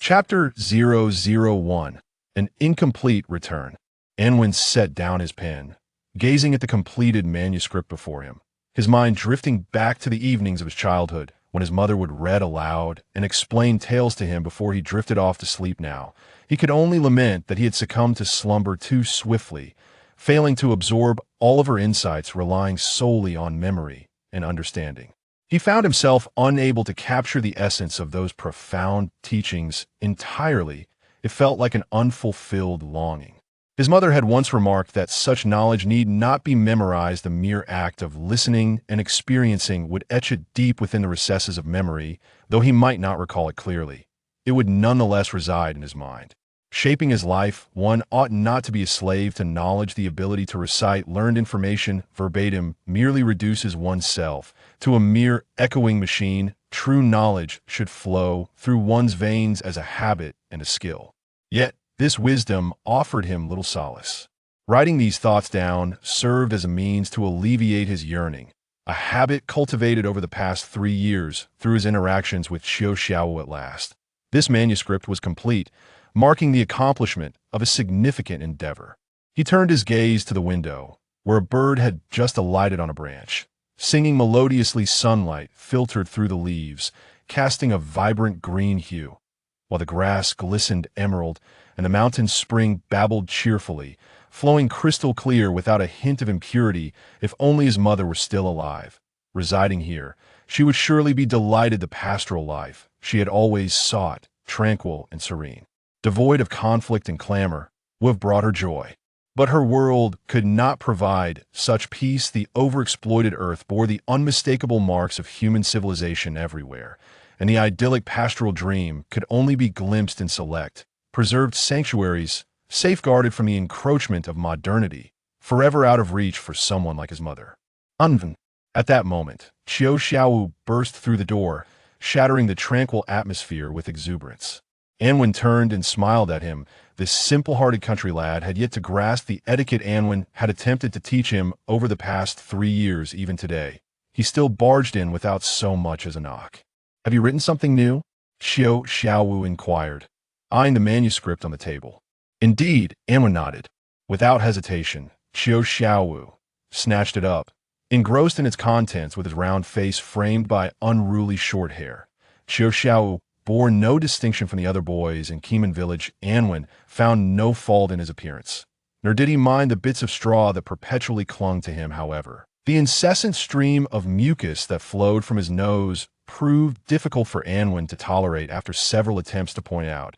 Chapter 001, An Incomplete Return. Anwen set down his pen, gazing at the completed manuscript before him, his mind drifting back to the evenings of his childhood, when his mother would read aloud and explain tales to him before he drifted off to sleep. Now, he could only lament that he had succumbed to slumber too swiftly, failing to absorb all of her insights, relying solely on memory and understanding. He found himself unable to capture the essence of those profound teachings entirely. It felt like an unfulfilled longing. His mother had once remarked that such knowledge need not be memorized. The mere act of listening and experiencing would etch it deep within the recesses of memory, though he might not recall it clearly. It would nonetheless reside in his mind. Shaping his life, one ought not to be a slave to knowledge. The ability to recite learned information verbatim merely reduces oneself to a mere echoing machine. True knowledge should flow through one's veins as a habit and a skill. Yet, this wisdom offered him little solace. Writing these thoughts down served as a means to alleviate his yearning, a habit cultivated over the past 3 years through his interactions with Qiu Xiaowu. At last, this manuscript was complete, marking the accomplishment of a significant endeavor. He turned his gaze to the window, where a bird had just alighted on a branch, singing melodiously. Sunlight filtered through the leaves, casting a vibrant green hue, while the grass glistened emerald and the mountain spring babbled cheerfully, flowing crystal clear without a hint of impurity. If only his mother were still alive, residing here, she would surely be delighted. The pastoral life she had always sought, tranquil and serene, devoid of conflict and clamor, would have brought her joy. But her world could not provide such peace. The overexploited earth bore the unmistakable marks of human civilization everywhere, and the idyllic pastoral dream could only be glimpsed in select, preserved sanctuaries, safeguarded from the encroachment of modernity, forever out of reach for someone like his mother. Unven. At that moment, Qiu Xiaowu burst through the door, shattering the tranquil atmosphere with exuberance. Anwen turned and smiled at him. This simple-hearted country lad had yet to grasp the etiquette Anwen had attempted to teach him over the past 3 years. Even today, he still barged in without so much as a knock. "Have you written something new?" Qiu Xiaowu inquired, eyeing the manuscript on the table. "Indeed," Anwen nodded. Without hesitation, Qiu Xiaowu snatched it up, engrossed in its contents with his round face framed by unruly short hair. Qiu Xiaowu bore no distinction from the other boys in Keeman village. Anwen found no fault in his appearance, nor did he mind the bits of straw that perpetually clung to him. However, the incessant stream of mucus that flowed from his nose proved difficult for Anwen to tolerate. After several attempts to point out,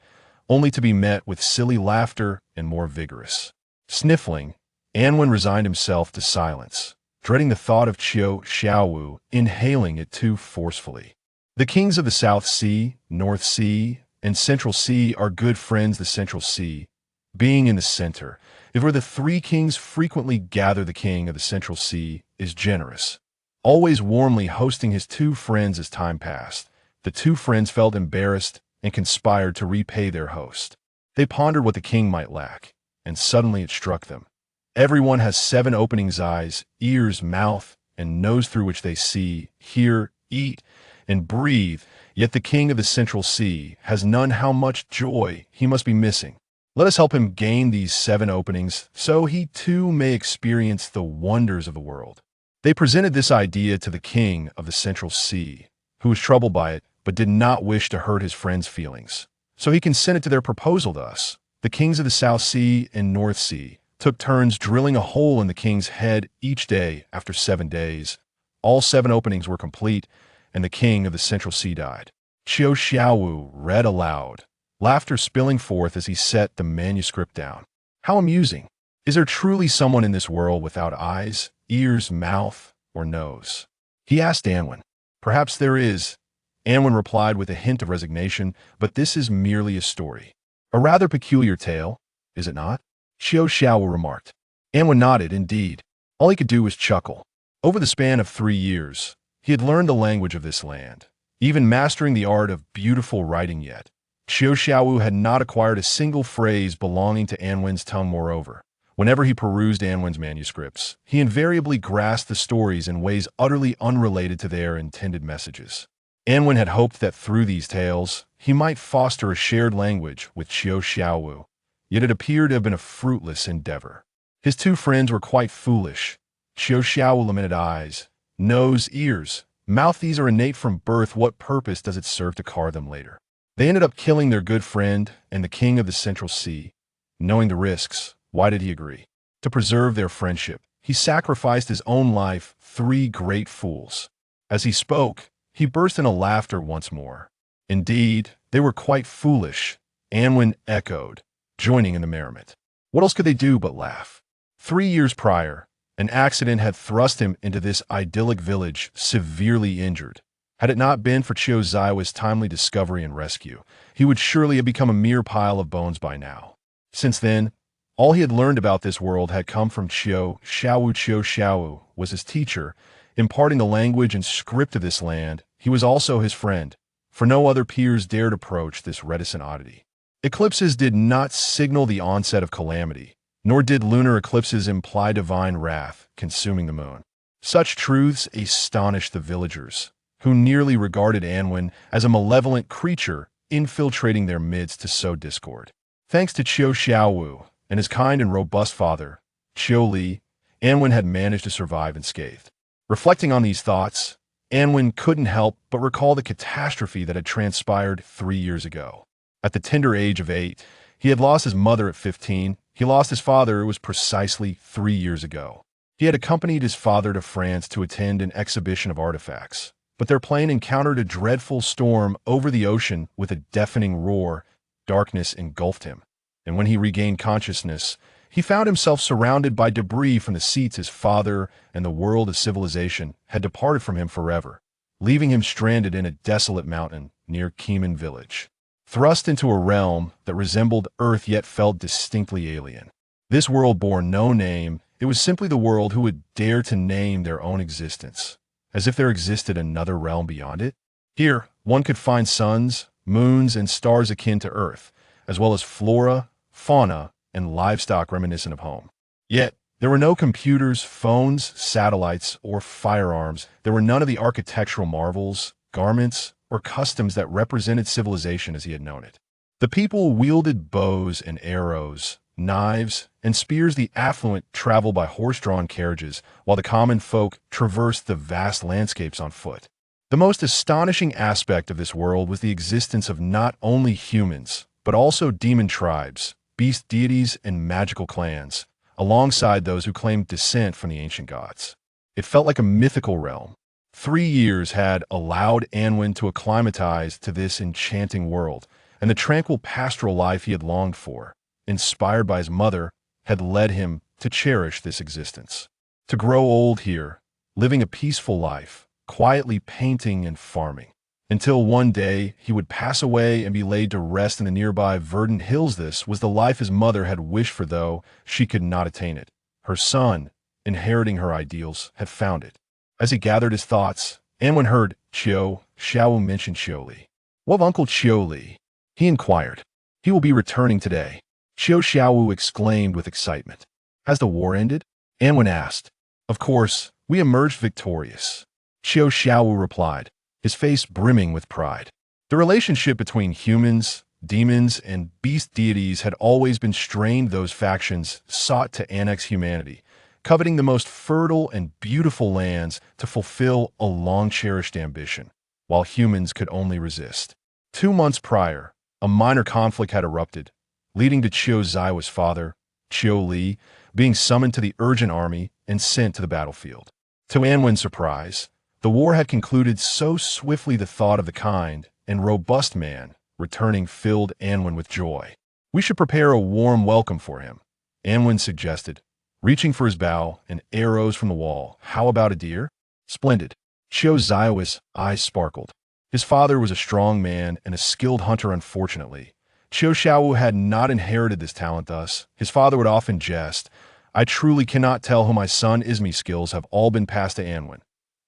only to be met with silly laughter and more vigorous sniffling, Anwen resigned himself to silence, dreading the thought of Qiu Xiaowu inhaling it too forcefully. The kings of the South Sea, North Sea, and Central Sea are good friends. The Central Sea, being in the center, if where the 3 kings frequently gather, the king of the Central Sea is generous, always warmly hosting his 2 friends. As time passed, the 2 friends felt embarrassed and conspired to repay their host. They pondered what the king might lack, and suddenly it struck them. Everyone has 7 openings: eyes, ears, mouth, and nose, through which they see, hear, eat, and breathe. Yet the king of the Central Sea has none. How much joy he must be missing. Let us help him gain these 7 openings, so he too may experience the wonders of the world. They presented this idea to the king of the Central Sea, who was troubled by it, but did not wish to hurt his friend's feelings. So he consented to their proposal. Thus, the kings of the South Sea and North Sea took turns drilling a hole in the king's head each day. After 7 days, all 7 openings were complete, and the king of the Central Sea died. Qiu Xiaowu read aloud, laughter spilling forth as he set the manuscript down. "How amusing! Is there truly someone in this world without eyes, ears, mouth, or nose?" he asked Anwen. "Perhaps there is," Anwen replied with a hint of resignation, "but this is merely a story. A rather peculiar tale, is it not?" Qiu Xiaowu remarked. Anwen nodded. Indeed. All he could do was chuckle. Over the span of 3 years, he had learned the language of this land, even mastering the art of beautiful writing. Yet, Qiu Xiaowu had not acquired a single phrase belonging to Anwen's tongue. Moreover, whenever he perused Anwen's manuscripts, he invariably grasped the stories in ways utterly unrelated to their intended messages. Anwen had hoped that through these tales, he might foster a shared language with Qiu Xiaowu, yet it appeared to have been a fruitless endeavor. His two friends were quite foolish. Qiu Xiaowu lamented eyes, nose, ears, mouth. These are innate from birth. What purpose does it serve to carve them later? They ended up killing their good friend and the king of the Central Sea. Knowing the risks, why did he agree? To preserve their friendship, he sacrificed his own life. Three great fools. As he spoke, he burst into laughter once more. Indeed, they were quite foolish, Anwen echoed, joining in the merriment. What else could they do but laugh? 3 years prior, an accident had thrust him into this idyllic village, severely injured. Had it not been for Qiu Zaiwa's timely discovery and rescue, he would surely have become a mere pile of bones by now. Since then, all he had learned about this world had come from Qiu Xiaowu. Qiu Xiaowu was his teacher, imparting the language and script of this land. He was also his friend, for no other peers dared approach this reticent oddity. Eclipses did not signal the onset of calamity, nor did lunar eclipses imply divine wrath consuming the moon. Such truths astonished the villagers, who nearly regarded Anwen as a malevolent creature infiltrating their midst to sow discord. Thanks to Qiu Xiaowu and his kind and robust father, Qiu Li, Anwen had managed to survive unscathed. Reflecting on these thoughts, Anwen couldn't help but recall the catastrophe that had transpired 3 years ago. At the tender age of 8, he had lost his mother at 15. He lost his father. It was precisely 3 years ago. He had accompanied his father to France to attend an exhibition of artifacts, but their plane encountered a dreadful storm over the ocean. With a deafening roar, darkness engulfed him, and when he regained consciousness, he found himself surrounded by debris from the seats. His father and the world of civilization had departed from him forever, leaving him stranded in a desolate mountain near Keeman village. Thrust into a realm that resembled Earth yet felt distinctly alien. This world bore no name. It was simply the world who would dare to name their own existence, as if there existed another realm beyond it. Here, one could find suns, moons, and stars akin to Earth, as well as flora, fauna, and livestock reminiscent of home. Yet, there were no computers, phones, satellites, or firearms. There were none of the architectural marvels, garments, or customs that represented civilization as he had known it. The people wielded bows and arrows, knives, and spears. The affluent traveled by horse-drawn carriages, while the common folk traversed the vast landscapes on foot. The most astonishing aspect of this world was the existence of not only humans, but also demon tribes, beast deities, and magical clans, alongside those who claimed descent from the ancient gods. It felt like a mythical realm. 3 years had allowed Anwen to acclimatize to this enchanting world, and the tranquil pastoral life he had longed for, inspired by his mother, had led him to cherish this existence. To grow old here, living a peaceful life, quietly painting and farming, until one day he would pass away and be laid to rest in the nearby verdant hills. This was the life his mother had wished for, though she could not attain it. Her son, inheriting her ideals, had found it. As he gathered his thoughts, Anwen heard Qiu Xiaowu mention Qiu Li. "What of Uncle Qiu Li?" he inquired. "He will be returning today," Qiu Xiaowu exclaimed with excitement. "Has the war ended?" Anwen asked. "Of course, we emerged victorious," Qiu Xiaowu replied, his face brimming with pride. The relationship between humans, demons, and beast deities had always been strained. Those factions sought to annex humanity, coveting the most fertile and beautiful lands to fulfill a long-cherished ambition, while humans could only resist. 2 months prior, a minor conflict had erupted, leading to Qiu Zaiwa's father, Qiu Li, being summoned to the urgent army and sent to the battlefield. To Anwen's surprise, the war had concluded so swiftly. The thought of the kind and robust man returning filled Anwen with joy. "We should prepare a warm welcome for him," Anwen suggested, reaching for his bow and arrows from the wall. "How about a deer?" "Splendid." Qiu Zaiwa's eyes sparkled. His father was a strong man and a skilled hunter. Unfortunately, Qiu Xiaowu had not inherited this talent. Thus, his father would often jest, "I truly cannot tell who my son is. My skills have all been passed to Anwen,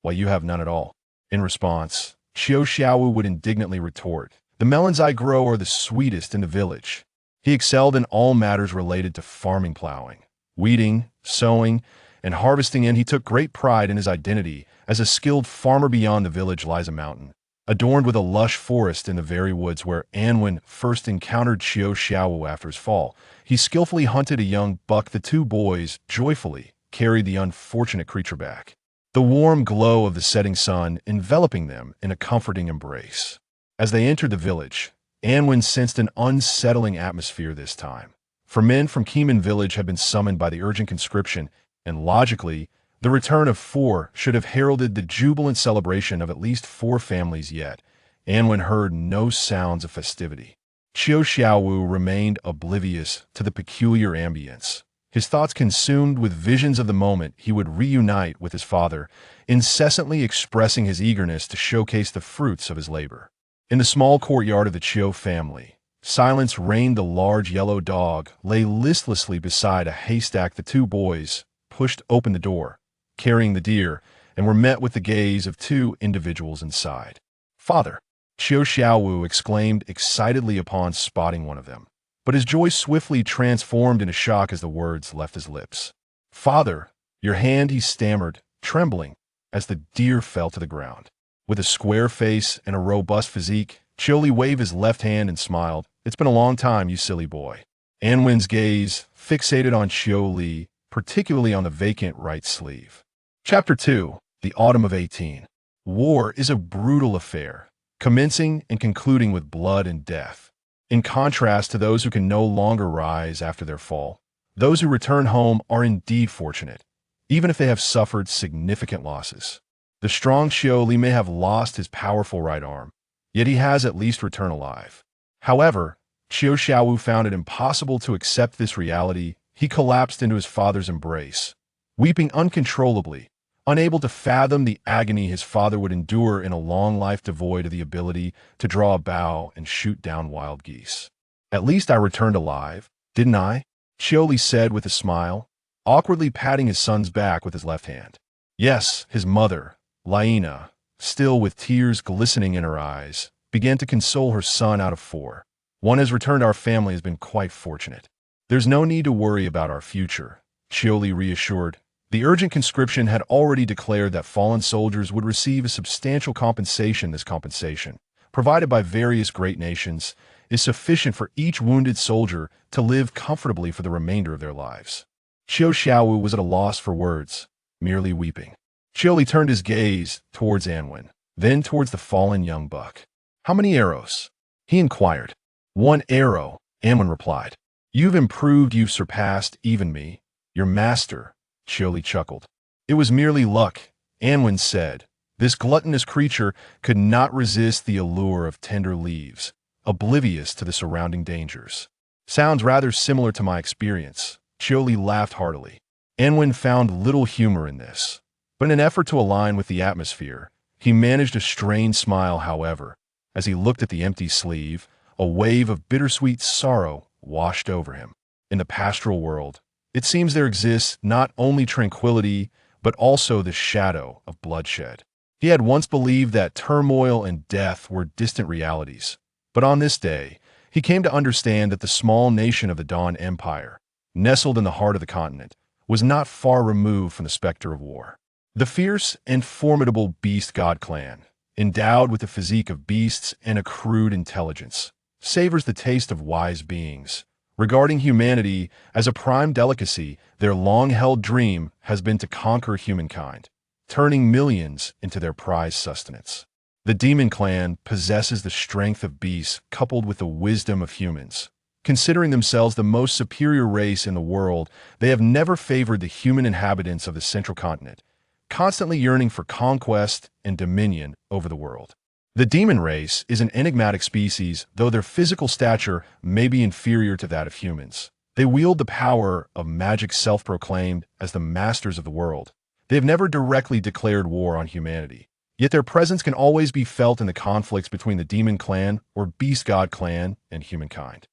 while you have none at all." In response, Qiu Xiaowu would indignantly retort, "The melons I grow are the sweetest in the village." He excelled in all matters related to farming, plowing, weeding, sowing, and harvesting, and he took great pride in his identity as a skilled farmer. Beyond the village lies a mountain, adorned with a lush forest in the very woods where Anwen first encountered Qiu Xiaowu after his fall. He skillfully hunted a young buck. The two boys joyfully carried the unfortunate creature back, the warm glow of the setting sun enveloping them in a comforting embrace. As they entered the village, Anwen sensed an unsettling atmosphere this time. For men from Keeman village had been summoned by the urgent conscription, and logically, the return of 4 should have heralded the jubilant celebration of at least 4 families yet. Anwen heard no sounds of festivity. Qiu Xiaowu remained oblivious to the peculiar ambience, his thoughts consumed with visions of the moment he would reunite with his father, incessantly expressing his eagerness to showcase the fruits of his labor. In the small courtyard of the Qiu family, silence reigned. The large yellow dog lay listlessly beside a haystack. The two boys pushed open the door, carrying the deer, and were met with the gaze of 2 individuals inside. "Father!" Qiu Xiaowu exclaimed excitedly upon spotting one of them. But his joy swiftly transformed into shock as the words left his lips. "Father, your hand," he stammered, trembling, as the deer fell to the ground. With a square face and a robust physique, Qiu Li waved his left hand and smiled. "It's been a long time, you silly boy." Anwen's gaze fixated on Qiu Li, particularly on the vacant right sleeve. Chapter 2. The Autumn of 18. War is a brutal affair, commencing and concluding with blood and death. In contrast to those who can no longer rise after their fall, those who return home are indeed fortunate, even if they have suffered significant losses. The strong Qiu Li may have lost his powerful right arm, yet he has at least returned alive. However, Qiu Xiaowu found it impossible to accept this reality. He collapsed into his father's embrace, weeping uncontrollably, unable to fathom the agony his father would endure in a long life devoid of the ability to draw a bow and shoot down wild geese. "At least I returned alive, didn't I?" Qiu Li said with a smile, awkwardly patting his son's back with his left hand. Yes, his mother, Laina, still with tears glistening in her eyes, began to console her son. "Out of 4, 1 has returned. Our family has been quite fortunate. There's no need to worry about our future," Qiu Li reassured. The urgent conscription had already declared that fallen soldiers would receive a substantial compensation. This compensation, provided by various great nations, is sufficient for each wounded soldier to live comfortably for the remainder of their lives. Qiu Xiaowu was at a loss for words, merely weeping. Qiu Li turned his gaze towards Anwen, then towards the fallen young buck. "How many arrows?" he inquired. "1 arrow," Anwen replied. "You've improved, you've surpassed even me, your master." Qiu Li chuckled. "It was merely luck," Anwen said. This gluttonous creature could not resist the allure of tender leaves, oblivious to the surrounding dangers. "Sounds rather similar to my experience." Qiu Li laughed heartily. Anwen found little humor in this, but in an effort to align with the atmosphere, he managed a strained smile. However, as he looked at the empty sleeve, a wave of bittersweet sorrow washed over him. In the pastoral world, it seems there exists not only tranquility, but also the shadow of bloodshed. He had once believed that turmoil and death were distant realities, but on this day, he came to understand that the small nation of the Dawn Empire, nestled in the heart of the continent, was not far removed from the specter of war. The fierce and formidable Beast God clan, endowed with the physique of beasts and a crude intelligence, savors the taste of wise beings. Regarding humanity as a prime delicacy, their long-held dream has been to conquer humankind, turning millions into their prized sustenance. The Demon Clan possesses the strength of beasts coupled with the wisdom of humans. Considering themselves the most superior race in the world, they have never favored the human inhabitants of the central continent, constantly yearning for conquest and dominion over the world. The demon race is an enigmatic species, though their physical stature may be inferior to that of humans. They wield the power of magic, self-proclaimed as the masters of the world. They have never directly declared war on humanity, yet their presence can always be felt in the conflicts between the Demon Clan or Beast God Clan and humankind.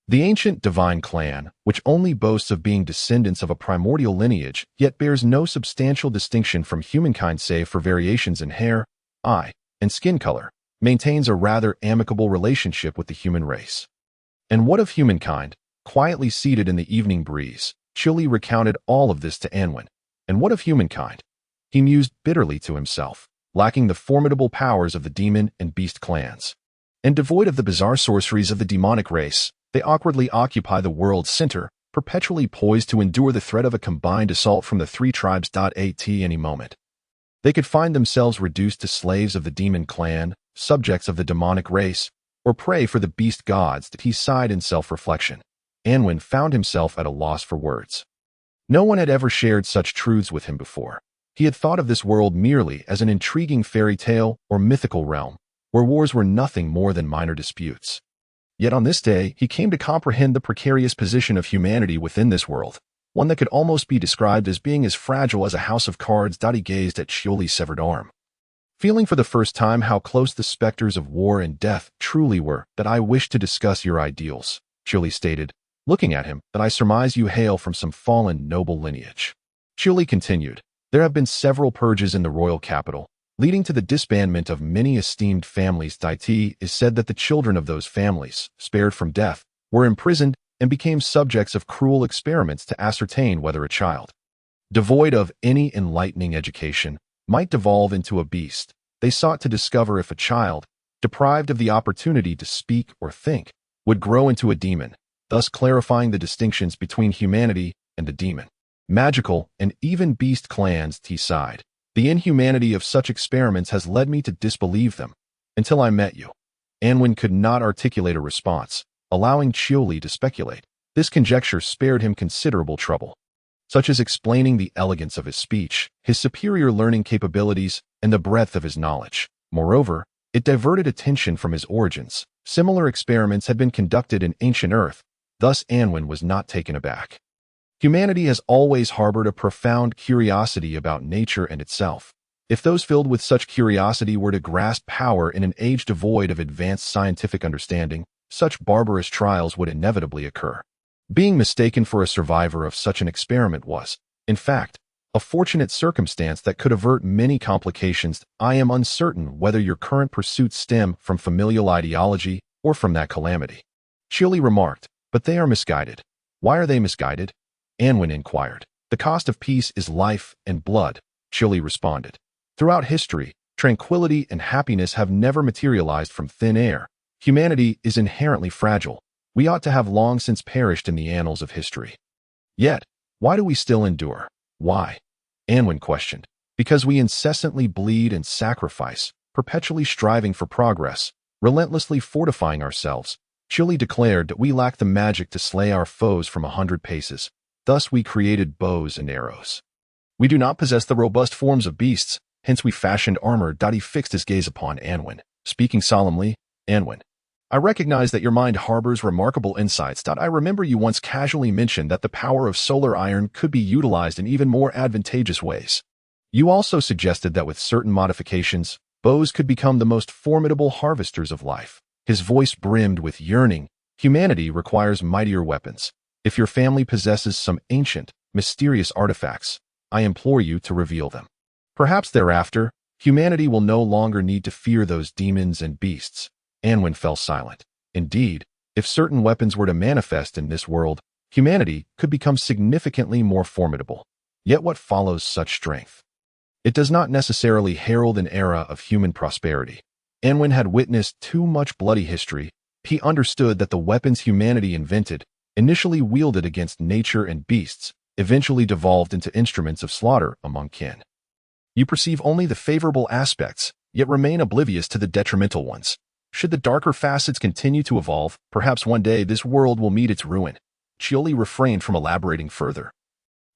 The ancient Divine Clan, which only boasts of being descendants of a primordial lineage, yet bears no substantial distinction from humankind save for variations in hair, eye, and skin color, maintains a rather amicable relationship with the human race. And what of humankind? Quietly seated in the evening breeze, Qiu Li recounted all of this to Anwen. And what of humankind? He mused bitterly to himself. lacking the formidable powers of the demon and beast clans. And devoid of the bizarre sorceries of the demonic race, they awkwardly occupy the world's center, perpetually poised to endure the threat of a combined assault from the three tribes. At any moment, they could find themselves reduced to slaves of the demon clan, subjects of the demonic race, or prey for the beast gods. He sighed in self-reflection. Anwen found himself at a loss for words. No one had ever shared such truths with him before. He had thought of this world merely as an intriguing fairy tale or mythical realm, where wars were nothing more than minor disputes. Yet on this day, he came to comprehend the precarious position of humanity within this world, one that could almost be described as being as fragile as a house of cards. He gazed at Chioli's severed arm, feeling for the first time how close the specters of war and death truly were. That I wish to discuss your ideals, Chioli stated, looking at him. That I surmise you hail from some fallen noble lineage. Chioli continued, there have been several purges in the royal capital, leading to the disbandment of many esteemed families. It is said that the children of those families, spared from death, were imprisoned and became subjects of cruel experiments to ascertain whether a child, devoid of any enlightening education, might devolve into a beast. They sought to discover if a child, deprived of the opportunity to speak or think, would grow into a demon, thus clarifying the distinctions between humanity and the demon, magical, and even beast clans. He sighed. The inhumanity of such experiments has led me to disbelieve them, until I met you. Anwen could not articulate a response, allowing Chioli to speculate. This conjecture spared him considerable trouble, such as explaining the elegance of his speech, his superior learning capabilities, and the breadth of his knowledge. Moreover, it diverted attention from his origins. Similar experiments had been conducted in ancient Earth, thus Anwen was not taken aback. Humanity has always harbored a profound curiosity about nature and itself. If those filled with such curiosity were to grasp power in an age devoid of advanced scientific understanding, such barbarous trials would inevitably occur. Being mistaken for a survivor of such an experiment was, in fact, a fortunate circumstance that could avert many complications. I am uncertain whether your current pursuits stem from familial ideology or from that calamity, Chioli remarked, but they are misguided. Why are they misguided? Anwen inquired. The cost of peace is life and blood, Chioli responded. Throughout history, tranquility and happiness have never materialized from thin air. Humanity is inherently fragile. We ought to have long since perished in the annals of history. Yet, why do we still endure? Why? Anwen questioned. Because we incessantly bleed and sacrifice, perpetually striving for progress, relentlessly fortifying ourselves. Chioli declared that we lack the magic to slay our foes from 100 paces. Thus we created bows and arrows. We do not possess the robust forms of beasts, hence we fashioned armor. He fixed his gaze upon Anwen, speaking solemnly. Anwen, I recognize that your mind harbors remarkable insights. I remember you once casually mentioned that the power of solar iron could be utilized in even more advantageous ways. You also suggested that with certain modifications, bows could become the most formidable harvesters of life. His voice brimmed with yearning. Humanity requires mightier weapons. If your family possesses some ancient, mysterious artifacts, I implore you to reveal them. Perhaps thereafter, humanity will no longer need to fear those demons and beasts. Anwen fell silent. Indeed, if certain weapons were to manifest in this world, humanity could become significantly more formidable. Yet what follows such strength? It does not necessarily herald an era of human prosperity. Anwen had witnessed too much bloody history. He understood that the weapons humanity invented, initially wielded against nature and beasts, eventually devolved into instruments of slaughter among kin. You perceive only the favorable aspects, yet remain oblivious to the detrimental ones. Should the darker facets continue to evolve, perhaps one day this world will meet its ruin. Chioli refrained from elaborating further,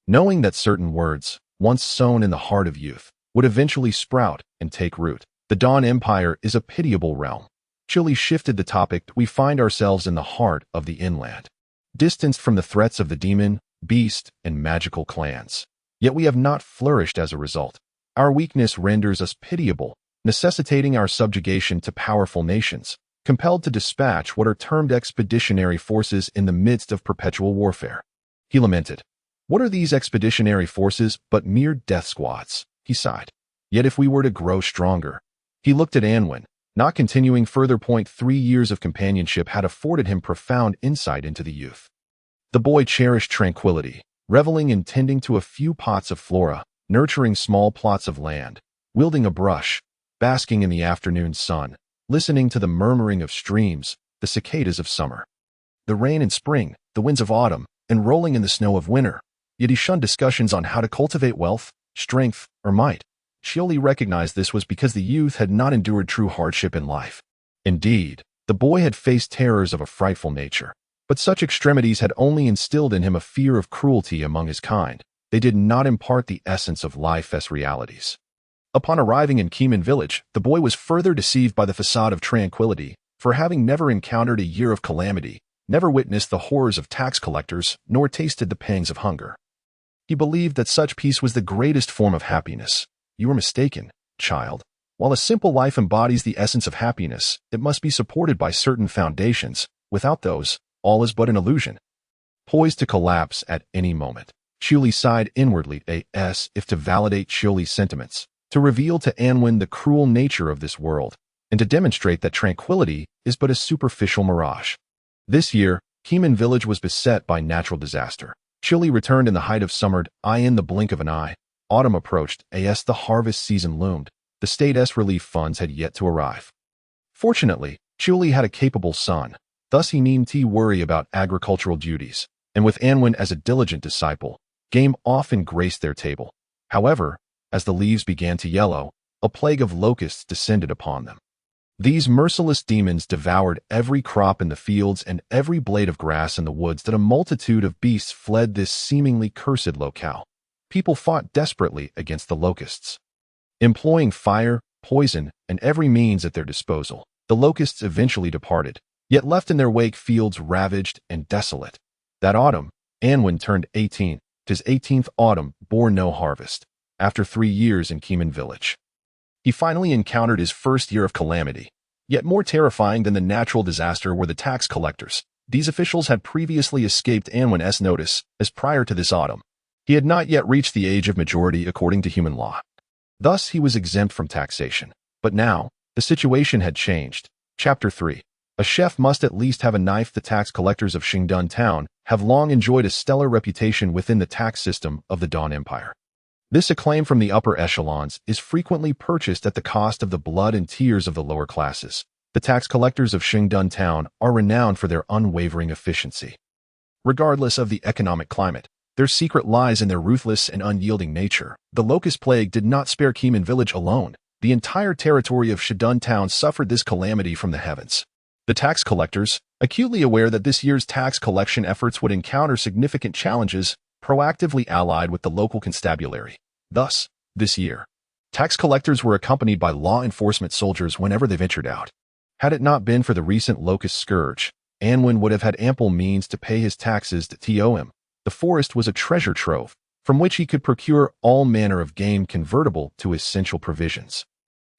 knowing that certain words, once sown in the heart of youth, would eventually sprout and take root. The Dawn Empire is a pitiable realm. Chioli shifted the topic. We find ourselves in the heart of the inland, distanced from the threats of the demon, beast, and magical clans. Yet we have not flourished as a result. Our weakness renders us pitiable, necessitating our subjugation to powerful nations, compelled to dispatch what are termed expeditionary forces in the midst of perpetual warfare. He lamented. What are these expeditionary forces but mere death squads? He sighed. Yet if we were to grow stronger. He looked at Anwen, not continuing further. 3 years of companionship had afforded him profound insight into the youth. The boy cherished tranquility, reveling in tending to a few pots of flora, nurturing small plots of land, wielding a brush, basking in the afternoon sun, listening to the murmuring of streams, the cicadas of summer, the rain in spring, the winds of autumn, and rolling in the snow of winter. Yet he shunned discussions on how to cultivate wealth, strength, or might. Shioli recognized this was because the youth had not endured true hardship in life. Indeed, the boy had faced terrors of a frightful nature, but such extremities had only instilled in him a fear of cruelty among his kind. They did not impart the essence of life as realities. Upon arriving in Keeman village, the boy was further deceived by the facade of tranquility, for having never encountered a year of calamity, never witnessed the horrors of tax collectors, nor tasted the pangs of hunger. He believed that such peace was the greatest form of happiness. You were mistaken, child. While a simple life embodies the essence of happiness, it must be supported by certain foundations. Without those, all is but an illusion, poised to collapse at any moment. Shioli sighed inwardly, as if to validate Shioli's sentiments, to reveal to Anwen the cruel nature of this world, and to demonstrate that tranquility is but a superficial mirage. This year, Keeman village was beset by natural disaster. Shioli returned in the height of summer, in the blink of an eye. Autumn approached, as the harvest season loomed. The state's relief funds had yet to arrive. Fortunately, Shioli had a capable son. Thus he needed to worry about agricultural duties, and with Anwen as a diligent disciple, game often graced their table. However, as the leaves began to yellow, a plague of locusts descended upon them. These merciless demons devoured every crop in the fields and every blade of grass in the woods, that a multitude of beasts fled this seemingly cursed locale. People fought desperately against the locusts. Employing fire, poison, and every means at their disposal, the locusts eventually departed, yet left in their wake fields ravaged and desolate. That autumn, Anwen turned 18. His 18th autumn bore no harvest. After 3 years in Keeman village, he finally encountered his first year of calamity. Yet more terrifying than the natural disaster were the tax collectors. These officials had previously escaped Anwen's notice, as prior to this autumn, he had not yet reached the age of majority according to human law. Thus, he was exempt from taxation. But now, the situation had changed. Chapter 3. A chef must at least have a knife. The tax collectors of Shingdun town have long enjoyed a stellar reputation within the tax system of the Dawn Empire. This acclaim from the upper echelons is frequently purchased at the cost of the blood and tears of the lower classes. The tax collectors of Shingdun town are renowned for their unwavering efficiency. Regardless of the economic climate, their secret lies in their ruthless and unyielding nature. The locust plague did not spare Keeman village alone. The entire territory of Shidun town suffered this calamity from the heavens. The tax collectors, acutely aware that this year's tax collection efforts would encounter significant challenges, proactively allied with the local constabulary. Thus, this year, tax collectors were accompanied by law enforcement soldiers whenever they ventured out. Had it not been for the recent locust scourge, Anwen would have had ample means to pay his taxes to TOM. The forest was a treasure trove, from which he could procure all manner of game convertible to essential provisions.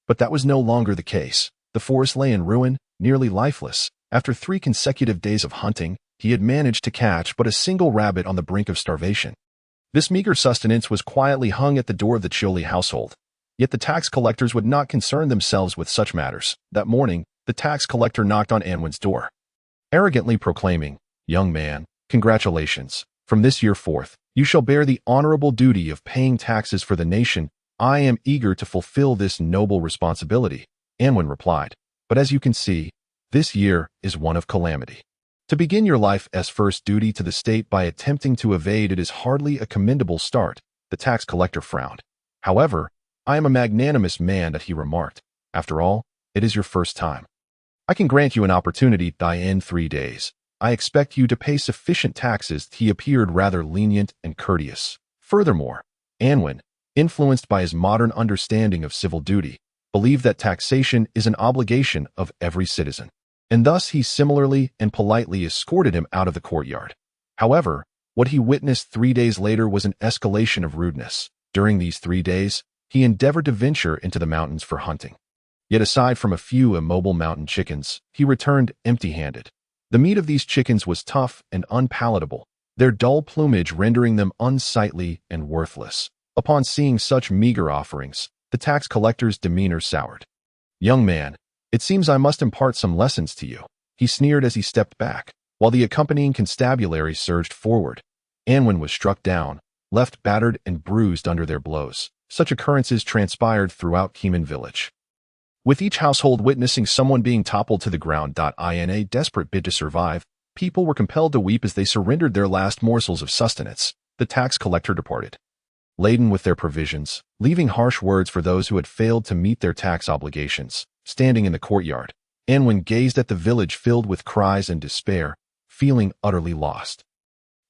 But that was no longer the case. The forest lay in ruin, nearly lifeless. After 3 consecutive days of hunting, he had managed to catch but a single rabbit on the brink of starvation. This meager sustenance was quietly hung at the door of the Shioli household. Yet the tax collectors would not concern themselves with such matters. That morning, the tax collector knocked on Anwen's door, arrogantly proclaiming, "Young man, congratulations. From this year forth, you shall bear the honorable duty of paying taxes for the nation. I am eager to fulfill this noble responsibility." Anwen replied, "But as you can see, this year is one of calamity. To begin your life as first duty to the state by attempting to evade it is hardly a commendable start." The tax collector frowned. "However, I am a magnanimous man," that he remarked. "After all, it is your first time. I can grant you an opportunity to die in 3 days. I expect you to pay sufficient taxes." He appeared rather lenient and courteous. Furthermore, Anwen, influenced by his modern understanding of civil duty, believed that taxation is an obligation of every citizen, and thus he similarly and politely escorted him out of the courtyard. However, what he witnessed 3 days later was an escalation of rudeness. During these 3 days, he endeavored to venture into the mountains for hunting. Yet aside from a few immobile mountain chickens, he returned empty-handed. The meat of these chickens was tough and unpalatable, their dull plumage rendering them unsightly and worthless. Upon seeing such meager offerings, the tax collector's demeanor soured. "Young man, it seems I must impart some lessons to you," he sneered as he stepped back, while the accompanying constabulary surged forward. Anwen was struck down, left battered and bruised under their blows. Such occurrences transpired throughout Keeman village. With each household witnessing someone being toppled to the ground. In a desperate bid to survive, people were compelled to weep as they surrendered their last morsels of sustenance. The tax collector departed, laden with their provisions, leaving harsh words for those who had failed to meet their tax obligations. Standing in the courtyard, Anwen gazed at the village filled with cries and despair, feeling utterly lost.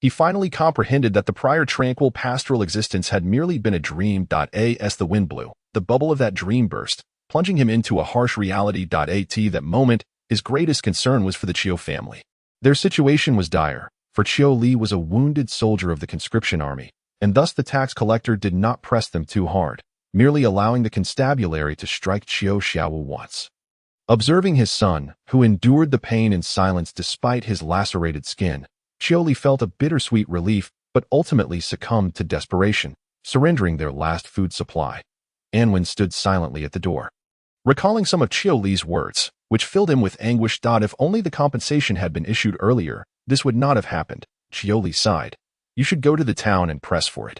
He finally comprehended that the prior tranquil pastoral existence had merely been a dream. As the wind blew, the bubble of that dream burst, plunging him into a harsh reality. At that moment, his greatest concern was for the Chiu family. Their situation was dire, for Chiu Li was a wounded soldier of the conscription army, and thus the tax collector did not press them too hard, merely allowing the constabulary to strike Chiu Xiaowu once. Observing his son, who endured the pain in silence despite his lacerated skin, Chiu Li felt a bittersweet relief but ultimately succumbed to desperation, surrendering their last food supply. Anwen stood silently at the door, recalling some of Chiu Li's words, which filled him with anguish. If only the compensation had been issued earlier, this would not have happened. Chiu Li sighed. You should go to the town and press for it.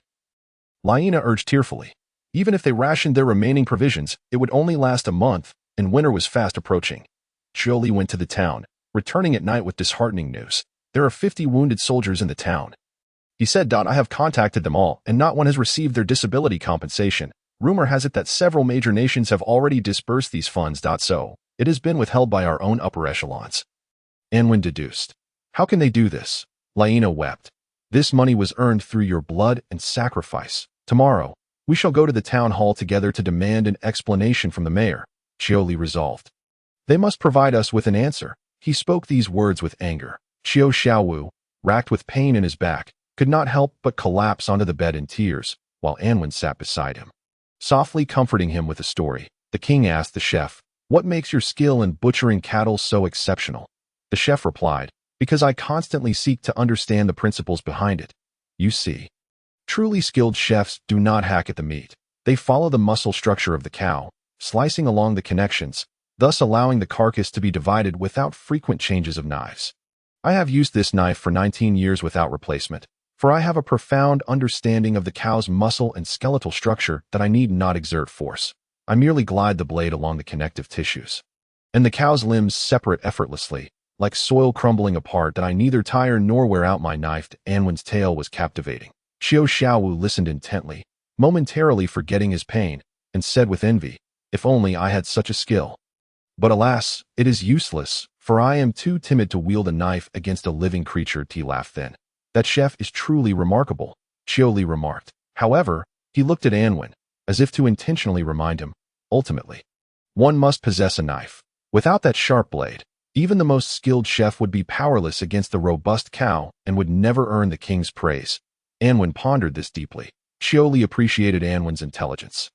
Laina urged tearfully. Even if they rationed their remaining provisions, it would only last a month, and winter was fast approaching. Chiu Li went to the town, returning at night with disheartening news. There are 50 wounded soldiers in the town. He said, I have contacted them all, and not one has received their disability compensation. Rumor has it that several major nations have already disbursed these funds. So, it has been withheld by our own upper echelons. Anwen deduced. How can they do this? Laina wept. This money was earned through your blood and sacrifice. Tomorrow, we shall go to the town hall together to demand an explanation from the mayor. Chiu Li resolved. They must provide us with an answer. He spoke these words with anger. Chiu Xiaowu, racked with pain in his back, could not help but collapse onto the bed in tears, while Anwen sat beside him. Softly comforting him with a story, the king asked the chef, What makes your skill in butchering cattle so exceptional? The chef replied, Because I constantly seek to understand the principles behind it. You see, truly skilled chefs do not hack at the meat. They follow the muscle structure of the cow, slicing along the connections, thus allowing the carcass to be divided without frequent changes of knives. I have used this knife for 19 years without replacement, for I have a profound understanding of the cow's muscle and skeletal structure that I need not exert force. I merely glide the blade along the connective tissues, and the cow's limbs separate effortlessly, like soil crumbling apart. That I neither tire nor wear out my knife. Anwen's tale was captivating. Chiu Xiaowu listened intently, momentarily forgetting his pain, and said with envy, If only I had such a skill. But alas, it is useless, for I am too timid to wield a knife against a living creature. He laughed then. That chef is truly remarkable, Chiu Li remarked. However, he looked at Anwen, as if to intentionally remind him, ultimately, one must possess a knife. Without that sharp blade, even the most skilled chef would be powerless against the robust cow and would never earn the king's praise. Anwen pondered this deeply. Chiu Li appreciated Anwen's intelligence,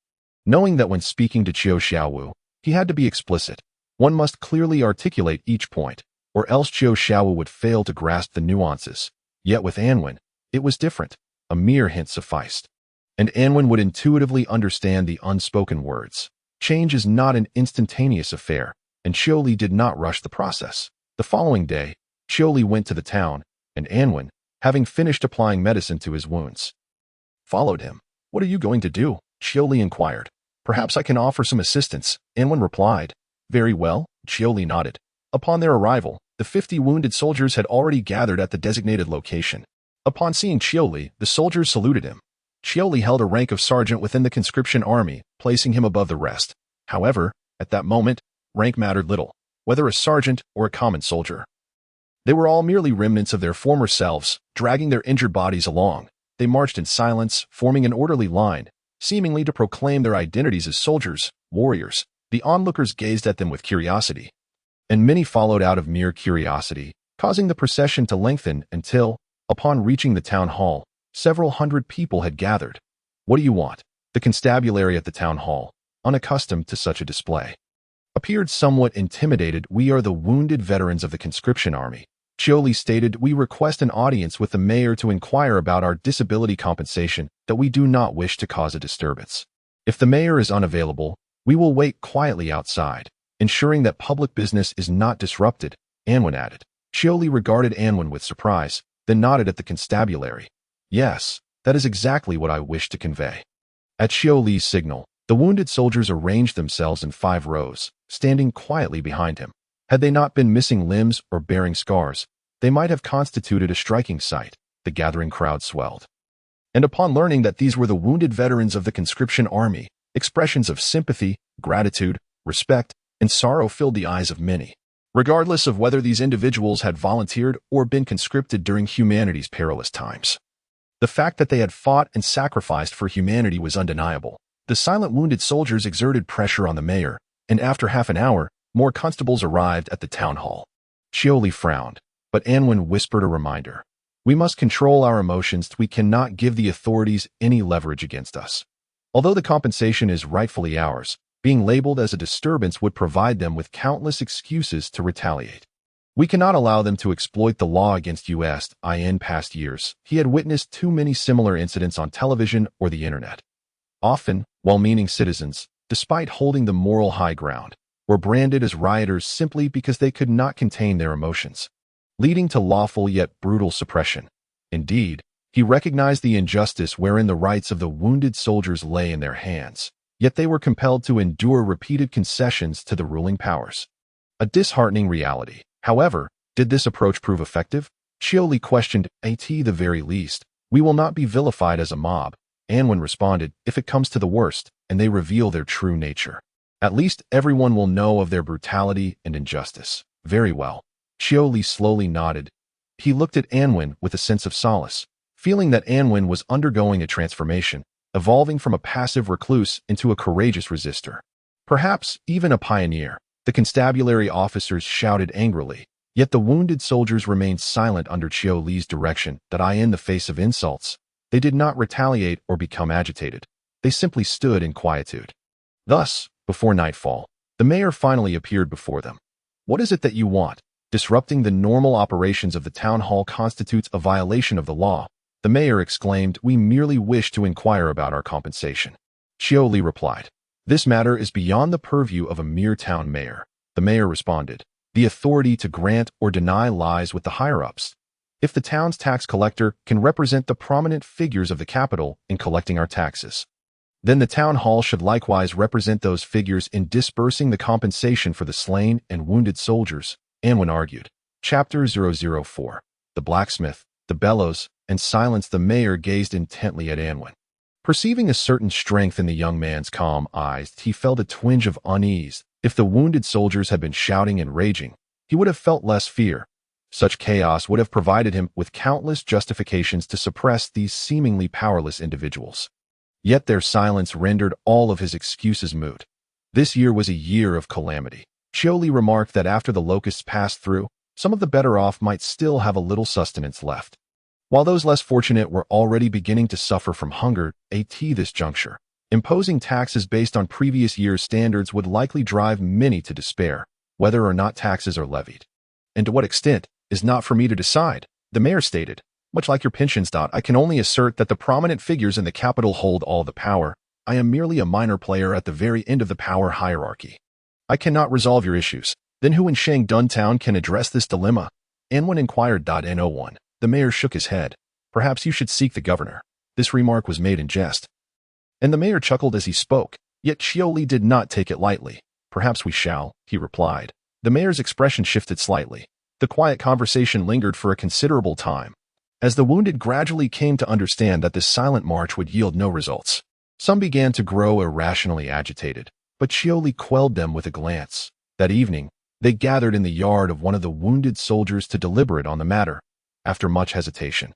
knowing that when speaking to Chiu Xiaowu, he had to be explicit. One must clearly articulate each point, or else Chiu Xiaowu would fail to grasp the nuances. Yet with Anwen, it was different. A mere hint sufficed, and Anwen would intuitively understand the unspoken words. Change is not an instantaneous affair, and Chiu Li did not rush the process. The following day, Chiu Li went to the town, and Anwen, having finished applying medicine to his wounds, followed him. What are you going to do? Chiu Li inquired. Perhaps I can offer some assistance, Anwen replied. Very well, Chiu Li nodded. Upon their arrival, the 50 wounded soldiers had already gathered at the designated location. Upon seeing Chiu Li, the soldiers saluted him. Chiu Li held a rank of sergeant within the conscription army, placing him above the rest. However, at that moment, rank mattered little, whether a sergeant or a common soldier. They were all merely remnants of their former selves, dragging their injured bodies along. They marched in silence, forming an orderly line, seemingly to proclaim their identities as soldiers, warriors. The onlookers gazed at them with curiosity, and many followed out of mere curiosity, causing the procession to lengthen until, upon reaching the town hall, several hundred people had gathered. What do you want? The constabulary at the town hall, unaccustomed to such a display, appeared somewhat intimidated. We are the wounded veterans of the conscription army, Chiu Li stated. We request an audience with the mayor to inquire about our disability compensation, that we do not wish to cause a disturbance. If the mayor is unavailable, we will wait quietly outside, ensuring that public business is not disrupted, Anwen added. Chiu Li regarded Anwen with surprise, then nodded at the constabulary. Yes, that is exactly what I wish to convey. At Chiu Li's signal, The wounded soldiers arranged themselves in 5 rows, standing quietly behind him. Had they not been missing limbs or bearing scars, they might have constituted a striking sight. The gathering crowd swelled. And upon learning that these were the wounded veterans of the conscription army, expressions of sympathy, gratitude, respect, and sorrow filled the eyes of many. Regardless of whether these individuals had volunteered or been conscripted during humanity's perilous times. The fact that they had fought and sacrificed for humanity was undeniable. The silent wounded soldiers exerted pressure on the mayor, and after half an hour, more constables arrived at the town hall. Chioli frowned, but Anwen whispered a reminder. We must control our emotions. We cannot give the authorities any leverage against us. Although the compensation is rightfully ours, being labeled as a disturbance would provide them with countless excuses to retaliate. We cannot allow them to exploit the law against us. In past years, he had witnessed too many similar incidents on television or the internet. Often, well-meaning citizens, despite holding the moral high ground, were branded as rioters simply because they could not contain their emotions, leading to lawful yet brutal suppression. Indeed, he recognized the injustice wherein the rights of the wounded soldiers lay in their hands, yet they were compelled to endure repeated concessions to the ruling powers. A disheartening reality. However, did this approach prove effective? Chioli questioned. At the very least, we will not be vilified as a mob. Anwen responded, if it comes to the worst, and they reveal their true nature. At least everyone will know of their brutality and injustice. Very well. Chioli slowly nodded. He looked at Anwen with a sense of solace, feeling that Anwen was undergoing a transformation, evolving from a passive recluse into a courageous resistor. Perhaps even a pioneer. The constabulary officers shouted angrily, yet the wounded soldiers remained silent under Chioli's direction. In the face of insults, they did not retaliate or become agitated. They simply stood in quietude. Thus, before nightfall, the mayor finally appeared before them. What is it that you want? Disrupting the normal operations of the town hall constitutes a violation of the law. The mayor exclaimed, we merely wish to inquire about our compensation. Chioli replied, this matter is beyond the purview of a mere town mayor. The mayor responded, the authority to grant or deny lies with the higher-ups. If the town's tax collector can represent the prominent figures of the capital in collecting our taxes, then the town hall should likewise represent those figures in disbursing the compensation for the slain and wounded soldiers, Anwen argued. Chapter 004. The blacksmith, the bellows, and silence. The mayor gazed intently at Anwen. Perceiving a certain strength in the young man's calm eyes, he felt a twinge of unease. If the wounded soldiers had been shouting and raging, he would have felt less fear. Such chaos would have provided him with countless justifications to suppress these seemingly powerless individuals. Yet their silence rendered all of his excuses moot. This year was a year of calamity. Chioli remarked that after the locusts passed through, some of the better off might still have a little sustenance left, while those less fortunate were already beginning to suffer from hunger. At this juncture, imposing taxes based on previous year's standards would likely drive many to despair, whether or not taxes are levied. And to what extent is not for me to decide, the mayor stated. Much like your pensions. I can only assert that the prominent figures in the capital hold all the power. I am merely a minor player at the very end of the power hierarchy. I cannot resolve your issues. Then who in Shangdun town can address this dilemma? Anwen inquired. No1. The mayor shook his head. Perhaps you should seek the governor. This remark was made in jest, and the mayor chuckled as he spoke, yet Chioli did not take it lightly. Perhaps we shall, he replied. The mayor's expression shifted slightly. The quiet conversation lingered for a considerable time, as the wounded gradually came to understand that this silent march would yield no results. Some began to grow irrationally agitated, but Chioli quelled them with a glance. That evening, they gathered in the yard of one of the wounded soldiers to deliberate on the matter. After much hesitation,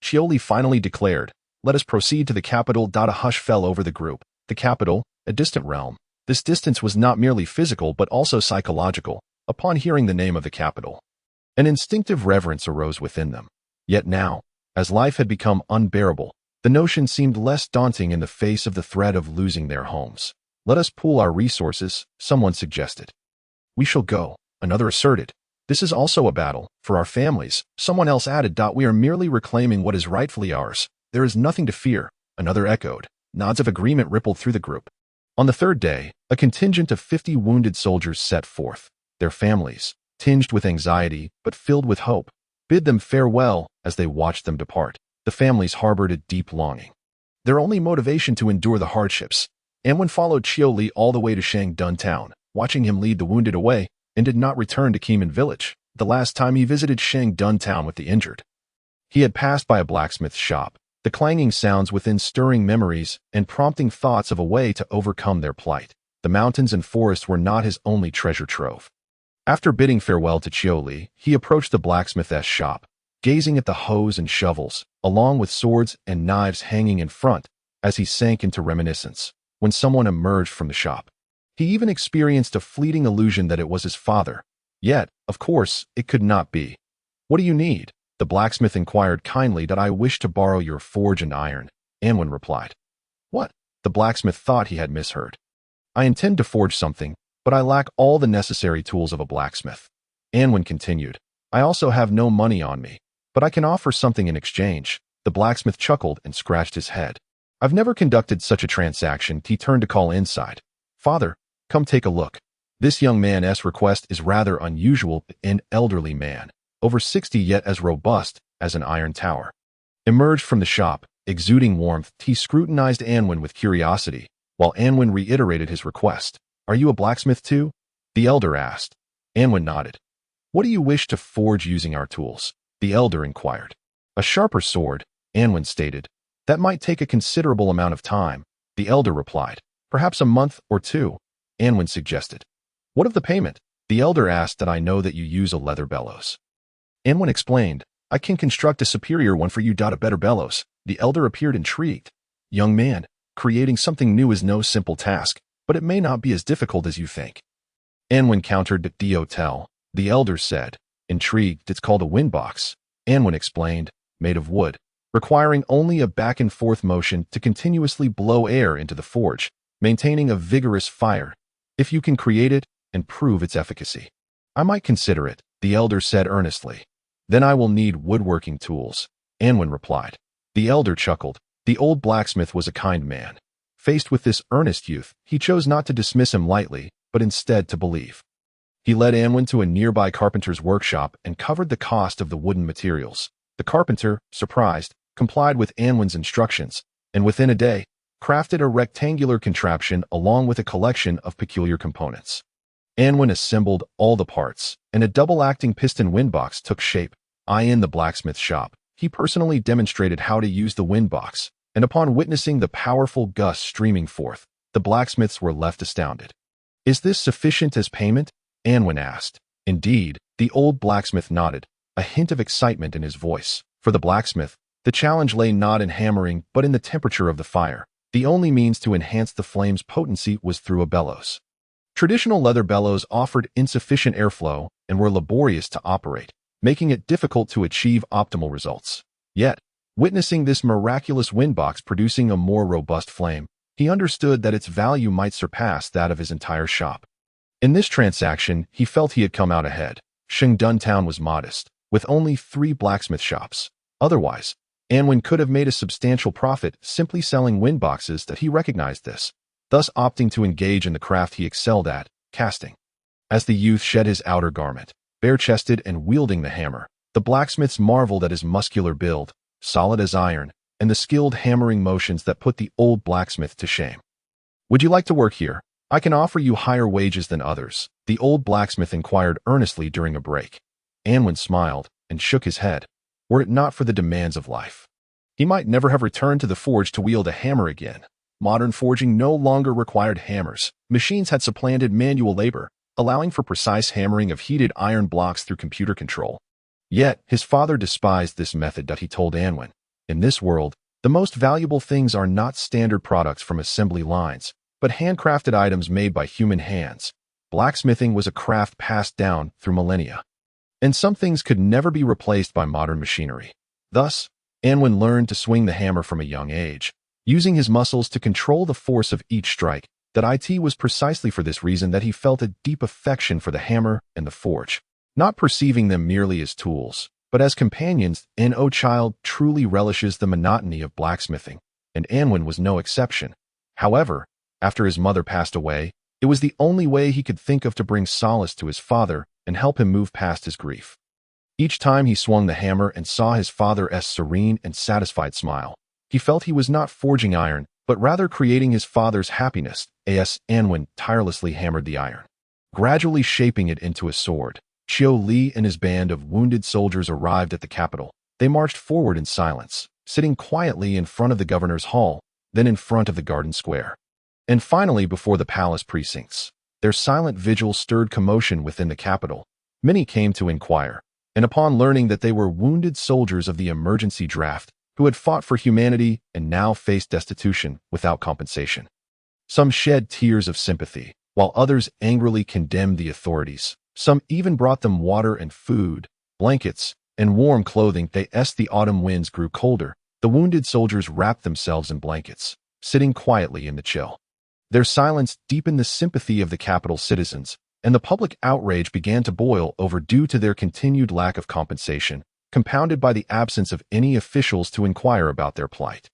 Chioli finally declared, let us proceed to the capital. A hush fell over the group. The capital, a distant realm. This distance was not merely physical but also psychological. Upon hearing the name of the capital, an instinctive reverence arose within them. Yet now, as life had become unbearable, the notion seemed less daunting in the face of the threat of losing their homes. Let us pool our resources, someone suggested. We shall go, another asserted. This is also a battle, for our families, someone else added. We are merely reclaiming what is rightfully ours. There is nothing to fear, another echoed. Nods of agreement rippled through the group. On the third day, a contingent of 50 wounded soldiers set forth. Their families, tinged with anxiety but filled with hope, bid them farewell as they watched them depart. The families harbored a deep longing. Their only motivation to endure the hardships, Anwen followed Qiu Li all the way to Shangdun town, watching him lead the wounded away, and did not return to Keeman village, the last time he visited Shangdun town with the injured. He had passed by a blacksmith's shop, the clanging sounds within stirring memories and prompting thoughts of a way to overcome their plight. The mountains and forest were not his only treasure trove. After bidding farewell to Qiu Li, he approached the blacksmith's shop, gazing at the hoes and shovels, along with swords and knives hanging in front, as he sank into reminiscence, when someone emerged from the shop. He even experienced a fleeting illusion that it was his father. Yet, of course, it could not be. "What do you need?" The blacksmith inquired kindly. "That I wish to borrow your forge and iron," Anwen replied. "What?" The blacksmith thought he had misheard. "I intend to forge something, but I lack all the necessary tools of a blacksmith." Anwen continued, "I also have no money on me, but I can offer something in exchange." The blacksmith chuckled and scratched his head. "I've never conducted such a transaction." He turned to call inside. "Father, come take a look." This young man's request is rather unusual. An elderly man, over 60 yet as robust as an iron tower, emerged from the shop, exuding warmth. He scrutinized Anwen with curiosity, while Anwen reiterated his request. "Are you a blacksmith too?" the elder asked. Anwen nodded. "What do you wish to forge using our tools?" the elder inquired. "A sharper sword," Anwen stated. "That might take a considerable amount of time," the elder replied. "Perhaps a month or two," Anwen suggested. "What of the payment?" the elder asked. "That I know that you use a leather bellows," Anwen explained. "I can construct a superior one for you. A better bellows." The elder appeared intrigued. "Young man, creating something new is no simple task, but it may not be as difficult as you think." Anwen countered. "The hotel," the elder said, intrigued. "It's called a windbox," Anwen explained, "made of wood, requiring only a back-and-forth motion to continuously blow air into the forge, maintaining a vigorous fire. If you can create it and prove its efficacy, I might consider it," the elder said earnestly. "Then I will need woodworking tools," Anwen replied. The elder chuckled. The old blacksmith was a kind man. Faced with this earnest youth, he chose not to dismiss him lightly, but instead to believe. He led Anwen to a nearby carpenter's workshop and covered the cost of the wooden materials. The carpenter, surprised, complied with Anwen's instructions, and within a day, crafted a rectangular contraption along with a collection of peculiar components. Anwen assembled all the parts, and a double-acting piston windbox took shape. In the blacksmith shop, he personally demonstrated how to use the windbox, and upon witnessing the powerful gusts streaming forth, the blacksmiths were left astounded. "Is this sufficient as payment?" Anwen asked. "Indeed," the old blacksmith nodded, a hint of excitement in his voice. For the blacksmith, the challenge lay not in hammering but in the temperature of the fire. The only means to enhance the flame's potency was through a bellows. Traditional leather bellows offered insufficient airflow and were laborious to operate, making it difficult to achieve optimal results. Yet, witnessing this miraculous windbox producing a more robust flame, he understood that its value might surpass that of his entire shop. In this transaction, he felt he had come out ahead. Shangdun town was modest, with only 3 blacksmith shops. Otherwise, Anwen could have made a substantial profit simply selling windboxes. That he recognized this, thus opting to engage in the craft he excelled at, casting. As the youth shed his outer garment, bare-chested and wielding the hammer, the blacksmiths marveled at his muscular build, solid as iron, and the skilled hammering motions that put the old blacksmith to shame. "Would you like to work here? I can offer you higher wages than others," the old blacksmith inquired earnestly during a break. Anwen smiled and shook his head. Were it not for the demands of life, he might never have returned to the forge to wield a hammer again. Modern forging no longer required hammers. Machines had supplanted manual labor, allowing for precise hammering of heated iron blocks through computer control. Yet, his father despised this method. He told Anwen, "In this world, the most valuable things are not standard products from assembly lines, but handcrafted items made by human hands." Blacksmithing was a craft passed down through millennia, and some things could never be replaced by modern machinery. Thus, Anwen learned to swing the hammer from a young age, using his muscles to control the force of each strike. It was precisely for this reason that he felt a deep affection for the hammer and the forge, not perceiving them merely as tools, but as companions. No child truly relishes the monotony of blacksmithing, and Anwen was no exception. However, after his mother passed away, it was the only way he could think of to bring solace to his father and help him move past his grief. Each time he swung the hammer and saw his father's serene and satisfied smile, he felt he was not forging iron, but rather creating his father's happiness. As Anwen tirelessly hammered the iron, gradually shaping it into a sword. Qiu Li and his band of wounded soldiers arrived at the capital. They marched forward in silence, sitting quietly in front of the governor's hall, then in front of the garden square, and finally before the palace precincts. Their silent vigil stirred commotion within the capital. Many came to inquire, and upon learning that they were wounded soldiers of the emergency draft who had fought for humanity and now faced destitution without compensation, some shed tears of sympathy, while others angrily condemned the authorities. Some even brought them water and food, blankets, and warm clothing. As the autumn winds grew colder, the wounded soldiers wrapped themselves in blankets, sitting quietly in the chill. Their silence deepened the sympathy of the capital citizens, and the public outrage began to boil over due to their continued lack of compensation, compounded by the absence of any officials to inquire about their plight.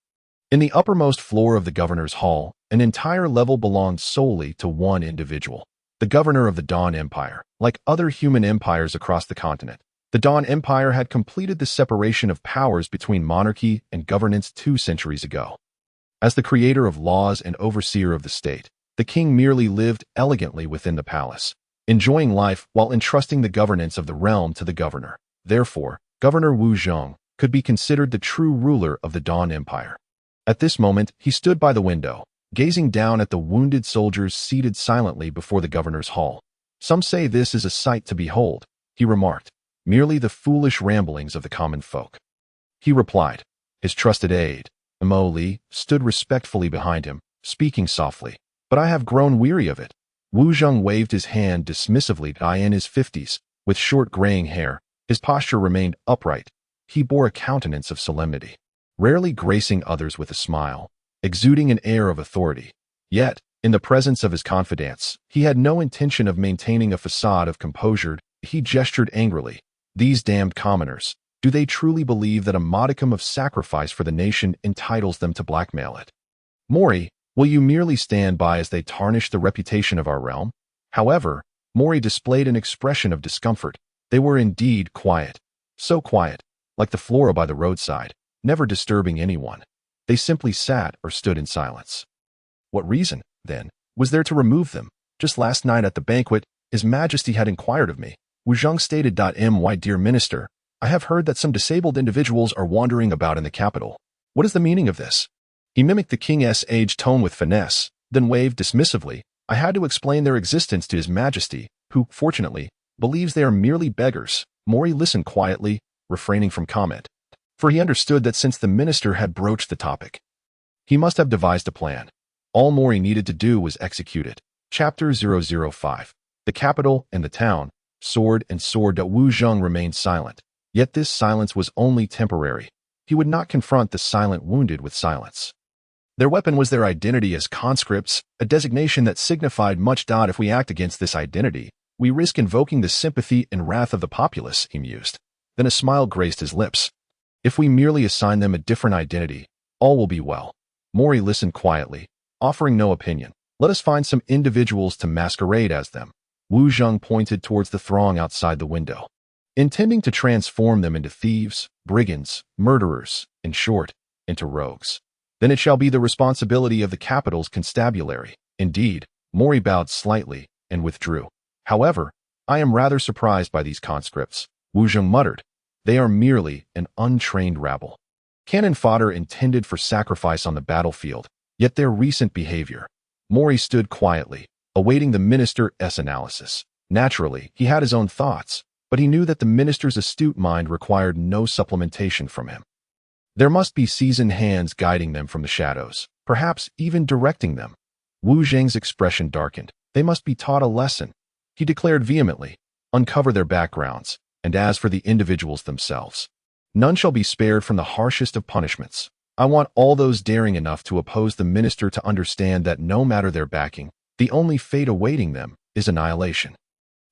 In the uppermost floor of the governor's hall, an entire level belonged solely to one individual, the governor of the Dawn Empire. Like other human empires across the continent, the Dawn Empire had completed the separation of powers between monarchy and governance 2 centuries ago. As the creator of laws and overseer of the state, the king merely lived elegantly within the palace, enjoying life while entrusting the governance of the realm to the governor. Therefore, Governor Wu Zhong could be considered the true ruler of the Dawn Empire. At this moment, he stood by the window, gazing down at the wounded soldiers seated silently before the governor's hall. Some say this is a sight to behold, he remarked, merely the foolish ramblings of the common folk. He replied. His trusted aide, Mo Li, stood respectfully behind him, speaking softly. But I have grown weary of it. Wu Zhong waved his hand dismissively. In his 50s, with short graying hair, his posture remained upright. He bore a countenance of solemnity, rarely gracing others with a smile, exuding an air of authority. Yet, in the presence of his confidants, he had no intention of maintaining a facade of composure. He gestured angrily. These damned commoners, do they truly believe that a modicum of sacrifice for the nation entitles them to blackmail it? Mori, will you merely stand by as they tarnish the reputation of our realm? However, Mori displayed an expression of discomfort. They were indeed quiet. So quiet, like the flora by the roadside, never disturbing anyone. They simply sat or stood in silence. What reason, then, was there to remove them? Just last night at the banquet, His Majesty had inquired of me. Wu Zhong stated. My dear minister, I have heard that some disabled individuals are wandering about in the capital. What is the meaning of this? He mimicked the king's age tone with finesse, then waved dismissively. I had to explain their existence to His Majesty, who, fortunately, believes they are merely beggars. Mori listened quietly, refraining from comment, for he understood that since the minister had broached the topic, he must have devised a plan. All Mori needed to do was execute it. Chapter 005. The capital and the town, sword and sword. Wu Zhong remained silent. Yet this silence was only temporary. He would not confront the silent wounded with silence. Their weapon was their identity as conscripts, a designation that signified much. If we act against this identity, we risk invoking the sympathy and wrath of the populace, he mused. Then a smile graced his lips. If we merely assign them a different identity, all will be well. Mori listened quietly, offering no opinion. Let us find some individuals to masquerade as them. Wu Zhong pointed towards the throng outside the window, intending to transform them into thieves, brigands, murderers, in short, into rogues. Then it shall be the responsibility of the capital's constabulary. Indeed, Mori bowed slightly and withdrew. However, I am rather surprised by these conscripts, Wu Zhong muttered. They are merely an untrained rabble. Cannon fodder intended for sacrifice on the battlefield, yet their recent behavior. Mori stood quietly, awaiting the minister's analysis. Naturally, he had his own thoughts, but he knew that the minister's astute mind required no supplementation from him. There must be seasoned hands guiding them from the shadows, perhaps even directing them. Wu Zheng's expression darkened. They must be taught a lesson, he declared vehemently. Uncover their backgrounds, and as for the individuals themselves, none shall be spared from the harshest of punishments. I want all those daring enough to oppose the minister to understand that no matter their backing, the only fate awaiting them is annihilation.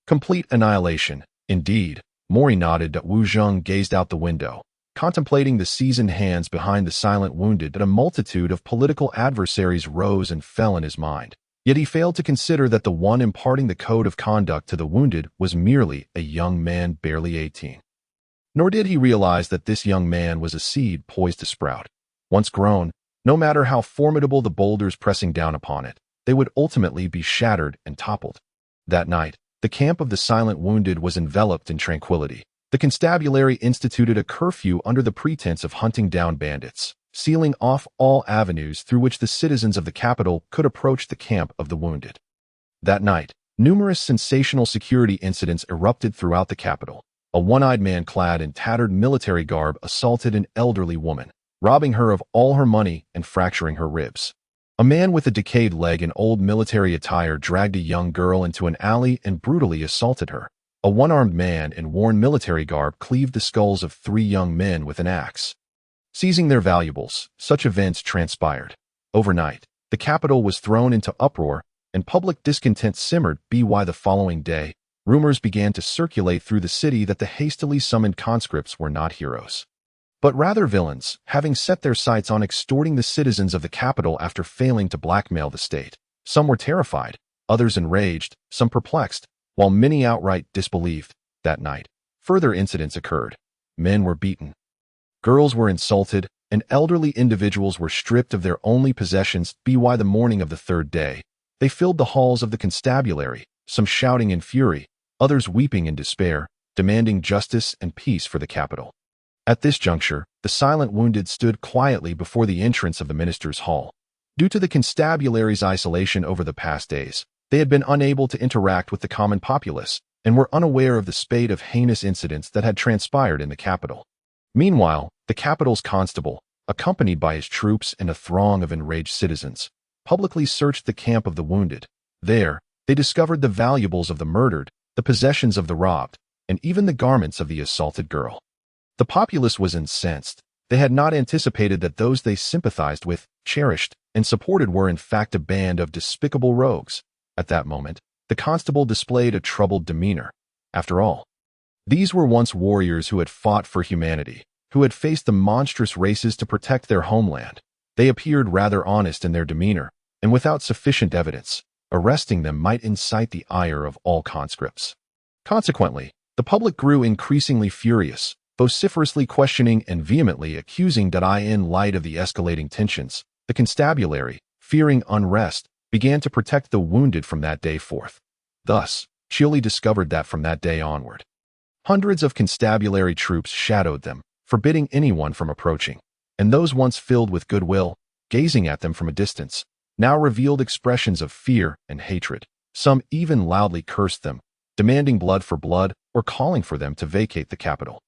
Complete annihilation, indeed. Mori nodded. Wu Zhong gazed out the window, contemplating the seasoned hands behind the silent wounded. A multitude of political adversaries rose and fell in his mind. Yet he failed to consider that the one imparting the code of conduct to the wounded was merely a young man barely 18. Nor did he realize that this young man was a seed poised to sprout. Once grown, No matter how formidable the boulders pressing down upon it, they would ultimately be shattered and toppled. That night, the camp of the silent wounded was enveloped in tranquility. The constabulary instituted a curfew under the pretense of hunting down bandits, sealing off all avenues through which the citizens of the capital could approach the camp of the wounded. That night, numerous sensational security incidents erupted throughout the capital. A one-eyed man clad in tattered military garb assaulted an elderly woman, robbing her of all her money and fracturing her ribs. A man with a decayed leg and old military attire dragged a young girl into an alley and brutally assaulted her. A one-armed man in worn military garb cleaved the skulls of 3 young men with an axe. Seizing their valuables, such events transpired. Overnight, the capital was thrown into uproar, and public discontent simmered. By the following day, rumors began to circulate through the city that the hastily summoned conscripts were not heroes, but rather villains, having set their sights on extorting the citizens of the capital after failing to blackmail the state. Some were terrified, others enraged, some perplexed, while many outright disbelieved. That night, further incidents occurred. Men were beaten, girls were insulted, and elderly individuals were stripped of their only possessions. By the morning of the 3rd day, they filled the halls of the constabulary, some shouting in fury, others weeping in despair, demanding justice and peace for the capital. At this juncture, the silent wounded stood quietly before the entrance of the minister's hall. Due to the constabulary's isolation over the past days, they had been unable to interact with the common populace and were unaware of the spate of heinous incidents that had transpired in the capital. Meanwhile, the capital's constable, accompanied by his troops and a throng of enraged citizens, publicly searched the camp of the wounded. There, they discovered the valuables of the murdered, the possessions of the robbed, and even the garments of the assaulted girl. The populace was incensed. They had not anticipated that those they sympathized with, cherished, and supported were in fact a band of despicable rogues. At that moment, the constable displayed a troubled demeanor. After all, these were once warriors who had fought for humanity, who had faced the monstrous races to protect their homeland. They appeared rather honest in their demeanor, and without sufficient evidence, arresting them might incite the ire of all conscripts. Consequently, the public grew increasingly furious, vociferously questioning and vehemently accusing. In light of the escalating tensions, the constabulary, fearing unrest, began to protect the wounded from that day forth. Thus, Chile discovered that from that day onward, hundreds of constabulary troops shadowed them, forbidding anyone from approaching, and those once filled with goodwill, gazing at them from a distance, now revealed expressions of fear and hatred. Some even loudly cursed them, demanding blood for blood or calling for them to vacate the capital.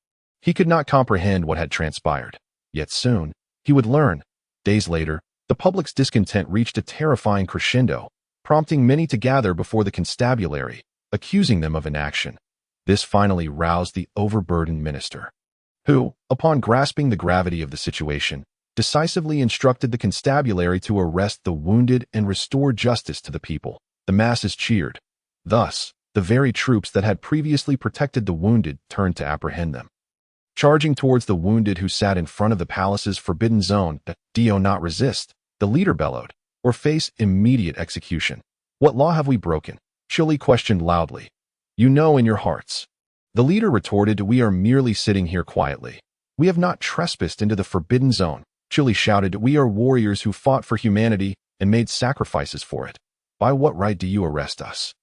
He could not comprehend what had transpired, yet soon he would learn. Days later, the public's discontent reached a terrifying crescendo, prompting many to gather before the constabulary, accusing them of inaction. This finally roused the overburdened minister, who, upon grasping the gravity of the situation, decisively instructed the constabulary to arrest the wounded and restore justice to the people. The masses cheered. Thus, the very troops that had previously protected the wounded turned to apprehend them. Charging towards the wounded who sat in front of the palace's forbidden zone, "Do not resist," the leader bellowed, "or face immediate execution." "What law have we broken?" Chile questioned loudly. "You know in your hearts." The leader retorted, "We are merely sitting here quietly. We have not trespassed into the forbidden zone." Chile shouted, "We are warriors who fought for humanity and made sacrifices for it. By what right do you arrest us?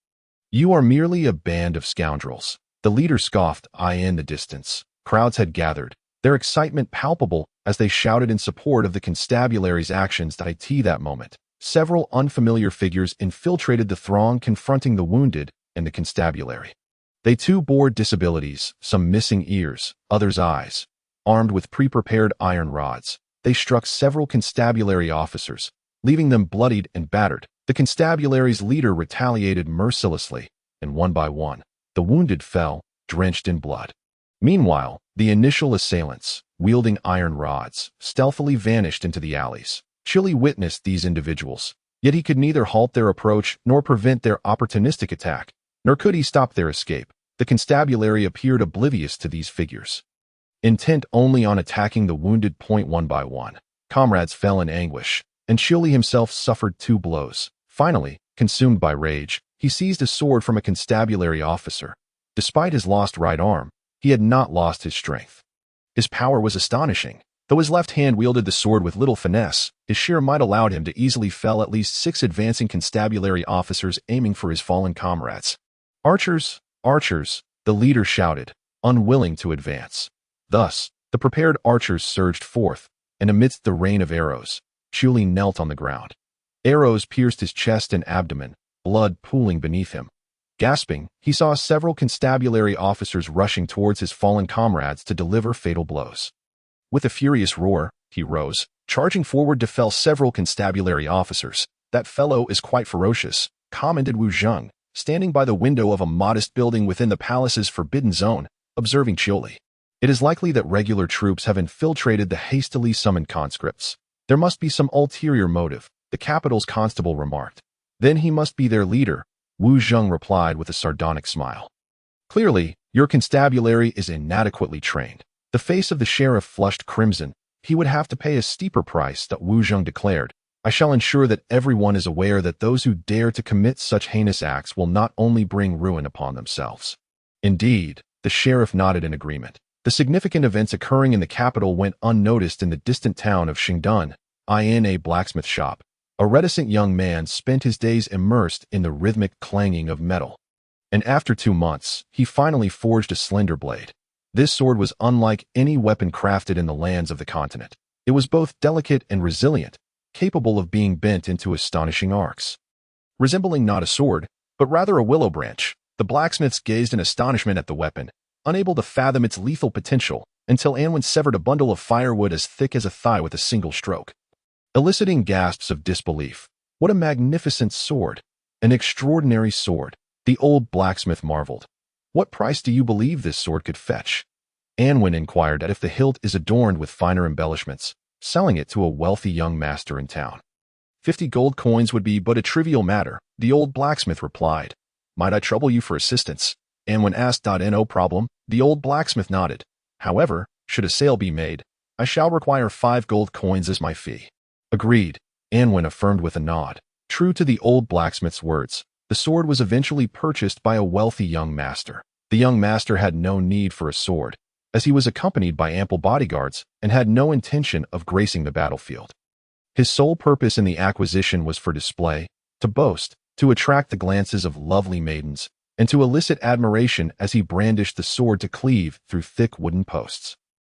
You are merely a band of scoundrels." The leader scoffed. In the distance, crowds had gathered, their excitement palpable as they shouted in support of the constabulary's actions. That moment, several unfamiliar figures infiltrated the throng confronting the wounded and the constabulary. They too bore disabilities, some missing ears, others eyes. Armed with pre-prepared iron rods, they struck several constabulary officers, leaving them bloodied and battered. The constabulary's leader retaliated mercilessly, and one by one, the wounded fell, drenched in blood. Meanwhile, the initial assailants, wielding iron rods, stealthily vanished into the alleys. Chile witnessed these individuals, yet he could neither halt their approach nor prevent their opportunistic attack, nor could he stop their escape. The constabulary appeared oblivious to these figures, intent only on attacking the wounded. One by one, comrades fell in anguish, and Chile himself suffered 2 blows. Finally, consumed by rage, he seized a sword from a constabulary officer. Despite his lost right arm, he had not lost his strength. His power was astonishing. Though his left hand wielded the sword with little finesse, his sheer might allowed him to easily fell at least 6 advancing constabulary officers aiming for his fallen comrades. Archers, archers, the leader shouted, unwilling to advance. Thus, the prepared archers surged forth, and amidst the rain of arrows, Chuli knelt on the ground. Arrows pierced his chest and abdomen, blood pooling beneath him. Gasping, he saw several constabulary officers rushing towards his fallen comrades to deliver fatal blows. With a furious roar, he rose, charging forward to fell several constabulary officers. "That fellow is quite ferocious," commented Wu Zheng, standing by the window of a modest building within the palace's forbidden zone, observing Chuli. "It is likely that regular troops have infiltrated the hastily summoned conscripts. There must be some ulterior motive," the capital's constable remarked. "Then he must be their leader," Wu Zheng replied with a sardonic smile. "Clearly, your constabulary is inadequately trained." The face of the sheriff flushed crimson. He would have to pay a steeper price, that Wu Zheng declared. "I shall ensure that everyone is aware that those who dare to commit such heinous acts will not only bring ruin upon themselves." Indeed, the sheriff nodded in agreement. The significant events occurring in the capital went unnoticed in the distant town of Xingdun. In a blacksmith shop, a reticent young man spent his days immersed in the rhythmic clanging of metal. And after 2 months, he finally forged a slender blade. This sword was unlike any weapon crafted in the lands of the continent. It was both delicate and resilient, capable of being bent into astonishing arcs. Resembling not a sword, but rather a willow branch, the blacksmiths gazed in astonishment at the weapon, unable to fathom its lethal potential, until Anwen severed a bundle of firewood as thick as a thigh with a single stroke, eliciting gasps of disbelief. "What a magnificent sword! An extraordinary sword!" the old blacksmith marveled. "What price do you believe this sword could fetch?" Anwen inquired if the hilt is adorned with finer embellishments, selling it to a wealthy young master in town. 50 gold coins would be but a trivial matter, the old blacksmith replied. "Might I trouble you for assistance?" Anwen asked. "No problem," the old blacksmith nodded. "However, should a sale be made, I shall require 5 gold coins as my fee." "Agreed," Anwen affirmed with a nod. True to the old blacksmith's words, the sword was eventually purchased by a wealthy young master. The young master had no need for a sword, as he was accompanied by ample bodyguards and had no intention of gracing the battlefield. His sole purpose in the acquisition was for display, to boast, to attract the glances of lovely maidens, and to elicit admiration as he brandished the sword to cleave through thick wooden posts.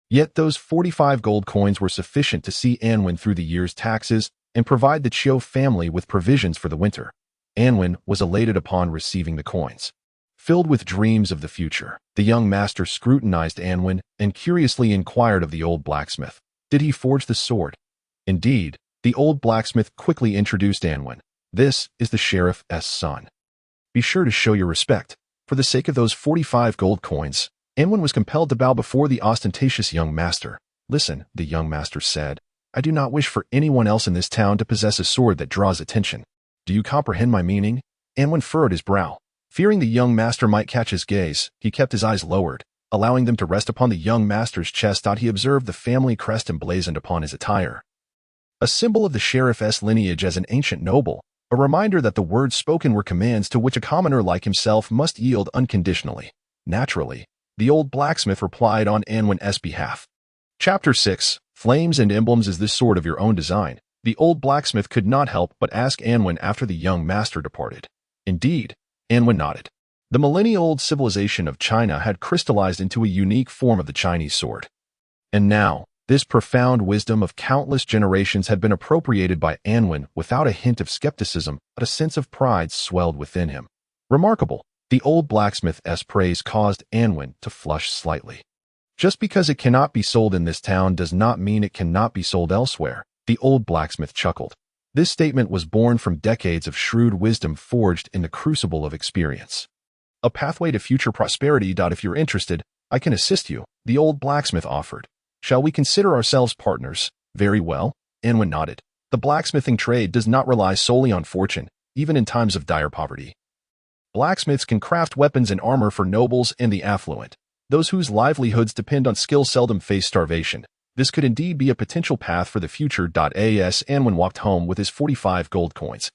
Yet those 45 gold coins were sufficient to see Anwen through the year's taxes and provide the Chiu family with provisions for the winter. Anwen was elated upon receiving the coins. Filled with dreams of the future, the young master scrutinized Anwen and curiously inquired of the old blacksmith, did he forge the sword? Indeed, the old blacksmith quickly introduced Anwen. "This is the sheriff's son. Be sure to show your respect." For the sake of those 45 gold coins, Anwen was compelled to bow before the ostentatious young master. "Listen," the young master said, "I do not wish for anyone else in this town to possess a sword that draws attention. Do you comprehend my meaning?" Anwen furrowed his brow. Fearing the young master might catch his gaze, he kept his eyes lowered, allowing them to rest upon the young master's chest. He observed the family crest emblazoned upon his attire, a symbol of the sheriff's lineage as an ancient noble, a reminder that the words spoken were commands to which a commoner like himself must yield unconditionally. Naturally, the old blacksmith replied on Anwen's behalf. Chapter 6, Flames and Emblems. "Is this sword of your own design?" The old blacksmith could not help but ask Anwen after the young master departed. Indeed, Anwen nodded. The millennia-old civilization of China had crystallized into a unique form of the Chinese sword. And now, this profound wisdom of countless generations had been appropriated by Anwen without a hint of skepticism, but a sense of pride swelled within him. Remarkable, the old blacksmith's praise caused Anwen to flush slightly. "Just because it cannot be sold in this town does not mean it cannot be sold elsewhere," the old blacksmith chuckled. This statement was born from decades of shrewd wisdom forged in the crucible of experience. "A pathway to future prosperity. If you're interested, I can assist you," the old blacksmith offered. "Shall we consider ourselves partners?" "Very well," Anwen nodded. "The blacksmithing trade does not rely solely on fortune, even in times of dire poverty. Blacksmiths can craft weapons and armor for nobles and the affluent. Those whose livelihoods depend on skill seldom face starvation. This could indeed be a potential path for the future. As Anwen walked home with his 45 gold coins,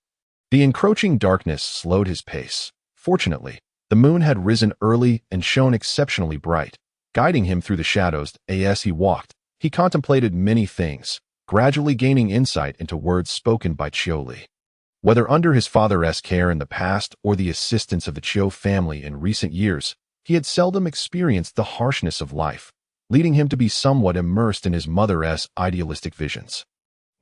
the encroaching darkness slowed his pace. Fortunately, the moon had risen early and shone exceptionally bright, guiding him through the shadows. As he walked, He contemplated many things, gradually gaining insight into words spoken by Qiu Li. Whether under his father's care in the past or the assistance of the Qiu family in recent years, he had seldom experienced the harshness of life, leading him to be somewhat immersed in his mother's idealistic visions.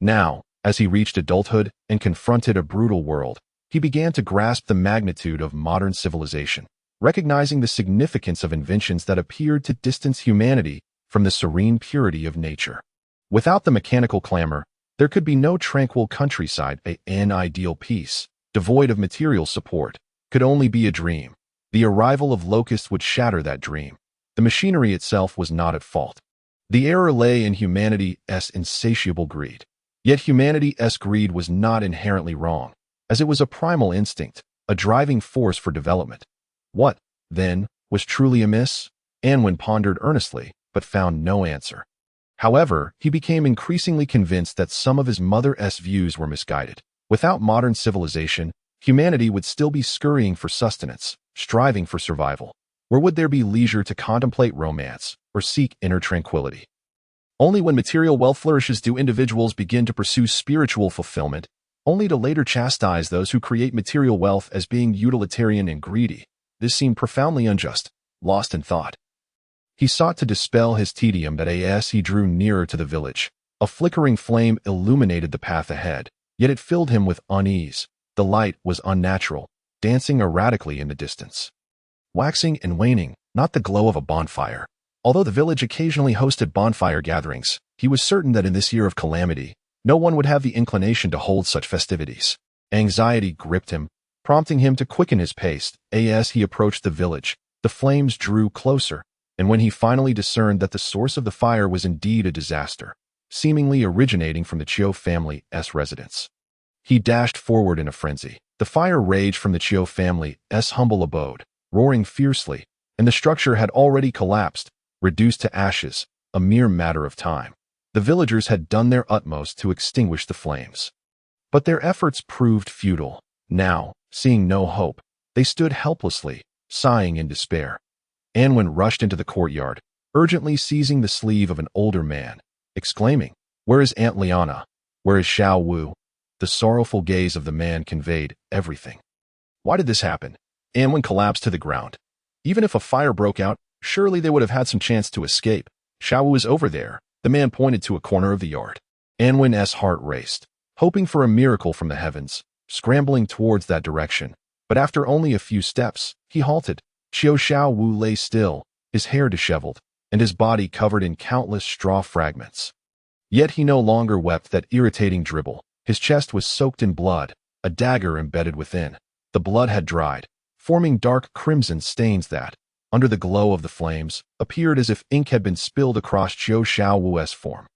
Now, as he reached adulthood and confronted a brutal world, he began to grasp the magnitude of modern civilization, recognizing the significance of inventions that appeared to distance humanity from the serene purity of nature. Without the mechanical clamor, there could be no tranquil countryside. An ideal peace, devoid of material support, could only be a dream. The arrival of locusts would shatter that dream. The machinery itself was not at fault. The error lay in humanity's insatiable greed. Yet humanity's greed was not inherently wrong, as it was a primal instinct, a driving force for development. What, then, was truly amiss? Anwen pondered earnestly, but found no answer. However, he became increasingly convinced that some of his mother's views were misguided. Without modern civilization, humanity would still be scurrying for sustenance, striving for survival. Where would there be leisure to contemplate romance or seek inner tranquility? Only when material wealth flourishes do individuals begin to pursue spiritual fulfillment, only to later chastise those who create material wealth as being utilitarian and greedy. This seemed profoundly unjust. Lost in thought, he sought to dispel his tedium, but as he drew nearer to the village, a flickering flame illuminated the path ahead, yet it filled him with unease. The light was unnatural, dancing erratically in the distance. Waxing and waning, not the glow of a bonfire. Although the village occasionally hosted bonfire gatherings, he was certain that in this year of calamity, no one would have the inclination to hold such festivities. Anxiety gripped him, prompting him to quicken his pace. As he approached the village, the flames drew closer, and when he finally discerned that the source of the fire was indeed a disaster, seemingly originating from the Qiu family's residence, he dashed forward in a frenzy. The fire raged from the Qiu family's humble abode, roaring fiercely, and the structure had already collapsed, reduced to ashes, a mere matter of time. The villagers had done their utmost to extinguish the flames, but their efforts proved futile. Now, seeing no hope, they stood helplessly, sighing in despair. Anwen rushed into the courtyard, urgently seizing the sleeve of an older man, exclaiming, "Where is Aunt Liana? Where is Xiao Wu?" The sorrowful gaze of the man conveyed everything. Why did this happen? Anwen collapsed to the ground. Even if a fire broke out, surely they would have had some chance to escape. Xiao Wu is over there. The man pointed to a corner of the yard. Anwen's heart raced, hoping for a miracle from the heavens, scrambling towards that direction. But after only a few steps, he halted. Xiao Wu lay still, his hair disheveled, and his body covered in countless straw fragments. Yet he no longer wept that irritating dribble. His chest was soaked in blood, a dagger embedded within. The blood had dried, forming dark crimson stains that, under the glow of the flames, appeared as if ink had been spilled across Xiao Wu's form.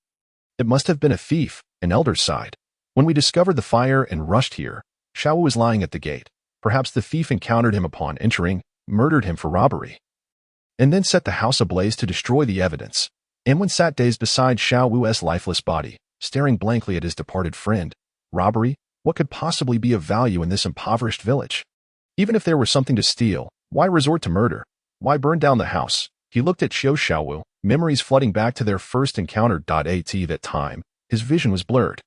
It must have been a thief, an elder sighed. When we discovered the fire and rushed here, Xiao Wu was lying at the gate. Perhaps the thief encountered him upon entering, murdered him for robbery, and then set the house ablaze to destroy the evidence. Anwen sat dazed beside Xiao Wu's lifeless body, staring blankly at his departed friend. Robbery? What could possibly be of value in this impoverished village? Even if there were something to steal, why resort to murder? Why burn down the house? He looked at Xiao Wu, memories flooding back to their first encounter. At that time, his vision was blurred,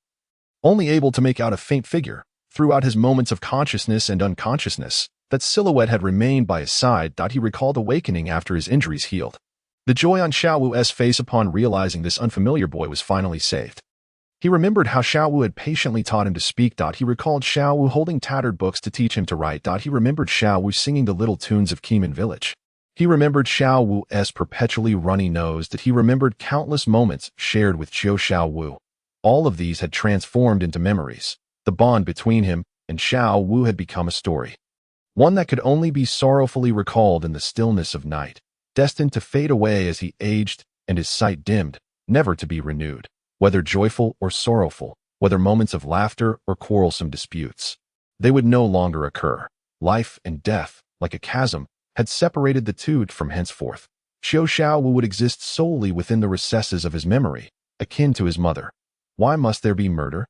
only able to make out a faint figure. Throughout his moments of consciousness and unconsciousness, that silhouette had remained by his side. He recalled awakening after his injuries healed. The joy on Xiao Wu's face upon realizing this unfamiliar boy was finally saved. He remembered how Xiao Wu had patiently taught him to speak. He recalled Xiao Wu holding tattered books to teach him to write. He remembered Xiao Wu singing the little tunes of Keeman Village. He remembered Xiao Wu's perpetually runny nose. He remembered countless moments shared with Xiao Wu. All of these had transformed into memories. The bond between him and Xiao Wu had become a story, one that could only be sorrowfully recalled in the stillness of night, destined to fade away as he aged and his sight dimmed, never to be renewed. Whether joyful or sorrowful, whether moments of laughter or quarrelsome disputes, they would no longer occur. Life and death, like a chasm, had separated the two from henceforth. Xiao Wu would exist solely within the recesses of his memory, akin to his mother. Why must there be murder?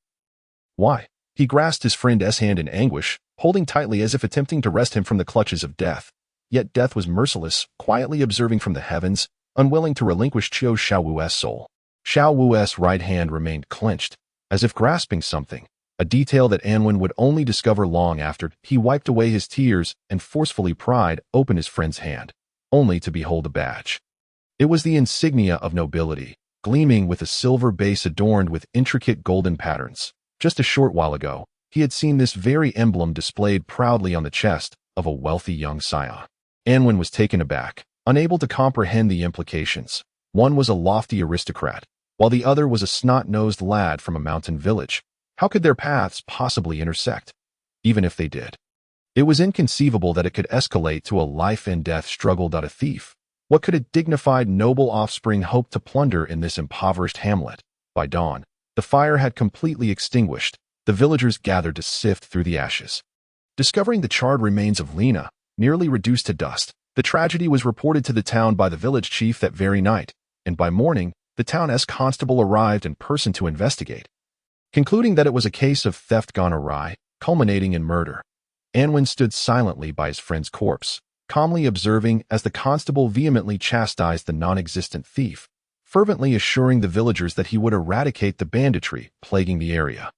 Why? He grasped his friend's hand in anguish, holding tightly as if attempting to wrest him from the clutches of death. Yet death was merciless, quietly observing from the heavens, unwilling to relinquish Xiao Wu's soul. Xiao Wu's right hand remained clenched, as if grasping something, a detail that Anwen would only discover long after he wiped away his tears and forcefully pried open his friend's hand, only to behold a badge. It was the insignia of nobility, gleaming with a silver base adorned with intricate golden patterns. Just a short while ago, he had seen this very emblem displayed proudly on the chest of a wealthy young scion. Anwen was taken aback, unable to comprehend the implications. One was a lofty aristocrat, while the other was a snot-nosed lad from a mountain village. How could their paths possibly intersect? Even if they did. It was inconceivable that it could escalate to a life-and-death struggle. A thief. What could a dignified, noble offspring hope to plunder in this impoverished hamlet? By dawn, the fire had completely extinguished. The villagers gathered to sift through the ashes. Discovering the charred remains of Lena, nearly reduced to dust, the tragedy was reported to the town by the village chief that very night, and by morning, the town's constable arrived in person to investigate. Concluding that it was a case of theft gone awry, culminating in murder, Anwen stood silently by his friend's corpse, calmly observing as the constable vehemently chastised the non-existent thief, fervently assuring the villagers that he would eradicate the banditry plaguing the area.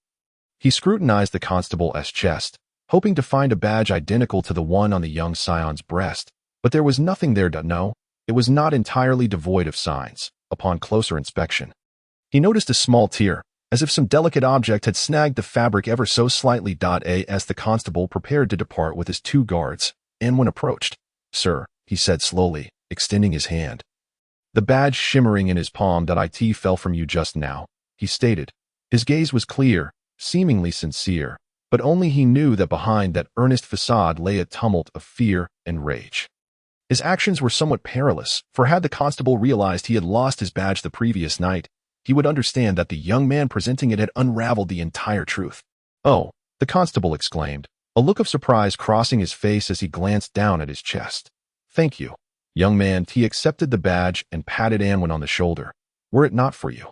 He scrutinized the constable's chest, hoping to find a badge identical to the one on the young scion's breast, but there was nothing there. No, it was not entirely devoid of signs. Upon closer inspection, he noticed a small tear, as if some delicate object had snagged the fabric ever so slightly. As the constable prepared to depart with his 2 guards, Anwen approached. "Sir," he said slowly, extending his hand. "The badge shimmering in his palm. It fell from you just now," he stated. His gaze was clear, seemingly sincere, but only he knew that behind that earnest facade lay a tumult of fear and rage. His actions were somewhat perilous, for had the constable realized he had lost his badge the previous night, he would understand that the young man presenting it had unraveled the entire truth. "Oh," the constable exclaimed, a look of surprise crossing his face as he glanced down at his chest. "Thank you, young man." He accepted the badge and patted Anwen on the shoulder. "Were it not for you,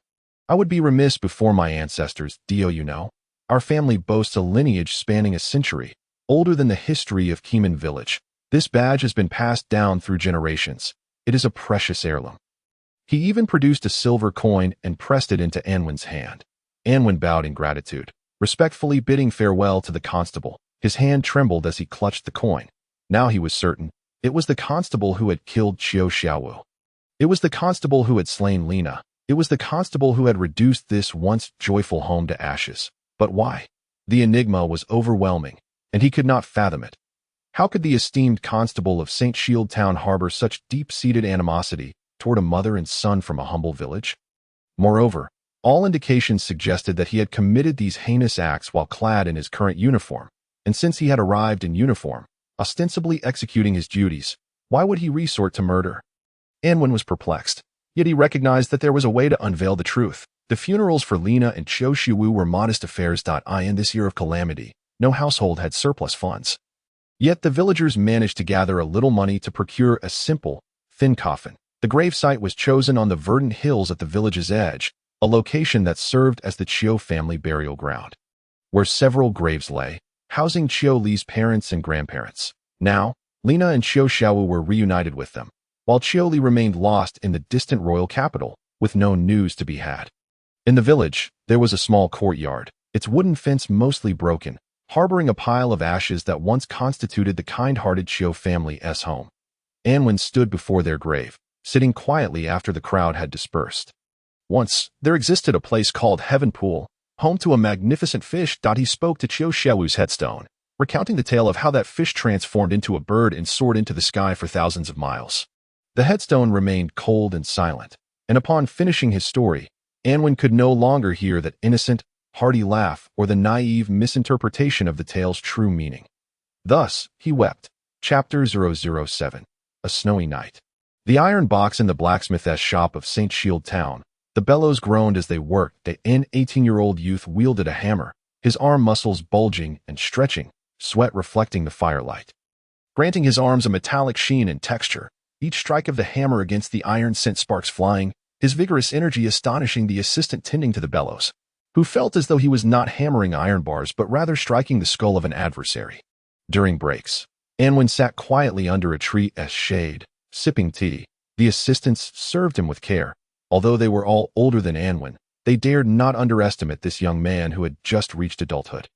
I would be remiss before my ancestors. You know, our family boasts a lineage spanning a century, older than the history of Keeman village. This badge has been passed down through generations. It is a precious heirloom." He even produced a silver coin and pressed it into Anwen's hand. Anwen bowed in gratitude, respectfully bidding farewell to the constable. His hand trembled as he clutched the coin. Now he was certain. It was the constable who had killed Xiaowu. It was the constable who had slain Lena. It was the constable who had reduced this once joyful home to ashes. But why? The enigma was overwhelming, and he could not fathom it. How could the esteemed constable of St. Shield Town harbor such deep-seated animosity toward a mother and son from a humble village? Moreover, all indications suggested that he had committed these heinous acts while clad in his current uniform, and since he had arrived in uniform, ostensibly executing his duties, why would he resort to murder? Anwen was perplexed, yet he recognized that there was a way to unveil the truth. The funerals for Lena and Xiaowu were modest affairs. In this year of calamity, no household had surplus funds. Yet the villagers managed to gather a little money to procure a simple, thin coffin. The gravesite was chosen on the verdant hills at the village's edge, a location that served as the Chiu family burial ground, where several graves lay, housing Chiu Li's parents and grandparents. Now, Lena and Xiaowu were reunited with them, while Chiu Li remained lost in the distant royal capital, with no news to be had. In the village, there was a small courtyard, its wooden fence mostly broken, harboring a pile of ashes that once constituted the kind-hearted Chiu family's home. Anwen stood before their grave, sitting quietly after the crowd had dispersed. Once, there existed a place called Heaven Pool, home to a magnificent fish. He spoke to Xiaowu's headstone, recounting the tale of how that fish transformed into a bird and soared into the sky for thousands of miles. The headstone remained cold and silent, and upon finishing his story, Anwen could no longer hear that innocent, hearty laugh or the naive misinterpretation of the tale's true meaning. Thus, he wept. Chapter 007. A Snowy Night. The iron box in the blacksmith's shop of St. Shield Town. The bellows groaned as they worked. An 18-year-old youth wielded a hammer, his arm muscles bulging and stretching, sweat reflecting the firelight, granting his arms a metallic sheen and texture. Each strike of the hammer against the iron sent sparks flying, his vigorous energy astonishing the assistant tending to the bellows, who felt as though he was not hammering iron bars but rather striking the skull of an adversary. During breaks, Anwen sat quietly under a tree's shade, sipping tea. The assistants served him with care, Although they were all older than Anwen, they dared not underestimate this young man who had just reached adulthood.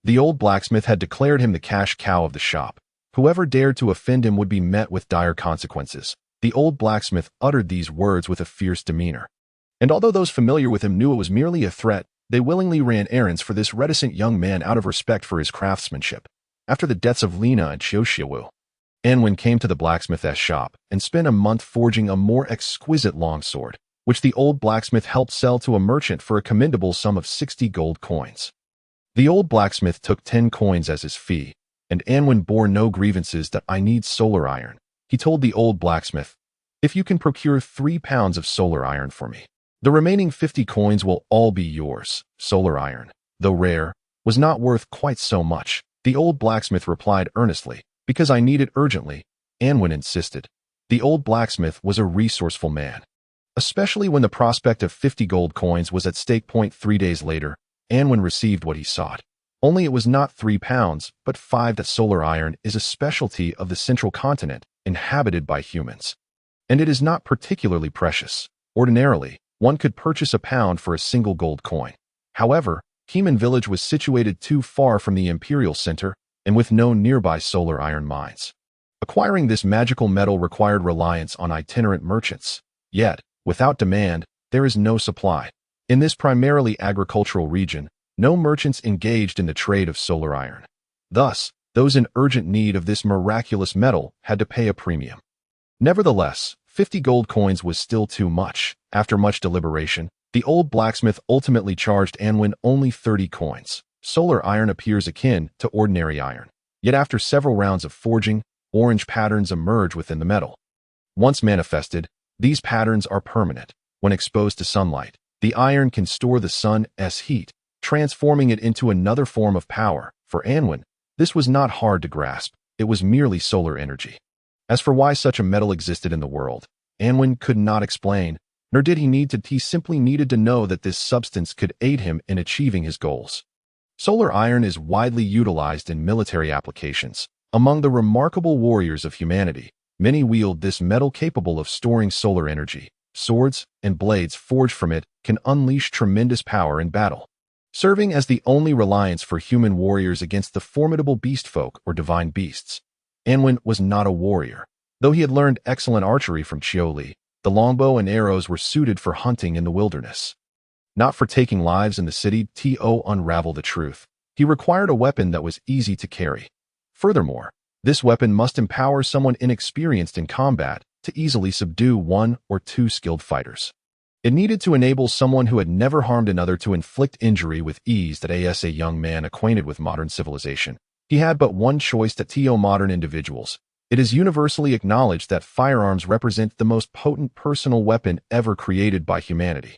The old blacksmith had declared him the cash cow of the shop. Whoever dared to offend him would be met with dire consequences. The old blacksmith uttered these words with a fierce demeanor. And although those familiar with him knew it was merely a threat, they willingly ran errands for this reticent young man out of respect for his craftsmanship. After the deaths of Lina and Xiuxiawu, Anwen came to the blacksmith's shop and spent a month forging a more exquisite longsword, which the old blacksmith helped sell to a merchant for a commendable sum of 60 gold coins. The old blacksmith took 10 coins as his fee, and Anwen bore no grievances. That I need solar iron, he told the old blacksmith. If you can procure 3 pounds of solar iron for me, the remaining 50 coins will all be yours. Solar iron, though rare, was not worth quite so much, the old blacksmith replied earnestly. Because I need it urgently, Anwen insisted. The old blacksmith was a resourceful man, especially when the prospect of 50 gold coins was at stake. 3 days later, Anwen received what he sought. Only it was not 3 pounds, but 5. That solar iron is a specialty of the central continent, inhabited by humans. And it is not particularly precious. Ordinarily, one could purchase a pound for a single gold coin. However, Heman village was situated too far from the imperial center, and with no nearby solar iron mines. Acquiring this magical metal required reliance on itinerant merchants. Yet, without demand, there is no supply. In this primarily agricultural region, no merchants engaged in the trade of solar iron. Thus, those in urgent need of this miraculous metal had to pay a premium. Nevertheless, 50 gold coins was still too much. After much deliberation, the old blacksmith ultimately charged Anwen only 30 coins. Solar iron appears akin to ordinary iron. Yet after several rounds of forging, orange patterns emerge within the metal. Once manifested, these patterns are permanent. When exposed to sunlight, the iron can store the sun's heat, transforming it into another form of power. For Anwen, this was not hard to grasp. It was merely solar energy. As for why such a metal existed in the world, Anwen could not explain, nor did he need to. He simply needed to know that this substance could aid him in achieving his goals. Solar iron is widely utilized in military applications. Among the remarkable warriors of humanity, many wield this metal capable of storing solar energy. Swords and blades forged from it can unleash tremendous power in battle, serving as the only reliance for human warriors against the formidable beast folk or divine beasts. Anwen was not a warrior. Though he had learned excellent archery from Chioli, the longbow and arrows were suited for hunting in the wilderness, not for taking lives in the city. To unravel the truth, he required a weapon that was easy to carry. Furthermore, this weapon must empower someone inexperienced in combat to easily subdue 1 or 2 skilled fighters. It needed to enable someone who had never harmed another to inflict injury with ease. That as a young man acquainted with modern civilization, he had but one choice. That to modern individuals, it is universally acknowledged that firearms represent the most potent personal weapon ever created by humanity.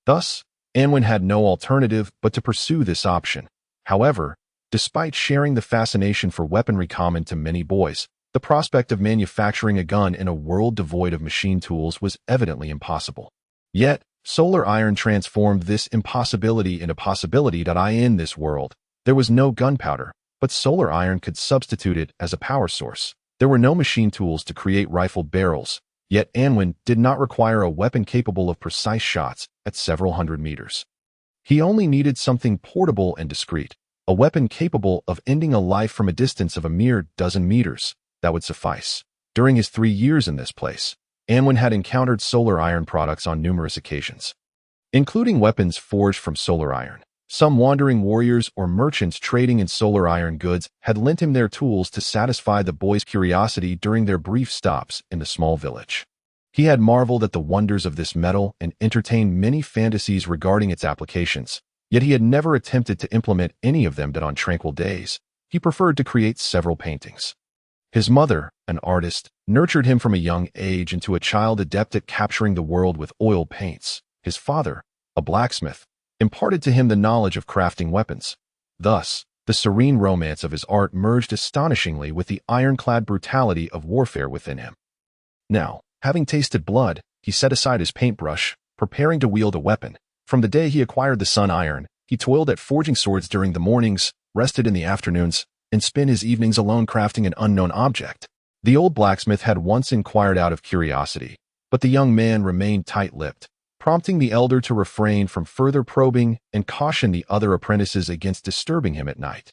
Thus, Anwen had no alternative but to pursue this option. However, despite sharing the fascination for weaponry common to many boys, the prospect of manufacturing a gun in a world devoid of machine tools was evidently impossible. Yet, solar iron transformed this impossibility into possibility. In this world, there was no gunpowder, but solar iron could substitute it as a power source. There were no machine tools to create rifle barrels, yet Anwen did not require a weapon capable of precise shots at several hundred meters. He only needed something portable and discreet, a weapon capable of ending a life from a distance of a mere dozen meters. That would suffice. During his 3 years in this place, Anwen had encountered solar iron products on numerous occasions, including weapons forged from solar iron. Some wandering warriors or merchants trading in solar iron goods had lent him their tools to satisfy the boy's curiosity during their brief stops in the small village. He had marveled at the wonders of this metal and entertained many fantasies regarding its applications, yet he had never attempted to implement any of them. That on tranquil days, he preferred to create several paintings. His mother, an artist, nurtured him from a young age into a child adept at capturing the world with oil paints. His father, a blacksmith, imparted to him the knowledge of crafting weapons. Thus, the serene romance of his art merged astonishingly with the ironclad brutality of warfare within him. Now, having tasted blood, he set aside his paintbrush, preparing to wield a weapon. From the day he acquired the sun iron, he toiled at forging swords during the mornings, rested in the afternoons, and spent his evenings alone crafting an unknown object. The old blacksmith had once inquired out of curiosity, but the young man remained tight-lipped. prompting the elder to refrain from further probing and caution the other apprentices against disturbing him at night.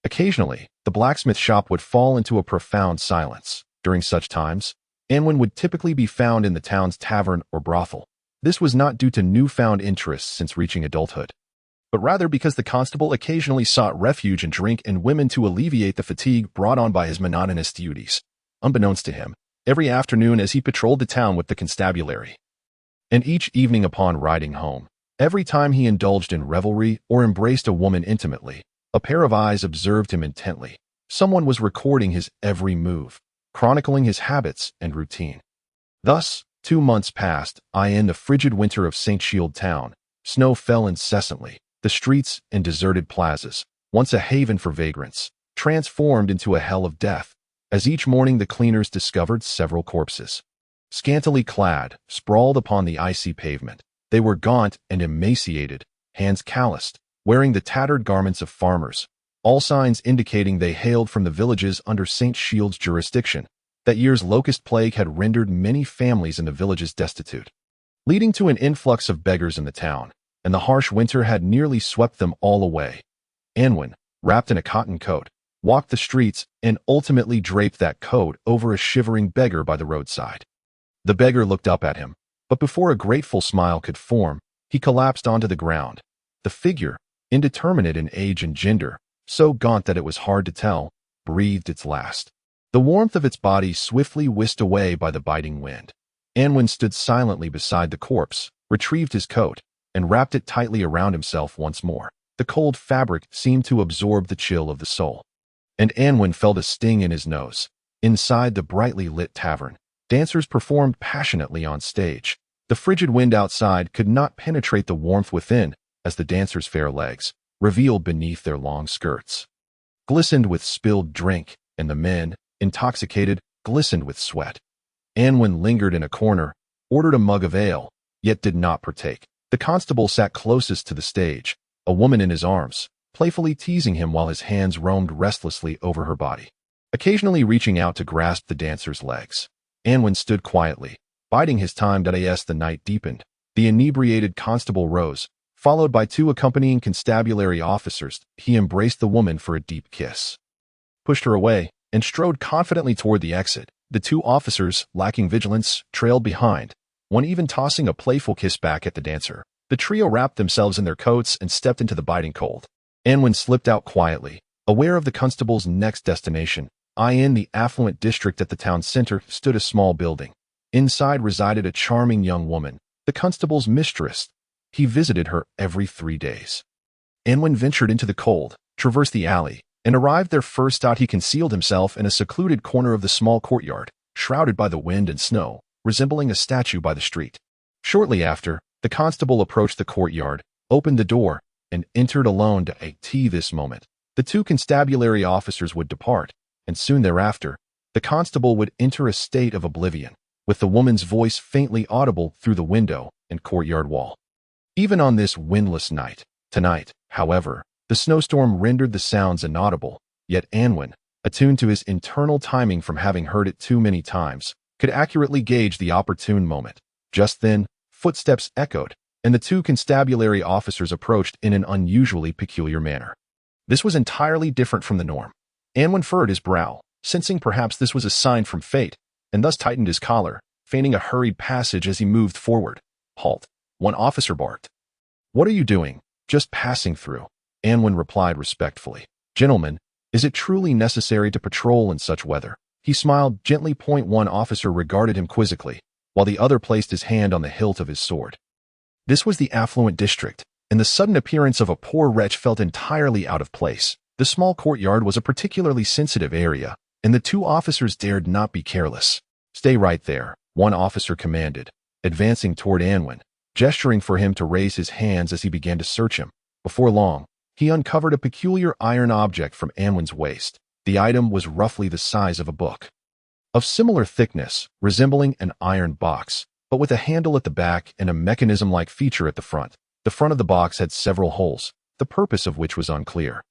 Occasionally, the blacksmith shop would fall into a profound silence. During such times, Anwen would typically be found in the town's tavern or brothel. This was not due to newfound interests since reaching adulthood, but rather because the constable occasionally sought refuge in drink and women to alleviate the fatigue brought on by his monotonous duties. Unbeknownst to him, every afternoon as he patrolled the town with the constabulary, and each evening upon riding home, every time he indulged in revelry or embraced a woman intimately, a pair of eyes observed him intently. Someone was recording his every move, chronicling his habits and routine. Thus, 2 months passed. In the frigid winter of St. Shield town, snow fell incessantly. The streets and deserted plazas, once a haven for vagrants, transformed into a hell of death, as each morning the cleaners discovered several corpses. Scantily clad, sprawled upon the icy pavement, they were gaunt and emaciated, hands calloused, wearing the tattered garments of farmers, all signs indicating they hailed from the villages under St. Shield's jurisdiction. That year's locust plague had rendered many families in the villages destitute, leading to an influx of beggars in the town, and the harsh winter had nearly swept them all away. Anwen, wrapped in a cotton coat, walked the streets and ultimately draped that coat over a shivering beggar by the roadside. The beggar looked up at him, but before a grateful smile could form, he collapsed onto the ground. The figure, indeterminate in age and gender, so gaunt that it was hard to tell, breathed its last. The warmth of its body swiftly whisked away by the biting wind. Anwen stood silently beside the corpse, retrieved his coat, and wrapped it tightly around himself once more. The cold fabric seemed to absorb the chill of the soul, and Anwen felt a sting in his nose. Inside the brightly lit tavern, dancers performed passionately on stage. The frigid wind outside could not penetrate the warmth within, as the dancers' fair legs, revealed beneath their long skirts, glistened with spilled drink, and the men, intoxicated, glistened with sweat. Anwen lingered in a corner, ordered a mug of ale, yet did not partake. The constable sat closest to the stage, a woman in his arms, playfully teasing him while his hands roamed restlessly over her body, occasionally reaching out to grasp the dancer's legs. Anwen stood quietly, biding his time. As the night deepened, the inebriated constable rose, followed by 2 accompanying constabulary officers. He embraced the woman for a deep kiss, pushed her away, and strode confidently toward the exit. The 2 officers, lacking vigilance, trailed behind, one even tossing a playful kiss back at the dancer. The trio wrapped themselves in their coats and stepped into the biting cold. Anwen slipped out quietly, aware of the constable's next destination. In the affluent district at the town center stood a small building. Inside resided a charming young woman, the constable's mistress. He visited her every 3 days. Anwen ventured into the cold, traversed the alley, and arrived there first. He concealed himself in a secluded corner of the small courtyard, shrouded by the wind and snow, resembling a statue by the street. Shortly after, the constable approached the courtyard, opened the door, and entered alone. This moment, the 2 constabulary officers would depart, and soon thereafter, the constable would enter a state of oblivion, with the woman's voice faintly audible through the window and courtyard wall. Even on this windless night, tonight, however, the snowstorm rendered the sounds inaudible, yet Anwen, attuned to his internal timing from having heard it too many times, could accurately gauge the opportune moment. Just then, footsteps echoed, and the 2 constabulary officers approached in an unusually peculiar manner. This was entirely different from the norm. Anwen furrowed his brow, sensing perhaps this was a sign from fate, and thus tightened his collar, feigning a hurried passage as he moved forward. "Halt," one officer barked. "What are you doing?" "Just passing through," Anwen replied respectfully. "Gentlemen, is it truly necessary to patrol in such weather?" He smiled gently. One officer regarded him quizzically, while the other placed his hand on the hilt of his sword. This was the affluent district, and the sudden appearance of a poor wretch felt entirely out of place. The small courtyard was a particularly sensitive area, and the 2 officers dared not be careless. "Stay right there," one officer commanded, advancing toward Anwen, gesturing for him to raise his hands as he began to search him. Before long, he uncovered a peculiar iron object from Anwen's waist. The item was roughly the size of a book, of similar thickness, resembling an iron box, but with a handle at the back and a mechanism-like feature at the front. The front of the box had several holes, the purpose of which was unclear.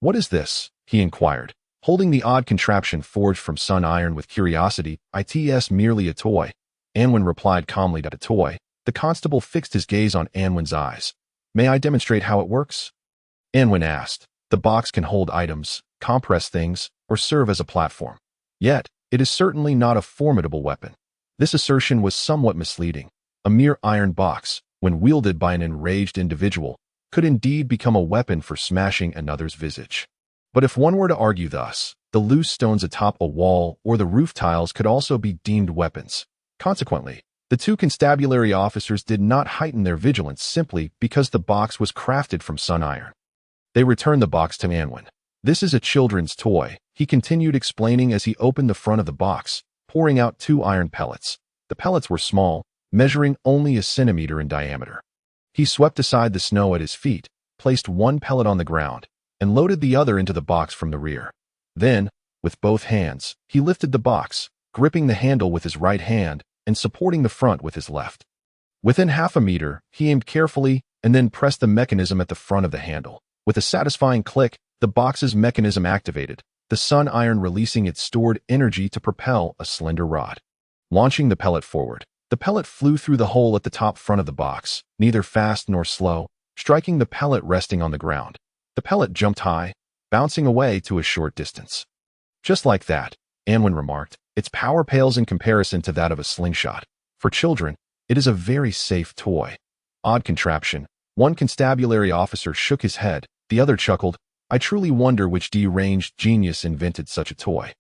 "What is this?" he inquired, holding the odd contraption forged from sun iron with curiosity. "It's merely a toy," Anwen replied calmly. "A toy? The constable fixed his gaze on Anwen's eyes. "May I demonstrate how it works?" Anwen asked. "The box can hold items, compress things, or serve as a platform. Yet, it is certainly not a formidable weapon." This assertion was somewhat misleading. A mere iron box, when wielded by an enraged individual, could indeed become a weapon for smashing another's visage. But if one were to argue thus, the loose stones atop a wall or the roof tiles could also be deemed weapons. Consequently, the two constabulary officers did not heighten their vigilance simply because the box was crafted from sun iron. They returned the box to Anwen. "This is a children's toy," he continued explaining as he opened the front of the box, pouring out 2 iron pellets. The pellets were small, measuring only a centimeter in diameter. He swept aside the snow at his feet, placed 1 pellet on the ground, and loaded the other into the box from the rear. Then, with both hands, he lifted the box, gripping the handle with his right hand and supporting the front with his left. Within half a meter, he aimed carefully and then pressed the mechanism at the front of the handle. With a satisfying click, the box's mechanism activated, the sun iron releasing its stored energy to propel a slender rod. Launching the pellet forward, the pellet flew through the hole at the top front of the box, neither fast nor slow, striking the pellet resting on the ground. The pellet jumped high, bouncing away to a short distance. "Just like that," Anwen remarked, "its power pales in comparison to that of a slingshot. For children, it is a very safe toy." "Odd contraption." One constabulary officer shook his head, the other chuckled. "I truly wonder which deranged genius invented such a toy."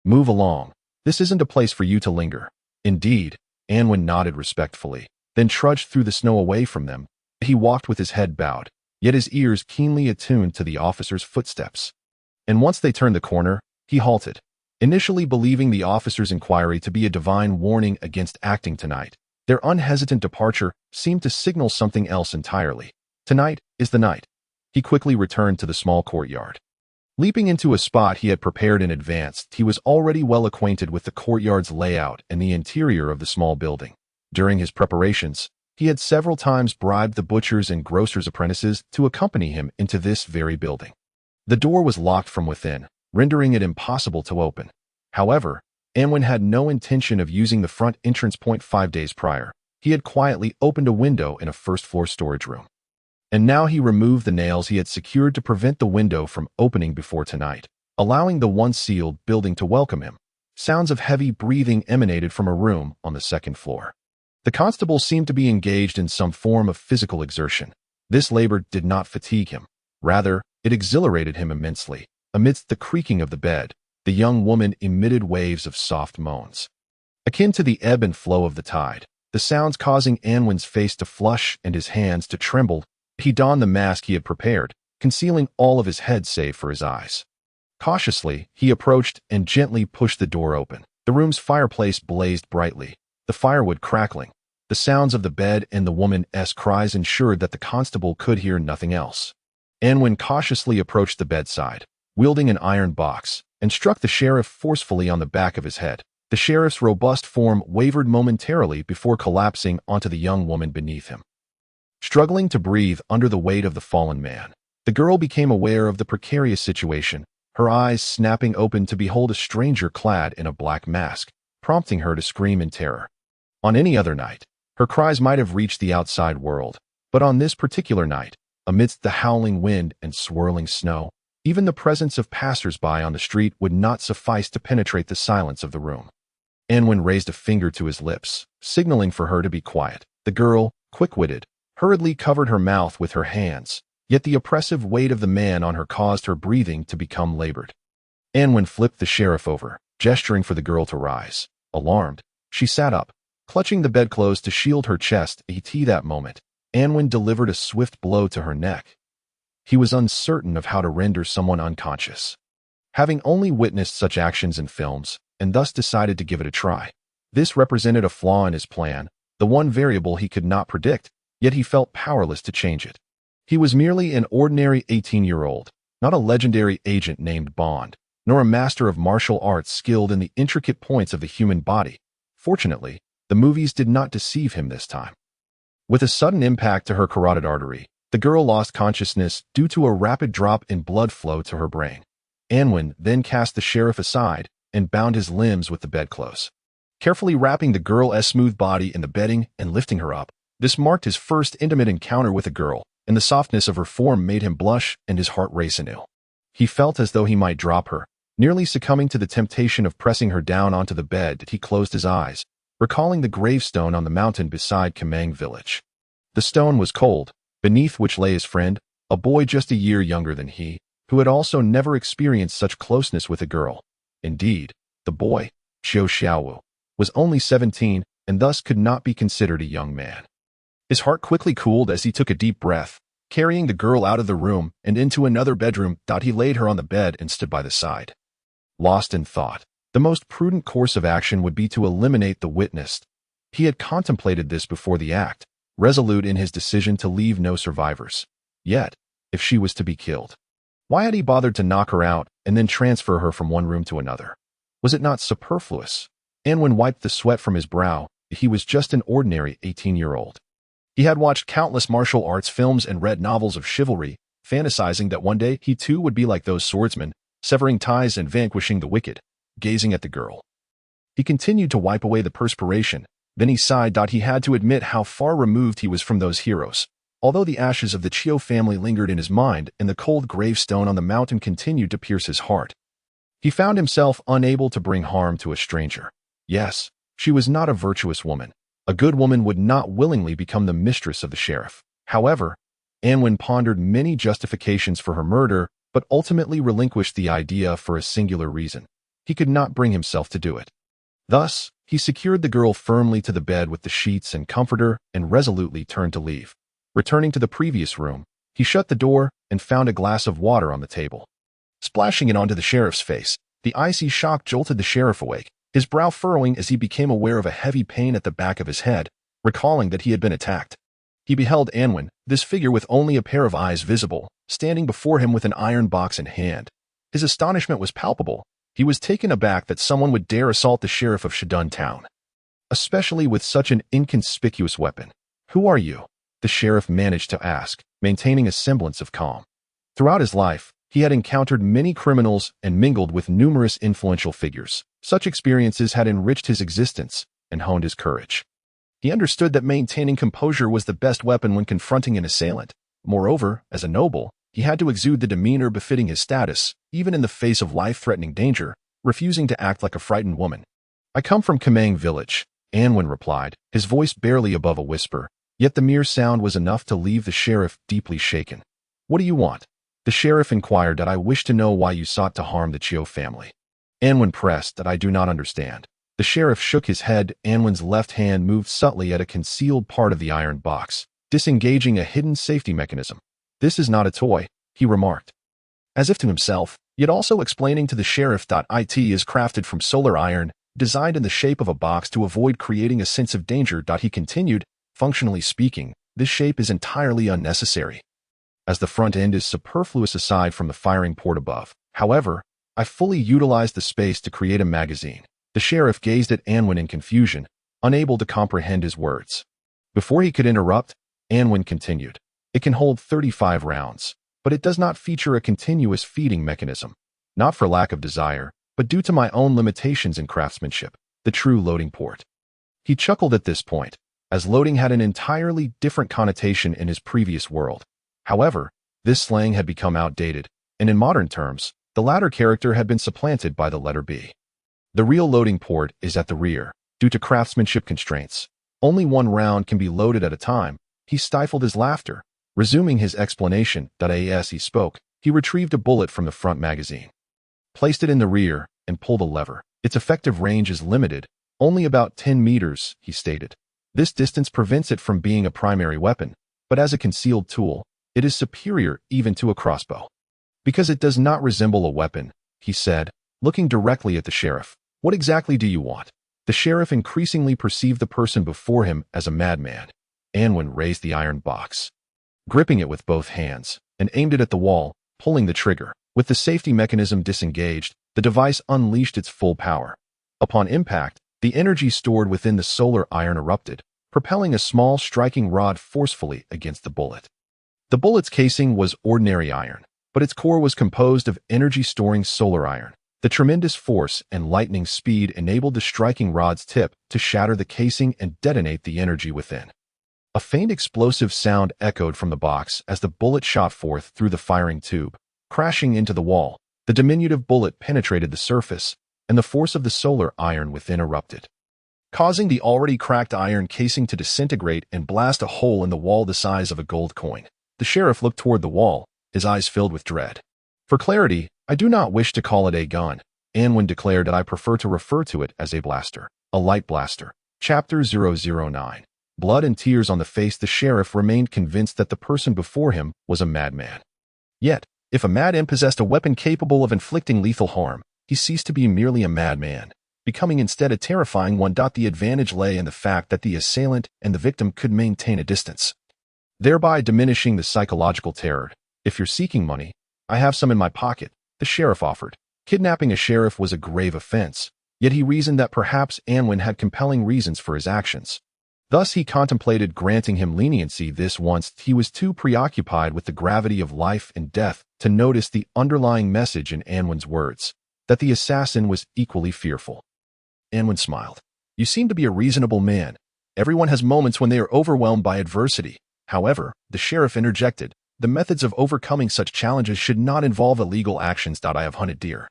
"Move along. This isn't a place for you to linger." "Indeed," Anwen nodded respectfully, then trudged through the snow away from them. He walked with his head bowed, yet his ears keenly attuned to the officer's footsteps. And once they turned the corner, he halted, initially believing the officer's inquiry to be a divine warning against acting tonight. Their unhesitant departure seemed to signal something else entirely. Tonight is the night. He quickly returned to the small courtyard. Leaping into a spot he had prepared in advance, he was already well acquainted with the courtyard's layout and the interior of the small building. During his preparations, he had several times bribed the butchers' and grocers' apprentices to accompany him into this very building. The door was locked from within, rendering it impossible to open. However, Anwen had no intention of using the front entrance point 5 days prior. He had quietly opened a window in a first-floor storage room. And now he removed the nails he had secured to prevent the window from opening before tonight, allowing the once sealed building to welcome him. Sounds of heavy breathing emanated from a room on the 2nd floor. The constable seemed to be engaged in some form of physical exertion. This labor did not fatigue him. Rather, it exhilarated him immensely. Amidst the creaking of the bed, the young woman emitted waves of soft moans, akin to the ebb and flow of the tide, the sounds causing Anwen's face to flush and his hands to tremble. He donned the mask he had prepared, concealing all of his head save for his eyes. Cautiously, he approached and gently pushed the door open. The room's fireplace blazed brightly, the firewood crackling. The sounds of the bed and the woman's cries ensured that the constable could hear nothing else. Anwen cautiously approached the bedside, wielding an iron box, and struck the sheriff forcefully on the back of his head. The sheriff's robust form wavered momentarily before collapsing onto the young woman beneath him. Struggling to breathe under the weight of the fallen man, the girl became aware of the precarious situation, her eyes snapping open to behold a stranger clad in a black mask, prompting her to scream in terror. On any other night, her cries might have reached the outside world, but on this particular night, amidst the howling wind and swirling snow, even the presence of passers-by on the street would not suffice to penetrate the silence of the room. Anwen raised a finger to his lips, signaling for her to be quiet. The girl, quick-witted, hurriedly covered her mouth with her hands, yet the oppressive weight of the man on her caused her breathing to become labored. Anwen flipped the sheriff over, gesturing for the girl to rise. Alarmed, she sat up, clutching the bedclothes to shield her chest. At that moment, Anwen delivered a swift blow to her neck. He was uncertain of how to render someone unconscious, having only witnessed such actions in films, and thus decided to give it a try. This represented a flaw in his plan, the one variable he could not predict, yet he felt powerless to change it. He was merely an ordinary 18-year-old, not a legendary agent named Bond, nor a master of martial arts skilled in the intricate points of the human body. Fortunately, the movies did not deceive him this time. With a sudden impact to her carotid artery, the girl lost consciousness due to a rapid drop in blood flow to her brain. Anwen then cast the sheriff aside and bound his limbs with the bedclothes. Carefully wrapping the girl's smooth body in the bedding and lifting her up, This marked his first intimate encounter with a girl, and the softness of her form made him blush and his heart race anew. He felt as though he might drop her, nearly succumbing to the temptation of pressing her down onto the bed. He closed his eyes, recalling the gravestone on the mountain beside Kamang village. The stone was cold, beneath which lay his friend, a boy just a year younger than he, who had also never experienced such closeness with a girl. Indeed, the boy, Xiao Xiaowu, was only 17 and thus could not be considered a young man. His heart quickly cooled as he took a deep breath, carrying the girl out of the room and into another bedroom. He laid her on the bed and stood by the side. Lost in thought, the most prudent course of action would be to eliminate the witness. He had contemplated this before the act, resolute in his decision to leave no survivors. Yet, if she was to be killed, why had he bothered to knock her out and then transfer her from one room to another? Was it not superfluous? Anwen wiped the sweat from his brow. He was just an ordinary 18-year-old. He had watched countless martial arts films and read novels of chivalry, fantasizing that one day he too would be like those swordsmen, severing ties and vanquishing the wicked. Gazing at the girl, he continued to wipe away the perspiration. Then he sighed. He had to admit how far removed he was from those heroes. Although the ashes of the Chiu family lingered in his mind and the cold gravestone on the mountain continued to pierce his heart, he found himself unable to bring harm to a stranger. Yes, she was not a virtuous woman. A good woman would not willingly become the mistress of the sheriff. However, Anwen pondered many justifications for her murder, but ultimately relinquished the idea for a singular reason. He could not bring himself to do it. Thus, he secured the girl firmly to the bed with the sheets and comforter and resolutely turned to leave. Returning to the previous room, he shut the door and found a glass of water on the table. Splashing it onto the sheriff's face, the icy shock jolted the sheriff awake, his brow furrowing as he became aware of a heavy pain at the back of his head, recalling that he had been attacked. He beheld Anwen, this figure with only a pair of eyes visible, standing before him with an iron box in hand. His astonishment was palpable. He was taken aback that someone would dare assault the sheriff of Shidun Town, especially with such an inconspicuous weapon. "Who are you?" the sheriff managed to ask, maintaining a semblance of calm. Throughout his life, he had encountered many criminals and mingled with numerous influential figures. Such experiences had enriched his existence and honed his courage. He understood that maintaining composure was the best weapon when confronting an assailant. Moreover, as a noble, he had to exude the demeanor befitting his status, even in the face of life-threatening danger, refusing to act like a frightened woman. "I come from Kamang village," Anwen replied, his voice barely above a whisper, yet the mere sound was enough to leave the sheriff deeply shaken. "What do you want?" the sheriff inquired. "I wish to know why you sought to harm the Chiu family." Anwen pressed. "I do not understand." The sheriff shook his head. Anwen's left hand moved subtly at a concealed part of the iron box, disengaging a hidden safety mechanism. "This is not a toy," he remarked, as if to himself, yet also explaining to the sheriff. "It is crafted from solar iron, designed in the shape of a box to avoid creating a sense of danger." He continued, "Functionally speaking, this shape is entirely unnecessary, as the front end is superfluous aside from the firing port above. However, I fully utilized the space to create a magazine." The sheriff gazed at Anwen in confusion, unable to comprehend his words. Before he could interrupt, Anwen continued, "It can hold 35 rounds, but it does not feature a continuous feeding mechanism. Not for lack of desire, but due to my own limitations in craftsmanship, the true loading port." He chuckled at this point, as loading had an entirely different connotation in his previous world. However, this slang had become outdated, and in modern terms, the latter character had been supplanted by the letter B. The real loading port is at the rear. Due to craftsmanship constraints, only one round can be loaded at a time. He stifled his laughter. Resuming his explanation, as he spoke, he retrieved a bullet from the front magazine, placed it in the rear, and pulled a lever. "Its effective range is limited, only about 10 meters, he stated. "This distance prevents it from being a primary weapon, but as a concealed tool, it is superior even to a crossbow." "Because it does not resemble a weapon," he said, looking directly at the sheriff. "What exactly do you want?" The sheriff increasingly perceived the person before him as a madman. Anwen raised the iron box, gripping it with both hands, and aimed it at the wall, pulling the trigger. With the safety mechanism disengaged, the device unleashed its full power. Upon impact, the energy stored within the solar iron erupted, propelling a small striking rod forcefully against the bullet. The bullet's casing was ordinary iron, but its core was composed of energy-storing solar iron. The tremendous force and lightning speed enabled the striking rod's tip to shatter the casing and detonate the energy within. A faint explosive sound echoed from the box as the bullet shot forth through the firing tube, crashing into the wall. The diminutive bullet penetrated the surface, and the force of the solar iron within erupted, causing the already cracked iron casing to disintegrate and blast a hole in the wall the size of a gold coin. The sheriff looked toward the wall, his eyes filled with dread. For clarity, I do not wish to call it a gun. Anwin declared that I prefer to refer to it as a blaster. A light blaster. Chapter 009. Blood and tears on the face. The sheriff remained convinced that the person before him was a madman. Yet, if a madman possessed a weapon capable of inflicting lethal harm, he ceased to be merely a madman, becoming instead a terrifying one. The advantage lay in the fact that the assailant and the victim could maintain a distance, thereby diminishing the psychological terror. If you're seeking money, I have some in my pocket, the sheriff offered. Kidnapping a sheriff was a grave offense, yet he reasoned that perhaps Anwin had compelling reasons for his actions. Thus he contemplated granting him leniency. This once he was too preoccupied with the gravity of life and death to notice the underlying message in Anwin's words, that the assassin was equally fearful. Anwin smiled. You seem to be a reasonable man. Everyone has moments when they are overwhelmed by adversity. However, the sheriff interjected, the methods of overcoming such challenges should not involve illegal actions. I have hunted deer,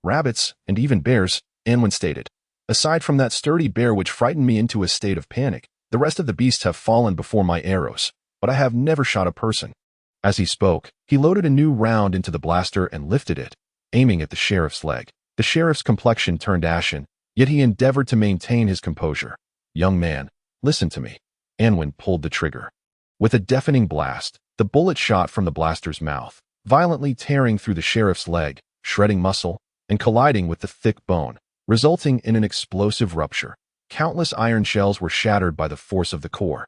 rabbits, and even bears, Anwin stated. Aside from that sturdy bear which frightened me into a state of panic, the rest of the beasts have fallen before my arrows, but I have never shot a person. As he spoke, he loaded a new round into the blaster and lifted it, aiming at the sheriff's leg. The sheriff's complexion turned ashen, yet he endeavored to maintain his composure. Young man, listen to me. Anwin pulled the trigger. With a deafening blast, the bullet shot from the blaster's mouth, violently tearing through the sheriff's leg, shredding muscle, and colliding with the thick bone, resulting in an explosive rupture. Countless iron shells were shattered by the force of the core,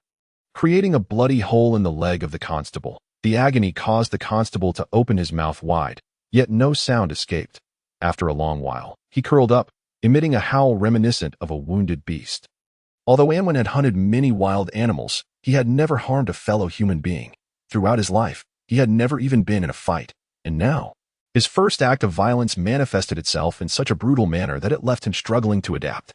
creating a bloody hole in the leg of the constable. The agony caused the constable to open his mouth wide, yet no sound escaped. After a long while, he curled up, emitting a howl reminiscent of a wounded beast. Although Anwin had hunted many wild animals, he had never harmed a fellow human being. Throughout his life, he had never even been in a fight, and now, his first act of violence manifested itself in such a brutal manner that it left him struggling to adapt.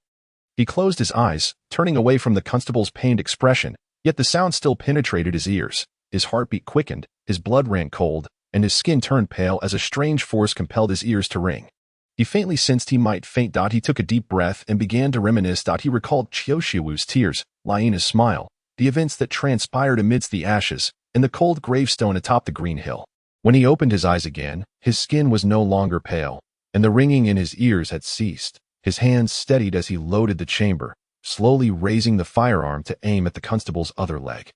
He closed his eyes, turning away from the constable's pained expression, yet the sound still penetrated his ears. His heartbeat quickened, his blood ran cold, and his skin turned pale as a strange force compelled his ears to ring. He faintly sensed he might faint. He took a deep breath and began to reminisce. He recalled Chioshiwu's tears, Lyena's smile, the events that transpired amidst the ashes, and the cold gravestone atop the green hill. When he opened his eyes again, his skin was no longer pale, and the ringing in his ears had ceased. His hands steadied as he loaded the chamber, slowly raising the firearm to aim at the constable's other leg.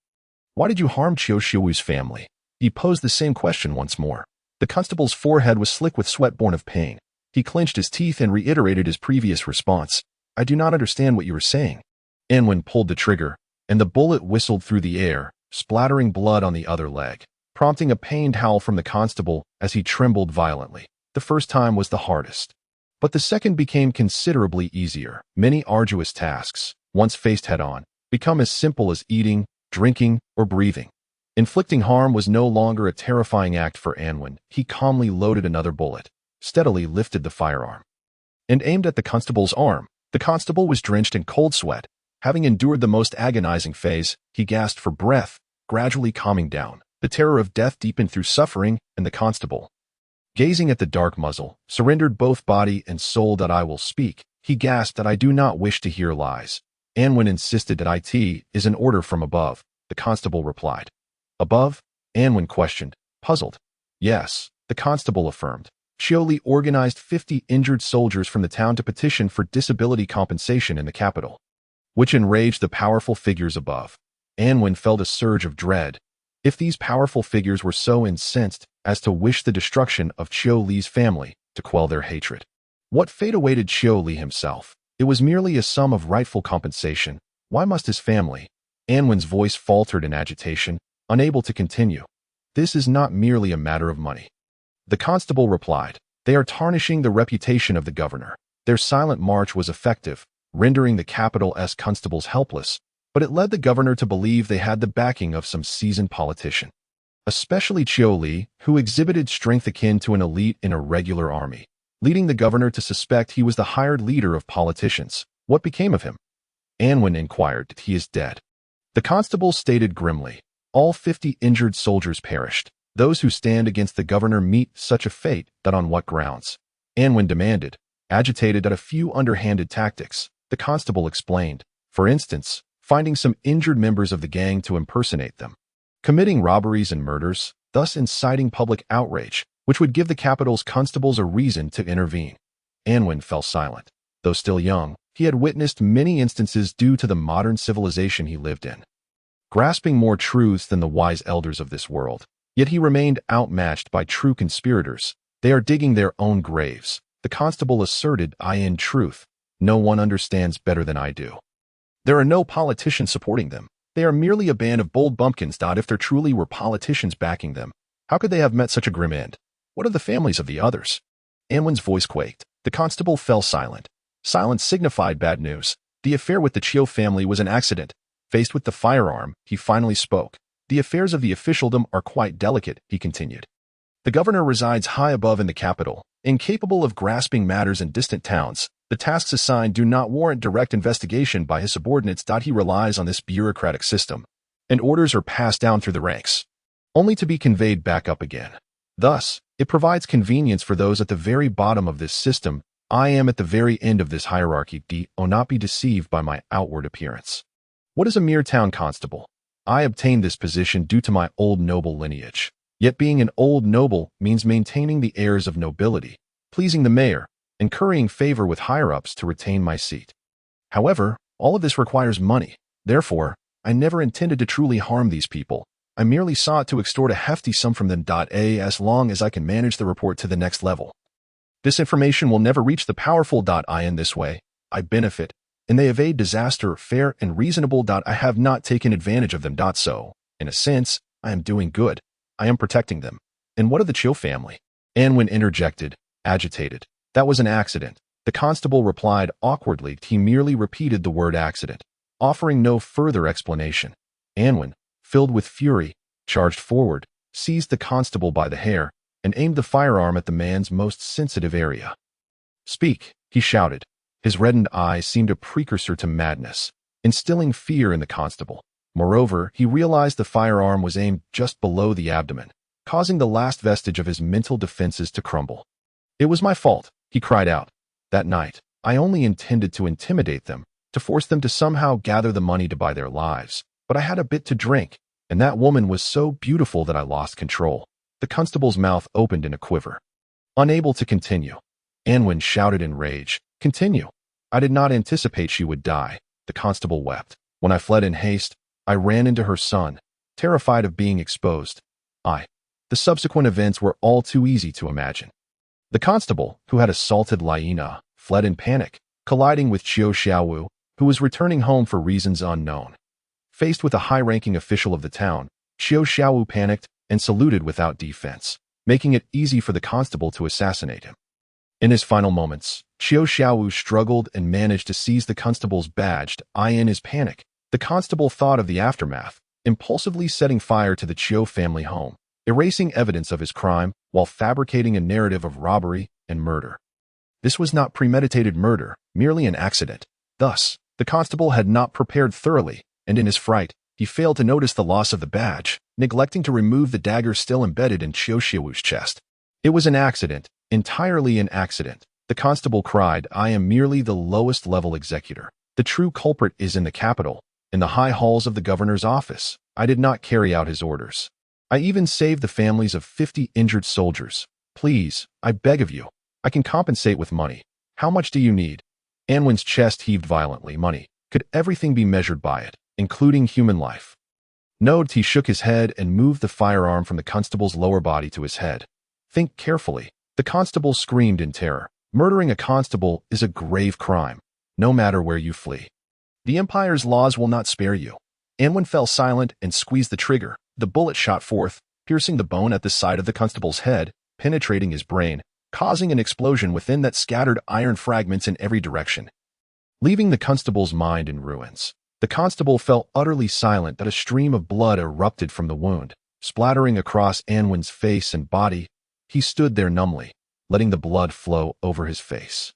Why did you harm Chioshiwu's family? He posed the same question once more. The constable's forehead was slick with sweat born of pain. He clenched his teeth and reiterated his previous response. I do not understand what you are saying. Anwin pulled the trigger, and the bullet whistled through the air, splattering blood on the other leg, prompting a pained howl from the constable as he trembled violently. The first time was the hardest, but the second became considerably easier. Many arduous tasks, once faced head-on, become as simple as eating, drinking, or breathing. Inflicting harm was no longer a terrifying act for Anwin. He calmly loaded another bullet, steadily lifted the firearm, and aimed at the constable's arm. The constable was drenched in cold sweat. Having endured the most agonizing phase, he gasped for breath, gradually calming down. The terror of death deepened through suffering, and the constable, gazing at the dark muzzle, surrendered both body and soul. I will speak, he gasped. I do not wish to hear lies. Anwin insisted that it is an order from above. The constable replied. Above? Anwin questioned, puzzled. Yes, the constable affirmed. Chioli organized 50 injured soldiers from the town to petition for disability compensation in the capital, which enraged the powerful figures above. Anwin felt a surge of dread. If these powerful figures were so incensed as to wish the destruction of Chioli's family to quell their hatred, what fate awaited Chioli himself? It was merely a sum of rightful compensation. Why must his family? Anwin's voice faltered in agitation, unable to continue. This is not merely a matter of money. The constable replied. They are tarnishing the reputation of the governor. Their silent march was effective, rendering the capital's constables helpless, but it led the governor to believe they had the backing of some seasoned politician, especially Chioli, who exhibited strength akin to an elite in a regular army, leading the governor to suspect he was the hired leader of politicians. What became of him? Anwin inquired. He is dead. The constable stated grimly, "All 50 injured soldiers perished. Those who stand against the governor meet such a fate, that on what grounds?" Anwen demanded, agitated at a few underhanded tactics. The constable explained, for instance, finding some injured members of the gang to impersonate them, committing robberies and murders, thus inciting public outrage, which would give the capital's constables a reason to intervene. Anwen fell silent. Though still young, he had witnessed many instances due to the modern civilization he lived in, grasping more truths than the wise elders of this world. Yet he remained outmatched by true conspirators. "They are digging their own graves," the constable asserted. "In truth, no one understands better than I do. There are no politicians supporting them. They are merely a band of bold bumpkins. If there truly were politicians backing them, how could they have met such a grim end? What of the families of the others?" Anwen's voice quaked. The constable fell silent. Silence signified bad news. The affair with the Chiu family was an accident. Faced with the firearm, he finally spoke. "The affairs of the officialdom are quite delicate," he continued. "The governor resides high above in the capital, incapable of grasping matters in distant towns. The tasks assigned do not warrant direct investigation by his subordinates. He relies on this bureaucratic system, and orders are passed down through the ranks, only to be conveyed back up again. Thus, it provides convenience for those at the very bottom of this system. I am at the very end of this hierarchy. Do not be deceived by my outward appearance. What is a mere town constable? I obtained this position due to my old noble lineage. Yet being an old noble means maintaining the airs of nobility, pleasing the mayor, and currying favor with higher-ups to retain my seat. However, all of this requires money. Therefore, I never intended to truly harm these people. I merely sought to extort a hefty sum from them. As long as I can manage the report to the next level, this information will never reach the powerful. In this way, I benefit, and they evade disaster. Fair and reasonable. I have not taken advantage of them. So, in a sense, I am doing good. I am protecting them. And what of the Chiu family?" Anwen interjected, agitated. "That was an accident." The constable replied awkwardly. He merely repeated the word accident, offering no further explanation. Anwen, filled with fury, charged forward, seized the constable by the hair, and aimed the firearm at the man's most sensitive area. "Speak," he shouted. His reddened eyes seemed a precursor to madness, instilling fear in the constable. Moreover, he realized the firearm was aimed just below the abdomen, causing the last vestige of his mental defenses to crumble. "It was my fault," he cried out. "That night, I only intended to intimidate them, to force them to somehow gather the money to buy their lives. But I had a bit to drink, and that woman was so beautiful that I lost control." The constable's mouth opened in a quiver. Unable to continue, Anwen shouted in rage, "Continue. I did not anticipate she would die." The constable wept. "When I fled in haste, I ran into her son, terrified of being exposed. The subsequent events were all too easy to imagine." The constable, who had assaulted Liena, fled in panic, colliding with Chiu Xiaowu, who was returning home for reasons unknown. Faced with a high-ranking official of the town, Chiu Xiaowu panicked and saluted without defense, making it easy for the constable to assassinate him. In his final moments, Chiu Xiaowu struggled and managed to seize the constable's badge. In his panic, the constable thought of the aftermath, impulsively setting fire to the Chiu family home, erasing evidence of his crime while fabricating a narrative of robbery and murder. This was not premeditated murder, merely an accident. Thus, the constable had not prepared thoroughly, and in his fright, he failed to notice the loss of the badge, neglecting to remove the dagger still embedded in Chiu Xiaowu's chest. "It was an accident, entirely an accident," the constable cried. "I am merely the lowest level executor. The true culprit is in the capital, in the high halls of the governor's office. I did not carry out his orders. I even saved the families of 50 injured soldiers. Please, I beg of you. I can compensate with money. How much do you need?" Anwen's chest heaved violently. Money. Could everything be measured by it, including human life? No. He shook his head and moved the firearm from the constable's lower body to his head. "Think carefully." The constable screamed in terror. "Murdering a constable is a grave crime, no matter where you flee. The Empire's laws will not spare you." Anwen fell silent and squeezed the trigger. The bullet shot forth, piercing the bone at the side of the constable's head, penetrating his brain, causing an explosion within that scattered iron fragments in every direction, leaving the constable's mind in ruins. The constable fell utterly silent. A stream of blood erupted from the wound, splattering across Anwen's face and body. He stood there numbly, letting the blood flow over his face.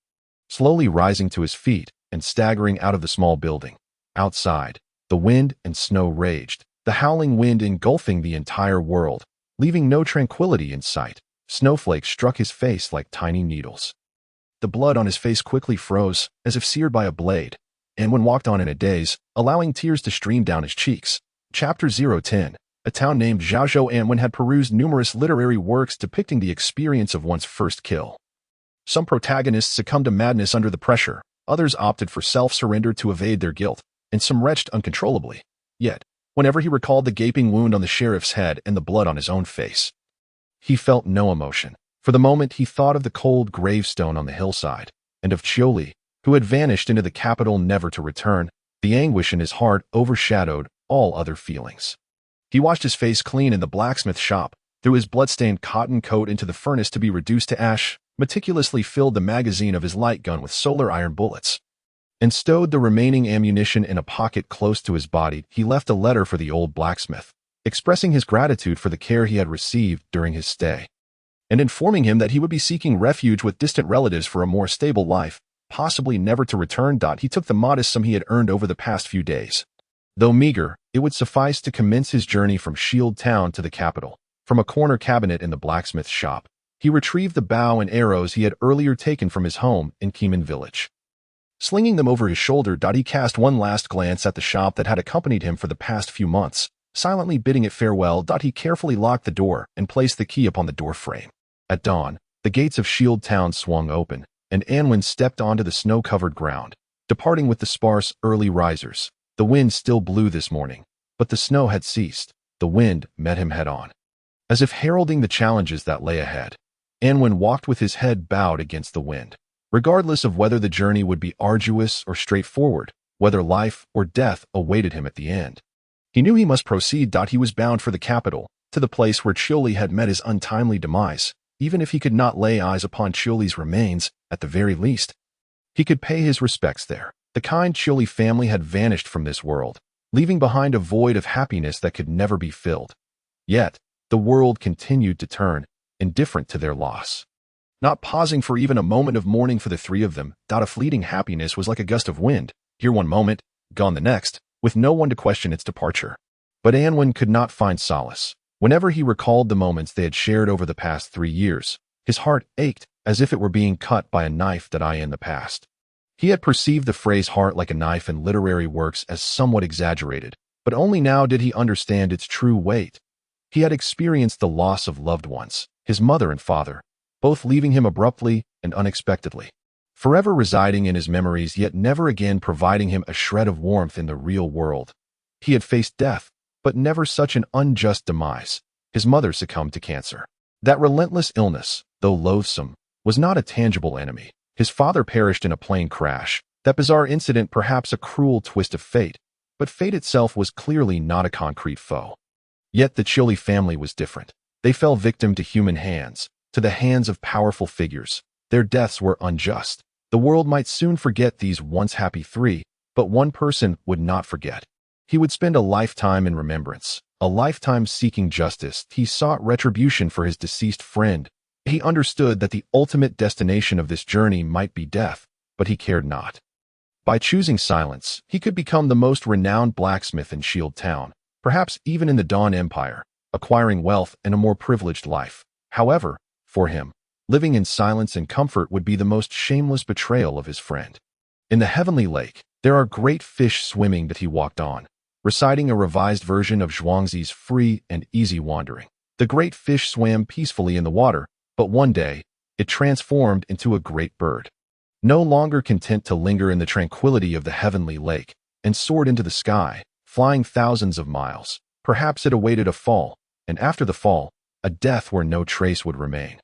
Slowly rising to his feet and staggering out of the small building. Outside, The wind and snow raged, the howling wind engulfing the entire world, leaving no tranquility in sight. Snowflakes struck his face like tiny needles. The blood on his face quickly froze, as if seared by a blade. Anwen walked on in a daze, allowing tears to stream down his cheeks. Chapter 010. A town named Zhaozhou. Anwen had perused numerous literary works depicting the experience of one's first kill. Some protagonists succumbed to madness under the pressure, others opted for self-surrender to evade their guilt, and some retched uncontrollably. Yet, whenever he recalled the gaping wound on the sheriff's head and the blood on his own face, he felt no emotion. For the moment, he thought of the cold gravestone on the hillside, and of Qiuli, who had vanished into the capital never to return. The anguish in his heart overshadowed all other feelings. He washed his face clean in the blacksmith shop, threw his blood-stained cotton coat into the furnace to be reduced to ash, meticulously filled the magazine of his light gun with solar iron bullets, and stowed the remaining ammunition in a pocket close to his body. He left a letter for the old blacksmith, expressing his gratitude for the care he had received during his stay, and informing him that he would be seeking refuge with distant relatives for a more stable life, possibly never to return. He took the modest sum he had earned over the past few days. Though meager, it would suffice to commence his journey from Shield Town to the capital. From a corner cabinet in the blacksmith's shop, he retrieved the bow and arrows he had earlier taken from his home in Keeman Village. Slinging them over his shoulder, he cast one last glance at the shop that had accompanied him for the past few months. Silently bidding it farewell, he carefully locked the door and placed the key upon the door frame. At dawn, the gates of Shield Town swung open, and Anwen stepped onto the snow-covered ground, departing with the sparse early risers. The wind still blew this morning, but the snow had ceased. The wind met him head-on, as if heralding the challenges that lay ahead. Anwen walked with his head bowed against the wind, regardless of whether the journey would be arduous or straightforward, whether life or death awaited him at the end. He knew he must proceed. He was bound for the capital, to the place where Qiuli had met his untimely demise. Even if he could not lay eyes upon Qiuli's remains, at the very least, he could pay his respects there. The kind Qiuli family had vanished from this world, leaving behind a void of happiness that could never be filled. Yet, the world continued to turn, indifferent to their loss. Not pausing for even a moment of mourning for the three of them. A fleeting happiness was like a gust of wind, here one moment, gone the next, with no one to question its departure. But Anwen could not find solace. Whenever he recalled the moments they had shared over the past 3 years, his heart ached as if it were being cut by a knife. In the past, he had perceived the phrase heart like a knife in literary works as somewhat exaggerated, but only now did he understand its true weight. He had experienced the loss of loved ones, his mother and father, both leaving him abruptly and unexpectedly, forever residing in his memories yet never again providing him a shred of warmth in the real world. He had faced death, but never such an unjust demise. His mother succumbed to cancer. That relentless illness, though loathsome, was not a tangible enemy. His father perished in a plane crash. That bizarre incident, perhaps a cruel twist of fate, but fate itself was clearly not a concrete foe. Yet the Qiuli family was different. They fell victim to human hands, to the hands of powerful figures. Their deaths were unjust. The world might soon forget these once happy three, but one person would not forget. He would spend a lifetime in remembrance, a lifetime seeking justice. He sought retribution for his deceased friend. He understood that the ultimate destination of this journey might be death, but he cared not. By choosing silence, he could become the most renowned blacksmith in Shield Town, perhaps even in the Dawn Empire, acquiring wealth and a more privileged life. However, for him, living in silence and comfort would be the most shameless betrayal of his friend. In the Heavenly Lake, there are great fish swimming. He walked on, reciting a revised version of Zhuangzi's Free and Easy Wandering. The great fish swam peacefully in the water, but one day, it transformed into a great bird. No longer content to linger in the tranquility of the Heavenly Lake, and soared into the sky, flying thousands of miles. Perhaps it awaited a fall, and after the fall, a death where no trace would remain.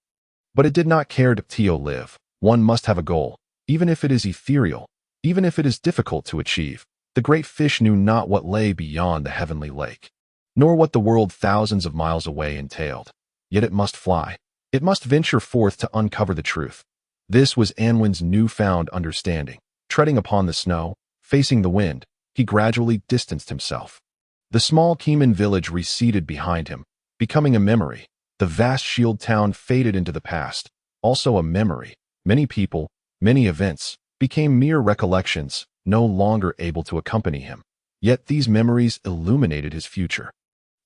But it did not care to live. One must have a goal, even if it is ethereal, even if it is difficult to achieve. The great fish knew not what lay beyond the Heavenly Lake, nor what the world thousands of miles away entailed. Yet it must fly. It must venture forth to uncover the truth. This was Anwen's newfound understanding. Treading upon the snow, facing the wind, he gradually distanced himself. The small Keeman village receded behind him, becoming a memory. The vast Shield Town faded into the past, also a memory. Many people, many events, became mere recollections, no longer able to accompany him. Yet these memories illuminated his future,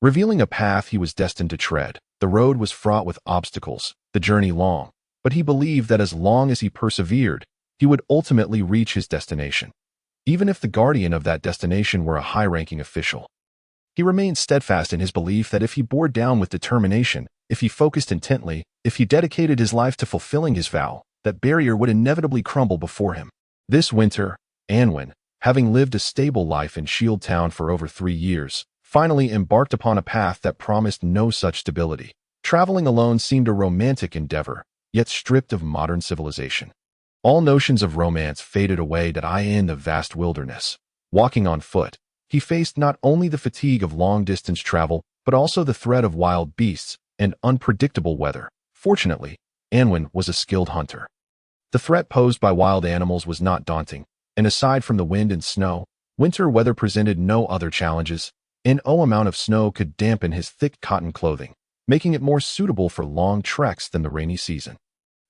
revealing a path he was destined to tread. The road was fraught with obstacles, the journey long, but he believed that as long as he persevered, he would ultimately reach his destination, even if the guardian of that destination were a high-ranking official. He remained steadfast in his belief that if he bore down with determination, if he focused intently, if he dedicated his life to fulfilling his vow, that barrier would inevitably crumble before him. This winter, Anwen, having lived a stable life in Shield Town for over 3 years, finally embarked upon a path that promised no such stability. Traveling alone seemed a romantic endeavor, yet stripped of modern civilization. All notions of romance faded away in the vast wilderness. Walking on foot, he faced not only the fatigue of long-distance travel, but also the threat of wild beasts and unpredictable weather. Fortunately, Anwen was a skilled hunter. The threat posed by wild animals was not daunting, and aside from the wind and snow, winter weather presented no other challenges. An amount of snow could dampen his thick cotton clothing, making it more suitable for long treks than the rainy season.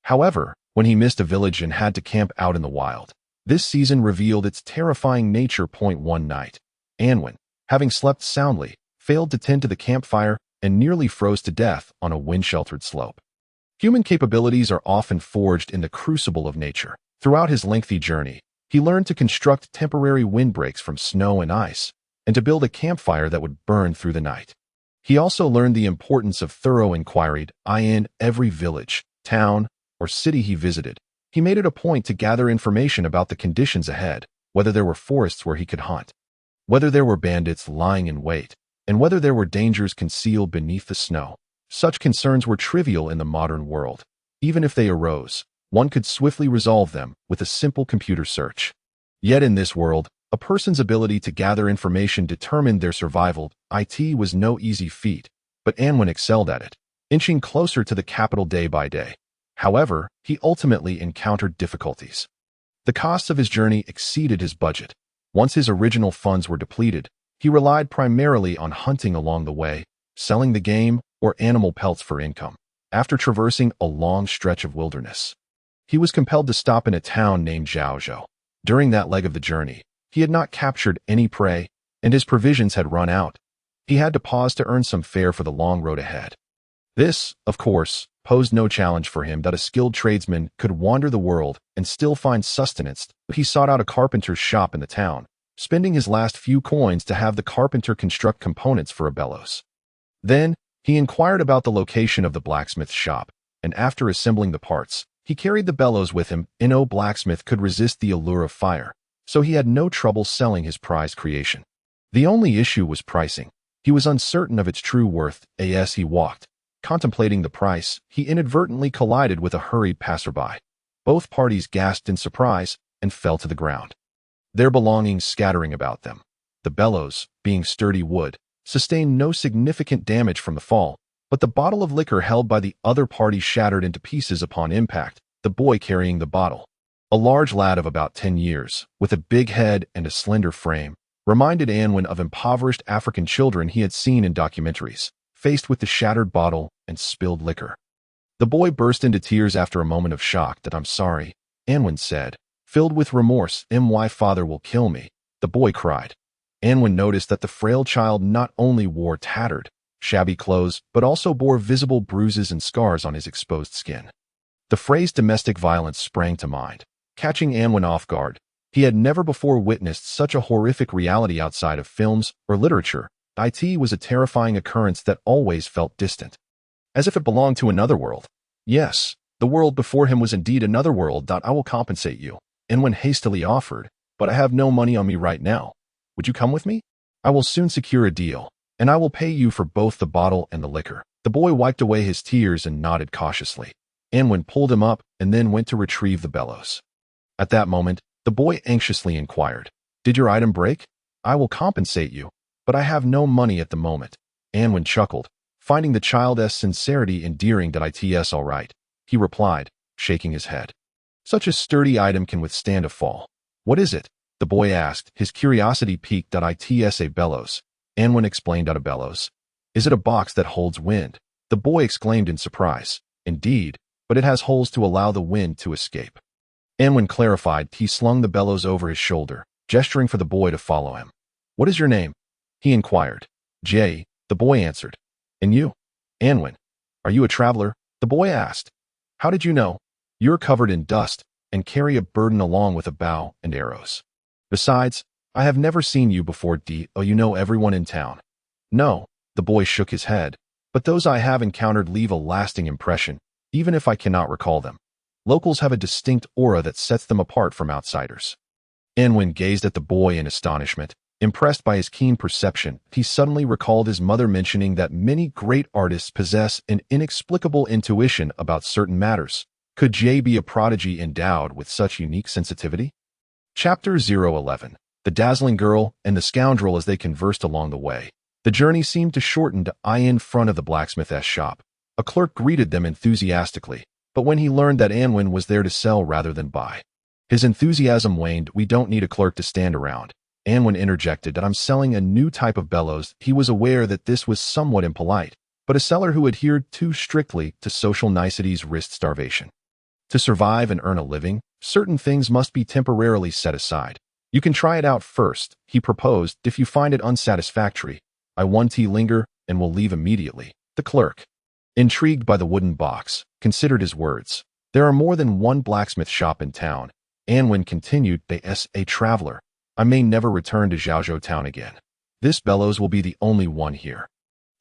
However, when he missed a village and had to camp out in the wild, this season revealed its terrifying nature. One night, Anwen, having slept soundly, failed to tend to the campfire and nearly froze to death on a wind-sheltered slope. Human capabilities are often forged in the crucible of nature. Throughout his lengthy journey, he learned to construct temporary windbreaks from snow and ice, and to build a campfire that would burn through the night. He also learned the importance of thorough inquiry in every village, town, or city he visited. He made it a point to gather information about the conditions ahead, whether there were forests where he could hunt, whether there were bandits lying in wait, and whether there were dangers concealed beneath the snow. Such concerns were trivial in the modern world. Even if they arose, one could swiftly resolve them with a simple computer search. Yet in this world, a person's ability to gather information determined their survival. It was no easy feat, but Anwen excelled at it, inching closer to the capital day by day. However, he ultimately encountered difficulties. The costs of his journey exceeded his budget. Once his original funds were depleted, he relied primarily on hunting along the way, selling the game or animal pelts for income. After traversing a long stretch of wilderness, he was compelled to stop in a town named Zhaozhou. During that leg of the journey, he had not captured any prey, and his provisions had run out. He had to pause to earn some fare for the long road ahead. This, of course, posed no challenge for him that a skilled tradesman could wander the world and still find sustenance. He sought out a carpenter's shop in the town, spending his last few coins to have the carpenter construct components for a bellows. Then, he inquired about the location of the blacksmith's shop, and after assembling the parts, he carried the bellows with him. No blacksmith could resist the allure of fire, so he had no trouble selling his prized creation. The only issue was pricing. He was uncertain of its true worth. As he walked, contemplating the price, he inadvertently collided with a hurried passerby. Both parties gasped in surprise and fell to the ground, their belongings scattering about them. The bellows, being sturdy wood, sustained no significant damage from the fall, but the bottle of liquor held by the other party shattered into pieces upon impact. The boy carrying the bottle, a large lad of about 10 years, with a big head and a slender frame, reminded Anwen of impoverished African children he had seen in documentaries, faced with the shattered bottle and spilled liquor. The boy burst into tears after a moment of shock. "I'm sorry," Anwen said, filled with remorse. "My father will kill me," the boy cried. Anwen noticed that the frail child not only wore tattered, shabby clothes, but also bore visible bruises and scars on his exposed skin. The phrase domestic violence sprang to mind, catching Anwen off guard. He had never before witnessed such a horrific reality outside of films or literature. It was a terrifying occurrence that always felt distant, as if it belonged to another world. Yes, the world before him was indeed another world. "I will compensate you," Anwen hastily offered, "but I have no money on me right now. Would you come with me? I will soon secure a deal, and I will pay you for both the bottle and the liquor." The boy wiped away his tears and nodded cautiously. Anwen pulled him up and then went to retrieve the bellows. At that moment, the boy anxiously inquired, "Did your item break? I will compensate you, but I have no money at the moment." Anwen chuckled, finding the child's sincerity endearing. "It's all right," he replied, shaking his head. "Such a sturdy item can withstand a fall." "What is it?" the boy asked, his curiosity piqued. "It's a bellows," Anwen explained. "A bellows? Is it a box that holds wind?" the boy exclaimed in surprise. "Indeed, but it has holes to allow the wind to escape." Anwen clarified. He slung the bellows over his shoulder, gesturing for the boy to follow him. "What is your name?" he inquired. "Jay," the boy answered. "And you?" "Anwen." "Are you a traveler?" the boy asked. "How did you know?" "You're covered in dust and carry a burden along with a bow and arrows. Besides, I have never seen you before. Do you know everyone in town?" "No," the boy shook his head, "but those I have encountered leave a lasting impression, even if I cannot recall them. Locals have a distinct aura that sets them apart from outsiders." Anwen gazed at the boy in astonishment. Impressed by his keen perception, he suddenly recalled his mother mentioning that many great artists possess an inexplicable intuition about certain matters. Could Jay be a prodigy endowed with such unique sensitivity? Chapter 011. The Dazzling Girl and the Scoundrel. As they conversed along the way, the journey seemed to shorten to in front of the blacksmith's shop. A clerk greeted them enthusiastically, but when he learned that Anwen was there to sell rather than buy, his enthusiasm waned. "We don't need a clerk to stand around," Anwen interjected. "That I'm selling a new type of bellows." He was aware that this was somewhat impolite, but a seller who adhered too strictly to social niceties risked starvation. To survive and earn a living, certain things must be temporarily set aside. "You can try it out first," he proposed. "If you find it unsatisfactory, I won't linger and will leave immediately." The clerk, intrigued by the wooden box, considered his words. "There are more than one blacksmith shop in town," Anwen continued. "As a traveler, I may never return to Zhaozhou town again. This bellows will be the only one here.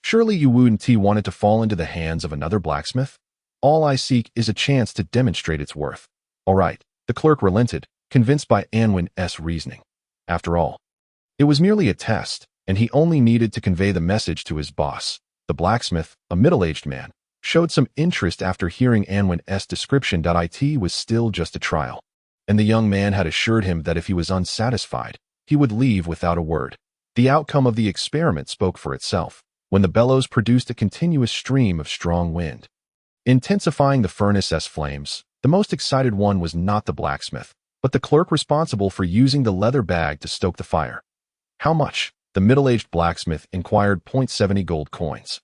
Surely you wouldn't want it to fall into the hands of another blacksmith? All I seek is a chance to demonstrate its worth." "All right," the clerk relented, convinced by Anwen's reasoning. After all, it was merely a test, and he only needed to convey the message to his boss. The blacksmith, a middle-aged man, showed some interest after hearing Anwen's description. It was still just a trial, and the young man had assured him that if he was unsatisfied, he would leave without a word. The outcome of the experiment spoke for itself, when the bellows produced a continuous stream of strong wind, intensifying the furnace's flames. The most excited one was not the blacksmith, but the clerk responsible for using the leather bag to stoke the fire. "How much?" the middle-aged blacksmith inquired. 70 gold coins.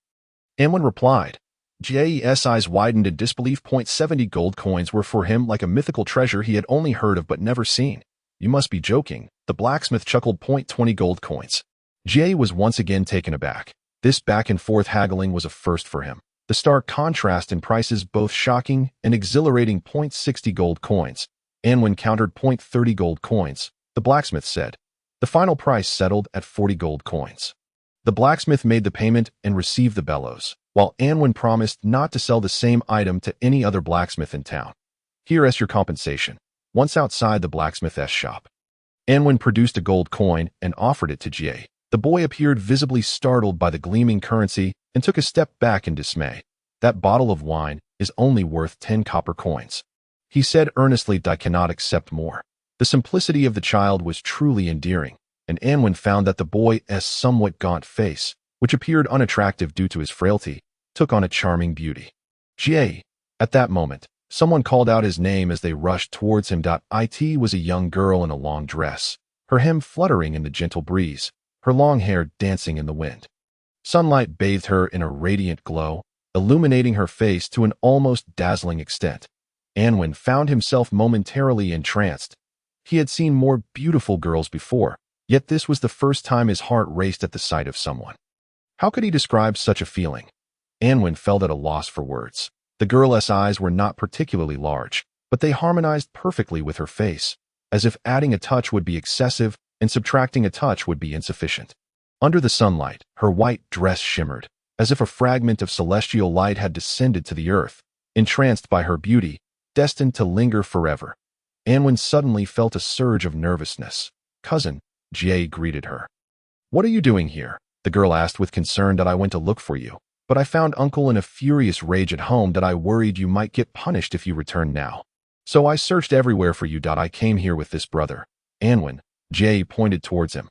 Anwen replied. Jay's eyes widened in disbelief. 70 gold coins were for him like a mythical treasure he had only heard of but never seen. "You must be joking," the blacksmith chuckled. 20 gold coins. Jay was once again taken aback. This back-and-forth haggling was a first for him. The stark contrast in prices both shocking and exhilarating. 60 gold coins. Anwen countered. 30 gold coins, the blacksmith said. The final price settled at 40 gold coins. The blacksmith made the payment and received the bellows, while Anwen promised not to sell the same item to any other blacksmith in town. "Here's your compensation." Once outside the blacksmith's shop, Anwen produced a gold coin and offered it to Jay. The boy appeared visibly startled by the gleaming currency and took a step back in dismay. "That bottle of wine is only worth 10 copper coins," he said earnestly. "I cannot accept more." The simplicity of the child was truly endearing, and Anwen found that the boy's somewhat gaunt face, which appeared unattractive due to his frailty, took on a charming beauty. "Jay!" At that moment, someone called out his name as they rushed towards him. It was a young girl in a long dress, her hem fluttering in the gentle breeze, her long hair dancing in the wind. Sunlight bathed her in a radiant glow, illuminating her face to an almost dazzling extent. Anwen found himself momentarily entranced. He had seen more beautiful girls before, yet this was the first time his heart raced at the sight of someone. How could he describe such a feeling? Anwen felt at a loss for words. The girl's eyes were not particularly large, but they harmonized perfectly with her face, as if adding a touch would be excessive and subtracting a touch would be insufficient. Under the sunlight, her white dress shimmered, as if a fragment of celestial light had descended to the earth. Entranced by her beauty, destined to linger forever, Anwen suddenly felt a surge of nervousness. "Cousin," Jay greeted her. "What are you doing here?" the girl asked with concern. "I went to look for you, but I found Uncle in a furious rage at home. I worried you might get punished if you returned now. So I searched everywhere for you. I came here with this brother." Anwen, Jay pointed towards him.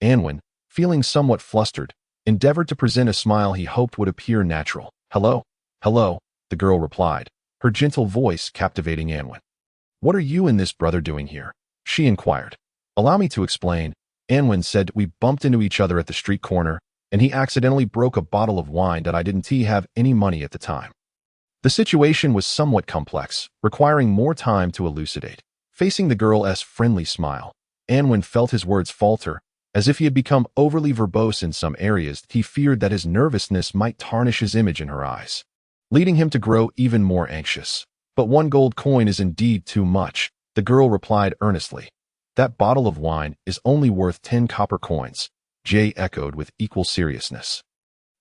Anwen, feeling somewhat flustered, endeavored to present a smile he hoped would appear natural. "Hello." "Hello," the girl replied, her gentle voice captivating Anwen. "What are you and this brother doing here?" she inquired. "Allow me to explain," Anwen said. "We bumped into each other at the street corner, and he accidentally broke a bottle of wine. I didn't have any money at the time." The situation was somewhat complex, requiring more time to elucidate. Facing the girl's friendly smile, Anwen felt his words falter, As if he had become overly verbose in some areas, he feared that his nervousness might tarnish his image in her eyes, leading him to grow even more anxious. But 1 gold coin is indeed too much, the girl replied earnestly. That bottle of wine is only worth 10 copper coins, Jay echoed with equal seriousness.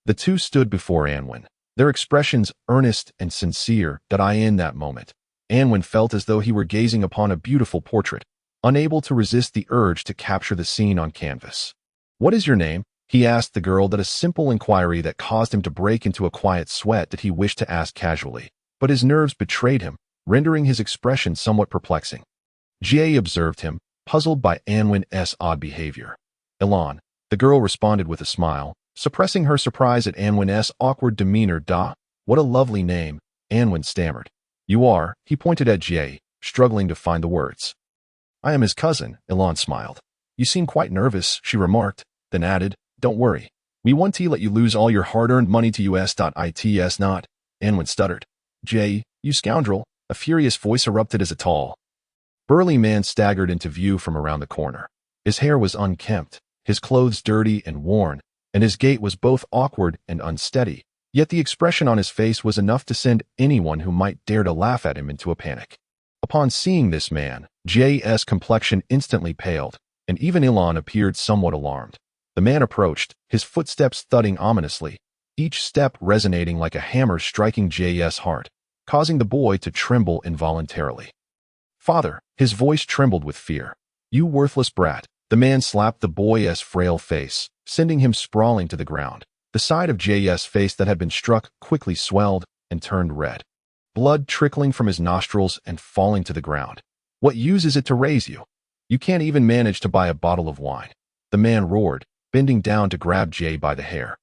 The two stood before Anwen, their expressions earnest and sincere. In that moment, Anwen felt as though he were gazing upon a beautiful portrait, unable to resist the urge to capture the scene on canvas. What is your name? He asked the girl, a simple inquiry that caused him to break into a quiet sweat that he wished to ask casually, but his nerves betrayed him, rendering his expression somewhat perplexing. Jie observed him, puzzled by Anwen's odd behavior. Elon, the girl responded with a smile, suppressing her surprise at Anwen's awkward demeanor. What a lovely name, Anwen stammered. You are, he pointed at Jie, struggling to find the words. I am his cousin, Elon smiled. You seem quite nervous, she remarked, then added, Don't worry. We won't let you lose all your hard-earned money to US.its not, Anwen stuttered. Jay, you scoundrel, a furious voice erupted as a tall, burly man staggered into view from around the corner. His hair was unkempt, his clothes dirty and worn, and his gait was both awkward and unsteady, yet the expression on his face was enough to send anyone who might dare to laugh at him into a panic. Upon seeing this man, J's complexion instantly paled, and even Elon appeared somewhat alarmed. The man approached, his footsteps thudding ominously, each step resonating like a hammer striking J's heart, causing the boy to tremble involuntarily. Father, his voice trembled with fear. You worthless brat. The man slapped the boy's frail face, sending him sprawling to the ground. The side of J's face that had been struck quickly swelled and turned red, blood trickling from his nostrils and falling to the ground. What use is it to raise you? You can't even manage to buy a bottle of wine. The man roared, bending down to grab Jay by the hair,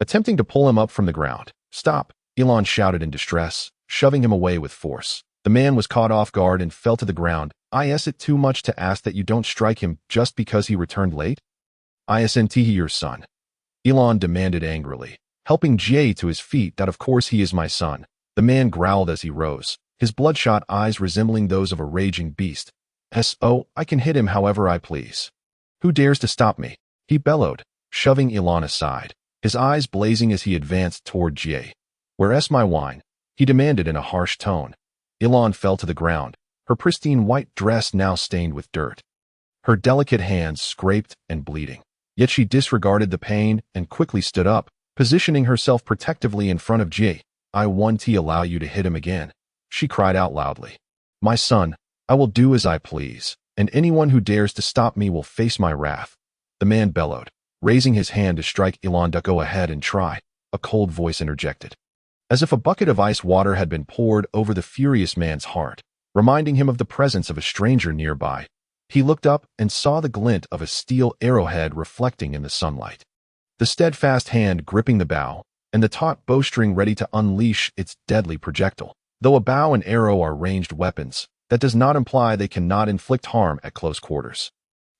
attempting to pull him up from the ground. Stop, Elon shouted in distress, shoving him away with force. The man was caught off guard and fell to the ground. Is it too much to ask that you don't strike him just because he returned late? Isn't he your son? Elon demanded angrily, helping Jay to his feet. Of course he is my son. The man growled as he rose, his bloodshot eyes resembling those of a raging beast. So, I can hit him however I please. Who dares to stop me? He bellowed, shoving Elon aside, his eyes blazing as he advanced toward Jay. Where's my wine? He demanded in a harsh tone. Elon fell to the ground, her pristine white dress now stained with dirt, her delicate hands scraped and bleeding. Yet she disregarded the pain and quickly stood up, positioning herself protectively in front of Jay. I won't allow you to hit him again, she cried out loudly. My son, I will do as I please, and anyone who dares to stop me will face my wrath. The man bellowed, raising his hand to strike Elon. Go ahead and try, a cold voice interjected, as if a bucket of ice water had been poured over the furious man's heart, reminding him of the presence of a stranger nearby. He looked up and saw the glint of a steel arrowhead reflecting in the sunlight, the steadfast hand gripping the bow, and the taut bowstring ready to unleash its deadly projectile. Though a bow and arrow are ranged weapons, that does not imply they cannot inflict harm at close quarters.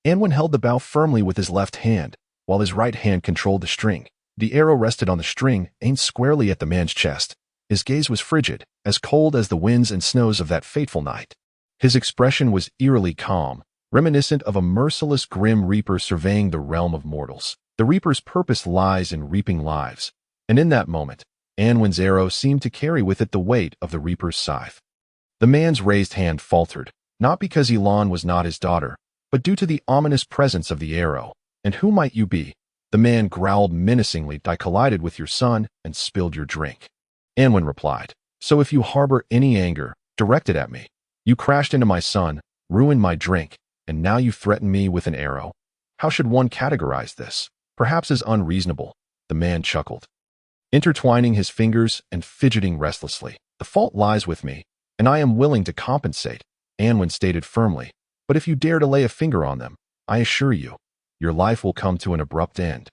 Anwen held the bow firmly with his left hand, while his right hand controlled the string. The arrow rested on the string, aimed squarely at the man's chest. His gaze was frigid, as cold as the winds and snows of that fateful night. His expression was eerily calm, reminiscent of a merciless grim reaper surveying the realm of mortals. The reaper's purpose lies in reaping lives, and in that moment, Anwen's arrow seemed to carry with it the weight of the reaper's scythe. The man's raised hand faltered, not because Elon was not his daughter, but due to the ominous presence of the arrow. And who might you be? The man growled menacingly. I collided with your son and spilled your drink. Anwen replied, so if you harbor any anger directed at me, you crashed into my son, ruined my drink, and now you threaten me with an arrow. How should one categorize this? Perhaps as unreasonable, the man chuckled, intertwining his fingers and fidgeting restlessly. The fault lies with me, and I am willing to compensate, Anwen stated firmly. But if you dare to lay a finger on them, I assure you, your life will come to an abrupt end.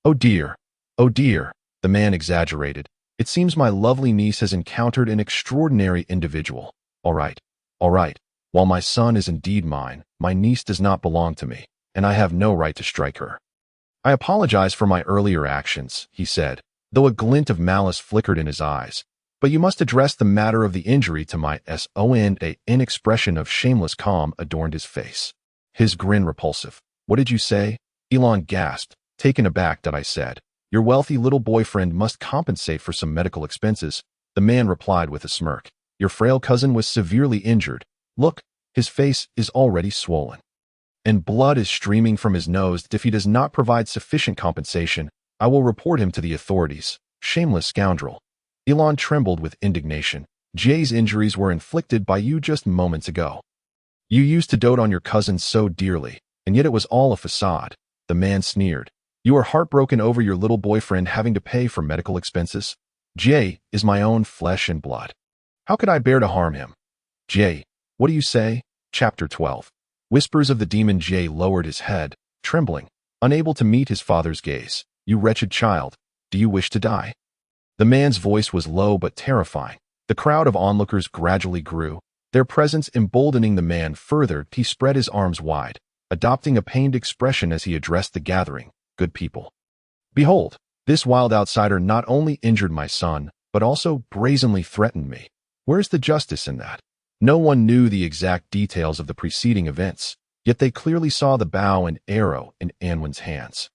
Oh dear, the man exaggerated. It seems my lovely niece has encountered an extraordinary individual. All right. While my son is indeed mine, my niece does not belong to me, and I have no right to strike her. I apologize for my earlier actions, he said, though a glint of malice flickered in his eyes. But you must address the matter of the injury to my son. An expression of shameless calm adorned his face, his grin repulsive. What did you say? Elon gasped, taken aback that I said, "Your wealthy little boyfriend must compensate for some medical expenses." The man replied with a smirk, "Your frail cousin was severely injured. Look, his face is already swollen, and blood is streaming from his nose. If he does not provide sufficient compensation, I will report him to the authorities. Shameless scoundrel." Elon trembled with indignation. "Jay's injuries were inflicted by you just moments ago. You used to dote on your cousin so dearly, and yet it was all a facade." The man sneered. "You are heartbroken over your little boyfriend having to pay for medical expenses? Jay is my own flesh and blood. How could I bear to harm him?" "Jay, what do you say?" Chapter 12. Whispers of the demon. Jay lowered his head, trembling, unable to meet his father's gaze. "You wretched child, do you wish to die?" The man's voice was low but terrifying. The crowd of onlookers gradually grew, their presence emboldening the man further. He spread his arms wide, adopting a pained expression as he addressed the gathering. "Good people, behold, this wild outsider not only injured my son, but also brazenly threatened me. Where's the justice in that?" No one knew the exact details of the preceding events, yet they clearly saw the bow and arrow in Anwen's hands.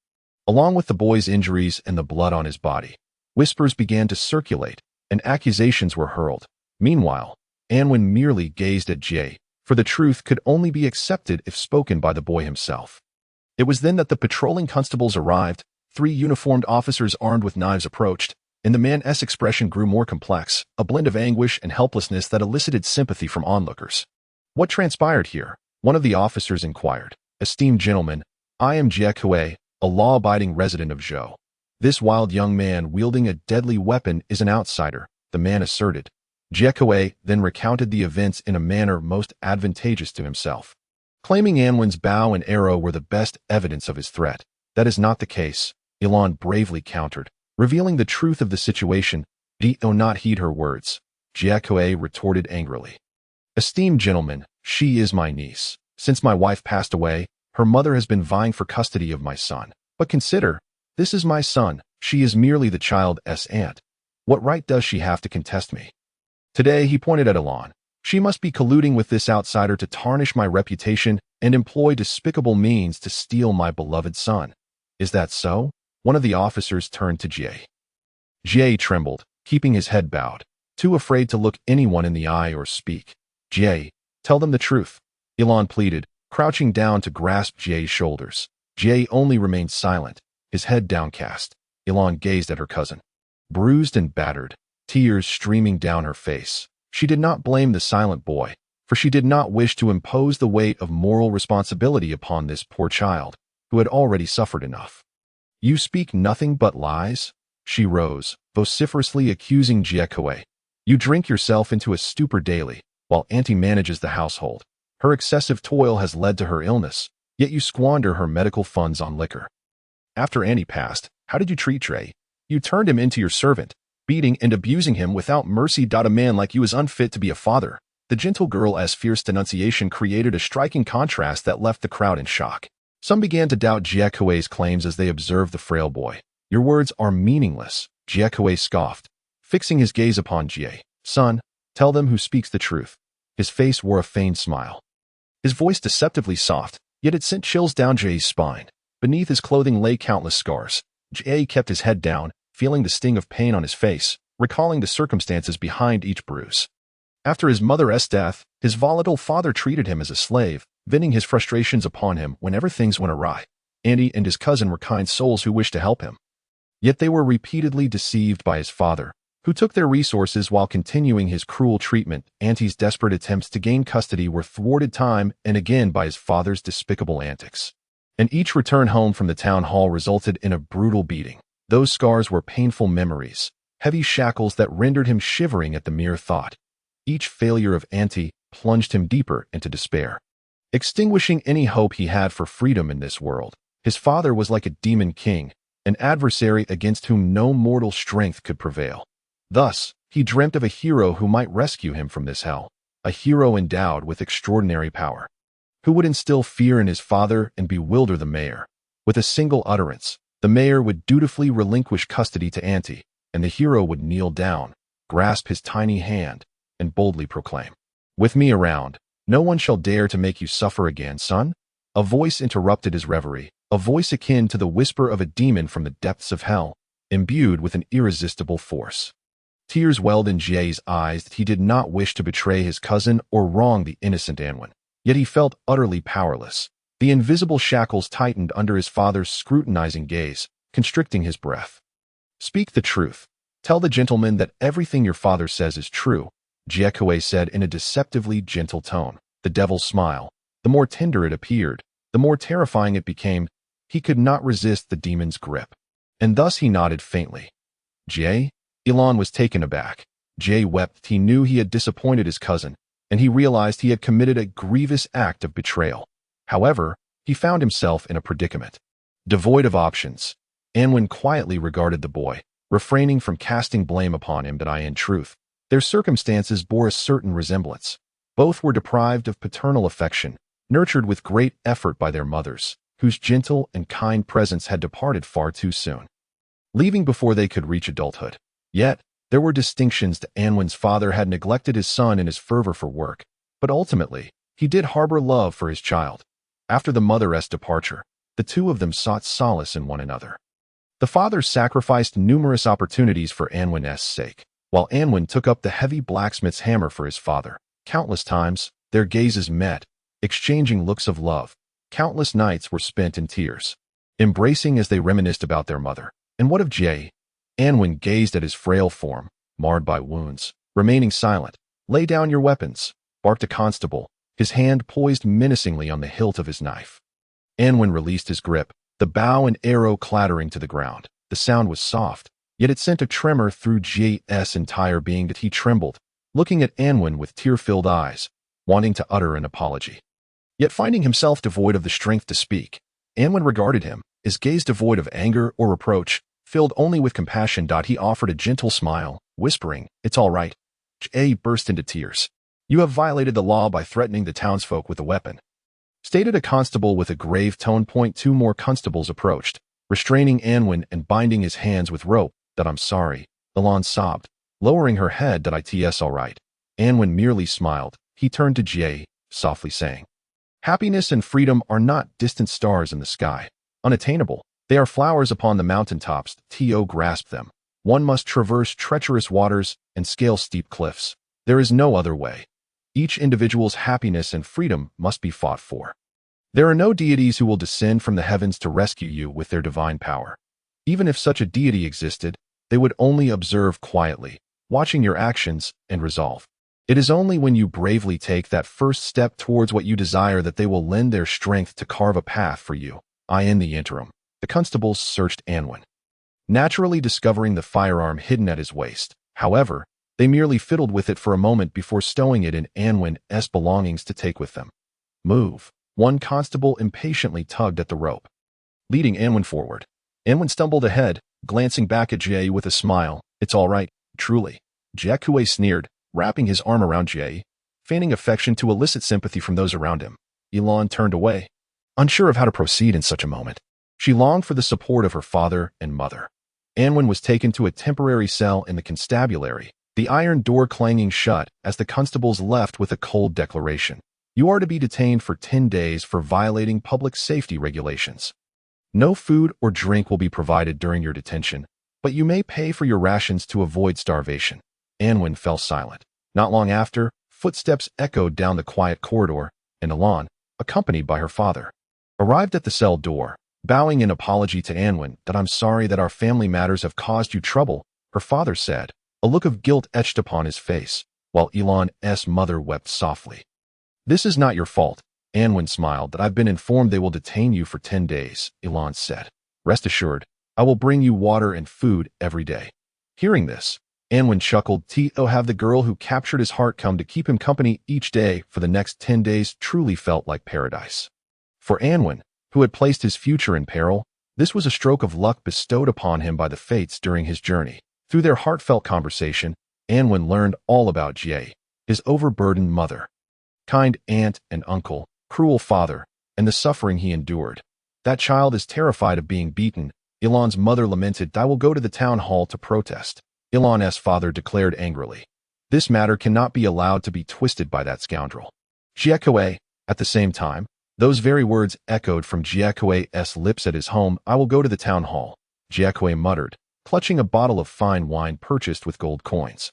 Along with the boy's injuries and the blood on his body, whispers began to circulate, and accusations were hurled. Meanwhile, Anwen merely gazed at Jay, for the truth could only be accepted if spoken by the boy himself. It was then that the patrolling constables arrived. 3 uniformed officers armed with knives approached, and the man's expression grew more complex, a blend of anguish and helplessness that elicited sympathy from onlookers. "What transpired here?" one of the officers inquired. "Esteemed gentlemen, I am Jie Kue, a law-abiding resident of Zhou. This wild young man wielding a deadly weapon is an outsider," the man asserted. Jie Kue then recounted the events in a manner most advantageous to himself, claiming Anwen's bow and arrow were the best evidence of his threat. "That is not the case," Elon bravely countered, revealing the truth of the situation. "Do not heed her words," Jie Kue retorted angrily. "Esteemed gentlemen, she is my niece. Since my wife passed away, her mother has been vying for custody of my son. But consider, this is my son. She is merely the child's aunt. What right does she have to contest me?" Today, he pointed at Elon. "She must be colluding with this outsider to tarnish my reputation and employ despicable means to steal my beloved son. Is that so?" One of the officers turned to Jay. Jay trembled, keeping his head bowed, too afraid to look anyone in the eye or speak. "Jay, tell them the truth," Elon pleaded, crouching down to grasp Jay's shoulders. Jay only remained silent, his head downcast. Elon gazed at her cousin, bruised and battered, tears streaming down her face. She did not blame the silent boy, for she did not wish to impose the weight of moral responsibility upon this poor child, who had already suffered enough. "You speak nothing but lies?" She rose, vociferously accusing Jie Kue. "You drink yourself into a stupor daily, while Auntie manages the household. Her excessive toil has led to her illness, yet you squander her medical funds on liquor. After Auntie passed, how did you treat Trey? You turned him into your servant, beating and abusing him without mercy. A man like you is unfit to be a father." The gentle girl's fierce denunciation created a striking contrast that left the crowd in shock. Some began to doubt Jie Kue's claims as they observed the frail boy. "Your words are meaningless," Jie Kue scoffed, fixing his gaze upon Jie. "Son, tell them who speaks the truth." His face wore a feigned smile, his voice deceptively soft, yet it sent chills down Jie's spine. Beneath his clothing lay countless scars. Jie kept his head down, feeling the sting of pain on his face, recalling the circumstances behind each bruise. After his mother's death, his volatile father treated him as a slave, venting his frustrations upon him whenever things went awry. Auntie and his cousin were kind souls who wished to help him. Yet they were repeatedly deceived by his father, who took their resources while continuing his cruel treatment. Auntie's desperate attempts to gain custody were thwarted time and again by his father's despicable antics. And each return home from the town hall resulted in a brutal beating. Those scars were painful memories, heavy shackles that rendered him shivering at the mere thought. Each failure of Auntie plunged him deeper into despair, extinguishing any hope he had for freedom in this world. His father was like a demon king, an adversary against whom no mortal strength could prevail. Thus, he dreamt of a hero who might rescue him from this hell, a hero endowed with extraordinary power, who would instill fear in his father and bewilder the mayor. With a single utterance, the mayor would dutifully relinquish custody to Auntie, and the hero would kneel down, grasp his tiny hand, and boldly proclaim, "With me around, no one shall dare to make you suffer again, son." A voice interrupted his reverie, a voice akin to the whisper of a demon from the depths of hell, imbued with an irresistible force. Tears welled in Jie's eyes that he did not wish to betray his cousin or wrong the innocent Anwen. Yet he felt utterly powerless. The invisible shackles tightened under his father's scrutinizing gaze, constricting his breath. "Speak the truth. Tell the gentleman that everything your father says is true," Jiekue said in a deceptively gentle tone. The devil's smile. The more tender it appeared, the more terrifying it became. He could not resist the demon's grip. And thus he nodded faintly. "Jie?" Ilan was taken aback. Jie wept. He knew he had disappointed his cousin, and he realized he had committed a grievous act of betrayal. However, he found himself in a predicament. Devoid of options, Anwen quietly regarded the boy, refraining from casting blame upon him. But in truth, their circumstances bore a certain resemblance. Both were deprived of paternal affection, nurtured with great effort by their mothers, whose gentle and kind presence had departed far too soon, leaving before they could reach adulthood. Yet, there were distinctions. Anwen's father had neglected his son in his fervor for work, but ultimately, he did harbor love for his child. After the mother's departure, the two of them sought solace in one another. The father sacrificed numerous opportunities for Anwen's sake, while Anwen took up the heavy blacksmith's hammer for his father. Countless times, their gazes met, exchanging looks of love. Countless nights were spent in tears, embracing as they reminisced about their mother. And what of Jie? Anwen gazed at his frail form, marred by wounds. Remaining silent. "Lay down your weapons," barked a constable, his hand poised menacingly on the hilt of his knife. Anwen released his grip, the bow and arrow clattering to the ground. The sound was soft, yet it sent a tremor through Jie's entire being. That he trembled, looking at Anwen with tear-filled eyes, wanting to utter an apology, yet finding himself devoid of the strength to speak. Anwen regarded him, his gaze devoid of anger or reproach, filled only with compassion. He offered a gentle smile, whispering, "It's all right." Jie burst into tears. "You have violated the law by threatening the townsfolk with a weapon," stated a constable with a grave tone. Two more constables approached, restraining Anwen and binding his hands with rope. "That I'm sorry," Ilan sobbed, lowering her head. "It's all right." Anwen merely smiled. He turned to Jie, softly saying, "Happiness and freedom are not distant stars in the sky, unattainable. They are flowers upon the mountaintops." To grasped them. "One must traverse treacherous waters and scale steep cliffs. There is no other way. Each individual's happiness and freedom must be fought for. There are no deities who will descend from the heavens to rescue you with their divine power. Even if such a deity existed, they would only observe quietly, watching your actions and resolve. It is only when you bravely take that first step towards what you desire that they will lend their strength to carve a path for you." In the interim, the constables searched Anwen, naturally discovering the firearm hidden at his waist. However, they merely fiddled with it for a moment before stowing it in Anwen's belongings to take with them. "Move." One constable impatiently tugged at the rope, leading Anwen forward. Anwen stumbled ahead, glancing back at Jie with a smile. "It's all right, truly." Jiekue sneered, wrapping his arm around Jie, feigning affection to elicit sympathy from those around him. Ilan turned away, unsure of how to proceed in such a moment. She longed for the support of her father and mother. Anwen was taken to a temporary cell in the constabulary, the iron door clanging shut as the constables left with a cold declaration. "You are to be detained for 10 days for violating public safety regulations. No food or drink will be provided during your detention, but you may pay for your rations to avoid starvation." Anwen fell silent. Not long after, footsteps echoed down the quiet corridor, and Ilan, accompanied by her father, arrived at the cell door. Bowing in apology to Anwen, "I'm sorry that our family matters have caused you trouble," her father said, a look of guilt etched upon his face, while Ilan's mother wept softly. "This is not your fault," Anwen smiled. "I've been informed they will detain you for 10 days, Ilan said. "Rest assured, I will bring you water and food every day." Hearing this, Anwen chuckled. To have the girl who captured his heart come to keep him company each day for the next 10 days truly felt like paradise. For Anwen, who had placed his future in peril, this was a stroke of luck bestowed upon him by the fates during his journey. Through their heartfelt conversation, Anwen learned all about Jie, his overburdened mother, kind aunt and uncle, cruel father, and the suffering he endured. "That child is terrified of being beaten," Ilan's mother lamented. "I will go to the town hall to protest," Ilan's father declared angrily. "This matter cannot be allowed to be twisted by that scoundrel." Jiekue, at the same time, Those very words echoed from Jiekue's lips at his home. "I will go to the town hall," Jiekue muttered, clutching a bottle of fine wine purchased with gold coins.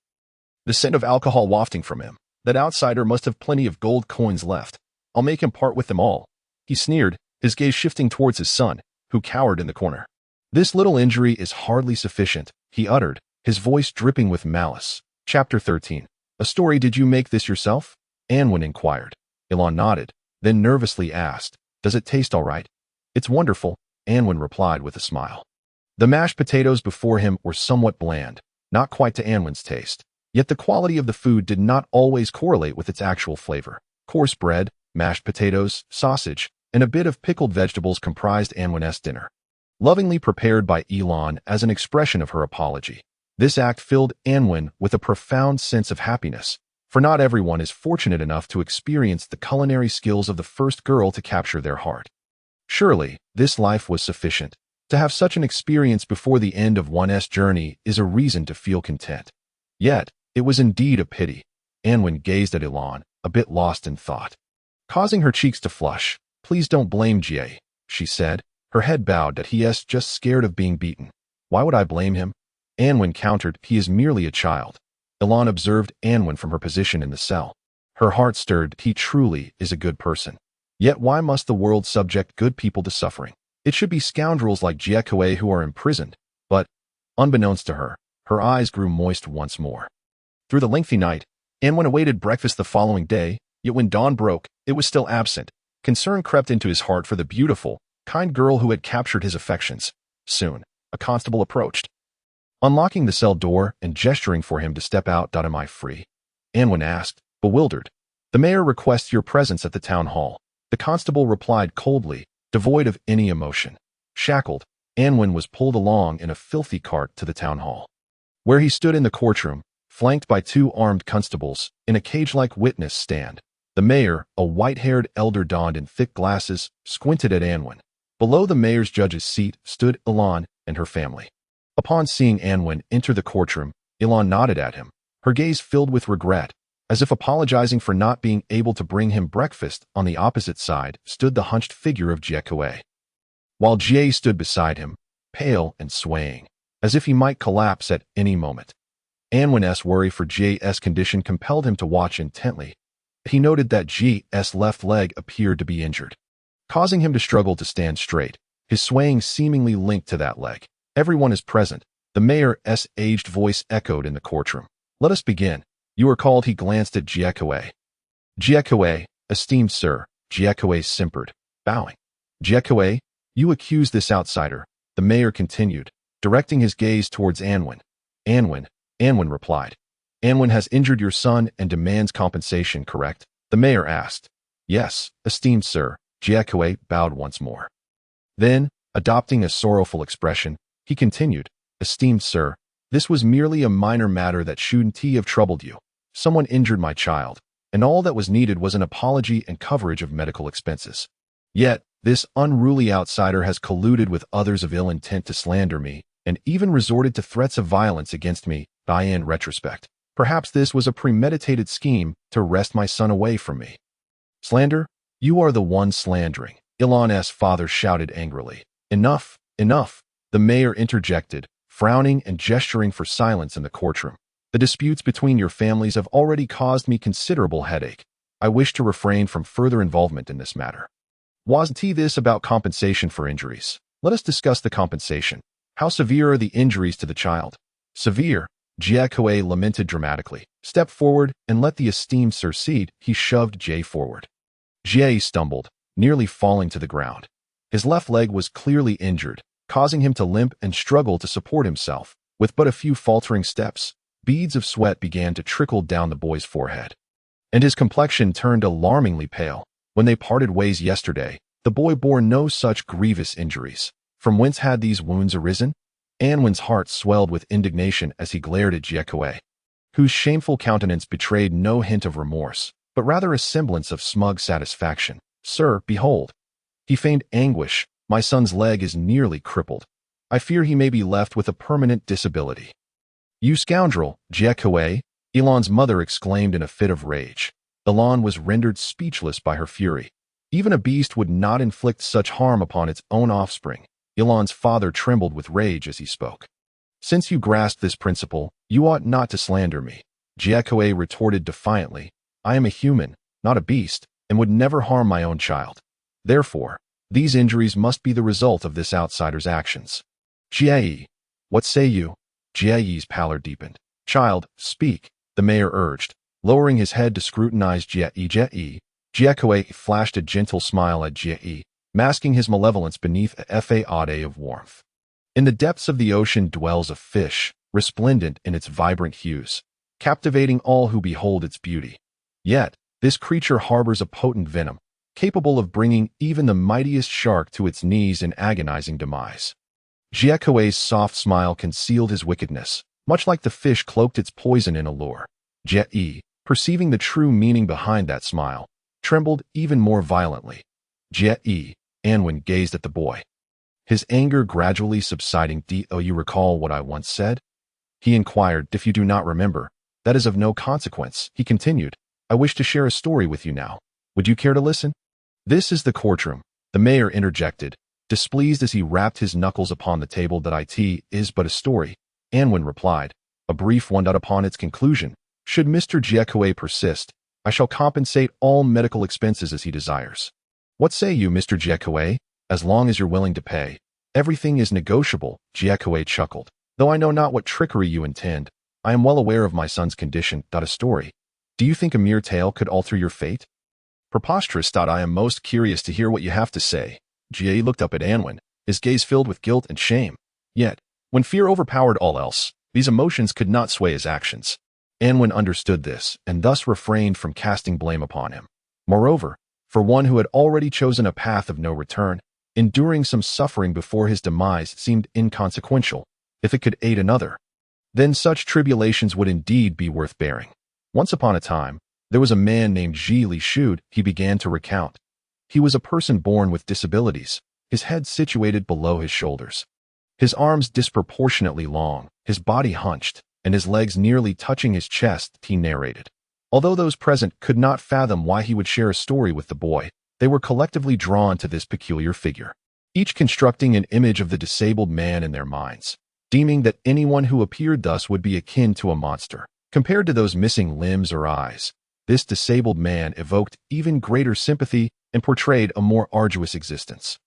The scent of alcohol wafting from him. That outsider must have plenty of gold coins left. "I'll make him part with them all," he sneered, his gaze shifting towards his son, who cowered in the corner. "This little injury is hardly sufficient," he uttered, his voice dripping with malice. Chapter 13. A story. "Did you make this yourself?" Anwen inquired. Ilan nodded, then nervously asked, "Does it taste all right?" "It's wonderful," Anwen replied with a smile. The mashed potatoes before him were somewhat bland, not quite to Anwen's taste. Yet the quality of the food did not always correlate with its actual flavor. Coarse bread, mashed potatoes, sausage, and a bit of pickled vegetables comprised Anwen's dinner. Lovingly prepared by Ilan as an expression of her apology, this act filled Anwen with a profound sense of happiness, for not everyone is fortunate enough to experience the culinary skills of the first girl to capture their heart. Surely, this life was sufficient. To have such an experience before the end of one's journey is a reason to feel content. Yet, it was indeed a pity. Anwen gazed at Ilan, a bit lost in thought. Causing her cheeks to flush, "Please don't blame Jie," she said, her head bowed that he is just scared of being beaten. "Why would I blame him?" Anwen countered, "He is merely a child." Ilan observed Anwen from her position in the cell. Her heart stirred. He truly is a good person. Yet why must the world subject good people to suffering? It should be scoundrels like Jiekue who are imprisoned. But, unbeknownst to her, her eyes grew moist once more. Through the lengthy night, Anwen awaited breakfast the following day, yet when dawn broke, it was still absent. Concern crept into his heart for the beautiful, kind girl who had captured his affections. Soon, a constable approached. Unlocking the cell door and gesturing for him to step out. "Am I free?" Anwen asked, bewildered. "The mayor requests your presence at the town hall." The constable replied coldly, devoid of any emotion. Shackled, Anwen was pulled along in a filthy cart to the town hall, where he stood in the courtroom, flanked by two armed constables, in a cage-like witness stand. The mayor, a white-haired elder donned in thick glasses, squinted at Anwen. Below the mayor's judge's seat stood Ilan and her family. Upon seeing Anwen enter the courtroom, Ilan nodded at him, her gaze filled with regret. As if apologizing for not being able to bring him breakfast. On the opposite side stood the hunched figure of Jiekue, while Jie stood beside him, pale and swaying, as if he might collapse at any moment. Anwen's worry for Jie's condition compelled him to watch intently. He noted that Jie's left leg appeared to be injured, causing him to struggle to stand straight, his swaying seemingly linked to that leg. "Everyone is present," the mayor's aged voice echoed in the courtroom. "Let us begin. You are called." He glanced at Jiekue. "Jiekue, esteemed sir," Jiekue simpered, bowing. "Jiekue, you accuse this outsider," the mayor continued, directing his gaze towards Anwen. Anwen replied. "Anwen has injured your son and demands compensation, correct?" the mayor asked. "Yes, esteemed sir," Jiekue bowed once more. Then, adopting a sorrowful expression, he continued, "Esteemed sir, this was merely a minor matter that shouldn't have troubled you. Someone injured my child, and all that was needed was an apology and coverage of medical expenses. Yet, this unruly outsider has colluded with others of ill intent to slander me, and even resorted to threats of violence against me. In retrospect, perhaps this was a premeditated scheme to wrest my son away from me." "Slander? You are the one slandering," Ilan's father shouted angrily. "Enough, enough," the mayor interjected, frowning and gesturing for silence in the courtroom. "The disputes between your families have already caused me considerable headache. I wish to refrain from further involvement in this matter." "Wasn't this about compensation for injuries? Let us discuss the compensation. How severe are the injuries to the child?" "Severe," Jiekue lamented dramatically. "Step forward and let the esteemed sir see." He shoved Jie forward. Jie stumbled, nearly falling to the ground. His left leg was clearly injured, causing him to limp and struggle to support himself. With but a few faltering steps, beads of sweat began to trickle down the boy's forehead, and his complexion turned alarmingly pale. When they parted ways yesterday, the boy bore no such grievous injuries. From whence had these wounds arisen? Anwen's heart swelled with indignation as he glared at Jiekue, whose shameful countenance betrayed no hint of remorse, but rather a semblance of smug satisfaction. "Sir, behold." He feigned anguish. "My son's leg is nearly crippled. I fear he may be left with a permanent disability." "You scoundrel, Jiekue!" Ilan's mother exclaimed in a fit of rage. Ilan was rendered speechless by her fury. Even a beast would not inflict such harm upon its own offspring. Ilan's father trembled with rage as he spoke. Since you grasp this principle, you ought not to slander me. Jiekue retorted defiantly. I am a human, not a beast, and would never harm my own child. Therefore, these injuries must be the result of this outsider's actions. Jie, what say you? Jie's pallor deepened. Child, speak, the mayor urged. Lowering his head to scrutinize Jie, Jiekue flashed a gentle smile at Jie, masking his malevolence beneath a facade of warmth. In the depths of the ocean dwells a fish, resplendent in its vibrant hues, captivating all who behold its beauty. Yet, this creature harbors a potent venom, capable of bringing even the mightiest shark to its knees in agonizing demise. Jiekue's soft smile concealed his wickedness, much like the fish cloaked its poison in a lure. Jie, perceiving the true meaning behind that smile, trembled even more violently. Jie, Anwen gazed at the boy, his anger gradually subsiding. Do you recall what I once said? He inquired. If you do not remember, that is of no consequence, he continued. I wish to share a story with you now. Would you care to listen? This is the courtroom, the mayor interjected, displeased as he rapped his knuckles upon the table. That it is but a story, Anwen replied, a brief one. Upon its conclusion, should Mr. Jiekue persist, I shall compensate all medical expenses as he desires. What say you, Mr. Jiekue? As long as you're willing to pay, everything is negotiable, Jiekue chuckled. Though I know not what trickery you intend, I am well aware of my son's condition. A story. Do you think a mere tale could alter your fate? Preposterous. I am most curious to hear what you have to say. Jie looked up at Anwen, his gaze filled with guilt and shame. Yet, when fear overpowered all else, these emotions could not sway his actions. Anwen understood this, and thus refrained from casting blame upon him. Moreover, for one who had already chosen a path of no return, enduring some suffering before his demise seemed inconsequential. If it could aid another, then such tribulations would indeed be worth bearing. Once upon a time, there was a man named Ji Li Shu, he began to recount. He was a person born with disabilities, his head situated below his shoulders, his arms disproportionately long, his body hunched, and his legs nearly touching his chest, he narrated. Although those present could not fathom why he would share a story with the boy, they were collectively drawn to this peculiar figure, each constructing an image of the disabled man in their minds, deeming that anyone who appeared thus would be akin to a monster. Compared to those missing limbs or eyes, this disabled man evoked even greater sympathy and portrayed a more arduous existence.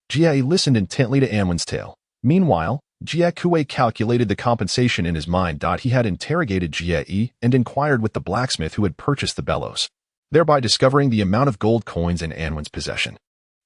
Jie listened intently to Anwen's tale. Meanwhile, Jiekue calculated the compensation in his mind. He had interrogated Jie and inquired with the blacksmith who had purchased the bellows, thereby discovering the amount of gold coins in Anwen's possession.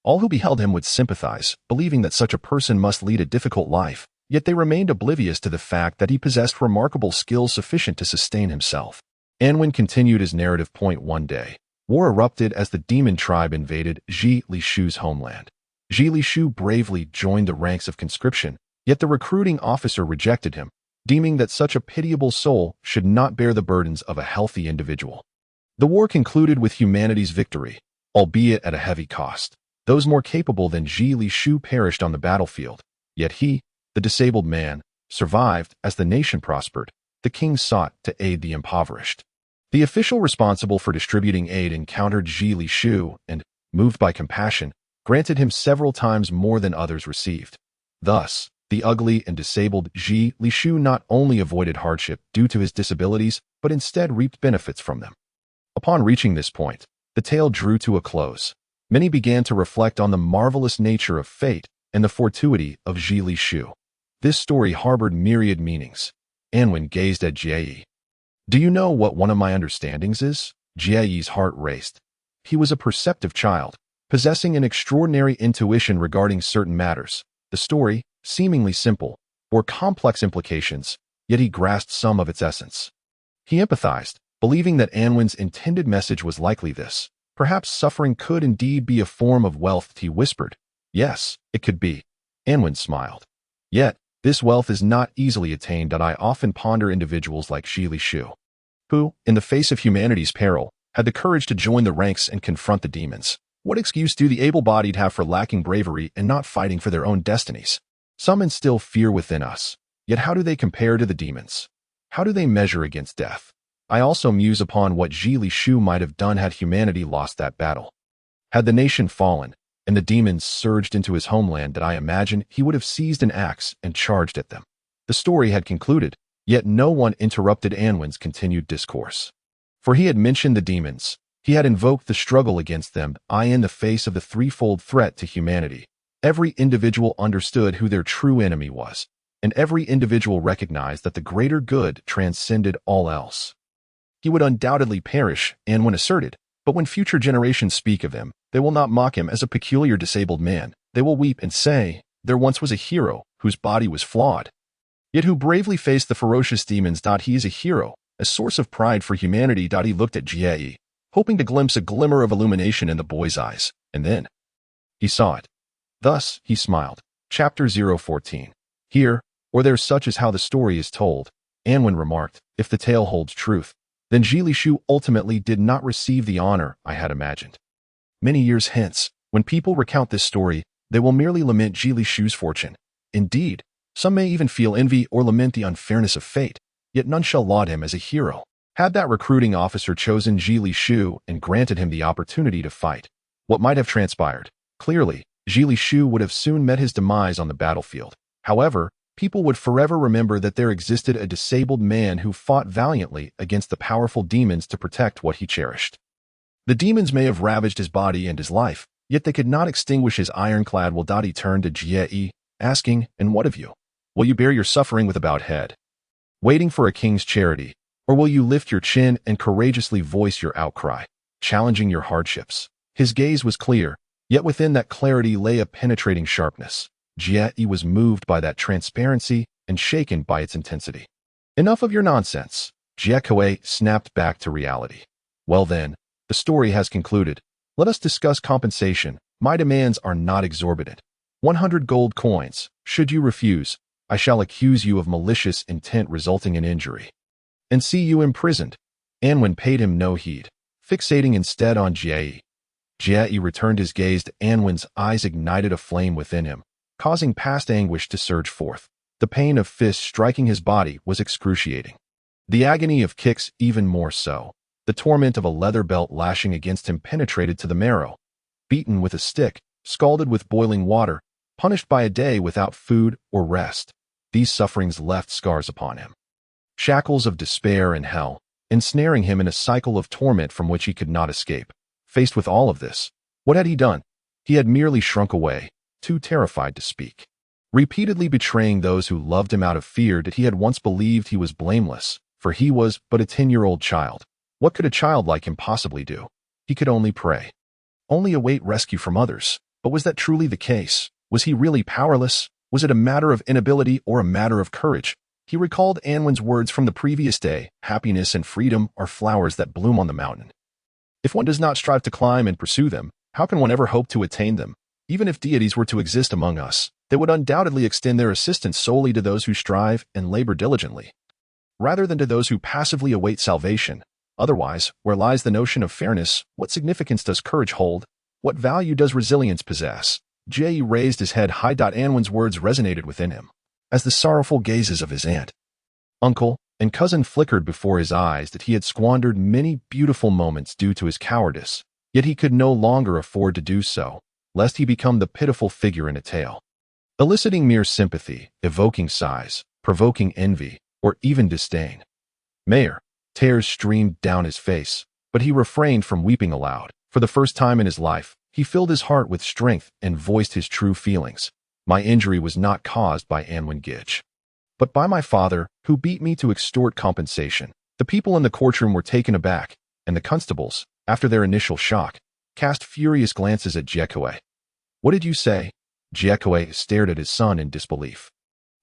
All who beheld him would sympathize, believing that such a person must lead a difficult life, yet they remained oblivious to the fact that he possessed remarkable skills sufficient to sustain himself. Anwen continued his narrative. One day, war erupted as the demon tribe invaded Ji Li Shu's homeland. Ji Li Shu bravely joined the ranks of conscription, yet the recruiting officer rejected him, deeming that such a pitiable soul should not bear the burdens of a healthy individual. The war concluded with humanity's victory, albeit at a heavy cost. Those more capable than Ji Li Shu perished on the battlefield, yet he, the disabled man, survived. As the nation prospered, the king sought to aid the impoverished. The official responsible for distributing aid encountered Ji Li Shu and, moved by compassion, granted him several times more than others received. Thus, the ugly and disabled Ji Li Shu not only avoided hardship due to his disabilities, but instead reaped benefits from them. Upon reaching this point, the tale drew to a close. Many began to reflect on the marvelous nature of fate and the fortuity of Ji Li Shu. This story harbored myriad meanings. Anwen gazed at Jie. Do you know what one of my understandings is? Jie's heart raced. He was a perceptive child, possessing an extraordinary intuition regarding certain matters. The story, seemingly simple, bore complex implications, yet he grasped some of its essence. He empathized, believing that Anwen's intended message was likely this. Perhaps suffering could indeed be a form of wealth, he whispered. Yes, it could be. Anwen smiled. Yet, this wealth is not easily attained. I often ponder individuals like Ji Li Shu, who, in the face of humanity's peril, had the courage to join the ranks and confront the demons. What excuse do the able-bodied have for lacking bravery and not fighting for their own destinies? Some instill fear within us, yet how do they compare to the demons? How do they measure against death? I also muse upon what Ji Li Shu might have done had humanity lost that battle. Had the nation fallen, and the demons surged into his homeland, that I imagine he would have seized an axe and charged at them. The story had concluded, yet no one interrupted Anwin's continued discourse. For he had mentioned the demons. He had invoked the struggle against them, in the face of the threefold threat to humanity. Every individual understood who their true enemy was, and every individual recognized that the greater good transcended all else. He would undoubtedly perish, Anwin asserted, but when future generations speak of him, they will not mock him as a peculiar disabled man. They will weep and say, there once was a hero whose body was flawed, yet who bravely faced the ferocious demons. He is a hero, a source of pride for humanity. He looked at Jie, hoping to glimpse a glimmer of illumination in the boy's eyes, and then he saw it. Thus, he smiled. Chapter 014. Here, or there, such is how the story is told. Anwin remarked, if the tale holds truth, then Zhi Shu ultimately did not receive the honor I had imagined. Many years hence, when people recount this story, they will merely lament Zhi Shu's fortune. Indeed, some may even feel envy or lament the unfairness of fate, yet none shall laud him as a hero. Had that recruiting officer chosen Zhi Shu and granted him the opportunity to fight, what might have transpired? Clearly, Zhi Shu would have soon met his demise on the battlefield. However, people would forever remember that there existed a disabled man who fought valiantly against the powerful demons to protect what he cherished. The demons may have ravaged his body and his life, yet they could not extinguish his ironclad will. He turned to Jie, asking, and what of you? Will you bear your suffering with a bowed head, waiting for a king's charity, or will you lift your chin and courageously voice your outcry, challenging your hardships? His gaze was clear, yet within that clarity lay a penetrating sharpness. Jie was moved by that transparency and shaken by its intensity. Enough of your nonsense. Jie snapped back to reality. Well then, the story has concluded. Let us discuss compensation. My demands are not exorbitant. 100 gold coins. Should you refuse, I shall accuse you of malicious intent resulting in injury, and see you imprisoned. Anwin paid him no heed, fixating instead on Jie. Jie returned his gaze to Anwin's eyes, ignited a flame within him, causing past anguish to surge forth. The pain of fists striking his body was excruciating. The agony of kicks even more so. The torment of a leather belt lashing against him penetrated to the marrow. Beaten with a stick, scalded with boiling water, punished by a day without food or rest, these sufferings left scars upon him. Shackles of despair and hell, ensnaring him in a cycle of torment from which he could not escape. Faced with all of this, what had he done? He had merely shrunk away, too terrified to speak. Repeatedly betraying those who loved him out of fear that he had once believed he was blameless, for he was but a 10-year-old child. What could a child like him possibly do? He could only pray, only await rescue from others. But was that truly the case? Was he really powerless? Was it a matter of inability or a matter of courage? He recalled Anwin's words from the previous day, happiness and freedom are flowers that bloom on the mountain. If one does not strive to climb and pursue them, how can one ever hope to attain them? Even if deities were to exist among us, they would undoubtedly extend their assistance solely to those who strive and labor diligently, rather than to those who passively await salvation. Otherwise, where lies the notion of fairness? What significance does courage hold? What value does resilience possess? Jie raised his head high. Anwin's words resonated within him, as the sorrowful gazes of his aunt, uncle, and cousin flickered before his eyes. That he had squandered many beautiful moments due to his cowardice, yet he could no longer afford to do so, lest he become the pitiful figure in a tale, eliciting mere sympathy, evoking sighs, provoking envy, or even disdain. Mayor, tears streamed down his face, but he refrained from weeping aloud. For the first time in his life, he filled his heart with strength and voiced his true feelings. My injury was not caused by Anwin Gitch, but by my father, who beat me to extort compensation. The people in the courtroom were taken aback, and the constables, after their initial shock, cast furious glances at Jie. What did you say? Jie stared at his son in disbelief.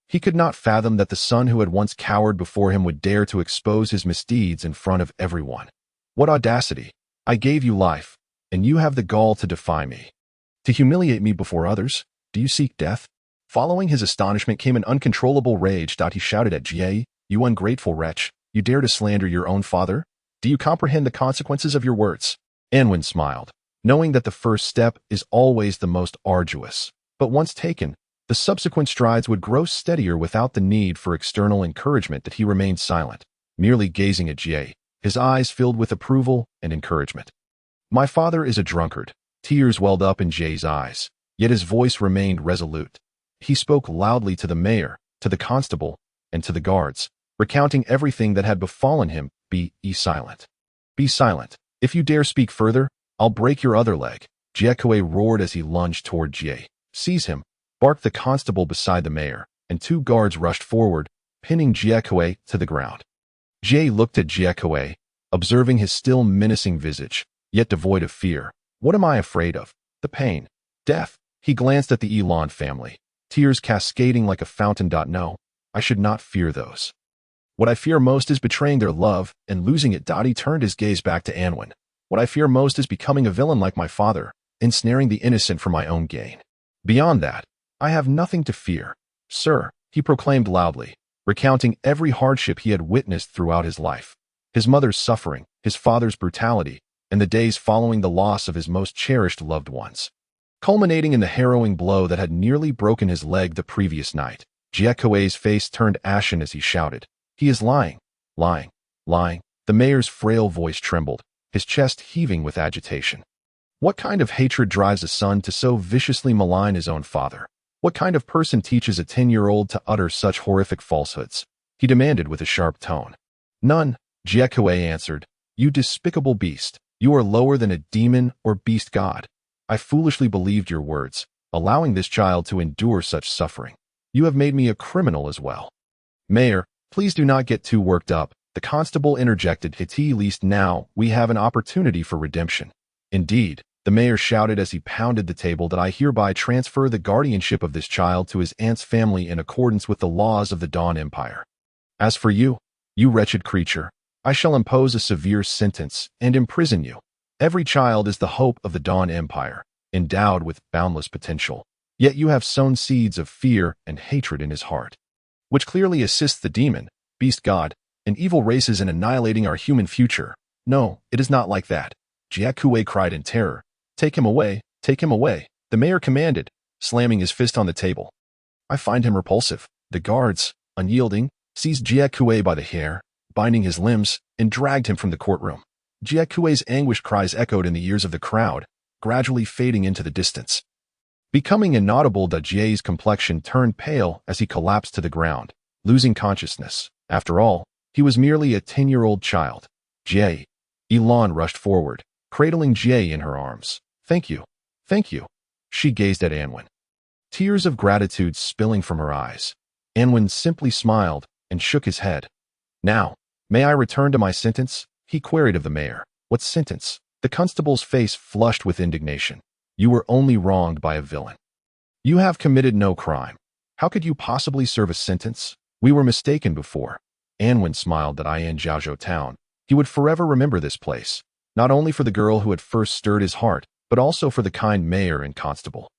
He could not fathom that the son who had once cowered before him would dare to expose his misdeeds in front of everyone. What audacity! I gave you life, and you have the gall to defy me, to humiliate me before others. Do you seek death? Following his astonishment came an uncontrollable rage. He shouted at Jie, you ungrateful wretch, you dare to slander your own father? Do you comprehend the consequences of your words? Anwin smiled, knowing that the first step is always the most arduous, but once taken, the subsequent strides would grow steadier without the need for external encouragement. That he remained silent, merely gazing at Jie, his eyes filled with approval and encouragement. My father is a drunkard. Tears welled up in Jay's eyes, yet his voice remained resolute. He spoke loudly to the mayor, to the constable, and to the guards, recounting everything that had befallen him. Be silent. Be silent. If you dare speak further, I'll break your other leg. Jiekue roared as he lunged toward Jie. Seize him, barked the constable beside the mayor, and 2 guards rushed forward, pinning Jiekue to the ground. Jie looked at Jiekue, observing his still menacing visage, yet devoid of fear. What am I afraid of? The pain. Death. He glanced at the Elan family, tears cascading like a fountain. No, I should not fear those. What I fear most is betraying their love and losing it. He turned his gaze back to Anwen. What I fear most is becoming a villain like my father, ensnaring the innocent for my own gain. Beyond that, I have nothing to fear. Sir, he proclaimed loudly, recounting every hardship he had witnessed throughout his life. His mother's suffering, his father's brutality, and the days following the loss of his most cherished loved ones. Culminating in the harrowing blow that had nearly broken his leg the previous night, Jiekue's face turned ashen as he shouted, "He is lying, lying, lying." The mayor's frail voice trembled, his chest heaving with agitation. What kind of hatred drives a son to so viciously malign his own father? What kind of person teaches a 10-year-old to utter such horrific falsehoods? He demanded with a sharp tone. None, Jiekue answered. You despicable beast. You are lower than a demon or beast god. I foolishly believed your words, allowing this child to endure such suffering. You have made me a criminal as well. Mayor, please do not get too worked up, the constable interjected. At least now we have an opportunity for redemption. Indeed, the mayor shouted as he pounded the table, that I hereby transfer the guardianship of this child to his aunt's family in accordance with the laws of the Dawn Empire. As for you, you wretched creature, I shall impose a severe sentence and imprison you. Every child is the hope of the Dawn Empire, endowed with boundless potential. Yet you have sown seeds of fear and hatred in his heart, which clearly assists the demon, beast god, and evil races in annihilating our human future. No, it is not like that. Jiekue cried in terror. Take him away, the mayor commanded, slamming his fist on the table. I find him repulsive. The guards, unyielding, seized Jiekue by the hair, binding his limbs, and dragged him from the courtroom. Jiekue's anguished cries echoed in the ears of the crowd, gradually fading into the distance. Becoming inaudible, Jie's complexion turned pale as he collapsed to the ground, losing consciousness. After all, he was merely a 10-year-old child. Jie. Elan rushed forward, cradling Jie in her arms. Thank you. Thank you. She gazed at Anwen, tears of gratitude spilling from her eyes. Anwen simply smiled and shook his head. Now, may I return to my sentence? He queried of the mayor. What sentence? The constable's face flushed with indignation. You were only wronged by a villain. You have committed no crime. How could you possibly serve a sentence? We were mistaken before. Anwen smiled that in Jiaozhou town, he would forever remember this place, not only for the girl who had first stirred his heart, but also for the kind mayor and constable.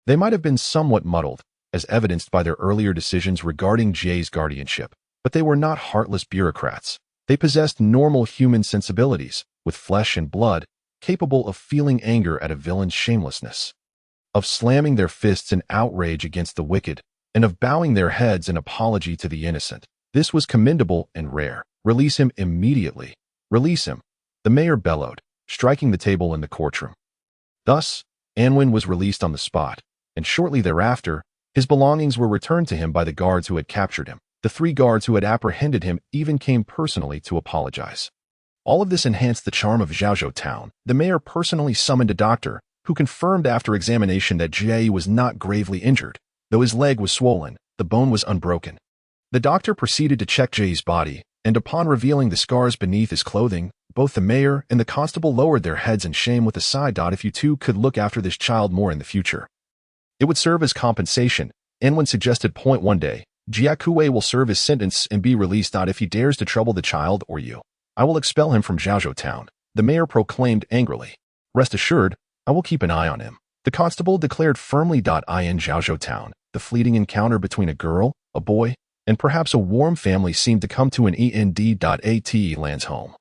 They might have been somewhat muddled, as evidenced by their earlier decisions regarding Jie's guardianship, but they were not heartless bureaucrats. They possessed normal human sensibilities, with flesh and blood, capable of feeling anger at a villain's shamelessness, of slamming their fists in outrage against the wicked, and of bowing their heads in apology to the innocent. This was commendable and rare. Release him immediately. Release him, the mayor bellowed, striking the table in the courtroom. Thus, Anwen was released on the spot, and shortly thereafter, his belongings were returned to him by the guards who had captured him. The 3 guards who had apprehended him even came personally to apologize. All of this enhanced the charm of Jiaozhou town. The mayor personally summoned a doctor, who confirmed after examination that Jie was not gravely injured. Though his leg was swollen, the bone was unbroken. The doctor proceeded to check Jie's body, and upon revealing the scars beneath his clothing, both the mayor and the constable lowered their heads in shame with a sigh. If you two could look after this child more in the future, it would serve as compensation. Anwen suggested. One day, Jiekue will serve his sentence and be released. If he dares to trouble the child or you, I will expel him from Jiaozhou town, the mayor proclaimed angrily. Rest assured, I will keep an eye on him, the constable declared firmly. In Jiaozhou town, the fleeting encounter between a girl, a boy, and perhaps a warm family seemed to come to an end. At Elan's home,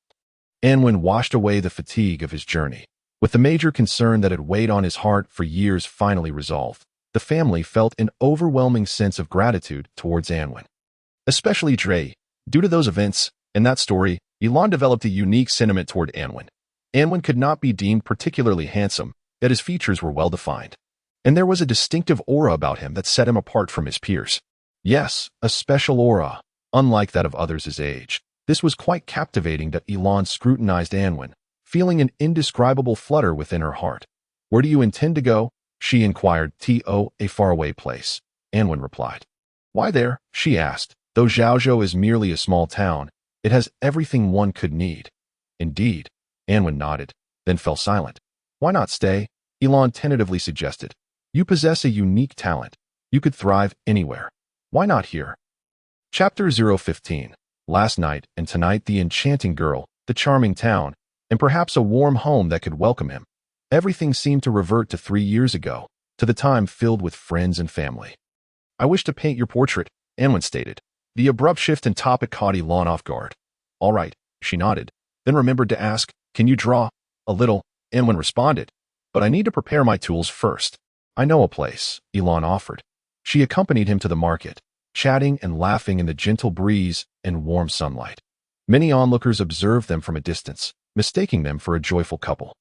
Anwen washed away the fatigue of his journey. With the major concern that had weighed on his heart for years finally resolved, the family felt an overwhelming sense of gratitude towards Anwen. Especially Jie. Due to those events and that story, Elan developed a unique sentiment toward Anwen. Anwen could not be deemed particularly handsome, yet his features were well-defined. And there was a distinctive aura about him that set him apart from his peers. Yes, a special aura, unlike that of others his age. This was quite captivating that Elan scrutinized Anwen, feeling an indescribable flutter within her heart. "Where do you intend to go?" she inquired. "To a faraway place," Anwen replied. "Why there?" she asked. "Though Zhaozhou is merely a small town, it has everything one could need." "Indeed," Anwen nodded, then fell silent. "Why not stay?" Elan tentatively suggested. "You possess a unique talent. You could thrive anywhere. Why not here?" Chapter 015. Last night and tonight, the enchanting girl, the charming town, and perhaps a warm home that could welcome him. Everything seemed to revert to 3 years ago, to the time filled with friends and family. "I wish to paint your portrait," Anwen stated. The abrupt shift in topic caught Elan off guard. "All right," she nodded, then remembered to ask, "Can you draw?" "A little," Anwen responded, "but I need to prepare my tools first." "I know a place," Elan offered. She accompanied him to the market, chatting and laughing in the gentle breeze and warm sunlight. Many onlookers observed them from a distance, mistaking them for a joyful couple.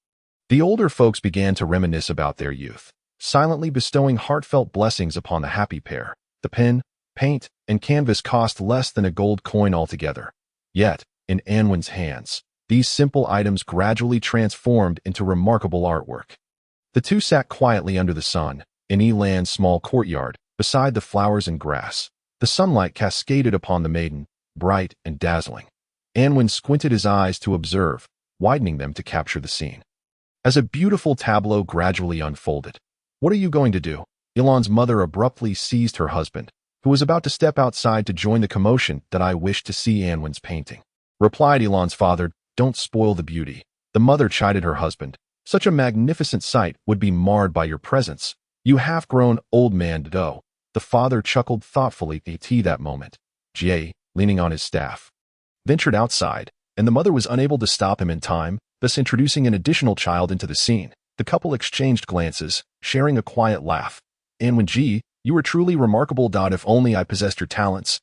The older folks began to reminisce about their youth, silently bestowing heartfelt blessings upon the happy pair. The pen, paint, and canvas cost less than a gold coin altogether. Yet, in Anwen's hands, these simple items gradually transformed into remarkable artwork. The two sat quietly under the sun, in Elan's small courtyard, beside the flowers and grass. The sunlight cascaded upon the maiden, bright and dazzling. Anwen squinted his eyes to observe, widening them to capture the scene. As a beautiful tableau gradually unfolded. "What are you going to do?" Elan's mother abruptly seized her husband, who was about to step outside to join the commotion. "That I wish to see Anwen's painting," replied Elan's father. "Don't spoil the beauty." The mother chided her husband. "Such a magnificent sight would be marred by your presence. You half-grown old man, though." The father chuckled thoughtfully at that moment. Jie, leaning on his staff, ventured outside, and the mother was unable to stop him in time, thus introducing an additional child into the scene. The couple exchanged glances, sharing a quiet laugh. "Anwen Ji, you are truly remarkable. If only I possessed your talents,"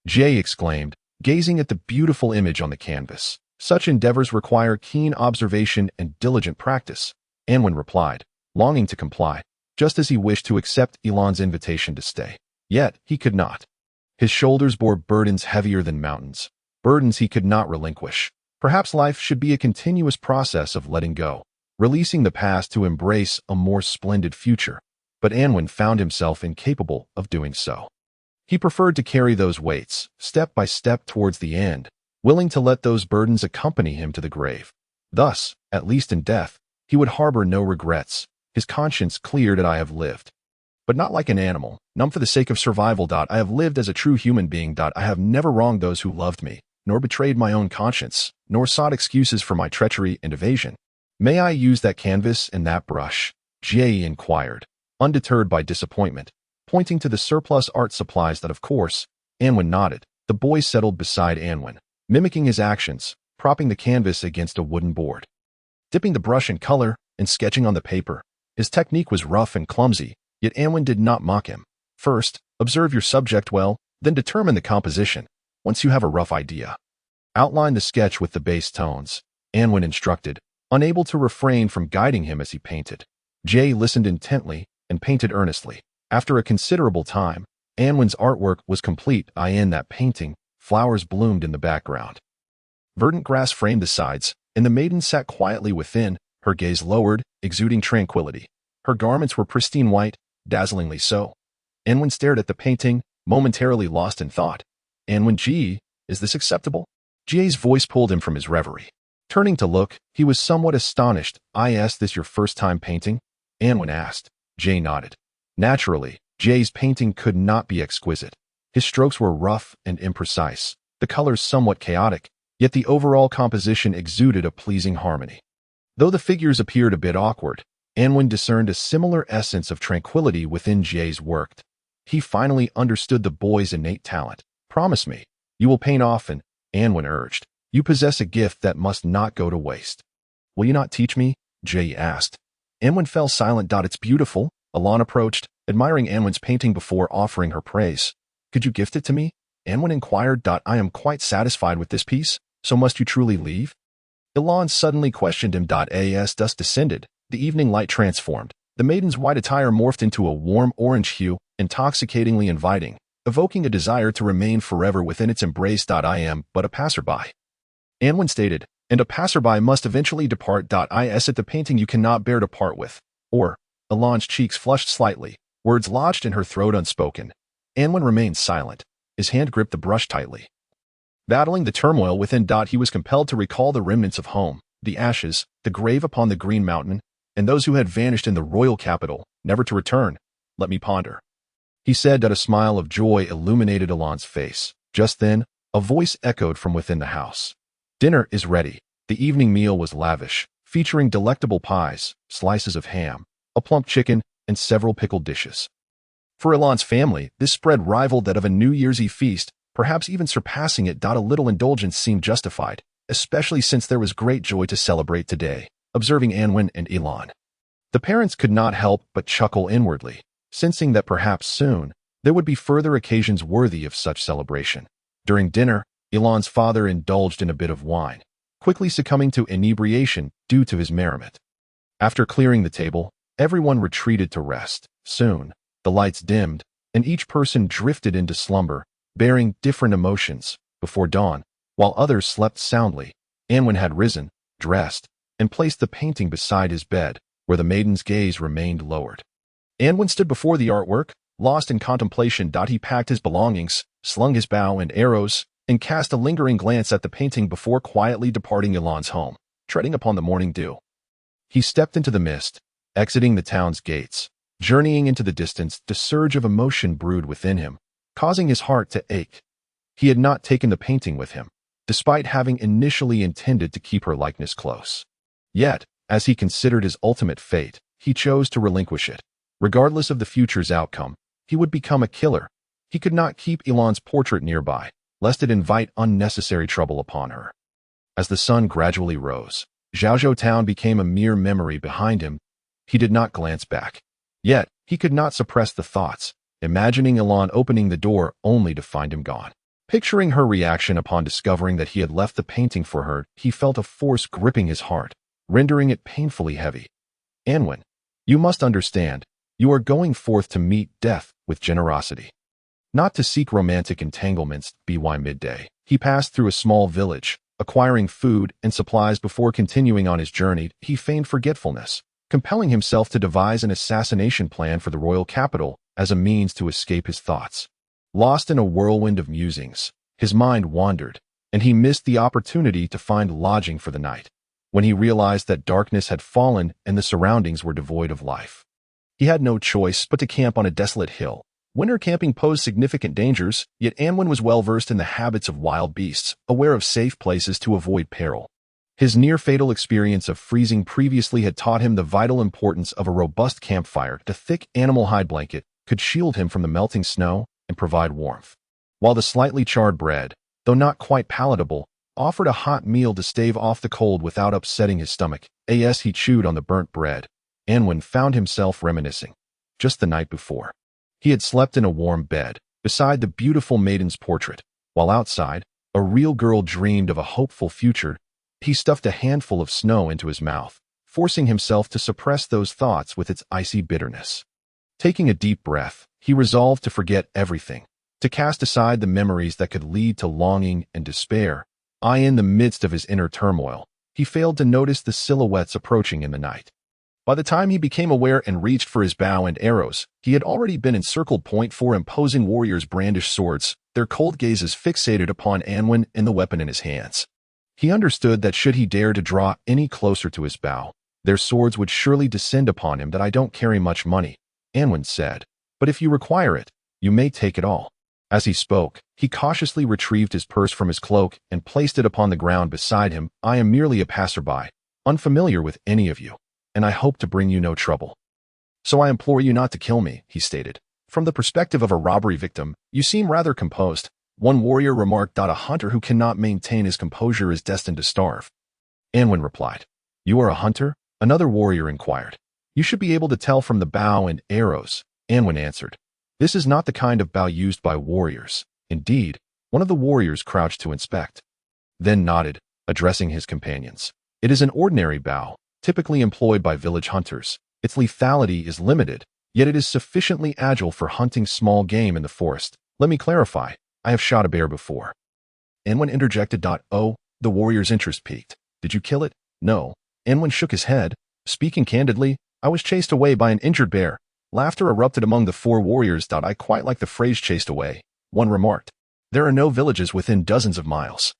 Jie exclaimed, gazing at the beautiful image on the canvas. "Such endeavors require keen observation and diligent practice," Anwen replied, longing to comply, just as he wished to accept Elan's invitation to stay. Yet, he could not. His shoulders bore burdens heavier than mountains, burdens he could not relinquish. Perhaps life should be a continuous process of letting go, releasing the past to embrace a more splendid future. But Anwen found himself incapable of doing so. He preferred to carry those weights, step by step towards the end, willing to let those burdens accompany him to the grave. Thus, at least in death, he would harbor no regrets, his conscience clear that I have lived. But not like an animal, numb for the sake of survival. I have lived as a true human being. I have never wronged those who loved me, nor betrayed my own conscience, nor sought excuses for my treachery and evasion. "May I use that canvas and that brush?" Jie inquired, undeterred by disappointment, pointing to the surplus art supplies. That of course. Anwen nodded. The boy settled beside Anwen, mimicking his actions, propping the canvas against a wooden board, dipping the brush in color, and sketching on the paper. His technique was rough and clumsy, yet Anwen did not mock him. "First, observe your subject well, then determine the composition. Once you have a rough idea, outline the sketch with the base tones," Anwen instructed, unable to refrain from guiding him as he painted. Jie listened intently and painted earnestly. After a considerable time, Anwen's artwork was complete. In that painting, flowers bloomed in the background. Verdant grass framed the sides, and the maiden sat quietly within, her gaze lowered, exuding tranquility. Her garments were pristine white, dazzlingly so. Anwen stared at the painting, momentarily lost in thought. "Anwen Ji, is this acceptable?" Jie's voice pulled him from his reverie. Turning to look, he was somewhat astonished. "Is this your first time painting?" Anwen asked. Jie nodded. Naturally, Jie's painting could not be exquisite. His strokes were rough and imprecise, the colors somewhat chaotic, yet the overall composition exuded a pleasing harmony. Though the figures appeared a bit awkward, Anwen discerned a similar essence of tranquility within Jie's work. He finally understood the boy's innate talent. "Promise me, you will paint often," Anwen urged. "You possess a gift that must not go to waste." "Will you not teach me?" Jie asked. Anwen fell silent. "It's beautiful," Elan approached, admiring Anwen's painting before offering her praise. "Could you gift it to me?" Anwen inquired. "I am quite satisfied with this piece, so must you truly leave?" Elan suddenly questioned him. As dusk descended, the evening light transformed. The maiden's white attire morphed into a warm orange hue, intoxicatingly inviting, evoking a desire to remain forever within its embrace. I am but a passerby, Anwen stated, and a passerby must eventually depart. Is it the painting you cannot bear to part with? Or, Elan's cheeks flushed slightly, words lodged in her throat unspoken. Anwen remained silent. His hand gripped the brush tightly. Battling the turmoil within. He was compelled to recall the remnants of home, the ashes, the grave upon the green mountain, and those who had vanished in the royal capital, never to return. Let me ponder, he said. A smile of joy illuminated Elan's face. Just then, a voice echoed from within the house. Dinner is ready. The evening meal was lavish, featuring delectable pies, slices of ham, a plump chicken, and several pickled dishes. For Elan's family, this spread rivaled that of a New Year's Eve feast, perhaps even surpassing it. A little indulgence seemed justified, especially since there was great joy to celebrate today, observing Anwen and Elan. The parents could not help but chuckle inwardly, sensing that perhaps soon there would be further occasions worthy of such celebration. During dinner, Elan's father indulged in a bit of wine, quickly succumbing to inebriation due to his merriment. After clearing the table, everyone retreated to rest. Soon, the lights dimmed, and each person drifted into slumber, bearing different emotions. Before dawn, while others slept soundly, Anwen had risen, dressed, and placed the painting beside his bed, where the maiden's gaze remained lowered. Anwen stood before the artwork, lost in contemplation. He packed his belongings, slung his bow and arrows, and cast a lingering glance at the painting before quietly departing Elan's home, treading upon the morning dew. He stepped into the mist, exiting the town's gates. Journeying into the distance, the surge of emotion brewed within him, causing his heart to ache. He had not taken the painting with him, despite having initially intended to keep her likeness close. Yet, as he considered his ultimate fate, he chose to relinquish it. Regardless of the future's outcome, he would become a killer. He could not keep Elan's portrait nearby, lest it invite unnecessary trouble upon her. As the sun gradually rose, Zhaozhou town became a mere memory behind him. He did not glance back. Yet, he could not suppress the thoughts, imagining Elan opening the door only to find him gone. Picturing her reaction upon discovering that he had left the painting for her, he felt a force gripping his heart, rendering it painfully heavy. Anwen, you must understand, you are going forth to meet death with generosity, not to seek romantic entanglements. By midday, he passed through a small village, acquiring food and supplies before continuing on his journey. He feigned forgetfulness, compelling himself to devise an assassination plan for the royal capital as a means to escape his thoughts. Lost in a whirlwind of musings, his mind wandered, and he missed the opportunity to find lodging for the night, when he realized that darkness had fallen and the surroundings were devoid of life. He had no choice but to camp on a desolate hill. Winter camping posed significant dangers, yet Anwen was well-versed in the habits of wild beasts, aware of safe places to avoid peril. His near-fatal experience of freezing previously had taught him the vital importance of a robust campfire. The thick animal hide blanket could shield him from the melting snow and provide warmth, while the slightly charred bread, though not quite palatable, offered a hot meal to stave off the cold without upsetting his stomach. As he chewed on the burnt bread, Anwen found himself reminiscing. Just the night before, he had slept in a warm bed, beside the beautiful maiden's portrait, while outside, a real girl dreamed of a hopeful future. He stuffed a handful of snow into his mouth, forcing himself to suppress those thoughts with its icy bitterness. Taking a deep breath, he resolved to forget everything, to cast aside the memories that could lead to longing and despair. In the midst of his inner turmoil, he failed to notice the silhouettes approaching in the night. By the time he became aware and reached for his bow and arrows, he had already been encircled. 4 imposing warriors brandished swords, their cold gazes fixated upon Anwen and the weapon in his hands. He understood that should he dare to draw any closer to his bow, their swords would surely descend upon him. I don't carry much money, Anwen said, but if you require it, you may take it all. As he spoke, he cautiously retrieved his purse from his cloak and placed it upon the ground beside him. I am merely a passerby, unfamiliar with any of you, and I hope to bring you no trouble. So I implore you not to kill me, he stated. From the perspective of a robbery victim, you seem rather composed, one warrior remarked. A hunter who cannot maintain his composure is destined to starve. Anwen replied. You are a hunter? Another warrior inquired. You should be able to tell from the bow and arrows, Anwen answered. This is not the kind of bow used by warriors. Indeed, one of the warriors crouched to inspect, then nodded, addressing his companions. It is an ordinary bow, typically employed by village hunters. Its lethality is limited, yet it is sufficiently agile for hunting small game in the forest. Let me clarify, I have shot a bear before. Anwen interjected. Oh, the warrior's interest peaked. Did you kill it? No. Anwen shook his head. Speaking candidly, I was chased away by an injured bear. Laughter erupted among the four warriors. I quite like the phrase chased away, one remarked. There are no villages within dozens of miles.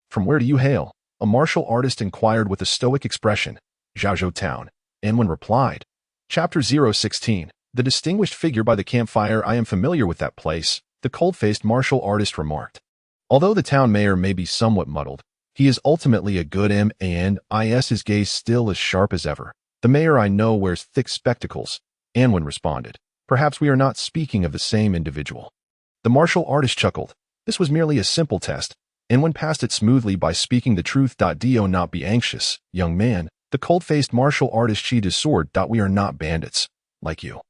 From where do you hail? A martial artist inquired with a stoic expression. Zhaozhou Town. Anwen replied. Chapter 016. The distinguished figure by the campfire. I am familiar with that place, the cold-faced martial artist remarked. Although the town mayor may be somewhat muddled, he is ultimately a good man. His gaze still as sharp as ever. The mayor I know wears thick spectacles, Anwen responded. Perhaps we are not speaking of the same individual. The martial artist chuckled. This was merely a simple test. Anwen passed it smoothly by speaking the truth. Do not be anxious, young man. The cold-faced martial artist sheathed his sword. We are not bandits, like you.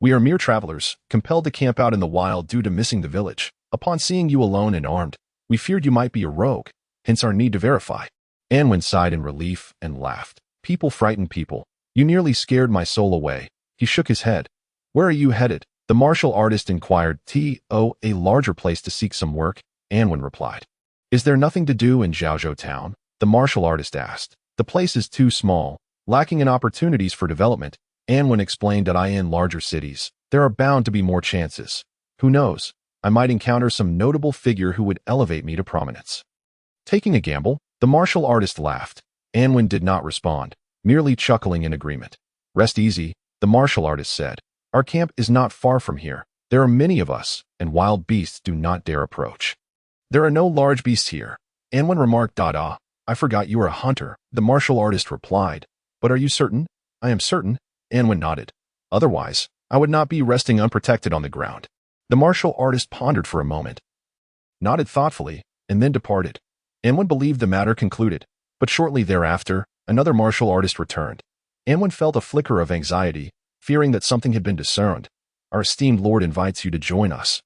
We are mere travelers, compelled to camp out in the wild due to missing the village. Upon seeing you alone and armed, we feared you might be a rogue, hence our need to verify. Anwen sighed in relief and laughed. People frighten people. You nearly scared my soul away. He shook his head. Where are you headed? The martial artist inquired. A larger place to seek some work, Anwen replied. Is there nothing to do in Zhaozhou Town? The martial artist asked. The place is too small, lacking in opportunities for development. Anwen explained that in larger cities, there are bound to be more chances. Who knows? I might encounter some notable figure who would elevate me to prominence. Taking a gamble, the martial artist laughed. Anwen did not respond, merely chuckling in agreement. Rest easy, the martial artist said. Our camp is not far from here. There are many of us, and wild beasts do not dare approach. There are no large beasts here. Anwen remarked. I forgot you are a hunter, the martial artist replied. But are you certain? I am certain, Anwen nodded. Otherwise, I would not be resting unprotected on the ground. The martial artist pondered for a moment, nodded thoughtfully, and then departed. Anwen believed the matter concluded, but shortly thereafter, another martial artist returned. Anwen felt a flicker of anxiety, fearing that something had been discerned. Our esteemed lord invites you to join us.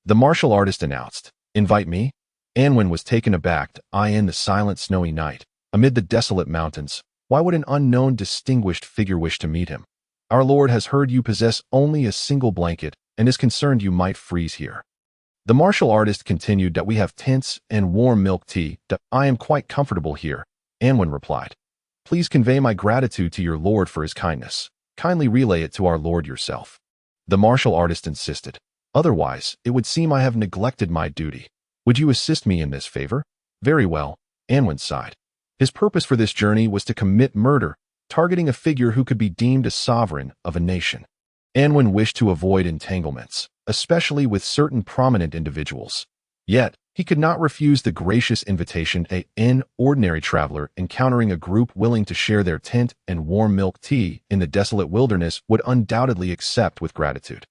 The martial artist announced. Invite me? Anwen was taken aback. In the silent snowy night, amid the desolate mountains, why would an unknown distinguished figure wish to meet him? Our lord has heard you possess only a single blanket and is concerned you might freeze here. The martial artist continued. We have tents and warm milk tea. I am quite comfortable here, Anwen replied. Please convey my gratitude to your lord for his kindness. Kindly relay it to our lord yourself. The martial artist insisted. Otherwise, it would seem I have neglected my duty. Would you assist me in this favor? Very well, Anwen sighed. His purpose for this journey was to commit murder, targeting a figure who could be deemed a sovereign of a nation. Anwen wished to avoid entanglements, especially with certain prominent individuals. Yet, he could not refuse the gracious invitation an ordinary traveler encountering a group willing to share their tent and warm milk tea in the desolate wilderness would undoubtedly accept with gratitude.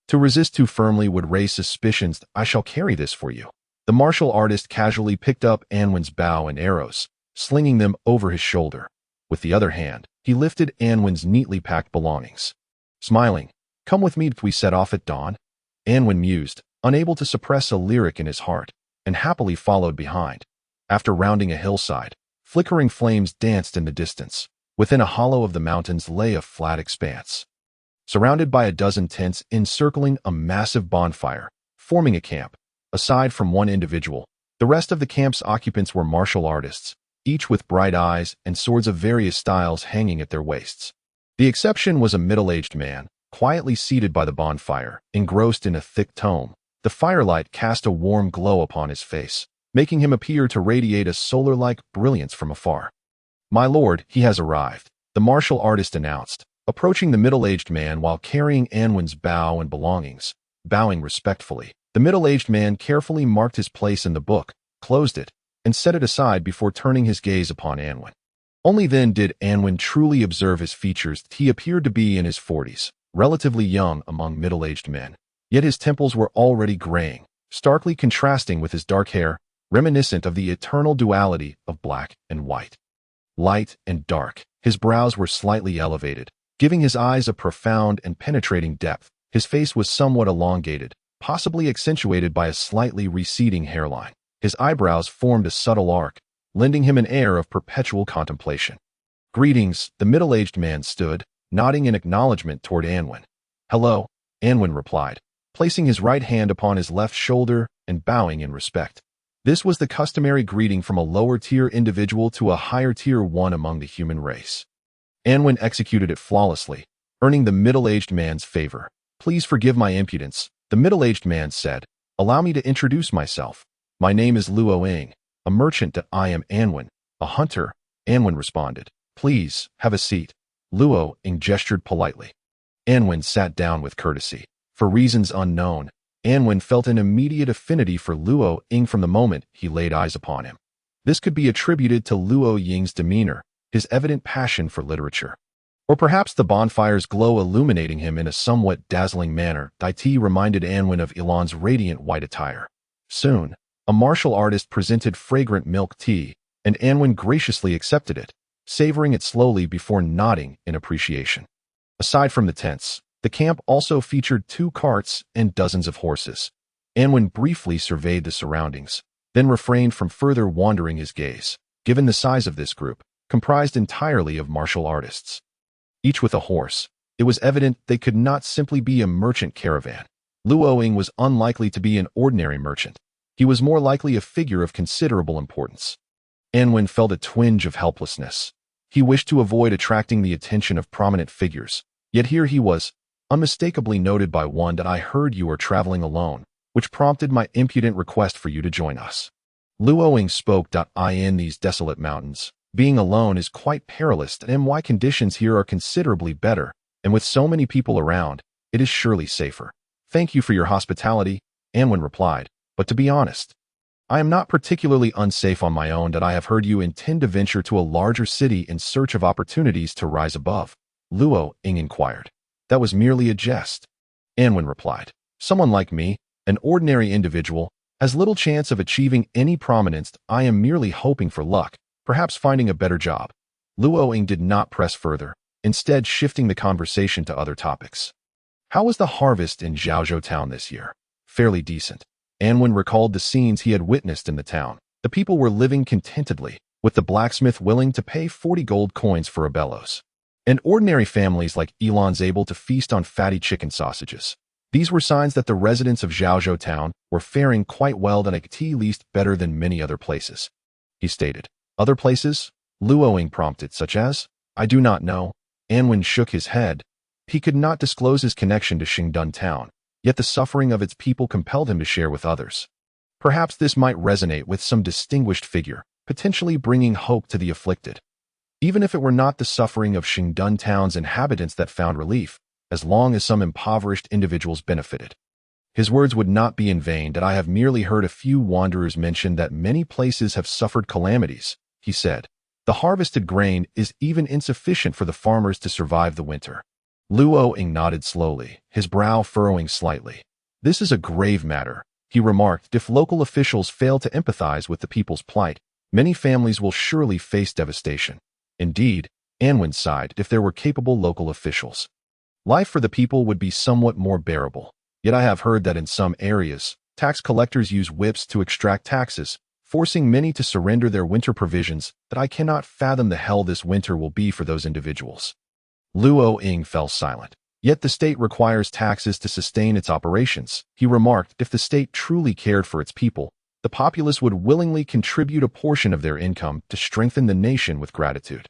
To resist too firmly would raise suspicions. I shall carry this for you. The martial artist casually picked up Anwen's bow and arrows, slinging them over his shoulder. With the other hand, he lifted Anwen's neatly packed belongings. Smiling, come with me. We set off at dawn. Anwen mused, unable to suppress a lyric in his heart, and happily followed behind. After rounding a hillside, flickering flames danced in the distance. Within a hollow of the mountains lay a flat expanse, surrounded by a dozen tents encircling a massive bonfire, forming a camp. Aside from one individual, the rest of the camp's occupants were martial artists, each with bright eyes and swords of various styles hanging at their waists. The exception was a middle-aged man, quietly seated by the bonfire, engrossed in a thick tome. The firelight cast a warm glow upon his face, making him appear to radiate a solar-like brilliance from afar. My lord, he has arrived, the martial artist announced, approaching the middle-aged man while carrying Anwen's bow and belongings. Bowing respectfully, the middle-aged man carefully marked his place in the book, closed it, and set it aside before turning his gaze upon Anwen. Only then did Anwen truly observe his features. He appeared to be in his 40s, relatively young among middle-aged men, yet his temples were already graying, starkly contrasting with his dark hair, reminiscent of the eternal duality of black and white. Light and dark, his brows were slightly elevated, giving his eyes a profound and penetrating depth. His face was somewhat elongated, possibly accentuated by a slightly receding hairline. His eyebrows formed a subtle arc, lending him an air of perpetual contemplation. Greetings, the middle-aged man stood, nodding in acknowledgement toward Anwen. Hello, Anwen replied, placing his right hand upon his left shoulder and bowing in respect. This was the customary greeting from a lower-tier individual to a higher-tier one among the human race. Anwen executed it flawlessly, earning the middle-aged man's favor. Please forgive my impudence, the middle-aged man said. Allow me to introduce myself. My name is Luo Ying, a merchant. I am Anwen, a hunter, Anwen responded. Please, have a seat. Luo Ying gestured politely. Anwen sat down with courtesy. For reasons unknown, Anwen felt an immediate affinity for Luo Ying from the moment he laid eyes upon him. This could be attributed to Luo Ying's demeanor, his evident passion for literature. Or perhaps the bonfire's glow illuminating him in a somewhat dazzling manner. Dai tea reminded Anwen of Ilan's radiant white attire. Soon, a martial artist presented fragrant milk tea, and Anwen graciously accepted it, savoring it slowly before nodding in appreciation. Aside from the tents, the camp also featured 2 carts and dozens of horses. Anwen briefly surveyed the surroundings, then refrained from further wandering his gaze, given the size of this group, comprised entirely of martial artists. Each with a horse, it was evident they could not simply be a merchant caravan. Luo Ying was unlikely to be an ordinary merchant. He was more likely a figure of considerable importance. Anwen felt a twinge of helplessness. He wished to avoid attracting the attention of prominent figures, yet here he was, unmistakably noted by one. That I heard you are traveling alone, which prompted my impudent request for you to join us. Luo Ying spoke. In these desolate mountains, being alone is quite perilous, and why conditions here are considerably better, and with so many people around, it is surely safer. Thank you for your hospitality, Anwen replied, but to be honest, I am not particularly unsafe on my own. That I have heard you intend to venture to a larger city in search of opportunities to rise above. Luo Ying inquired. That was merely a jest, Anwen replied. Someone like me, an ordinary individual, has little chance of achieving any prominence. I am merely hoping for luck, perhaps finding a better job. Luo Ying did not press further, instead shifting the conversation to other topics. How was the harvest in Zhaozhou town this year? Fairly decent. Anwen recalled the scenes he had witnessed in the town. The people were living contentedly, with the blacksmith willing to pay 40 gold coins for a bellows. And ordinary families like Ilan's able to feast on fatty chicken sausages. These were signs that the residents of Zhaozhou town were faring quite well, at least better than many other places. He stated. Other places? Luo Ying prompted, such as? I do not know. Anwen shook his head. He could not disclose his connection to Xingdun town, yet the suffering of its people compelled him to share with others. Perhaps this might resonate with some distinguished figure, potentially bringing hope to the afflicted. Even if it were not the suffering of Xingdun town's inhabitants that found relief, as long as some impoverished individuals benefited. His words would not be in vain. That I have merely heard a few wanderers mention that many places have suffered calamities, he said. The harvested grain is even insufficient for the farmers to survive the winter. Luo Ying nodded slowly, his brow furrowing slightly. This is a grave matter, he remarked. If local officials fail to empathize with the people's plight, many families will surely face devastation. Indeed, Anwen sighed. If there were capable local officials, life for the people would be somewhat more bearable. Yet I have heard that in some areas, tax collectors use whips to extract taxes, forcing many to surrender their winter provisions. That I cannot fathom the hell this winter will be for those individuals. Luo Ying fell silent. Yet the state requires taxes to sustain its operations, he remarked. If the state truly cared for its people, the populace would willingly contribute a portion of their income to strengthen the nation with gratitude.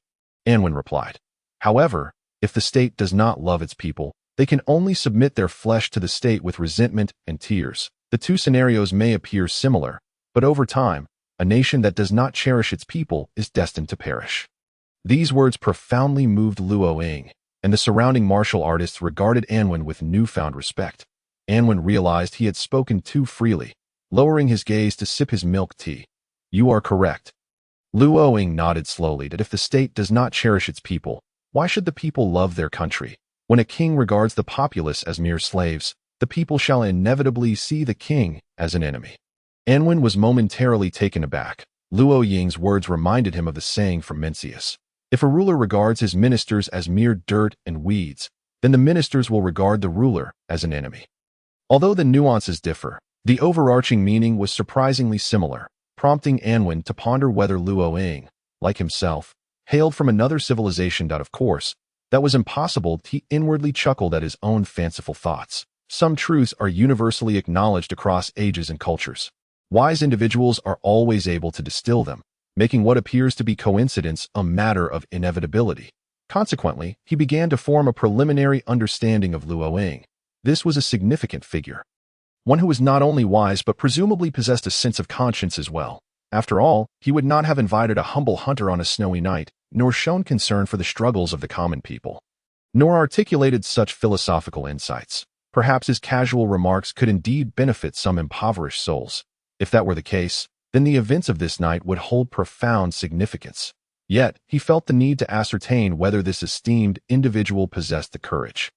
Anwen replied. However, if the state does not love its people, they can only submit their flesh to the state with resentment and tears. The two scenarios may appear similar, but over time, a nation that does not cherish its people is destined to perish. These words profoundly moved Luo Ying, and the surrounding martial artists regarded Anwen with newfound respect. Anwen realized he had spoken too freely, lowering his gaze to sip his milk tea. You are correct. Luo Ying nodded slowly. That if the state does not cherish its people, why should the people love their country? When a king regards the populace as mere slaves, the people shall inevitably see the king as an enemy. Anwen was momentarily taken aback. Luo Ying's words reminded him of the saying from Mencius. If a ruler regards his ministers as mere dirt and weeds, then the ministers will regard the ruler as an enemy. Although the nuances differ, the overarching meaning was surprisingly similar, prompting Anwen to ponder whether Luo Ying, like himself, hailed from another civilization. Of course, that was impossible. He inwardly chuckled at his own fanciful thoughts. Some truths are universally acknowledged across ages and cultures. Wise individuals are always able to distill them, making what appears to be coincidence a matter of inevitability. Consequently, he began to form a preliminary understanding of Luo Ying. This was a significant figure, one who was not only wise but presumably possessed a sense of conscience as well. After all, he would not have invited a humble hunter on a snowy night, nor shown concern for the struggles of the common people, nor articulated such philosophical insights. Perhaps his casual remarks could indeed benefit some impoverished souls. If that were the case, then the events of this night would hold profound significance. Yet, he felt the need to ascertain whether this esteemed individual possessed the courage,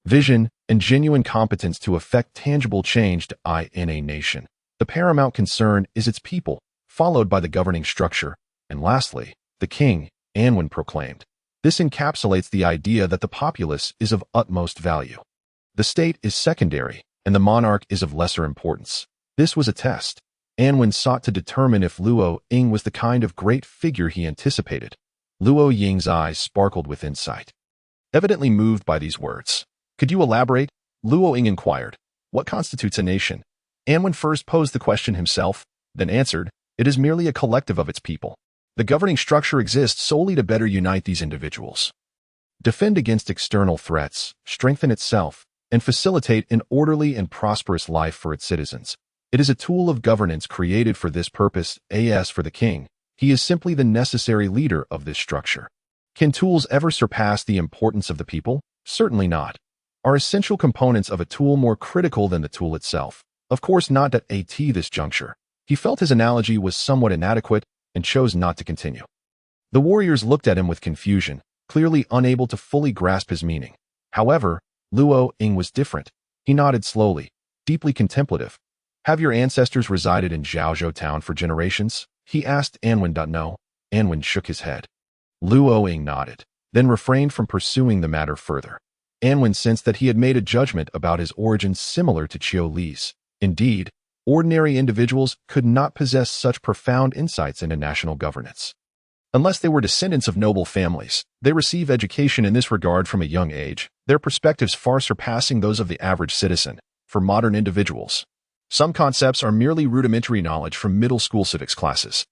vision, and genuine competence to effect tangible change in a nation. The paramount concern is its people, followed by the governing structure, and lastly, the king, Anwen proclaimed. This encapsulates the idea that the populace is of utmost value. The state is secondary, and the monarch is of lesser importance. This was a test. Anwen sought to determine if Luo Ying was the kind of great figure he anticipated. Luo Ying's eyes sparkled with insight, evidently moved by these words. "Could you elaborate?" Luo Ying inquired. "What constitutes a nation?" Anwen first posed the question himself, then answered, "It is merely a collective of its people. The governing structure exists solely to better unite these individuals, defend against external threats, strengthen itself, and facilitate an orderly and prosperous life for its citizens. It is a tool of governance created for this purpose. As for the king, he is simply the necessary leader of this structure. Can tools ever surpass the importance of the people? Certainly not. Are essential components of a tool more critical than the tool itself? Of course not. At this juncture, he felt his analogy was somewhat inadequate and chose not to continue. The warriors looked at him with confusion, clearly unable to fully grasp his meaning. However, Luo Ying was different. He nodded slowly, deeply contemplative. "Have your ancestors resided in Zhaozhou town for generations?" he asked Anwen. No. Anwen shook his head. Luo Ying nodded, then refrained from pursuing the matter further. Anwen sensed that he had made a judgment about his origins similar to Qiu Li's. Indeed, ordinary individuals could not possess such profound insights into national governance. Unless they were descendants of noble families, they receive education in this regard from a young age, their perspectives far surpassing those of the average citizen. For modern individuals, some concepts are merely rudimentary knowledge from middle school civics classes.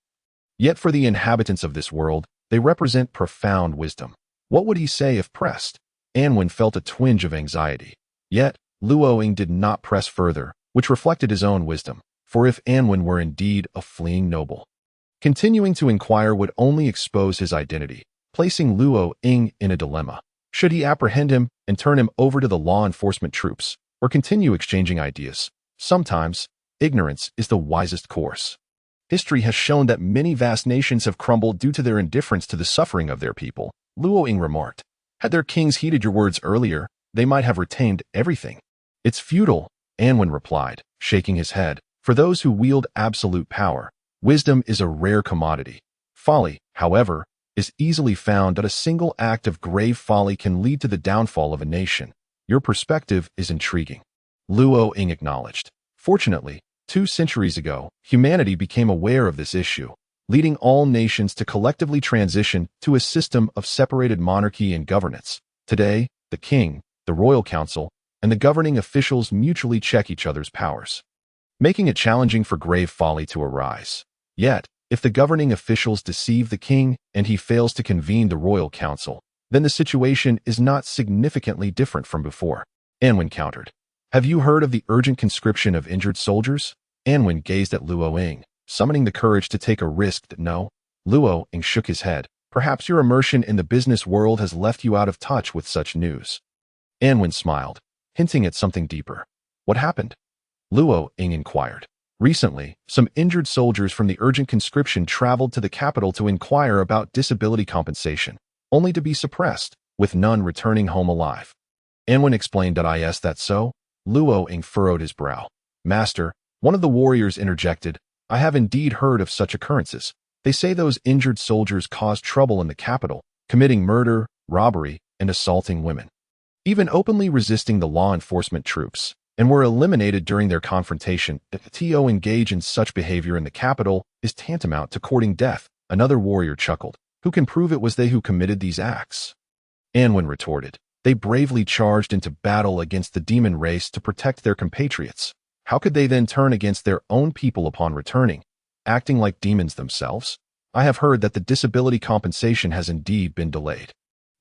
Yet for the inhabitants of this world, they represent profound wisdom. What would he say if pressed? Anwen felt a twinge of anxiety. Yet, Luo Ying did not press further, which reflected his own wisdom, for if Anwen were indeed a fleeing noble, continuing to inquire would only expose his identity, placing Luo Ying in a dilemma. Should he apprehend him and turn him over to the law enforcement troops, or continue exchanging ideas? Sometimes, ignorance is the wisest course. History has shown that many vast nations have crumbled due to their indifference to the suffering of their people, Luo Ying remarked. Had their kings heeded your words earlier, they might have retained everything. It's futile, Anwen replied, shaking his head. For those who wield absolute power, wisdom is a rare commodity. Folly, however, is easily found. That a single act of grave folly can lead to the downfall of a nation. Your perspective is intriguing, Luo Ying acknowledged. Fortunately, 2 centuries ago, humanity became aware of this issue, leading all nations to collectively transition to a system of separated monarchy and governance. Today, the king, the royal council, and the governing officials mutually check each other's powers, making it challenging for grave folly to arise. Yet, if the governing officials deceive the king and he fails to convene the royal council, then the situation is not significantly different from before. Anwen countered. Have you heard of the urgent conscription of injured soldiers? Anwen gazed at Luo Ying, summoning the courage to take a risk. No. Luo Ying shook his head. Perhaps your immersion in the business world has left you out of touch with such news. Anwen smiled, hinting at something deeper. What happened? Luo Ying inquired. Recently, some injured soldiers from the urgent conscription traveled to the capital to inquire about disability compensation, only to be suppressed, with none returning home alive. Anwen explained. Is that so? Luo Ying furrowed his brow. Master, one of the warriors interjected, I have indeed heard of such occurrences. They say those injured soldiers caused trouble in the capital, committing murder, robbery, and assaulting women, even openly resisting the law enforcement troops, and were eliminated during their confrontation. To engage in such behavior in the capital is tantamount to courting death. Another warrior chuckled. Who can prove it was they who committed these acts? Anwen retorted. They bravely charged into battle against the demon race to protect their compatriots. How could they then turn against their own people upon returning, acting like demons themselves? I have heard that the disability compensation has indeed been delayed.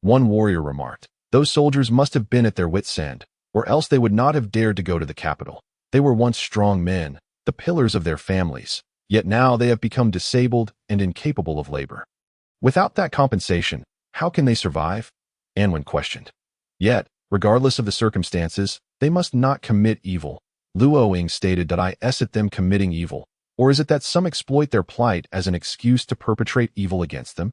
One warrior remarked. Those soldiers must have been at their wits' end, or else they would not have dared to go to the capital. They were once strong men, the pillars of their families, yet now they have become disabled and incapable of labor. Without that compensation, how can they survive? Anwen questioned. Yet, regardless of the circumstances, they must not commit evil. Luoying stated that I at them committing evil, or is it that some exploit their plight as an excuse to perpetrate evil against them?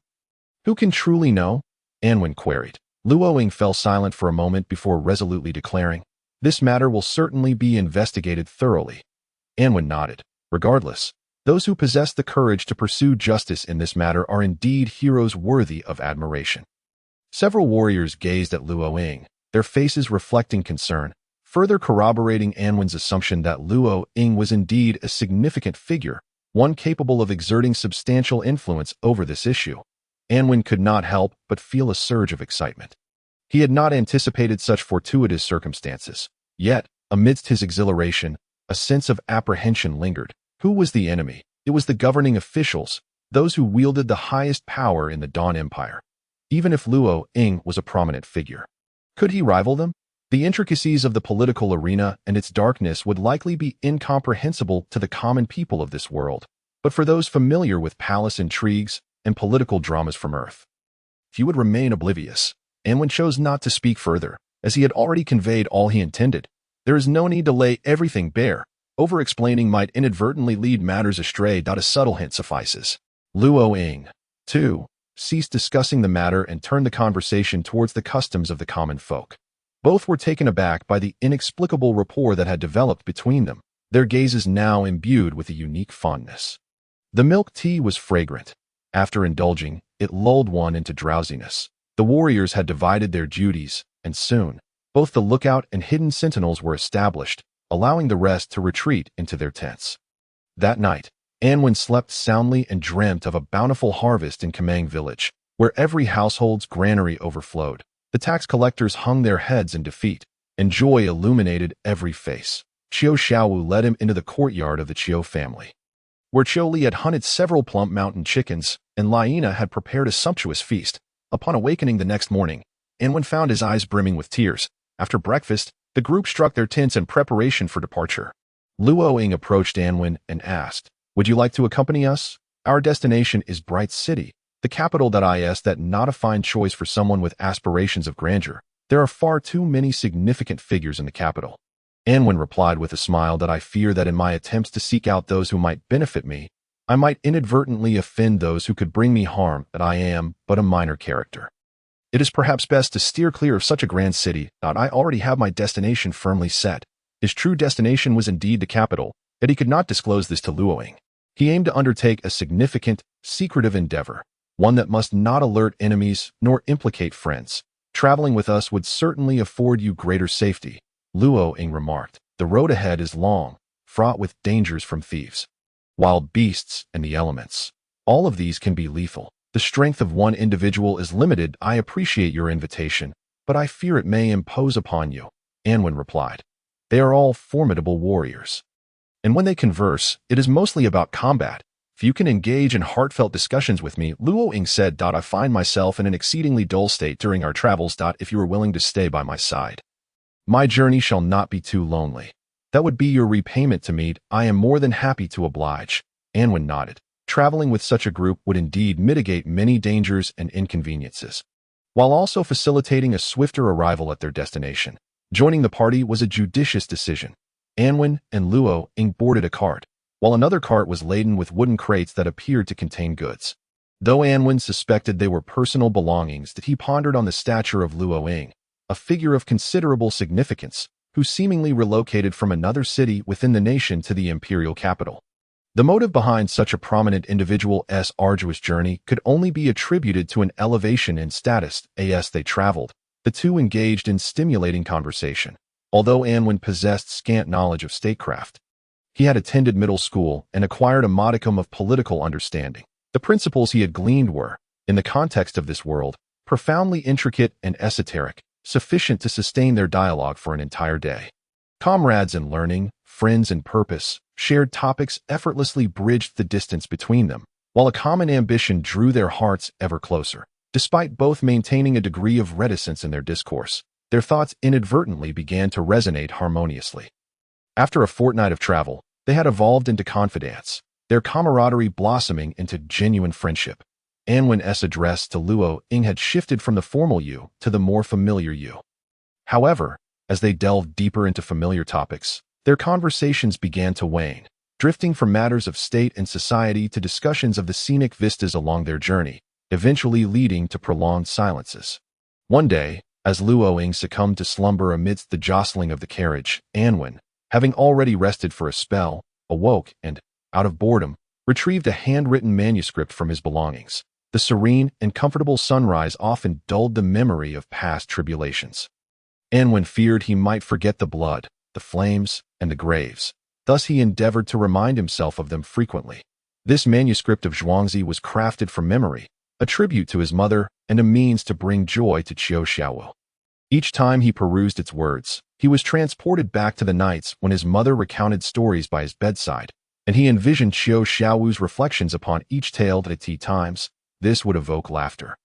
Who can truly know? Anwen queried. Luoying fell silent for a moment before resolutely declaring, this matter will certainly be investigated thoroughly. Anwen nodded. Regardless, those who possess the courage to pursue justice in this matter are indeed heroes worthy of admiration. Several warriors gazed at Luoying, their faces reflecting concern, further corroborating Anwen's assumption that Luoying was indeed a significant figure, one capable of exerting substantial influence over this issue. Anwen could not help but feel a surge of excitement. He had not anticipated such fortuitous circumstances. Yet, amidst his exhilaration, a sense of apprehension lingered. Who was the enemy? It was the governing officials, those who wielded the highest power in the Dawn Empire. Even if Luoying was a prominent figure, could he rival them? The intricacies of the political arena and its darkness would likely be incomprehensible to the common people of this world, but for those familiar with palace intrigues and political dramas from Earth, he would remain oblivious. Anwen chose not to speak further, as he had already conveyed all he intended. There is no need to lay everything bare. Over-explaining might inadvertently lead matters astray. A subtle hint suffices. Luoying, too, ceased discussing the matter and turned the conversation towards the customs of the common folk. Both were taken aback by the inexplicable rapport that had developed between them, their gazes now imbued with a unique fondness. The milk tea was fragrant. After indulging, it lulled one into drowsiness. The warriors had divided their duties, and soon, both the lookout and hidden sentinels were established, allowing the rest to retreat into their tents. That night, Anwen slept soundly and dreamt of a bountiful harvest in Kamang village, where every household's granary overflowed. The tax collectors hung their heads in defeat, and joy illuminated every face. Chiu Xiaowu led him into the courtyard of the Chiu family, where Chiu Li had hunted several plump mountain chickens, and Liena had prepared a sumptuous feast. Upon awakening the next morning, Anwen found his eyes brimming with tears. After breakfast, the group struck their tents in preparation for departure. Luoying approached Anwen and asked, would you like to accompany us? Our destination is Bright City, the capital. That not a fine choice for someone with aspirations of grandeur. There are far too many significant figures in the capital. Anwen replied with a smile that I fear that in my attempts to seek out those who might benefit me, I might inadvertently offend those who could bring me harm. That I am but a minor character. It is perhaps best to steer clear of such a grand city. I already have my destination firmly set. His true destination was indeed the capital, yet he could not disclose this to Luoying. He aimed to undertake a significant, secretive endeavor, one that must not alert enemies nor implicate friends. Traveling with us would certainly afford you greater safety, Luoying remarked. The road ahead is long, fraught with dangers from thieves, wild beasts, and the elements. All of these can be lethal. The strength of one individual is limited. I appreciate your invitation, but I fear it may impose upon you, Anwen replied. They are all formidable warriors, and when they converse, it is mostly about combat. If you can engage in heartfelt discussions with me, Luoying said. I find myself in an exceedingly dull state during our travels. If you are willing to stay by my side, my journey shall not be too lonely. That would be your repayment to me. I am more than happy to oblige. Anwen nodded. Traveling with such a group would indeed mitigate many dangers and inconveniences, while also facilitating a swifter arrival at their destination. Joining the party was a judicious decision. Anwen and Luoying boarded a cart, while another cart was laden with wooden crates that appeared to contain goods. Though Anwen suspected they were personal belongings, that he pondered on the stature of Luoying, a figure of considerable significance, who seemingly relocated from another city within the nation to the imperial capital. The motive behind such a prominent individual's arduous journey could only be attributed to an elevation in status. As they traveled, the two engaged in stimulating conversation. Although Anwen possessed scant knowledge of statecraft, he had attended middle school and acquired a modicum of political understanding. The principles he had gleaned were, In the context of this world, profoundly intricate and esoteric, sufficient to sustain their dialogue for an entire day. Comrades in learning, friends in purpose, shared topics effortlessly bridged the distance between them, while a common ambition drew their hearts ever closer. Despite both maintaining a degree of reticence in their discourse, their thoughts inadvertently began to resonate harmoniously. After a fortnight of travel, they had evolved into confidants, their camaraderie blossoming into genuine friendship. Anwen's address to Luo Ying had shifted from the formal you to the more familiar you. However, as they delved deeper into familiar topics, their conversations began to wane, drifting from matters of state and society to discussions of the scenic vistas along their journey, eventually leading to prolonged silences. One day, as Luo Ying succumbed to slumber amidst the jostling of the carriage, Anwen, having already rested for a spell, awoke and, out of boredom, retrieved a handwritten manuscript from his belongings. The serene and comfortable sunrise often dulled the memory of past tribulations. Anwen feared he might forget the blood, the flames, and the graves. Thus he endeavored to remind himself of them frequently. This manuscript of Zhuangzi was crafted from memory, a tribute to his mother and a means to bring joy to Qiu Xiaowu. Each time he perused its words, he was transported back to the nights when his mother recounted stories by his bedside, and he envisioned Qiu Xiaowu's reflections upon each tale that at times, this would evoke laughter.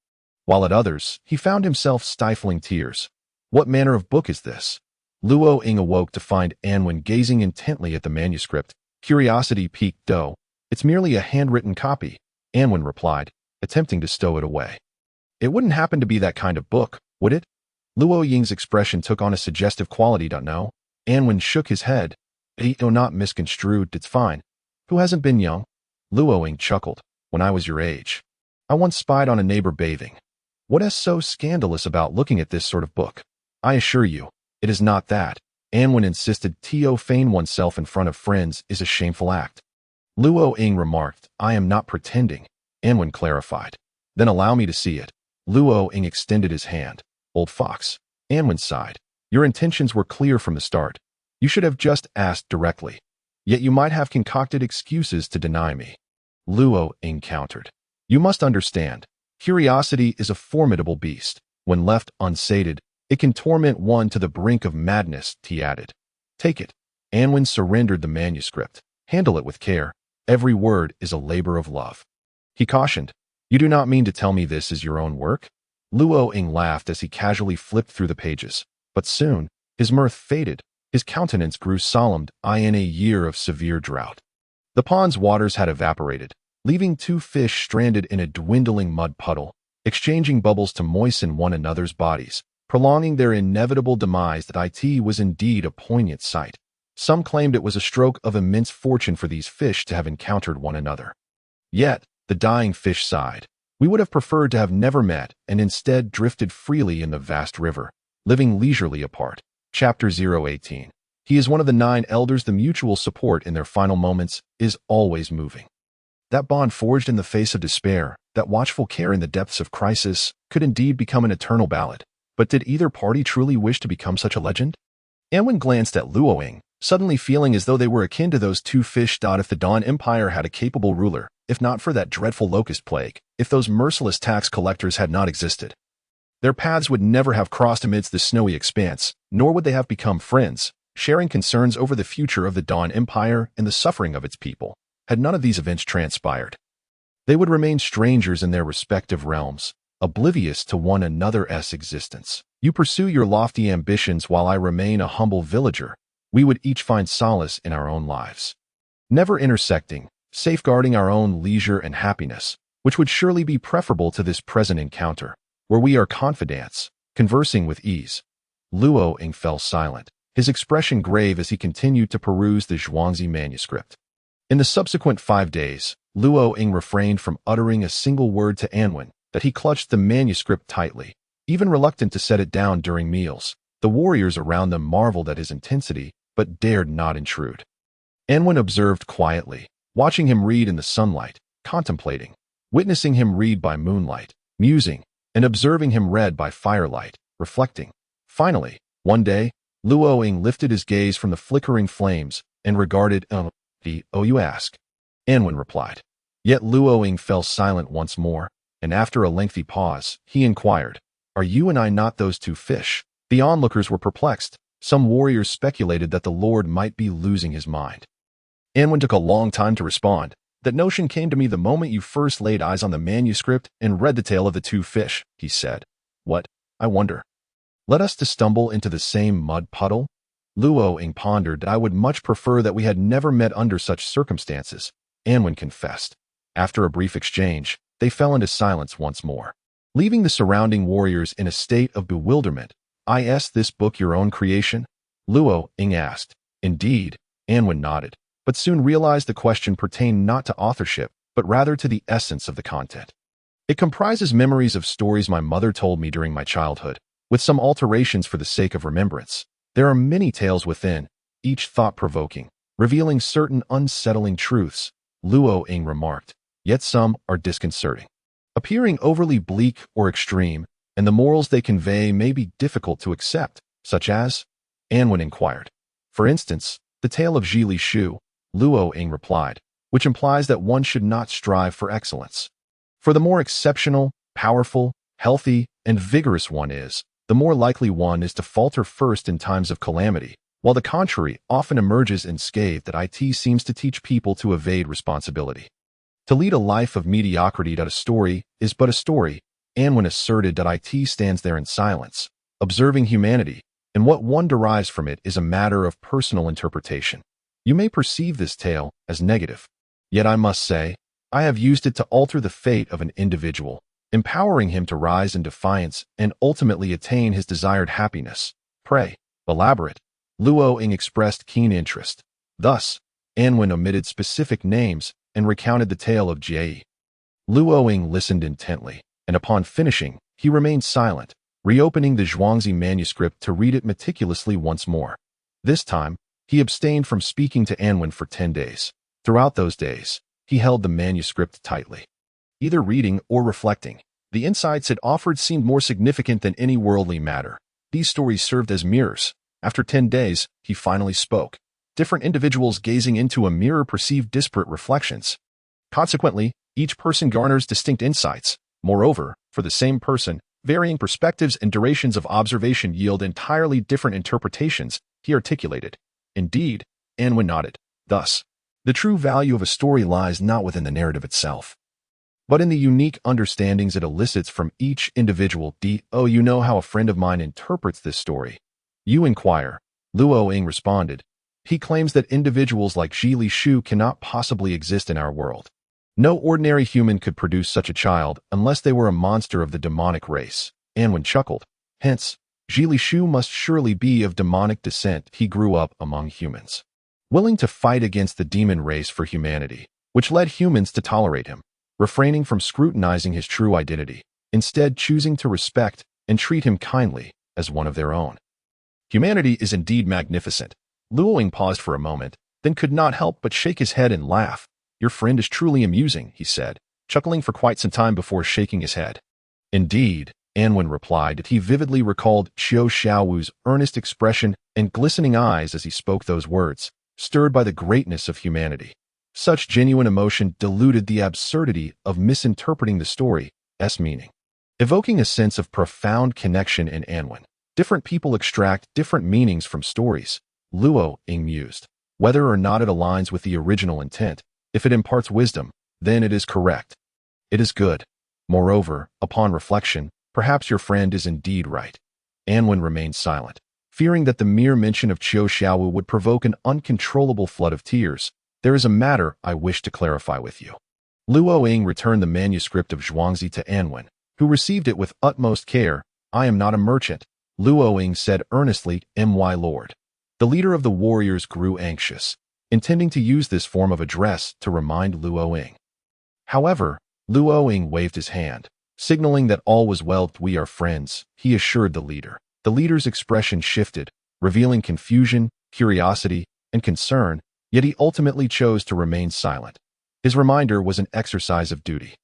While at others, he found himself stifling tears. What manner of book is this? Luo Ying awoke to find Anwen gazing intently at the manuscript. Curiosity piqued. "Though, it's merely a handwritten copy," Anwen replied, attempting to stow it away. "It wouldn't happen to be that kind of book, would it?" Luo Ying's expression took on a suggestive quality. "No." Anwen shook his head. Not misconstrued, it's fine. Who hasn't been young?" Luo Ying chuckled. "When I was your age. I once spied on a neighbor bathing. What is so scandalous about looking at this sort of book? I assure you, it is not that." Anwen insisted. "To feign oneself in front of friends is a shameful act." Luo Ying remarked. "I am not pretending," Anwen clarified. "Then allow me to see it." Luo Ying extended his hand. "Old fox." Anwen sighed. "Your intentions were clear from the start. You should have just asked directly. Yet you might have concocted excuses to deny me." Luo Ying countered. "You must understand, curiosity is a formidable beast. When left unsated, it can torment one to the brink of madness," he added. "Take it." Anwen surrendered the manuscript. "Handle it with care. Every word is a labor of love." He cautioned. "You do not mean to tell me this is your own work?" Luo Ying laughed as he casually flipped through the pages. But soon, his mirth faded. His countenance grew solemn in a year of severe drought. The pond's waters had evaporated, leaving two fish stranded in a dwindling mud puddle, exchanging bubbles to moisten one another's bodies, prolonging their inevitable demise. That it was indeed a poignant sight. Some claimed it was a stroke of immense fortune for these fish to have encountered one another. Yet, the dying fish sighed. "We would have preferred to have never met and instead drifted freely in the vast river, living leisurely apart." Chapter 018. He is one of the 9 elders. The mutual support in their final moments is always moving. That bond forged in the face of despair, that watchful care in the depths of crisis, could indeed become an eternal ballad. But did either party truly wish to become such a legend? Anwen glanced at Luo Ying, suddenly feeling as though they were akin to those two fish. If the Dawn Empire had a capable ruler, if not for that dreadful locust plague, if those merciless tax collectors had not existed, their paths would never have crossed amidst the snowy expanse, nor would they have become friends, sharing concerns over the future of the Dawn Empire and the suffering of its people. Had none of these events transpired, they would remain strangers in their respective realms, oblivious to one another's existence. You pursue your lofty ambitions while I remain a humble villager. We would each find solace in our own lives, never intersecting, safeguarding our own leisure and happiness, which would surely be preferable to this present encounter, where we are confidants, conversing with ease. Luo Ying fell silent, his expression grave as he continued to peruse the Zhuangzi manuscript. In the subsequent 5 days, Luo Ying refrained from uttering a single word to Anwen, that he clutched the manuscript tightly, even reluctant to set it down during meals. The warriors around them marveled at his intensity, but dared not intrude. Anwen observed quietly, watching him read in the sunlight, contemplating, witnessing him read by moonlight, musing, and observing him read by firelight, reflecting. Finally, one day, Luo Ying lifted his gaze from the flickering flames and regarded "Oh, you ask?" Anwen replied. Yet Luo Ying fell silent once more. and after a lengthy pause, he inquired, "Are you and I not those two fish?" The onlookers were perplexed. Some warriors speculated that the Lord might be losing his mind. Anwen took a long time to respond. "That notion came to me the moment you first laid eyes on the manuscript and read the tale of the two fish," he said. "What, I wonder? Led us to stumble into the same mud puddle?" Luo Ying pondered that I would much prefer that we had never met under such circumstances, Anwen confessed. After a brief exchange, they fell into silence once more. Leaving the surrounding warriors in a state of bewilderment, "Is this book your own creation?" Luo Ying asked. "Indeed," Anwen nodded, but soon realized the question pertained not to authorship, but rather to the essence of the content. "It comprises memories of stories my mother told me during my childhood, with some alterations for the sake of remembrance. There are many tales within, each thought-provoking, revealing certain unsettling truths," Luo Ying remarked, "yet some are disconcerting, appearing overly bleak or extreme, and the morals they convey may be difficult to accept, such as?" Anwen inquired. "For instance, the tale of Zhili Shu," Luo Ying replied, "which implies that one should not strive for excellence. For the more exceptional, powerful, healthy, and vigorous one is, the more likely one is to falter first in times of calamity, while the contrary often emerges unscathed. That it seems to teach people to evade responsibility. To lead a life of mediocrity. That a story is but a story," Anwen asserted. That it stands there in silence, observing humanity, and what one derives from it is a matter of personal interpretation. You may perceive this tale as negative. Yet I must say, I have used it to alter the fate of an individual, empowering him to rise in defiance and ultimately attain his desired happiness. Pray, elaborate. Luo Ying expressed keen interest. Thus, Anwen omitted specific names and recounted the tale of Jie. Luo Ying listened intently, and upon finishing, he remained silent, reopening the Zhuangzi manuscript to read it meticulously once more. This time, he abstained from speaking to Anwen for 10 days. Throughout those days, he held the manuscript tightly. Either reading or reflecting, the insights it offered seemed more significant than any worldly matter. These stories served as mirrors. After 10 days, he finally spoke. Different individuals gazing into a mirror perceive disparate reflections. Consequently, each person garners distinct insights. Moreover, for the same person, varying perspectives and durations of observation yield entirely different interpretations, he articulated. Indeed, Anwen nodded. Thus, the true value of a story lies not within the narrative itself, but in the unique understandings it elicits from each individual. "Oh, you know how a friend of mine interprets this story?" "You inquire," Luo Ying responded. "He claims that individuals like Zhili Shu cannot possibly exist in our world. No ordinary human could produce such a child unless they were a monster of the demonic race." Anwen chuckled. "Hence, Zhili Shu must surely be of demonic descent. He grew up among humans, willing to fight against the demon race for humanity, which led humans to tolerate him, refraining from scrutinizing his true identity, instead choosing to respect and treat him kindly as one of their own. Humanity is indeed magnificent." Luo Ying paused for a moment, then could not help but shake his head and laugh. "Your friend is truly amusing," he said, chuckling for quite some time before shaking his head. "Indeed," Anwen replied. He vividly recalled Qiu Xiaowu's earnest expression and glistening eyes as he spoke those words, stirred by the greatness of humanity. Such genuine emotion diluted the absurdity of misinterpreting the story's meaning, evoking a sense of profound connection in Anwen. Different people extract different meanings from stories, Luo Ying mused. Whether or not it aligns with the original intent, if it imparts wisdom, then it is correct. It is good. Moreover, upon reflection, perhaps your friend is indeed right." Anwen remained silent, fearing that the mere mention of Qiu Xiaowu would provoke an uncontrollable flood of tears. "There is a matter I wish to clarify with you." Luo Ying returned the manuscript of Zhuangzi to Anwen, who received it with utmost care. "I am not a merchant," Luo Ying said earnestly. "My lord." The leader of the warriors grew anxious, intending to use this form of address to remind Luo Ying. However, Luo Ying waved his hand, signaling that all was well. "We are friends," he assured the leader. The leader's expression shifted, revealing confusion, curiosity, and concern, yet he ultimately chose to remain silent. His reminder was an exercise of duty.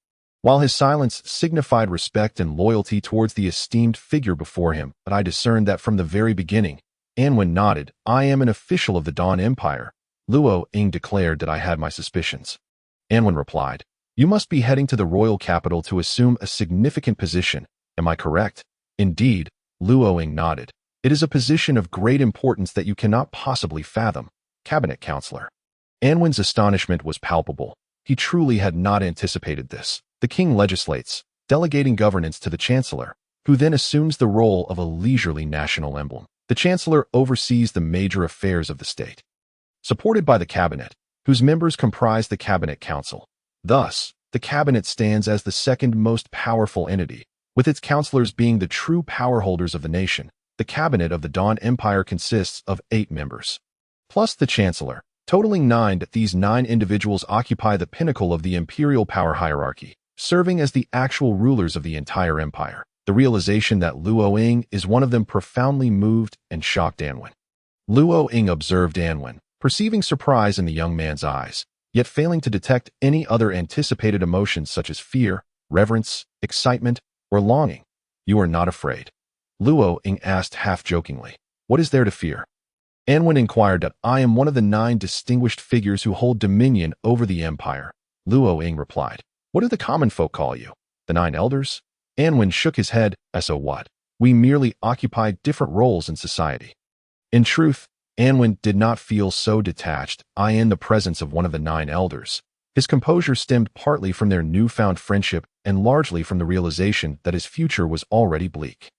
While his silence signified respect and loyalty towards the esteemed figure before him, but I discerned that from the very beginning. Anwen nodded. "I am an official of the Dawn Empire." Luo Ying declared that I had my suspicions. Anwen replied, You must be heading to the royal capital to assume a significant position. Am I correct? Indeed, Luo Ying nodded. It is a position of great importance that you cannot possibly fathom. Cabinet Counselor. Anwen's astonishment was palpable. He truly had not anticipated this. The king legislates, delegating governance to the chancellor, who then assumes the role of a leisurely national emblem. The chancellor oversees the major affairs of the state, supported by the cabinet, whose members comprise the cabinet council. Thus, the cabinet stands as the second most powerful entity, with its councillors being the true power holders of the nation. The cabinet of the Dawn Empire consists of 8 members, plus the chancellor, totaling 9. These 9 individuals occupy the pinnacle of the imperial power hierarchy, serving as the actual rulers of the entire empire. The realization that Luo Ying is one of them profoundly moved and shocked Anwen. Luo Ying observed Anwen, perceiving surprise in the young man's eyes, yet failing to detect any other anticipated emotions such as fear, reverence, excitement, or longing. You are not afraid? Luo Ying asked half-jokingly. What is there to fear? Anwen inquired. That I am one of the 9 distinguished figures who hold dominion over the empire. Luo Ying replied. What do the common folk call you? The 9 elders? Anwen shook his head. So what? We merely occupy different roles in society. In truth, Anwen did not feel so detached in the presence of one of the 9 elders. His composure stemmed partly from their newfound friendship and largely from the realization that his future was already bleak.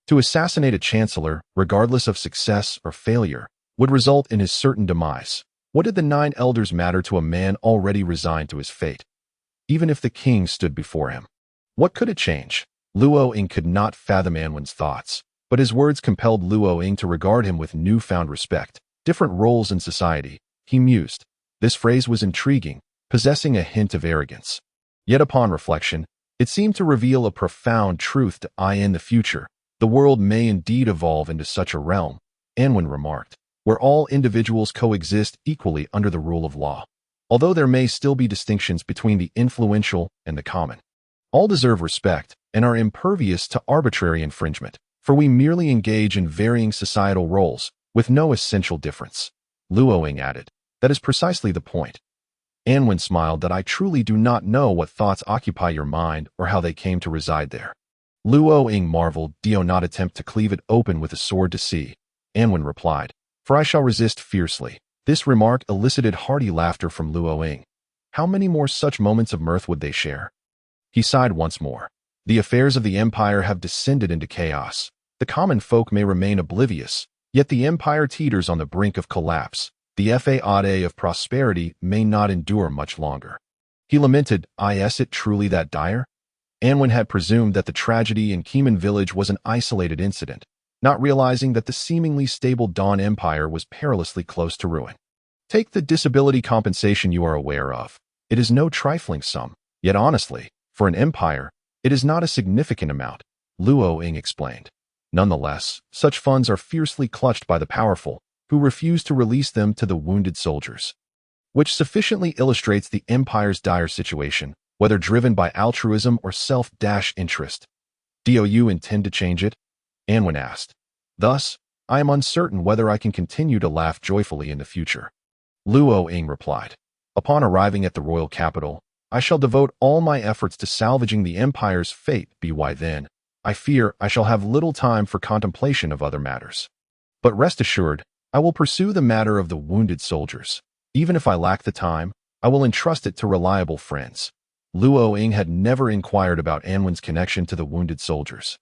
To assassinate a chancellor, regardless of success or failure, would result in his certain demise. What did the 9 elders matter to a man already resigned to his fate? Even if the king stood before him, what could it change? Luo Ying could not fathom Anwen's thoughts, but his words compelled Luo Ying to regard him with newfound respect. Different roles in society, he mused. This phrase was intriguing, possessing a hint of arrogance. Yet upon reflection, it seemed to reveal a profound truth to in the future. The world may indeed evolve into such a realm, Anwen remarked, where all individuals coexist equally under the rule of law. Although there may still be distinctions between the influential and the common, all deserve respect and are impervious to arbitrary infringement, for we merely engage in varying societal roles with no essential difference. Luo Ying added, that is precisely the point. Anwen smiled. That I truly do not know what thoughts occupy your mind or how they came to reside there. Luo Ying marveled. Do not attempt to cleave it open with a sword to see. Anwen replied, for I shall resist fiercely. This remark elicited hearty laughter from Luo Ying. How many more such moments of mirth would they share? He sighed once more. The affairs of the empire have descended into chaos. The common folk may remain oblivious, yet the empire teeters on the brink of collapse. The fade of prosperity may not endure much longer. He lamented. Is it truly that dire? Anwen had presumed that the tragedy in Keeman village was an isolated incident, not realizing that the seemingly stable Dawn Empire was perilously close to ruin. Take the disability compensation you are aware of. It is no trifling sum, yet honestly, for an empire, it is not a significant amount, Luo Ying explained. Nonetheless, such funds are fiercely clutched by the powerful, who refuse to release them to the wounded soldiers. Which sufficiently illustrates the empire's dire situation, whether driven by altruism or self-interest. Do you intend to change it? Anwen asked. Thus, I am uncertain whether I can continue to laugh joyfully in the future. Luo Ying replied. Upon arriving at the royal capital, I shall devote all my efforts to salvaging the empire's fate. By then, I fear I shall have little time for contemplation of other matters. But rest assured, I will pursue the matter of the wounded soldiers. Even if I lack the time, I will entrust it to reliable friends. Luo Ying had never inquired about Anwen's connection to the wounded soldiers.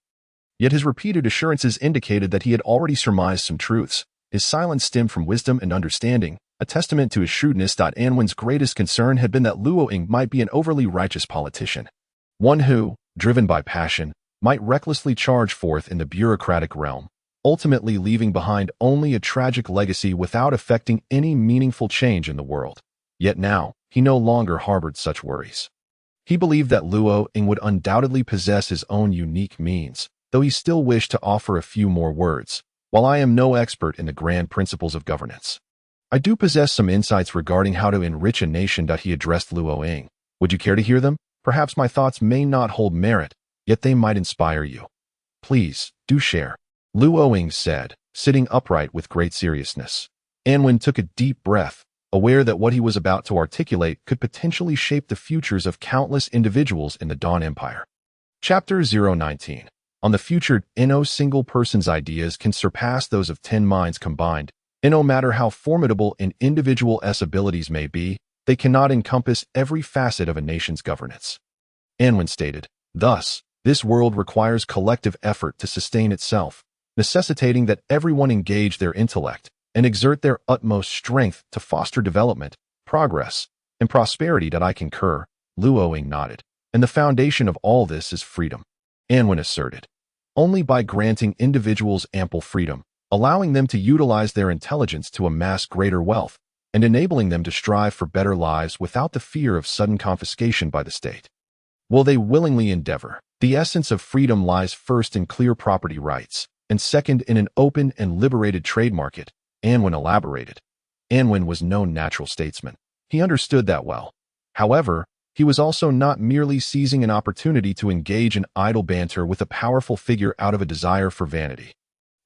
Yet his repeated assurances indicated that he had already surmised some truths. His silence stemmed from wisdom and understanding, a testament to his shrewdness. Anwen's greatest concern had been that Luo Ying might be an overly righteous politician, one who, driven by passion, might recklessly charge forth in the bureaucratic realm, ultimately leaving behind only a tragic legacy without effecting any meaningful change in the world. Yet now, he no longer harbored such worries. He believed that Luo Ying would undoubtedly possess his own unique means, though he still wished to offer a few more words. While I am no expert in the grand principles of governance, I do possess some insights regarding how to enrich a nation. He addressed Luo Ying. Would you care to hear them? Perhaps my thoughts may not hold merit, yet they might inspire you. Please, do share, Luo Ying said, sitting upright with great seriousness. Anwen took a deep breath, aware that what he was about to articulate could potentially shape the futures of countless individuals in the Dawn Empire. Chapter 019. On the future, no single person's ideas can surpass those of 10 minds combined, and no matter how formidable an individual's abilities may be, they cannot encompass every facet of a nation's governance. Anwen stated, thus, this world requires collective effort to sustain itself, necessitating that everyone engage their intellect and exert their utmost strength to foster development, progress, and prosperity. That I concur, Luo Ying nodded, and the foundation of all this is freedom, Anwen asserted. Only by granting individuals ample freedom, allowing them to utilize their intelligence to amass greater wealth, and enabling them to strive for better lives without the fear of sudden confiscation by the state, will they willingly endeavor. The essence of freedom lies first in clear property rights, and second in an open and liberated trade market, Anwen elaborated. Anwen was no natural statesman. He understood that well. However, he was also not merely seizing an opportunity to engage in idle banter with a powerful figure out of a desire for vanity.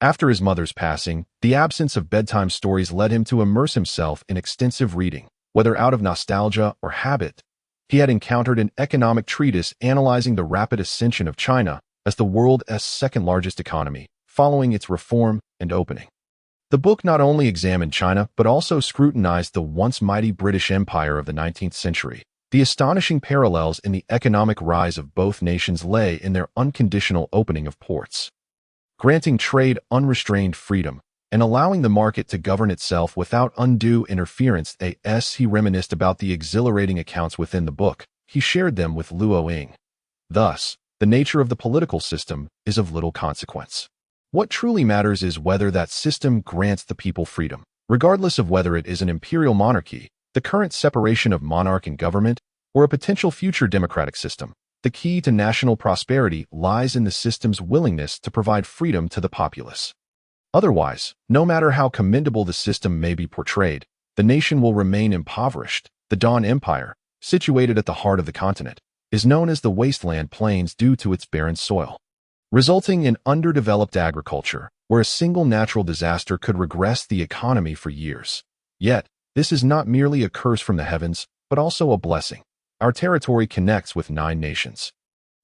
After his mother's passing, the absence of bedtime stories led him to immerse himself in extensive reading, whether out of nostalgia or habit. He had encountered an economic treatise analyzing the rapid ascension of China as the world's second-largest economy, following its reform and opening. The book not only examined China but also scrutinized the once mighty British Empire of the 19th century. The astonishing parallels in the economic rise of both nations lay in their unconditional opening of ports, granting trade unrestrained freedom, and allowing the market to govern itself without undue interference. He reminisced about the exhilarating accounts within the book. He shared them with Luo Ying. Thus, the nature of the political system is of little consequence. What truly matters is whether that system grants the people freedom, regardless of whether it is an imperial monarchy, the current separation of monarch and government, or a potential future democratic system. The key to national prosperity lies in the system's willingness to provide freedom to the populace. Otherwise, no matter how commendable the system may be portrayed, the nation will remain impoverished. The Dawn Empire, situated at the heart of the continent, is known as the wasteland plains due to its barren soil, resulting in underdeveloped agriculture, where a single natural disaster could regress the economy for years. Yet, this is not merely a curse from the heavens, but also a blessing. Our territory connects with 9 nations,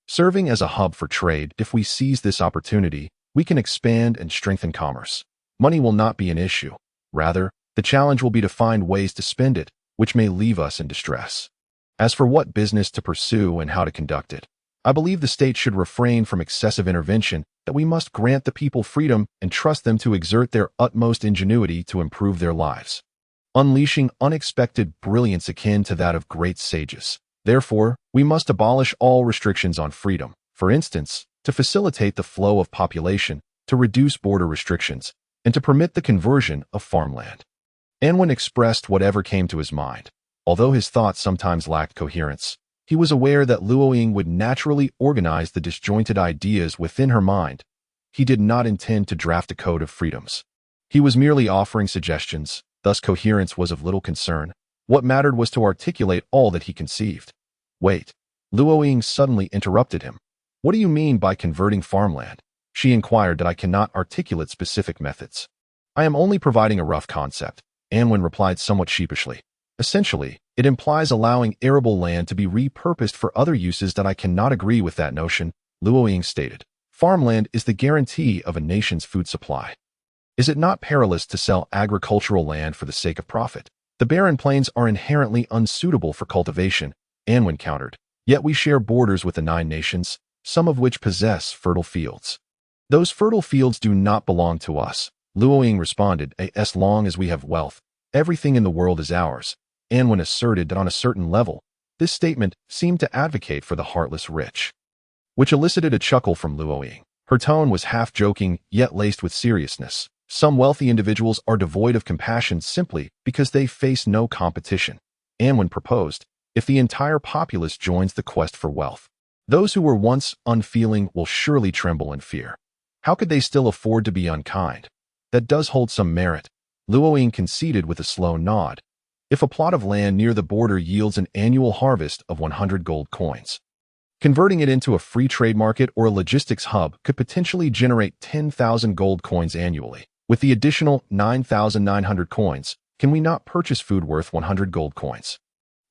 serving as a hub for trade. If we seize this opportunity, we can expand and strengthen commerce. Money will not be an issue. Rather, the challenge will be to find ways to spend it, which may leave us in distress. As for what business to pursue and how to conduct it, I believe the state should refrain from excessive intervention, that we must grant the people freedom and trust them to exert their utmost ingenuity to improve their lives, unleashing unexpected brilliance akin to that of great sages. Therefore, we must abolish all restrictions on freedom, for instance, to facilitate the flow of population, to reduce border restrictions, and to permit the conversion of farmland. Anwen expressed whatever came to his mind. Although his thoughts sometimes lacked coherence, he was aware that Luo Ying would naturally organize the disjointed ideas within her mind. He did not intend to draft a code of freedoms. He was merely offering suggestions, thus coherence was of little concern. What mattered was to articulate all that he conceived. Wait, Luo Ying suddenly interrupted him. What do you mean by converting farmland? She inquired. That I cannot articulate specific methods. I am only providing a rough concept, Anwen replied somewhat sheepishly. Essentially, it implies allowing arable land to be repurposed for other uses. That I cannot agree with that notion, Luo Ying stated. Farmland is the guarantee of a nation's food supply. Is it not perilous to sell agricultural land for the sake of profit? The barren plains are inherently unsuitable for cultivation, Anwen countered. Yet we share borders with the 9 nations, some of which possess fertile fields. Those fertile fields do not belong to us, Luo Ying responded. As long as we have wealth, everything in the world is ours. Anwen asserted that on a certain level, this statement seemed to advocate for the heartless rich, which elicited a chuckle from Luo Ying. Her tone was half joking, yet laced with seriousness. Some wealthy individuals are devoid of compassion simply because they face no competition, Anwen proposed. If the entire populace joins the quest for wealth, those who were once unfeeling will surely tremble in fear. How could they still afford to be unkind? That does hold some merit, Luo Ying conceded with a slow nod. If a plot of land near the border yields an annual harvest of 100 gold coins, converting it into a free trade market or a logistics hub could potentially generate 10,000 gold coins annually. With the additional 9,900 coins, Can we not purchase food worth 100 gold coins?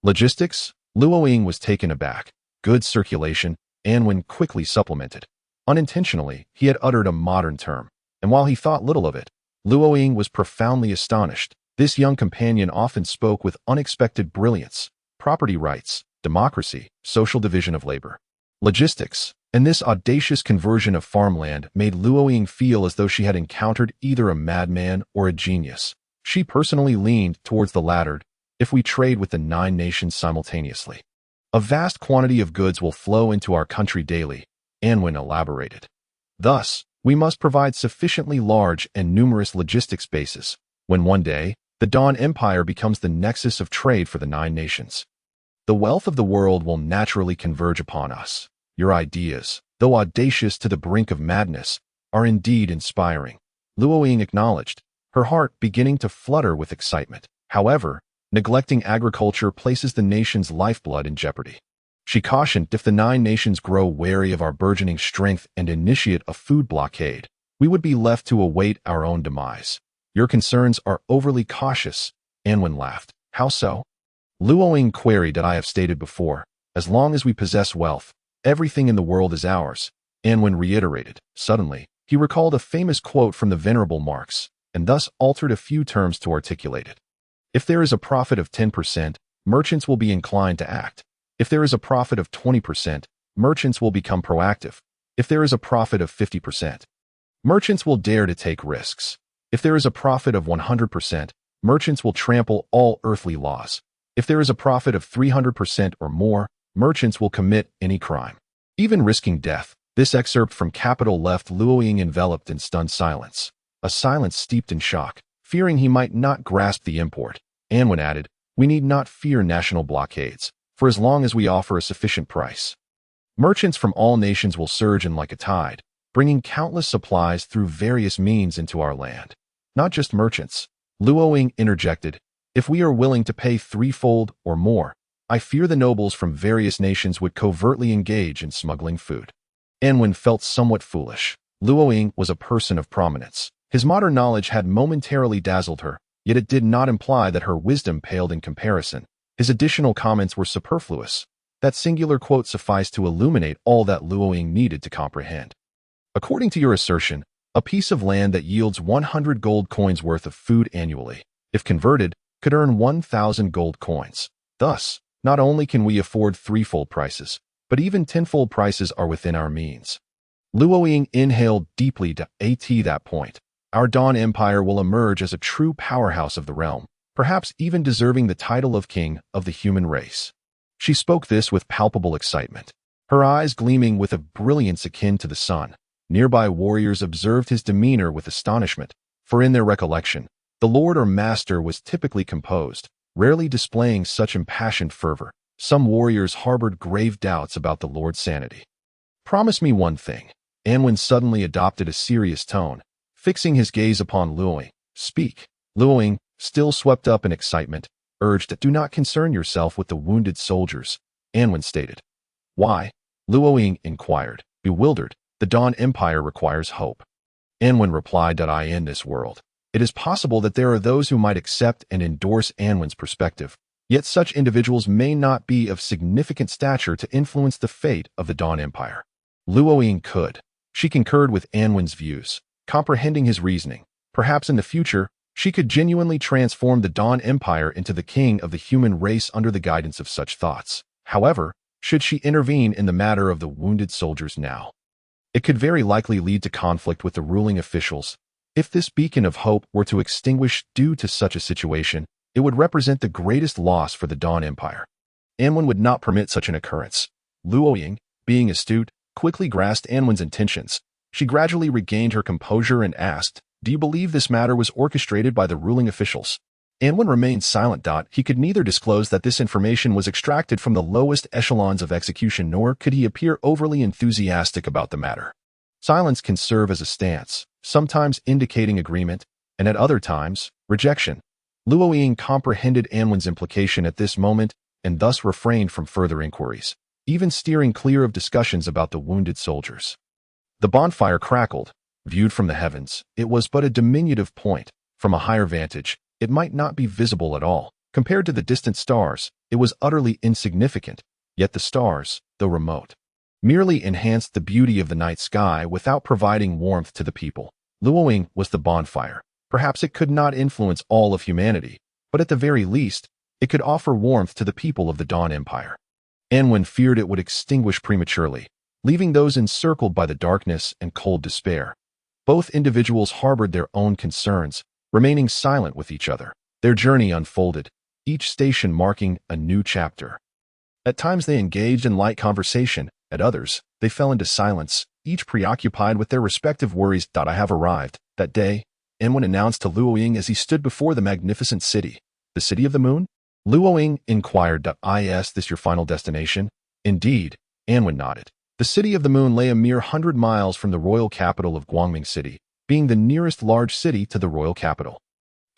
Logistics? Luo Ying was taken aback. Goods circulation, Anwen quickly supplemented. Unintentionally, he had uttered a modern term, and while he thought little of it, Luo Ying was profoundly astonished. This young companion often spoke with unexpected brilliance. Property rights, democracy, social division of labor, logistics, and this audacious conversion of farmland made Luo Ying feel as though she had encountered either a madman or a genius. She personally leaned towards the latter. If we trade with the 9 nations simultaneously, a vast quantity of goods will flow into our country daily, Anwen elaborated. Thus, we must provide sufficiently large and numerous logistics bases when one day, the Dawn Empire becomes the nexus of trade for the 9 nations. The wealth of the world will naturally converge upon us. Your ideas, though audacious to the brink of madness, are indeed inspiring, Luo Ying acknowledged, her heart beginning to flutter with excitement. However, neglecting agriculture places the nation's lifeblood in jeopardy. She cautioned, if the 9 nations grow wary of our burgeoning strength and initiate a food blockade, we would be left to await our own demise. Your concerns are overly cautious, Anwen laughed. How so? Luo Ying queried. I have stated before, as long as we possess wealth, everything in the world is ours, Anwen reiterated. Suddenly, he recalled a famous quote from the Venerable Marx, and thus altered a few terms to articulate it. If there is a profit of 10%, merchants will be inclined to act. If there is a profit of 20%, merchants will become proactive. If there is a profit of 50%, merchants will dare to take risks. If there is a profit of 100%, merchants will trample all earthly laws. If there is a profit of 300% or more, merchants will commit any crime, even risking death. This excerpt from Capital left Luo Ying enveloped in stunned silence, a silence steeped in shock. Fearing he might not grasp the import, Anwen added, we need not fear national blockades, for as long as we offer a sufficient price, merchants from all nations will surge in like a tide, bringing countless supplies through various means into our land. Not just merchants, Luo Ying interjected, if we are willing to pay threefold or more, I fear the nobles from various nations would covertly engage in smuggling food. Anwen felt somewhat foolish. Luo Ying was a person of prominence. His modern knowledge had momentarily dazzled her, yet it did not imply that her wisdom paled in comparison. His additional comments were superfluous. That singular quote sufficed to illuminate all that Luo Ying needed to comprehend. According to your assertion, a piece of land that yields 100 gold coins worth of food annually, if converted, could earn 1,000 gold coins. Thus, not only can we afford threefold prices, but even tenfold prices are within our means. Luo Ying inhaled deeply to that point. Our Dawn Empire will emerge as a true powerhouse of the realm, perhaps even deserving the title of king of the human race. She spoke this with palpable excitement, her eyes gleaming with a brilliance akin to the sun. Nearby warriors observed his demeanor with astonishment, for in their recollection, the lord or master was typically composed, rarely displaying such impassioned fervor. Some warriors harbored grave doubts about the lord's sanity. Promise me one thing. Anwen suddenly adopted a serious tone, fixing his gaze upon Luo Ying. Speak. Luo Ying, still swept up in excitement, urged, do not concern yourself with the wounded soldiers, Anwen stated. Why? Luo Ying inquired, bewildered. The Dawn Empire requires hope. Anwen replied, in this world, it is possible that there are those who might accept and endorse Anwen's perspective, yet such individuals may not be of significant stature to influence the fate of the Dawn Empire. Luo Ying could. She concurred with Anwen's views, comprehending his reasoning. Perhaps in the future, she could genuinely transform the Dawn Empire into the king of the human race under the guidance of such thoughts. However, should she intervene in the matter of the wounded soldiers now, it could very likely lead to conflict with the ruling officials. If this beacon of hope were to extinguish due to such a situation, it would represent the greatest loss for the Dawn Empire. Anwen would not permit such an occurrence. Luo Ying, being astute, quickly grasped Anwen's intentions. She gradually regained her composure and asked, do you believe this matter was orchestrated by the ruling officials? Anwen remained silent. He could neither disclose that this information was extracted from the lowest echelons of execution, nor could he appear overly enthusiastic about the matter. Silence can serve as a stance, sometimes indicating agreement, and at other times, rejection. Luo Ying comprehended Anwen's implication at this moment and thus refrained from further inquiries, even steering clear of discussions about the wounded soldiers. The bonfire crackled. Viewed from the heavens, it was but a diminutive point. From a higher vantage, it might not be visible at all. Compared to the distant stars, it was utterly insignificant, yet the stars, though remote, merely enhanced the beauty of the night sky without providing warmth to the people. Luoying was the bonfire. Perhaps it could not influence all of humanity, but at the very least, it could offer warmth to the people of the Dawn Empire. Anwen feared it would extinguish prematurely, leaving those encircled by the darkness and cold despair. Both individuals harbored their own concerns, remaining silent with each other. Their journey unfolded, each station marking a new chapter. At times they engaged in light conversation, at others, they fell into silence, each preoccupied with their respective worries. I have arrived. That day, Anwen announced to Luoying as he stood before the magnificent city. The city of the moon? Luoying inquired. Is this your final destination? Indeed, Anwen nodded. The city of the moon lay a mere 100 miles from the royal capital of Guangming City, being the nearest large city to the royal capital.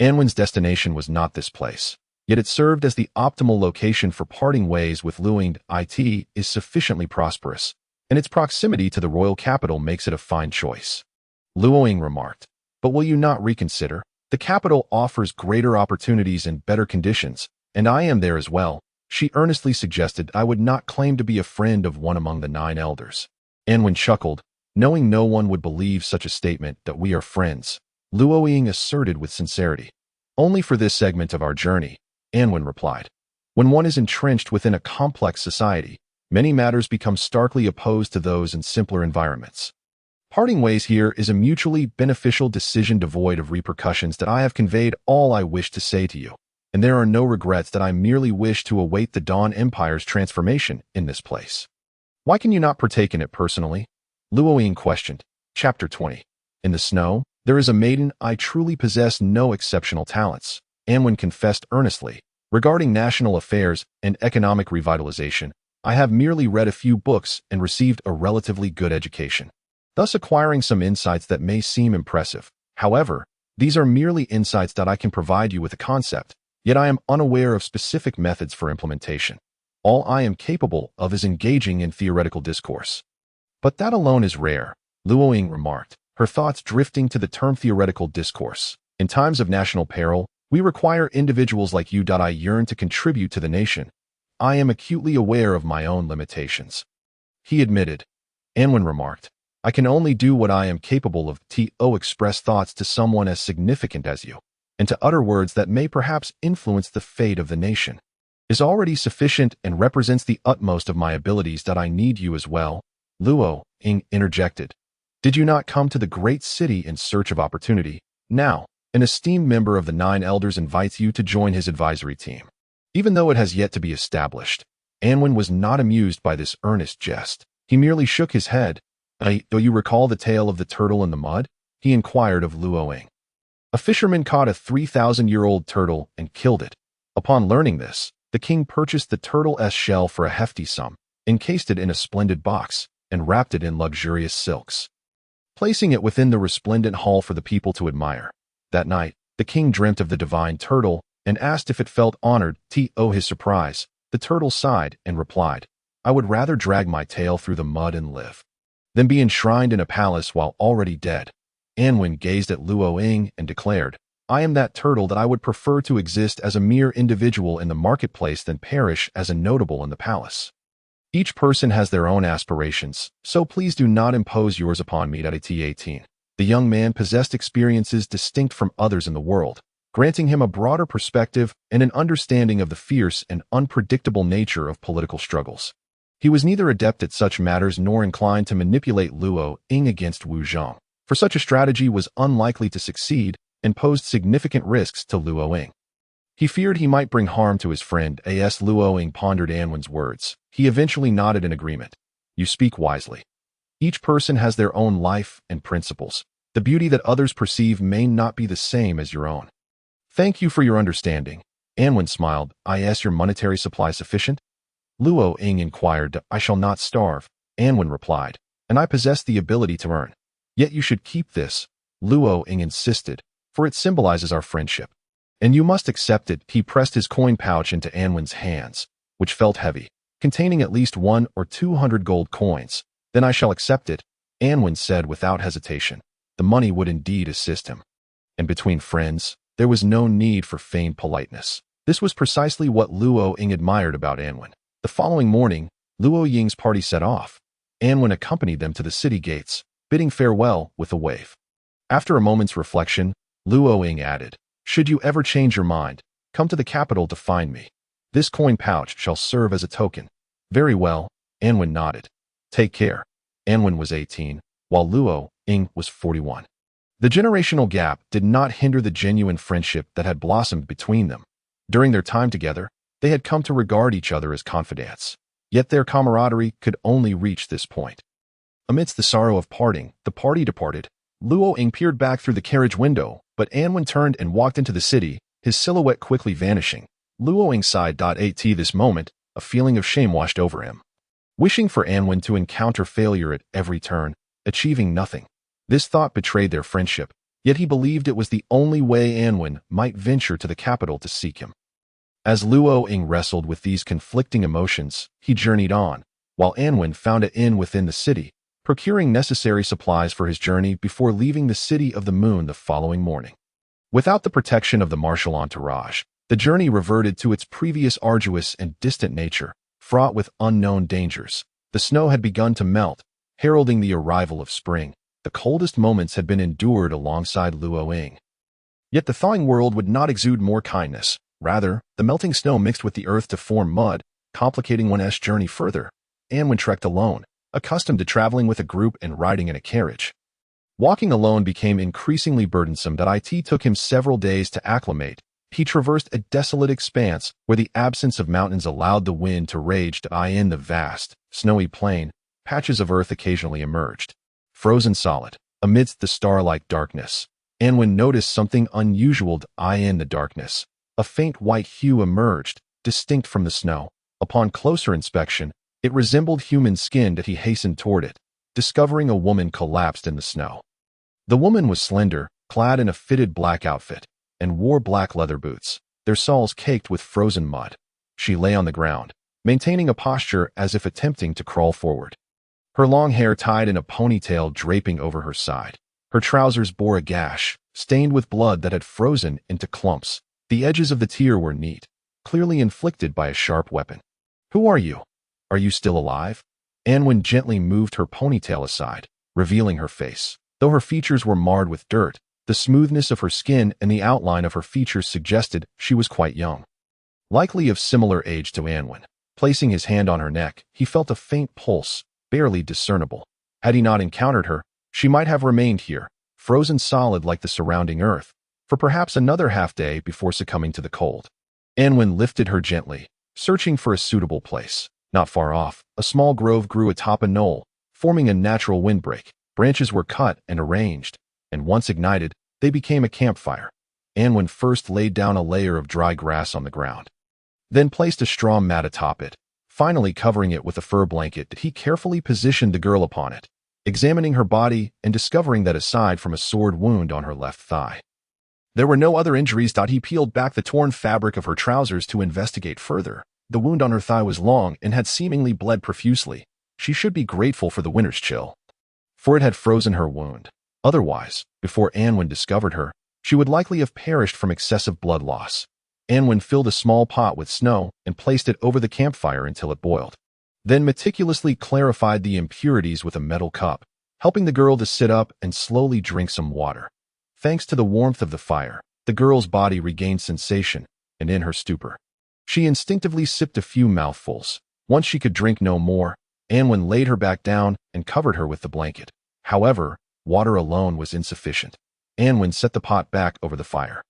Anwen's destination was not this place, yet it served as the optimal location for parting ways with Luoying. It is sufficiently prosperous, and its proximity to the royal capital makes it a fine choice. Luoying remarked, but will you not reconsider? The capital offers greater opportunities and better conditions, and I am there as well. She earnestly suggested I would not claim to be a friend of one among the 9 elders. Anwen chuckled, knowing no one would believe such a statement. That we are friends, Luoying asserted with sincerity. Only for this segment of our journey, Anwen replied. When one is entrenched within a complex society, many matters become starkly opposed to those in simpler environments. Parting ways here is a mutually beneficial decision devoid of repercussions. That I have conveyed all I wish to say to you, and there are no regrets. That I merely wish to await the Dawn Empire's transformation in this place. Why can you not partake in it personally? Luoying questioned. Chapter 20. In the snow, there is a maiden. I truly possess no exceptional talents, Anwen confessed earnestly. Regarding national affairs and economic revitalization, I have merely read a few books and received a relatively good education, thus acquiring some insights that may seem impressive. However, these are merely insights. That I can provide you with a concept, yet I am unaware of specific methods for implementation. All I am capable of is engaging in theoretical discourse. But that alone is rare, Luoying remarked, her thoughts drifting to the term theoretical discourse. In times of national peril, we require individuals like you. I yearn to contribute to the nation. I am acutely aware of my own limitations, he admitted. Anwen remarked, I can only do what I am capable of. To express thoughts to someone as significant as you, and to utter words that may perhaps influence the fate of the nation, is already sufficient and represents the utmost of my abilities. That I need you as well, Luoying interjected. Did you not come to the great city in search of opportunity? Now, an esteemed member of the 9 elders invites you to join his advisory team. Even though it has yet to be established, Anwen was not amused by this earnest jest. He merely shook his head. Do you recall the tale of the turtle in the mud? He inquired of Luoying. A fisherman caught a 3,000-year-old turtle and killed it. Upon learning this, the king purchased the turtle's shell for a hefty sum, encased it in a splendid box, and wrapped it in luxurious silks, placing it within the resplendent hall for the people to admire. That night, the king dreamt of the divine turtle and asked if it felt honored. To his surprise, the turtle sighed and replied, I would rather drag my tail through the mud and live than be enshrined in a palace while already dead. Anwen gazed at Luoying and declared, I am that turtle. That I would prefer to exist as a mere individual in the marketplace than perish as a notable in the palace. Each person has their own aspirations, so please do not impose yours upon me. 18. The young man possessed experiences distinct from others in the world, granting him a broader perspective and an understanding of the fierce and unpredictable nature of political struggles. He was neither adept at such matters nor inclined to manipulate Luoying against Wu Zhong, for such a strategy was unlikely to succeed and posed significant risks to Luoying. He feared he might bring harm to his friend. Luoying pondered Anwen's words. He eventually nodded in agreement. You speak wisely. Each person has their own life and principles. The beauty that others perceive may not be the same as your own. Thank you for your understanding. Anwen smiled. Is your monetary supply sufficient? Luoying inquired. I shall not starve, Anwen replied, and I possess the ability to earn. Yet you should keep this, Luoying insisted, for it symbolizes our friendship. And you must accept it. He pressed his coin pouch into Anwen's hands, which felt heavy, containing at least 100 or 200 gold coins. Then I shall accept it, Anwen said without hesitation. The money would indeed assist him. And between friends, There was no need for feigned politeness. This was precisely what Luo Ying admired about Anwen. The following morning, Luo Ying's party set off. Anwen accompanied them to the city gates, bidding farewell with a wave. After a moment's reflection, Luo Ying added, "Should you ever change your mind, come to the capital to find me. This coin pouch shall serve as a token." "Very well," Anwen nodded. "Take care." Anwen was 18, while Luo Ying was 41. The generational gap did not hinder the genuine friendship that had blossomed between them. During their time together, they had come to regard each other as confidants. Yet their camaraderie could only reach this point. Amidst the sorrow of parting, the party departed. Luo Ying peered back through the carriage window, but Anwen turned and walked into the city, his silhouette quickly vanishing. Luo Ying sighed. At this moment, a feeling of shame washed over him. Wishing for Anwen to encounter failure at every turn, achieving nothing. This thought betrayed their friendship, yet he believed it was the only way Anwen might venture to the capital to seek him. As Luo Ying wrestled with these conflicting emotions, he journeyed on, while Anwen found an inn within the city, procuring necessary supplies for his journey before leaving the City of the Moon the following morning. Without the protection of the martial entourage, the journey reverted to its previous arduous and distant nature, fraught with unknown dangers. The snow had begun to melt, heralding the arrival of spring. The coldest moments had been endured alongside Luo Ying. Yet the thawing world would not exude more kindness. Rather, the melting snow mixed with the earth to form mud, complicating one's journey further. Anwen trekked alone, accustomed to traveling with a group and riding in a carriage. Walking alone became increasingly burdensome. It took him several days to acclimate. He traversed a desolate expanse where the absence of mountains allowed the wind to rage. In the vast, snowy plain, patches of earth occasionally emerged, frozen solid. Amidst the star-like darkness, Anwen noticed something unusual. In the darkness, a faint white hue emerged, distinct from the snow. Upon closer inspection, it resembled human skin. He hastened toward it, discovering a woman collapsed in the snow. The woman was slender, clad in a fitted black outfit, and wore black leather boots, their soles caked with frozen mud. She lay on the ground, maintaining a posture as if attempting to crawl forward. Her long hair tied in a ponytail draping over her side. Her trousers bore a gash, stained with blood that had frozen into clumps. The edges of the tear were neat, clearly inflicted by a sharp weapon. "Who are you? Are you still alive?" Anwen gently moved her ponytail aside, revealing her face. Though her features were marred with dirt, the smoothness of her skin and the outline of her features suggested she was quite young, likely of similar age to Anwen. Placing his hand on her neck, he felt a faint pulse, barely discernible. Had he not encountered her, she might have remained here, frozen solid like the surrounding earth, for perhaps another half-day before succumbing to the cold. Anwen lifted her gently, searching for a suitable place. Not far off, a small grove grew atop a knoll, forming a natural windbreak. Branches were cut and arranged, and once ignited, they became a campfire. Anwen first laid down a layer of dry grass on the ground, then placed a straw mat atop it. Finally covering it with a fur blanket, he carefully positioned the girl upon it, examining her body and discovering that aside from a sword wound on her left thigh, there were no other injuries. He peeled back the torn fabric of her trousers to investigate further. The wound on her thigh was long and had seemingly bled profusely. She should be grateful for the winter's chill, for it had frozen her wound. Otherwise, before Anwen discovered her, she would likely have perished from excessive blood loss. Anwen filled a small pot with snow and placed it over the campfire until it boiled, then meticulously clarified the impurities with a metal cup, helping the girl to sit up and slowly drink some water. Thanks to the warmth of the fire, the girl's body regained sensation, and in her stupor, she instinctively sipped a few mouthfuls. Once she could drink no more, Anwen laid her back down and covered her with the blanket. However, water alone was insufficient. Anwen set the pot back over the fire,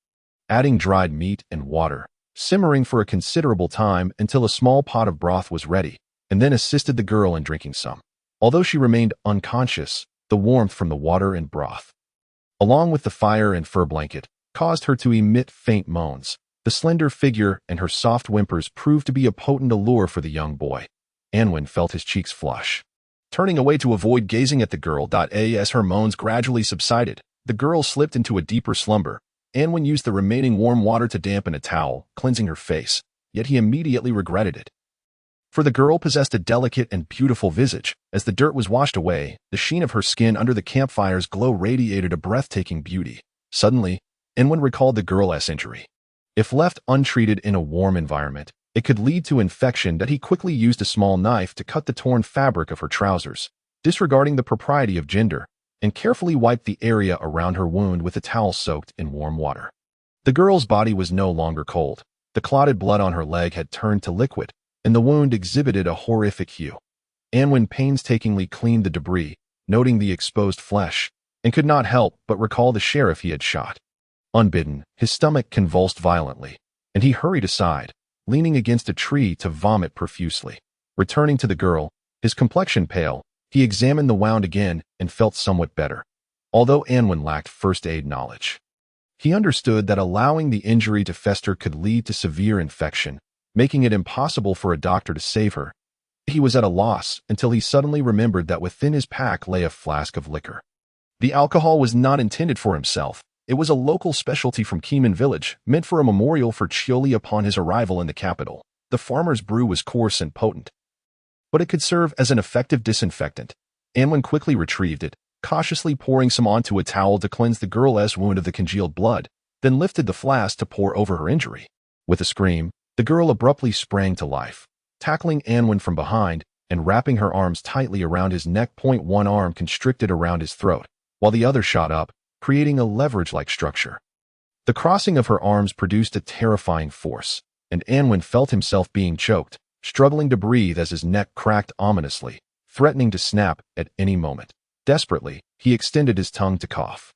adding dried meat and water, simmering for a considerable time until a small pot of broth was ready, and then assisted the girl in drinking some. Although she remained unconscious, the warmth from the water and broth, along with the fire and fur blanket, caused her to emit faint moans. The slender figure and her soft whimpers proved to be a potent allure for the young boy. Anwen felt his cheeks flush, turning away to avoid gazing at the girl. As her moans gradually subsided, the girl slipped into a deeper slumber. Anwen used the remaining warm water to dampen a towel, cleansing her face, yet he immediately regretted it. For the girl possessed a delicate and beautiful visage. As the dirt was washed away, the sheen of her skin under the campfire's glow radiated a breathtaking beauty. Suddenly, Anwen recalled the girl's injury. If left untreated in a warm environment, it could lead to infection that he quickly used a small knife to cut the torn fabric of her trousers, disregarding the propriety of gender, and carefully wiped the area around her wound with a towel soaked in warm water. The girl's body was no longer cold. The clotted blood on her leg had turned to liquid, and the wound exhibited a horrific hue. Anwen painstakingly cleaned the debris, noting the exposed flesh, and could not help but recall the sheriff he had shot. Unbidden, his stomach convulsed violently, and he hurried aside, leaning against a tree to vomit profusely. Returning to the girl, his complexion pale, he examined the wound again and felt somewhat better, although Anwen lacked first aid knowledge. He understood that allowing the injury to fester could lead to severe infection, making it impossible for a doctor to save her. He was at a loss until he suddenly remembered that within his pack lay a flask of liquor. The alcohol was not intended for himself. It was a local specialty from Keeman village, meant for a memorial for Chioli upon his arrival in the capital. The farmer's brew was coarse and potent, but it could serve as an effective disinfectant. Anwen quickly retrieved it, cautiously pouring some onto a towel to cleanse the girl's wound of the congealed blood, then lifted the flask to pour over her injury. With a scream, the girl abruptly sprang to life, tackling Anwen from behind and wrapping her arms tightly around his neck. One arm constricted around his throat, while the other shot up, creating a leverage-like structure. The crossing of her arms produced a terrifying force, and Anwen felt himself being choked, struggling to breathe as his neck cracked ominously, threatening to snap at any moment. Desperately, he extended his tongue to cough.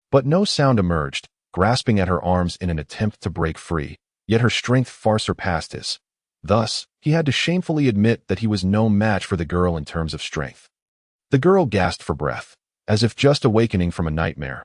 But no sound emerged, grasping at her arms in an attempt to break free, yet her strength far surpassed his. Thus, he had to shamefully admit that he was no match for the girl in terms of strength. The girl gasped for breath, as if just awakening from a nightmare.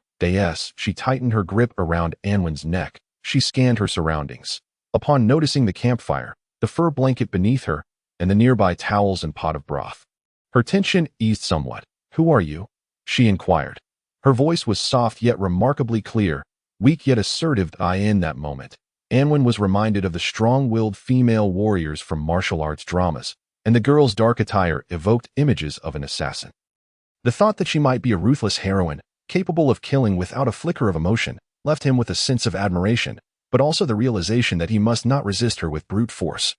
She tightened her grip around Anwen's neck. She scanned her surroundings. Upon noticing the campfire, the fur blanket beneath her, and the nearby towels and pot of broth, her tension eased somewhat. "Who are you?" she inquired. Her voice was soft yet remarkably clear, weak yet assertive. In that moment, Anwen was reminded of the strong-willed female warriors from martial arts dramas, and the girl's dark attire evoked images of an assassin. The thought that she might be a ruthless heroine, capable of killing without a flicker of emotion, left him with a sense of admiration, but also the realization that he must not resist her with brute force,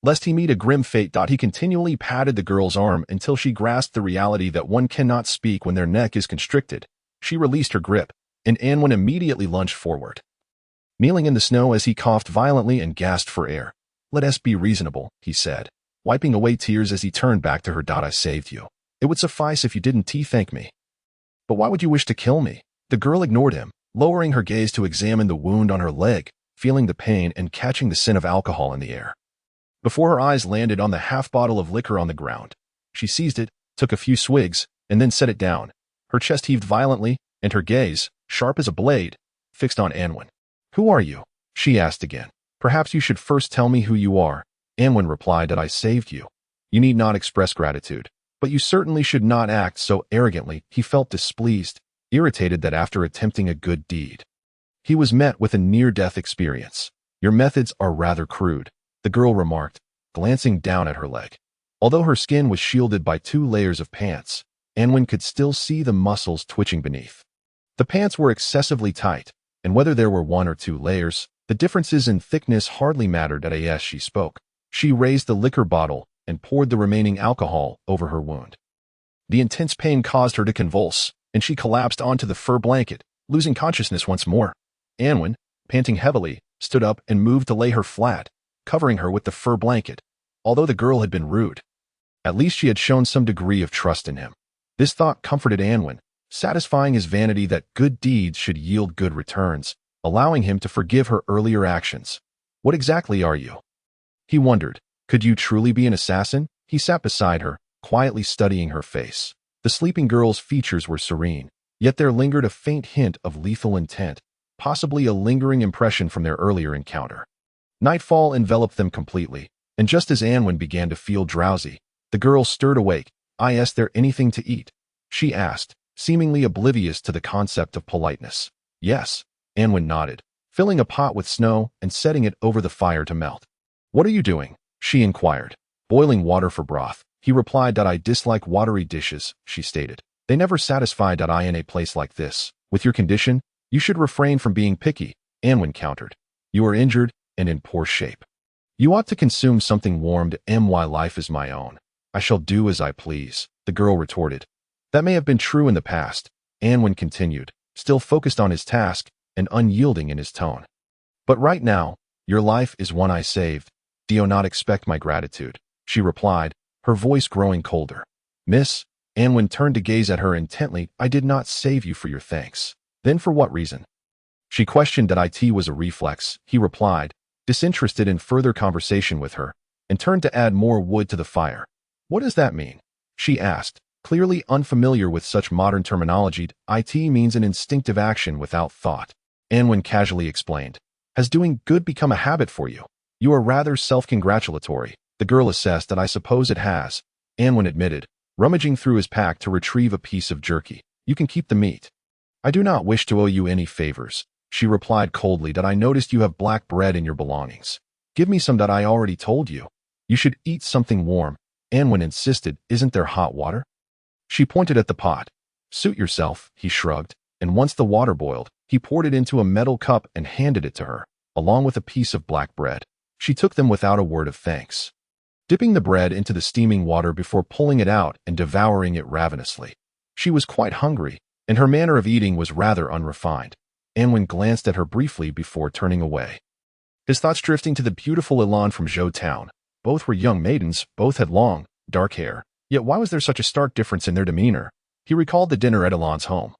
lest he meet a grim fate. He continually patted the girl's arm until she grasped the reality that one cannot speak when their neck is constricted. She released her grip, and Anwen immediately lunged forward, kneeling in the snow as he coughed violently and gasped for air. "Let us be reasonable," he said, wiping away tears as he turned back to her. "I saved you. It would suffice if you didn't thank me." "But why would you wish to kill me?" The girl ignored him, lowering her gaze to examine the wound on her leg, feeling the pain and catching the scent of alcohol in the air. Before her eyes landed on the half-bottle of liquor on the ground, she seized it, took a few swigs, and then set it down. Her chest heaved violently, and her gaze, sharp as a blade, fixed on Anwen. "Who are you?" she asked again. "Perhaps you should first tell me who you are." Anwen replied that I saved you. "You need not express gratitude, but you certainly should not act so arrogantly." He felt displeased, irritated that after attempting a good deed, he was met with a near-death experience. "Your methods are rather crude," the girl remarked, glancing down at her leg. Although her skin was shielded by 2 layers of pants, Anwen could still see the muscles twitching beneath. The pants were excessively tight, and whether there were 1 or 2 layers, the differences in thickness hardly mattered. As she spoke, she raised the liquor bottle and poured the remaining alcohol over her wound. The intense pain caused her to convulse, and she collapsed onto the fur blanket, losing consciousness once more. Anwen, panting heavily, stood up and moved to lay her flat, covering her with the fur blanket. Although the girl had been rude, at least she had shown some degree of trust in him. This thought comforted Anwen, satisfying his vanity that good deeds should yield good returns, allowing him to forgive her earlier actions. "What exactly are you?" he wondered. Could you truly be an assassin? He sat beside her, quietly studying her face. The sleeping girl's features were serene, yet there lingered a faint hint of lethal intent, possibly a lingering impression from their earlier encounter. Nightfall enveloped them completely, and just as Anwen began to feel drowsy, the girl stirred awake. "Is there anything to eat?" she asked, seemingly oblivious to the concept of politeness. "Yes," Anwen nodded, filling a pot with snow and setting it over the fire to melt. "What are you doing?" she inquired. "Boiling water for broth." He replied. "I dislike watery dishes," she stated. "They never satisfy. In a place like this, with your condition, You should refrain from being picky, Anwen countered. You are injured and in poor shape. You ought to consume something warmed. My life is my own. I shall do as I please, the girl retorted. That may have been true in the past, Anwen continued, still focused on his task and unyielding in his tone. But right now, your life is one I saved. Do you not expect my gratitude? She replied, her voice growing colder. Miss, Anwen turned to gaze at her intently. I did not save you for your thanks. Then for what reason? She questioned. That it was a reflex, he replied, disinterested in further conversation with her, and turned to add more wood to the fire. What does that mean? She asked, clearly unfamiliar with such modern terminology. It means an instinctive action without thought. Anwen casually explained. Has doing good become a habit for you? You are rather self-congratulatory, the girl assessed. That I suppose it has, Anwen admitted, rummaging through his pack to retrieve a piece of jerky. You can keep the meat. I do not wish to owe you any favors, she replied coldly. That I noticed you have black bread in your belongings. Give me some. That I already told you. You should eat something warm, Anwen insisted. Isn't there hot water? She pointed at the pot. Suit yourself, he shrugged, and once the water boiled, he poured it into a metal cup and handed it to her, along with a piece of black bread. She took them without a word of thanks, dipping the bread into the steaming water before pulling it out and devouring it ravenously. She was quite hungry, and her manner of eating was rather unrefined. Anwen glanced at her briefly before turning away, his thoughts drifting to the beautiful Elan from Zhou Town. Both were young maidens, both had long, dark hair. Yet why was there such a stark difference in their demeanor? He recalled the dinner at Elan's home,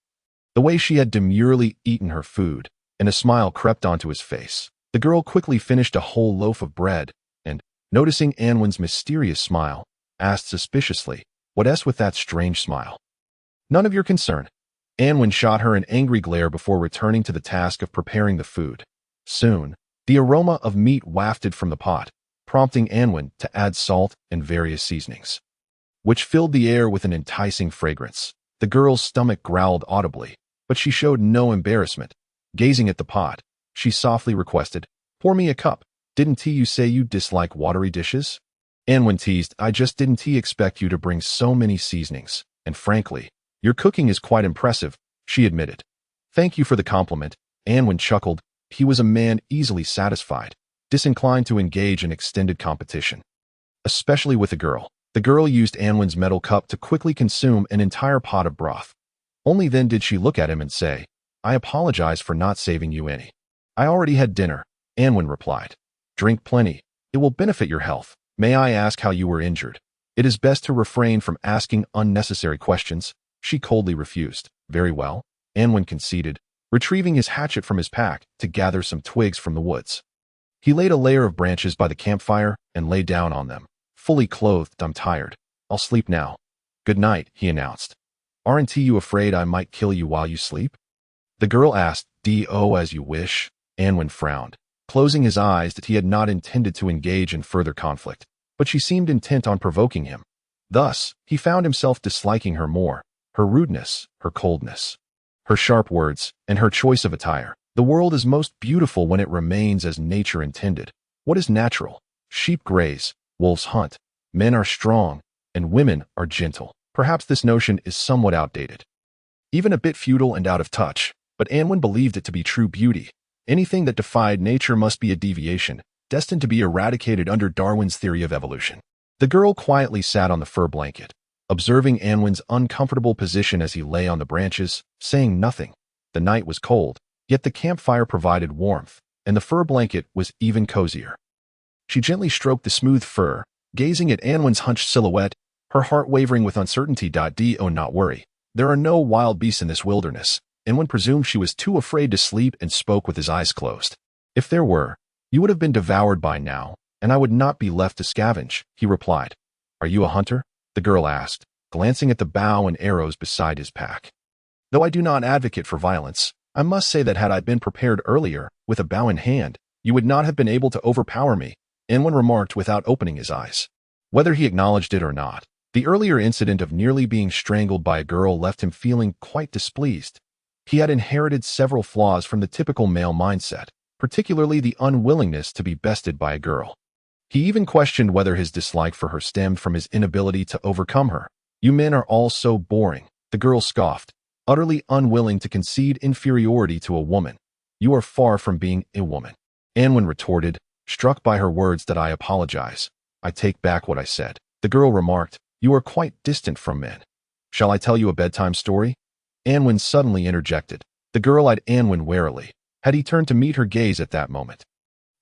the way she had demurely eaten her food, and a smile crept onto his face. The girl quickly finished a whole loaf of bread, and, noticing Anwen's mysterious smile, asked suspiciously, What's with that strange smile? None of your concern. Anwen shot her an angry glare before returning to the task of preparing the food. Soon, the aroma of meat wafted from the pot, prompting Anwen to add salt and various seasonings, which filled the air with an enticing fragrance. The girl's stomach growled audibly, but she showed no embarrassment. Gazing at the pot, she softly requested, Pour me a cup. Didn't you say you dislike watery dishes? Anwen teased, I just didn't expect you to bring so many seasonings, and frankly, your cooking is quite impressive, she admitted. Thank you for the compliment, Anwen chuckled. He was a man easily satisfied, disinclined to engage in extended competition, especially with a girl. The girl used Anwen's metal cup to quickly consume an entire pot of broth. Only then did she look at him and say, I apologize for not saving you any. I already had dinner, Anwen replied. Drink plenty. It will benefit your health. May I ask how you were injured? It is best to refrain from asking unnecessary questions. She coldly refused. Very well, Anwen conceded, retrieving his hatchet from his pack to gather some twigs from the woods. He laid a layer of branches by the campfire and lay down on them. Fully clothed, I'm tired. I'll sleep now. Good night, he announced. Aren't you afraid I might kill you while you sleep? The girl asked. Do as you wish. Anwen frowned, closing his eyes. That he had not intended to engage in further conflict, but she seemed intent on provoking him. Thus, he found himself disliking her more, her rudeness, her coldness, her sharp words, and her choice of attire. The world is most beautiful when it remains as nature intended. What is natural? Sheep graze, wolves hunt, men are strong, and women are gentle. Perhaps this notion is somewhat outdated, even a bit feudal and out of touch, but Anwen believed it to be true beauty. Anything that defied nature must be a deviation, destined to be eradicated under Darwin's theory of evolution. The girl quietly sat on the fur blanket, observing Anwen's uncomfortable position as he lay on the branches, saying nothing. The night was cold, yet the campfire provided warmth, and the fur blanket was even cozier. She gently stroked the smooth fur, gazing at Anwen's hunched silhouette, her heart wavering with uncertainty. Do not worry. There are no wild beasts in this wilderness. Anwen presumed she was too afraid to sleep and spoke with his eyes closed. If there were, you would have been devoured by now, and I would not be left to scavenge, he replied. Are you a hunter? The girl asked, glancing at the bow and arrows beside his pack. Though I do not advocate for violence, I must say that had I been prepared earlier, with a bow in hand, you would not have been able to overpower me, Anwen remarked without opening his eyes. Whether he acknowledged it or not, the earlier incident of nearly being strangled by a girl left him feeling quite displeased. He had inherited several flaws from the typical male mindset, particularly the unwillingness to be bested by a girl. He even questioned whether his dislike for her stemmed from his inability to overcome her. You men are all so boring, the girl scoffed, utterly unwilling to concede inferiority to a woman. You are far from being a woman. Anwen retorted, struck by her words. That I apologize. I take back what I said. The girl remarked, you are quite distant from men. Shall I tell you a bedtime story? Anwen suddenly interjected. The girl eyed Anwen warily. Had he turned to meet her gaze at that moment,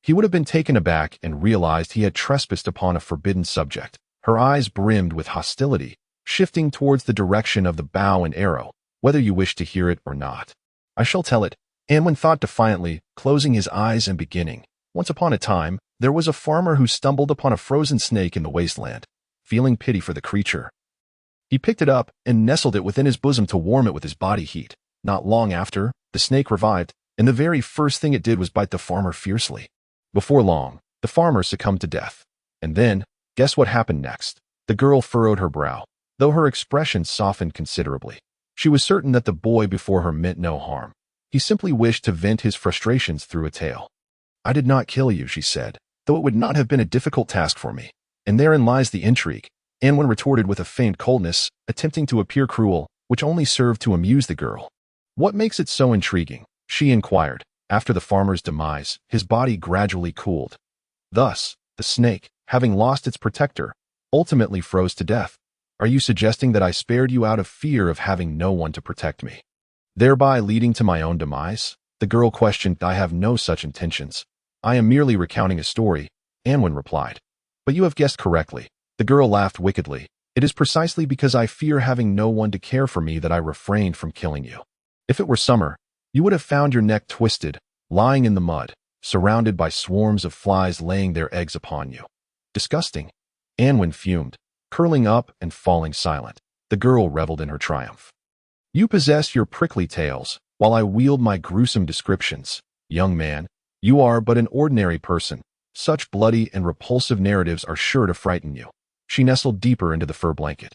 he would have been taken aback and realized he had trespassed upon a forbidden subject. Her eyes brimmed with hostility, shifting towards the direction of the bow and arrow, whether you wish to hear it or not. I shall tell it, Anwen thought defiantly, closing his eyes and beginning. Once upon a time, there was a farmer who stumbled upon a frozen snake in the wasteland. Feeling pity for the creature, he picked it up and nestled it within his bosom to warm it with his body heat. Not long after, the snake revived, and the very first thing it did was bite the farmer fiercely. Before long, the farmer succumbed to death. And then, guess what happened next? The girl furrowed her brow, though her expression softened considerably. She was certain that the boy before her meant no harm. He simply wished to vent his frustrations through a tale. I did not kill you, she said, though it would not have been a difficult task for me. And therein lies the intrigue. Anwen retorted with a faint coldness, attempting to appear cruel, which only served to amuse the girl. What makes it so intriguing? She inquired. After the farmer's demise, his body gradually cooled. Thus, the snake, having lost its protector, ultimately froze to death. Are you suggesting that I spared you out of fear of having no one to protect me, thereby leading to my own demise? The girl questioned. I have no such intentions. I am merely recounting a story, Anwen replied. But you have guessed correctly. The girl laughed wickedly. It is precisely because I fear having no one to care for me that I refrained from killing you. If it were summer, you would have found your neck twisted, lying in the mud, surrounded by swarms of flies laying their eggs upon you. Disgusting. Anwen fumed, curling up and falling silent. The girl reveled in her triumph. You possess your prickly tales, while I wield my gruesome descriptions. Young man, you are but an ordinary person. Such bloody and repulsive narratives are sure to frighten you. She nestled deeper into the fur blanket,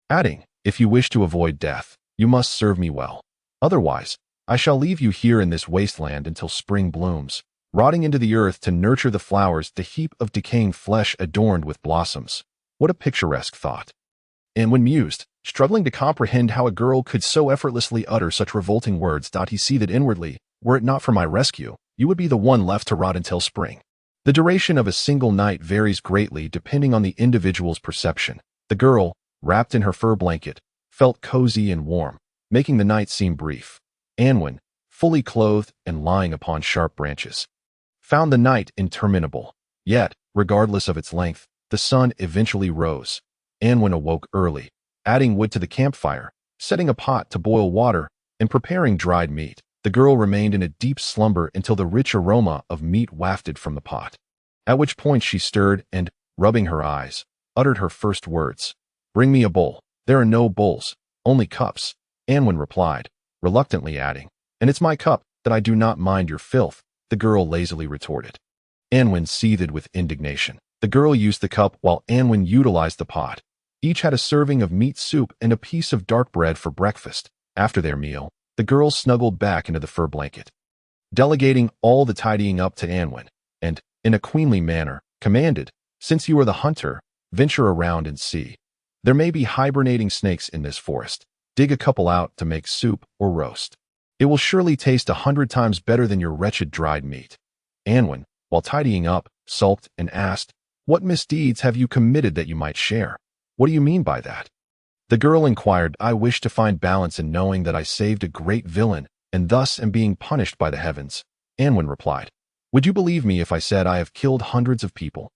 adding, if you wish to avoid death, you must serve me well. Otherwise, I shall leave you here in this wasteland until spring blooms, rotting into the earth to nurture the flowers, the heap of decaying flesh adorned with blossoms. What a picturesque thought. And when mused, struggling to comprehend how a girl could so effortlessly utter such revolting words, he see that inwardly, were it not for my rescue, you would be the one left to rot until spring. The duration of a single night varies greatly depending on the individual's perception. The girl, wrapped in her fur blanket, felt cozy and warm, making the night seem brief. Anwen, fully clothed and lying upon sharp branches, found the night interminable. Yet, regardless of its length, the sun eventually rose. Anwen awoke early, adding wood to the campfire, setting a pot to boil water, and preparing dried meat. The girl remained in a deep slumber until the rich aroma of meat wafted from the pot, at which point she stirred and, rubbing her eyes, uttered her first words. Bring me a bowl. There are no bowls, only cups, Anwen replied, reluctantly adding, and it's my cup, that I do not mind your filth, the girl lazily retorted. Anwen seethed with indignation. The girl used the cup while Anwen utilized the pot. Each had a serving of meat soup and a piece of dark bread for breakfast. After their meal, the girl snuggled back into the fur blanket, delegating all the tidying up to Anwen, and, in a queenly manner, commanded, since you are the hunter, venture around and see. There may be hibernating snakes in this forest. Dig a couple out to make soup or roast. It will surely taste 100 times better than your wretched dried meat. Anwen, while tidying up, sulked and asked, what misdeeds have you committed that you might share? What do you mean by that? The girl inquired. I wish to find balance in knowing that I saved a great villain, and thus am being punished by the heavens. Anwen replied. Would you believe me if I said I have killed hundreds of people?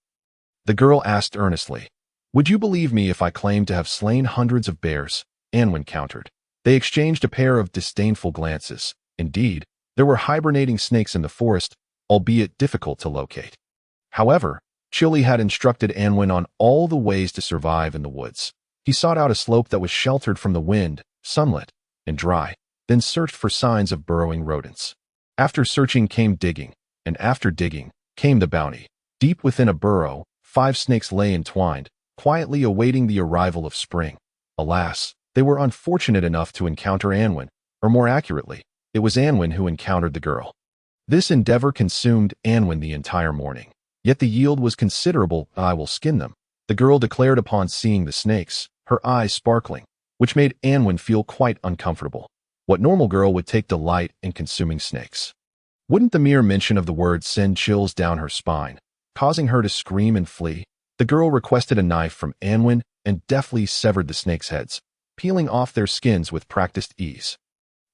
The girl asked earnestly. Would you believe me if I claimed to have slain hundreds of bears? Anwen countered. They exchanged a pair of disdainful glances. Indeed, there were hibernating snakes in the forest, albeit difficult to locate. However, Chili had instructed Anwen on all the ways to survive in the woods. He sought out a slope that was sheltered from the wind, sunlit, and dry, then searched for signs of burrowing rodents. After searching came digging, and after digging came the bounty. Deep within a burrow, 5 snakes lay entwined, quietly awaiting the arrival of spring. Alas, they were unfortunate enough to encounter Anwen, or more accurately, it was Anwen who encountered the girl. This endeavor consumed Anwen the entire morning. Yet the yield was considerable. I will skin them, the girl declared upon seeing the snakes, her eyes sparkling, which made Anwen feel quite uncomfortable. What normal girl would take delight in consuming snakes? Wouldn't the mere mention of the word send chills down her spine, causing her to scream and flee? The girl requested a knife from Anwen and deftly severed the snakes' heads, peeling off their skins with practiced ease.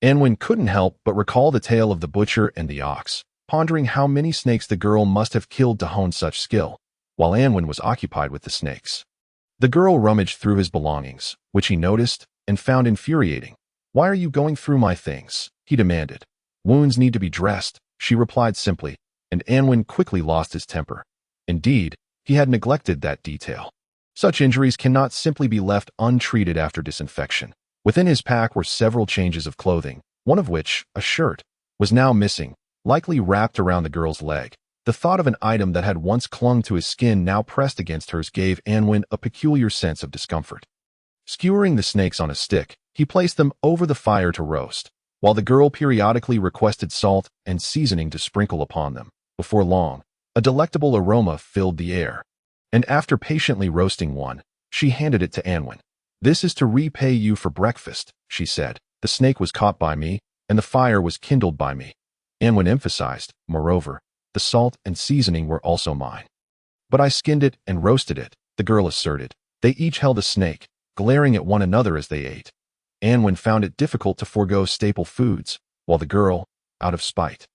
Anwen couldn't help but recall the tale of the butcher and the ox, pondering how many snakes the girl must have killed to hone such skill, while Anwen was occupied with the snakes. The girl rummaged through his belongings, which he noticed and found infuriating. "Why are you going through my things?" he demanded. "Wounds need to be dressed," she replied simply, and Anwen quickly lost his temper. Indeed, he had neglected that detail. Such injuries cannot simply be left untreated after disinfection. Within his pack were several changes of clothing, one of which, a shirt, was now missing, likely wrapped around the girl's leg. The thought of an item that had once clung to his skin now pressed against hers gave Anwen a peculiar sense of discomfort. Skewering the snakes on a stick, he placed them over the fire to roast, while the girl periodically requested salt and seasoning to sprinkle upon them. Before long, a delectable aroma filled the air, and after patiently roasting one, she handed it to Anwen. "This is to repay you for breakfast," she said. "The snake was caught by me, and the fire was kindled by me." Anwen emphasized, "Moreover, the salt and seasoning were also mine." "But I skinned it and roasted it," the girl asserted. They each held a snake, glaring at one another as they ate. Anwen found it difficult to forego staple foods, while the girl, out of spite,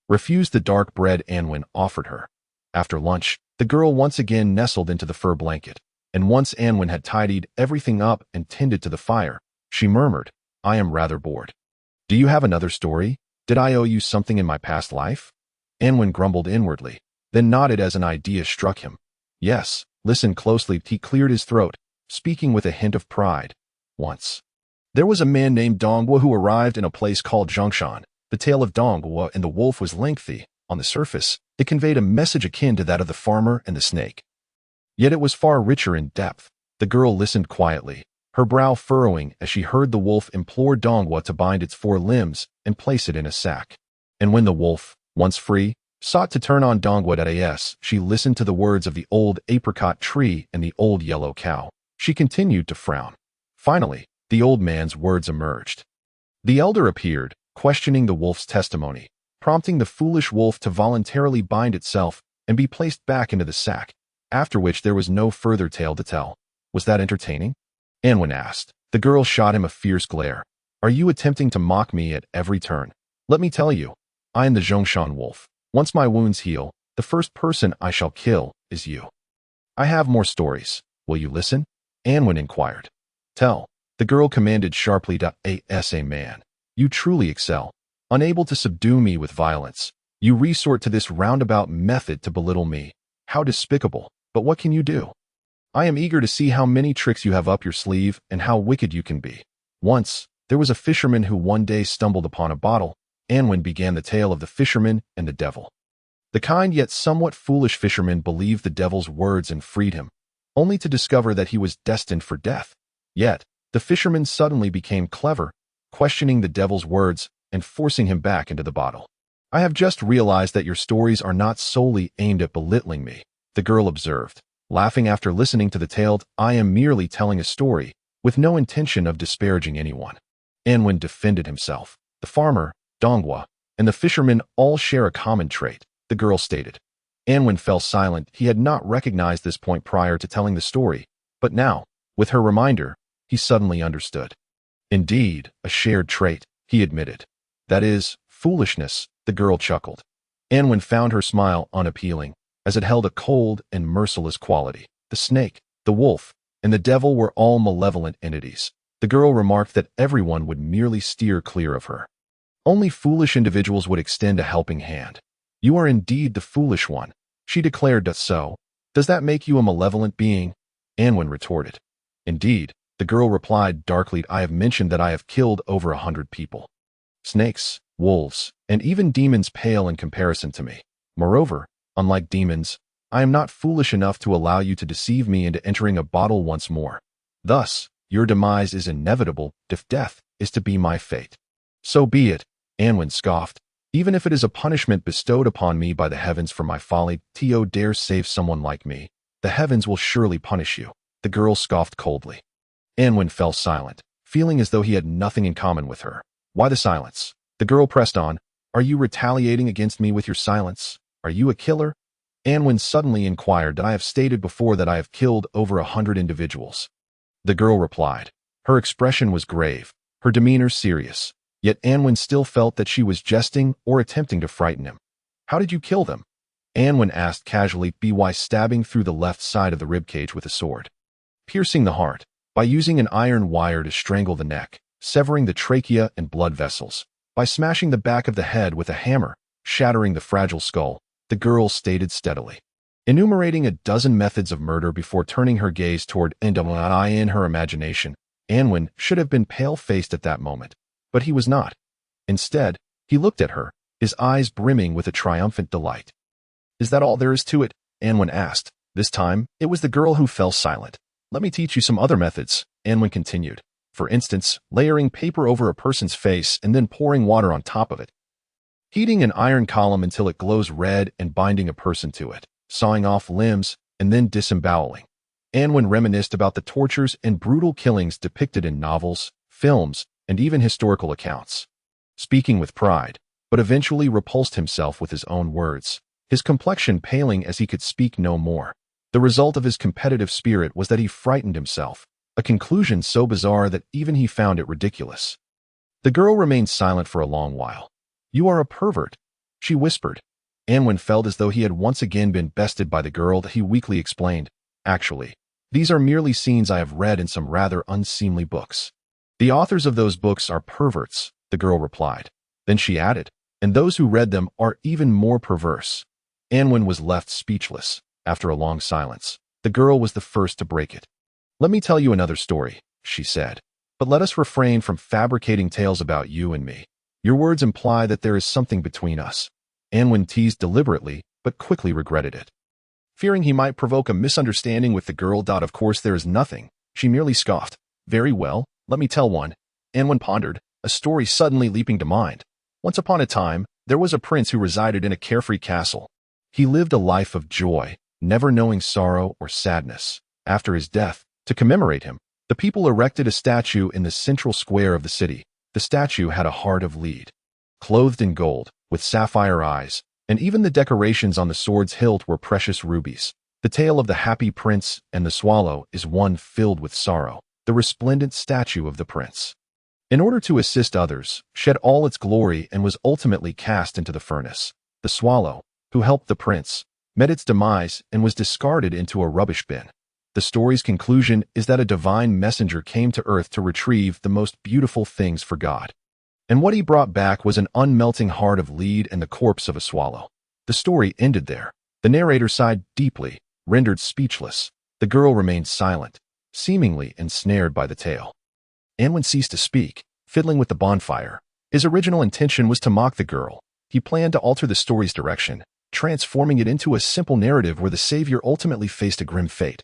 refused the dark bread Anwen offered her. After lunch, the girl once again nestled into the fur blanket, and once Anwen had tidied everything up and tended to the fire, she murmured, "I am rather bored. Do you have another story? Did I owe you something in my past life?" Anwen grumbled inwardly, then nodded as an idea struck him. "Yes, listen closely." He cleared his throat, speaking with a hint of pride. "Once, there was a man named Donghua who arrived in a place called Zhongshan. The tale of Donghua and the wolf was lengthy. On the surface, it conveyed a message akin to that of the farmer and the snake. Yet it was far richer in depth." The girl listened quietly, her brow furrowing as she heard the wolf implore Donghua to bind its 4 limbs and place it in a sack. And when the wolf, once free, sought to turn on Donghua, she listened to the words of the old apricot tree and the old yellow cow. She continued to frown. Finally, the old man's words emerged. The elder appeared, questioning the wolf's testimony, prompting the foolish wolf to voluntarily bind itself and be placed back into the sack, after which there was no further tale to tell. "Was that entertaining?" Anwen asked. The girl shot him a fierce glare. "Are you attempting to mock me at every turn? Let me tell you, I am the Zhongshan wolf. Once my wounds heal, the first person I shall kill is you." "I have more stories. Will you listen?" Anwen inquired. "Tell," the girl commanded sharply. "As a man, you truly excel. Unable to subdue me with violence, you resort to this roundabout method to belittle me. How despicable, but what can you do? I am eager to see how many tricks you have up your sleeve and how wicked you can be." "Once, there was a fisherman who one day stumbled upon a bottle." Anwen began the tale of the fisherman and the devil. The kind yet somewhat foolish fisherman believed the devil's words and freed him, only to discover that he was destined for death. Yet, the fisherman suddenly became clever, questioning the devil's words and forcing him back into the bottle. "I have just realized that your stories are not solely aimed at belittling me," the girl observed, laughing after listening to the tale. "I am merely telling a story, with no intention of disparaging anyone." Anwen defended himself. "The farmer, Donghua, and the fisherman all share a common trait," the girl stated. Anwen fell silent. He had not recognized this point prior to telling the story, but now, with her reminder, he suddenly understood. "Indeed, a shared trait," he admitted. "That is, foolishness," the girl chuckled. Anwen found her smile unappealing, as it held a cold and merciless quality. The snake, the wolf, and the devil were all malevolent entities. The girl remarked that everyone would merely steer clear of her. Only foolish individuals would extend a helping hand. "You are indeed the foolish one," she declared. "So, does that make you a malevolent being?" Anwen retorted. "Indeed," the girl replied darkly. "I have mentioned that I have killed over 100 people. Snakes, wolves, and even demons pale in comparison to me. Moreover, unlike demons, I am not foolish enough to allow you to deceive me into entering a bottle once more. Thus, your demise is inevitable if death is to be my fate." "So be it," Anwen scoffed. "Even if it is a punishment bestowed upon me by the heavens for my folly, to dare save someone like me, the heavens will surely punish you." The girl scoffed coldly. Anwen fell silent, feeling as though he had nothing in common with her. Why the silence? The girl pressed on. Are you retaliating against me with your silence? Are you a killer? Anwen suddenly inquired. I have stated before that I have killed over 100 individuals. The girl replied. Her expression was grave, her demeanor serious, yet Anwen still felt that she was jesting or attempting to frighten him. How did you kill them? Anwen asked casually, by stabbing through the left side of the ribcage with a sword, piercing the heart, by using an iron wire to strangle the neck, severing the trachea and blood vessels, by smashing the back of the head with a hammer, shattering the fragile skull, the girl stated steadily, enumerating a dozen methods of murder before turning her gaze toward Endamai. In her imagination, Anwen should have been pale-faced at that moment, but he was not. Instead, he looked at her, his eyes brimming with a triumphant delight. Is that all there is to it? Anwen asked. This time, it was the girl who fell silent. Let me teach you some other methods, Anwen continued. For instance, layering paper over a person's face and then pouring water on top of it. Heating an iron column until it glows red and binding a person to it. Sawing off limbs and then disemboweling. Anwen reminisced about the tortures and brutal killings depicted in novels, films, and even historical accounts. Speaking with pride, but eventually repulsed himself with his own words, his complexion paling as he could speak no more. The result of his competitive spirit was that he frightened himself, a conclusion so bizarre that even he found it ridiculous. The girl remained silent for a long while. You are a pervert, she whispered. Anwen felt as though he had once again been bested by the girl. That he weakly explained, actually, these are merely scenes I have read in some rather unseemly books. The authors of those books are perverts, the girl replied. Then she added, and those who read them are even more perverse. Anwen was left speechless. After a long silence, the girl was the first to break it. Let me tell you another story, she said. But let us refrain from fabricating tales about you and me. Your words imply that there is something between us. Anwen teased deliberately, but quickly regretted it. Fearing he might provoke a misunderstanding with the girl. Of course there is nothing, she merely scoffed. Very well, let me tell one. Anwen pondered, a story suddenly leaping to mind. Once upon a time, there was a prince who resided in a carefree castle. He lived a life of joy, never knowing sorrow or sadness. After his death, to commemorate him, the people erected a statue in the central square of the city. The statue had a heart of lead, clothed in gold, with sapphire eyes, and even the decorations on the sword's hilt were precious rubies. The tale of the happy prince and the swallow is one filled with sorrow, the resplendent statue of the prince. In order to assist others, shed all its glory and was ultimately cast into the furnace. The swallow, who helped the prince, met its demise and was discarded into a rubbish bin. The story's conclusion is that a divine messenger came to earth to retrieve the most beautiful things for God. And what he brought back was an unmelting heart of lead and the corpse of a swallow. The story ended there. The narrator sighed deeply, rendered speechless. The girl remained silent, seemingly ensnared by the tale. Anwen ceased to speak, fiddling with the bonfire. His original intention was to mock the girl. He planned to alter the story's direction, transforming it into a simple narrative where the savior ultimately faced a grim fate,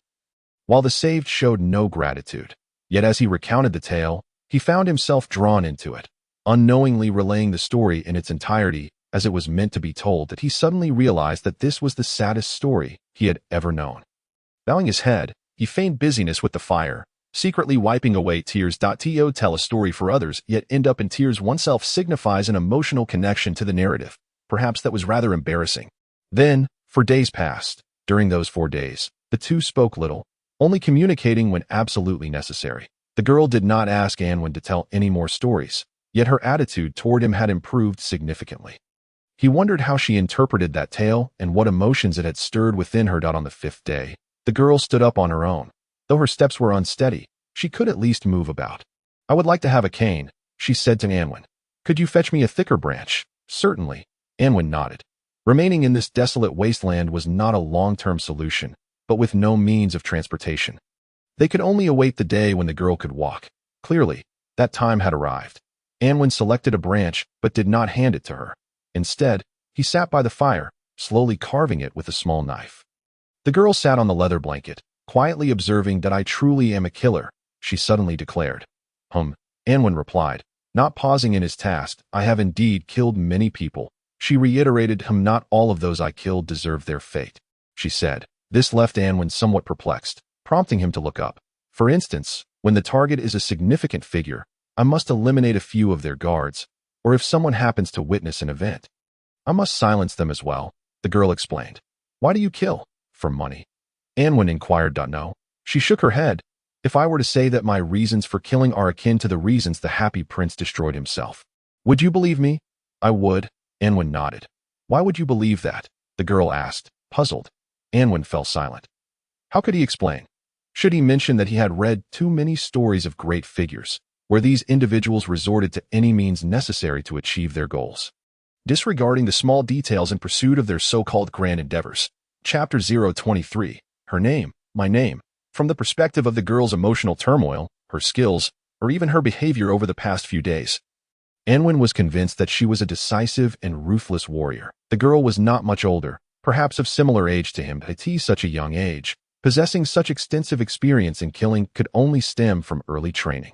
while the saved showed no gratitude. Yet as he recounted the tale, he found himself drawn into it, unknowingly relaying the story in its entirety as it was meant to be told. That he suddenly realized that this was the saddest story he had ever known. Bowing his head, he feigned busyness with the fire, secretly wiping away tears. To tell a story for others, yet end up in tears oneself signifies an emotional connection to the narrative. Perhaps that was rather embarrassing. Then, for days passed. During those 4 days, the two spoke little, only communicating when absolutely necessary. The girl did not ask Anwen to tell any more stories, yet her attitude toward him had improved significantly. He wondered how she interpreted that tale and what emotions it had stirred within her. On the 5th day, the girl stood up on her own. Though her steps were unsteady, she could at least move about. I would like to have a cane, she said to Anwen. Could you fetch me a thicker branch? Certainly. Anwen nodded. Remaining in this desolate wasteland was not a long-term solution, but with no means of transportation. They could only await the day when the girl could walk. Clearly, that time had arrived. Anwen selected a branch but did not hand it to her. Instead, he sat by the fire, slowly carving it with a small knife. The girl sat on the leather blanket, quietly observing. That I truly am a killer, she suddenly declared. Anwen replied, not pausing in his task. I have indeed killed many people. She reiterated, not all of those I killed deserve their fate, she said. This left Anwen somewhat perplexed, prompting him to look up. For instance, when the target is a significant figure, I must eliminate a few of their guards, or if someone happens to witness an event, I must silence them as well, the girl explained. Why do you kill? For money. Anwen inquired. No. She shook her head. If I were to say that my reasons for killing are akin to the reasons the Happy Prince destroyed himself, would you believe me? I would. Anwen nodded. Why would you believe that? The girl asked, puzzled. Anwen fell silent. How could he explain? Should he mention that he had read too many stories of great figures, where these individuals resorted to any means necessary to achieve their goals, disregarding the small details in pursuit of their so-called grand endeavors? Chapter 023. Her name, my name. From the perspective of the girl's emotional turmoil, her skills, or even her behavior over the past few days, Anwen was convinced that she was a decisive and ruthless warrior. The girl was not much older, perhaps of similar age to him, but at such a young age, possessing such extensive experience in killing could only stem from early training.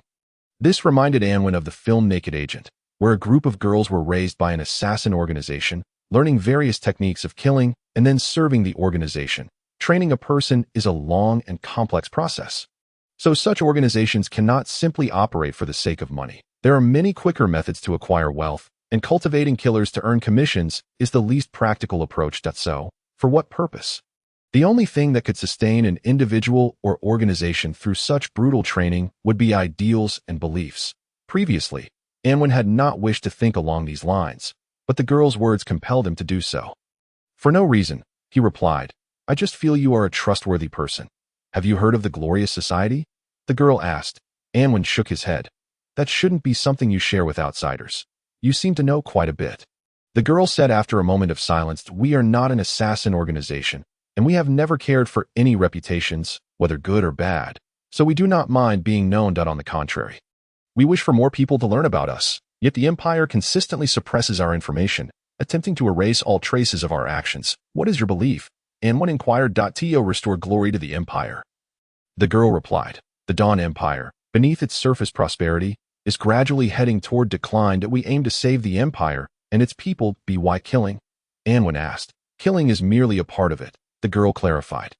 This reminded Anwen of the film Naked Agent, where a group of girls were raised by an assassin organization, learning various techniques of killing and then serving the organization. Training a person is a long and complex process. So such organizations cannot simply operate for the sake of money. There are many quicker methods to acquire wealth, and cultivating killers to earn commissions is the least practical approach. So, for what purpose? The only thing that could sustain an individual or organization through such brutal training would be ideals and beliefs. Previously, Anwen had not wished to think along these lines, but the girl's words compelled him to do so. For no reason, he replied. I just feel you are a trustworthy person. Have you heard of the Glorious Society? The girl asked. Anwen shook his head. That shouldn't be something you share with outsiders. You seem to know quite a bit. The girl said after a moment of silence, we are not an assassin organization, and we have never cared for any reputations, whether good or bad, so we do not mind being known. On the contrary, we wish for more people to learn about us, yet the Empire consistently suppresses our information, attempting to erase all traces of our actions. What is your belief? Anwen inquired. To restore glory to the Empire. The girl replied, the Dawn Empire, beneath its surface prosperity, is gradually heading toward decline. That we aim to save the Empire and its people. Why killing? Anwen asked. Killing is merely a part of it, the girl clarified.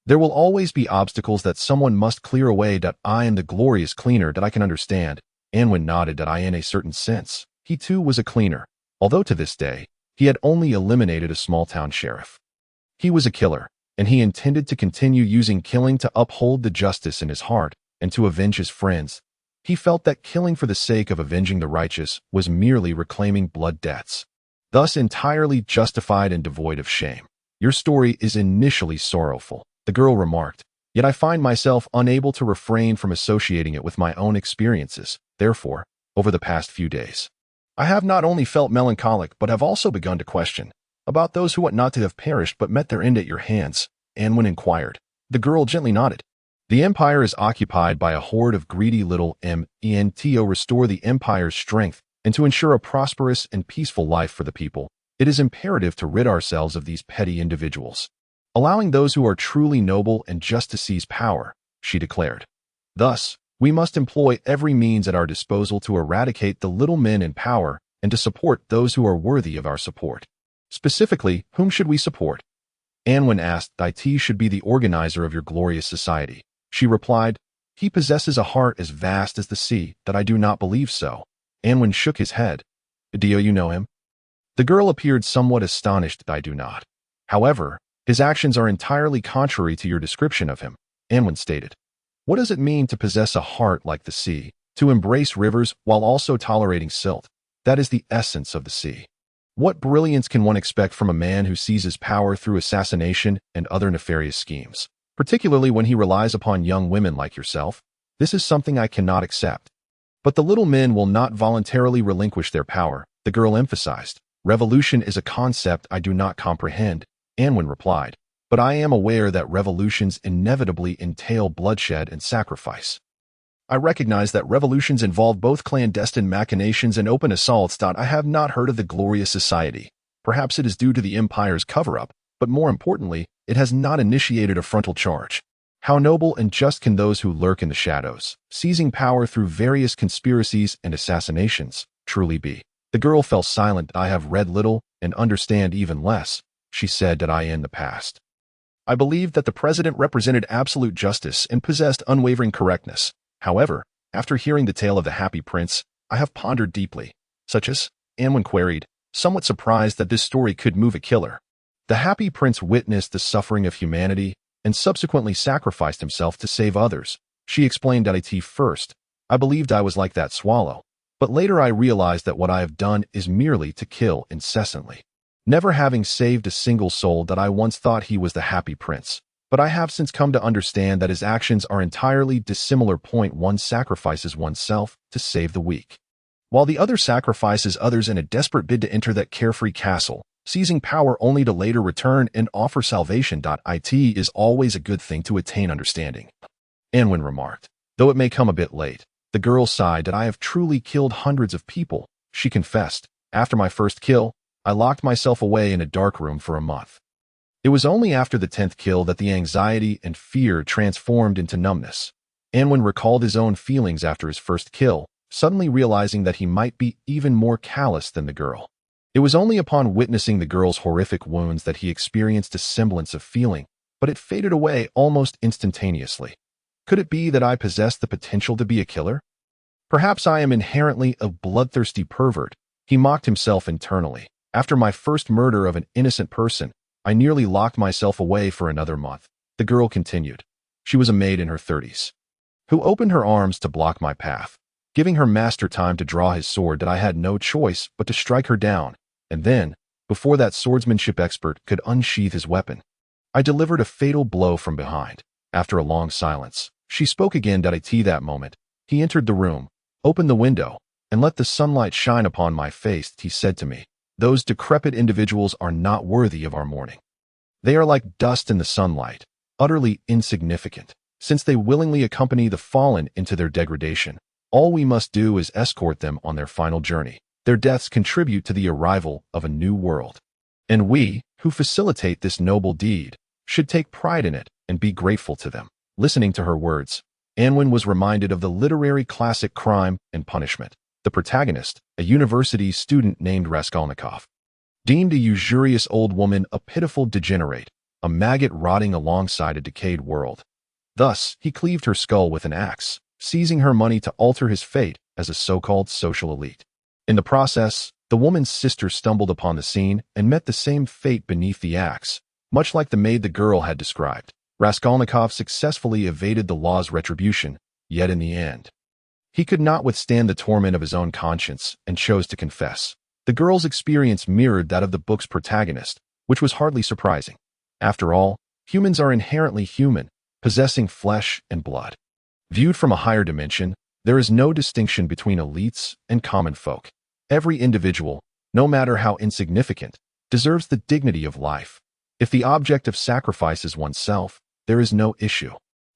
There will always be obstacles that someone must clear away. I am the glorious cleaner. I can understand. Anwen nodded. In a certain sense, he too was a cleaner, although to this day, he had only eliminated a small-town sheriff. He was a killer, and he intended to continue using killing to uphold the justice in his heart and to avenge his friends. He felt that killing for the sake of avenging the righteous was merely reclaiming blood debts, thus entirely justified and devoid of shame. Your story is initially sorrowful, the girl remarked, yet I find myself unable to refrain from associating it with my own experiences. Therefore, over the past few days, I have not only felt melancholic but have also begun to question about those who ought not to have perished but met their end at your hands. Anwen inquired. The girl gently nodded. The Empire is occupied by a horde of greedy little men. To restore the Empire's strength and to ensure a prosperous and peaceful life for the people, it is imperative to rid ourselves of these petty individuals, allowing those who are truly noble and just to seize power, she declared. Thus, we must employ every means at our disposal to eradicate the little men in power and to support those who are worthy of our support. Specifically, whom should we support? Anwen asked. It should be the organizer of your glorious society. She replied, he possesses a heart as vast as the sea. I do not believe so. Anwen shook his head. Do you know him? The girl appeared somewhat astonished. I do not. However, his actions are entirely contrary to your description of him, Anwen stated. What does it mean to possess a heart like the sea, to embrace rivers while also tolerating silt? That is the essence of the sea. What brilliance can one expect from a man who seizes power through assassination and other nefarious schemes, particularly when he relies upon young women like yourself? This is something I cannot accept. But the little men will not voluntarily relinquish their power, the girl emphasized. Revolution is a concept I do not comprehend, Anwen replied, but I am aware that revolutions inevitably entail bloodshed and sacrifice. I recognize that revolutions involve both clandestine machinations and open assaults. I have not heard of the Glorious Society. Perhaps it is due to the Empire's cover-up, but more importantly, it has not initiated a frontal charge. How noble and just can those who lurk in the shadows, seizing power through various conspiracies and assassinations, truly be? The girl fell silent. I have read little and understand even less, she said. In the past, I believed that the president represented absolute justice and possessed unwavering correctness. However, After hearing the tale of the Happy Prince, I have pondered deeply, such as, Anwen queried, somewhat surprised that this story could move a killer. The Happy Prince witnessed the suffering of humanity and subsequently sacrificed himself to save others. She explained it first. I believed I was like that swallow, but later I realized that what I have done is merely to kill incessantly. Never having saved a single soul that I once thought he was the Happy Prince, but I have since come to understand that his actions are entirely dissimilar. One sacrifices oneself to save the weak, while the other sacrifices others in a desperate bid to enter that carefree castle, seizing power only to later return and offer salvation. It is always a good thing to attain understanding, Anwen remarked, though it may come a bit late. The girl sighed that I have truly killed hundreds of people, she confessed. After my first kill, I locked myself away in a dark room for a month. It was only after the 10th kill that the anxiety and fear transformed into numbness. Anwen recalled his own feelings after his first kill, suddenly realizing that he might be even more callous than the girl. It was only upon witnessing the girl's horrific wounds that he experienced a semblance of feeling, but it faded away almost instantaneously. Could it be that I possessed the potential to be a killer? Perhaps I am inherently a bloodthirsty pervert, he mocked himself internally. After my first murder of an innocent person, I nearly locked myself away for another month. The girl continued. She was a maid in her 30s, who opened her arms to block my path, giving her master time to draw his sword that I had no choice but to strike her down, and then, before that swordsmanship expert could unsheath his weapon, I delivered a fatal blow from behind. After a long silence, she spoke again. That moment, he entered the room, opened the window, and let the sunlight shine upon my face. He said to me, "Those decrepit individuals are not worthy of our mourning. They are like dust in the sunlight, utterly insignificant. Since they willingly accompany the fallen into their degradation, all we must do is escort them on their final journey. Their deaths contribute to the arrival of a new world. And we, who facilitate this noble deed, should take pride in it and be grateful to them." Listening to her words, Anwen was reminded of the literary classic Crime and Punishment. The protagonist, a university student named Raskolnikov, deemed a usurious old woman a pitiful degenerate, a maggot rotting alongside a decayed world. Thus, he cleaved her skull with an axe, seizing her money to alter his fate as a so-called social elite. In the process, the woman's sister stumbled upon the scene and met the same fate beneath the axe, much like the maid the girl had described. Raskolnikov successfully evaded the law's retribution, yet in the end, he could not withstand the torment of his own conscience and chose to confess. The girl's experience mirrored that of the book's protagonist, which was hardly surprising. After all, humans are inherently human, possessing flesh and blood. Viewed from a higher dimension, there is no distinction between elites and common folk. Every individual, no matter how insignificant, deserves the dignity of life. If the object of sacrifice is oneself, there is no issue.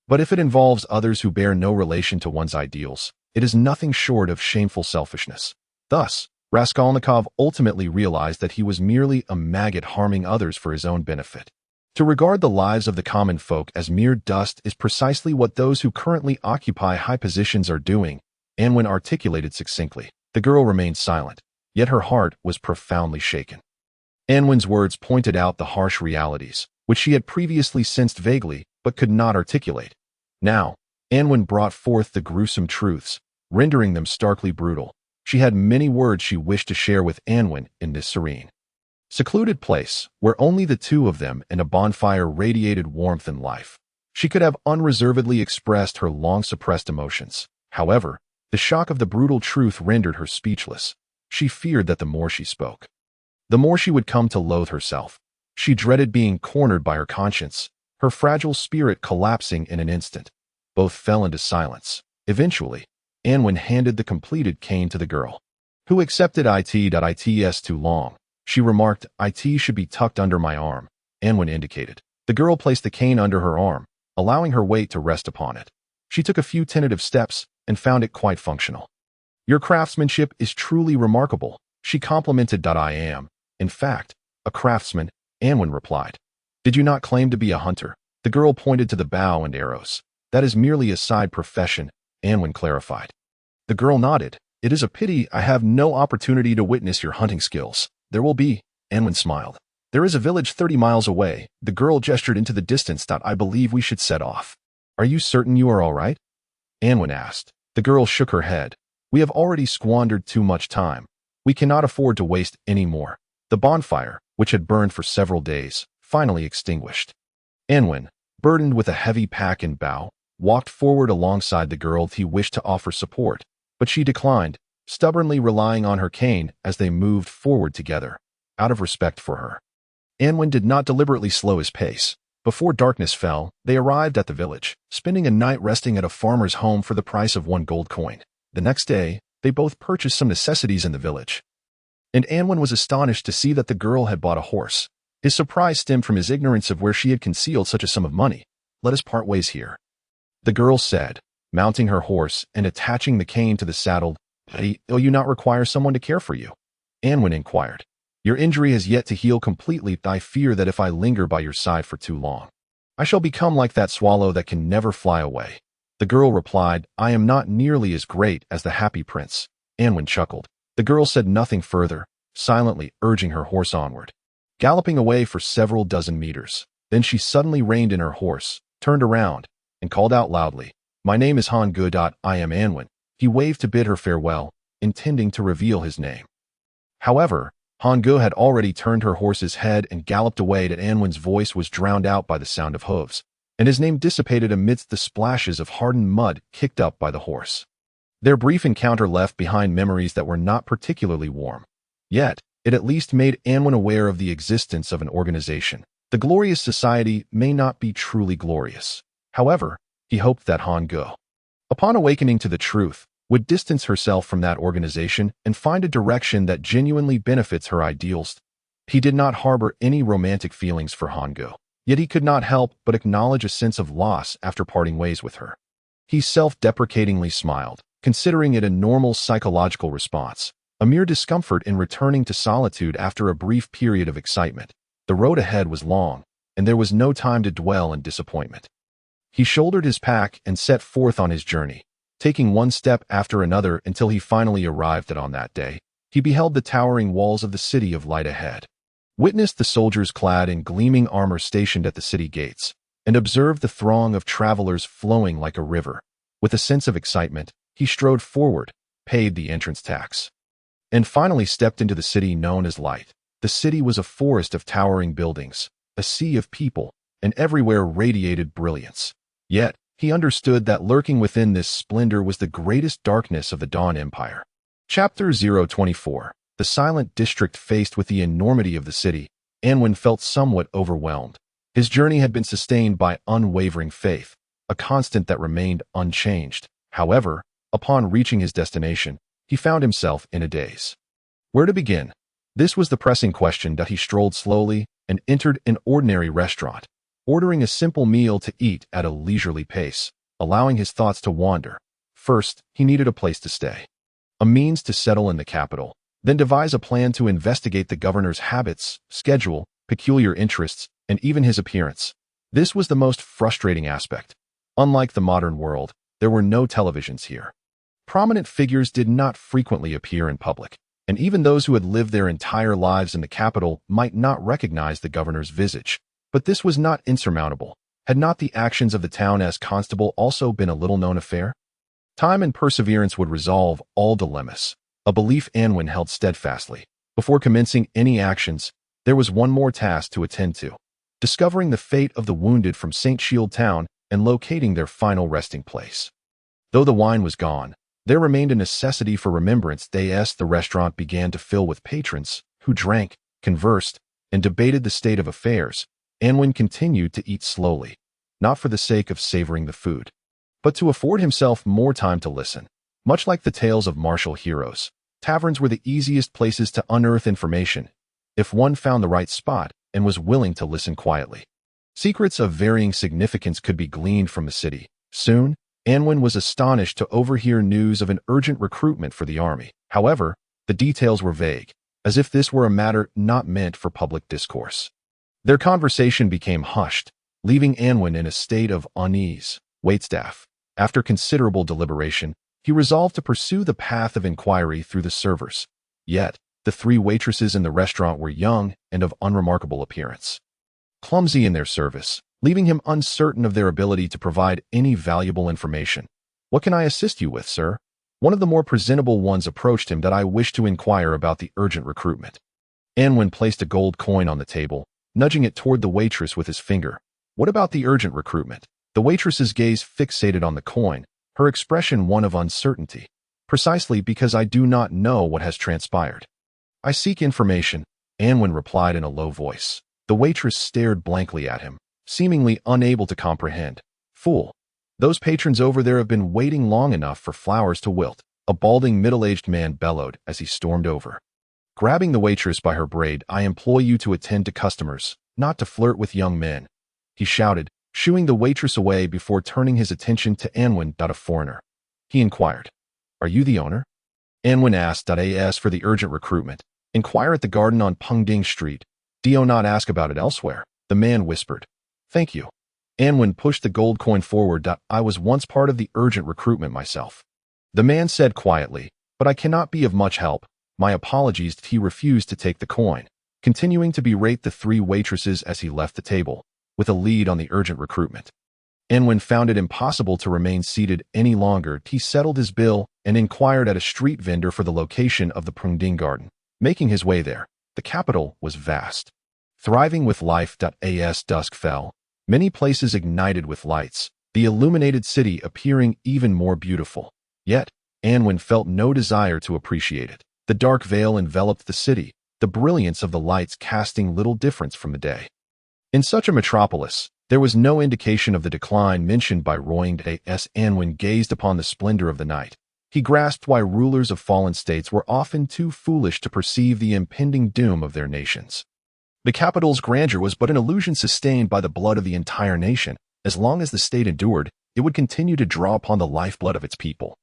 But if it involves others who bear no relation to one's ideals, it is nothing short of shameful selfishness. Thus, Raskolnikov ultimately realized that he was merely a maggot harming others for his own benefit. To regard the lives of the common folk as mere dust is precisely what those who currently occupy high positions are doing, Anwen articulated succinctly. The girl remained silent, yet her heart was profoundly shaken. Anwen's words pointed out the harsh realities, which she had previously sensed vaguely but could not articulate. Now, Anwen brought forth the gruesome truths, rendering them starkly brutal. She had many words she wished to share with Anwen in this serene, secluded place, where only the two of them and a bonfire radiated warmth and life. She could have unreservedly expressed her long-suppressed emotions. However, the shock of the brutal truth rendered her speechless. She feared that the more she spoke, the more she would come to loathe herself. She dreaded being cornered by her conscience, her fragile spirit collapsing in an instant. Both fell into silence. Eventually, Anwen handed the completed cane to the girl, who accepted it. Too long, she remarked. "It should be tucked under my arm," Anwen indicated. The girl placed the cane under her arm, allowing her weight to rest upon it. She took a few tentative steps and found it quite functional. "Your craftsmanship is truly remarkable," she complimented. "I am, in fact, a craftsman," Anwen replied. "Did you not claim to be a hunter?" The girl pointed to the bow and arrows. "That is merely a side profession," Anwen clarified. The girl nodded. "It is a pity I have no opportunity to witness your hunting skills." "There will be," Anwen smiled. "There is a village 30 miles away." The girl gestured into the distance. "I believe we should set off." "Are you certain you are all right?" Anwen asked. The girl shook her head. We have already squandered too much time. We cannot afford to waste any more. The bonfire, which had burned for several days, finally extinguished. Anwen, burdened with a heavy pack and bow, walked forward alongside the girl he wished to offer support, but she declined, stubbornly relying on her cane as they moved forward together, out of respect for her. Anwen did not deliberately slow his pace. Before darkness fell, they arrived at the village, spending a night resting at a farmer's home for the price of 1 gold coin. The next day, they both purchased some necessities in the village. And Anwen was astonished to see that the girl had bought a horse. His surprise stemmed from his ignorance of where she had concealed such a sum of money. Let us part ways here, the girl said, mounting her horse and attaching the cane to the saddle. Will you not require someone to care for you? Anwen inquired. Your injury has yet to heal completely. I fear that if I linger by your side for too long, I shall become like that swallow that can never fly away. The girl replied, I am not nearly as great as the Happy Prince. Anwen chuckled. The girl said nothing further, silently urging her horse onward. Galloping away for several dozen meters, then she suddenly reined in her horse, turned around, and called out loudly, My name is Han Ge. I am Anwen. He waved to bid her farewell, intending to reveal his name. However, Han Ge had already turned her horse's head and galloped away. That Anwen's voice was drowned out by the sound of hooves, and his name dissipated amidst the splashes of hardened mud kicked up by the horse. Their brief encounter left behind memories that were not particularly warm. Yet, it at least made Anwen aware of the existence of an organization. The glorious society may not be truly glorious. However, he hoped that Han Ge, upon awakening to the truth, would distance herself from that organization and find a direction that genuinely benefits her ideals. He did not harbor any romantic feelings for Han Ge, yet he could not help but acknowledge a sense of loss after parting ways with her. He self-deprecatingly smiled, considering it a normal psychological response, a mere discomfort in returning to solitude after a brief period of excitement. The road ahead was long, and there was no time to dwell in disappointment. He shouldered his pack and set forth on his journey, taking one step after another until he finally arrived at on that day. He beheld the towering walls of the city of light ahead, witnessed the soldiers clad in gleaming armor stationed at the city gates, and observed the throng of travelers flowing like a river. With a sense of excitement, he strode forward, paid the entrance tax, and finally stepped into the city known as Light. The city was a forest of towering buildings, a sea of people, and everywhere radiated brilliance. Yet, he understood that lurking within this splendor was the greatest darkness of the Dawn Empire. Chapter 024. The silent district. Faced with the enormity of the city, Anwen felt somewhat overwhelmed. His journey had been sustained by unwavering faith, a constant that remained unchanged. However, upon reaching his destination, he found himself in a daze. Where to begin? This was the pressing question. He strolled slowly and entered an ordinary restaurant, ordering a simple meal to eat at a leisurely pace, allowing his thoughts to wander. First, he needed a place to stay, a means to settle in the capital, then devise a plan to investigate the governor's habits, schedule, peculiar interests, and even his appearance. This was the most frustrating aspect. Unlike the modern world, there were no televisions here. Prominent figures did not frequently appear in public, and even those who had lived their entire lives in the capital might not recognize the governor's visage. But this was not insurmountable. Had not the actions of the town as constable also been a little-known affair? Time and perseverance would resolve all dilemmas, a belief Anwen held steadfastly. Before commencing any actions, there was one more task to attend to: discovering the fate of the wounded from St. Shield Town and locating their final resting place. Though the wine was gone, there remained a necessity for remembrance. The restaurant began to fill with patrons who drank, conversed, and debated the state of affairs. Anwen continued to eat slowly, not for the sake of savoring the food, but to afford himself more time to listen. Much like the tales of martial heroes, taverns were the easiest places to unearth information, if one found the right spot and was willing to listen quietly. Secrets of varying significance could be gleaned from the city. Soon, Anwen was astonished to overhear news of an urgent recruitment for the army. However, the details were vague, as if this were a matter not meant for public discourse. Their conversation became hushed, leaving Anwen in a state of unease. Waitstaff. After considerable deliberation, he resolved to pursue the path of inquiry through the servers. Yet, the 3 waitresses in the restaurant were young and of unremarkable appearance, clumsy in their service, leaving him uncertain of their ability to provide any valuable information. "What can I assist you with, sir?" One of the more presentable ones approached him that I wished to inquire about the urgent recruitment. Anwen placed a gold coin on the table, nudging it toward the waitress with his finger. "What about the urgent recruitment?" The waitress's gaze fixated on the coin, her expression one of uncertainty. "Precisely because I do not know what has transpired. I seek information," Anwen replied in a low voice. The waitress stared blankly at him, seemingly unable to comprehend. "Fool! Those patrons over there have been waiting long enough for flowers to wilt," a balding middle-aged man bellowed as he stormed over. Grabbing the waitress by her braid, "I implore you to attend to customers, not to flirt with young men," he shouted, shooing the waitress away before turning his attention to Anwen, a foreigner. He inquired, "Are you the owner?" Anwen asked, "As for the urgent recruitment, inquire at the garden on Pengding Street. Do not ask about it elsewhere," the man whispered. "Thank you." Anwen pushed the gold coin forward. "I was once part of the urgent recruitment myself," the man said quietly, "but I cannot be of much help. My apologies." He refused to take the coin, continuing to berate the three waitresses as he left the table, with a lead on the urgent recruitment. Anwen found it impossible to remain seated any longer. He settled his bill and inquired at a street vendor for the location of the Pengding Garden. Making his way there, the capital was vast, thriving with life. As dusk fell, many places ignited with lights, the illuminated city appearing even more beautiful. Yet, Anwen felt no desire to appreciate it. The dark veil enveloped the city, the brilliance of the lights casting little difference from the day. In such a metropolis, there was no indication of the decline mentioned by Roying. As Anwen gazed upon the splendor of the night, he grasped why rulers of fallen states were often too foolish to perceive the impending doom of their nations. The capital's grandeur was but an illusion sustained by the blood of the entire nation. As long as the state endured, it would continue to draw upon the lifeblood of its people,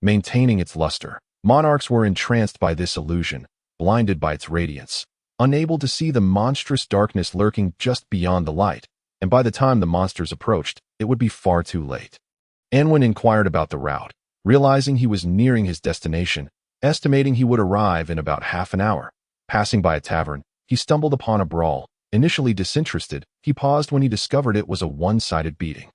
maintaining its luster. Monarchs were entranced by this illusion, blinded by its radiance, unable to see the monstrous darkness lurking just beyond the light, and by the time the monsters approached, it would be far too late. Anwen inquired about the route, realizing he was nearing his destination, estimating he would arrive in about half an hour. Passing by a tavern, he stumbled upon a brawl. Initially disinterested, he paused when he discovered it was a one-sided beating.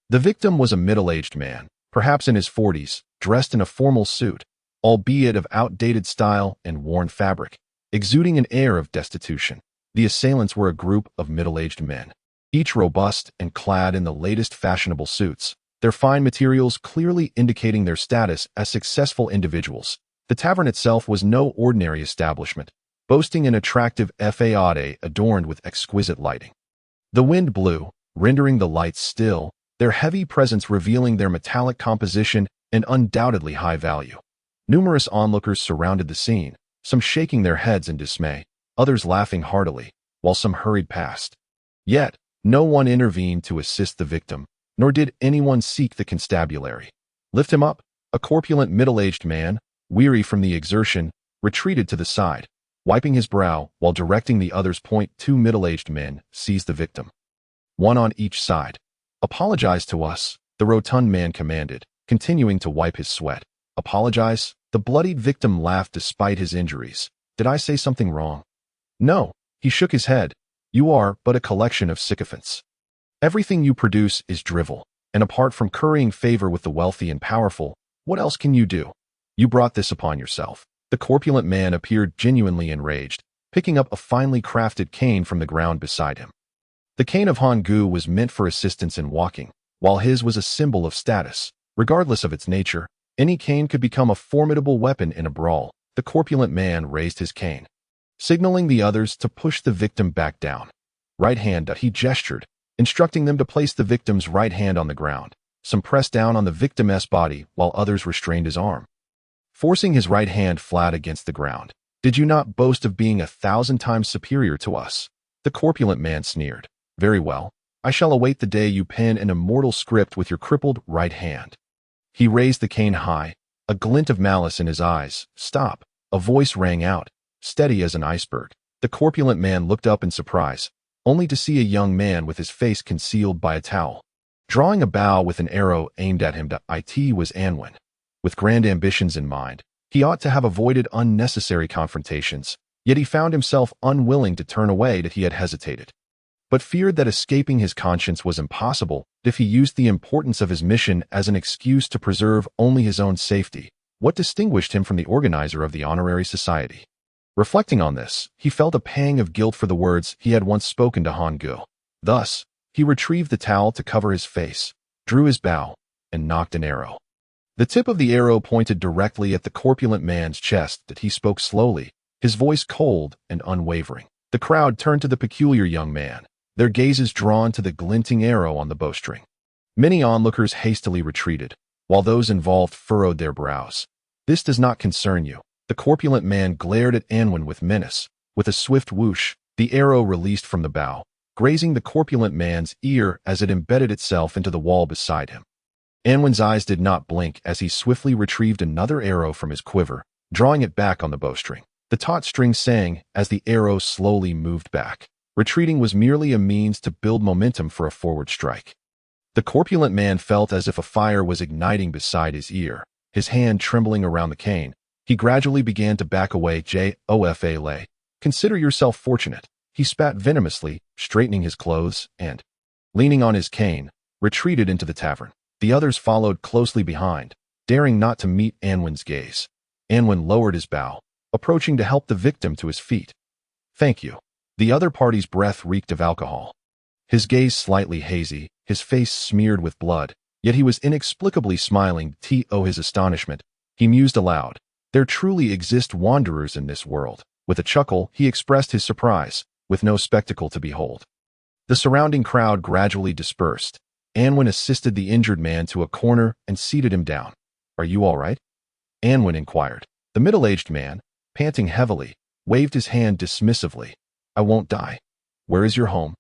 The victim was a middle-aged man, perhaps in his 40s, dressed in a formal suit, albeit of outdated style and worn fabric, exuding an air of destitution. The assailants were a group of middle-aged men, each robust and clad in the latest fashionable suits, their fine materials clearly indicating their status as successful individuals. The tavern itself was no ordinary establishment, boasting an attractive façade adorned with exquisite lighting. The wind blew, rendering the lights still, their heavy presence revealing their metallic composition and undoubtedly high value. Numerous onlookers surrounded the scene, some shaking their heads in dismay, others laughing heartily, while some hurried past. Yet, no one intervened to assist the victim, nor did anyone seek the constabulary. "Lift him up." A corpulent middle-aged man, weary from the exertion, retreated to the side, wiping his brow while directing the others. Two middle-aged men seized the victim, one on each side. "Apologize to us," the rotund man commanded, continuing to wipe his sweat. "Apologize?" The bloodied victim laughed despite his injuries. "Did I say something wrong?" "No." He shook his head. "You are but a collection of sycophants. Everything you produce is drivel, and apart from currying favor with the wealthy and powerful, what else can you do? You brought this upon yourself." The corpulent man appeared genuinely enraged, picking up a finely crafted cane from the ground beside him. The cane of Han Gu was meant for assistance in walking, while his was a symbol of status. Regardless of its nature, any cane could become a formidable weapon in a brawl. The corpulent man raised his cane, signaling the others to push the victim back down. "Right hand," he gestured, instructing them to place the victim's right hand on the ground. Some pressed down on the victim's body while others restrained his arm, forcing his right hand flat against the ground. "Did you not boast of being 1,000 times superior to us?" The corpulent man sneered. "Very well. I shall await the day you pen an immortal script with your crippled right hand." He raised the cane high, a glint of malice in his eyes. "Stop." A voice rang out, steady as an iceberg. The corpulent man looked up in surprise, only to see a young man with his face concealed by a towel, drawing a bow with an arrow aimed at him. It was Anwen. With grand ambitions in mind, he ought to have avoided unnecessary confrontations, yet he found himself unwilling to turn away that he had hesitated. but feared that escaping his conscience was impossible if he used the importance of his mission as an excuse to preserve only his own safety. What distinguished him from the organizer of the honorary society? Reflecting on this, he felt a pang of guilt for the words he had once spoken to Han Gu. Thus, he retrieved the towel to cover his face, drew his bow, and nocked an arrow. The tip of the arrow pointed directly at the corpulent man's chest that he spoke slowly, his voice cold and unwavering. The crowd turned to the peculiar young man, their gazes drawn to the glinting arrow on the bowstring. Many onlookers hastily retreated, while those involved furrowed their brows. This does not concern you. The corpulent man glared at Anwen with menace. With a swift whoosh, the arrow released from the bow, grazing the corpulent man's ear as it embedded itself into the wall beside him. Anwen's eyes did not blink as he swiftly retrieved another arrow from his quiver, drawing it back on the bowstring. The taut string sang as the arrow slowly moved back. Retreating was merely a means to build momentum for a forward strike. The corpulent man felt as if a fire was igniting beside his ear, his hand trembling around the cane. He gradually began to back away. Jofa. Consider yourself fortunate. He spat venomously, straightening his clothes, and, leaning on his cane, retreated into the tavern. The others followed closely behind, daring not to meet Anwen's gaze. Anwen lowered his bow, approaching to help the victim to his feet. Thank you. The other party's breath reeked of alcohol. His gaze slightly hazy, his face smeared with blood, yet he was inexplicably smiling. To his astonishment, he mused aloud. There truly exist wanderers in this world. With a chuckle, he expressed his surprise, with no spectacle to behold. The surrounding crowd gradually dispersed. Anwen assisted the injured man to a corner and seated him down. Are you all right? Anwen inquired. The middle-aged man, panting heavily, waved his hand dismissively. I won't die. Where is your home?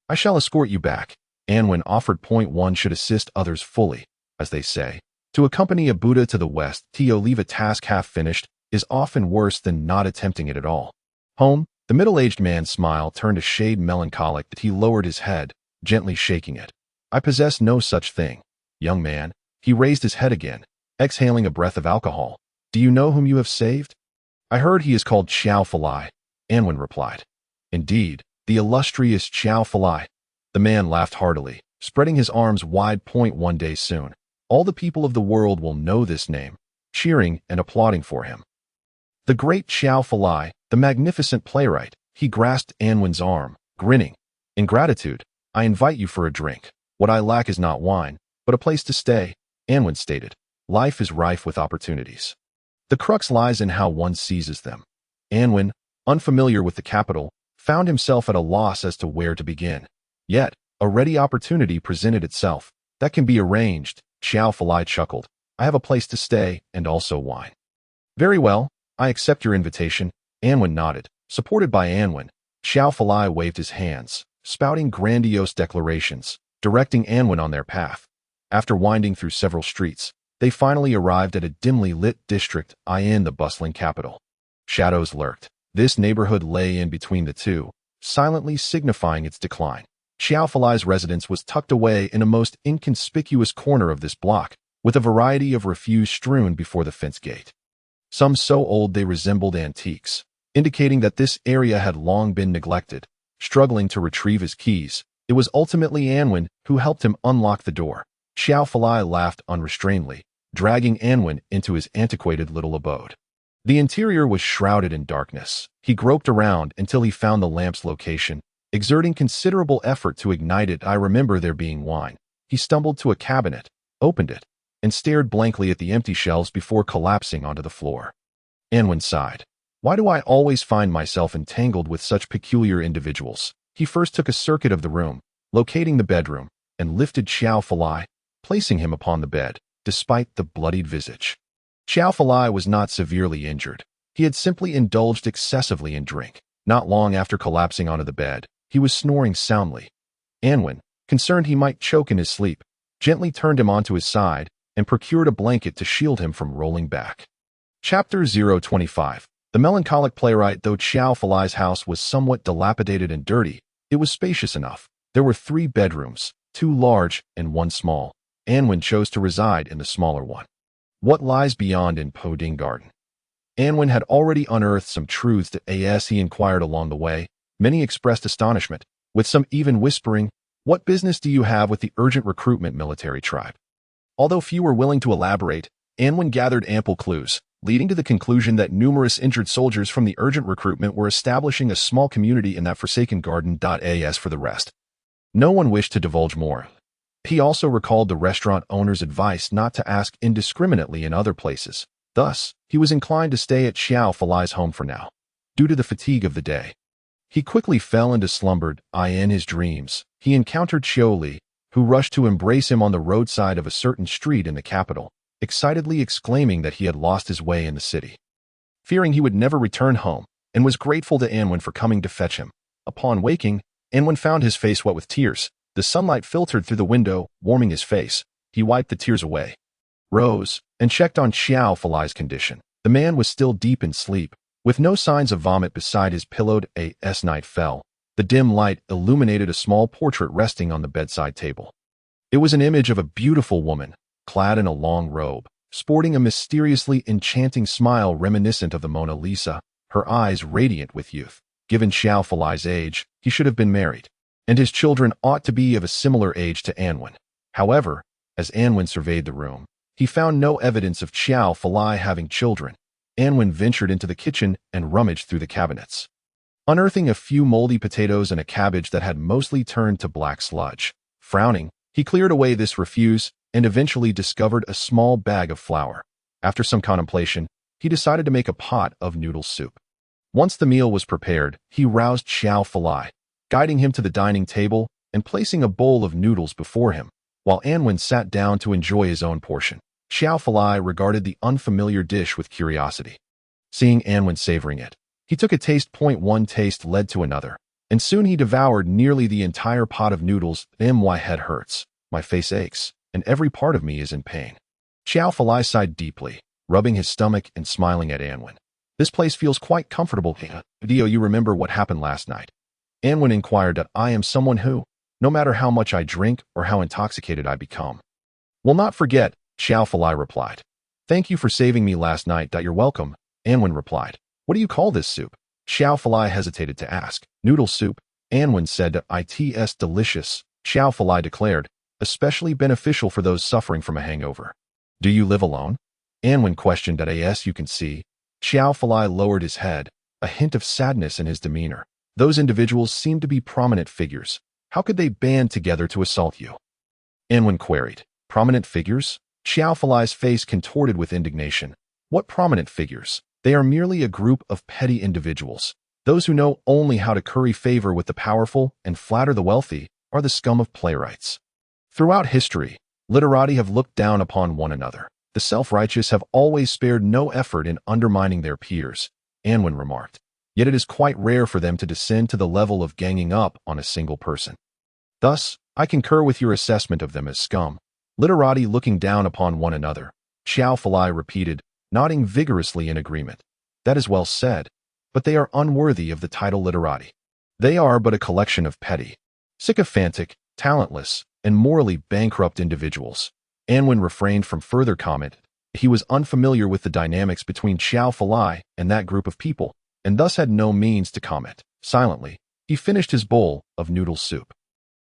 I shall escort you back. Anwen offered. One should assist others fully, as they say. To accompany a Buddha to the West, to leave a task half finished, is often worse than not attempting it at all. Home? The middle-aged man's smile turned a shade melancholic that he lowered his head, gently shaking it. I possess no such thing. Young man, he raised his head again, exhaling a breath of alcohol. Do you know whom you have saved? I heard he is called Xiao Falai, Anwen replied. Indeed, the illustrious Xiao Falai. The man laughed heartily, spreading his arms wide. One day soon, all the people of the world will know this name, cheering and applauding for him. The great Xiao Falai, the magnificent playwright. He grasped Anwen's arm, grinning. In gratitude, I invite you for a drink. What I lack is not wine, but a place to stay, Anwen stated. Life is rife with opportunities. The crux lies in how one seizes them. Anwen, unfamiliar with the capital, found himself at a loss as to where to begin. Yet, a ready opportunity presented itself. That can be arranged, Xiao Falai chuckled. I have a place to stay, and also wine. Very well, I accept your invitation. Anwen nodded. Supported by Anwen, Xiao Falai waved his hands, spouting grandiose declarations, directing Anwen on their path. After winding through several streets, they finally arrived at a dimly lit district in the bustling capital. Shadows lurked. This neighborhood lay in between the two, silently signifying its decline. Xiao Falai's residence was tucked away in a most inconspicuous corner of this block, with a variety of refuse strewn before the fence gate. Some so old they resembled antiques, indicating that this area had long been neglected. Struggling to retrieve his keys, it was ultimately Anwen who helped him unlock the door. Xiao Falai laughed unrestrainedly, dragging Anwen into his antiquated little abode. The interior was shrouded in darkness. He groped around until he found the lamp's location, exerting considerable effort to ignite it. I remember there being wine. He stumbled to a cabinet, opened it, and stared blankly at the empty shelves before collapsing onto the floor. Anwen sighed. Why do I always find myself entangled with such peculiar individuals? He first took a circuit of the room, locating the bedroom, and lifted Xiao Falai, placing him upon the bed, despite the bloodied visage. Xiao Falai was not severely injured. He had simply indulged excessively in drink. Not long after collapsing onto the bed, he was snoring soundly. Anwen, concerned he might choke in his sleep, gently turned him onto his side and procured a blanket to shield him from rolling back. Chapter 025. The melancholic playwright. Though Xiao Falai's house was somewhat dilapidated and dirty, it was spacious enough. There were 3 bedrooms, 2 large and 1 small. Anwen chose to reside in the smaller one. What lies beyond in Poding Garden? Anwen had already unearthed some truths that as he inquired along the way. Many expressed astonishment, with some even whispering, "What business do you have with the urgent recruitment military tribe?" Although few were willing to elaborate, Anwen gathered ample clues, leading to the conclusion that numerous injured soldiers from the urgent recruitment were establishing a small community in that forsaken garden. As for the rest, no one wished to divulge more. He also recalled the restaurant owner's advice not to ask indiscriminately in other places. Thus, he was inclined to stay at Xiao Falai's home for now, due to the fatigue of the day. He quickly fell into slumber. In his dreams, he encountered Xiao Li, who rushed to embrace him on the roadside of a certain street in the capital, excitedly exclaiming that he had lost his way in the city. Fearing he would never return home, and was grateful to Anwen for coming to fetch him. Upon waking, Anwen found his face wet with tears. The sunlight filtered through the window, warming his face. He wiped the tears away, rose, and checked on Xiao Falai's condition. The man was still deep in sleep, with no signs of vomit beside his pillow. As night fell, the dim light illuminated a small portrait resting on the bedside table. It was an image of a beautiful woman, clad in a long robe, sporting a mysteriously enchanting smile reminiscent of the Mona Lisa, her eyes radiant with youth. Given Xiao Falai's age, he should have been married, and his children ought to be of a similar age to Anwen. However, as Anwen surveyed the room, he found no evidence of Xiao Falai having children. Anwen ventured into the kitchen and rummaged through the cabinets, unearthing a few moldy potatoes and a cabbage that had mostly turned to black sludge. Frowning, he cleared away this refuse and eventually discovered a small bag of flour. After some contemplation, he decided to make a pot of noodle soup. Once the meal was prepared, he roused Xiao Falai, guiding him to the dining table and placing a bowl of noodles before him, while Anwen sat down to enjoy his own portion. Xiao Falai regarded the unfamiliar dish with curiosity. Seeing Anwen savoring it, he took a taste. One taste led to another, and soon he devoured nearly the entire pot of noodles. My head hurts, my face aches, and every part of me is in pain. Xiao Falai sighed deeply, rubbing his stomach and smiling at Anwen. This place feels quite comfortable. Do you remember what happened last night? Anwen inquired. I am someone who, no matter how much I drink or how intoxicated I become, will not forget, Xiao Falai replied. Thank you for saving me last night. You're welcome, Anwen replied. What do you call this soup? Xiao Falai hesitated to ask. Noodle soup, Anwen said. It's delicious, Xiao Falai declared, especially beneficial for those suffering from a hangover. Do you live alone? Anwen questioned. As you can see, Xiao Falai lowered his head, a hint of sadness in his demeanor. Those individuals seem to be prominent figures. How could they band together to assault you? Anwen queried. Prominent figures? Xiao Falai's face contorted with indignation. What prominent figures? They are merely a group of petty individuals. Those who know only how to curry favor with the powerful and flatter the wealthy are the scum of playwrights. Throughout history, literati have looked down upon one another. The self-righteous have always spared no effort in undermining their peers, Anwen remarked. Yet it is quite rare for them to descend to the level of ganging up on a single person. Thus, I concur with your assessment of them as scum. Literati looking down upon one another, Xiao Falai repeated, nodding vigorously in agreement. That is well said, but they are unworthy of the title literati. They are but a collection of petty, sycophantic, talentless, and morally bankrupt individuals. Anwen refrained from further comment. He was unfamiliar with the dynamics between Xiao Falai and that group of people, and thus had no means to comment. Silently, he finished his bowl of noodle soup,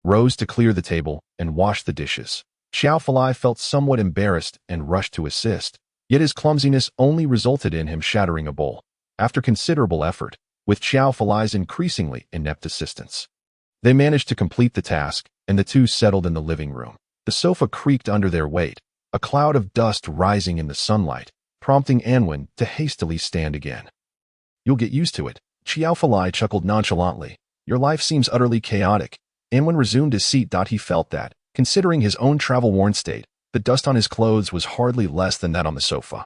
rose to clear the table, and wash the dishes. Xiao Falai felt somewhat embarrassed and rushed to assist, yet his clumsiness only resulted in him shattering a bowl. After considerable effort, with Xiao Falai's increasingly inept assistance, they managed to complete the task, and the two settled in the living room. The sofa creaked under their weight, a cloud of dust rising in the sunlight, prompting Anwen to hastily stand again. You'll get used to it, Xiao Falai chuckled nonchalantly. Your life seems utterly chaotic. Anwen resumed his seat. He felt that, considering his own travel-worn state, the dust on his clothes was hardly less than that on the sofa.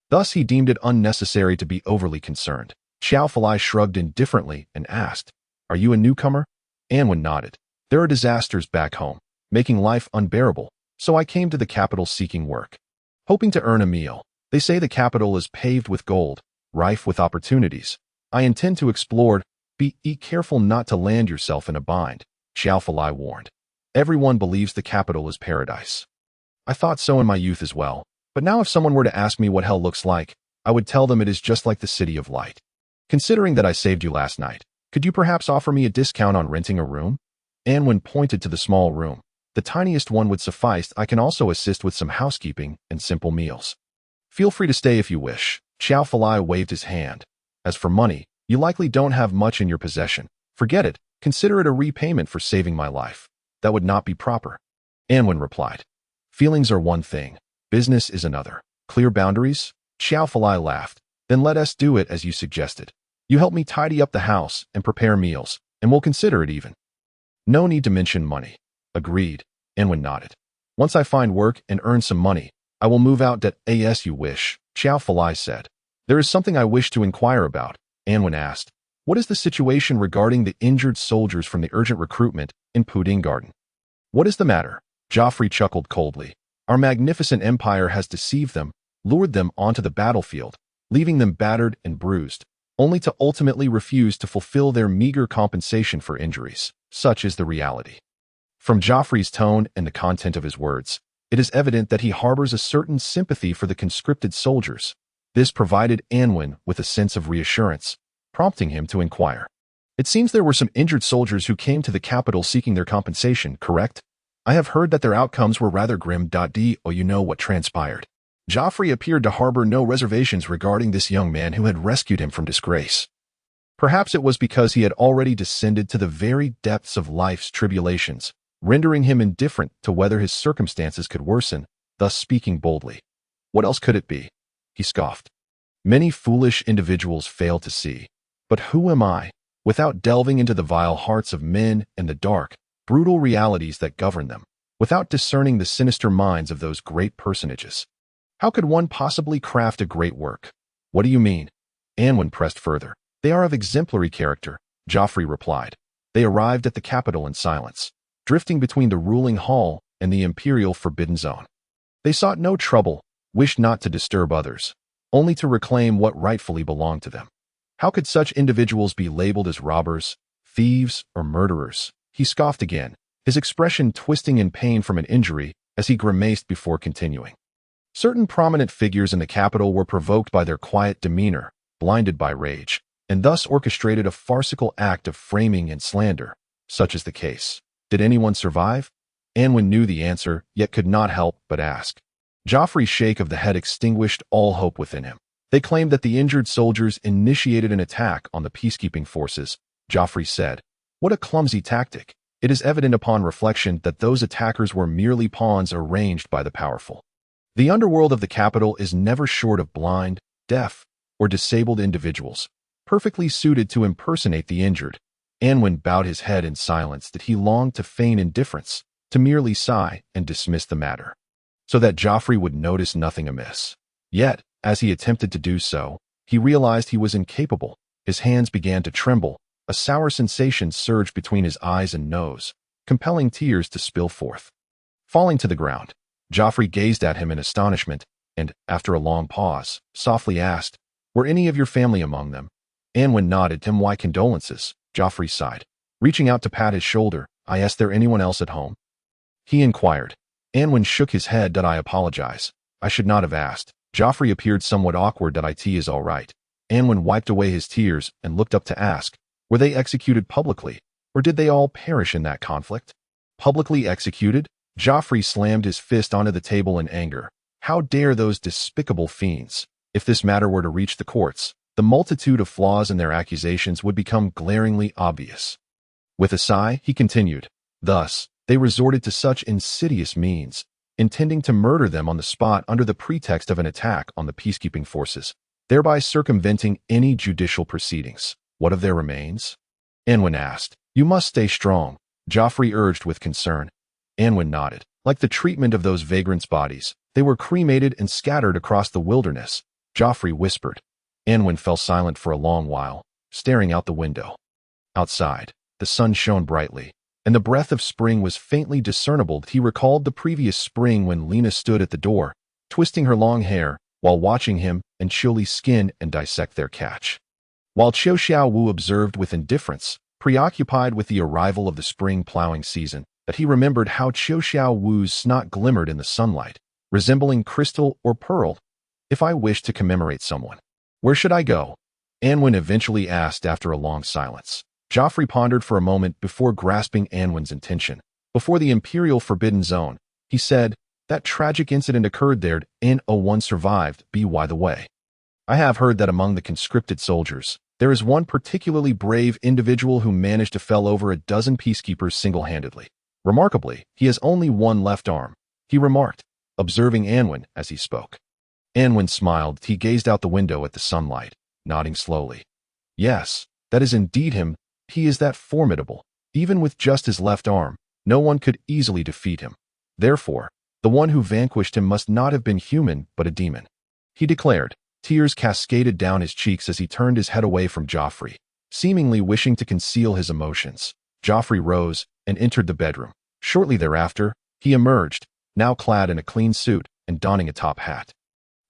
Thus he deemed it unnecessary to be overly concerned. Xiao Falai shrugged indifferently and asked, Are you a newcomer? Anwen nodded. There are disasters back home, making life unbearable, so I came to the capital seeking work, hoping to earn a meal. They say the capital is paved with gold, rife with opportunities. I intend to explore. Be careful not to land yourself in a bind, Xiao Falai warned. Everyone believes the capital is paradise. I thought so in my youth as well, but now if someone were to ask me what hell looks like, I would tell them it is just like the city of light. Considering that I saved you last night, could you perhaps offer me a discount on renting a room? Anwen pointed to the small room. The tiniest one would suffice. I can also assist with some housekeeping and simple meals. Feel free to stay if you wish. Xiao Falai waved his hand. As for money, you likely don't have much in your possession. Forget it. Consider it a repayment for saving my life. That would not be proper. Anwen replied. Feelings are one thing. Business is another. Clear boundaries? Xiao Falai laughed. Then let us do it as you suggested. You help me tidy up the house and prepare meals, and we'll consider it even. No need to mention money. Agreed. Anwen nodded. Once I find work and earn some money, I will move out as you wish, Xiao Falai said. There is something I wish to inquire about, Anwen asked. What is the situation regarding the injured soldiers from the urgent recruitment in Pudding Garden? What is the matter? Joffrey chuckled coldly. Our magnificent empire has deceived them, lured them onto the battlefield, leaving them battered and bruised, only to ultimately refuse to fulfill their meager compensation for injuries. Such is the reality. From Joffrey's tone and the content of his words, it is evident that he harbors a certain sympathy for the conscripted soldiers. This provided Anwen with a sense of reassurance, prompting him to inquire. It seems there were some injured soldiers who came to the capital seeking their compensation, correct? I have heard that their outcomes were rather grim. Do you know what transpired? Joffrey appeared to harbor no reservations regarding this young man who had rescued him from disgrace. Perhaps it was because he had already descended to the very depths of life's tribulations, rendering him indifferent to whether his circumstances could worsen, thus speaking boldly. What else could it be? He scoffed. Many foolish individuals fail to see. But who am I, without delving into the vile hearts of men and the dark, brutal realities that govern them, without discerning the sinister minds of those great personages? How could one possibly craft a great work? What do you mean? Anwen pressed further. They are of exemplary character, Joffrey replied. They arrived at the capital in silence, drifting between the ruling hall and the imperial forbidden zone. They sought no trouble, wished not to disturb others, only to reclaim what rightfully belonged to them. How could such individuals be labeled as robbers, thieves, or murderers? He scoffed again, his expression twisting in pain from an injury as he grimaced before continuing. Certain prominent figures in the capital were provoked by their quiet demeanor, blinded by rage, and thus orchestrated a farcical act of framing and slander. Such is the case. Did anyone survive? Anwen knew the answer, yet could not help but ask. Joffrey's shake of the head extinguished all hope within him. They claimed that the injured soldiers initiated an attack on the peacekeeping forces, Joffrey said. What a clumsy tactic. It is evident upon reflection that those attackers were merely pawns arranged by the powerful. The underworld of the capital is never short of blind, deaf, or disabled individuals, perfectly suited to impersonate the injured. Anwen bowed his head in silence that he longed to feign indifference, to merely sigh and dismiss the matter, so that Joffrey would notice nothing amiss. Yet, as he attempted to do so, he realized he was incapable. His hands began to tremble, a sour sensation surged between his eyes and nose, compelling tears to spill forth. Falling to the ground, Joffrey gazed at him in astonishment and, after a long pause, softly asked, "Were any of your family among them?" Anwen nodded. "Why condolences?" Joffrey sighed. Reaching out to pat his shoulder, "I asked there anyone else at home?" He inquired. Anwen shook his head. "I apologize. I should not have asked." Joffrey appeared somewhat awkward. "It is all right." Anwen wiped away his tears and looked up to ask, "Were they executed publicly, or did they all perish in that conflict?" Publicly executed? Joffrey slammed his fist onto the table in anger. How dare those despicable fiends? If this matter were to reach the courts, the multitude of flaws in their accusations would become glaringly obvious. With a sigh, he continued, "Thus, they resorted to such insidious means, intending to murder them on the spot under the pretext of an attack on the peacekeeping forces, thereby circumventing any judicial proceedings. What of their remains?" Anwen asked. "You must stay strong," Joffrey urged with concern. Anwen nodded. "Like the treatment of those vagrants' bodies, they were cremated and scattered across the wilderness," Joffrey whispered. Anwen fell silent for a long while, staring out the window. Outside, the sun shone brightly, and the breath of spring was faintly discernible. He recalled the previous spring when Lena stood at the door, twisting her long hair, while watching him and Chili skin and dissect their catch. While Qiu Xiaowu observed with indifference, preoccupied with the arrival of the spring plowing season, that he remembered how Qiu Xiaowu's snot glimmered in the sunlight, resembling crystal or pearl. "If I wish to commemorate someone, where should I go?" Anwen eventually asked after a long silence. Joffrey pondered for a moment before grasping Anwin's intention. Before the Imperial Forbidden Zone, he said, that tragic incident occurred there, and one survived. By the way, I have heard that among the conscripted soldiers, there is one particularly brave individual who managed to fell over a dozen peacekeepers single-handedly. Remarkably, he has only one left arm, he remarked, observing Anwin as he spoke. Anwin smiled. He gazed out the window at the sunlight, nodding slowly. Yes, that is indeed him. He is that formidable. Even with just his left arm, no one could easily defeat him. Therefore, the one who vanquished him must not have been human, but a demon, he declared. Tears cascaded down his cheeks as he turned his head away from Joffrey, seemingly wishing to conceal his emotions. Joffrey rose and entered the bedroom. Shortly thereafter, he emerged, now clad in a clean suit and donning a top hat.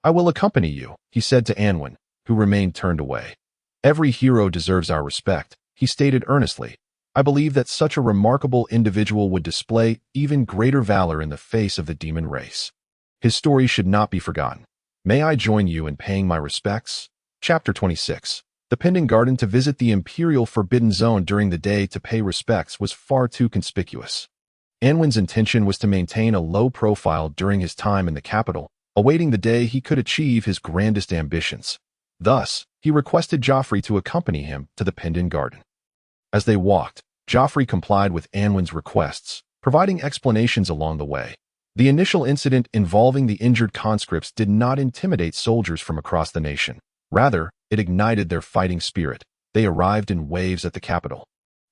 I will accompany you, he said to Anwin, who remained turned away. Every hero deserves our respect, he stated earnestly. I believe that such a remarkable individual would display even greater valor in the face of the demon race. His story should not be forgotten. May I join you in paying my respects? Chapter 26. The Pendant Garden. To visit the Imperial Forbidden Zone during the day to pay respects was far too conspicuous. Anwin's intention was to maintain a low profile during his time in the capital, awaiting the day he could achieve his grandest ambitions. Thus, he requested Joffrey to accompany him to the Pendant Garden. As they walked, Joffrey complied with Anwin's requests, providing explanations along the way. The initial incident involving the injured conscripts did not intimidate soldiers from across the nation. Rather, it ignited their fighting spirit. They arrived in waves at the capital,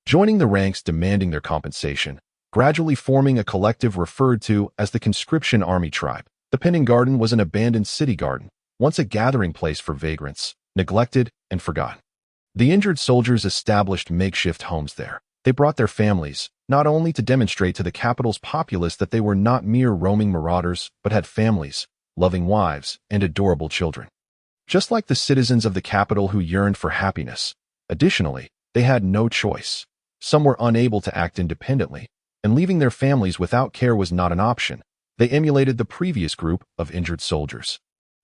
joining the ranks demanding their compensation, gradually forming a collective referred to as the Conscription Army Tribe. The Pendant Garden was an abandoned city garden, once a gathering place for vagrants, neglected and forgotten. The injured soldiers established makeshift homes there. They brought their families, not only to demonstrate to the capital's populace that they were not mere roaming marauders, but had families, loving wives, and adorable children. Just like the citizens of the capital who yearned for happiness. Additionally, they had no choice. Some were unable to act independently, and leaving their families without care was not an option. They emulated the previous group of injured soldiers,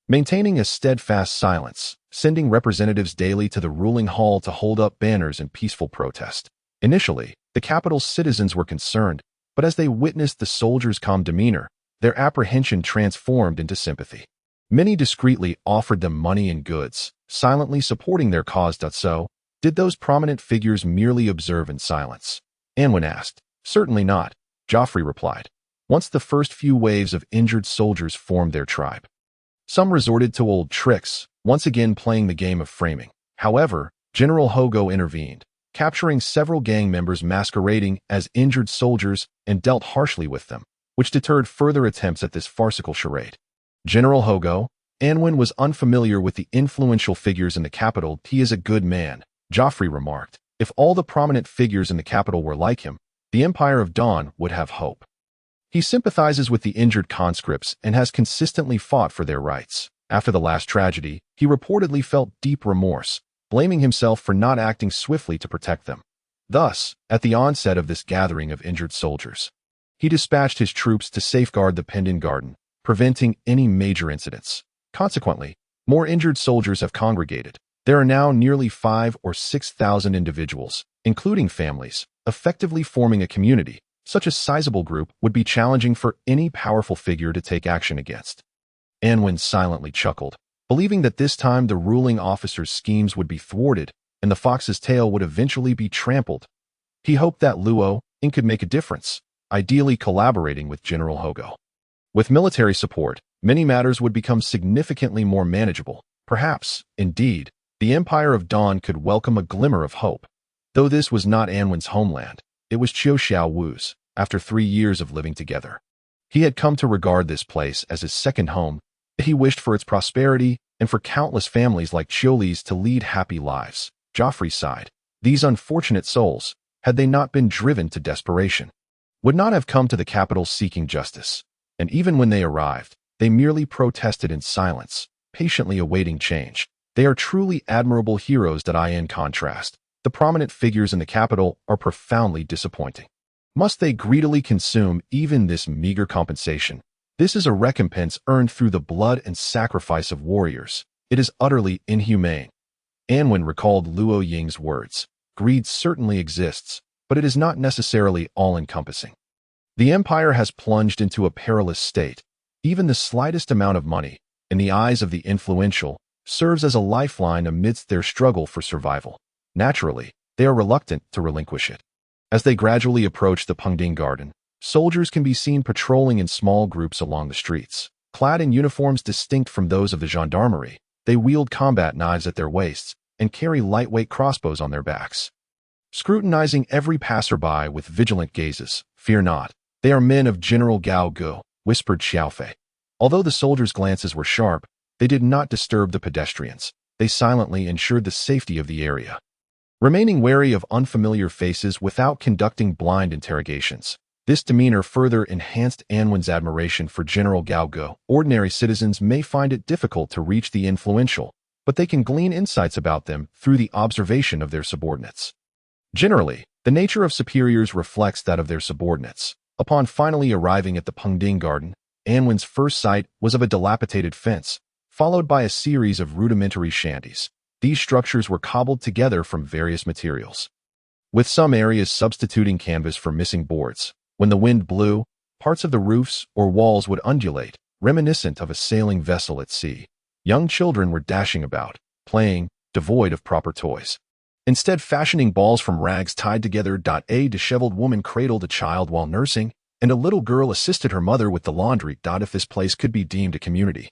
maintaining a steadfast silence, sending representatives daily to the ruling hall to hold up banners in peaceful protest. Initially, the capital's citizens were concerned, but as they witnessed the soldiers' calm demeanor, their apprehension transformed into sympathy. Many discreetly offered them money and goods, silently supporting their cause. So, did those prominent figures merely observe in silence? Anwin asked. Certainly not, Joffrey replied. Once the first few waves of injured soldiers formed their tribe, some resorted to old tricks, once again playing the game of framing. However, General Hogo intervened, capturing several gang members masquerading as injured soldiers and dealt harshly with them, which deterred further attempts at this farcical charade. General Hogo, Anwin was unfamiliar with the influential figures in the capital. He is a good man, Joffrey remarked. If all the prominent figures in the capital were like him, the Empire of Dawn would have hope. He sympathizes with the injured conscripts and has consistently fought for their rights. After the last tragedy, he reportedly felt deep remorse, blaming himself for not acting swiftly to protect them. Thus, at the onset of this gathering of injured soldiers, he dispatched his troops to safeguard the Pendant Garden, preventing any major incidents. Consequently, more injured soldiers have congregated. There are now nearly 5,000 or 6,000 individuals, including families, effectively forming a community. Such a sizable group would be challenging for any powerful figure to take action against. Anwin silently chuckled, believing that this time the ruling officer's schemes would be thwarted and the fox's tail would eventually be trampled. He hoped that Luo could make a difference, ideally collaborating with General Hogo. With military support, many matters would become significantly more manageable. Perhaps, indeed, the Empire of Dawn could welcome a glimmer of hope. Though this was not Anwin's homeland, it was Qiu Xiaowu's. After 3 years of living together, he had come to regard this place as his second home. He wished for its prosperity and for countless families like Qiuli's to lead happy lives. Joffrey sighed. These unfortunate souls, had they not been driven to desperation, would not have come to the capital seeking justice. And even when they arrived, they merely protested in silence, patiently awaiting change. They are truly admirable heroes. In contrast, the prominent figures in the capital are profoundly disappointing. Must they greedily consume even this meager compensation? This is a recompense earned through the blood and sacrifice of warriors. It is utterly inhumane. Anwin recalled Luo Ying's words. greed certainly exists, but it is not necessarily all-encompassing. The empire has plunged into a perilous state. Even the slightest amount of money, in the eyes of the influential, serves as a lifeline amidst their struggle for survival. Naturally, they are reluctant to relinquish it. As they gradually approach the Pengding Garden, soldiers can be seen patrolling in small groups along the streets. Clad in uniforms distinct from those of the gendarmerie, they wield combat knives at their waists and carry lightweight crossbows on their backs. Scrutinizing every passerby with vigilant gazes, "Fear not, they are men of General Gao Gu," whispered Xiaofei. Although the soldiers' glances were sharp, they did not disturb the pedestrians. They silently ensured the safety of the area. Remaining wary of unfamiliar faces without conducting blind interrogations, this demeanor further enhanced Anwen's admiration for General Gao Gu. Ordinary citizens may find it difficult to reach the influential, but they can glean insights about them through the observation of their subordinates. Generally, the nature of superiors reflects that of their subordinates. Upon finally arriving at the Pengding Garden, Anwen's first sight was of a dilapidated fence, followed by a series of rudimentary shanties. These structures were cobbled together from various materials, with some areas substituting canvas for missing boards. When the wind blew, parts of the roofs or walls would undulate, reminiscent of a sailing vessel at sea. Young children were dashing about, playing, devoid of proper toys. Instead, fashioning balls from rags tied together. A disheveled woman cradled a child while nursing, and a little girl assisted her mother with the laundry. If this place could be deemed a community,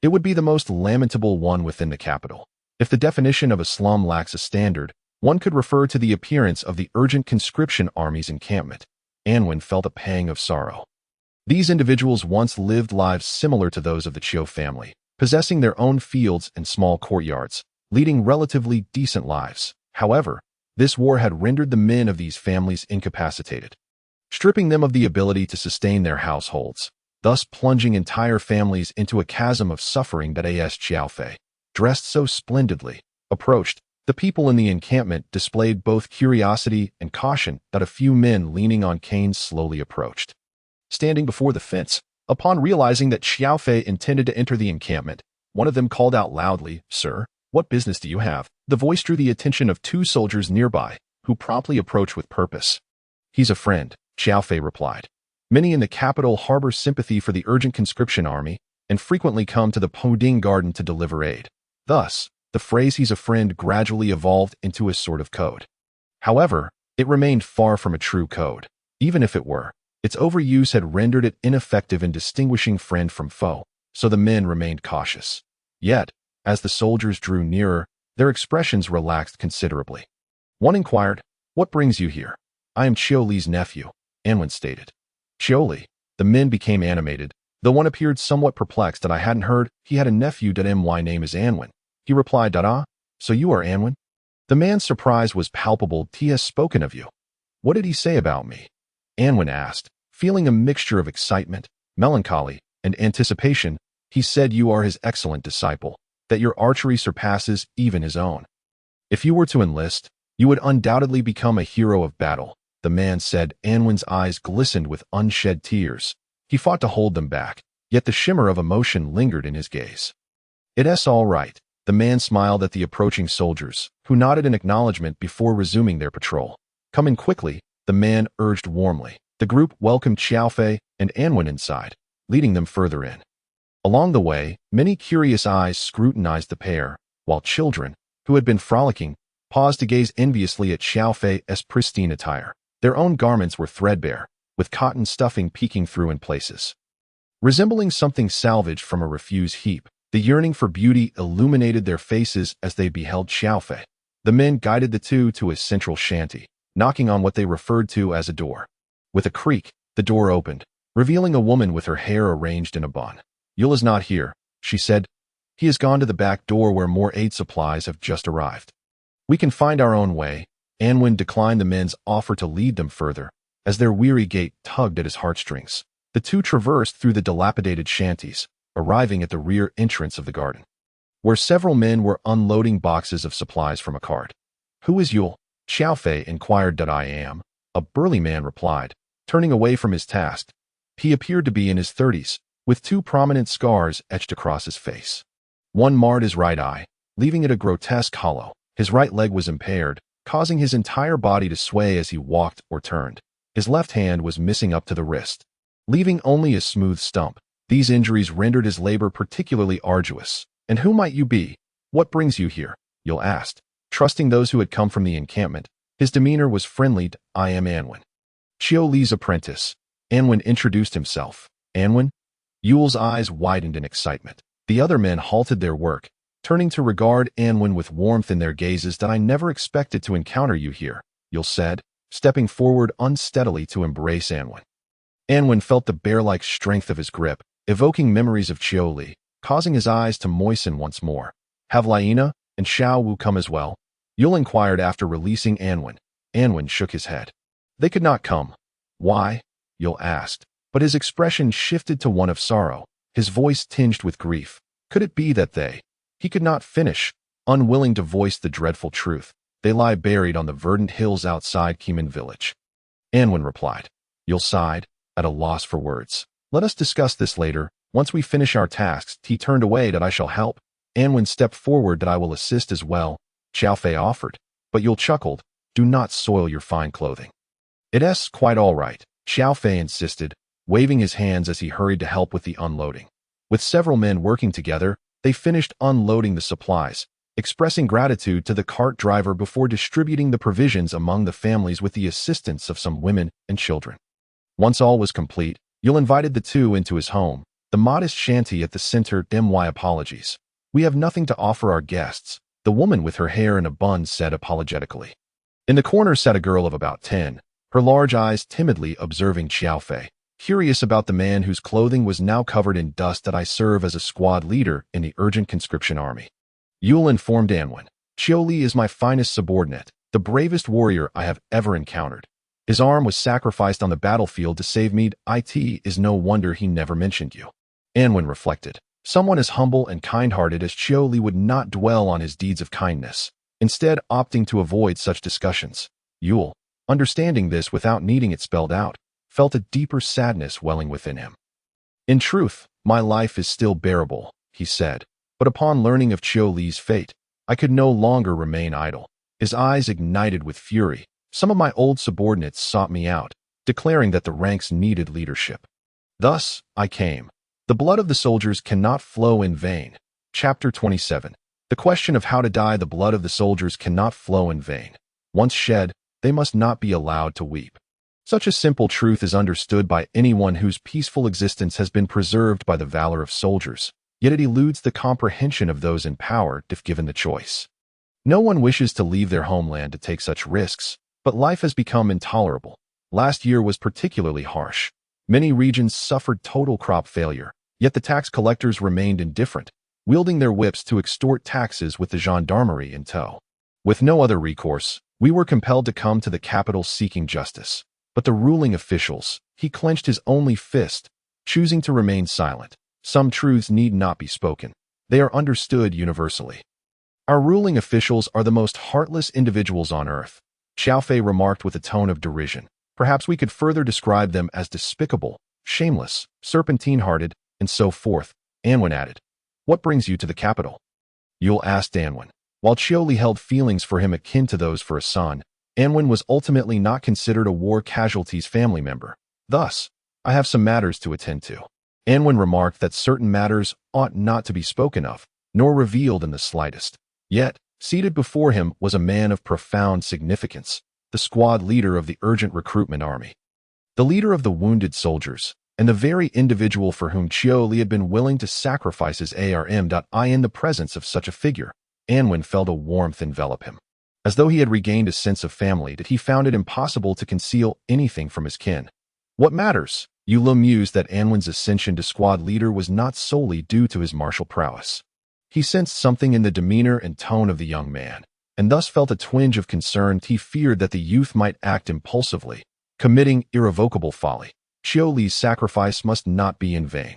it would be the most lamentable one within the capital. If the definition of a slum lacks a standard, one could refer to the appearance of the urgent conscription army's encampment. Anwen felt a pang of sorrow. These individuals once lived lives similar to those of the Chiu family, possessing their own fields and small courtyards, leading relatively decent lives. However, this war had rendered the men of these families incapacitated, stripping them of the ability to sustain their households, thus plunging entire families into a chasm of suffering. As Xiaofei, dressed so splendidly, approached, the people in the encampment displayed both curiosity and caution. A few men leaning on canes slowly approached. Standing before the fence, upon realizing that Xiaofei intended to enter the encampment, one of them called out loudly, "Sir, what business do you have?" The voice drew the attention of two soldiers nearby, who promptly approached with purpose. "He's a friend," Xiaofei replied. "Many in the capital harbor sympathy for the urgent conscription army and frequently come to the Pengding Garden to deliver aid." Thus, the phrase "he's a friend" gradually evolved into a sort of code. However, it remained far from a true code. Even if it were, its overuse had rendered it ineffective in distinguishing friend from foe, so the men remained cautious. Yet, as the soldiers drew nearer, their expressions relaxed considerably. One inquired, "What brings you here?" "I am Chiu Li's nephew," Anwen stated. "Chiu Li." The men became animated, though one appeared somewhat perplexed that I hadn't heard he had a nephew. My name is Anwen. He replied, "Ah, so you are Anwen?" The man's surprise was palpable. "He has spoken of you." "What did he say about me?" Anwen asked, feeling a mixture of excitement, melancholy, and anticipation. "He said you are his excellent disciple, that your archery surpasses even his own. If you were to enlist, you would undoubtedly become a hero of battle," the man said. Anwen's eyes glistened with unshed tears. He fought to hold them back, yet the shimmer of emotion lingered in his gaze. "It's all right." The man smiled at the approaching soldiers, who nodded in acknowledgement before resuming their patrol. "Come in quickly," the man urged warmly. The group welcomed Xiaofei and Anwen inside, leading them further in. Along the way, many curious eyes scrutinized the pair, while children, who had been frolicking, paused to gaze enviously at Xiaofei's pristine attire. Their own garments were threadbare, with cotton stuffing peeking through in places. Resembling something salvaged from a refuse heap, the yearning for beauty illuminated their faces as they beheld Xiaofei. The men guided the two to a central shanty, knocking on what they referred to as a door. With a creak, the door opened, revealing a woman with her hair arranged in a bun. "Yula's not here," she said. "He has gone to the back door where more aid supplies have just arrived. We can find our own way." Anwen declined the men's offer to lead them further, as their weary gait tugged at his heartstrings. The two traversed through the dilapidated shanties, arriving at the rear entrance of the garden, where several men were unloading boxes of supplies from a cart. "Who is Yule?" Xiaofei inquired. "I am," a burly man replied, turning away from his task. He appeared to be in his 30s, with two prominent scars etched across his face. One marred his right eye, leaving it a grotesque hollow. His right leg was impaired, causing his entire body to sway as he walked or turned. His left hand was missing up to the wrist, leaving only a smooth stump. These injuries rendered his labor particularly arduous. "And who might you be? What brings you here?" Yul asked, trusting those who had come from the encampment. His demeanor was friendly. "I am Anwen, Chiu Li's apprentice." Anwen introduced himself. "Anwen?" Yul's eyes widened in excitement. The other men halted their work, turning to regard Anwen with warmth in their gazes. "That I never expected to encounter you here," Yul said, stepping forward unsteadily to embrace Anwen. Anwen felt the bear-like strength of his grip, evoking memories of Chiu Li, causing his eyes to moisten once more. "Have Lina and Xiao Wu come as well?" Yul inquired after releasing Anwen. Anwen shook his head. "They could not come." "Why?" Yul asked, but his expression shifted to one of sorrow, his voice tinged with grief. Could it be that they— He could not finish, unwilling to voice the dreadful truth. "They lie buried on the verdant hills outside Kimen village," Anwen replied. Yul sighed, at a loss for words. "Let us discuss this later, once we finish our tasks." He turned away. "That I shall help." Anwen stepped forward. "That I will assist as well," Xiaofei offered, but Yul chuckled. "Do not soil your fine clothing." "It's quite all right," Xiaofei insisted, waving his hands as he hurried to help with the unloading. With several men working together, they finished unloading the supplies, expressing gratitude to the cart driver before distributing the provisions among the families with the assistance of some women and children. Once all was complete, Yul invited the two into his home, the modest shanty at the center. "My apologies. We have nothing to offer our guests," the woman with her hair in a bun said apologetically. In the corner sat a girl of about 10, her large eyes timidly observing Xiaofei, curious about the man whose clothing was now covered in dust. "That I serve as a squad leader in the urgent conscription army," Yul informed Anwen. "Chiu Li is my finest subordinate, the bravest warrior I have ever encountered. His arm was sacrificed on the battlefield to save me. It is no wonder he never mentioned you." Anwen reflected. Someone as humble and kind-hearted as Chiu Li would not dwell on his deeds of kindness, instead opting to avoid such discussions. Yul, understanding this without needing it spelled out, felt a deeper sadness welling within him. "In truth, my life is still bearable," he said, "but upon learning of Chiu Li's fate, I could no longer remain idle." His eyes ignited with fury. "Some of my old subordinates sought me out, declaring that the ranks needed leadership. Thus, I came. The blood of the soldiers cannot flow in vain." Chapter 27. The question of how to die. The blood of the soldiers cannot flow in vain. Once shed, they must not be allowed to weep. Such a simple truth is understood by anyone whose peaceful existence has been preserved by the valor of soldiers, yet it eludes the comprehension of those in power if given the choice. No one wishes to leave their homeland to take such risks, but life has become intolerable. Last year was particularly harsh. Many regions suffered total crop failure, yet the tax collectors remained indifferent, wielding their whips to extort taxes with the gendarmerie in tow. With no other recourse, we were compelled to come to the capital seeking justice. But the ruling officials— He clenched his only fist, choosing to remain silent. Some truths need not be spoken. They are understood universally. "Our ruling officials are the most heartless individuals on earth," Xiaofei remarked with a tone of derision. "Perhaps we could further describe them as despicable, shameless, serpentine-hearted, and so forth," Anwen added. "What brings you to the capital?" Yul asked Anwen. While Chiu Li held feelings for him akin to those for a son, Anwen was ultimately not considered a war casualty's family member. "Thus, I have some matters to attend to." Anwen remarked that certain matters ought not to be spoken of, nor revealed in the slightest. Yet, seated before him was a man of profound significance, the squad leader of the urgent recruitment army, the leader of the wounded soldiers, and the very individual for whom Chiu Li had been willing to sacrifice his arm. In the presence of such a figure, Anwen felt a warmth envelop him. As though he had regained a sense of family, that he found it impossible to conceal anything from his kin. "What matters?" Yul mused that Anwen's ascension to squad leader was not solely due to his martial prowess. He sensed something in the demeanor and tone of the young man, and thus felt a twinge of concern. He feared that the youth might act impulsively, committing irrevocable folly. Chiu Li's sacrifice must not be in vain.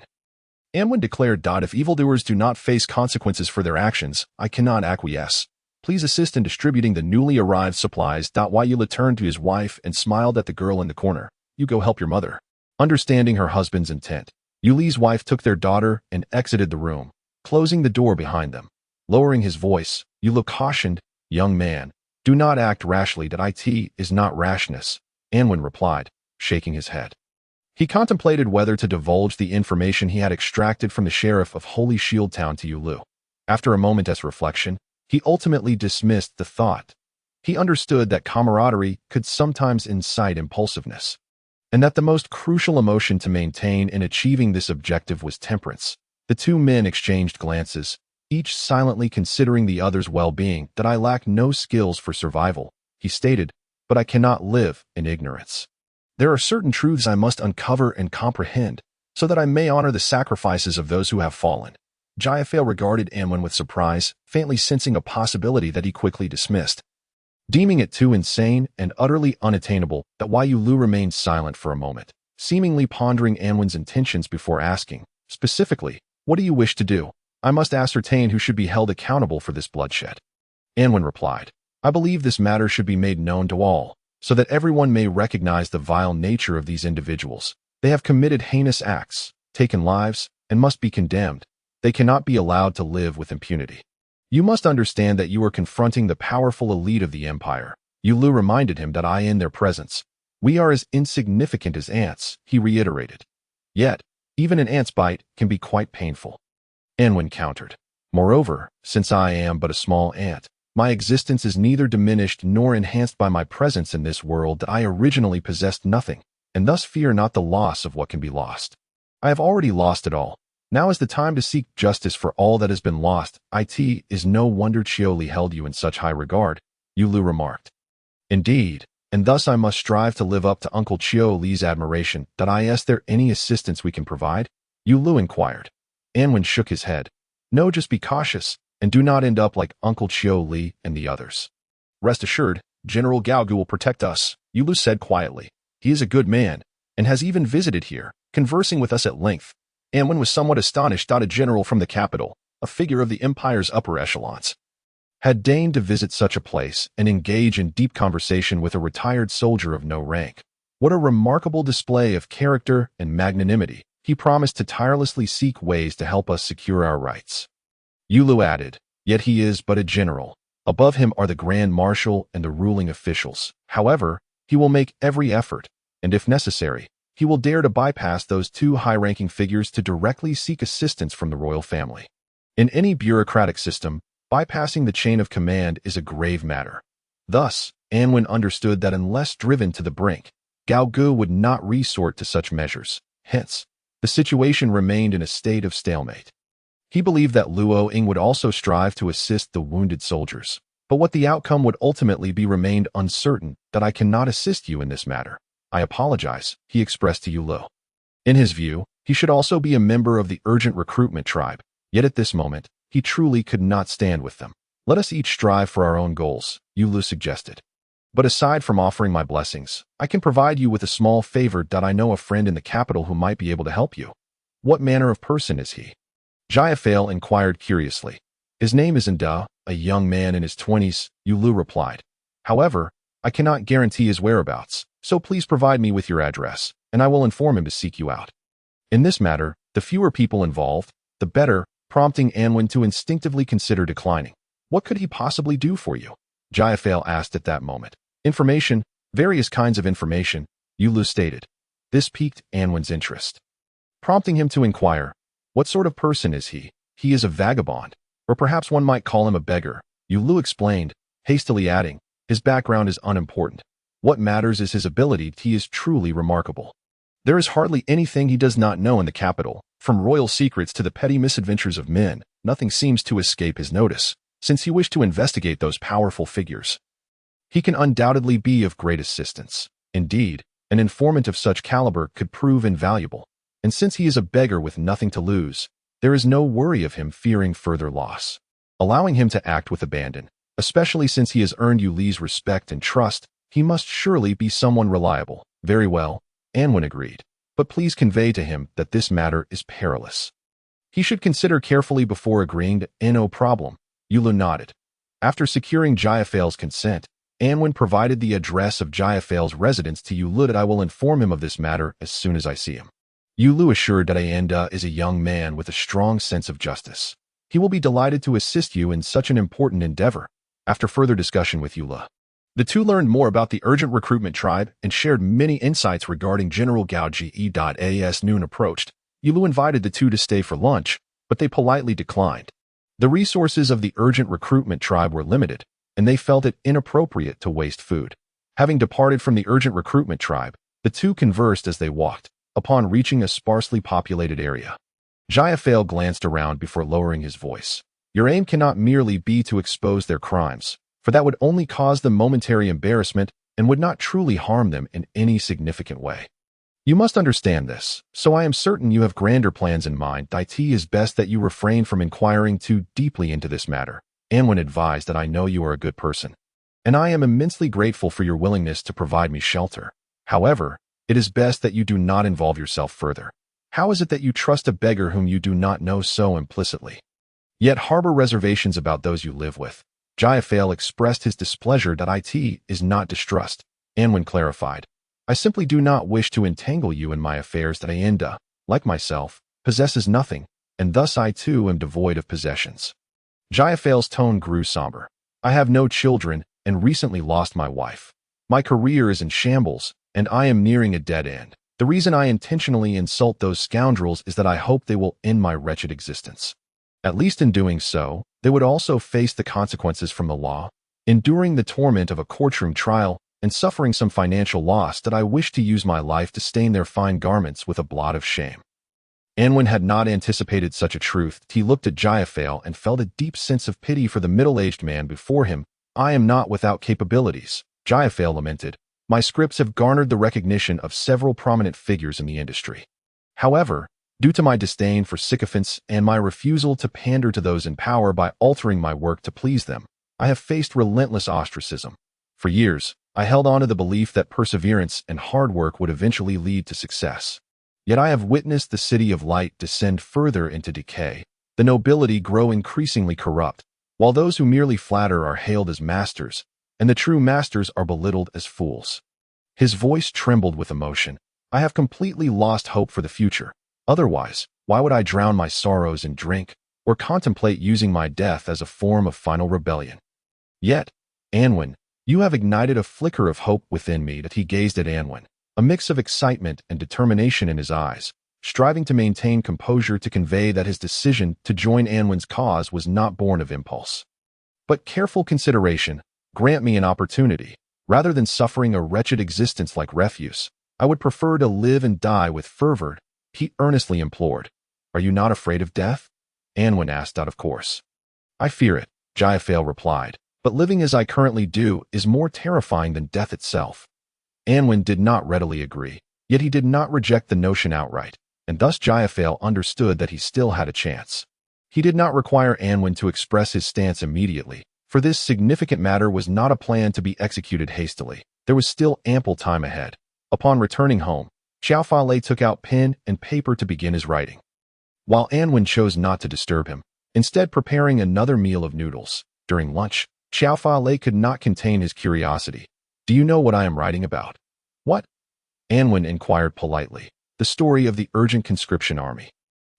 Anwen declared. "If evildoers do not face consequences for their actions, I cannot acquiesce. Please assist in distributing the newly arrived supplies." Yula turned to his wife and smiled at the girl in the corner. "You go help your mother." Understanding her husband's intent, Yuli's wife took their daughter and exited the room, closing the door behind them. Lowering his voice, Yula cautioned, "Young man, Do not act rashly. That it is not rashness, Anwen replied, shaking his head. He contemplated whether to divulge the information he had extracted from the sheriff of Holy Shield Town to Yulu. After a moment's reflection, he ultimately dismissed the thought. He understood that camaraderie could sometimes incite impulsiveness, and that the most crucial emotion to maintain in achieving this objective was temperance. The two men exchanged glances, each silently considering the other's well-being. That I lack no skills for survival, he stated, but I cannot live in ignorance. There are certain truths I must uncover and comprehend, so that I may honor the sacrifices of those who have fallen. Jayafail regarded Anwen with surprise, faintly sensing a possibility that he quickly dismissed, deeming it too insane and utterly unattainable. That Yulu remained silent for a moment, seemingly pondering Anwen's intentions before asking, specifically, what do you wish to do? I must ascertain who should be held accountable for this bloodshed. Anwen replied, I believe this matter should be made known to all, so that everyone may recognize the vile nature of these individuals. They have committed heinous acts, taken lives, and must be condemned. They cannot be allowed to live with impunity. You must understand that you are confronting the powerful elite of the Empire. Yulu reminded him that in their presence, we are as insignificant as ants, he reiterated. Yet, even an ant's bite can be quite painful. Anwen countered. Moreover, since I am but a small ant, my existence is neither diminished nor enhanced by my presence in this world. That I originally possessed nothing, and thus fear not the loss of what can be lost. I have already lost it all. Now is the time to seek justice for all that has been lost. It is no wonder Chiu Li held you in such high regard, Yulu remarked. Indeed, and thus I must strive to live up to Uncle Chiu Li's admiration. That is there any assistance we can provide? Yulu inquired. Anwen shook his head. No, just be cautious, and do not end up like Uncle Chiu Li and the others. Rest assured, General Gaogu will protect us, Yulu said quietly. He is a good man, and has even visited here, conversing with us at length. Anwen was somewhat astonished. A general from the capital, a figure of the Empire's upper echelons, had deigned to visit such a place and engage in deep conversation with a retired soldier of no rank. What a remarkable display of character and magnanimity. He promised to tirelessly seek ways to help us secure our rights. Yulu added, yet he is but a general. Above him are the Grand Marshal and the ruling officials. However, he will make every effort, and if necessary, he will dare to bypass those two high-ranking figures to directly seek assistance from the royal family. In any bureaucratic system, bypassing the chain of command is a grave matter. Thus, Anwen understood that unless driven to the brink, Gaogu would not resort to such measures. Hence, the situation remained in a state of stalemate. He believed that Luo Ying would also strive to assist the wounded soldiers, but what the outcome would ultimately be remained uncertain. That I cannot assist you in this matter. I apologize, he expressed to Yulu. In his view, he should also be a member of the urgent recruitment tribe, yet at this moment, he truly could not stand with them. Let us each strive for our own goals, Yulu suggested. But aside from offering my blessings, I can provide you with a small favor. I know a friend in the capital who might be able to help you. What manner of person is he? Jayafail inquired curiously. His name is Nda, a young man in his 20s, Yulu replied. However, I cannot guarantee his whereabouts, so please provide me with your address, and I will inform him to seek you out. In this matter, the fewer people involved, the better, prompting Anwen to instinctively consider declining. What could he possibly do for you? Jayafail asked at that moment. Information, various kinds of information, Yulu stated. This piqued Anwen's interest, prompting him to inquire, what sort of person is he? He is a vagabond, or perhaps one might call him a beggar, Yulu explained, hastily adding, his background is unimportant. What matters is his ability. He is truly remarkable. There is hardly anything he does not know in the capital, from royal secrets to the petty misadventures of men. Nothing seems to escape his notice, since he wished to investigate those powerful figures. He can undoubtedly be of great assistance. Indeed, an informant of such caliber could prove invaluable, and since he is a beggar with nothing to lose, there is no worry of him fearing further loss. Allowing him to act with abandon, especially since he has earned Yuli's respect and trust, he must surely be someone reliable. Very well, Anwen agreed, but please convey to him that this matter is perilous. He should consider carefully before agreeing to no problem. Yulu nodded. After securing Jayafail's consent, Anwen provided the address of Jayafail's residence to Yulu. That I will inform him of this matter as soon as I see him. Yulu assured that Enda is a young man with a strong sense of justice. He will be delighted to assist you in such an important endeavor. After further discussion with Yula, the two learned more about the urgent recruitment tribe and shared many insights regarding General Gao Ge. As noon approached, Yulu invited the two to stay for lunch, but they politely declined. The resources of the urgent recruitment tribe were limited, and they felt it inappropriate to waste food. Having departed from the urgent recruitment tribe, the two conversed as they walked, upon reaching a sparsely populated area. Jayafail glanced around before lowering his voice. Your aim cannot merely be to expose their crimes, for that would only cause them momentary embarrassment and would not truly harm them in any significant way. You must understand this, so I am certain you have grander plans in mind. It is best that you refrain from inquiring too deeply into this matter. Anwen advised that I know you are a good person, and I am immensely grateful for your willingness to provide me shelter. However, it is best that you do not involve yourself further. How is it that you trust a beggar whom you do not know so implicitly, yet harbor reservations about those you live with? Jayafail expressed his displeasure that it is not distrust. Anwen clarified, I simply do not wish to entangle you in my affairs. That Ayenda, like myself, possesses nothing, and thus I too am devoid of possessions. Jayafail's tone grew somber. I have no children and recently lost my wife. My career is in shambles, and I am nearing a dead end. The reason I intentionally insult those scoundrels is that I hope they will end my wretched existence. At least in doing so, they would also face the consequences from the law, enduring the torment of a courtroom trial and suffering some financial loss. That I wish to use my life to stain their fine garments with a blot of shame. Anwen had not anticipated such a truth. He looked at Jayafail and felt a deep sense of pity for the middle-aged man before him. I am not without capabilities, Jayafail lamented. My scripts have garnered the recognition of several prominent figures in the industry. However, due to my disdain for sycophants and my refusal to pander to those in power by altering my work to please them, I have faced relentless ostracism. For years, I held on to the belief that perseverance and hard work would eventually lead to success. Yet I have witnessed the city of light descend further into decay, the nobility grow increasingly corrupt, while those who merely flatter are hailed as masters, and the true masters are belittled as fools. His voice trembled with emotion. I have completely lost hope for the future. Otherwise, why would I drown my sorrows in drink, or contemplate using my death as a form of final rebellion? Yet, Anwen, you have ignited a flicker of hope within me. That he gazed at Anwen, a mix of excitement and determination in his eyes, striving to maintain composure to convey that his decision to join Anwen's cause was not born of impulse, but careful consideration. Grant me an opportunity. Rather than suffering a wretched existence like refuse, I would prefer to live and die with fervor, he earnestly implored. Are you not afraid of death? Anwen asked out of course. I fear it, Jayafail replied, but living as I currently do is more terrifying than death itself. Anwen did not readily agree, yet he did not reject the notion outright, and thus Jayafail understood that he still had a chance. He did not require Anwen to express his stance immediately, for this significant matter was not a plan to be executed hastily. There was still ample time ahead. Upon returning home, Xiao Fa took out pen and paper to begin his writing, while Anwen chose not to disturb him, instead preparing another meal of noodles. During lunch, Xiao Fa could not contain his curiosity. Do you know what I am writing about? What? Anwen inquired politely. The story of the urgent conscription army.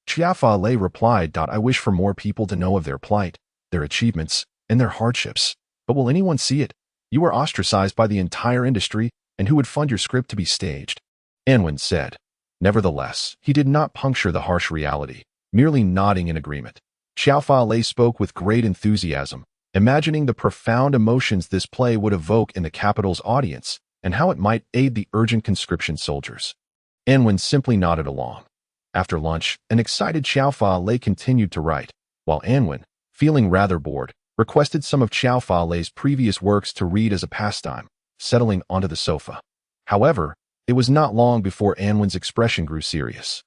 Xiao Fa replied, I wish for more people to know of their plight, their achievements, and their hardships. But will anyone see it? You are ostracized by the entire industry, and who would fund your script to be staged? Anwen said. Nevertheless, he did not puncture the harsh reality, merely nodding in agreement. Xiao Fa spoke with great enthusiasm, imagining the profound emotions this play would evoke in the capital's audience, and how it might aid the urgent conscription soldiers. Anwen simply nodded along. After lunch, an excited Xiao Fa continued to write, while Anwen, feeling rather bored, requested some of Xiao Fa's previous works to read as a pastime, settling onto the sofa. However, it was not long before Anwen's expression grew serious.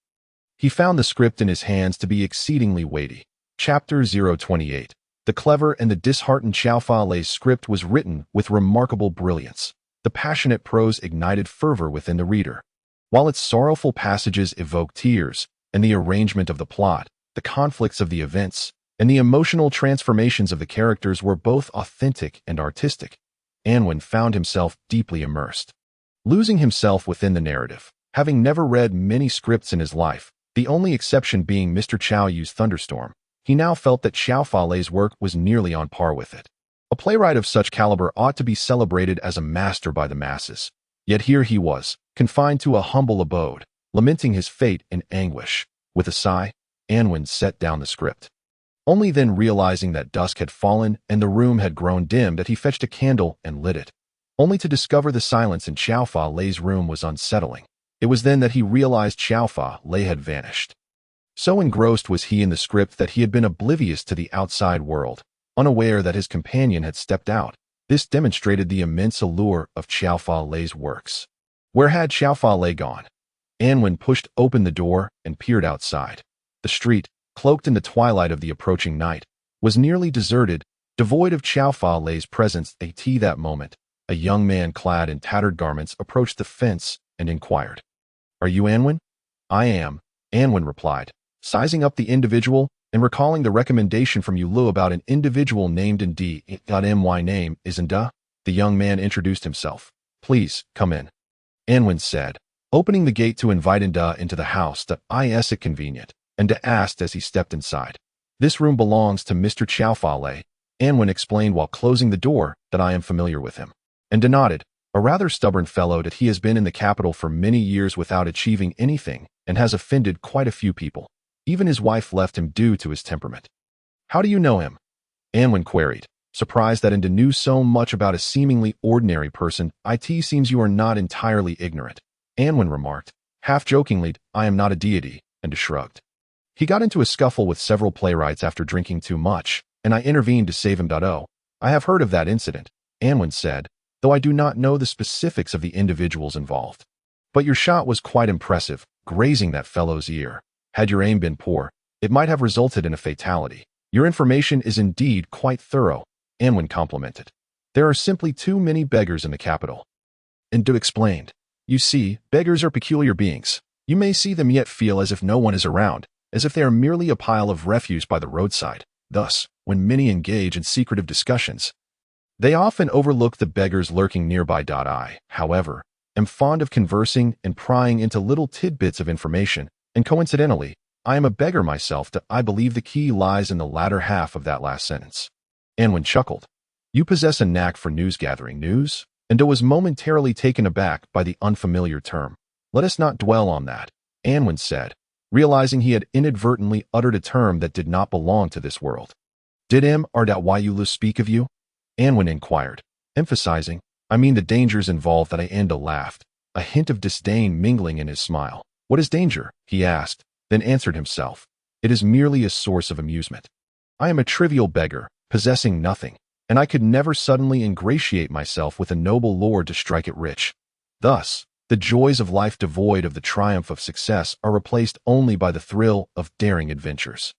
He found the script in his hands to be exceedingly weighty. Chapter 028. The clever and the disheartened Xiao Fa's script was written with remarkable brilliance. The passionate prose ignited fervor within the reader, while its sorrowful passages evoked tears, and the arrangement of the plot, the conflicts of the events, and the emotional transformations of the characters were both authentic and artistic. Anwen found himself deeply immersed, losing himself within the narrative. Having never read many scripts in his life, the only exception being Mr. Chao Yu's Thunderstorm, he now felt that Xiao Fa's work was nearly on par with it. A playwright of such caliber ought to be celebrated as a master by the masses. Yet here he was, confined to a humble abode, lamenting his fate in anguish. With a sigh, Anwen set down the script. Only then realizing that dusk had fallen and the room had grown dim that he fetched a candle and lit it, only to discover the silence in Xiao Fa Lei's room was unsettling. It was then that he realized Xiao Fa Lei had vanished. So engrossed was he in the script that he had been oblivious to the outside world, unaware that his companion had stepped out. This demonstrated the immense allure of Xiao Fa Lei's works. Where had Xiao Fa Lei gone? Anwen pushed open the door and peered outside. The street, cloaked in the twilight of the approaching night, was nearly deserted, devoid of Xiao Fa Lei's presence. At that moment, a young man clad in tattered garments approached the fence and inquired, "Are you Anwen?" "I am," Anwen replied, sizing up the individual and recalling the recommendation from Yulu about an individual named My name is Nda. The young man introduced himself. "Please, come in," Anwen said, opening the gate to invite Nda into the house. Is it convenient? Nda asked as he stepped inside. "This room belongs to Mr. Xiao Fa Lei," Anwen explained while closing the door. "That I am familiar with him." Nda nodded, a rather stubborn fellow that he has been in the capital for many years without achieving anything and has offended quite a few people. Even his wife left him due to his temperament. "How do you know him?" Anwen queried, surprised that Nda knew so much about a seemingly ordinary person. "It seems you are not entirely ignorant," Anwen remarked, half-jokingly. "I am not a deity," Nda shrugged. "He got into a scuffle with several playwrights after drinking too much, and I intervened to save him. I have heard of that incident," Anwen said, "though I do not know the specifics of the individuals involved. But your shot was quite impressive, grazing that fellow's ear. Had your aim been poor, it might have resulted in a fatality. Your information is indeed quite thorough," Anwen complimented. "There are simply too many beggars in the capital." Ndu explained. "You see, beggars are peculiar beings. You may see them yet feel as if no one is around, as if they are merely a pile of refuse by the roadside. Thus, when many engage in secretive discussions, they often overlook the beggars lurking nearby. I, however, am fond of conversing and prying into little tidbits of information, and coincidentally, I am a beggar myself. I believe the key lies in the latter half of that last sentence." Anwen chuckled. "You possess a knack for news-gathering." "News?" Nda was momentarily taken aback by the unfamiliar term. "Let us not dwell on that," Anwen said, realizing he had inadvertently uttered a term that did not belong to this world. "Did Yulu speak of you?" Anwen inquired, emphasizing, "I mean the dangers involved." Nda laughed, a hint of disdain mingling in his smile. "What is danger?" he asked, then answered himself. "It is merely a source of amusement. I am a trivial beggar, possessing nothing, and I could never suddenly ingratiate myself with a noble lord to strike it rich. Thus, the joys of life devoid of the triumph of success are replaced only by the thrill of daring adventures."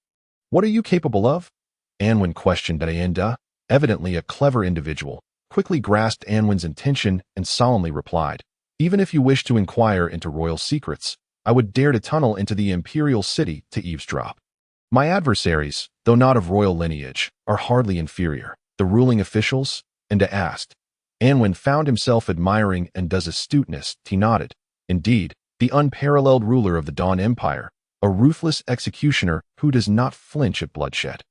"What are you capable of?" Anwen questioned. Nda, evidently a clever individual, quickly grasped Anwen's intention and solemnly replied, "Even if you wish to inquire into royal secrets, I would dare to tunnel into the imperial city to eavesdrop. My adversaries, though not of royal lineage, are hardly inferior." "The ruling officials?" Nda asked. Anwen found himself admiring Nda's astuteness. He nodded. "Indeed, the unparalleled ruler of the Dawn Empire, a ruthless executioner who does not flinch at bloodshed.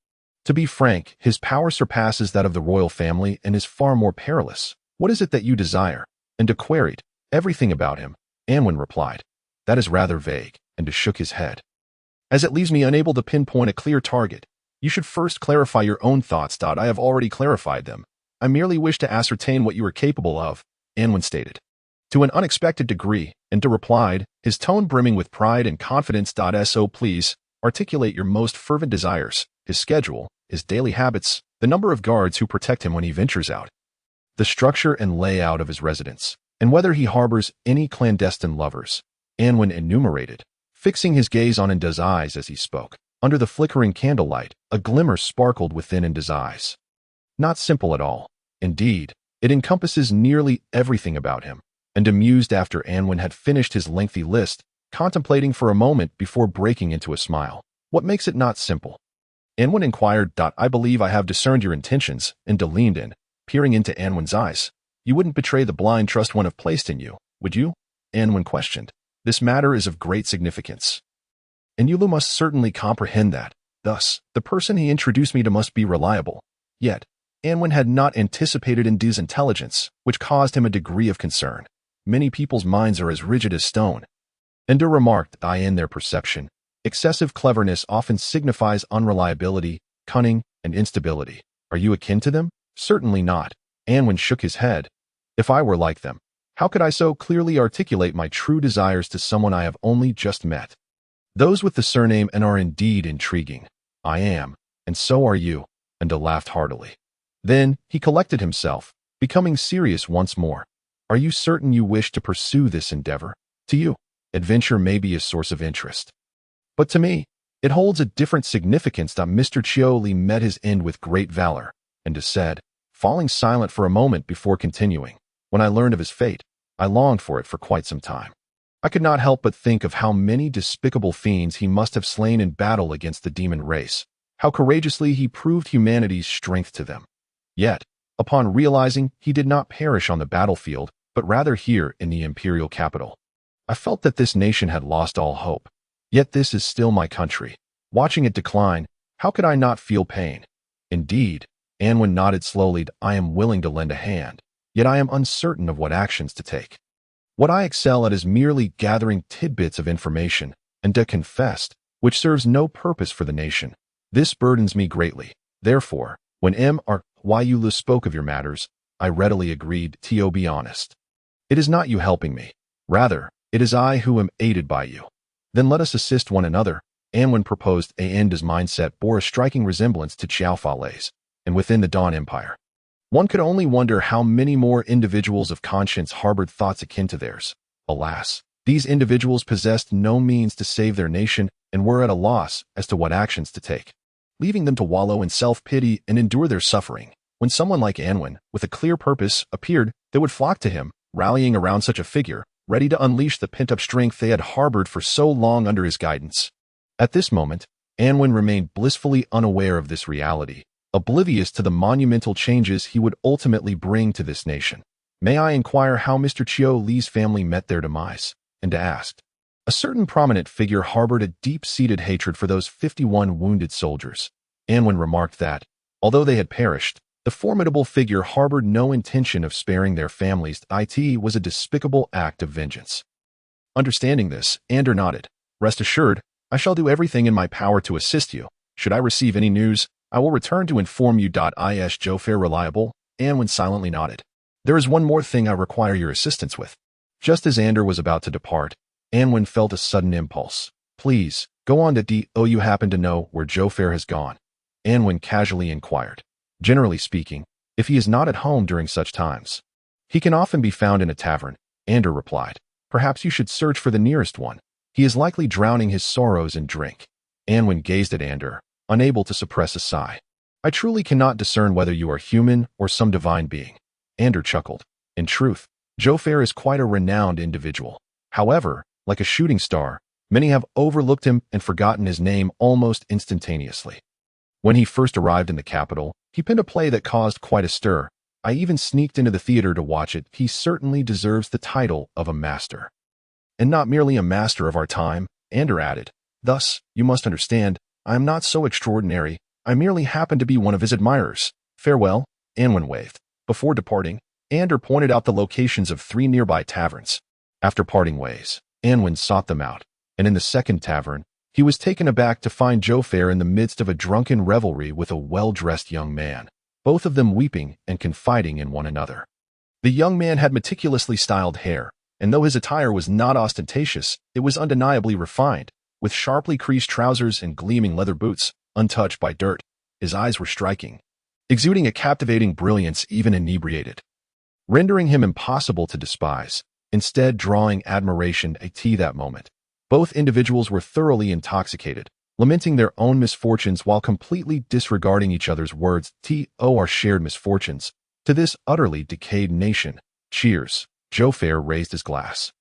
To be frank, his power surpasses that of the royal family and is far more perilous." "What is it that you desire?" Nda queried. "Everything about him," Anwen replied. "That is rather vague," Nda shook his head, "as it leaves me unable to pinpoint a clear target. You should first clarify your own thoughts. I have already clarified them. I merely wish to ascertain what you are capable of," Anwen stated. "To an unexpected degree," Nda replied, his tone brimming with pride and confidence. "So please, articulate your most fervent desires, his schedule, his daily habits, the number of guards who protect him when he ventures out, the structure and layout of his residence, and whether he harbors any clandestine lovers," Anwen enumerated, fixing his gaze on Nda's eyes as he spoke. Under the flickering candlelight, a glimmer sparkled within Nda's eyes. Not simple at all. Indeed, it encompasses nearly everything about him. Nda mused after Anwen had finished his lengthy list, contemplating for a moment before breaking into a smile. "What makes it not simple?" Anwen inquired. "I believe I have discerned your intentions," Nda leaned in, peering into Anwen's eyes. "You wouldn't betray the blind trust one have placed in you, would you?" Anwen questioned. "This matter is of great significance, and Yulu must certainly comprehend that. Thus, the person he introduced me to must be reliable." Yet, Anwen had not anticipated Ndu's intelligence, which caused him a degree of concern. Many people's minds are as rigid as stone. Ndu remarked, in their perception, excessive cleverness often signifies unreliability, cunning, and instability. Are you akin to them? Certainly not. Anwen shook his head. If I were like them, how could I so clearly articulate my true desires to someone I have only just met? Those with the surname N are indeed intriguing. I am, and so are you. Ndu laughed heartily. Then he collected himself, becoming serious once more. Are you certain you wish to pursue this endeavor? To you, adventure may be a source of interest. But to me, it holds a different significance. Mr. Chioli met his end with great valor, Ndu said, falling silent for a moment before continuing. When I learned of his fate, I longed for it for quite some time. I could not help but think of how many despicable fiends he must have slain in battle against the demon race, how courageously he proved humanity's strength to them. Yet, upon realizing he did not perish on the battlefield, but rather here in the imperial capital, I felt that this nation had lost all hope. Yet this is still my country. Watching it decline, how could I not feel pain? Indeed, Anwen nodded slowly. I am willing to lend a hand, yet I am uncertain of what actions to take. What I excel at is merely gathering tidbits of information, Ndu confessed, which serves no purpose for the nation. This burdens me greatly. Therefore, when Yulu spoke of your matters, I readily agreed. To be honest, it is not you helping me. Rather, it is I who am aided by you. Then let us assist one another. Anwen proposed. Ndu's mindset bore a striking resemblance to Xiao Fale's, and within the Dawn Empire. One could only wonder how many more individuals of conscience harbored thoughts akin to theirs. Alas, these individuals possessed no means to save their nation and were at a loss as to what actions to take, leaving them to wallow in self-pity and endure their suffering. When someone like Anwen, with a clear purpose, appeared, they would flock to him, rallying around such a figure, ready to unleash the pent-up strength they had harbored for so long under his guidance. At this moment, Anwen remained blissfully unaware of this reality, oblivious to the monumental changes he would ultimately bring to this nation. May I inquire how Mr. Chioli's family met their demise? Ndu asked. A certain prominent figure harbored a deep-seated hatred for those 51 wounded soldiers. Anwen remarked that, although they had perished, the formidable figure harbored no intention of sparing their families. It was a despicable act of vengeance. Understanding this, Ndu nodded. Rest assured, I shall do everything in my power to assist you. Should I receive any news, I will return to inform you. Is Jofair reliable? Anwen silently nodded. There is one more thing I require your assistance with. Just as Ndu was about to depart, Anwen felt a sudden impulse. Please, go on to Do you happen to know where Jofair has gone? Anwen casually inquired. Generally speaking, if he is not at home during such times, he can often be found in a tavern, Ndu replied. Perhaps you should search for the nearest one. He is likely drowning his sorrows in drink. Anwen gazed at Ndu, unable to suppress a sigh. I truly cannot discern whether you are human or some divine being. Ndu chuckled. In truth, Jofair is quite a renowned individual. However, like a shooting star, many have overlooked him and forgotten his name almost instantaneously. When he first arrived in the capital, he penned a play that caused quite a stir. I even sneaked into the theater to watch it. He certainly deserves the title of a master. And not merely a master of our time, Ndu added. Thus, you must understand, I am not so extraordinary. I merely happen to be one of his admirers. Farewell, Anwen waved. Before departing, Ndu pointed out the locations of 3 nearby taverns. After parting ways, Anwen sought them out, and in the second tavern, he was taken aback to find Jofair in the midst of a drunken revelry with a well-dressed young man, both of them weeping and confiding in one another. The young man had meticulously styled hair, and though his attire was not ostentatious, it was undeniably refined, with sharply creased trousers and gleaming leather boots, untouched by dirt. His eyes were striking, exuding a captivating brilliance even inebriated, rendering him impossible to despise, instead drawing admiration at that moment. Both individuals were thoroughly intoxicated, lamenting their own misfortunes while completely disregarding each other's words. Our shared misfortunes. To this utterly decayed nation. Cheers. Jofair raised his glass.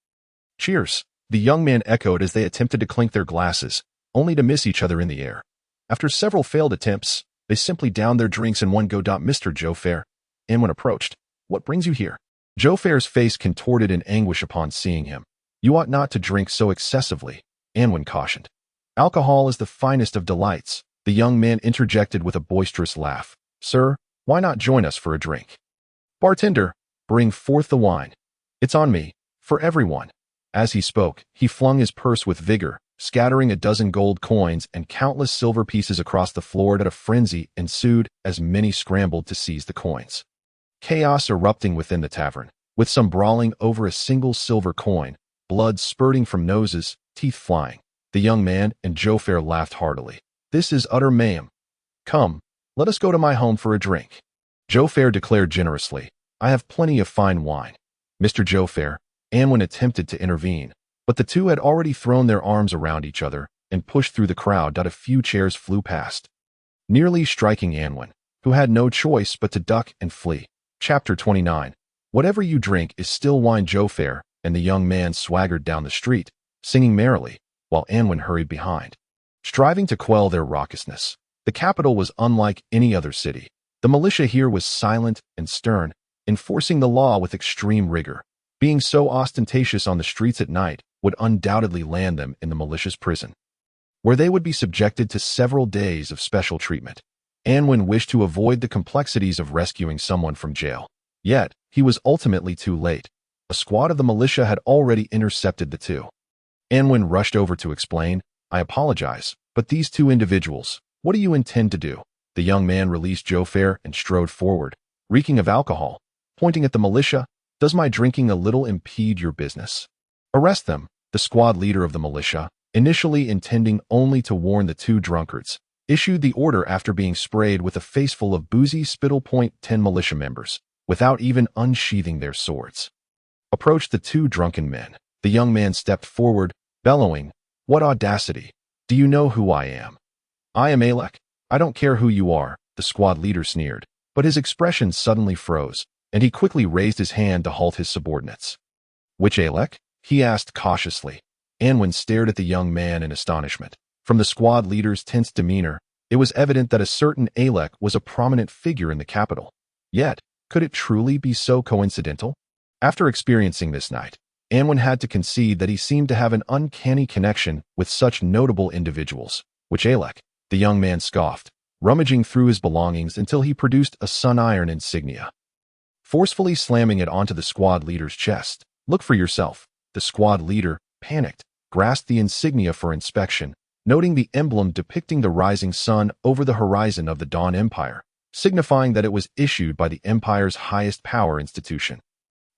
Cheers. The young man echoed as they attempted to clink their glasses, only to miss each other in the air. After several failed attempts, they simply downed their drinks in one go. Mr. Jofair. Anwen approached. What brings you here? Jofair's face contorted in anguish upon seeing him. You ought not to drink so excessively, Anwen cautioned. Alcohol is the finest of delights, the young man interjected with a boisterous laugh. Sir, Why not join us for a drink? Bartender, bring forth the wine. It's on me, for everyone. As he spoke, he flung his purse with vigor, scattering a dozen gold coins and countless silver pieces across the floor. That a frenzy ensued as many scrambled to seize the coins. Chaos erupting within the tavern, with some brawling over a single silver coin, blood spurting from noses, teeth flying. The young man and Joffair laughed heartily. This is utter mayhem. Come, let us go to my home for a drink. Joffair declared generously, I have plenty of fine wine. Mr. Joffair, Anwen attempted to intervene, but the two had already thrown their arms around each other and pushed through the crowd. A few chairs flew past, nearly striking Anwen, who had no choice but to duck and flee. Chapter 29. Whatever you drink is still wine. Joffair and the young man swaggered down the street, singing merrily, while Anwen hurried behind, striving to quell their raucousness. The capital was unlike any other city. The militia here was silent and stern, enforcing the law with extreme rigor. Being so ostentatious on the streets at night would undoubtedly land them in the militia's prison, where they would be subjected to several days of special treatment. Anwen wished to avoid the complexities of rescuing someone from jail. Yet, he was ultimately too late. A squad of the militia had already intercepted the two. Anwen rushed over to explain, I apologize, but these two individuals, what do you intend to do? The young man released Joffair and strode forward, reeking of alcohol, pointing at the militia. Does my drinking a little impede your business? Arrest them. The squad leader of the militia, initially intending only to warn the two drunkards, issued the order after being sprayed with a faceful of boozy spittle. 10 militia members, without even unsheathing their swords, approached the two drunken men. The young man stepped forward, bellowing, What audacity! Do you know who I am? I am Alec. I don't care who you are, the squad leader sneered, but his expression suddenly froze, and he quickly raised his hand to halt his subordinates. Which Alec? He asked cautiously. Anwen stared at the young man in astonishment. From the squad leader's tense demeanor, it was evident that a certain Alec was a prominent figure in the capital. Yet, could it truly be so coincidental? After experiencing this night, Anwen had to concede that he seemed to have an uncanny connection with such notable individuals. Which Alec? The young man scoffed, rummaging through his belongings until he produced a sun iron insignia, forcefully slamming it onto the squad leader's chest. Look for yourself. The squad leader, panicked, grasped the insignia for inspection, noting the emblem depicting the rising sun over the horizon of the Dawn Empire, signifying that it was issued by the Empire's highest power institution,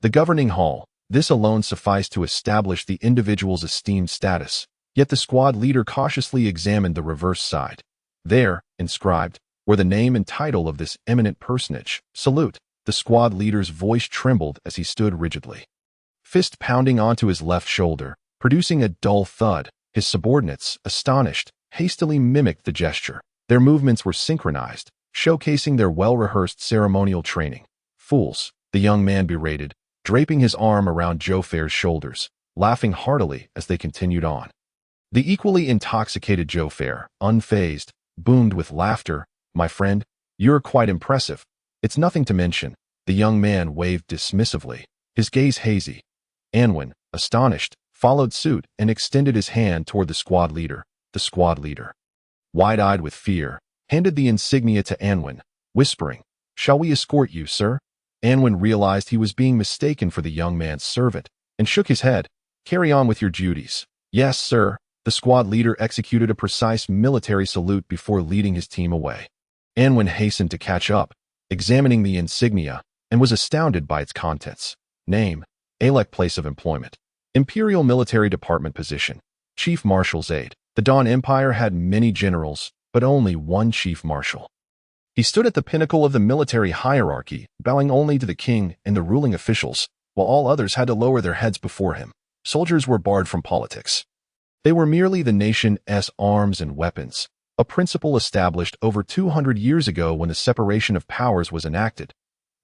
the Governing Hall. This alone sufficed to establish the individual's esteemed status, yet the squad leader cautiously examined the reverse side. There, inscribed, were the name and title of this eminent personage. Salute. The squad leader's voice trembled as he stood rigidly, fist pounding onto his left shoulder, producing a dull thud. His subordinates, astonished, hastily mimicked the gesture. Their movements were synchronized, showcasing their well-rehearsed ceremonial training. Fools, the young man berated, draping his arm around Joffair's shoulders, laughing heartily as they continued on. The equally intoxicated Joffair, unfazed, boomed with laughter. My friend, you're quite impressive. It's nothing to mention. The young man waved dismissively, his gaze hazy. Anwen, astonished, followed suit and extended his hand toward the squad leader. The squad leader, wide-eyed with fear, handed the insignia to Anwen, whispering, Shall we escort you, sir? Anwen realized he was being mistaken for the young man's servant, and shook his head. Carry on with your duties. Yes, sir. The squad leader executed a precise military salute before leading his team away. Anwen hastened to catch up, examining the insignia, and was astounded by its contents. Name, Alec. Place of employment, Imperial Military Department position, Chief Marshal's aide. The Dawn Empire had many generals, but only one chief marshal. He stood at the pinnacle of the military hierarchy, bowing only to the king and the ruling officials, while all others had to lower their heads before him. Soldiers were barred from politics. They were merely the nation's arms and weapons, a principle established over 200 years ago when the separation of powers was enacted.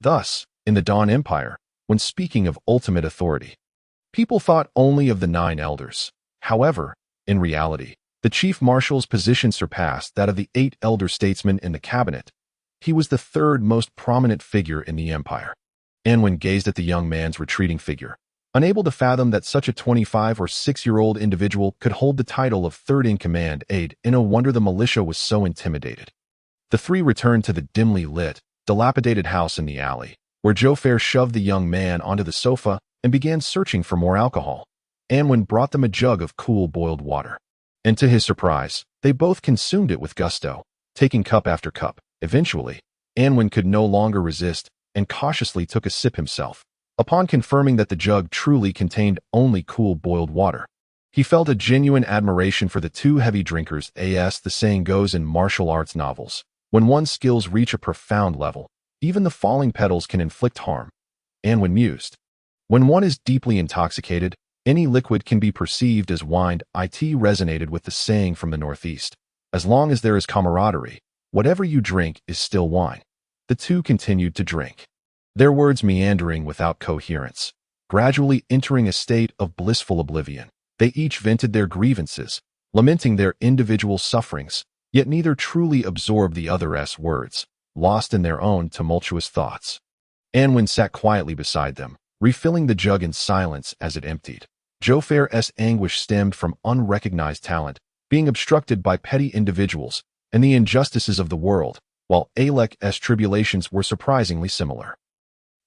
Thus, in the Dawn Empire, when speaking of ultimate authority, people thought only of the 9 elders. However, in reality, the chief marshal's position surpassed that of the 8 elder statesmen in the cabinet. He was the third most prominent figure in the empire. Anwen gazed at the young man's retreating figure, unable to fathom that such a 25 or 6-year-old individual could hold the title of third-in-command aide. No wonder the militia was so intimidated. The three returned to the dimly lit, dilapidated house in the alley, where Joe Fair shoved the young man onto the sofa and began searching for more alcohol. Anwen brought them a jug of cool boiled water. And to his surprise, they both consumed it with gusto, taking cup after cup. Eventually, Anwen could no longer resist and cautiously took a sip himself. Upon confirming that the jug truly contained only cool boiled water, he felt a genuine admiration for the two heavy drinkers. As the saying goes in martial arts novels, when one's skills reach a profound level, even the falling petals can inflict harm. Anwen mused. When one is deeply intoxicated, any liquid can be perceived as wine. It resonated with the saying from the Northeast. As long as there is camaraderie, whatever you drink is still wine. The two continued to drink, their words meandering without coherence, gradually entering a state of blissful oblivion. They each vented their grievances, lamenting their individual sufferings, yet neither truly absorbed the other's words, lost in their own tumultuous thoughts. Anwen sat quietly beside them, refilling the jug in silence as it emptied. Joe Fair's anguish stemmed from unrecognized talent, being obstructed by petty individuals and the injustices of the world, while Alek's tribulations were surprisingly similar.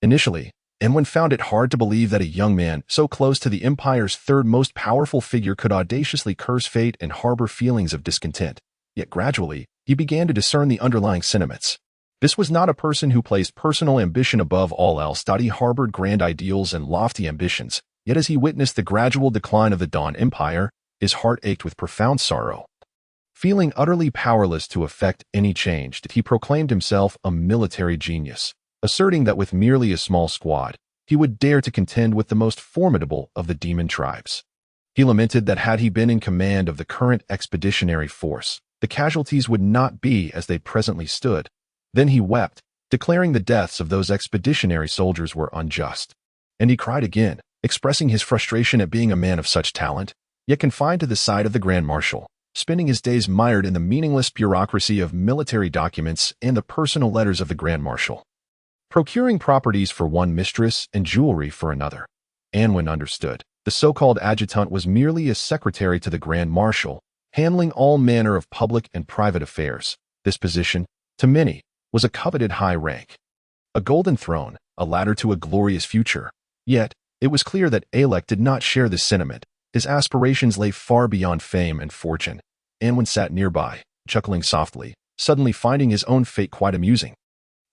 Initially, Anwen found it hard to believe that a young man so close to the Empire's third most powerful figure could audaciously curse fate and harbor feelings of discontent. Yet gradually, he began to discern the underlying sentiments. This was not a person who placed personal ambition above all else. He harbored grand ideals and lofty ambitions, yet as he witnessed the gradual decline of the Dawn Empire, his heart ached with profound sorrow. Feeling utterly powerless to effect any change, he proclaimed himself a military genius, asserting that with merely a small squad, he would dare to contend with the most formidable of the demon tribes. He lamented that had he been in command of the current expeditionary force, the casualties would not be as they presently stood. Then he wept, declaring the deaths of those expeditionary soldiers were unjust. And he cried again, expressing his frustration at being a man of such talent, yet confined to the side of the Grand Marshal, spending his days mired in the meaningless bureaucracy of military documents and the personal letters of the Grand Marshal. Procuring properties for one mistress and jewelry for another. Anwen understood. The so-called adjutant was merely a secretary to the Grand Marshal, handling all manner of public and private affairs. This position, to many, was a coveted high rank, a golden throne, a ladder to a glorious future. Yet, it was clear that Alek did not share this sentiment. His aspirations lay far beyond fame and fortune. Anwen sat nearby, chuckling softly, suddenly finding his own fate quite amusing.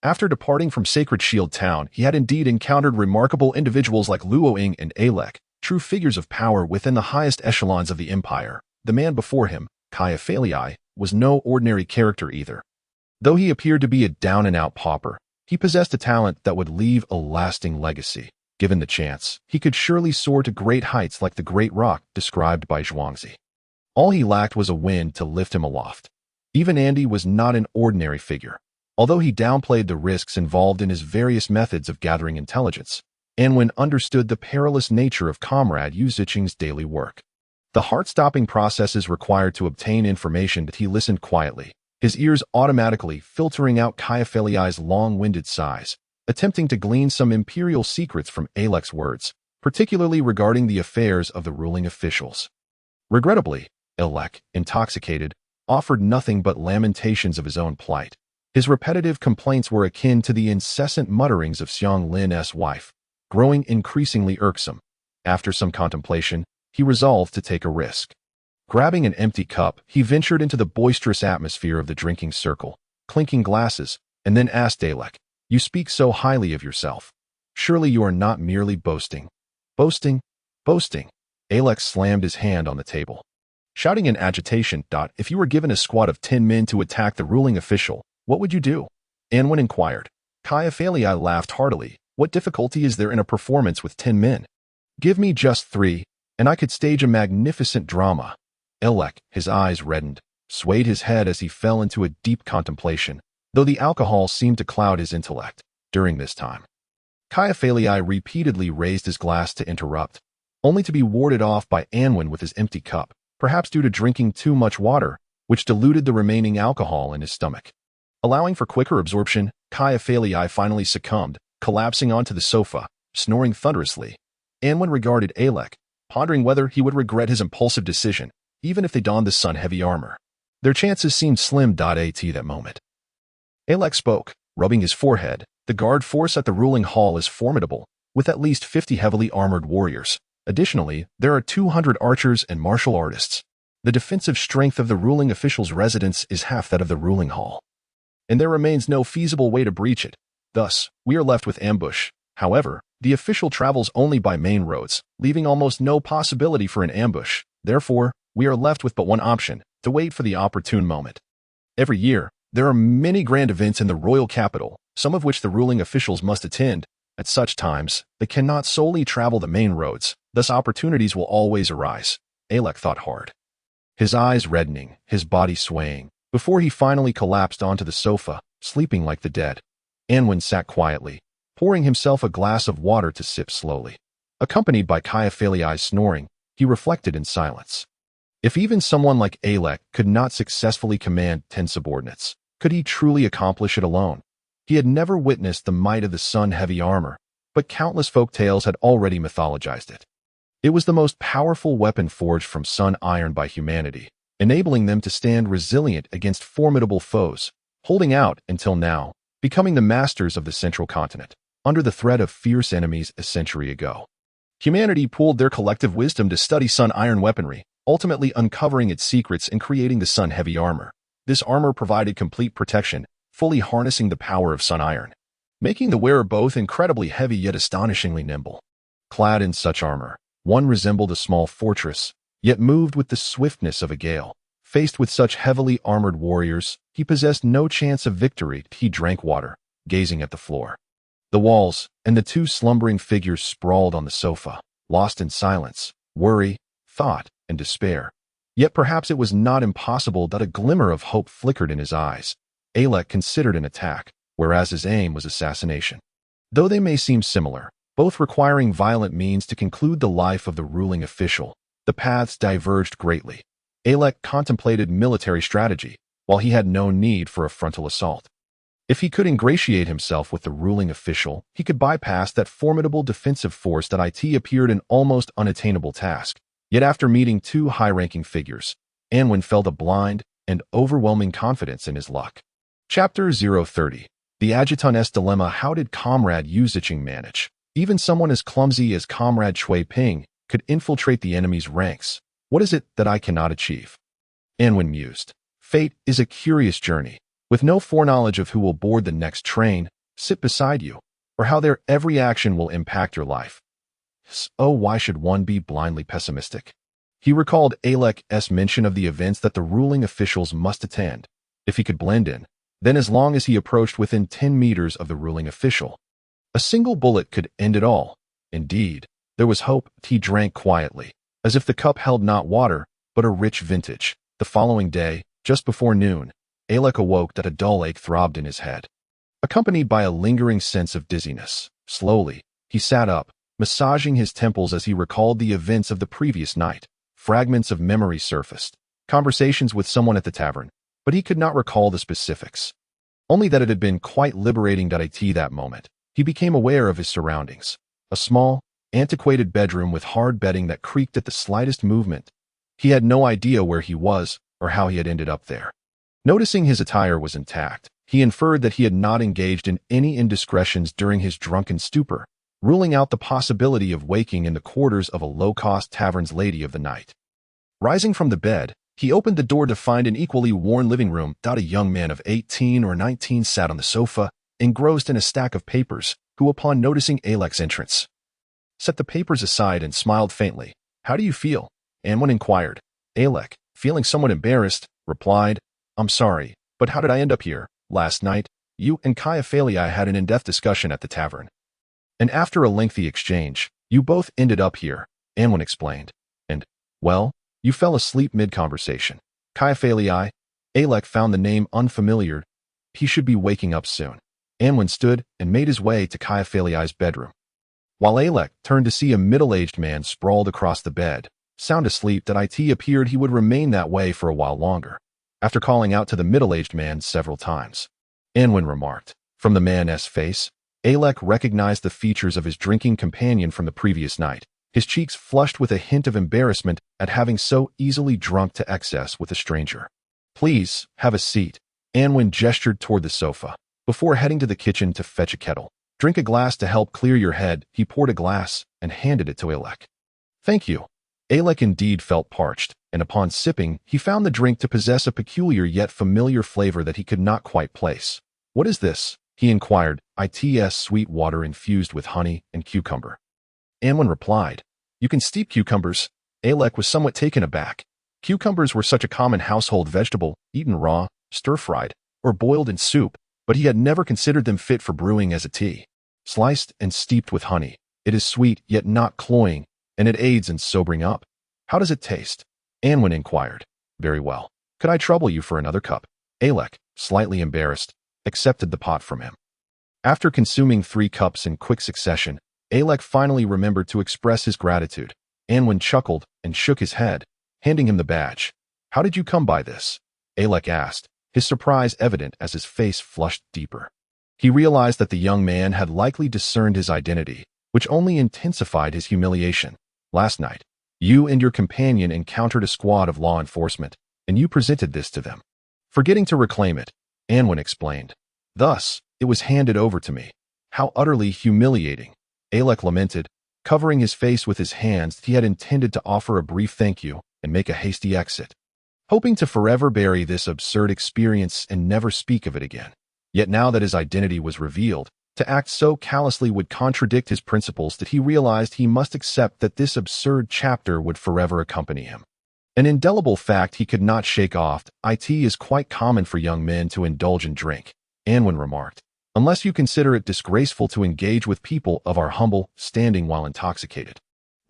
After departing from Sacred Shield Town, he had indeed encountered remarkable individuals like Luo Ying and Alek, true figures of power within the highest echelons of the Empire. The man before him, Kaya Falii, was no ordinary character either. Though he appeared to be a down-and-out pauper, he possessed a talent that would leave a lasting legacy. Given the chance, he could surely soar to great heights like the Great Rock described by Zhuangzi. All he lacked was a wind to lift him aloft. Even Andy was not an ordinary figure. Although he downplayed the risks involved in his various methods of gathering intelligence, Anwen understood the perilous nature of Comrade Yu Ziqing's daily work. The heart-stopping processes required to obtain information that he listened quietly, his ears automatically filtering out Kaya Falii's long-winded sighs, attempting to glean some imperial secrets from Alek's words, particularly regarding the affairs of the ruling officials. Regrettably, Alek, intoxicated, offered nothing but lamentations of his own plight. His repetitive complaints were akin to the incessant mutterings of Xiang Lin's wife, growing increasingly irksome. After some contemplation, he resolved to take a risk. Grabbing an empty cup, he ventured into the boisterous atmosphere of the drinking circle, clinking glasses, and then asked Alek, "You speak so highly of yourself. Surely you are not merely boasting." "Boasting? Boasting." Alek slammed his hand on the table, shouting in agitation, "If you were given a squad of 10 men to attack the ruling official, what would you do?" Anwen inquired. Kaya Falii laughed heartily. "What difficulty is there in a performance with 10 men? Give me just 3, and I could stage a magnificent drama." Alek, his eyes reddened, swayed his head as he fell into a deep contemplation, though the alcohol seemed to cloud his intellect. During this time, Kaya Falii repeatedly raised his glass to interrupt, only to be warded off by Anwen with his empty cup, perhaps due to drinking too much water, which diluted the remaining alcohol in his stomach. Allowing for quicker absorption, Kaya Falii finally succumbed, collapsing onto the sofa, snoring thunderously. Anwen regarded Alek, pondering whether he would regret his impulsive decision, even if they donned the sun-heavy armor. Their chances seemed slim. At that moment, Alek spoke. rubbing his forehead. The guard force at the ruling hall is formidable, with at least 50 heavily armored warriors. Additionally, there are 200 archers and martial artists. The defensive strength of the ruling official's residence is half that of the ruling hall, and there remains no feasible way to breach it. Thus, we are left with ambush. However, the official travels only by main roads, leaving almost no possibility for an ambush. Therefore, we are left with but one option: to wait for the opportune moment. Every year, there are many grand events in the royal capital, some of which the ruling officials must attend. At such times, they cannot solely travel the main roads, thus opportunities will always arise. Alec thought hard, his eyes reddening, his body swaying, before he finally collapsed onto the sofa, sleeping like the dead. Anwen sat quietly, pouring himself a glass of water to sip slowly. Accompanied by Kaya-Feliai's snoring, he reflected in silence. If even someone like Alec could not successfully command 10 subordinates, could he truly accomplish it alone? He had never witnessed the might of the sun-heavy armor, but countless folk tales had already mythologized it. It was the most powerful weapon forged from sun iron by humanity, enabling them to stand resilient against formidable foes, holding out until now, becoming the masters of the central continent, under the threat of fierce enemies a century ago. Humanity pooled their collective wisdom to study sun iron weaponry, ultimately uncovering its secrets and creating the sun-heavy armor. This armor provided complete protection, fully harnessing the power of sun iron, making the wearer both incredibly heavy yet astonishingly nimble. Clad in such armor, one resembled a small fortress, yet moved with the swiftness of a gale. Faced with such heavily armored warriors, he possessed no chance of victory. He drank water, gazing at the floor, the walls, and the two slumbering figures sprawled on the sofa, lost in silence, worry, thought, and despair. Yet perhaps it was not impossible that a glimmer of hope flickered in his eyes. Alec considered an attack, whereas his aim was assassination. Though they may seem similar, both requiring violent means to conclude the life of the ruling official, the paths diverged greatly. Alec contemplated military strategy, while he had no need for a frontal assault. If he could ingratiate himself with the ruling official, he could bypass that formidable defensive force that appeared an almost unattainable task. Yet after meeting two high-ranking figures, Anwen felt a blind and overwhelming confidence in his luck. Chapter 030. The Adjutant's Dilemma. How did Comrade Yu Ziqing manage? Even someone as clumsy as Comrade Cui Ping could infiltrate the enemy's ranks. What is it that I cannot achieve? Anwen mused. Fate is a curious journey, with no foreknowledge of who will board the next train, sit beside you, or how their every action will impact your life. Oh, why should one be blindly pessimistic? He recalled Alec's mention of the events that the ruling officials must attend. If he could blend in, then as long as he approached within 10 meters of the ruling official, a single bullet could end it all. Indeed, there was hope. He drank quietly, as if the cup held not water, but a rich vintage. The following day, just before noon, Alec awoke that a dull ache throbbed in his head, accompanied by a lingering sense of dizziness. Slowly, he sat up, massaging his temples as he recalled the events of the previous night. Fragments of memory surfaced, conversations with someone at the tavern, but he could not recall the specifics. Only that it had been quite liberating that moment. He became aware of his surroundings. A small, antiquated bedroom with hard bedding that creaked at the slightest movement. He had no idea where he was or how he had ended up there. Noticing his attire was intact, he inferred that he had not engaged in any indiscretions during his drunken stupor, ruling out the possibility of waking in the quarters of a low-cost tavern's lady of the night. Rising from the bed, he opened the door to find an equally worn living room. A young man of 18 or 19 sat on the sofa, engrossed in a stack of papers, who upon noticing Alec's entrance, set the papers aside and smiled faintly. How do you feel? Anwen inquired. Alec, feeling somewhat embarrassed, replied, I'm sorry, but how did I end up here? Last night, you and Kaya-Feliai had an in-depth discussion at the tavern. And after a lengthy exchange, you both ended up here, Anwen explained. And, well, you fell asleep mid-conversation. Kaya-Feliai, Alec found the name unfamiliar. He should be waking up soon. Anwen stood and made his way to Kaya-Feliai's bedroom, while Alec turned to see a middle-aged man sprawled across the bed, sound asleep. That appeared he would remain that way for a while longer. After calling out to the middle-aged man several times, Anwen remarked, from the man's face, Alec recognized the features of his drinking companion from the previous night, his cheeks flushed with a hint of embarrassment at having so easily drunk to excess with a stranger. Please, have a seat. Anwen gestured toward the sofa. Before heading to the kitchen to fetch a kettle, drink a glass to help clear your head. He poured a glass and handed it to Alec. Thank you. Alec indeed felt parched, and upon sipping, he found the drink to possess a peculiar yet familiar flavor that he could not quite place. What is this? He inquired. It's sweet water infused with honey and cucumber. Anwen replied, You can steep cucumbers. Alec was somewhat taken aback. Cucumbers were such a common household vegetable, eaten raw, stir-fried, or boiled in soup, but he had never considered them fit for brewing as a tea. Sliced and steeped with honey, it is sweet yet not cloying, and it aids in sobering up. How does it taste? Anwen inquired. Very well. Could I trouble you for another cup? Alec, slightly embarrassed, accepted the pot from him. After consuming 3 cups in quick succession, Alec finally remembered to express his gratitude. Anwen chuckled and shook his head, handing him the badge. How did you come by this? Alec asked, his surprise evident as his face flushed deeper. He realized that the young man had likely discerned his identity, which only intensified his humiliation. Last night, you and your companion encountered a squad of law enforcement, and you presented this to them. Forgetting to reclaim it, Anwen explained. Thus, it was handed over to me. How utterly humiliating. Alec lamented, covering his face with his hands. He had intended to offer a brief thank you and make a hasty exit, hoping to forever bury this absurd experience and never speak of it again. Yet now that his identity was revealed, to act so callously would contradict his principles that he realized he must accept that this absurd chapter would forever accompany him. An indelible fact he could not shake off. It is quite common for young men to indulge in drink, Anwen remarked, unless you consider it disgraceful to engage with people of our humble standing while intoxicated.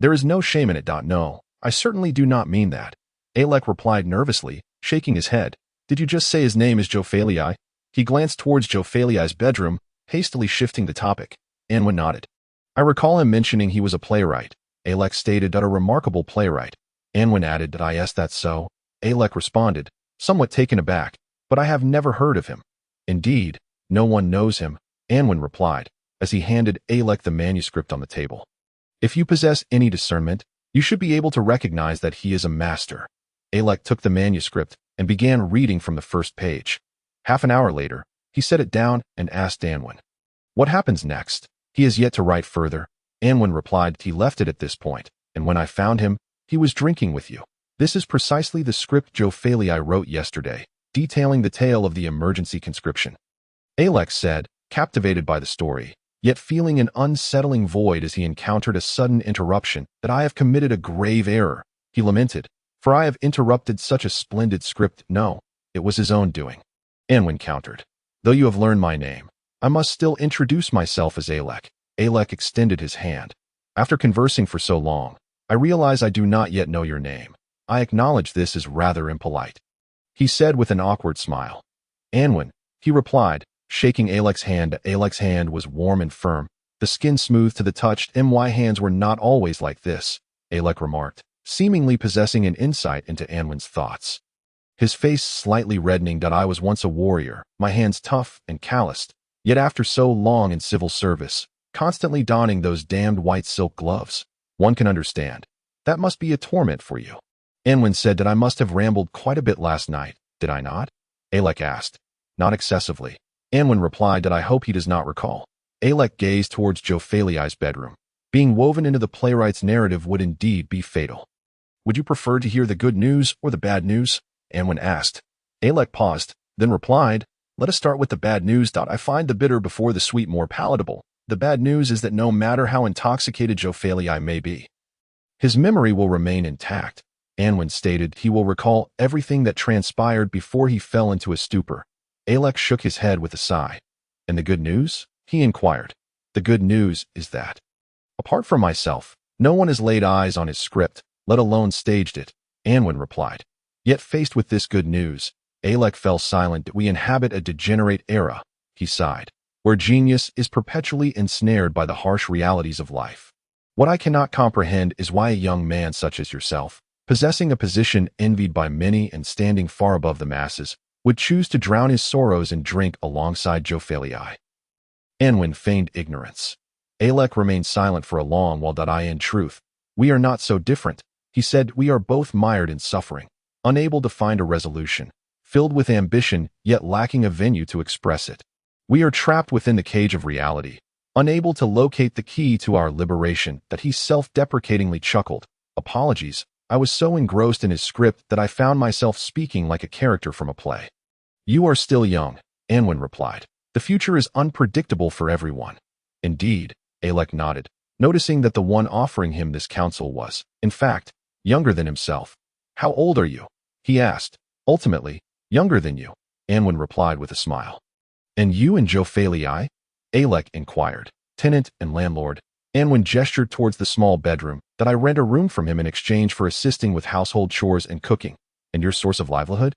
There is no shame in it. No, I certainly do not mean that. Alec replied nervously, shaking his head. Did you just say his name is Jopheli? He glanced towards Jopheli's bedroom, hastily shifting the topic. Anwen nodded. I recall him mentioning he was a playwright. Alec stated that a remarkable playwright. Anwen added that yes, that's so. Alec responded, somewhat taken aback, but I have never heard of him. Indeed, no one knows him, Anwen replied, as he handed Alec the manuscript on the table. If you possess any discernment, you should be able to recognize that he is a master. Alec took the manuscript and began reading from the first page. Half an hour later, he set it down and asked Anwen, What happens next? He has yet to write further. Anwen replied he left it at this point, and when I found him, he was drinking with you. This is precisely the script Jopheli wrote yesterday, detailing the tale of the emergency conscription. Alec said, captivated by the story, yet feeling an unsettling void as he encountered a sudden interruption, that I have committed a grave error. He lamented, for I have interrupted such a splendid script. No, it was his own doing. Anwen countered. Though you have learned my name, I must still introduce myself as Alec. Alec extended his hand. After conversing for so long, I realize I do not yet know your name. I acknowledge this is rather impolite. He said with an awkward smile. Anwen, he replied, shaking Alec's hand. Alec's hand was warm and firm, the skin smooth to the touch. My hands were not always like this, Alec remarked, seemingly possessing an insight into Anwen's thoughts. His face slightly reddening. I was once a warrior, my hands tough and calloused, yet after so long in civil service, constantly donning those damned white silk gloves. One can understand. That must be a torment for you. Anwen said that I must have rambled quite a bit last night, did I not? Alec asked. Not excessively. Anwen replied that I hope he does not recall. Alec gazed towards Jopheli's bedroom. Being woven into the playwright's narrative would indeed be fatal. Would you prefer to hear the good news or the bad news? Anwen asked. Alec paused, then replied, Let us start with the bad news. I find the bitter before the sweet more palatable. The bad news is that no matter how intoxicated Jopheli may be, his memory will remain intact. Anwen stated he will recall everything that transpired before he fell into a stupor. Alec shook his head with a sigh. And the good news? He inquired. The good news is that, apart from myself, no one has laid eyes on his script, let alone staged it, Anwen replied. Yet faced with this good news, Alec fell silent. We inhabit a degenerate era, he sighed, where genius is perpetually ensnared by the harsh realities of life. What I cannot comprehend is why a young man such as yourself, possessing a position envied by many and standing far above the masses, would choose to drown his sorrows in drink alongside Jopheli. Anwen feigned ignorance. Alec remained silent for a long while. In truth, we are not so different, he said. We are both mired in suffering, unable to find a resolution, filled with ambition, yet lacking a venue to express it. We are trapped within the cage of reality, unable to locate the key to our liberation. That he self-deprecatingly chuckled. Apologies, I was so engrossed in his script that I found myself speaking like a character from a play. You are still young, Anwen replied. The future is unpredictable for everyone. Indeed, Alec nodded, noticing that the one offering him this counsel was, in fact, younger than himself. How old are you? He asked. Ultimately, younger than you, Anwen replied with a smile. And you and Jophalii? Alec inquired. Tenant and landlord. Anwen gestured towards the small bedroom. That I rent a room from him in exchange for assisting with household chores and cooking. And your source of livelihood?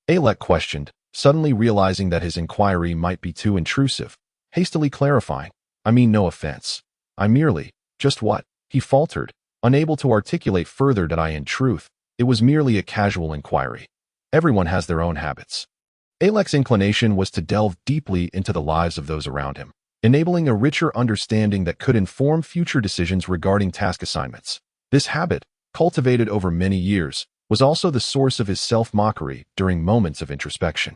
Alec questioned, suddenly realizing that his inquiry might be too intrusive, hastily clarifying. I mean no offense. I merely, just what? He faltered, unable to articulate further that in truth, it was merely a casual inquiry. Everyone has their own habits. Alec's inclination was to delve deeply into the lives of those around him, enabling a richer understanding that could inform future decisions regarding task assignments. This habit, cultivated over many years, was also the source of his self-mockery during moments of introspection.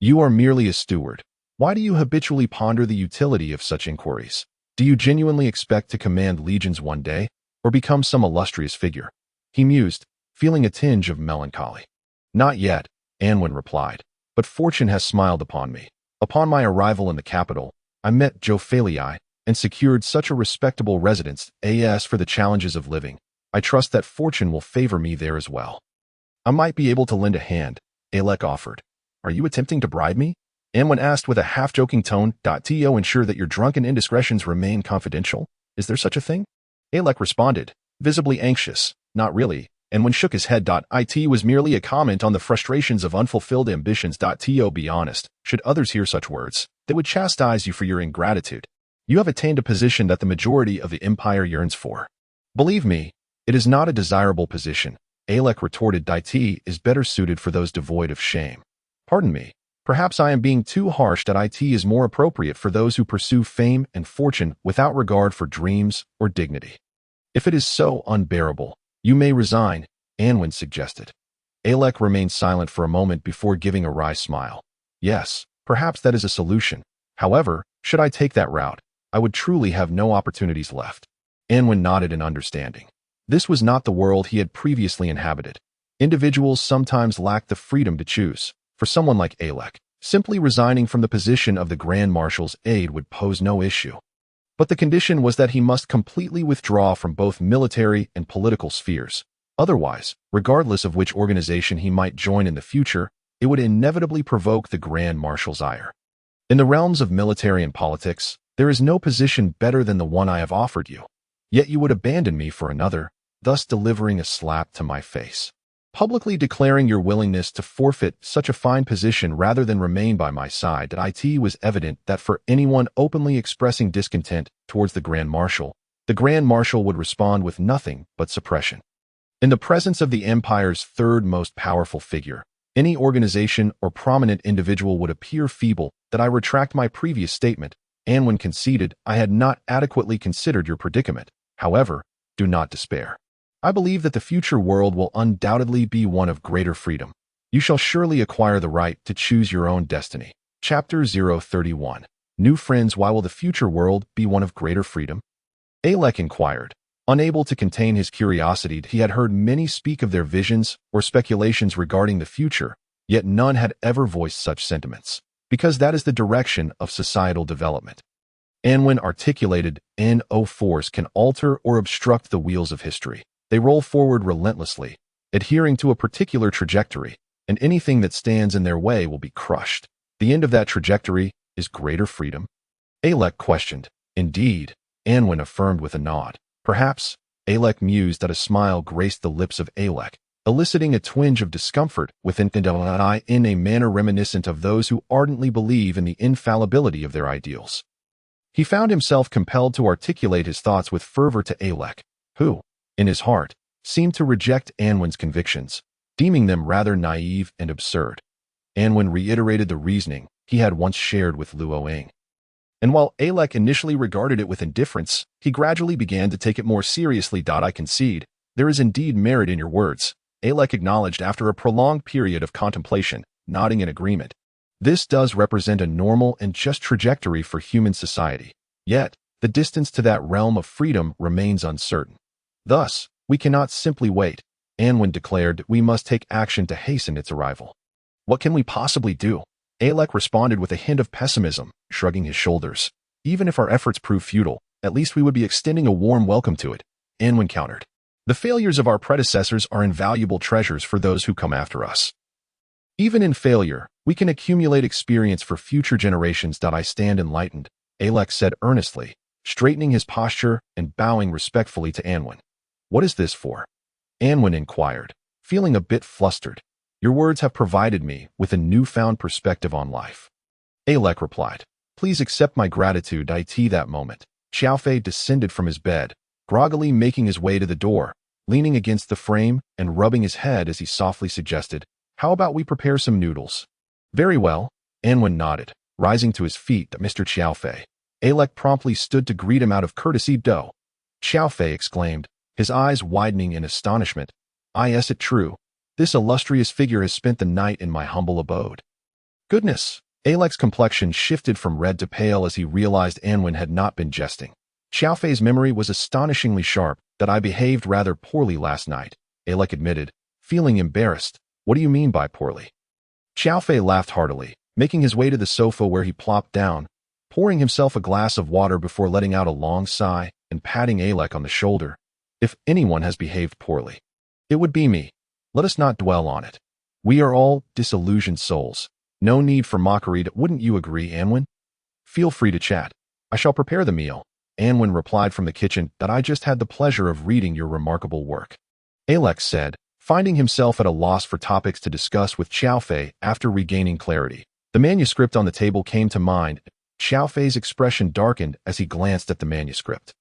You are merely a steward. Why do you habitually ponder the utility of such inquiries? Do you genuinely expect to command legions one day, or become some illustrious figure? He mused, feeling a tinge of melancholy. Not yet, Anwen replied, but fortune has smiled upon me. Upon my arrival in the capital, I met Jophalii and secured such a respectable residence. As for the challenges of living, I trust that fortune will favor me there as well. I might be able to lend a hand, Alec offered. Are you attempting to bribe me? Anwen asked with a half-joking tone. To ensure that your drunken indiscretions remain confidential? Is there such a thing? Alec responded, visibly anxious. Not really. Anwen shook his head. It was merely a comment on the frustrations of unfulfilled ambitions. To be honest, should others hear such words, they would chastise you for your ingratitude. You have attained a position that the majority of the empire yearns for. Believe me, it is not a desirable position, Alec retorted. It is better suited for those devoid of shame. Pardon me, perhaps I am being too harsh. It is more appropriate for those who pursue fame and fortune without regard for dreams or dignity. If it is so unbearable, you may resign, Anwen suggested. Alec remained silent for a moment before giving a wry smile. Yes, perhaps that is a solution. However, should I take that route, I would truly have no opportunities left. Anwen nodded in understanding. This was not the world he had previously inhabited. Individuals sometimes lacked the freedom to choose. For someone like Alec, simply resigning from the position of the Grand Marshal's aide would pose no issue. But the condition was that he must completely withdraw from both military and political spheres. Otherwise, regardless of which organization he might join in the future, it would inevitably provoke the Grand Marshal's ire. In the realms of military and politics, there is no position better than the one I have offered you. Yet you would abandon me for another, thus delivering a slap to my face. Publicly declaring your willingness to forfeit such a fine position rather than remain by my side. It was evident that for anyone openly expressing discontent towards the Grand Marshal would respond with nothing but suppression. In the presence of the Empire's third most powerful figure, any organization or prominent individual would appear feeble. I retract my previous statement, Anwen conceded. I had not adequately considered your predicament. However, do not despair. I believe that the future world will undoubtedly be one of greater freedom. You shall surely acquire the right to choose your own destiny. Chapter 031. New friends. Why will the future world be one of greater freedom? Alec inquired. Unable to contain his curiosity, he had heard many speak of their visions or speculations regarding the future, yet none had ever voiced such sentiments, because that is the direction of societal development. Anwen articulated, no force can alter or obstruct the wheels of history. They roll forward relentlessly, adhering to a particular trajectory, and anything that stands in their way will be crushed. The end of that trajectory is greater freedom? Alec questioned. Indeed, Anwen affirmed with a nod. Perhaps, Alec mused. A smile graced the lips of Alec, eliciting a twinge of discomfort within in a manner reminiscent of those who ardently believe in the infallibility of their ideals. He found himself compelled to articulate his thoughts with fervor to Alec, who, in his heart, seemed to reject Anwen's convictions, deeming them rather naive and absurd. Anwen reiterated the reasoning he had once shared with Luoying. And while Alec initially regarded it with indifference, he gradually began to take it more seriously. I concede, there is indeed merit in your words, Alec acknowledged after a prolonged period of contemplation, nodding in agreement. This does represent a normal and just trajectory for human society. Yet, the distance to that realm of freedom remains uncertain. Thus, we cannot simply wait. Anwen declared we must take action to hasten its arrival. What can we possibly do? Alec responded with a hint of pessimism, shrugging his shoulders. Even if our efforts prove futile, at least we would be extending a warm welcome to it, Anwen countered. The failures of our predecessors are invaluable treasures for those who come after us. Even in failure, we can accumulate experience for future generations. I stand enlightened, Alec said earnestly, straightening his posture and bowing respectfully to Anwen. What is this for? Anwen inquired, feeling a bit flustered. Your words have provided me with a newfound perspective on life. Alec replied, please accept my gratitude. That moment, Xiaofei descended from his bed, groggily making his way to the door, leaning against the frame and rubbing his head as he softly suggested, how about we prepare some noodles? Very well, Anwen nodded, rising to his feet. Mr. Xiaofei. Alec promptly stood to greet him out of courtesy. Do. Xiaofei exclaimed, his eyes widening in astonishment. Is it true? This illustrious figure has spent the night in my humble abode. Goodness! Alec's complexion shifted from red to pale as he realized Anwen had not been jesting. Xiaofei's memory was astonishingly sharp. That I behaved rather poorly last night, Alec admitted, feeling embarrassed. What do you mean by poorly? Xiaofei laughed heartily, making his way to the sofa where he plopped down, pouring himself a glass of water before letting out a long sigh and patting Alec on the shoulder. If anyone has behaved poorly, it would be me. Let us not dwell on it. We are all disillusioned souls. No need for mockery. Wouldn't you agree, Anwen? Feel free to chat. I shall prepare the meal, Anwen replied from the kitchen. That I just had the pleasure of reading your remarkable work, Alec said, finding himself at a loss for topics to discuss with Xiaofei after regaining clarity. The manuscript on the table came to mind. Xiaofei's expression darkened as he glanced at the manuscript.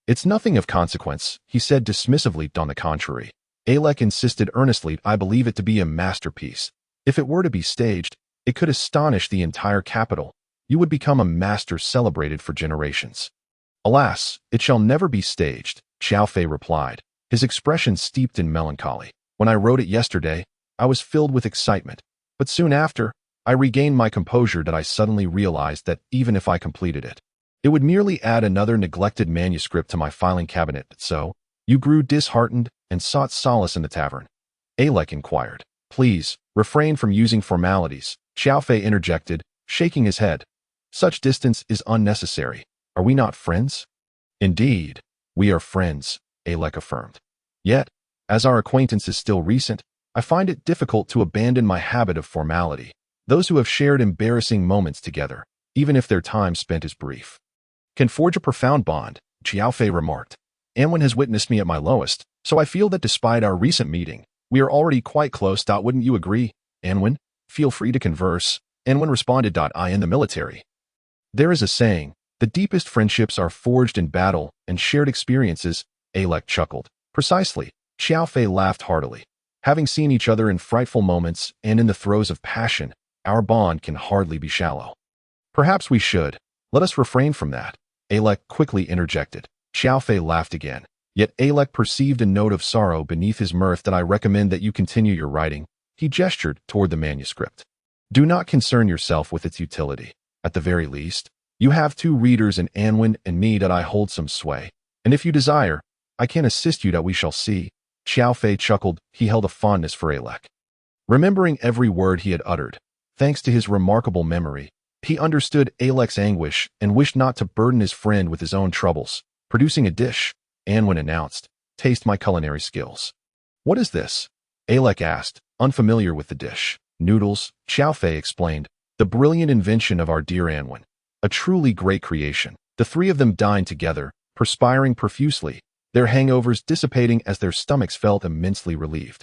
It's nothing of consequence, he said dismissively. On the contrary, Alec insisted earnestly, I believe it to be a masterpiece. If it were to be staged, it could astonish the entire capital. You would become a master celebrated for generations. Alas, it shall never be staged, Xiaofei replied, his expression steeped in melancholy. When I wrote it yesterday, I was filled with excitement, but soon after, I regained my composure. That I suddenly realized that even if I completed it, it would merely add another neglected manuscript to my filing cabinet. So, you grew disheartened and sought solace in the tavern? Alec inquired. Please, refrain from using formalities, Xiaofei interjected, shaking his head. Such distance is unnecessary. Are we not friends? Indeed, we are friends, Alec affirmed. Yet, as our acquaintance is still recent, I find it difficult to abandon my habit of formality. Those who have shared embarrassing moments together, even if their time spent is brief, can forge a profound bond, Xiaofei remarked. Anwen has witnessed me at my lowest, so I feel that despite our recent meeting, we are already quite close. Wouldn't you agree, Anwen? Feel free to converse, Anwen responded. In the military, there is a saying, the deepest friendships are forged in battle and shared experiences, Alec chuckled. Precisely, Xiaofei laughed heartily. Having seen each other in frightful moments and in the throes of passion, our bond can hardly be shallow. Perhaps we should. Let us refrain from that, Alec quickly interjected. Xiaofei laughed again. Yet Alec perceived a note of sorrow beneath his mirth. That I recommend that you continue your writing. He gestured toward the manuscript. Do not concern yourself with its utility. At the very least, you have two readers in Anwen and me. That I hold some sway. And if you desire, I can assist you. That we shall see. Xiaofei chuckled. He held a fondness for Alec. Remembering every word he had uttered, thanks to his remarkable memory, he understood Alec's anguish and wished not to burden his friend with his own troubles. Producing a dish, Anwen announced, taste my culinary skills. What is this? Alec asked, unfamiliar with the dish. Noodles, Xiaofei explained, the brilliant invention of our dear Anwen. A truly great creation. The three of them dined together, perspiring profusely, their hangovers dissipating as their stomachs felt immensely relieved.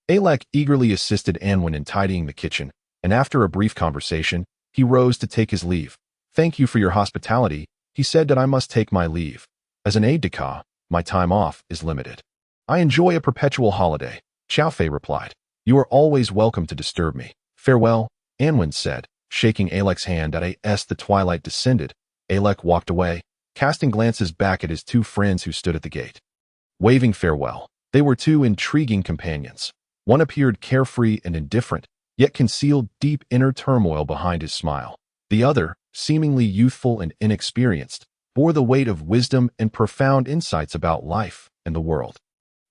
Alec eagerly assisted Anwen in tidying the kitchen, and after a brief conversation, he rose to take his leave. Thank you for your hospitality, he said. That I must take my leave. As an aide-de-camp, my time off is limited. I enjoy a perpetual holiday, Xiaofei replied. You are always welcome to disturb me. Farewell, Anwen said, shaking Alec's hand. As the twilight descended, Alec walked away, casting glances back at his two friends who stood at the gate. Waving farewell, they were two intriguing companions. One appeared carefree and indifferent, yet concealed deep inner turmoil behind his smile. The other, seemingly youthful and inexperienced, bore the weight of wisdom and profound insights about life and the world.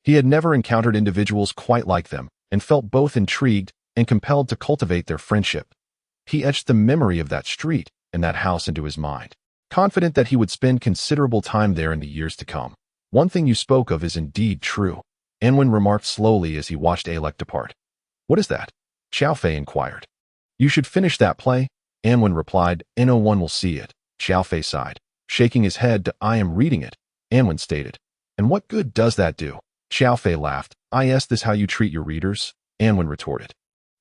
He had never encountered individuals quite like them, and felt both intrigued and compelled to cultivate their friendship. He etched the memory of that street and that house into his mind, confident that he would spend considerable time there in the years to come. One thing you spoke of is indeed true, Anwen remarked slowly as he watched Alec depart. What is that? Xiao Fei inquired. You should finish that play, Anwen replied. No one will see it. Xiao Fei sighed, shaking his head. I am reading it, Anwen stated. And what good does that do? Xiao Fei laughed. Is this how you treat your readers? Anwen retorted.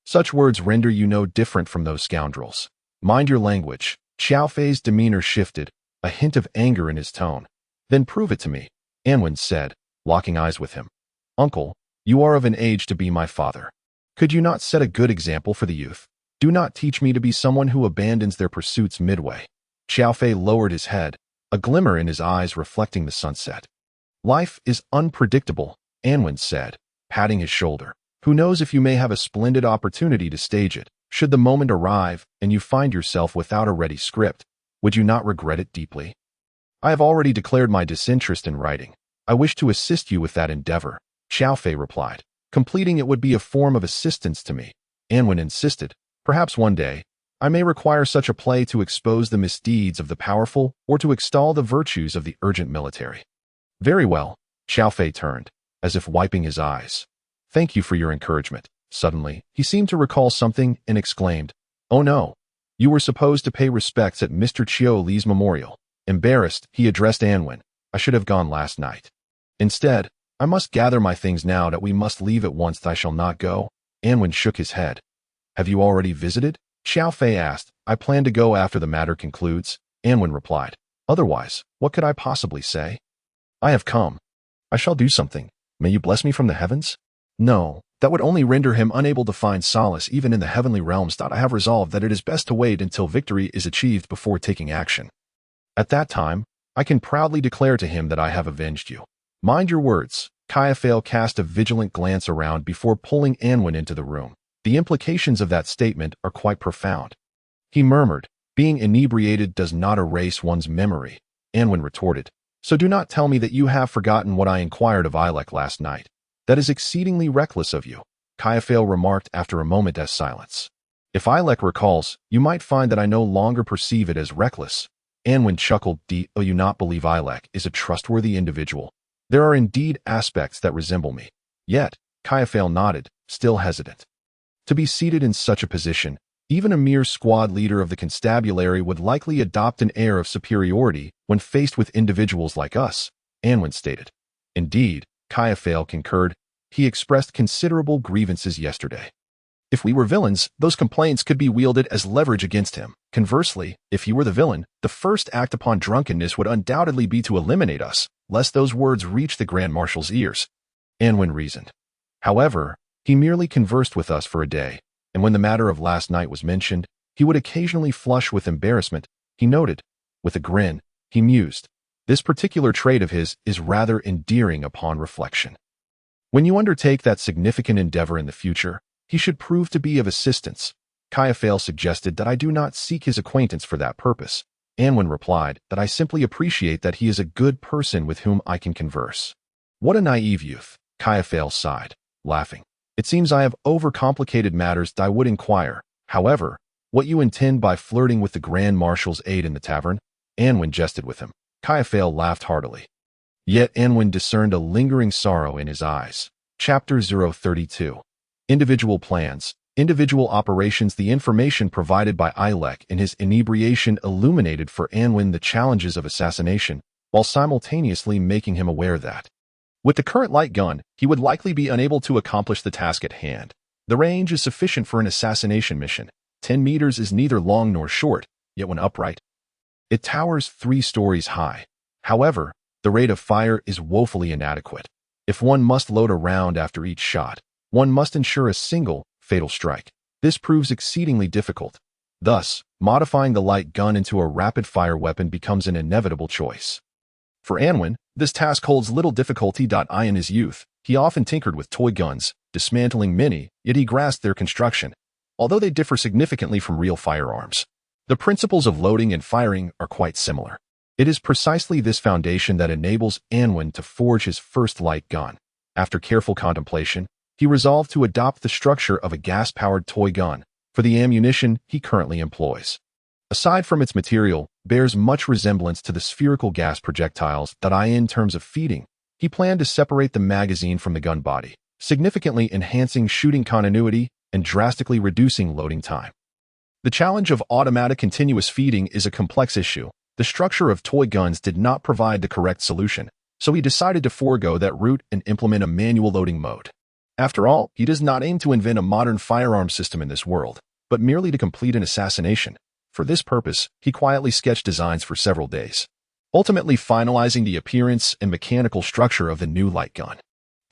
Such words render you no different from those scoundrels. Mind your language. Xiao Fei's demeanor shifted, a hint of anger in his tone. Then prove it to me, Anwen said, locking eyes with him. Uncle, you are of an age to be my father. Could you not set a good example for the youth? Do not teach me to be someone who abandons their pursuits midway. Xiao Fei lowered his head, a glimmer in his eyes reflecting the sunset. Life is unpredictable, Anwen said, patting his shoulder. Who knows if you may have a splendid opportunity to stage it. Should the moment arrive and you find yourself without a ready script, would you not regret it deeply? I have already declared my disinterest in writing. I wish to assist you with that endeavor, Xiao Fei replied. Completing it would be a form of assistance to me, Anwen insisted. Perhaps one day, I may require such a play to expose the misdeeds of the powerful or to extol the virtues of the urgent military. Very well, Xiao Fei turned, as if wiping his eyes. Thank you for your encouragement. Suddenly, he seemed to recall something and exclaimed, Oh no, you were supposed to pay respects at Mr. Chiu Li's memorial. Embarrassed, he addressed Anwen. I should have gone last night. Instead, I must gather my things now that we must leave at once. I shall not go. Anwen shook his head. Have you already visited? Xiao Fei asked. I plan to go after the matter concludes, Anwen replied. Otherwise, what could I possibly say? I have come. I shall do something. May you bless me from the heavens? No, that would only render him unable to find solace even in the heavenly realms. I have resolved that it is best to wait until victory is achieved before taking action. At that time, I can proudly declare to him that I have avenged you. Mind your words. Caiaphale cast a vigilant glance around before pulling Anwen into the room. The implications of that statement are quite profound. He murmured, Being inebriated does not erase one's memory. Anwen retorted, So do not tell me that you have forgotten what I inquired of Ilek last night. That is exceedingly reckless of you, Caiaphale remarked after a moment of silence. If Ilek recalls, you might find that I no longer perceive it as reckless. Anwen chuckled. Do you not believe Ilek is a trustworthy individual? There are indeed aspects that resemble me. Yet, Caiaphale nodded, still hesitant. To be seated in such a position, even a mere squad leader of the constabulary would likely adopt an air of superiority when faced with individuals like us, Anwen stated. Indeed, Caiaphale concurred. He expressed considerable grievances yesterday. If we were villains, those complaints could be wielded as leverage against him. Conversely, if he were the villain, the first act upon drunkenness would undoubtedly be to eliminate us, lest those words reach the Grand Marshal's ears. Anwen reasoned. However, he merely conversed with us for a day, and when the matter of last night was mentioned, he would occasionally flush with embarrassment. He noted. With a grin, he mused. This particular trait of his is rather endearing upon reflection. When you undertake that significant endeavor in the future, he should prove to be of assistance. Caiaphale suggested that I do not seek his acquaintance for that purpose. Anwen replied that I simply appreciate that he is a good person with whom I can converse. What a naive youth, Caiaphale sighed, laughing. It seems I have overcomplicated matters. I would inquire, however, what you intend by flirting with the Grand Marshal's aide in the tavern? Anwen jested with him. Caiaphale laughed heartily. Yet Anwen discerned a lingering sorrow in his eyes. Chapter 032. Individual plans, individual operations. The information provided by Ilek in his inebriation illuminated for Anwen the challenges of assassination, while simultaneously making him aware that, with the current light gun, he would likely be unable to accomplish the task at hand. The range is sufficient for an assassination mission. 10 meters is neither long nor short, yet when upright, it towers 3 stories high. However, the rate of fire is woefully inadequate. If one must load a round after each shot, one must ensure a single, fatal strike. This proves exceedingly difficult. Thus, modifying the light gun into a rapid-fire weapon becomes an inevitable choice. For Anwen, this task holds little difficulty. In his youth, he often tinkered with toy guns, dismantling many, yet he grasped their construction. although they differ significantly from real firearms. The principles of loading and firing are quite similar. It is precisely this foundation that enables Anwen to forge his first light gun. After careful contemplation, he resolved to adopt the structure of a gas-powered toy gun for the ammunition he currently employs. Aside from its material, bears much resemblance to the spherical gas projectiles that in terms of feeding, he planned to separate the magazine from the gun body, significantly enhancing shooting continuity and drastically reducing loading time. The challenge of automatic continuous feeding is a complex issue. The structure of toy guns did not provide the correct solution, so he decided to forego that route and implement a manual loading mode. After all, he does not aim to invent a modern firearm system in this world, but merely to complete an assassination. For this purpose, he quietly sketched designs for several days, ultimately finalizing the appearance and mechanical structure of the new light gun.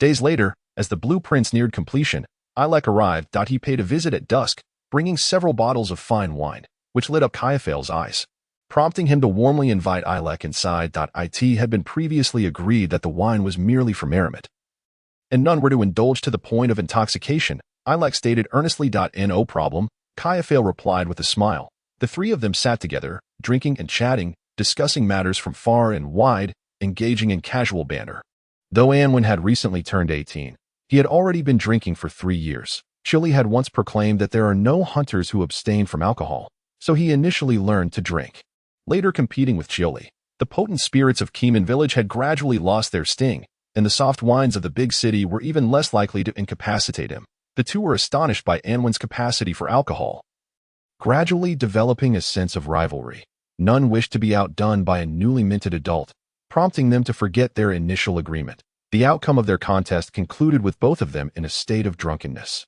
Days later, as the blueprints neared completion, Ilek arrived. He paid a visit at dusk, bringing several bottles of fine wine, which lit up Kayafale's eyes, prompting him to warmly invite Ilek inside. It had been previously agreed that the wine was merely for merriment, and none were to indulge to the point of intoxication. Ilek stated earnestly. No problem, Kayafale replied with a smile. The three of them sat together, drinking and chatting, discussing matters from far and wide, engaging in casual banter. Though Anwen had recently turned 18, he had already been drinking for 3 years. Chili had once proclaimed that there are no hunters who abstain from alcohol, so he initially learned to drink. Later competing with Chili, the potent spirits of Keeman Village had gradually lost their sting, and the soft wines of the big city were even less likely to incapacitate him. The two were astonished by Anwen's capacity for alcohol, gradually developing a sense of rivalry. None wished to be outdone by a newly minted adult, prompting them to forget their initial agreement. The outcome of their contest concluded with both of them in a state of drunkenness,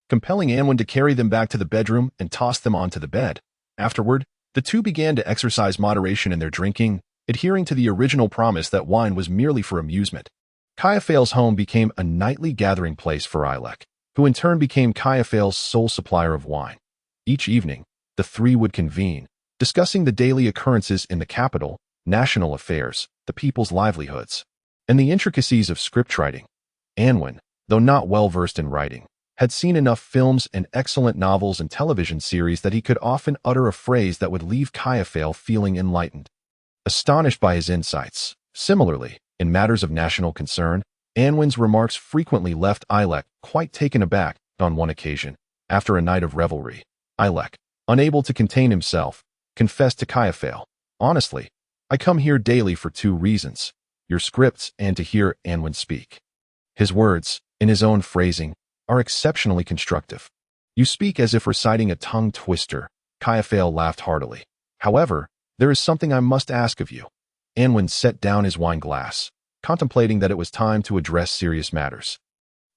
compelling Anwen to carry them back to the bedroom and toss them onto the bed. Afterward, the two began to exercise moderation in their drinking, adhering to the original promise that wine was merely for amusement. Kayafale's home became a nightly gathering place for Ilek, who in turn became Kayafale's sole supplier of wine. Each evening, the three would convene, discussing the daily occurrences in the capital, national affairs, the people's livelihoods, and the intricacies of script writing. Anwen, though not well versed in writing, had seen enough films and excellent novels and television series that he could often utter a phrase that would leave Kayafale feeling enlightened, astonished by his insights. Similarly, in matters of national concern, Anwen's remarks frequently left Ilek quite taken aback. On one occasion, after a night of revelry, Ilek, unable to contain himself, confessed to Kayafale, "Honestly, I come here daily for 2 reasons: your scripts and to hear Anwen speak." His words, in his own phrasing, are exceptionally constructive. "You speak as if reciting a tongue twister." Kayafale laughed heartily. "However, there is something I must ask of you." Anwen set down his wine glass, contemplating that it was time to address serious matters.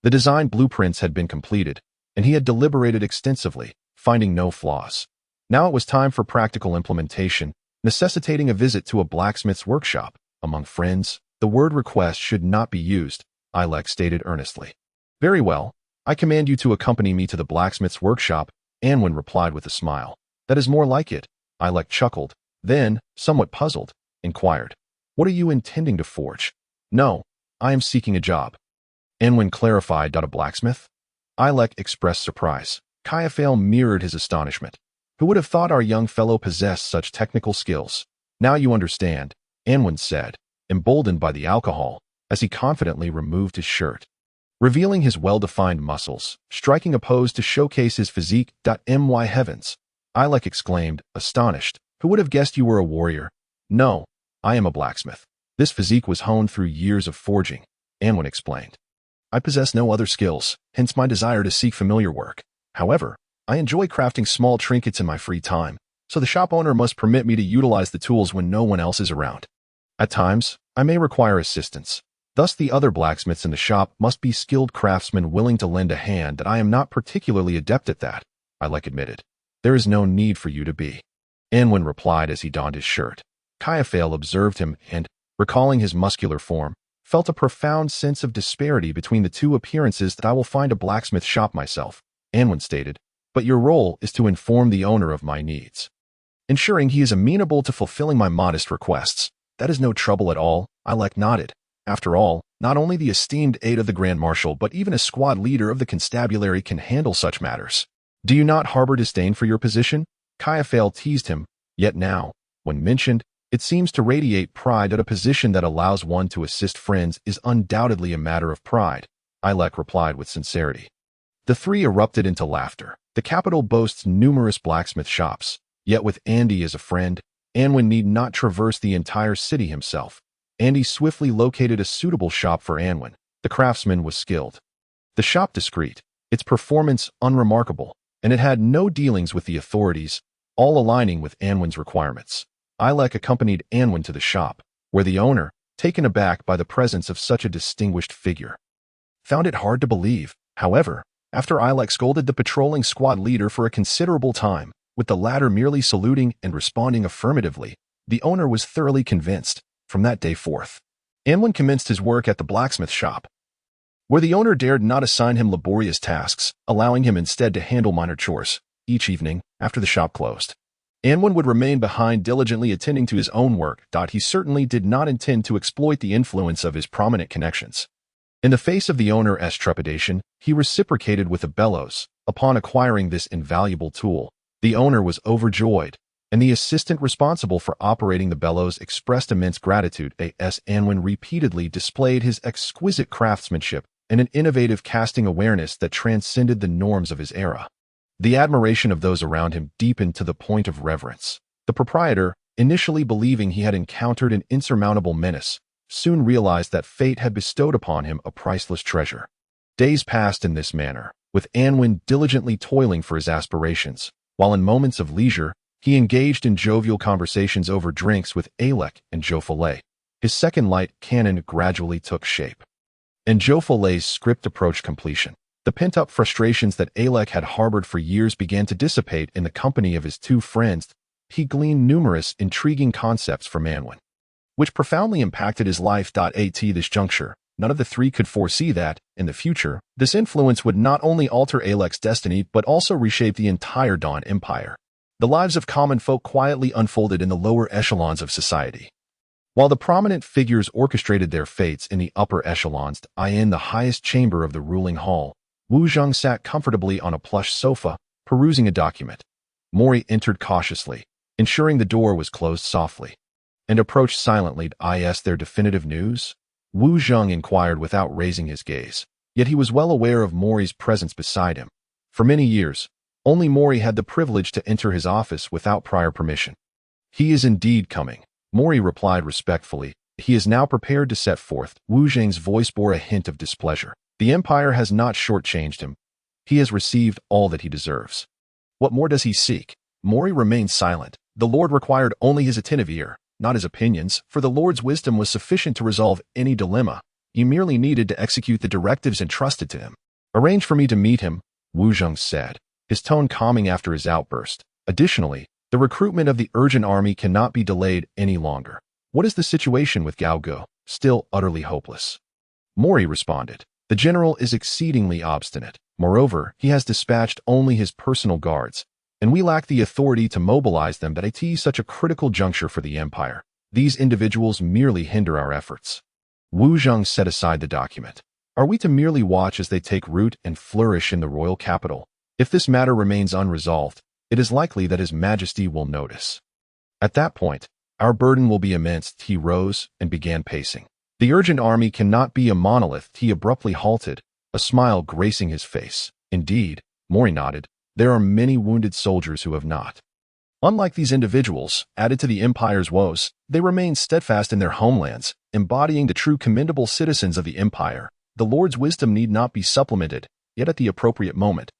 The design blueprints had been completed, and he had deliberated extensively, finding no flaws. Now it was time for practical implementation, necessitating a visit to a blacksmith's workshop. Among friends, the word request should not be used, Ilek stated earnestly. "Very well, I command you to accompany me to the blacksmith's workshop," Anwen replied with a smile. "That is more like it," Ilek chuckled, then, somewhat puzzled, inquired, "What are you intending to forge?" "No, I am seeking a job." Anwen clarified. "A blacksmith?" Ilek expressed surprise. Kayafale mirrored his astonishment. "Who would have thought our young fellow possessed such technical skills?" "Now you understand," Anwen said, emboldened by the alcohol, as he confidently removed his shirt, revealing his well-defined muscles, striking a pose to showcase his physique. "My heavens!" Ilek exclaimed, astonished. "Who would have guessed you were a warrior?" "No, I am a blacksmith. This physique was honed through years of forging," Anwen explained. "I possess no other skills, hence my desire to seek familiar work. However, I enjoy crafting small trinkets in my free time, so the shop owner must permit me to utilize the tools when no one else is around. At times, I may require assistance. Thus the other blacksmiths in the shop must be skilled craftsmen willing to lend a hand. That I am not particularly adept at that," Ilek admitted. "There is no need for you to be," Anwen replied as he donned his shirt. Kayafale observed him and, recalling his muscular form, felt a profound sense of disparity between the two appearances. "That I will find a blacksmith shop myself," Anwen stated, "but your role is to inform the owner of my needs, ensuring he is amenable to fulfilling my modest requests." "That is no trouble at all," Ilek nodded. "After all, not only the esteemed aide of the Grand Marshal but even a squad leader of the constabulary can handle such matters." Do you not harbor disdain for your position? Kaiaphale teased him, yet now, when mentioned, it seems to radiate pride that a position that allows one to assist friends is undoubtedly a matter of pride, Ilek replied with sincerity. The three erupted into laughter. The capital boasts numerous blacksmith shops, yet with Andy as a friend, Anwen need not traverse the entire city himself. Andy swiftly located a suitable shop for Anwen. The craftsman was skilled. The shop discreet, its performance unremarkable, and it had no dealings with the authorities, all aligning with Anwen's requirements. Ilek accompanied Anwen to the shop, where the owner, taken aback by the presence of such a distinguished figure, found it hard to believe. However, after Ilek scolded the patrolling squad leader for a considerable time, with the latter merely saluting and responding affirmatively, the owner was thoroughly convinced. From that day forth, Anwen commenced his work at the blacksmith shop, where the owner dared not assign him laborious tasks, allowing him instead to handle minor chores. Each evening, after the shop closed, Anwen would remain behind diligently attending to his own work. He certainly did not intend to exploit the influence of his prominent connections. In the face of the owner's trepidation, he reciprocated with a bellows. Upon acquiring this invaluable tool, the owner was overjoyed, and the assistant responsible for operating the bellows expressed immense gratitude as Anwen repeatedly displayed his exquisite craftsmanship and an innovative casting awareness that transcended the norms of his era. The admiration of those around him deepened to the point of reverence. The proprietor, initially believing he had encountered an insurmountable menace, soon realized that fate had bestowed upon him a priceless treasure. Days passed in this manner, with Anwen diligently toiling for his aspirations, while in moments of leisure, he engaged in jovial conversations over drinks with Ilek and Joffole. His second light cannon gradually took shape, and Joffole's script approached completion. The pent-up frustrations that Ilek had harbored for years began to dissipate in the company of his two friends. He gleaned numerous intriguing concepts from Anwen, which profoundly impacted his life. At this juncture, none of the three could foresee that, in the future, this influence would not only alter Ilek's destiny but also reshape the entire Dawn Empire. The lives of common folk quietly unfolded in the lower echelons of society, while the prominent figures orchestrated their fates in the upper echelons. In the highest chamber of the ruling hall, Wu Zheng sat comfortably on a plush sofa, perusing a document. Mori entered cautiously, ensuring the door was closed softly, and approached silently. Is there definitive news? Wu Zheng inquired without raising his gaze, yet he was well aware of Mori's presence beside him. For many years, only Mori had the privilege to enter his office without prior permission. He is indeed coming, Mori replied respectfully. He is now prepared to set forth. Wu Zheng's voice bore a hint of displeasure. The Empire has not shortchanged him. He has received all that he deserves. What more does he seek? Mori remained silent. The Lord required only his attentive ear, not his opinions, for the Lord's wisdom was sufficient to resolve any dilemma. He merely needed to execute the directives entrusted to him. Arrange for me to meet him, Wu Zheng said, his tone calming after his outburst. Additionally, the recruitment of the urgent army cannot be delayed any longer. What is the situation with Gao Ge? Still utterly hopeless. Mori responded. The general is exceedingly obstinate. Moreover, he has dispatched only his personal guards, and we lack the authority to mobilize them at such a critical juncture for the Empire. These individuals merely hinder our efforts. Wu Zheng set aside the document. Are we to merely watch as they take root and flourish in the royal capital? If this matter remains unresolved, it is likely that His Majesty will notice. At that point, our burden will be immense. He rose and began pacing. The urgent army cannot be a monolith. He abruptly halted, a smile gracing his face. Indeed, Mori nodded, there are many wounded soldiers who have not. Unlike these individuals, added to the Empire's woes, they remain steadfast in their homelands, embodying the true commendable citizens of the Empire. The Lord's wisdom need not be supplemented, yet at the appropriate moment,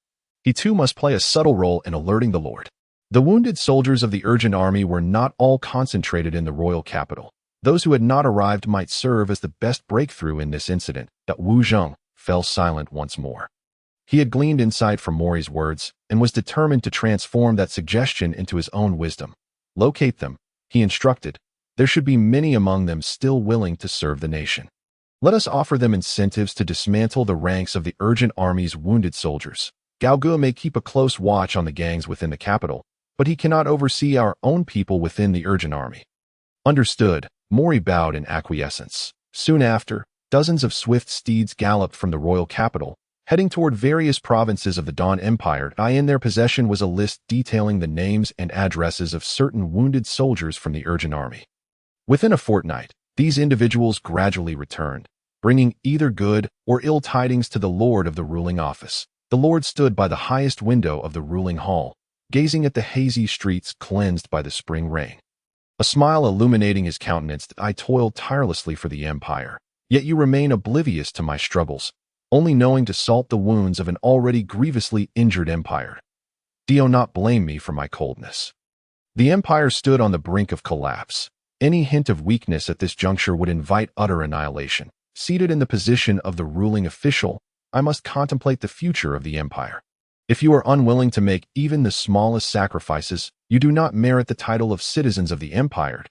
he too must play a subtle role in alerting the Lord. The wounded soldiers of the urgent army were not all concentrated in the royal capital. Those who had not arrived might serve as the best breakthrough in this incident. That Wu Zheng fell silent once more. He had gleaned insight from Mori's words and was determined to transform that suggestion into his own wisdom. Locate them, he instructed. There should be many among them still willing to serve the nation. Let us offer them incentives to dismantle the ranks of the urgent army's wounded soldiers. Gao Ge may keep a close watch on the gangs within the capital, but he cannot oversee our own people within the urgent army. Understood, Mori bowed in acquiescence. Soon after, dozens of swift steeds galloped from the royal capital, Heading toward various provinces of the Dawn Empire, in their possession was a list detailing the names and addresses of certain wounded soldiers from the Urgent Army. Within a fortnight, these individuals gradually returned, bringing either good or ill tidings to the lord of the ruling office. The lord stood by the highest window of the ruling hall, gazing at the hazy streets cleansed by the spring rain. A smile illuminating his countenance. I toiled tirelessly for the empire, yet you remain oblivious to my struggles, only knowing to salt the wounds of an already grievously injured empire. Do not blame me for my coldness. The empire stood on the brink of collapse. Any hint of weakness at this juncture would invite utter annihilation. Seated in the position of the ruling official, I must contemplate the future of the empire. If you are unwilling to make even the smallest sacrifices, you do not merit the title of citizens of the empire.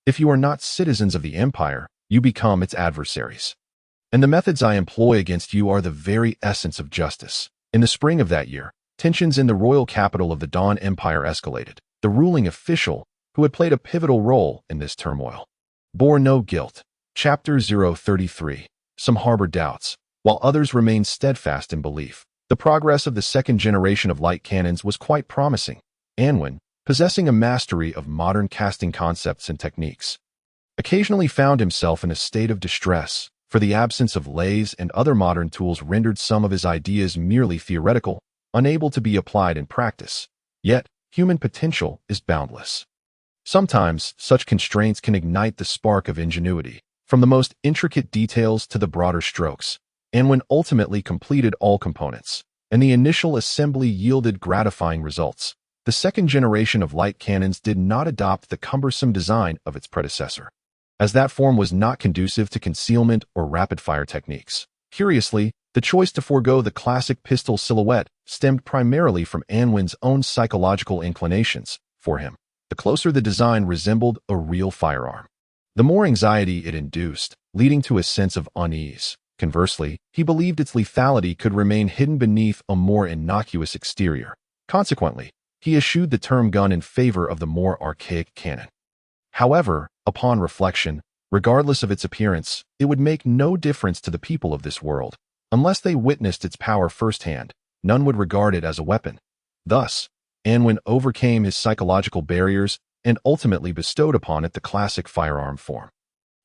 If you are not citizens of the empire, you become its adversaries. And the methods I employ against you are the very essence of justice. In the spring of that year, tensions in the royal capital of the Dawn Empire escalated. The ruling official, who had played a pivotal role in this turmoil, bore no guilt. Chapter 033. Some harbored doubts, while others remained steadfast in belief. The progress of the second generation of light cannons was quite promising. Anwen, possessing a mastery of modern casting concepts and techniques, occasionally found himself in a state of distress, for the absence of lathes and other modern tools rendered some of his ideas merely theoretical, unable to be applied in practice. Yet, human potential is boundless. Sometimes, such constraints can ignite the spark of ingenuity, from the most intricate details to the broader strokes. Anwen ultimately completed all components, and the initial assembly yielded gratifying results. The second generation of light cannons did not adopt the cumbersome design of its predecessor, as that form was not conducive to concealment or rapid-fire techniques. Curiously, the choice to forego the classic pistol silhouette stemmed primarily from Anwen's own psychological inclinations. For him, the closer the design resembled a real firearm, the more anxiety it induced, leading to a sense of unease. Conversely, he believed its lethality could remain hidden beneath a more innocuous exterior. Consequently, he eschewed the term gun in favor of the more archaic cannon. However, upon reflection, regardless of its appearance, it would make no difference to the people of this world. Unless they witnessed its power firsthand, none would regard it as a weapon. Thus, Anwen overcame his psychological barriers and ultimately bestowed upon it the classic firearm form.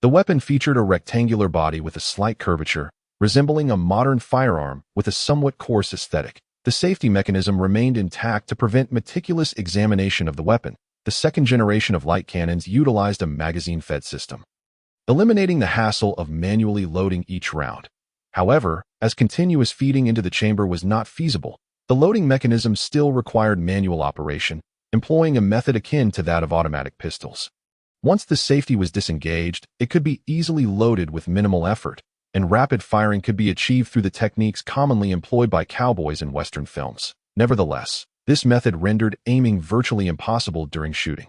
The weapon featured a rectangular body with a slight curvature, resembling a modern firearm with a somewhat coarse aesthetic. The safety mechanism remained intact to prevent meticulous examination of the weapon. The second generation of light cannons utilized a magazine-fed system, eliminating the hassle of manually loading each round. However, as continuous feeding into the chamber was not feasible, the loading mechanism still required manual operation, employing a method akin to that of automatic pistols. Once the safety was disengaged, it could be easily loaded with minimal effort, and rapid firing could be achieved through the techniques commonly employed by cowboys in Western films. Nevertheless, this method rendered aiming virtually impossible during shooting,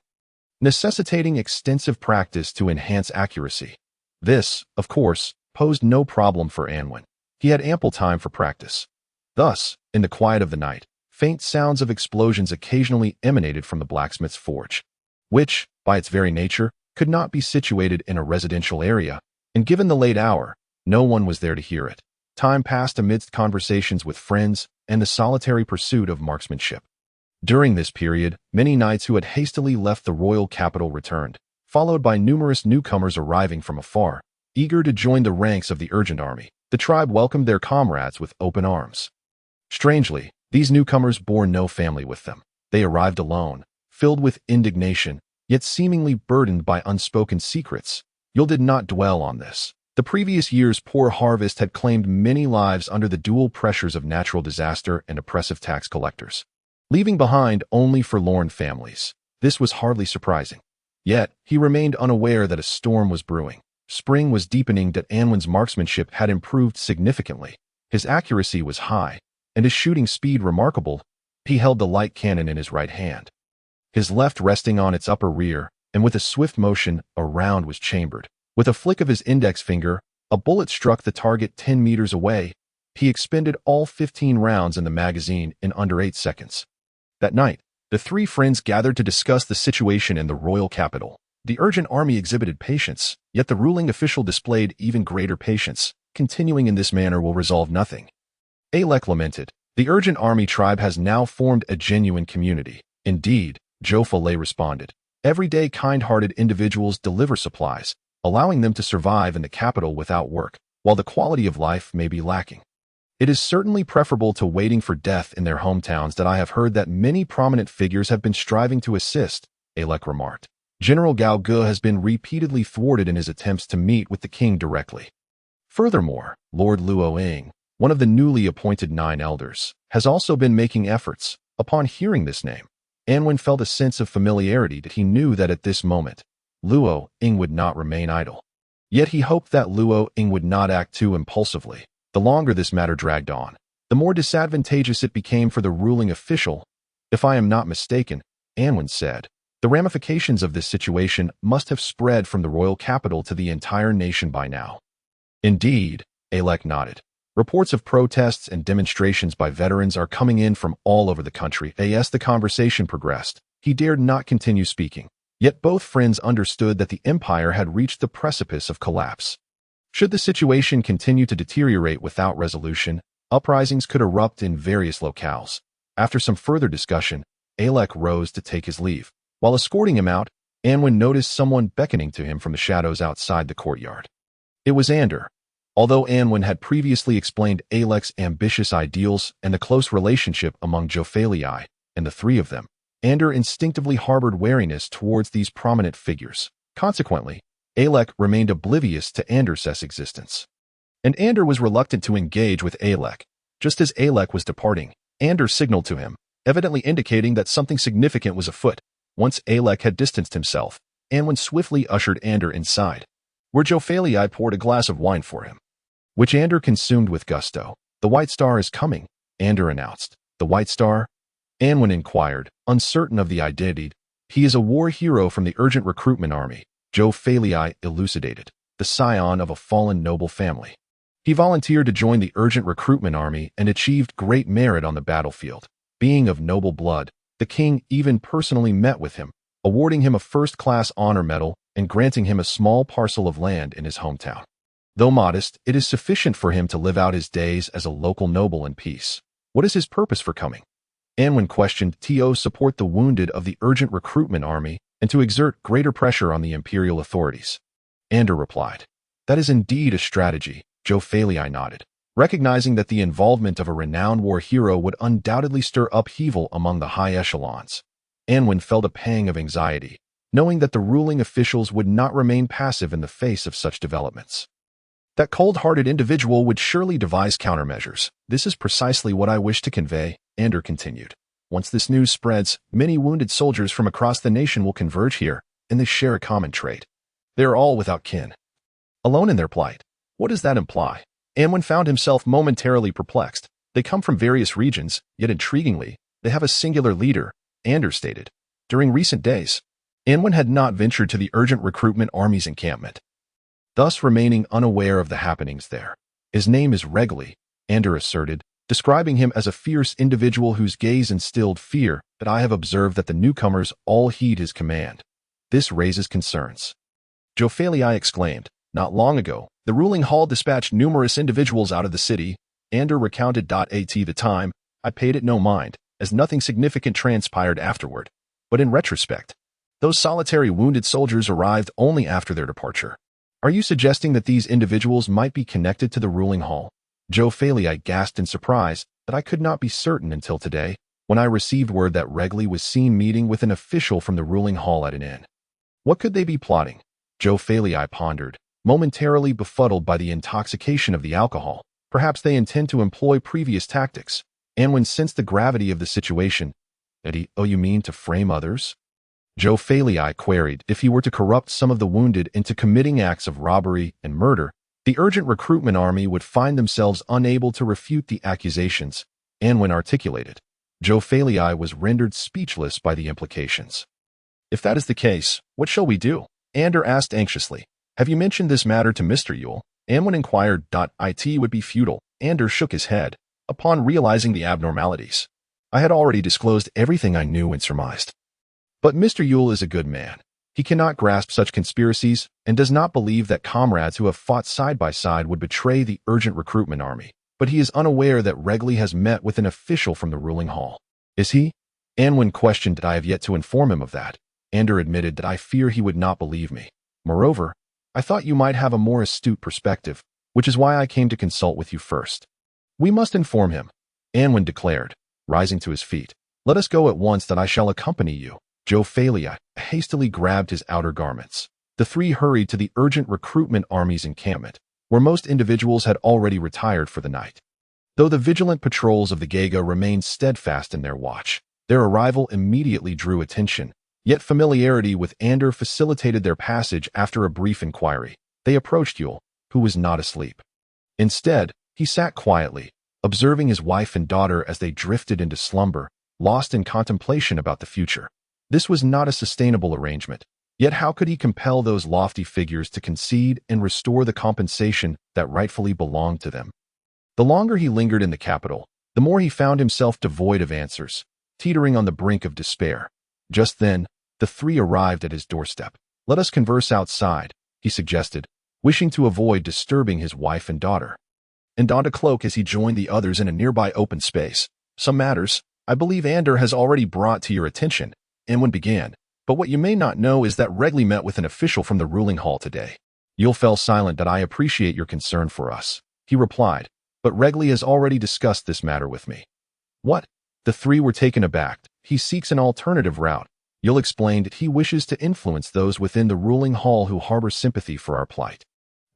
necessitating extensive practice to enhance accuracy. This, of course, posed no problem for Anwen. He had ample time for practice. Thus, in the quiet of the night, faint sounds of explosions occasionally emanated from the blacksmith's forge, which, by its very nature, could not be situated in a residential area, and given the late hour, no one was there to hear it. Time passed amidst conversations with friends and the solitary pursuit of marksmanship. During this period, many knights who had hastily left the royal capital returned, followed by numerous newcomers arriving from afar, eager to join the ranks of the Urgent Army. The tribe welcomed their comrades with open arms. Strangely, these newcomers bore no family with them. They arrived alone, filled with indignation, yet seemingly burdened by unspoken secrets. Yul did not dwell on this. The previous year's poor harvest had claimed many lives under the dual pressures of natural disaster and oppressive tax collectors, leaving behind only forlorn families. This was hardly surprising. Yet, he remained unaware that a storm was brewing. Spring was deepening, that Anwen's marksmanship had improved significantly. His accuracy was high, and his shooting speed remarkable. He held the light cannon in his right hand, his left resting on its upper rear, and with a swift motion, a round was chambered. With a flick of his index finger, a bullet struck the target 10 meters away. He expended all 15 rounds in the magazine in under 8 seconds. That night, the three friends gathered to discuss the situation in the royal capital. The Urgent Army exhibited patience, yet the ruling official displayed even greater patience. Continuing in this manner will resolve nothing. Alec lamented. The Urgent Army tribe has now formed a genuine community. Indeed, Jofale responded. Everyday kind-hearted individuals deliver supplies, allowing them to survive in the capital without work, while the quality of life may be lacking. It is certainly preferable to waiting for death in their hometowns that I have heard that many prominent figures have been striving to assist, Alec remarked. General Gao Ge has been repeatedly thwarted in his attempts to meet with the king directly. Furthermore, Lord Luo Ying, one of the newly appointed 9 elders, has also been making efforts. Upon hearing this name, Anwen felt a sense of familiarity that he knew that at this moment, Luo Ying would not remain idle. Yet he hoped that Luo Ying would not act too impulsively. The longer this matter dragged on, the more disadvantageous it became for the ruling official. If I am not mistaken, Anwen said, the ramifications of this situation must have spread from the royal capital to the entire nation by now. Indeed, Alec nodded. Reports of protests and demonstrations by veterans are coming in from all over the country. As the conversation progressed, he dared not continue speaking. Yet both friends understood that the empire had reached the precipice of collapse. Should the situation continue to deteriorate without resolution, uprisings could erupt in various locales. After some further discussion, Alec rose to take his leave. While escorting him out, Anwen noticed someone beckoning to him from the shadows outside the courtyard. It was Ander. Although Anwen had previously explained Alec's ambitious ideals and the close relationship among Jofale and the three of them, Ander instinctively harbored wariness towards these prominent figures. Consequently, Alec remained oblivious to Ander's existence. And Ander was reluctant to engage with Alec. Just as Alec was departing, Ander signaled to him, evidently indicating that something significant was afoot. Once Alec had distanced himself, Anwen swiftly ushered Ander inside, where Jofale poured a glass of wine for him, which Ander consumed with gusto. The White Star is coming, Ander announced. The White Star? Anwen inquired, uncertain of the identity. He is a war hero from the Urgent Recruitment Army, Jofale elucidated, the scion of a fallen noble family. He volunteered to join the Urgent Recruitment Army and achieved great merit on the battlefield. Being of noble blood, the king even personally met with him, awarding him a first-class honor medal and granting him a small parcel of land in his hometown. Though modest, it is sufficient for him to live out his days as a local noble in peace. What is his purpose for coming? Anwen questioned. To support the wounded of the Urgent Recruitment Army and to exert greater pressure on the imperial authorities. Ander replied. That is indeed a strategy, Jofale nodded, recognizing that the involvement of a renowned war hero would undoubtedly stir upheaval among the high echelons. Anwen felt a pang of anxiety, knowing that the ruling officials would not remain passive in the face of such developments. That cold-hearted individual would surely devise countermeasures. This is precisely what I wish to convey, Ander continued. Once this news spreads, many wounded soldiers from across the nation will converge here, and they share a common trait. They are all without kin, alone in their plight. What does that imply? Anwen found himself momentarily perplexed. They come from various regions, yet intriguingly, they have a singular leader, Ander stated. During recent days, Anwen had not ventured to the Urgent Recruitment Army's encampment, thus remaining unaware of the happenings there. His name is Regli, Ander asserted, describing him as a fierce individual whose gaze instilled fear. But I have observed that the newcomers all heed his command. This raises concerns. Jofale exclaimed. Not long ago, the ruling hall dispatched numerous individuals out of the city. Ander recounted. At the time, I paid it no mind, as nothing significant transpired afterward. But in retrospect, those solitary wounded soldiers arrived only after their departure. Are you suggesting that these individuals might be connected to the ruling hall? Jofale gasped in surprise that I could not be certain until today, when I received word that Regli was seen meeting with an official from the ruling hall at an inn. What could they be plotting? Jofale pondered, momentarily befuddled by the intoxication of the alcohol. Perhaps they intend to employ previous tactics. Anwen sensed the gravity of the situation. Oh, you mean to frame others? Jofale queried. If he were to corrupt some of the wounded into committing acts of robbery and murder, the Urgent Recruitment Army would find themselves unable to refute the accusations, Anwen articulated. Jofale was rendered speechless by the implications. If that is the case, what shall we do? Ander asked anxiously. Have you mentioned this matter to Mr. Yule? Anwen inquired. It would be futile. Ander shook his head, upon realizing the abnormalities. I had already disclosed everything I knew and surmised. But Mr. Yule is a good man. He cannot grasp such conspiracies and does not believe that comrades who have fought side by side would betray the Urgent Recruitment Army. but he is unaware that Regli has met with an official from the ruling hall. Is he? Anwen questioned that I have yet to inform him of that. Ander admitted that I fear he would not believe me. Moreover, I thought you might have a more astute perspective, which is why I came to consult with you first. We must inform him, Anwen declared, rising to his feet. Let us go at once that I shall accompany you. Jophalia hastily grabbed his outer garments. The three hurried to the urgent recruitment army's encampment, where most individuals had already retired for the night. Though the vigilant patrols of the Gaga remained steadfast in their watch, their arrival immediately drew attention, yet familiarity with Ander facilitated their passage after a brief inquiry. They approached Yul, who was not asleep. Instead, he sat quietly, observing his wife and daughter as they drifted into slumber, lost in contemplation about the future. This was not a sustainable arrangement, yet how could he compel those lofty figures to concede and restore the compensation that rightfully belonged to them? The longer he lingered in the capital, the more he found himself devoid of answers, teetering on the brink of despair. Just then, the three arrived at his doorstep. Let us converse outside, he suggested, wishing to avoid disturbing his wife and daughter. And donned a cloak as he joined the others in a nearby open space. Some matters, I believe Ander has already brought to your attention, Anwen began, but what you may not know is that Regli met with an official from the ruling hall today. Yul fell silent. That I appreciate your concern for us, he replied, but Regli has already discussed this matter with me. What? The three were taken aback. He seeks an alternative route. Yul explained that he wishes to influence those within the ruling hall who harbor sympathy for our plight,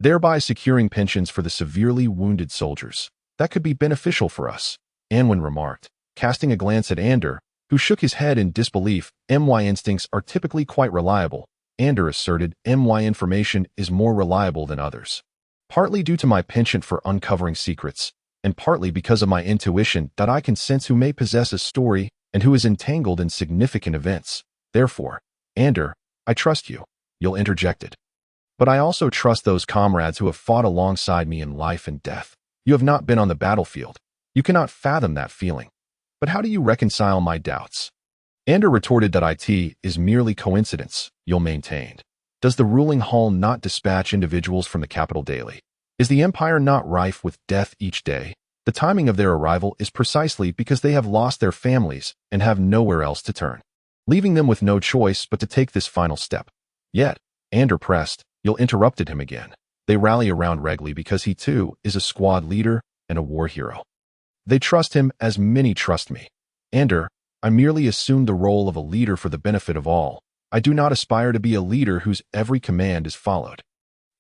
thereby securing pensions for the severely wounded soldiers. That could be beneficial for us, Anwen remarked, casting a glance at Ander, who shook his head in disbelief. My instincts are typically quite reliable, Ander asserted. My information is more reliable than others, partly due to my penchant for uncovering secrets, and partly because of my intuition that I can sense who may possess a story and who is entangled in significant events. Therefore, Ander, I trust you, Yul interjected. But I also trust those comrades who have fought alongside me in life and death. You have not been on the battlefield. You cannot fathom that feeling. But how do you reconcile my doubts? Ander retorted that it is merely coincidence, Yul maintained. Does the ruling hall not dispatch individuals from the capital daily? Is the empire not rife with death each day? The timing of their arrival is precisely because they have lost their families and have nowhere else to turn, leaving them with no choice but to take this final step. Yet, Ander pressed. Yul interrupted him again. They rally around Regli because he too is a squad leader and a war hero. They trust him as many trust me. Ander, I merely assumed the role of a leader for the benefit of all. I do not aspire to be a leader whose every command is followed.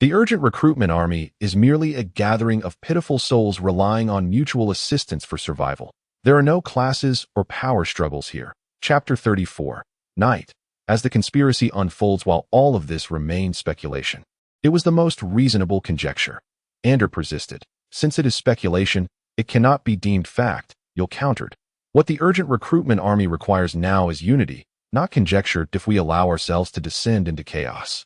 The urgent recruitment army is merely a gathering of pitiful souls relying on mutual assistance for survival. There are no classes or power struggles here. Chapter 34. Night. As the conspiracy unfolds, while all of this remains speculation, it was the most reasonable conjecture. Ander persisted. Since it is speculation, it cannot be deemed fact, Yul countered. What the urgent recruitment army requires now is unity, not conjecture. If we allow ourselves to descend into chaos,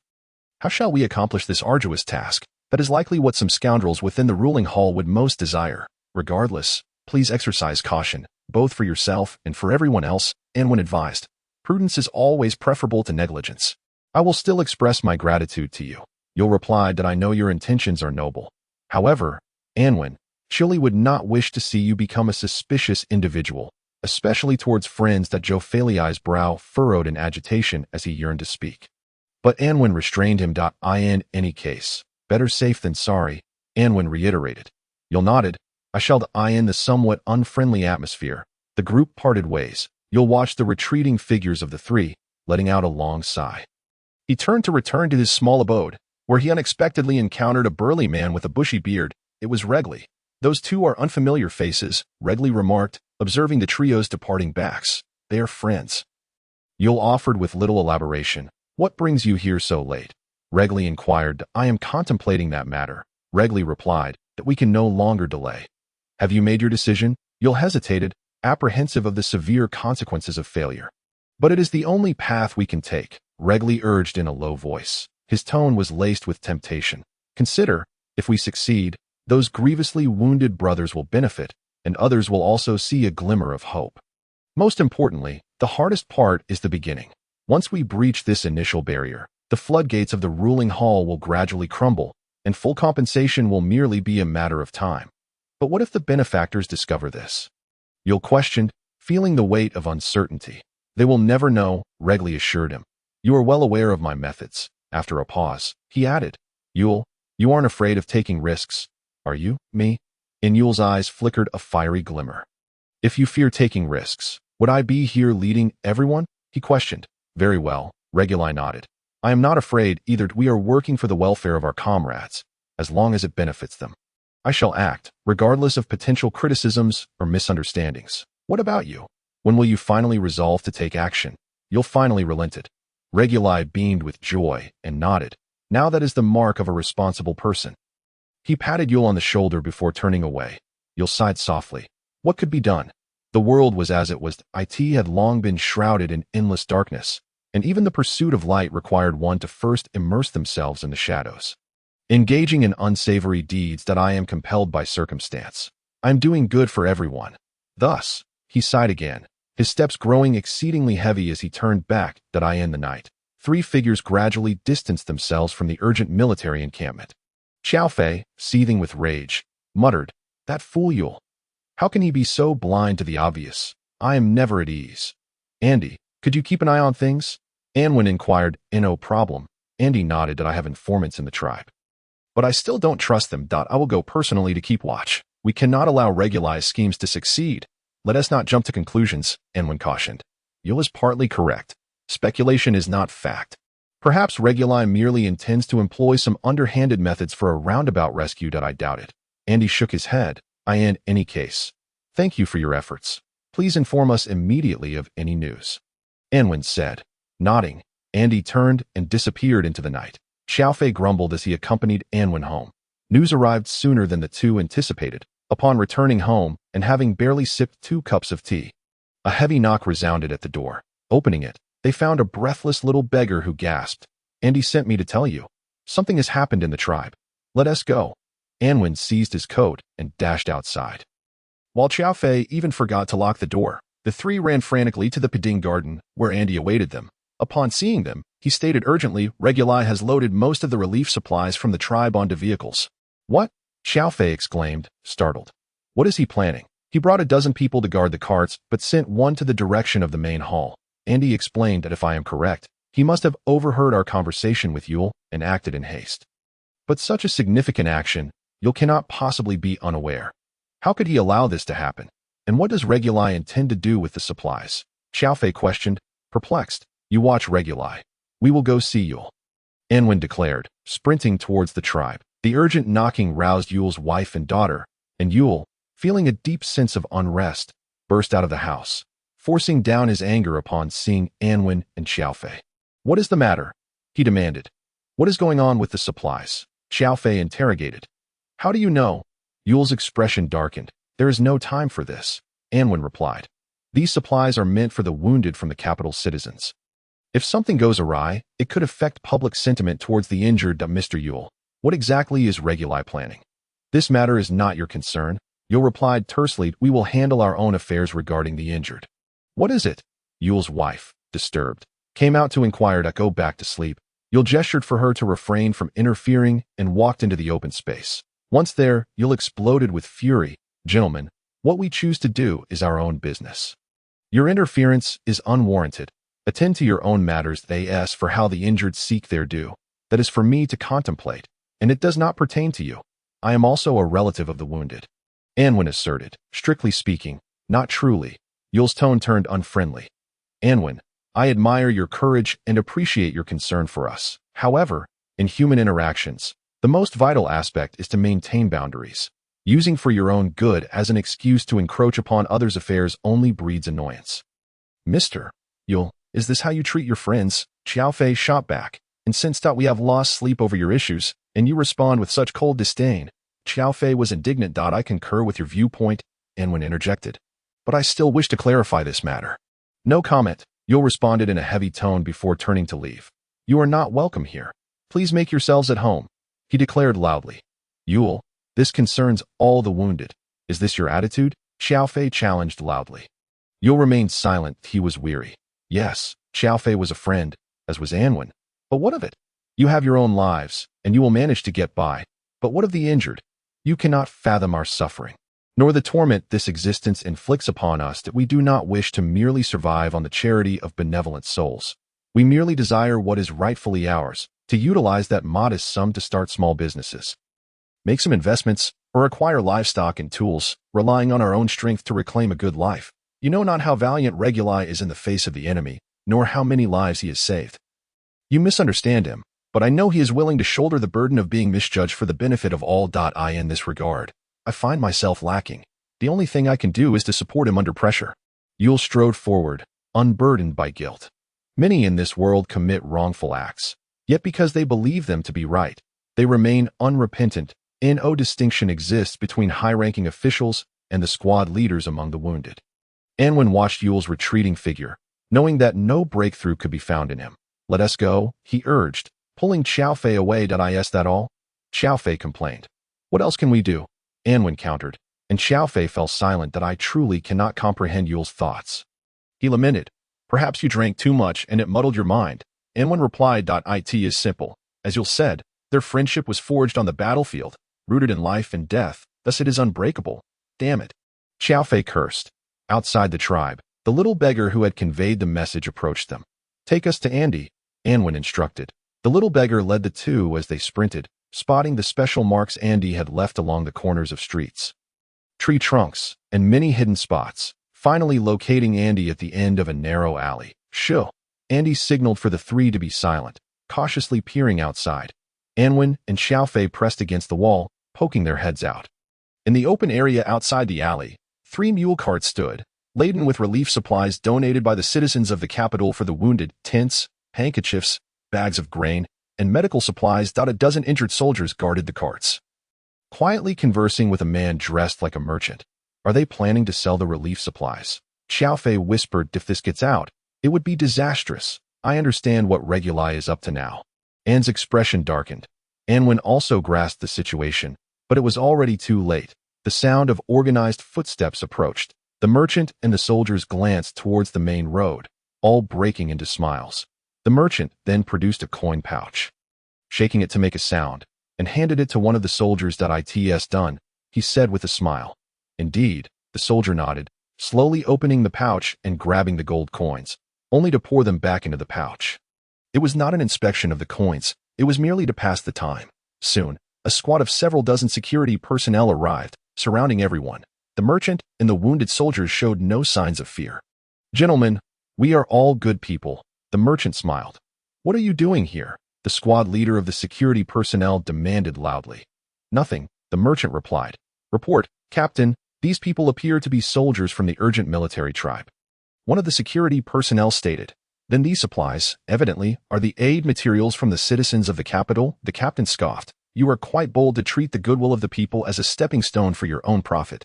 how shall we accomplish this arduous task? That is likely what some scoundrels within the ruling hall would most desire. Regardless, please exercise caution, both for yourself and for everyone else, and when advised, prudence is always preferable to negligence. I will still express my gratitude to you. Yul replied that I know your intentions are noble. However, Anwen, Chili would not wish to see you become a suspicious individual, especially towards friends. That Jophalia's brow furrowed in agitation as he yearned to speak. But Anwen restrained him. In any case, better safe than sorry, Anwen reiterated. Yul nodded. I shall in the somewhat unfriendly atmosphere. The group parted ways. Yul watched the retreating figures of the three, letting out a long sigh. He turned to return to his small abode, where he unexpectedly encountered a burly man with a bushy beard. It was Regli. Those two are unfamiliar faces, Regli remarked, observing the trio's departing backs. They are friends. Yul offered with little elaboration. What brings you here so late? Regli inquired. I am contemplating that matter. Regli replied, that we can no longer delay. Have you made your decision? Yul hesitated, apprehensive of the severe consequences of failure. But it is the only path we can take, Regli urged in a low voice. His tone was laced with temptation. Consider, if we succeed, those grievously wounded brothers will benefit, and others will also see a glimmer of hope. Most importantly, the hardest part is the beginning. Once we breach this initial barrier, the floodgates of the ruling hall will gradually crumble, and full compensation will merely be a matter of time. But what if the benefactors discover this? Yul questioned, feeling the weight of uncertainty. They will never know, Regli assured him. You are well aware of my methods. After a pause, he added, Yul, you aren't afraid of taking risks, are you? Me? In Yul's eyes flickered a fiery glimmer. If you fear taking risks, would I be here leading everyone? He questioned. Very well, Reguli nodded. I am not afraid either. We are working for the welfare of our comrades, as long as it benefits them. I shall act, regardless of potential criticisms or misunderstandings. What about you? When will you finally resolve to take action? You'll finally relented. Reguli beamed with joy and nodded. Now that is the mark of a responsible person. He patted Yul on the shoulder before turning away. Yul sighed softly. What could be done? The world was as it was. It had long been shrouded in endless darkness, and even the pursuit of light required one to first immerse themselves in the shadows. Engaging in unsavory deeds that I am compelled by circumstance. I am doing good for everyone. Thus, he sighed again, his steps growing exceedingly heavy as he turned back. That I in the night. 3 figures gradually distanced themselves from the urgent military encampment. Xiaofei, seething with rage, muttered, That fool Yul. How can he be so blind to the obvious? I am never at ease. Andy, could you keep an eye on things? Anwen inquired. No problem. Andy nodded. That I have informants in the tribe. But I still don't trust them. I will go personally to keep watch. We cannot allow Reguli's schemes to succeed. Let us not jump to conclusions, Anwen cautioned. Yul is partly correct. Speculation is not fact. Perhaps Reguli merely intends to employ some underhanded methods for a roundabout rescue. I doubt it. Andy shook his head. In any case, thank you for your efforts. Please inform us immediately of any news. Anwen said. Nodding, Andy turned and disappeared into the night. Xiaofei grumbled as he accompanied Anwen home. News arrived sooner than the two anticipated. Upon returning home and having barely sipped 2 cups of tea, a heavy knock resounded at the door. Opening it, they found a breathless little beggar who gasped. Andy sent me to tell you. Something has happened in the tribe. Let us go. Anwen seized his coat and dashed outside. While Xiaofei even forgot to lock the door, the 3 ran frantically to the Piding garden, where Andy awaited them. Upon seeing them, he stated urgently, Reguli has loaded most of the relief supplies from the tribe onto vehicles. What? Xiaofei exclaimed, startled. What is he planning? He brought a dozen people to guard the carts, but sent one to the direction of the main hall. Andy explained that if I am correct, he must have overheard our conversation with Yul and acted in haste. But such a significant action, Yul cannot possibly be unaware. How could he allow this to happen? And what does Reguli intend to do with the supplies? Xiaofei questioned, perplexed. You watch Reguli. We will go see Yul. Anwen declared, sprinting towards the tribe. The urgent knocking roused Yul's wife and daughter, and Yul, feeling a deep sense of unrest, burst out of the house, forcing down his anger upon seeing Anwen and Xiaofei. What is the matter? He demanded. What is going on with the supplies? Xiaofei interrogated. How do you know? Yul's expression darkened. There is no time for this, Anwen replied. These supplies are meant for the wounded from the capital citizens. If something goes awry, it could affect public sentiment towards the injured. Mr. Yul, what exactly is Reguli planning? This matter is not your concern. Yul replied tersely. We will handle our own affairs regarding the injured. What is it? Yul's wife, disturbed, came out to inquire. Go back to sleep. Yul gestured for her to refrain from interfering and walked into the open space. Once there, Yul exploded with fury. Gentlemen, what we choose to do is our own business. Your interference is unwarranted. Attend to your own matters. They ask for how the injured seek their due. That is for me to contemplate, and it does not pertain to you. I am also a relative of the wounded. Anwen asserted, strictly speaking, not truly. Yul's tone turned unfriendly. Anwen, I admire your courage and appreciate your concern for us. However, in human interactions, the most vital aspect is to maintain boundaries. Using for your own good as an excuse to encroach upon others' affairs only breeds annoyance. Mr. Yul, is this how you treat your friends? Xiaofei shot back, and since that we have lost sleep over your issues, and you respond with such cold disdain. Xiaofei was indignant. I concur with your viewpoint, Anwen interjected. But I still wish to clarify this matter. No comment, Yul responded in a heavy tone before turning to leave. You are not welcome here. Please make yourselves at home, he declared loudly. Yul, this concerns all the wounded. Is this your attitude? Xiaofei challenged loudly. Yul remained silent. He was weary. Yes, Xiaofei was a friend, as was Anwen. But what of it? You have your own lives, and you will manage to get by. But what of the injured? You cannot fathom our suffering. nor the torment this existence inflicts upon us that we do not wish to merely survive on the charity of benevolent souls. We merely desire what is rightfully ours, to utilize that modest sum to start small businesses, make some investments, or acquire livestock and tools, relying on our own strength to reclaim a good life. You know not how valiant Reguli is in the face of the enemy, nor how many lives he has saved. You misunderstand him, but I know he is willing to shoulder the burden of being misjudged for the benefit of all. In this regard, I find myself lacking. The only thing I can do is to support him under pressure. Yule strode forward, unburdened by guilt. Many in this world commit wrongful acts, yet because they believe them to be right, they remain unrepentant. No distinction exists between high-ranking officials and the squad leaders among the wounded. Anwen watched Yule's retreating figure, knowing that no breakthrough could be found in him. "Let us go," he urged, pulling Xiaofei away. "Is that all?" Xiaofei complained. "What else can we do?" Anwen countered, and Xiaofei fell silent. "I truly cannot comprehend Yule's thoughts." He lamented. "Perhaps you drank too much and it muddled your mind." Anwen replied. "It is simple. As Yule said, their friendship was forged on the battlefield, rooted in life and death, thus it is unbreakable. Damn it." Xiaofei cursed. Outside the tribe, the little beggar who had conveyed the message approached them. "Take us to Andy," Anwen instructed. The little beggar led the two as they sprinted, spotting the special marks Andy had left along the corners of streets, tree trunks, and many hidden spots, finally locating Andy at the end of a narrow alley. "Shoo!" Andy signaled for the three to be silent, cautiously peering outside. Anwen and Xiaofei pressed against the wall, poking their heads out. In the open area outside the alley, 3 mule carts stood, laden with relief supplies donated by the citizens of the capital for the wounded: tents, handkerchiefs, bags of grain, and medical supplies. A dozen injured soldiers guarded the carts, quietly conversing with a man dressed like a merchant. "Are they planning to sell the relief supplies?" Xiaofei whispered. "If this gets out, it would be disastrous. I understand what Reguli is up to now." Anne's expression darkened. Anwen also grasped the situation, but it was already too late. The sound of organized footsteps approached. The merchant and the soldiers glanced towards the main road, all breaking into smiles. The merchant then produced a coin pouch, shaking it to make a sound, and handed it to one of the soldiers. "It's done," he said with a smile. "Indeed," the soldier nodded, slowly opening the pouch and grabbing the gold coins, only to pour them back into the pouch. It was not an inspection of the coins, it was merely to pass the time. Soon, a squad of several dozen security personnel arrived, surrounding everyone. The merchant and the wounded soldiers showed no signs of fear. "Gentlemen, we are all good people," the merchant smiled. "What are you doing here?" the squad leader of the security personnel demanded loudly. "Nothing," the merchant replied. "Report, Captain, these people appear to be soldiers from the urgent military tribe," one of the security personnel stated. "Then these supplies, evidently, are the aid materials from the citizens of the capital," the captain scoffed. "You are quite bold to treat the goodwill of the people as a stepping stone for your own profit.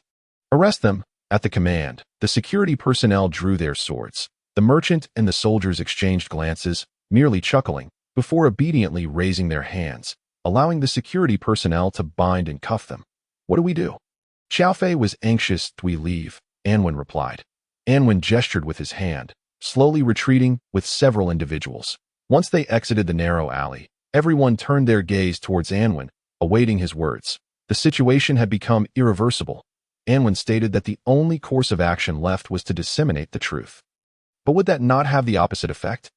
Arrest them." At the command, the security personnel drew their swords. The merchant and the soldiers exchanged glances, merely chuckling, before obediently raising their hands, allowing the security personnel to bind and cuff them. "What do we do?" Xiaofei was anxious. "We leave," Anwen replied. Anwen gestured with his hand, slowly retreating with several individuals. Once they exited the narrow alley, everyone turned their gaze towards Anwen, awaiting his words. The situation had become irreversible. Anwen stated that the only course of action left was to disseminate the truth. But would that not have the opposite effect?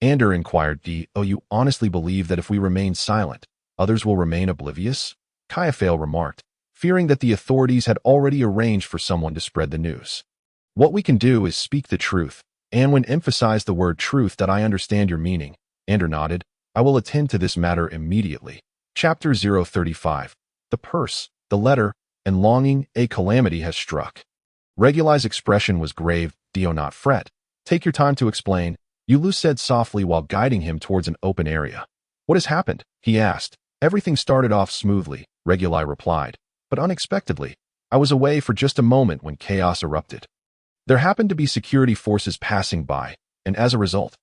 Ander inquired. "Do you honestly believe that if we remain silent, others will remain oblivious?" Kaiafail remarked, fearing that the authorities had already arranged for someone to spread the news. "What we can do is speak the truth." Anwen emphasized the word truth. "I understand your meaning," Ander nodded. "I will attend to this matter immediately." Chapter 035. The purse, the letter, and longing. A calamity has struck. Regulai's expression was grave. "Do not fret. Take your time to explain," Yulu said softly while guiding him towards an open area. "What has happened?" he asked. "Everything started off smoothly," Regulai replied, "but unexpectedly, I was away for just a moment when chaos erupted. There happened to be security forces passing by, and as a result..."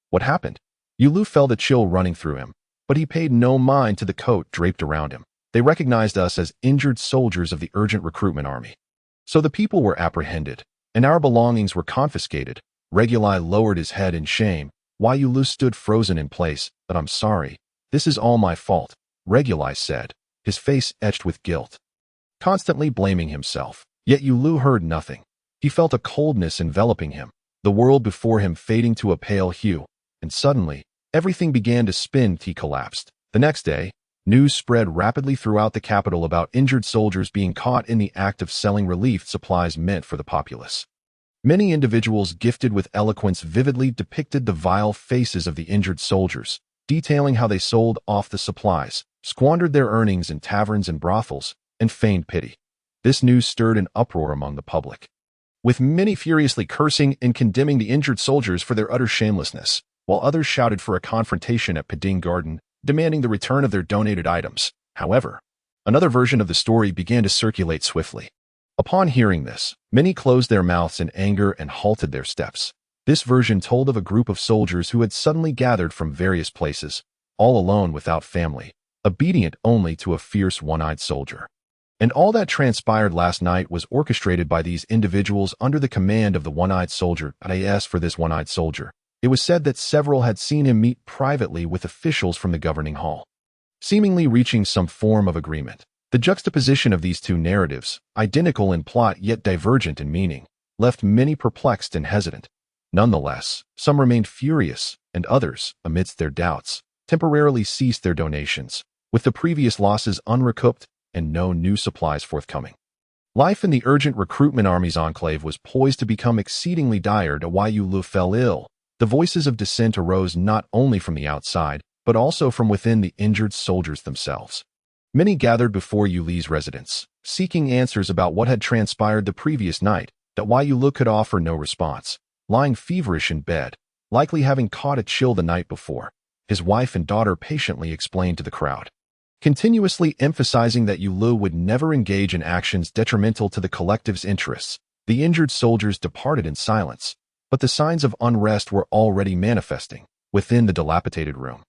"What happened?" Yulu felt a chill running through him, but he paid no mind to the coat draped around him. "They recognized us as injured soldiers of the urgent recruitment army. So the people were apprehended, and our belongings were confiscated." Regulai lowered his head in shame, while Yulu stood frozen in place. "But I'm sorry. This is all my fault," Regulai said, his face etched with guilt. constantly blaming himself. Yet Yu Lu heard nothing. He felt a coldness enveloping him, the world before him fading to a pale hue, and suddenly, everything began to spin. He collapsed. The next day, news spread rapidly throughout the capital about injured soldiers being caught in the act of selling relief supplies meant for the populace. Many individuals gifted with eloquence vividly depicted the vile faces of the injured soldiers, detailing how they sold off the supplies, squandered their earnings in taverns and brothels, and feigned pity. This news stirred an uproar among the public, with many furiously cursing and condemning the injured soldiers for their utter shamelessness, while others shouted for a confrontation at Pading Garden, demanding the return of their donated items. However, another version of the story began to circulate swiftly. Upon hearing this, many closed their mouths in anger and halted their steps. This version told of a group of soldiers who had suddenly gathered from various places, all alone without family, obedient only to a fierce one-eyed soldier. And all that transpired last night was orchestrated by these individuals under the command of the one-eyed soldier. As for this one-eyed soldier, it was said that several had seen him meet privately with officials from the governing hall, seemingly reaching some form of agreement. The juxtaposition of these two narratives, identical in plot yet divergent in meaning, left many perplexed and hesitant. Nonetheless, some remained furious, and others, amidst their doubts, temporarily ceased their donations, with the previous losses unrecouped and no new supplies forthcoming. Life in the urgent recruitment army's enclave was poised to become exceedingly dire. While Yu Lu fell ill, the voices of dissent arose not only from the outside, but also from within the injured soldiers themselves. Many gathered before Yu Li's residence, seeking answers about what had transpired the previous night. That Yu Lu could offer no response, lying feverish in bed, likely having caught a chill the night before. His wife and daughter patiently explained to the crowd, continuously emphasizing that Yu Lu would never engage in actions detrimental to the collective's interests. The injured soldiers departed in silence, but the signs of unrest were already manifesting within the dilapidated room.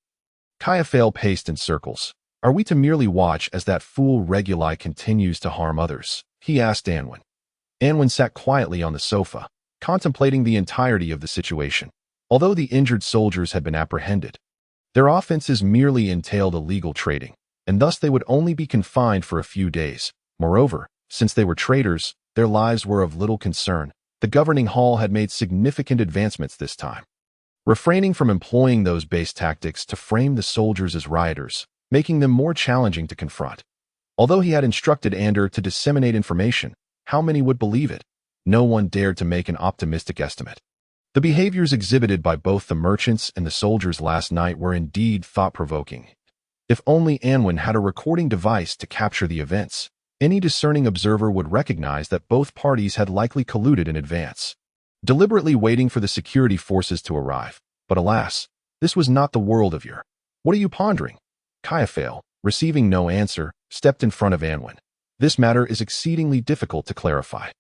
Kaiaphale paced in circles. Are we to merely watch as that fool Reguli continues to harm others? He asked Anwen. Anwen sat quietly on the sofa, contemplating the entirety of the situation. Although the injured soldiers had been apprehended, their offenses merely entailed illegal trading, and thus they would only be confined for a few days. Moreover, since they were traitors, their lives were of little concern. The governing hall had made significant advancements this time, refraining from employing those base tactics to frame the soldiers as rioters, making them more challenging to confront. Although he had instructed Ander to disseminate information, how many would believe it? No one dared to make an optimistic estimate. The behaviors exhibited by both the merchants and the soldiers last night were indeed thought-provoking. If only Anwen had a recording device to capture the events, any discerning observer would recognize that both parties had likely colluded in advance, deliberately waiting for the security forces to arrive. But alas, this was not the world of Ur. What are you pondering? Kaiaphale, receiving no answer, stepped in front of Anwen. This matter is exceedingly difficult to clarify,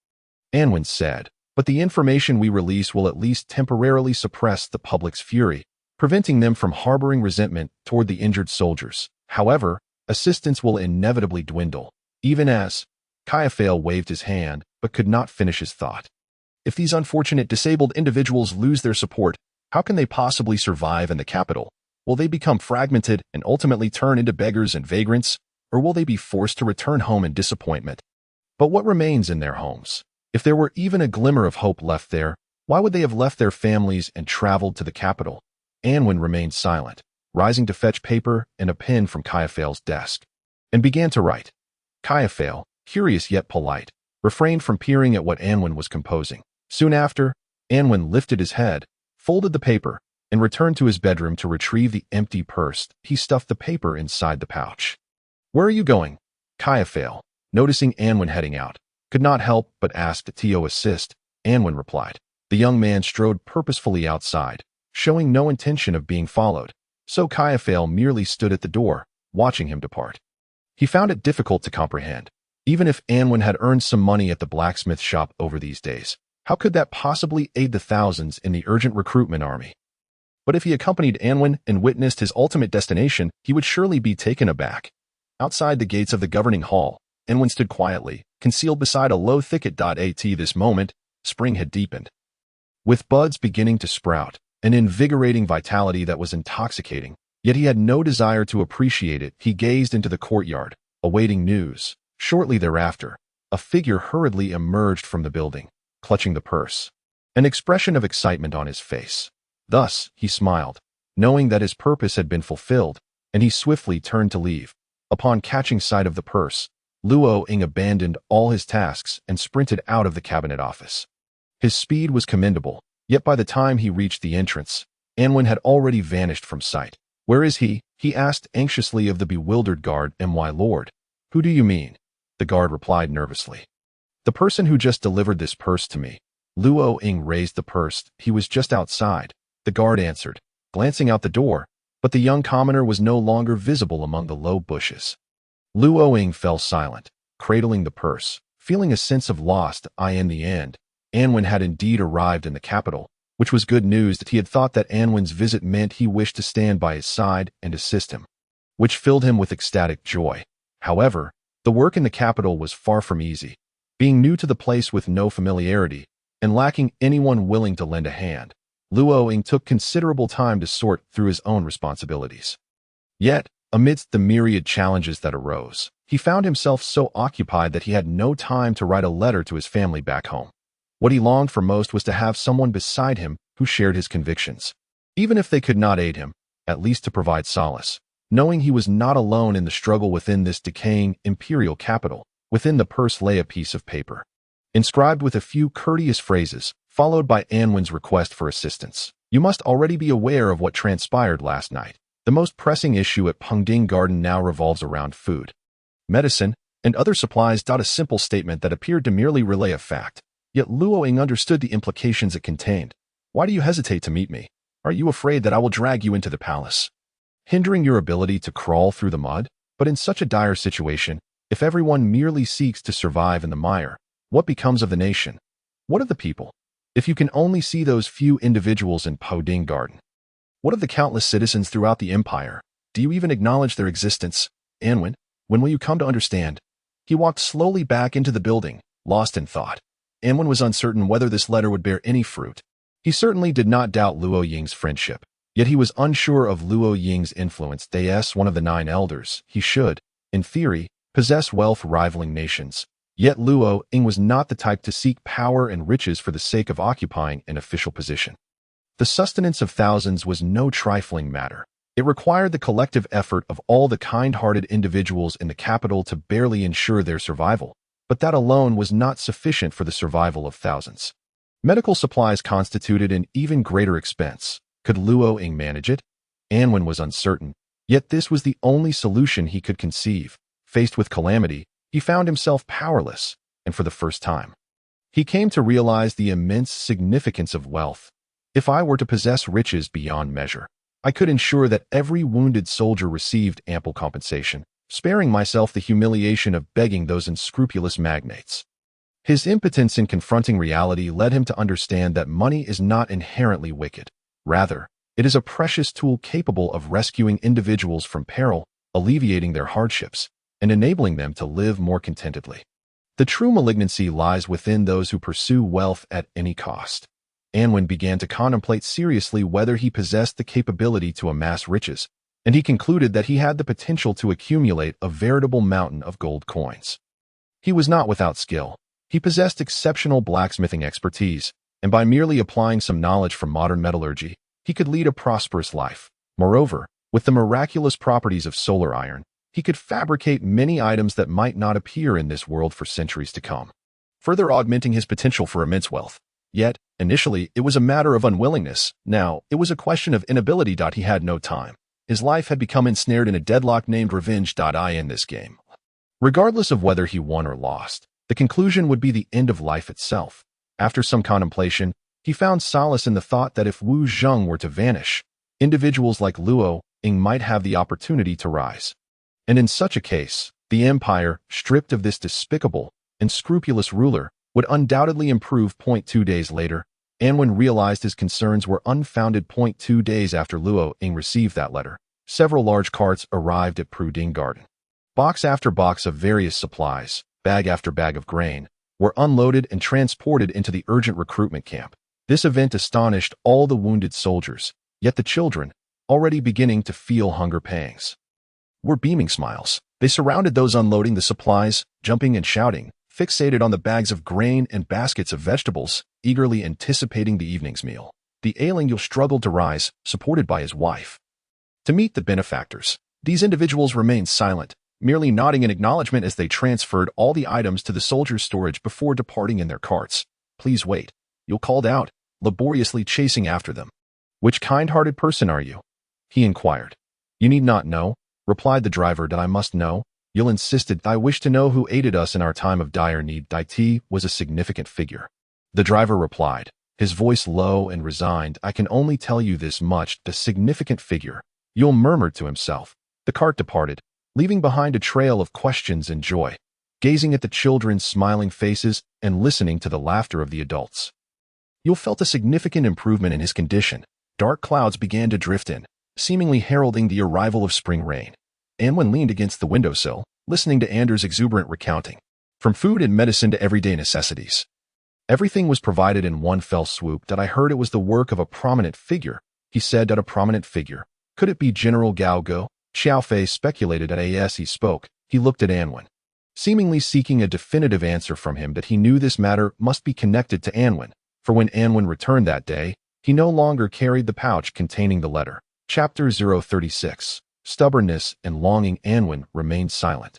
Anwen said, but the information we release will at least temporarily suppress the public's fury, preventing them from harboring resentment toward the injured soldiers. However, assistance will inevitably dwindle, even as Kaiaphale waved his hand but could not finish his thought. If these unfortunate disabled individuals lose their support, how can they possibly survive in the capital? Will they become fragmented and ultimately turn into beggars and vagrants, or will they be forced to return home in disappointment? But what remains in their homes? If there were even a glimmer of hope left there, why would they have left their families and traveled to the capital? Anwen remained silent, rising to fetch paper and a pen from Kaiaphale's desk, and began to write. Kaiaphale, curious yet polite, refrained from peering at what Anwen was composing. Soon after, Anwen lifted his head, folded the paper, and returned to his bedroom to retrieve the empty purse. He stuffed the paper inside the pouch. Where are you going? Kaiaphale, noticing Anwen heading out, could not help but ask to Tio assist. Anwen replied. The young man strode purposefully outside, showing no intention of being followed, so Kaiaphale merely stood at the door, watching him depart. He found it difficult to comprehend. Even if Anwen had earned some money at the blacksmith shop over these days, how could that possibly aid the thousands in the urgent recruitment army? But if he accompanied Anwen and witnessed his ultimate destination, he would surely be taken aback. Outside the gates of the governing hall, Anwen stood quietly, concealed beside a low thicket. At this moment, spring had deepened, with buds beginning to sprout, an invigorating vitality that was intoxicating, yet he had no desire to appreciate it. He gazed into the courtyard, awaiting news, Shortly thereafter, a figure hurriedly emerged from the building, clutching the purse, an expression of excitement on his face. Thus, he smiled, knowing that his purpose had been fulfilled, and he swiftly turned to leave. Upon catching sight of the purse, Luo Ying abandoned all his tasks and sprinted out of the cabinet office. His speed was commendable, yet by the time he reached the entrance, Anwen had already vanished from sight. "Where is he?" he asked anxiously of the bewildered guard. "My lord." "Who do you mean?" the guard replied nervously. "The person who just delivered this purse to me." Luo Ying raised the purse. "He was just outside," the guard answered, glancing out the door, but the young commoner was no longer visible among the low bushes. Luo Ying fell silent, cradling the purse, feeling a sense of loss. In the end, Anwen had indeed arrived in the capital, which was good news. That he had thought that Anwen's visit meant he wished to stand by his side and assist him, which filled him with ecstatic joy. However, the work in the capital was far from easy. Being new to the place with no familiarity, and lacking anyone willing to lend a hand, Luo Ying took considerable time to sort through his own responsibilities. Yet, amidst the myriad challenges that arose, he found himself so occupied that he had no time to write a letter to his family back home. What he longed for most was to have someone beside him who shared his convictions. Even if they could not aid him, at least to provide solace, knowing he was not alone in the struggle within this decaying imperial capital. Within the purse lay a piece of paper, inscribed with a few courteous phrases, followed by Anwen's request for assistance. "You must already be aware of what transpired last night. The most pressing issue at Pengding Garden now revolves around food, medicine, and other supplies." A simple statement that appeared to merely relay a fact, yet Luo Ying understood the implications it contained. "Why do you hesitate to meet me? Are you afraid that I will drag you into the palace, hindering your ability to crawl through the mud? But in such a dire situation, if everyone merely seeks to survive in the mire, what becomes of the nation? What of the people? If you can only see those few individuals in Pengding Garden, what of the countless citizens throughout the empire? Do you even acknowledge their existence? Anwen, when will you come to understand?" He walked slowly back into the building, lost in thought. Anwen was uncertain whether this letter would bear any fruit. He certainly did not doubt Luo Ying's friendship, yet he was unsure of Luo Ying's influence. As one of the 9 elders, he should, in theory, possess wealth rivaling nations. Yet Luo Ying was not the type to seek power and riches for the sake of occupying an official position. The sustenance of thousands was no trifling matter. It required the collective effort of all the kind-hearted individuals in the capital to barely ensure their survival, but that alone was not sufficient for the survival of thousands. Medical supplies constituted an even greater expense. Could Luo Ying manage it? Anwen was uncertain, yet this was the only solution he could conceive. Faced with calamity, he found himself powerless, and for the first time, he came to realize the immense significance of wealth. If I were to possess riches beyond measure, I could ensure that every wounded soldier received ample compensation, sparing myself the humiliation of begging those unscrupulous magnates. His impotence in confronting reality led him to understand that money is not inherently wicked. Rather, it is a precious tool capable of rescuing individuals from peril, alleviating their hardships, and enabling them to live more contentedly. The true malignancy lies within those who pursue wealth at any cost. Anwen began to contemplate seriously whether he possessed the capability to amass riches, and he concluded that he had the potential to accumulate a veritable mountain of gold coins. He was not without skill. He possessed exceptional blacksmithing expertise, and by merely applying some knowledge from modern metallurgy, he could lead a prosperous life. Moreover, with the miraculous properties of solar iron, he could fabricate many items that might not appear in this world for centuries to come, further augmenting his potential for immense wealth. Yet, initially, it was a matter of unwillingness. Now, it was a question of inability. He had no time. His life had become ensnared in a deadlock named revenge. In this game, regardless of whether he won or lost, the conclusion would be the end of life itself. After some contemplation, he found solace in the thought that if Wu Zheng were to vanish, individuals like Luo Ying might have the opportunity to rise. And in such a case, the empire, stripped of this despicable and scrupulous ruler, would undoubtedly improve. 2 days later, Anwen realized his concerns were unfounded. 2 days after Luo Ying received that letter, several large carts arrived at Pengding Garden. Box after box of various supplies, bag after bag of grain, were unloaded and transported into the urgent recruitment camp. This event astonished all the wounded soldiers, yet the children, already beginning to feel hunger pangs, were beaming smiles. They surrounded those unloading the supplies, jumping and shouting, fixated on the bags of grain and baskets of vegetables, eagerly anticipating the evening's meal. The ailing Yul struggled to rise, supported by his wife. To meet the benefactors, these individuals remained silent, merely nodding in acknowledgement as they transferred all the items to the soldiers' storage before departing in their carts. "Please wait," Yul called out, laboriously chasing after them. "Which kind-hearted person are you?" he inquired. "You need not know," replied the driver. "That I must know?" Yul insisted. "I wish to know who aided us in our time of dire need." Dai was a significant figure. The driver replied, his voice low and resigned. "I can only tell you this much, the significant figure." Yul murmured to himself. The cart departed, leaving behind a trail of questions and joy, gazing at the children's smiling faces and listening to the laughter of the adults. Yul felt a significant improvement in his condition. Dark clouds began to drift in, seemingly heralding the arrival of spring rain. Anwen leaned against the windowsill, listening to Anders' exuberant recounting. From food and medicine to everyday necessities, everything was provided in one fell swoop. "That I heard it was the work of a prominent figure," he said. "That a prominent figure. Could it be General Gao Go?" Xiao Fei speculated. As he spoke, he looked at Anwen, seemingly seeking a definitive answer from him. That he knew this matter must be connected to Anwen, for when Anwen returned that day, he no longer carried the pouch containing the letter. Chapter 036. Stubbornness and longing. Anwen remained silent,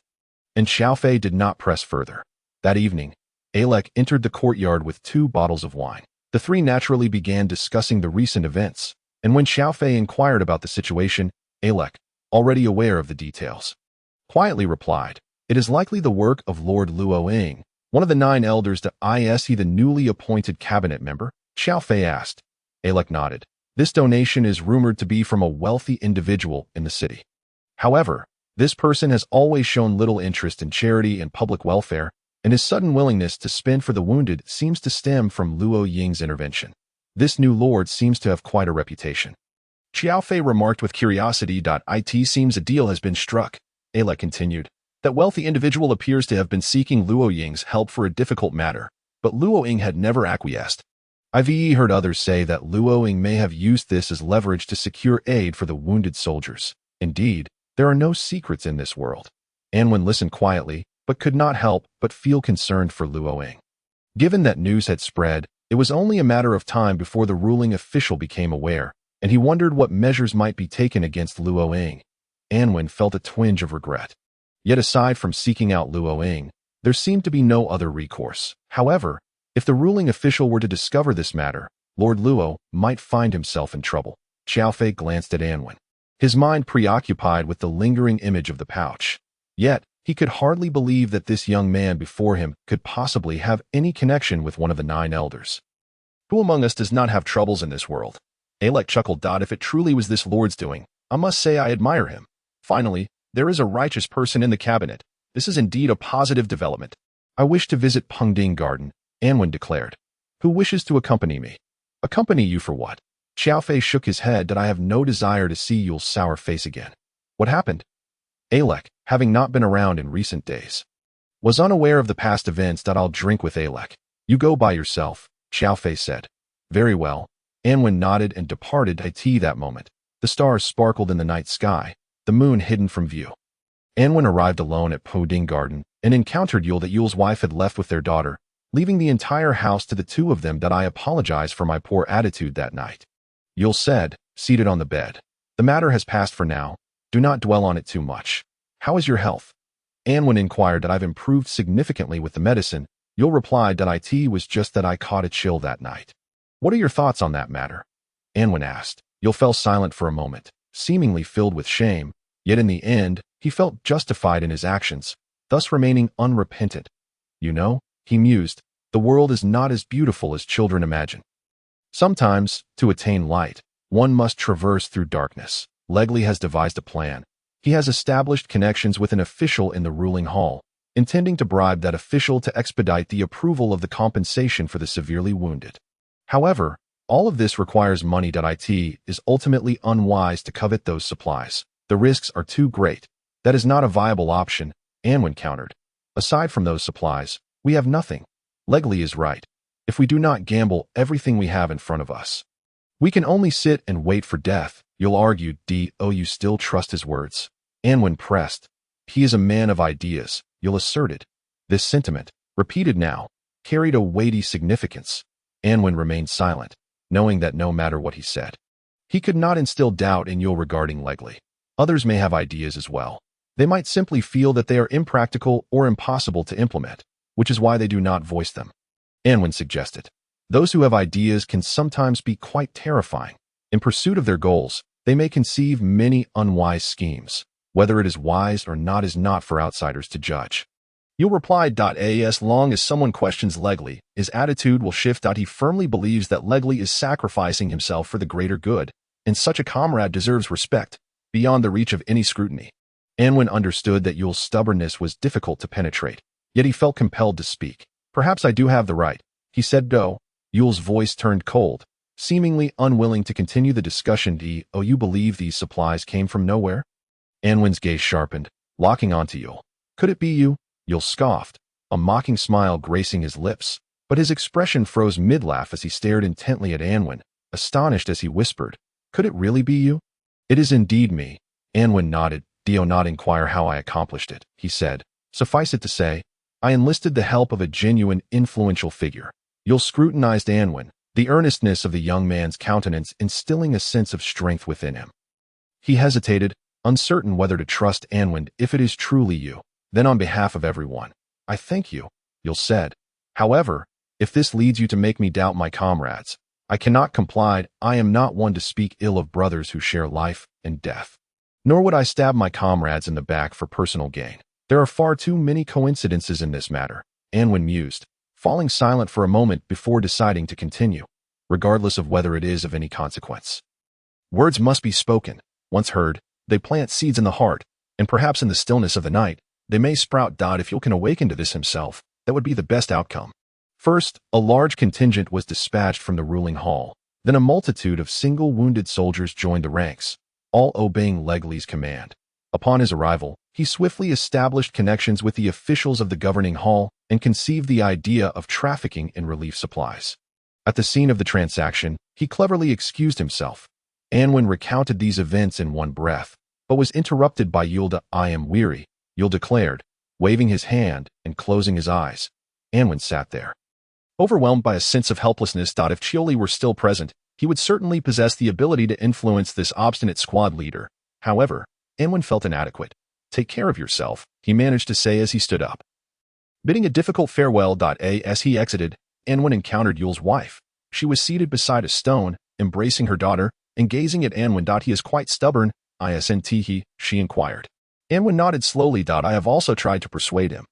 and Xiao Fei did not press further. That evening, Alec entered the courtyard with 2 bottles of wine. The three naturally began discussing the recent events, and when Xiao Fei inquired about the situation, Alec, already aware of the details, quietly replied, "It is likely the work of Lord Luoying, one of the 9 elders. Is he the newly appointed cabinet member?" Xiao Fei asked. Alec nodded. "This donation is rumored to be from a wealthy individual in the city. However, this person has always shown little interest in charity and public welfare, and his sudden willingness to spend for the wounded seems to stem from Luoying's intervention. This new lord seems to have quite a reputation." Xiao Fei remarked with curiosity. "It seems a deal has been struck," Alec continued. "That wealthy individual appears to have been seeking Luoying's help for a difficult matter, but Luoying had never acquiesced. I've heard others say that Luoying may have used this as leverage to secure aid for the wounded soldiers. Indeed, there are no secrets in this world." Anwen listened quietly, but could not help but feel concerned for Luoying. Given that news had spread, it was only a matter of time before the ruling official became aware, and he wondered what measures might be taken against Luoying. Anwen felt a twinge of regret. Yet aside from seeking out Luoying, there seemed to be no other recourse. However, if the ruling official were to discover this matter, Lord Luo might find himself in trouble. Xiao Fei glanced at Anwen, his mind preoccupied with the lingering image of the pouch. Yet, he could hardly believe that this young man before him could possibly have any connection with one of the 9 elders. "Who among us does not have troubles in this world?" Alec chuckled. "If it truly was this lord's doing, I must say I admire him. Finally, there is a righteous person in the cabinet. This is indeed a positive development." "I wish to visit Pengding Garden," Anwen declared. "Who wishes to accompany me?" "Accompany you for what?" Xiao Fei shook his head. "I have no desire to see Yul's sour face again." "What happened?" Alec, having not been around in recent days, was unaware of the past events. "I'll drink with Alec. You go by yourself," Xiao Fei said. "Very well." Anwen nodded and departed. That moment, the stars sparkled in the night sky, the moon hidden from view. Anwen arrived alone at Pengding Garden and encountered Yul. Yul's wife had left with their daughter, leaving the entire house to the 2 of them. "I apologize for my poor attitude that night," Yul said, seated on the bed. "The matter has passed for now. Do not dwell on it too much. How is your health?" Anwen inquired. "I've improved significantly with the medicine." Yul replied. "It was just that I caught a chill that night." "What are your thoughts on that matter?" Anwen asked. Yul fell silent for a moment, seemingly filled with shame, yet in the end, he felt justified in his actions, thus remaining unrepentant. "You know," he mused, "the world is not as beautiful as children imagine. Sometimes, to attain light, one must traverse through darkness." Legli has devised a plan. He has established connections with an official in the ruling hall, intending to bribe that official to expedite the approval of the compensation for the severely wounded. However, all of this requires money. It is ultimately unwise to covet those supplies. The risks are too great. That is not a viable option, Anwen countered. Aside from those supplies, we have nothing. Legli is right. If we do not gamble everything we have in front of us, we can only sit and wait for death. Yul argued. "Do you still trust his words?" Anwen pressed. He is a man of ideas, Yul asserted. This sentiment, repeated now, carried a weighty significance. Anwen remained silent, knowing that no matter what he said, he could not instill doubt in Yul regarding Legli. Others may have ideas as well. They might simply feel that they are impractical or impossible to implement, which is why they do not voice them. Anwen suggested. Those who have ideas can sometimes be quite terrifying. In pursuit of their goals, they may conceive many unwise schemes. Whether it is wise or not is not for outsiders to judge. Yul replied. As long as someone questions Legli, his attitude will shift. He firmly believes that Legli is sacrificing himself for the greater good, and such a comrade deserves respect, beyond the reach of any scrutiny. Anwen understood that Yul's stubbornness was difficult to penetrate, yet he felt compelled to speak. Perhaps I do have the right, he said. Yul's voice turned cold, seemingly unwilling to continue the discussion. You believe these supplies came from nowhere? Anwen's gaze sharpened, locking onto Yul. Could it be you? Yul scoffed, a mocking smile gracing his lips, but his expression froze mid-laugh as he stared intently at Anwen, astonished as he whispered, Could it really be you? It is indeed me. Anwen nodded. Do not inquire how I accomplished it, he said. Suffice it to say, I enlisted the help of a genuine, influential figure. Yul scrutinized Anwen, the earnestness of the young man's countenance instilling a sense of strength within him. He hesitated, uncertain whether to trust Anwen. If it is truly you, then on behalf of everyone, I thank you, Yul said. However, if this leads you to make me doubt my comrades, I cannot comply. I am not one to speak ill of brothers who share life and death. Nor would I stab my comrades in the back for personal gain. There are far too many coincidences in this matter, Anwen mused, falling silent for a moment before deciding to continue, regardless of whether it is of any consequence. Words must be spoken. Once heard, they plant seeds in the heart, and perhaps in the stillness of the night, they may sprout. If Yul can awaken to this himself, that would be the best outcome. First, a large contingent was dispatched from the ruling hall. Then a multitude of single wounded soldiers joined the ranks, all obeying Legli's command. Upon his arrival, he swiftly established connections with the officials of the governing hall and conceived the idea of trafficking in relief supplies. At the scene of the transaction, he cleverly excused himself. Anwen recounted these events in one breath, but was interrupted by Yul. I am weary, Yul declared, waving his hand and closing his eyes. Anwen sat there, overwhelmed by a sense of helplessness. If Chioli were still present, he would certainly possess the ability to influence this obstinate squad leader. However, Anwen felt inadequate. Take care of yourself, he managed to say as he stood up. Bidding a difficult farewell. As he exited, Anwen encountered Yul's wife. She was seated beside a stone, embracing her daughter, and gazing at Anwen. He is quite stubborn, isn't he? She inquired. Anwen nodded slowly. I have also tried to persuade him,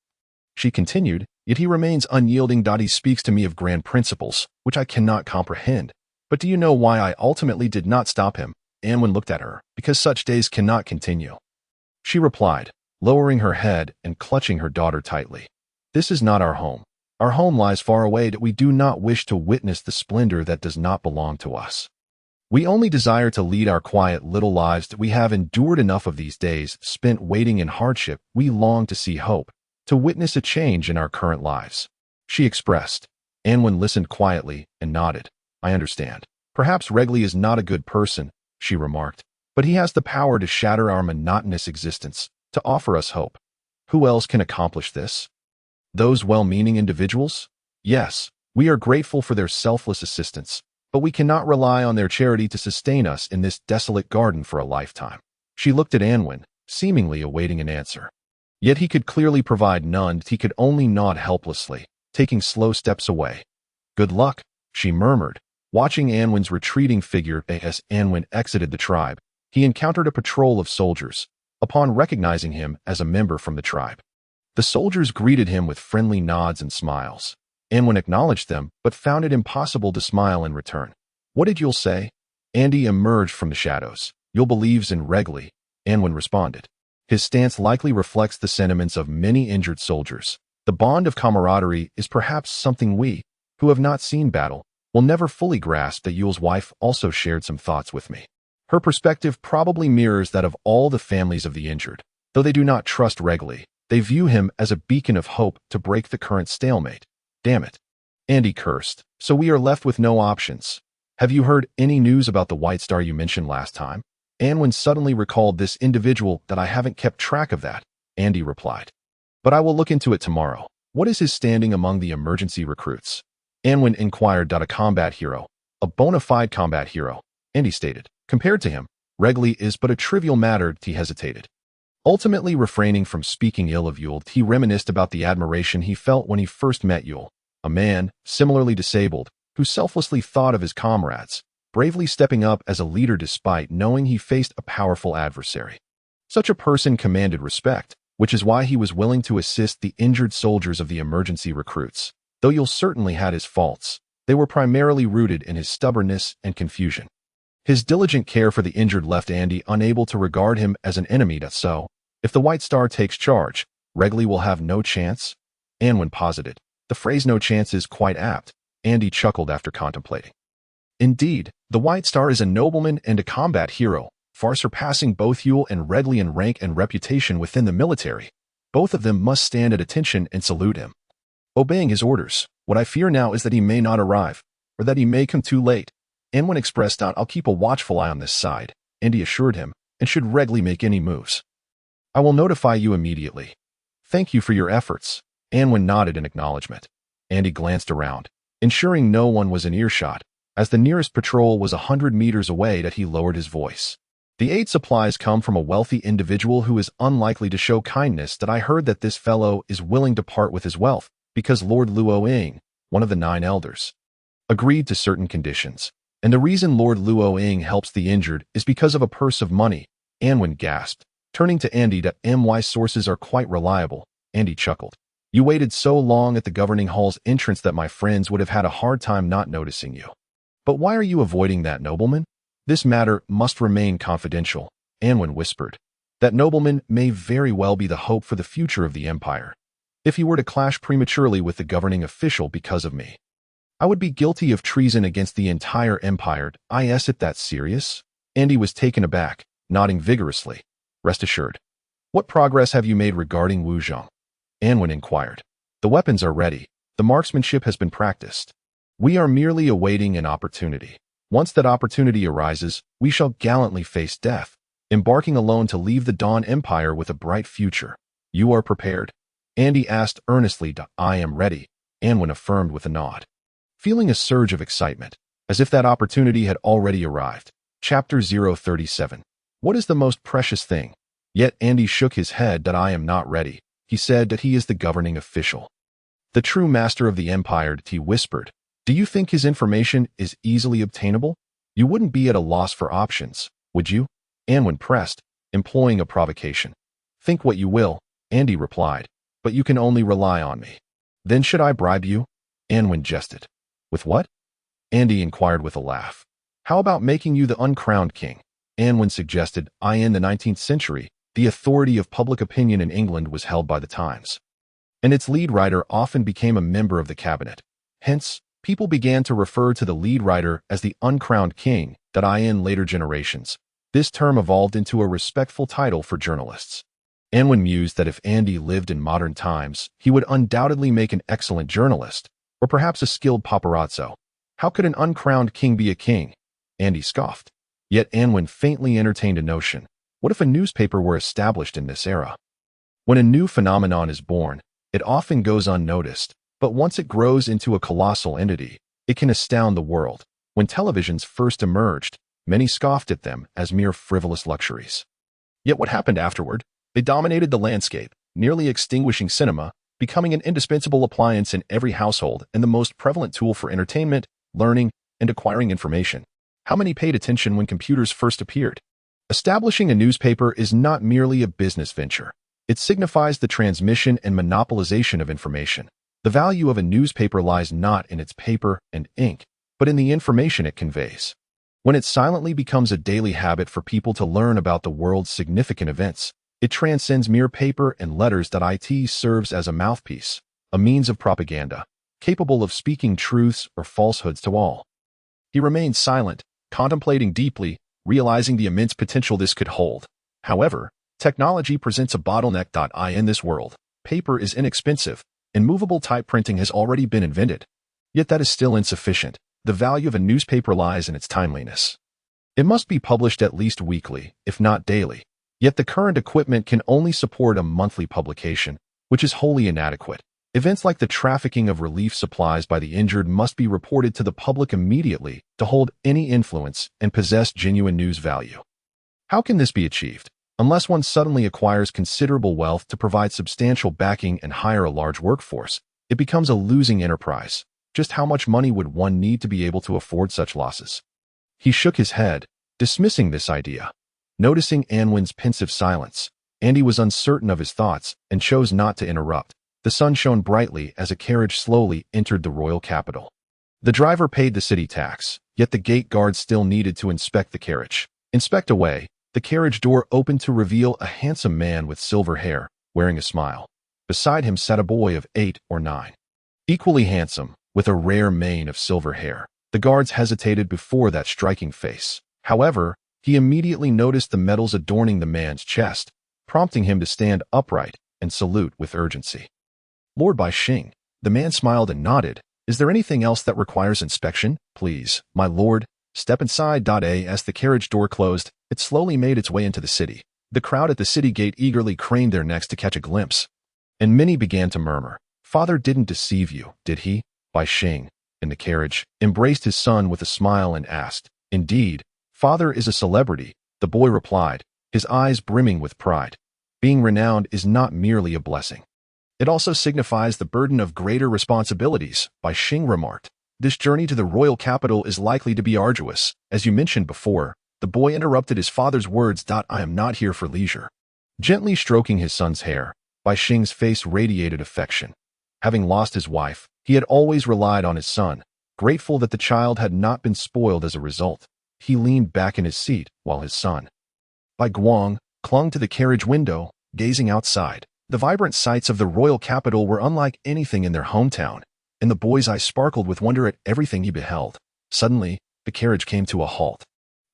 she continued, yet he remains unyielding. He speaks to me of grand principles, which I cannot comprehend. But do you know why I ultimately did not stop him? Anwen looked at her. Because such days cannot continue, she replied, lowering her head and clutching her daughter tightly. This is not our home. Our home lies far away. We do not wish to witness the splendor that does not belong to us. We only desire to lead our quiet little lives. We have endured enough of these days spent waiting in hardship. We long to see hope, to witness a change in our current lives, she expressed. Anwen listened quietly and nodded. I understand. Perhaps Regli is not a good person, she remarked, but he has the power to shatter our monotonous existence, to offer us hope. Who else can accomplish this? Those well-meaning individuals? Yes, we are grateful for their selfless assistance, but we cannot rely on their charity to sustain us in this desolate garden for a lifetime. She looked at Anwen, seemingly awaiting an answer. Yet he could clearly provide none. He could only nod helplessly, taking slow steps away. Good luck, she murmured, watching Anwen's retreating figure. As Anwen exited the tribe, he encountered a patrol of soldiers. Upon recognizing him as a member from the tribe, the soldiers greeted him with friendly nods and smiles. Anwen acknowledged them, but found it impossible to smile in return. What did Yul say? Andy emerged from the shadows. Yul believes in Regli, Anwen responded. His stance likely reflects the sentiments of many injured soldiers. The bond of camaraderie is perhaps something we, who have not seen battle, will never fully grasp. That Yul's wife also shared some thoughts with me. Her perspective probably mirrors that of all the families of the injured. Though they do not trust Regli, they view him as a beacon of hope to break the current stalemate. Damn it. Andy cursed. So we are left with no options. Have you heard any news about the White Star you mentioned last time? Anwen suddenly recalled this individual. That I haven't kept track of that. Andy replied. But I will look into it tomorrow. What is his standing among the emergency recruits? Anwin inquired. A combat hero. A bona fide combat hero, Andy stated. Compared to him, Regli is but a trivial matter. He hesitated. Ultimately refraining from speaking ill of Yule, he reminisced about the admiration he felt when he first met Yule, a man, similarly disabled, who selflessly thought of his comrades, bravely stepping up as a leader despite knowing he faced a powerful adversary. Such a person commanded respect, which is why he was willing to assist the injured soldiers of the emergency recruits. Though Yule certainly had his faults, they were primarily rooted in his stubbornness and confusion. His diligent care for the injured left Andy unable to regard him as an enemy. So, if the White Star takes charge, Regli will have no chance? Anwin posited. The phrase no chance is quite apt. Andy chuckled after contemplating. Indeed, the White Star is a nobleman and a combat hero, far surpassing both Yule and Regli in rank and reputation within the military. Both of them must stand at attention and salute him. Obeying his orders, what I fear now is that he may not arrive, or that he may come too late. Anwin expressed. I'll keep a watchful eye on this side, Andy assured him, and should Regli make any moves, I will notify you immediately. Thank you for your efforts. Anwin nodded in acknowledgement. Andy glanced around, ensuring no one was in earshot. As the nearest patrol was 100 meters away, he lowered his voice. The aid supplies come from a wealthy individual who is unlikely to show kindness. I heard that this fellow is willing to part with his wealth because Lord Luoying, one of the 9 elders, agreed to certain conditions. And the reason Lord Luoying helps the injured is because of a purse of money. Anwin gasped, turning to Andy. My sources are quite reliable. Andy chuckled. You waited so long at the governing hall's entrance that my friends would have had a hard time not noticing you. But why are you avoiding that nobleman? This matter must remain confidential, Anwin whispered. That nobleman may very well be the hope for the future of the Empire. If he were to clash prematurely with the governing official because of me, I would be guilty of treason against the entire Empire. Is it that serious? Andy was taken aback, nodding vigorously. Rest assured. What progress have you made regarding Wu Zhong? Anwin inquired. The weapons are ready. The marksmanship has been practiced. We are merely awaiting an opportunity. Once that opportunity arises, we shall gallantly face death, embarking alone to leave the Dawn Empire with a bright future. You are prepared? Andy asked earnestly. I am ready, Anwin affirmed with a nod. Feeling a surge of excitement, as if that opportunity had already arrived. Chapter 037. What is the most precious thing? Yet Andy shook his head. I am not ready. He said that he is the governing official, the true master of the Empire. He whispered. Do you think his information is easily obtainable? You wouldn't be at a loss for options, would you? Anwin pressed, employing a provocation. Think what you will, Andy replied, but you can only rely on me. Then should I bribe you? Anwin jested. With what? Andy inquired with a laugh. How about making you the uncrowned king? Anwin suggested. In the 19th century, the authority of public opinion in England was held by the Times, and its lead writer often became a member of the cabinet. Hence, people began to refer to the lead writer as the uncrowned king. In later generations, this term evolved into a respectful title for journalists. Anwin mused that if Andy lived in modern times, he would undoubtedly make an excellent journalist, or perhaps a skilled paparazzo. How could an uncrowned king be a king? Andy scoffed. Yet Anwin faintly entertained a notion. What if a newspaper were established in this era? When a new phenomenon is born, it often goes unnoticed, but once it grows into a colossal entity, it can astound the world. When televisions first emerged, many scoffed at them as mere frivolous luxuries. Yet what happened afterward? They dominated the landscape, nearly extinguishing cinema, becoming an indispensable appliance in every household and the most prevalent tool for entertainment, learning, and acquiring information. How many paid attention when computers first appeared? Establishing a newspaper is not merely a business venture. It signifies the transmission and monopolization of information. The value of a newspaper lies not in its paper and ink, but in the information it conveys. When it silently becomes a daily habit for people to learn about the world's significant events, it transcends mere paper and letters. It serves as a mouthpiece, a means of propaganda, capable of speaking truths or falsehoods to all. He remained silent, contemplating deeply, realizing the immense potential this could hold. However, technology presents a bottleneck. In this world, paper is inexpensive, and movable type printing has already been invented. Yet that is still insufficient. The value of a newspaper lies in its timeliness. It must be published at least weekly, if not daily. Yet the current equipment can only support a monthly publication, which is wholly inadequate. Events like the trafficking of relief supplies by the injured must be reported to the public immediately to hold any influence and possess genuine news value. How can this be achieved? Unless one suddenly acquires considerable wealth to provide substantial backing and hire a large workforce, it becomes a losing enterprise. Just how much money would one need to be able to afford such losses? He shook his head, dismissing this idea. Noticing Anwen's pensive silence, Andy was uncertain of his thoughts and chose not to interrupt. The sun shone brightly as a carriage slowly entered the royal capital. The driver paid the city tax, yet the gate guard still needed to inspect the carriage. Inspect away, the carriage door opened to reveal a handsome man with silver hair, wearing a smile. Beside him sat a boy of 8 or 9. Equally handsome, with a rare mane of silver hair. The guards hesitated before that striking face. However, he immediately noticed the medals adorning the man's chest, prompting him to stand upright and salute with urgency. Lord Bai Xing, the man smiled and nodded. Is there anything else that requires inspection? Please, my lord, step inside. As the carriage door closed, it slowly made its way into the city. The crowd at the city gate eagerly craned their necks to catch a glimpse, and many began to murmur. Father didn't deceive you, did he? Bai Xing, in the carriage, embraced his son with a smile and asked, Indeed, father is a celebrity, the boy replied, his eyes brimming with pride. Being renowned is not merely a blessing. It also signifies the burden of greater responsibilities, Bai Xing remarked. This journey to the royal capital is likely to be arduous. As you mentioned before, the boy interrupted his father's words. I am not here for leisure. Gently stroking his son's hair, Bai Xing's face radiated affection. Having lost his wife, he had always relied on his son, grateful that the child had not been spoiled as a result. He leaned back in his seat while his son, Bai Guang, clung to the carriage window, gazing outside. The vibrant sights of the royal capital were unlike anything in their hometown, and the boy's eyes sparkled with wonder at everything he beheld. Suddenly, the carriage came to a halt.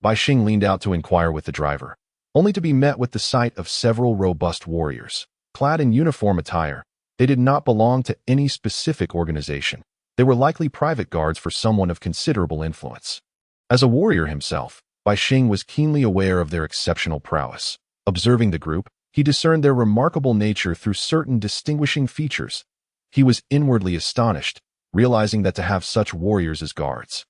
Bai Xing leaned out to inquire with the driver, only to be met with the sight of several robust warriors. Clad in uniform attire, they did not belong to any specific organization. They were likely private guards for someone of considerable influence. As a warrior himself, Bai Xing was keenly aware of their exceptional prowess. Observing the group, he discerned their remarkable nature through certain distinguishing features. He was inwardly astonished, realizing that to have such warriors as guards,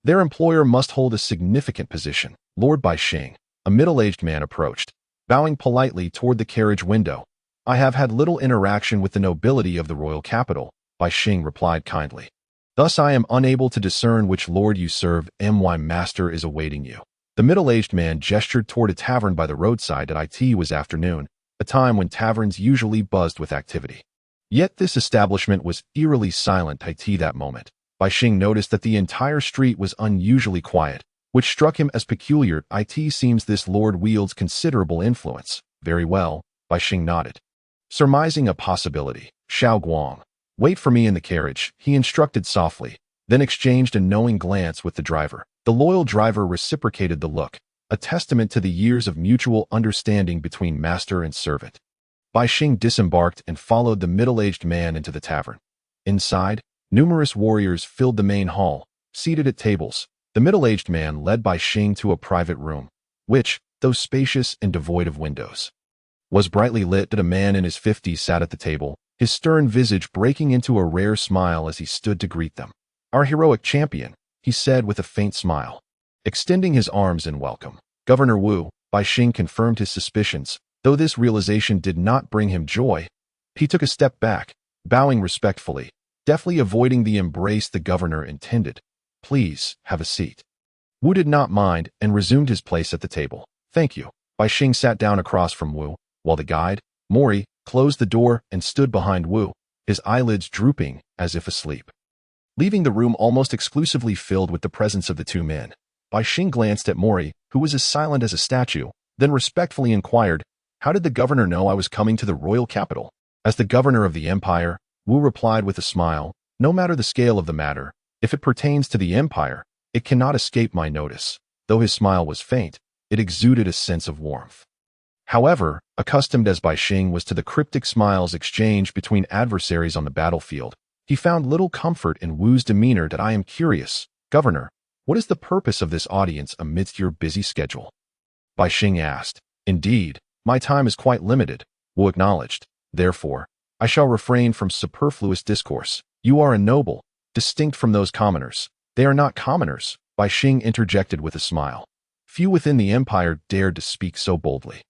their employer must hold a significant position. Lord Bai Xing, a middle-aged man approached, bowing politely toward the carriage window. I have had little interaction with the nobility of the royal capital, Bai Xing replied kindly. Thus I am unable to discern which lord you serve. My master is awaiting you. The middle-aged man gestured toward a tavern by the roadside. It was afternoon, a time when taverns usually buzzed with activity. Yet this establishment was eerily silent that moment. Bai Xing noticed that the entire street was unusually quiet, which struck him as peculiar. It seems this lord wields considerable influence. Very well, Bai Xing nodded. Surmising a possibility, Xiao Guang, wait for me in the carriage, he instructed softly, then exchanged a knowing glance with the driver. The loyal driver reciprocated the look, a testament to the years of mutual understanding between master and servant. Bai Xing disembarked and followed the middle-aged man into the tavern. Inside, numerous warriors filled the main hall, seated at tables. The middle-aged man led Bai Xing to a private room, which, though spacious and devoid of windows, was brightly lit. A man in his 50s sat at the table, his stern visage breaking into a rare smile as he stood to greet them. Our heroic champion, he said with a faint smile, extending his arms in welcome. Governor Wu, Bai Xing confirmed his suspicions, though this realization did not bring him joy. He took a step back, bowing respectfully, deftly avoiding the embrace the governor intended. Please, have a seat. Wu did not mind and resumed his place at the table. Thank you. Bai Xing sat down across from Wu, while the guide, Mori, closed the door and stood behind Wu, his eyelids drooping as if asleep. Leaving the room almost exclusively filled with the presence of the two men, Bai Xing glanced at Mori, who was as silent as a statue, then respectfully inquired, how did the governor know I was coming to the royal capital? As the governor of the empire, Wu replied with a smile, no matter the scale of the matter, if it pertains to the empire, it cannot escape my notice. Though his smile was faint, it exuded a sense of warmth. However, accustomed as Bai Xing was to the cryptic smiles exchanged between adversaries on the battlefield, he found little comfort in Wu's demeanor. I am curious, Governor, what is the purpose of this audience amidst your busy schedule? Bai Xing asked. Indeed, My time is quite limited, Wu acknowledged. Therefore, I shall refrain from superfluous discourse. You are a noble, distinct from those commoners. They are not commoners, Bai Xing interjected with a smile. Few within the empire dared to speak so boldly.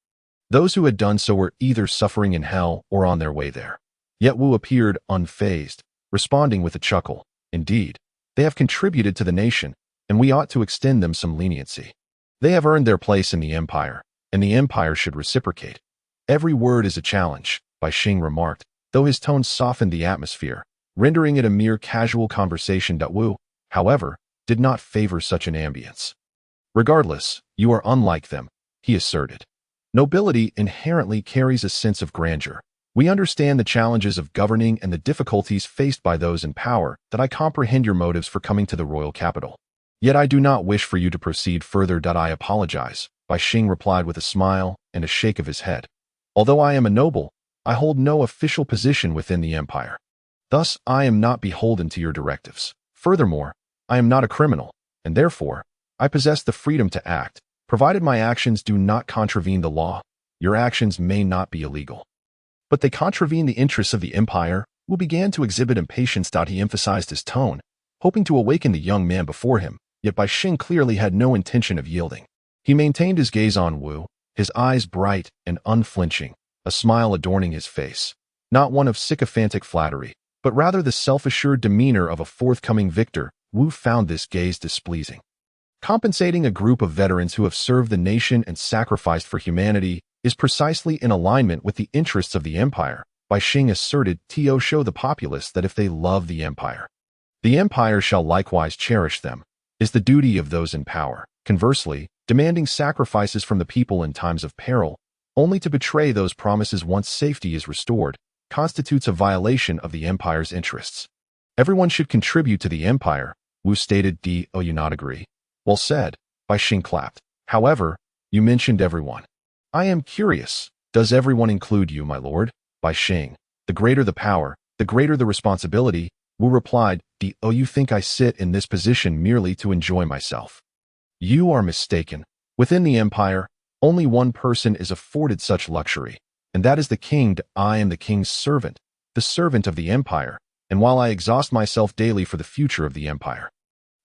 Those who had done so were either suffering in hell or on their way there. Yet Wu appeared unfazed, responding with a chuckle. Indeed, they have contributed to the nation, and we ought to extend them some leniency. They have earned their place in the empire, and the empire should reciprocate. Every word is a challenge, Bai Xing remarked, though his tone softened the atmosphere, rendering it a mere casual conversation. Wu, however, did not favor such an ambience. Regardless, you are unlike them, he asserted. Nobility inherently carries a sense of grandeur. We understand the challenges of governing and the difficulties faced by those in power, that I comprehend your motives for coming to the royal capital. Yet I do not wish for you to proceed further. I apologize, Bai Xing replied with a smile and a shake of his head. Although I am a noble, I hold no official position within the empire. Thus, I am not beholden to your directives. Furthermore, I am not a criminal, and therefore, I possess the freedom to act, provided my actions do not contravene the law. Your actions may not be illegal, but they contravene the interests of the empire. Wu began to exhibit impatience. He emphasized his tone, hoping to awaken the young man before him, yet Bai Xing clearly had no intention of yielding. He maintained his gaze on Wu, his eyes bright and unflinching, a smile adorning his face, not one of sycophantic flattery, but rather the self-assured demeanor of a forthcoming victor. Wu found this gaze displeasing. Compensating a group of veterans who have served the nation and sacrificed for humanity is precisely in alignment with the interests of the empire, Bai Xing asserted. To show the populace that if they love the empire shall likewise cherish them, is the duty of those in power. Conversely, demanding sacrifices from the people in times of peril, only to betray those promises once safety is restored, constitutes a violation of the empire's interests. Everyone should contribute to the empire, Wu stated. Do you not agree? Well said, Bai Xing clapped. However, you mentioned everyone. I am curious, does everyone include you, my lord? Bai Xing. The greater the power, the greater the responsibility, Wu replied. Do you think I sit in this position merely to enjoy myself? You are mistaken. Within the empire, only one person is afforded such luxury, and that is the king. I am the king's servant, the servant of the empire, and while I exhaust myself daily for the future of the empire,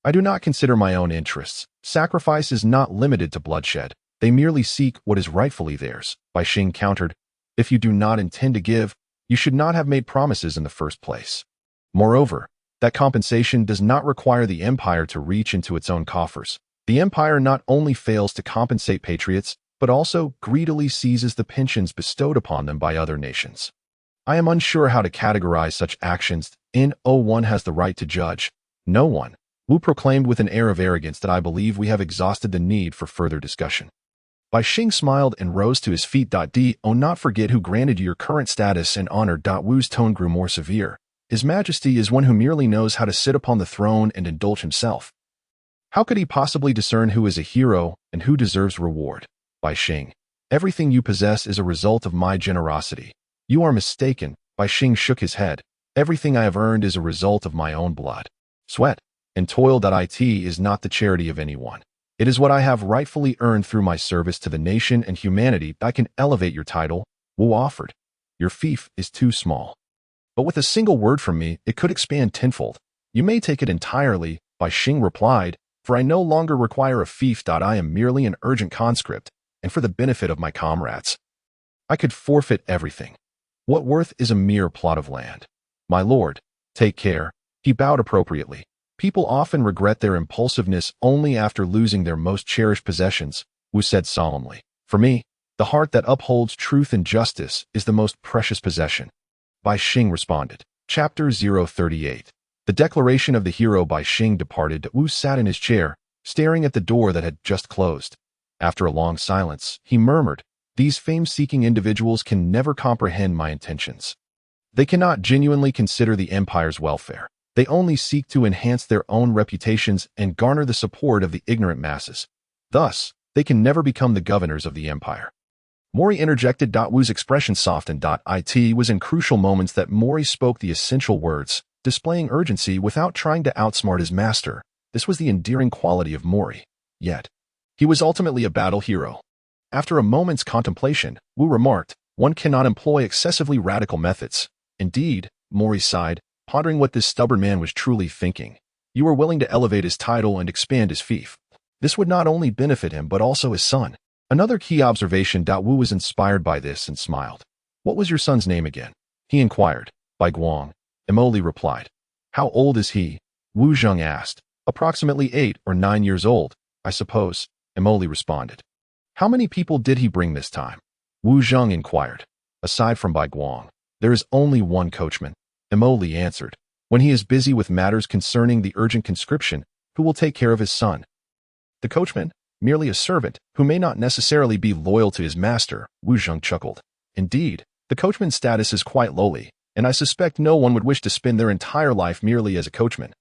I do not consider my own interests. Sacrifice is not limited to bloodshed. They merely seek what is rightfully theirs, Bai Xing countered. If you do not intend to give, you should not have made promises in the first place. Moreover, that compensation does not require the empire to reach into its own coffers. The empire not only fails to compensate patriots, but also greedily seizes the pensions bestowed upon them by other nations. I am unsure how to categorize such actions. No one has the right to judge. No one. Wu proclaimed with an air of arrogance. I believe we have exhausted the need for further discussion. Bai Xing smiled and rose to his feet. Do not forget who granted you your current status and honor. Wu's tone grew more severe. His Majesty is one who merely knows how to sit upon the throne and indulge himself. How could he possibly discern who is a hero and who deserves reward? Bai Xing, everything you possess is a result of my generosity. You are mistaken. Bai Xing shook his head. Everything I have earned is a result of my own blood, sweat, and toil. It is not the charity of anyone. It is what I have rightfully earned through my service to the nation and humanity. I can elevate your title, Wu offered. Your fief is too small. But with a single word from me, it could expand tenfold. You may take it entirely, Bai Xing replied, for I no longer require a fief. I am merely an urgent conscript, and for the benefit of my comrades, I could forfeit everything. What worth is a mere plot of land? My lord, take care. He bowed appropriately. People often regret their impulsiveness only after losing their most cherished possessions, Wu said solemnly. For me, the heart that upholds truth and justice is the most precious possession. Bai Xing responded. Chapter 038. The declaration of the hero. Bai Xing departed. Wu sat in his chair, staring at the door that had just closed. After a long silence, he murmured, These fame-seeking individuals can never comprehend my intentions. They cannot genuinely consider the empire's welfare. They only seek to enhance their own reputations and garner the support of the ignorant masses. Thus, they can never become the governors of the empire. Mori interjected. Wu's expression softened. It was in crucial moments that Mori spoke the essential words, displaying urgency without trying to outsmart his master. This was the endearing quality of Mori. Yet, he was ultimately a battle hero. After a moment's contemplation, Wu remarked, "One cannot employ excessively radical methods." Indeed, Mori sighed, pondering what this stubborn man was truly thinking. You were willing to elevate his title and expand his fief. This would not only benefit him but also his son. Another key observation. Wu was inspired by this and smiled. "What was your son's name again?" he inquired. "Bai Guang," Emoli replied. "How old is he?" Wu Zheng asked. "Approximately 8 or 9 years old, I suppose," Emoli responded. "How many people did he bring this time?" Wu Zheng inquired. "Aside from Bai Guang, there is only one coachman," Emoli answered. "When he is busy with matters concerning the urgent conscription, who will take care of his son?" "The coachman? Merely a servant, who may not necessarily be loyal to his master," Wu Zheng chuckled. "Indeed, the coachman's status is quite lowly, and I suspect no one would wish to spend their entire life merely as a coachman."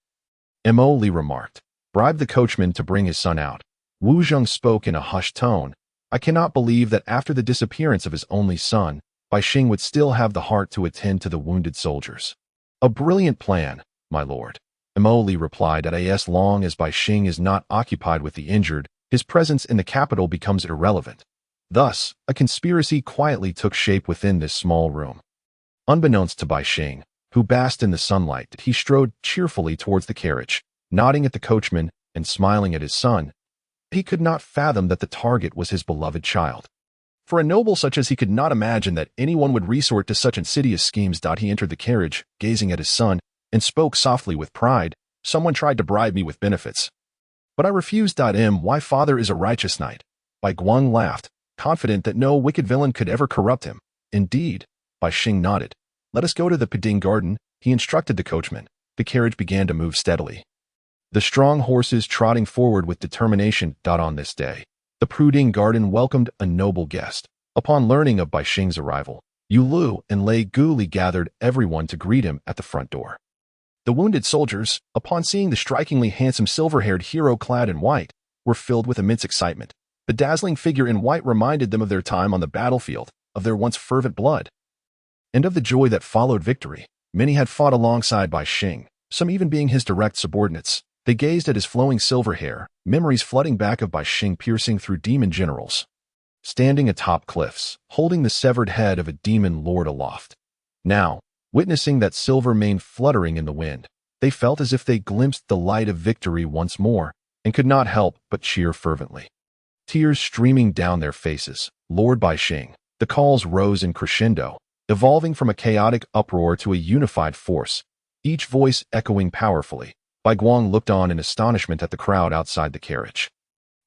Emoli remarked. "Bribe the coachman to bring his son out." Wu Zheng spoke in a hushed tone. "I cannot believe that after the disappearance of his only son, Bai Xing would still have the heart to attend to the wounded soldiers." "A brilliant plan, my lord," Emoli replied. "As long as Bai Xing is not occupied with the injured, his presence in the capital becomes irrelevant." Thus, a conspiracy quietly took shape within this small room. Unbeknownst to Bai Xing, who basked in the sunlight, he strode cheerfully towards the carriage, nodding at the coachman and smiling at his son. He could not fathom that the target was his beloved child. For a noble such as he could not imagine that anyone would resort to such insidious schemes. He entered the carriage, gazing at his son, and spoke softly with pride. "Someone tried to bribe me with benefits, but I refused. My father is a righteous knight." Bai Guang laughed, confident that no wicked villain could ever corrupt him. "Indeed," Bai Xing nodded. "Let us go to the Piding Garden," he instructed the coachman. The carriage began to move steadily, the strong horses trotting forward with determination. On this day, the Piding Garden welcomed a noble guest. Upon learning of Bai Xing's arrival, Yu Lu and Lei Guli gathered everyone to greet him at the front door. The wounded soldiers, upon seeing the strikingly handsome silver-haired hero clad in white, were filled with immense excitement. The dazzling figure in white reminded them of their time on the battlefield, of their once fervent blood, and of the joy that followed victory. Many had fought alongside Bai Xing, some even being his direct subordinates. They gazed at his flowing silver hair, memories flooding back of Bai Xing piercing through demon generals, standing atop cliffs, holding the severed head of a demon lord aloft. Now, witnessing that silver mane fluttering in the wind, they felt as if they glimpsed the light of victory once more, and could not help but cheer fervently. Tears streaming down their faces, Lord Bai Xing. The calls rose in crescendo, evolving from a chaotic uproar to a unified force, each voice echoing powerfully. Bai Guang looked on in astonishment at the crowd outside the carriage,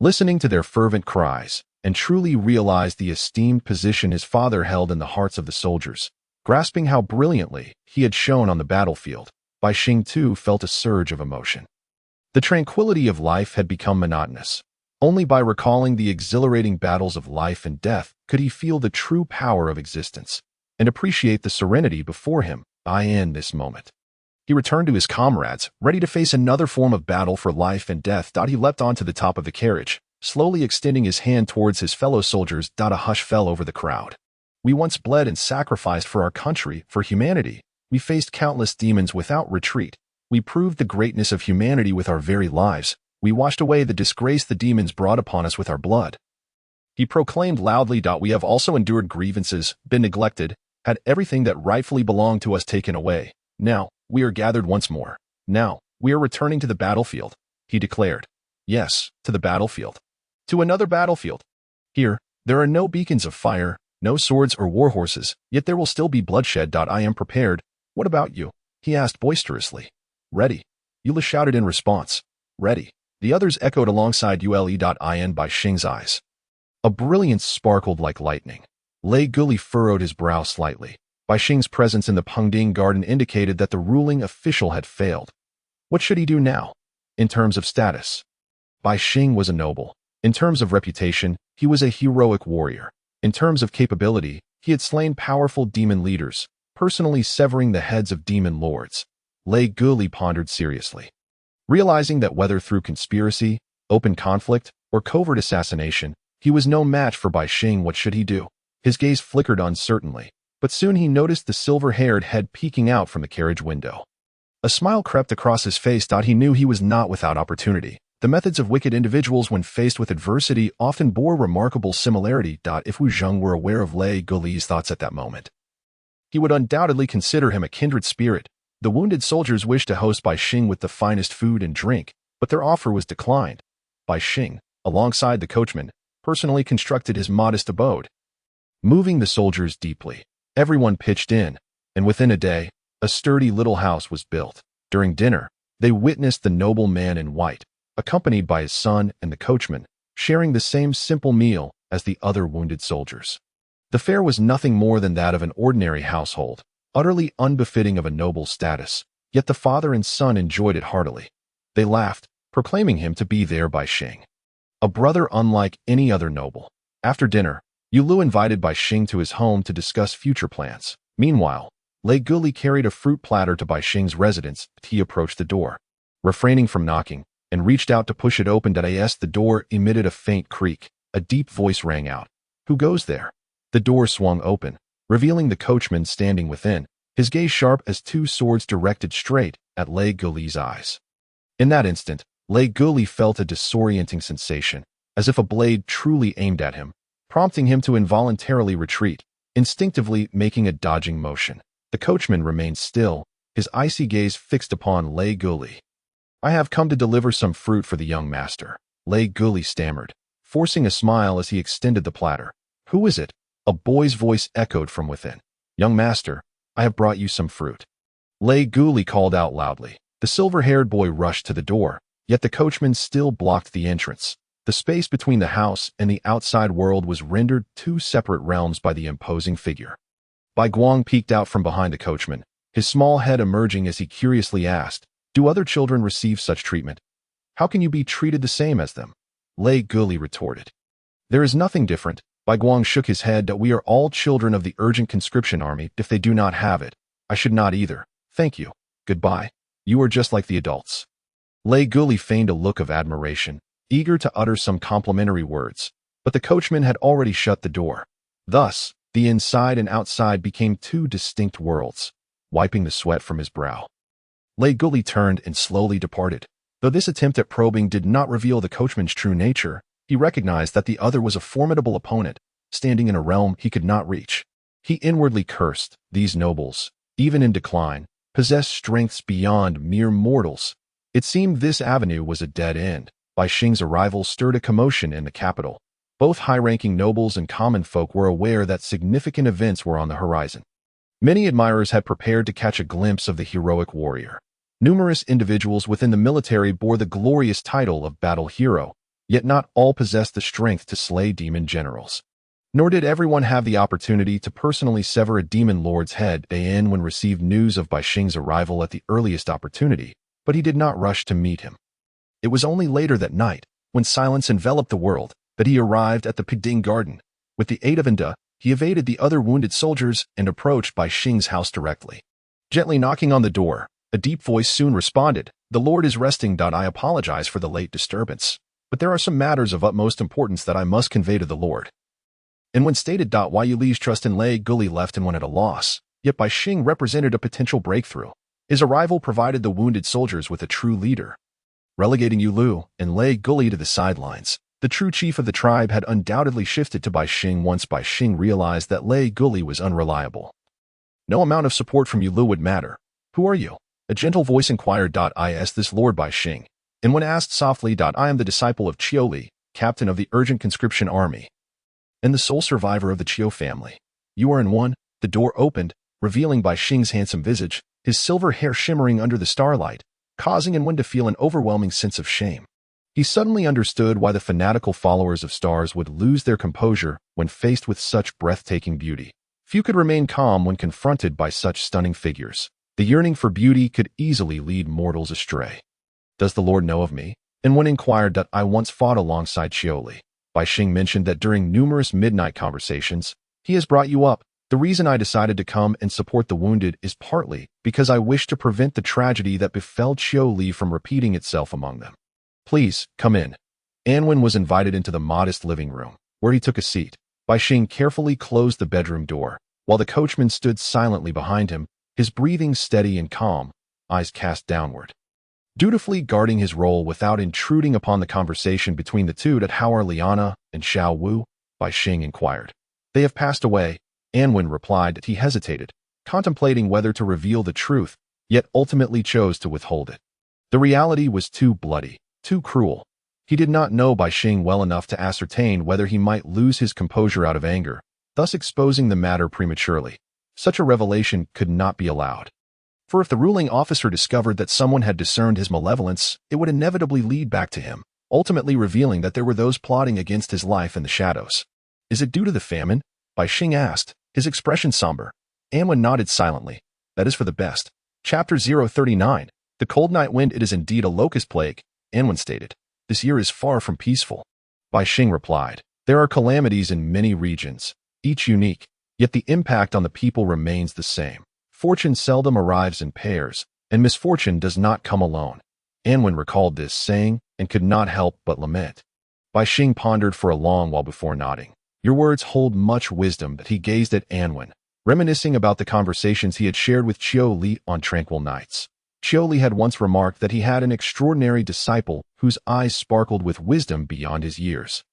listening to their fervent cries, and truly realized the esteemed position his father held in the hearts of the soldiers. Grasping how brilliantly he had shone on the battlefield, Bai Xing too felt a surge of emotion. The tranquility of life had become monotonous. Only by recalling the exhilarating battles of life and death could he feel the true power of existence and appreciate the serenity before him. In this moment, he returned to his comrades, ready to face another form of battle for life and death. He leapt onto the top of the carriage, slowly extending his hand towards his fellow soldiers. A hush fell over the crowd. "We once bled and sacrificed for our country, for humanity. We faced countless demons without retreat. We proved the greatness of humanity with our very lives. We washed away the disgrace the demons brought upon us with our blood," he proclaimed loudly. "We have also endured grievances, been neglected, had everything that rightfully belonged to us taken away. Now, we are gathered once more. Now, we are returning to the battlefield," he declared. "Yes, to the battlefield. To another battlefield. Here, there are no beacons of fire, no swords or war horses, yet there will still be bloodshed. I am prepared. What about you?" he asked boisterously. "Ready," Eula shouted in response. "Ready." The others echoed alongside Ule. Bai Xing's eyes, a brilliance sparkled like lightning. Lei Guli furrowed his brow slightly. Bai Xing's presence in the Piding Garden indicated that the ruling official had failed. What should he do now? In terms of status, Bai Xing was a noble. In terms of reputation, he was a heroic warrior. In terms of capability, he had slain powerful demon leaders, personally severing the heads of demon lords. Lei Guli pondered seriously, realizing that whether through conspiracy, open conflict, or covert assassination, he was no match for Bai Xing. What should he do? His gaze flickered uncertainly, but soon he noticed the silver-haired head peeking out from the carriage window. A smile crept across his face. He knew he was not without opportunity. The methods of wicked individuals when faced with adversity often bore remarkable similarity. If Wu Zheng were aware of Lei Guli's thoughts at that moment, he would undoubtedly consider him a kindred spirit. The wounded soldiers wished to host Bai Xing with the finest food and drink, but their offer was declined. Bai Xing, alongside the coachman, personally constructed his modest abode. Moving the soldiers deeply, everyone pitched in, and within a day, a sturdy little house was built. During dinner, they witnessed the noble man in white, accompanied by his son and the coachman, sharing the same simple meal as the other wounded soldiers. The fare was nothing more than that of an ordinary household, utterly unbefitting of a noble status, yet the father and son enjoyed it heartily. They laughed, proclaiming him to be their Bai Xing, a brother unlike any other noble. After dinner, Yu Lu invited Bai Xing to his home to discuss future plans. Meanwhile, Lei Guli carried a fruit platter to Bai Xing's residence. He approached the door, refraining from knocking, and reached out to push it open. As the door emitted a faint creak, a deep voice rang out. "Who goes there?" The door swung open, revealing the coachman standing within, his gaze sharp as two swords directed straight at Lei Guli's eyes. In that instant, Lei Guli felt a disorienting sensation, as if a blade truly aimed at him, prompting him to involuntarily retreat, instinctively making a dodging motion. The coachman remained still, his icy gaze fixed upon Lei Guli. "I have come to deliver some fruit for the young master," Lei Guli stammered, forcing a smile as he extended the platter. "Who is it?" A boy's voice echoed from within. "Young master, I have brought you some fruit," Lei Guli called out loudly. The silver-haired boy rushed to the door, yet the coachman still blocked the entrance. The space between the house and the outside world was rendered two separate realms by the imposing figure. Bai Guang peeked out from behind the coachman, his small head emerging as he curiously asked, "Do other children receive such treatment? How can you be treated the same as them?" Lei Guli retorted. "There is nothing different." Bai Guang shook his head. "That we are all children of the urgent conscription army. If they do not have it, I should not either. Thank you. Goodbye. You are just like the adults." Lei Guli feigned a look of admiration, eager to utter some complimentary words, but the coachman had already shut the door. Thus, the inside and outside became two distinct worlds. Wiping the sweat from his brow, Lei Guli turned and slowly departed. Though this attempt at probing did not reveal the coachman's true nature, he recognized that the other was a formidable opponent, standing in a realm he could not reach. He inwardly cursed. These nobles, even in decline, possessed strengths beyond mere mortals. It seemed this avenue was a dead end. Bai Xing's arrival stirred a commotion in the capital. Both high-ranking nobles and common folk were aware that significant events were on the horizon. Many admirers had prepared to catch a glimpse of the heroic warrior. Numerous individuals within the military bore the glorious title of battle hero, yet not all possessed the strength to slay demon generals. Nor did everyone have the opportunity to personally sever a demon lord's head. Dayan Wen received news of Bai Xing's arrival at the earliest opportunity, but he did not rush to meet him. It was only later that night, when silence enveloped the world, that he arrived at the Piding Garden. With the aid of Enda, he evaded the other wounded soldiers and approached Bai Xing's house directly. Gently knocking on the door, a deep voice soon responded, "The Lord is resting. I apologize for the late disturbance, but there are some matters of utmost importance that I must convey to the Lord." And when stated, Yu Li's trust in Lei Guli left and went at a loss, yet Bai Xing represented a potential breakthrough. His arrival provided the wounded soldiers with a true leader. Relegating Yu Lu and Lei Guli to the sidelines, the true chief of the tribe had undoubtedly shifted to Bai Xing once Bai Xing realized that Lei Guli was unreliable. No amount of support from Yu Lu would matter. "Who are you?" a gentle voice inquired. "Is this Lord Bai Xing?" And when asked softly, "I am the disciple of Qiu Li, captain of the urgent conscription army, and the sole survivor of the Qiu family." "You are in one." The door opened, revealing Bai Xing's handsome visage, his silver hair shimmering under the starlight, causing Wen to feel an overwhelming sense of shame. He suddenly understood why the fanatical followers of stars would lose their composure when faced with such breathtaking beauty. Few could remain calm when confronted by such stunning figures. The yearning for beauty could easily lead mortals astray. "Does the Lord know of me?" And when inquired, "I once fought alongside Qiu Li." Bai Xing mentioned that during numerous midnight conversations, "He has brought you up. The reason I decided to come and support the wounded is partly because I wish to prevent the tragedy that befell Qiu Li from repeating itself among them. Please, come in." Anwen was invited into the modest living room, where he took a seat. Bai Xing carefully closed the bedroom door, while the coachman stood silently behind him, his breathing steady and calm, eyes cast downward. dutifully guarding his role without intruding upon the conversation between the two. That how are Liana and Xiao Wu? Bai Xing inquired. They have passed away, Anwen replied. That he hesitated, contemplating whether to reveal the truth, yet ultimately chose to withhold it. The reality was too bloody, too cruel. He did not know Bai Xing well enough to ascertain whether he might lose his composure out of anger, thus exposing the matter prematurely. Such a revelation could not be allowed. For if the ruling officer discovered that someone had discerned his malevolence, it would inevitably lead back to him, ultimately revealing that there were those plotting against his life in the shadows. Is it due to the famine? Bai Xing asked, his expression somber. Anwen nodded silently. That is for the best. Chapter 039. The cold night wind. It is indeed a locust plague, Anwen stated. This year is far from peaceful. Bai Xing replied. There are calamities in many regions, each unique, yet the impact on the people remains the same. Fortune seldom arrives in pairs, and misfortune does not come alone. Anwen recalled this saying and could not help but lament. Bai Xing pondered for a long while before nodding. Your words hold much wisdom. That he gazed at Anwen, reminiscing about the conversations he had shared with Qiu Li on tranquil nights. Qiu Li had once remarked that he had an extraordinary disciple whose eyes sparkled with wisdom beyond his years,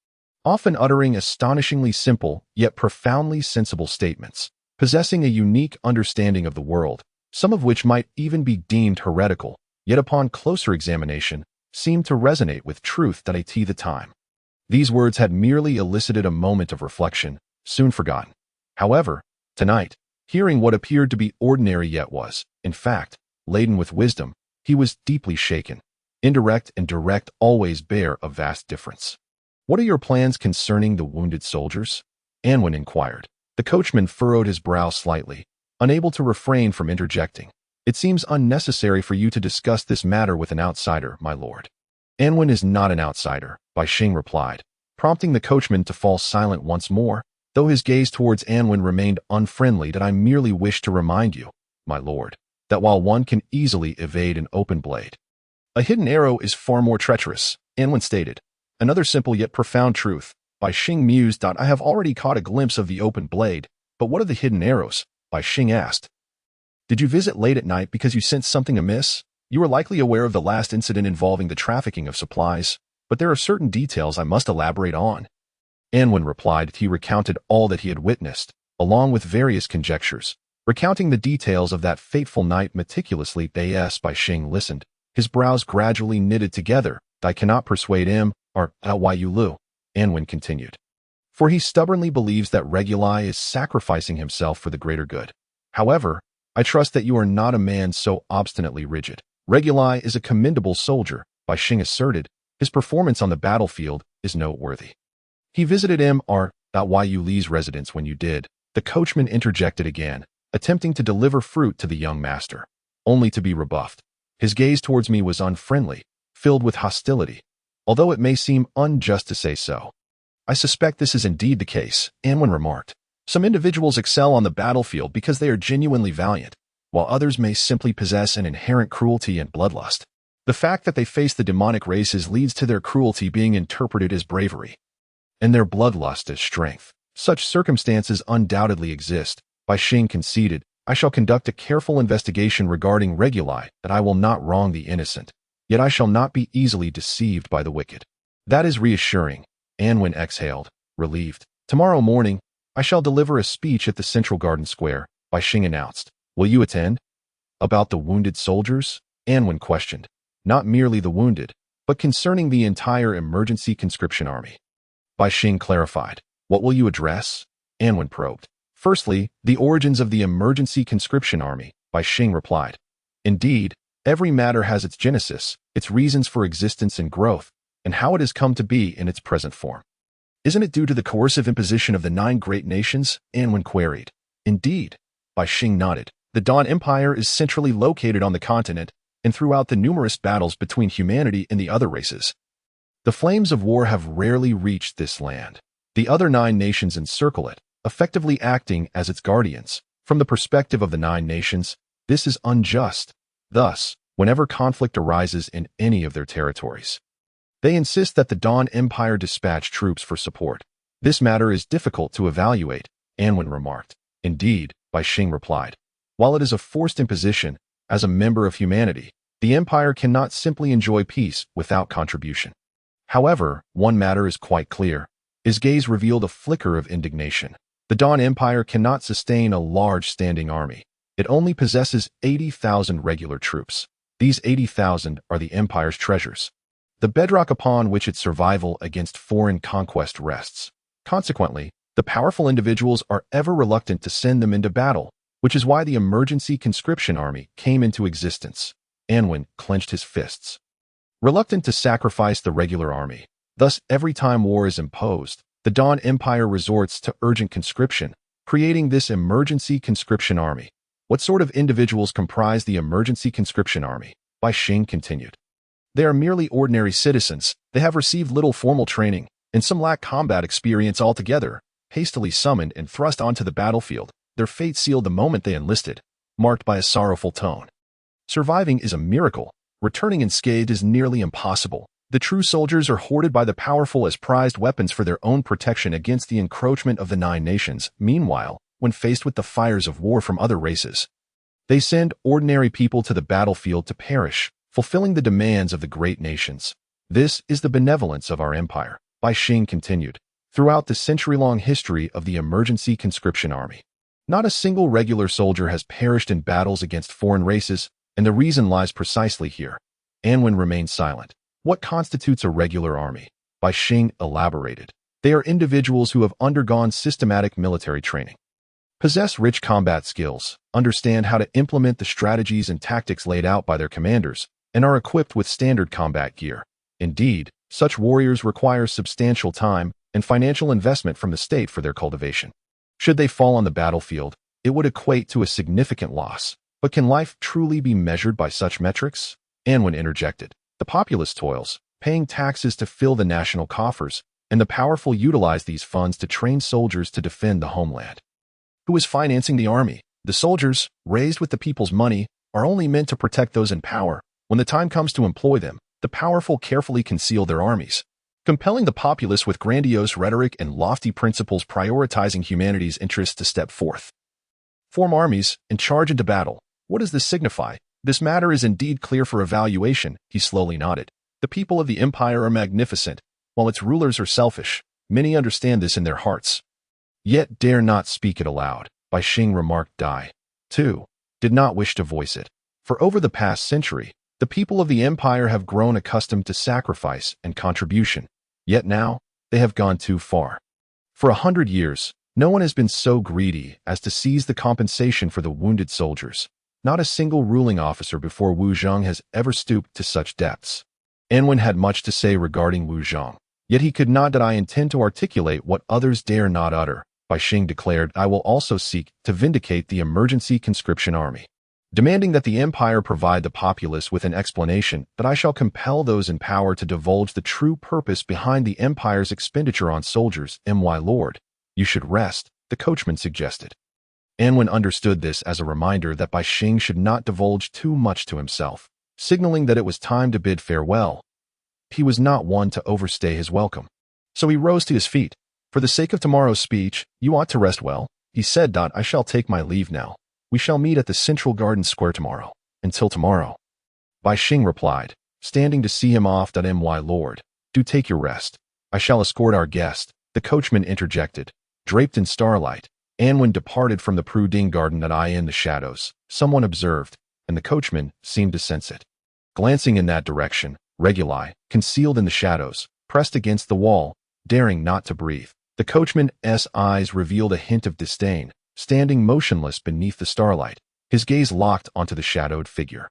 often uttering astonishingly simple yet profoundly sensible statements, possessing a unique understanding of the world, some of which might even be deemed heretical, yet upon closer examination seemed to resonate with truth. At the time, these words had merely elicited a moment of reflection, soon forgotten. However, tonight, hearing what appeared to be ordinary yet was, in fact, laden with wisdom, he was deeply shaken. Indirect and direct always bear a vast difference. What are your plans concerning the wounded soldiers? Anwen inquired. The coachman furrowed his brow slightly, unable to refrain from interjecting. It seems unnecessary for you to discuss this matter with an outsider, my lord. Anwen is not an outsider, Bai Xing replied, prompting the coachman to fall silent once more, though his gaze towards Anwen remained unfriendly. That I merely wish to remind you, my lord, that while one can easily evade an open blade, a hidden arrow is far more treacherous, Anwen stated. Another simple yet profound truth. Bai Xing mused. I have already caught a glimpse of the open blade, but what are the hidden arrows? Bai Xing asked. Did you visit late at night because you sensed something amiss? You are likely aware of the last incident involving the trafficking of supplies, but there are certain details I must elaborate on. Anwen replied. He recounted all that he had witnessed, along with various conjectures, recounting the details of that fateful night meticulously. Bai Xing listened, his brows gradually knitted together. I cannot persuade him, or Yu Lu, Anwen continued, for he stubbornly believes that Regulai is sacrificing himself for the greater good. However, I trust that you are not a man so obstinately rigid. Regulai is a commendable soldier, Bai Xing asserted. His performance on the battlefield is noteworthy. He visited Yu Li's residence when you did. The coachman interjected again, attempting to deliver fruit to the young master, only to be rebuffed. His gaze towards me was unfriendly, filled with hostility, although it may seem unjust to say so. I suspect this is indeed the case, Anwen remarked. Some individuals excel on the battlefield because they are genuinely valiant, while others may simply possess an inherent cruelty and bloodlust. The fact that they face the demonic races leads to their cruelty being interpreted as bravery, and their bloodlust as strength. Such circumstances undoubtedly exist, Bai Xing conceded. I shall conduct a careful investigation regarding Regulai. That I will not wrong the innocent, yet I shall not be easily deceived by the wicked. That is reassuring, Anwen exhaled, relieved. Tomorrow morning, I shall deliver a speech at the Central Garden Square, Bai Xing announced. Will you attend? About the wounded soldiers? Anwen questioned. Not merely the wounded, but concerning the entire emergency conscription army. Bai Xing clarified. What will you address? Anwen probed. Firstly, the origins of the emergency conscription army, Bai Xing replied. Indeed, every matter has its genesis, its reasons for existence and growth, and how it has come to be in its present form. Isn't it due to the coercive imposition of the 9 great nations? Anwen queried. Indeed, Bai Xing nodded. The Dawn Empire is centrally located on the continent and throughout the numerous battles between humanity and the other races. The flames of war have rarely reached this land. The other 9 nations encircle it, effectively acting as its guardians. From the perspective of the 9 nations, this is unjust. Thus, whenever conflict arises in any of their territories, they insist that the Dawn Empire dispatch troops for support. This matter is difficult to evaluate, Anwen remarked. Indeed, Bai Xing replied. While it is a forced imposition, as a member of humanity, The empire cannot simply enjoy peace without contribution. However, one matter is quite clear. His gaze revealed a flicker of indignation. The Dawn Empire cannot sustain a large standing army. It only possesses 80,000 regular troops. These 80,000 are the Empire's treasures, the bedrock upon which its survival against foreign conquest rests. Consequently, the powerful individuals are ever reluctant to send them into battle, which is why the emergency conscription army came into existence. Anwen clenched his fists. Reluctant to sacrifice the regular army, thus every time war is imposed, the Dawn Empire resorts to urgent conscription, creating this emergency conscription army. What sort of individuals comprise the emergency conscription army? Bai Xing continued. They are merely ordinary citizens. They have received little formal training, and some lack combat experience altogether. Hastily summoned and thrust onto the battlefield, their fate sealed the moment they enlisted, marked by a sorrowful tone. Surviving is a miracle. Returning unscathed is nearly impossible. The true soldiers are hoarded by the powerful as prized weapons for their own protection against the encroachment of the Nine Nations. Meanwhile, when faced with the fires of war from other races, they send ordinary people to the battlefield to perish, fulfilling the demands of the great nations. This is the benevolence of our empire, Bai Xing continued. Throughout the century-long history of the emergency conscription army, not a single regular soldier has perished in battles against foreign races, and the reason lies precisely here. Anwen remained silent. What constitutes a regular army? Bai Xing elaborated. They are individuals who have undergone systematic military training, possess rich combat skills, understand how to implement the strategies and tactics laid out by their commanders, and are equipped with standard combat gear. Indeed, such warriors require substantial time and financial investment from the state for their cultivation. Should they fall on the battlefield, it would equate to a significant loss. But can life truly be measured by such metrics? Anwen interjected. The populace toils, paying taxes to fill the national coffers, and the powerful utilize these funds to train soldiers to defend the homeland. Who is financing the army? The soldiers, raised with the people's money, are only meant to protect those in power. When the time comes to employ them, the powerful carefully conceal their armies, compelling the populace with grandiose rhetoric and lofty principles prioritizing humanity's interests to step forth. Form armies and charge into battle. What does this signify? This matter is indeed clear for evaluation, he slowly nodded. The people of the empire are magnificent, while its rulers are selfish. Many understand this in their hearts, yet dare not speak it aloud. Bai Xing remarked. Dai, too, did not wish to voice it. For over the past century, the people of the empire have grown accustomed to sacrifice and contribution, yet now, they have gone too far. For 100 years, no one has been so greedy as to seize the compensation for the wounded soldiers. Not a single ruling officer before Wu Zhong has ever stooped to such depths. Anwen had much to say regarding Wu Zhong, yet he could not. I intend to articulate what others dare not utter, Bai Xing declared. I will also seek to vindicate the emergency conscription army, demanding that the empire provide the populace with an explanation. That I shall compel those in power to divulge the true purpose behind the empire's expenditure on soldiers. My lord, you should rest, the coachman suggested. Anwen understood this as a reminder that Bai Xing should not divulge too much to himself, signaling that it was time to bid farewell. He was not one to overstay his welcome. So he rose to his feet. For the sake of tomorrow's speech, you ought to rest well, he said. I shall take my leave now. We shall meet at the Central Garden Square tomorrow. Until tomorrow, Bai Xing replied, standing to see him off. My lord, do take your rest. I shall escort our guest, the coachman interjected. Draped in starlight, Anwen departed from the Pruding Garden. In the shadows, someone observed, and the coachman seemed to sense it. Glancing in that direction, Regulai, concealed in the shadows, pressed against the wall, daring not to breathe. The coachman's eyes revealed a hint of disdain, standing motionless beneath the starlight, his gaze locked onto the shadowed figure.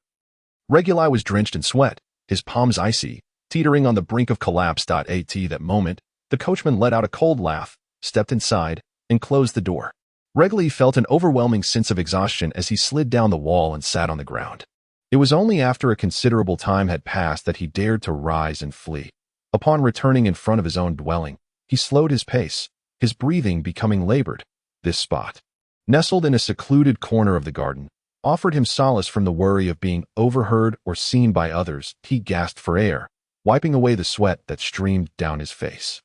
Regulai was drenched in sweat, his palms icy, teetering on the brink of collapse. At that moment, the coachman let out a cold laugh, stepped inside, and closed the door. Regulai felt an overwhelming sense of exhaustion as he slid down the wall and sat on the ground. It was only after a considerable time had passed that he dared to rise and flee. Upon returning in front of his own dwelling, he slowed his pace, his breathing becoming labored. This spot, nestled in a secluded corner of the garden, offered him solace from the worry of being overheard or seen by others. He gasped for air, wiping away the sweat that streamed down his face.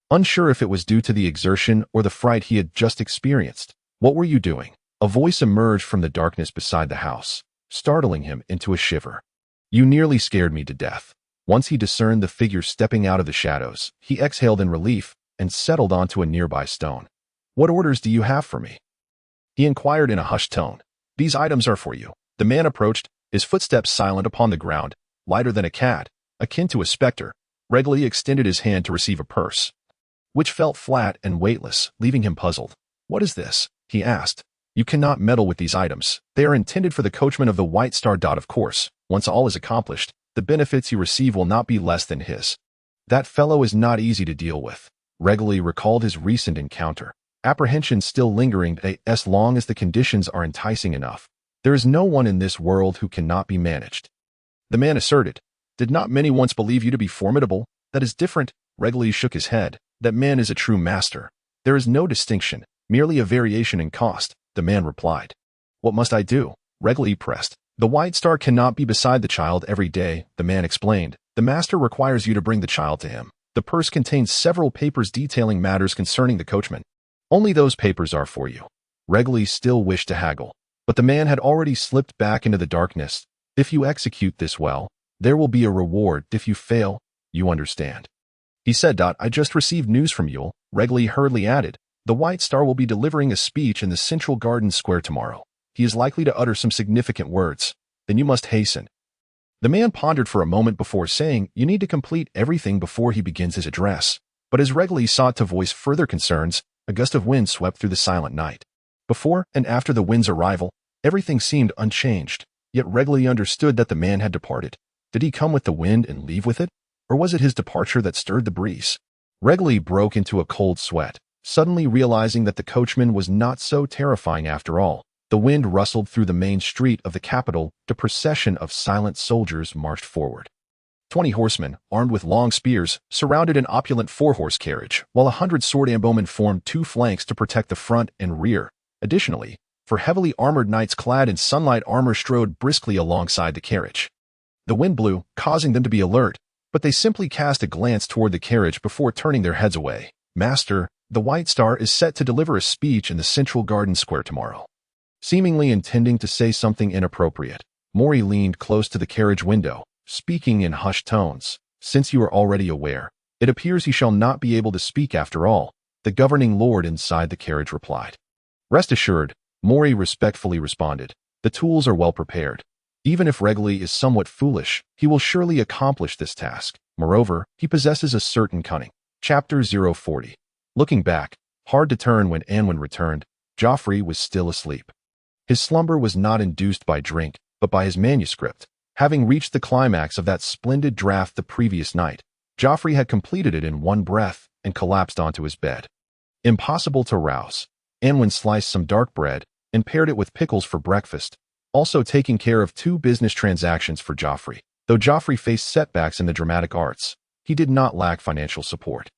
Unsure if it was due to the exertion or the fright he had just experienced. What were you doing? A voice emerged from the darkness beside the house, startling him into a shiver. You nearly scared me to death. Once he discerned the figure stepping out of the shadows, he exhaled in relief and settled onto a nearby stone. What orders do you have for me? He inquired in a hushed tone. These items are for you. The man approached, his footsteps silent upon the ground, lighter than a cat, akin to a specter. Regally extended his hand to receive a purse, which felt flat and weightless, leaving him puzzled. What is this? He asked. You cannot meddle with these items. They are intended for the coachman of the White Star. Of course, once all is accomplished, the benefits you receive will not be less than his. That fellow is not easy to deal with. Regally recalled his recent encounter. Apprehension still lingering as long as the conditions are enticing enough. There is no one in this world who cannot be managed. The man asserted. Did not many once believe you to be formidable? That is different. Regally shook his head. That man is a true master. There is no distinction, merely a variation in cost, the man replied. What must I do? Regally pressed. The White Star cannot be beside the child every day, the man explained. The master requires you to bring the child to him. The purse contains several papers detailing matters concerning the coachman. Only those papers are for you. Regally still wished to haggle, but the man had already slipped back into the darkness. If you execute this well, there will be a reward. If you fail, you understand. He said. I just received news from Yule, Regally hurriedly added. The White Star will be delivering a speech in the Central Garden Square tomorrow. He is likely to utter some significant words. Then you must hasten. The man pondered for a moment before saying, you need to complete everything before he begins his address. But as Regally sought to voice further concerns, a gust of wind swept through the silent night. Before and after the wind's arrival, everything seemed unchanged, yet Regally understood that the man had departed. Did he come with the wind and leave with it? Or was it his departure that stirred the breeze? Regally broke into a cold sweat, suddenly realizing that the coachman was not so terrifying after all. The wind rustled through the main street of the capital. The procession of silent soldiers marched forward. 20 horsemen, armed with long spears, surrounded an opulent 4-horse carriage, while 100 sword bowmen formed 2 flanks to protect the front and rear. Additionally, 4 heavily armored knights clad in sunlight armor strode briskly alongside the carriage. The wind blew, causing them to be alert, but they simply cast a glance toward the carriage before turning their heads away. Master, the White Star is set to deliver a speech in the Central Garden Square tomorrow. Seemingly intending to say something inappropriate, Mori leaned close to the carriage window, speaking in hushed tones. Since you are already aware, it appears he shall not be able to speak after all, the governing lord inside the carriage replied. Rest assured, Mori respectfully responded. The tools are well prepared. Even if Regally is somewhat foolish, he will surely accomplish this task. Moreover, he possesses a certain cunning. Chapter 040. Looking back, hard to turn when Anwen returned, Joffrey was still asleep. His slumber was not induced by drink, but by his manuscript. Having reached the climax of that splendid draft the previous night, Joffrey had completed it in one breath and collapsed onto his bed. Impossible to rouse. Anwen sliced some dark bread and paired it with pickles for breakfast, also taking care of 2 business transactions for Joffrey. Though Joffrey faced setbacks in the dramatic arts, he did not lack financial support.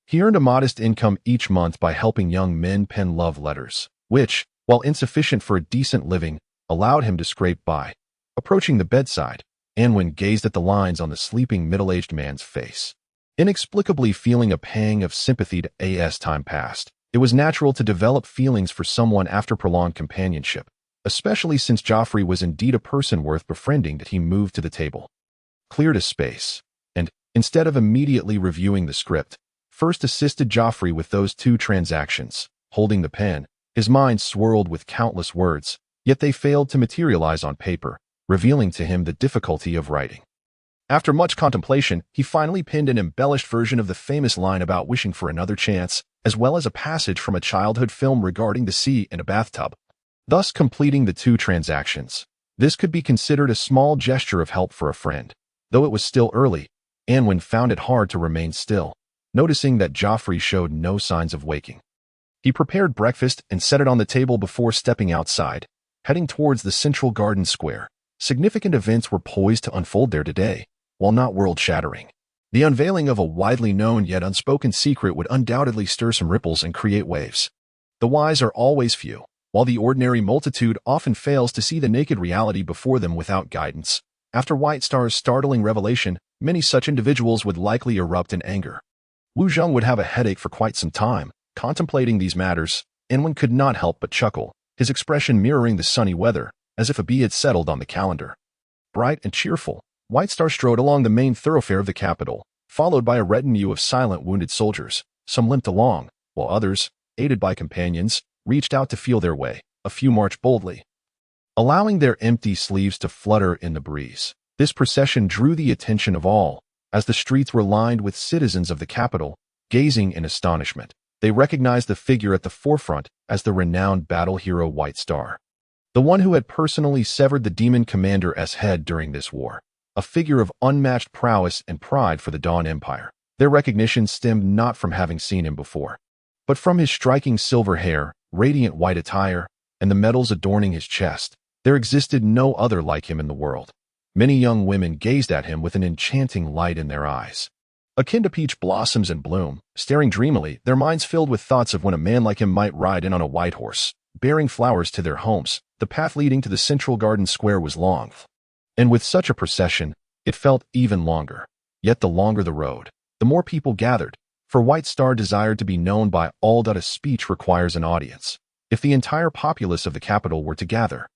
He earned a modest income each month by helping young men pen love letters, which, while insufficient for a decent living, allowed him to scrape by. Approaching the bedside, Anwen gazed at the lines on the sleeping middle-aged man's face. Inexplicably feeling a pang of sympathy as time passed, it was natural to develop feelings for someone after prolonged companionship, especially since Joffrey was indeed a person worth befriending. That he moved to the table, cleared a space, and, instead of immediately reviewing the script, first assisted Joffrey with those 2 transactions. Holding the pen, his mind swirled with countless words, yet they failed to materialize on paper, revealing to him the difficulty of writing. After much contemplation, he finally penned an embellished version of the famous line about wishing for another chance, as well as a passage from a childhood film regarding the sea in a bathtub, thus completing the 2 transactions. This could be considered a small gesture of help for a friend. Though it was still early, Anwen found it hard to remain still, noticing that Joffrey showed no signs of waking. He prepared breakfast and set it on the table before stepping outside, heading towards the Central Garden Square. Significant events were poised to unfold there today, while not world-shattering. The unveiling of a widely known yet unspoken secret would undoubtedly stir some ripples and create waves. The wise are always few, while the ordinary multitude often fails to see the naked reality before them without guidance. After White Star's startling revelation, many such individuals would likely erupt in anger. Wu Zheng would have a headache for quite some time, contemplating these matters, and one could not help but chuckle, his expression mirroring the sunny weather, as if a bee had settled on the calendar. Bright and cheerful, White Star strode along the main thoroughfare of the capital, followed by a retinue of silent wounded soldiers. Some limped along, while others, aided by companions, reached out to feel their way. A few marched boldly, allowing their empty sleeves to flutter in the breeze. This procession drew the attention of all, as the streets were lined with citizens of the capital, gazing in astonishment. They recognized the figure at the forefront as the renowned battle hero White Star, the one who had personally severed the demon commander's head during this war, a figure of unmatched prowess and pride for the Dawn Empire. Their recognition stemmed not from having seen him before, but from his striking silver hair, radiant white attire, and the medals adorning his chest. There existed no other like him in the world. Many young women gazed at him with an enchanting light in their eyes, akin to peach blossoms in bloom, staring dreamily, their minds filled with thoughts of when a man like him might ride in on a white horse, bearing flowers to their homes. The path leading to the central garden square was long, and with such a procession, it felt even longer. Yet the longer the road, the more people gathered, for White Star desired to be known by all that a speech requires an audience. If the entire populace of the capital were to gather,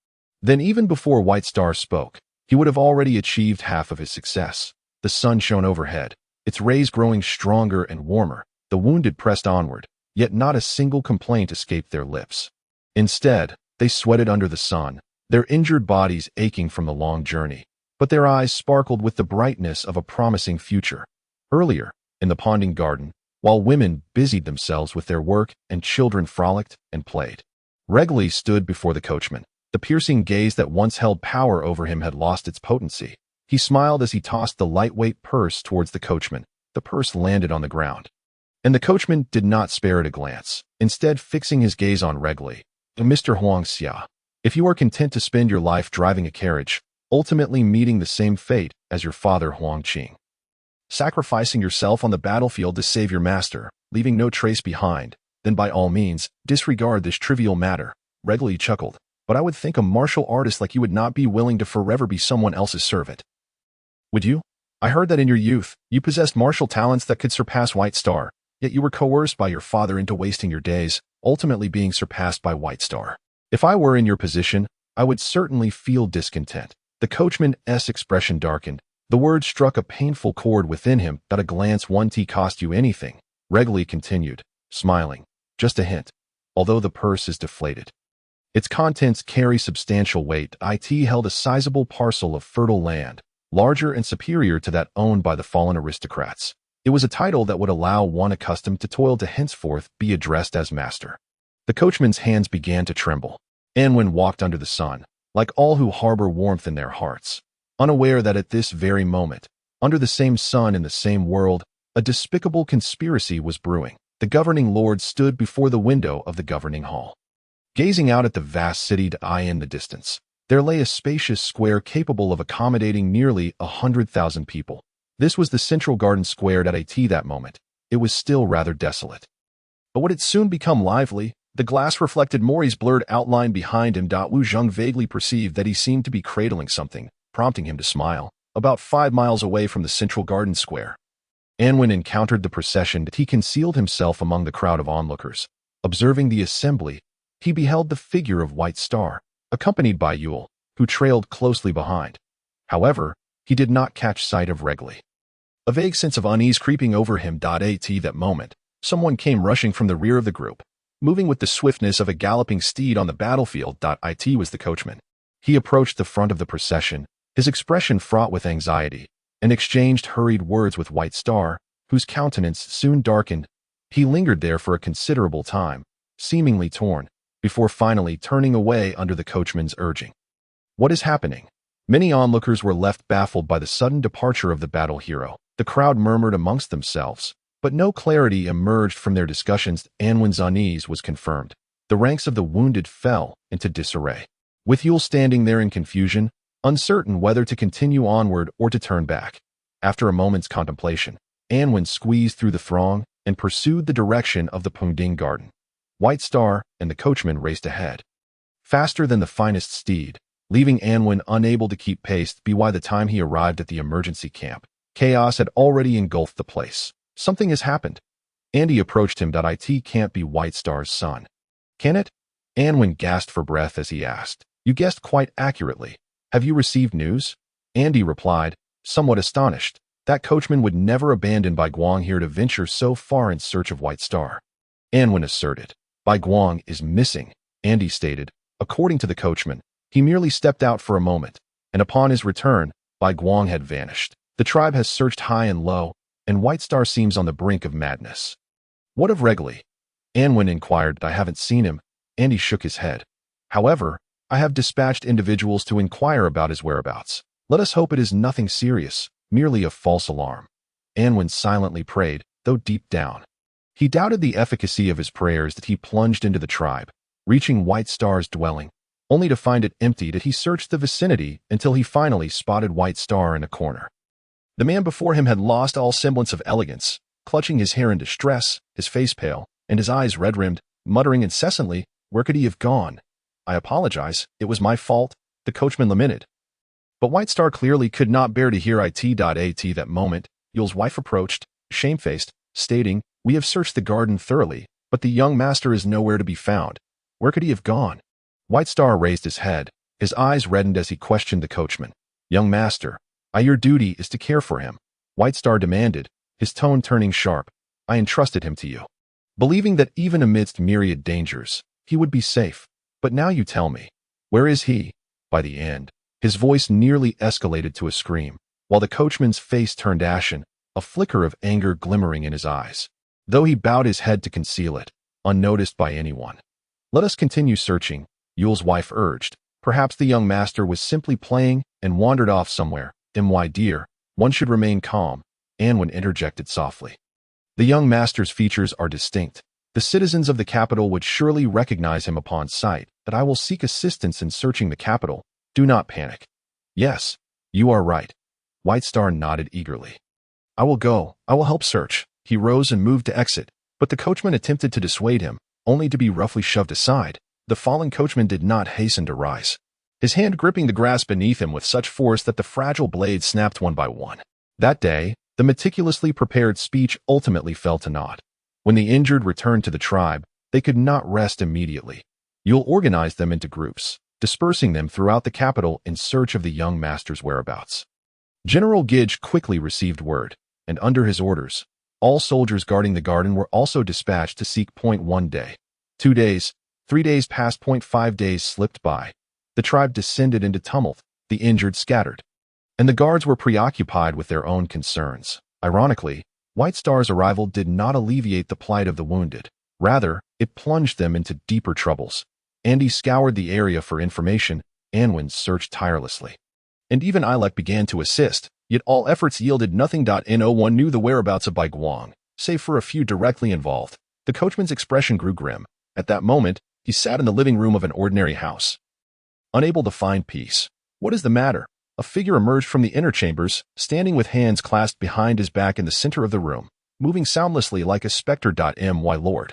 then even before White Star spoke, he would have already achieved half of his success. The sun shone overhead, its rays growing stronger and warmer. The wounded pressed onward, yet not a single complaint escaped their lips. Instead, they sweated under the sun, their injured bodies aching from the long journey, but their eyes sparkled with the brightness of a promising future. Earlier, in the ponding garden, while women busied themselves with their work and children frolicked and played, Regli stood before the coachman. The piercing gaze that once held power over him had lost its potency. He smiled as he tossed the lightweight purse towards the coachman. The purse landed on the ground, and the coachman did not spare it a glance, instead fixing his gaze on Regli. Mr. Huang Xia, if you are content to spend your life driving a carriage, ultimately meeting the same fate as your father Huang Qing, sacrificing yourself on the battlefield to save your master, leaving no trace behind, then by all means, disregard this trivial matter. Regli chuckled. But I would think a martial artist like you would not be willing to forever be someone else's servant. Would you? I heard that in your youth, you possessed martial talents that could surpass White Star, yet you were coerced by your father into wasting your days, ultimately being surpassed by White Star. If I were in your position, I would certainly feel discontent. The coachman's expression darkened. The words struck a painful chord within him. That a glance won't cost you anything. Regli continued, smiling. Just a hint. Although the purse is deflated, its contents carry substantial weight. It held a sizable parcel of fertile land, larger and superior to that owned by the fallen aristocrats. It was a title that would allow one accustomed to toil to henceforth be addressed as master. The coachman's hands began to tremble. Anwen walked under the sun, like all who harbor warmth in their hearts, unaware that at this very moment, under the same sun in the same world, a despicable conspiracy was brewing. The governing lord stood before the window of the governing hall, gazing out at the vast city to eye in the distance. There lay a spacious square capable of accommodating nearly 100,000 people. This was the central garden square at that moment. It was still rather desolate, but would it soon become lively? The glass reflected Mori's blurred outline behind him. Wu Zheng vaguely perceived that he seemed to be cradling something, prompting him to smile. About 5 miles away from the central garden square, Anwen encountered the procession. He concealed himself among the crowd of onlookers. Observing the assembly, he beheld the figure of White Star, accompanied by Yule, who trailed closely behind. However, he did not catch sight of Regli. A vague sense of unease creeping over him. At that moment, someone came rushing from the rear of the group, moving with the swiftness of a galloping steed on the battlefield. It was the coachman. He approached the front of the procession, his expression fraught with anxiety, and exchanged hurried words with White Star, whose countenance soon darkened. He lingered there for a considerable time, seemingly torn, before finally turning away under the coachman's urging. What is happening? Many onlookers were left baffled by the sudden departure of the battle hero. The crowd murmured amongst themselves, but no clarity emerged from their discussions. Anwen's unease was confirmed. The ranks of the wounded fell into disarray, with Yule standing there in confusion, uncertain whether to continue onward or to turn back. After a moment's contemplation, Anwen squeezed through the throng and pursued the direction of the Pengding garden. White Star and the coachman raced ahead, faster than the finest steed, leaving Anwen unable to keep pace. By the time he arrived at the emergency camp, chaos had already engulfed the place. Something has happened. Andy approached him. It can't be White Star's son. Can it? Anwen gasped for breath as he asked. You guessed quite accurately. Have you received news? Andy replied, somewhat astonished. That coachman would never abandon Bai Guang here to venture so far in search of White Star. Anwen asserted. Bai Guang is missing, Andy stated. According to the coachman, he merely stepped out for a moment, and upon his return, Bai Guang had vanished. The tribe has searched high and low, and White Star seems on the brink of madness. What of Regli? Anwen inquired. I haven't seen him. Andy shook his head. However, I have dispatched individuals to inquire about his whereabouts. Let us hope it is nothing serious, merely a false alarm. Anwen silently prayed, though deep down. He doubted the efficacy of his prayers that he plunged into the tribe, reaching White Star's dwelling, only to find it empty. That he searched the vicinity until he finally spotted White Star in a corner. The man before him had lost all semblance of elegance, clutching his hair in distress, his face pale, and his eyes red-rimmed, muttering incessantly, "Where could he have gone? I apologize, it was my fault," the coachman lamented. But White Star clearly could not bear to hear it. At that moment, Yule's wife approached, shamefaced, stating, "We have searched the garden thoroughly, but the young master is nowhere to be found. Where could he have gone?" White Star raised his head, his eyes reddened as he questioned the coachman. "Young master, your duty is to care for him," White Star demanded, his tone turning sharp. "I entrusted him to you, believing that even amidst myriad dangers, he would be safe. But now you tell me, where is he?" By the end, his voice nearly escalated to a scream, while the coachman's face turned ashen, a flicker of anger glimmering in his eyes, though he bowed his head to conceal it, unnoticed by anyone. "Let us continue searching," Yule's wife urged. "Perhaps the young master was simply playing and wandered off somewhere." "My dear, one should remain calm," Anwen interjected softly. "The young master's features are distinct. The citizens of the capital would surely recognize him upon sight. That I will seek assistance in searching the capital. Do not panic." "Yes, you are right." White Star nodded eagerly. "I will go. I will help search." He rose and moved to exit, but the coachman attempted to dissuade him, only to be roughly shoved aside. The fallen coachman did not hasten to rise, his hand gripping the grass beneath him with such force that the fragile blades snapped one by one. That day, the meticulously prepared speech ultimately fell to naught. When the injured returned to the tribe, they could not rest immediately. Yule organized them into groups, dispersing them throughout the capital in search of the young master's whereabouts. General Gidge quickly received word, and under his orders, all soldiers guarding the garden were also dispatched to seek. 1 day. 2 days, 3 days passed. 5 days slipped by. The tribe descended into tumult, the injured scattered, and the guards were preoccupied with their own concerns. Ironically, White Star's arrival did not alleviate the plight of the wounded. Rather, it plunged them into deeper troubles. Andy scoured the area for information. Anwen searched tirelessly, and even Ilek began to assist, yet all efforts yielded nothing. No one knew the whereabouts of Bai Guang, save for a few directly involved. The coachman's expression grew grim. At that moment, he sat in the living room of an ordinary house, unable to find peace. "What is the matter?" A figure emerged from the inner chambers, standing with hands clasped behind his back in the center of the room, moving soundlessly like a specter. My lord.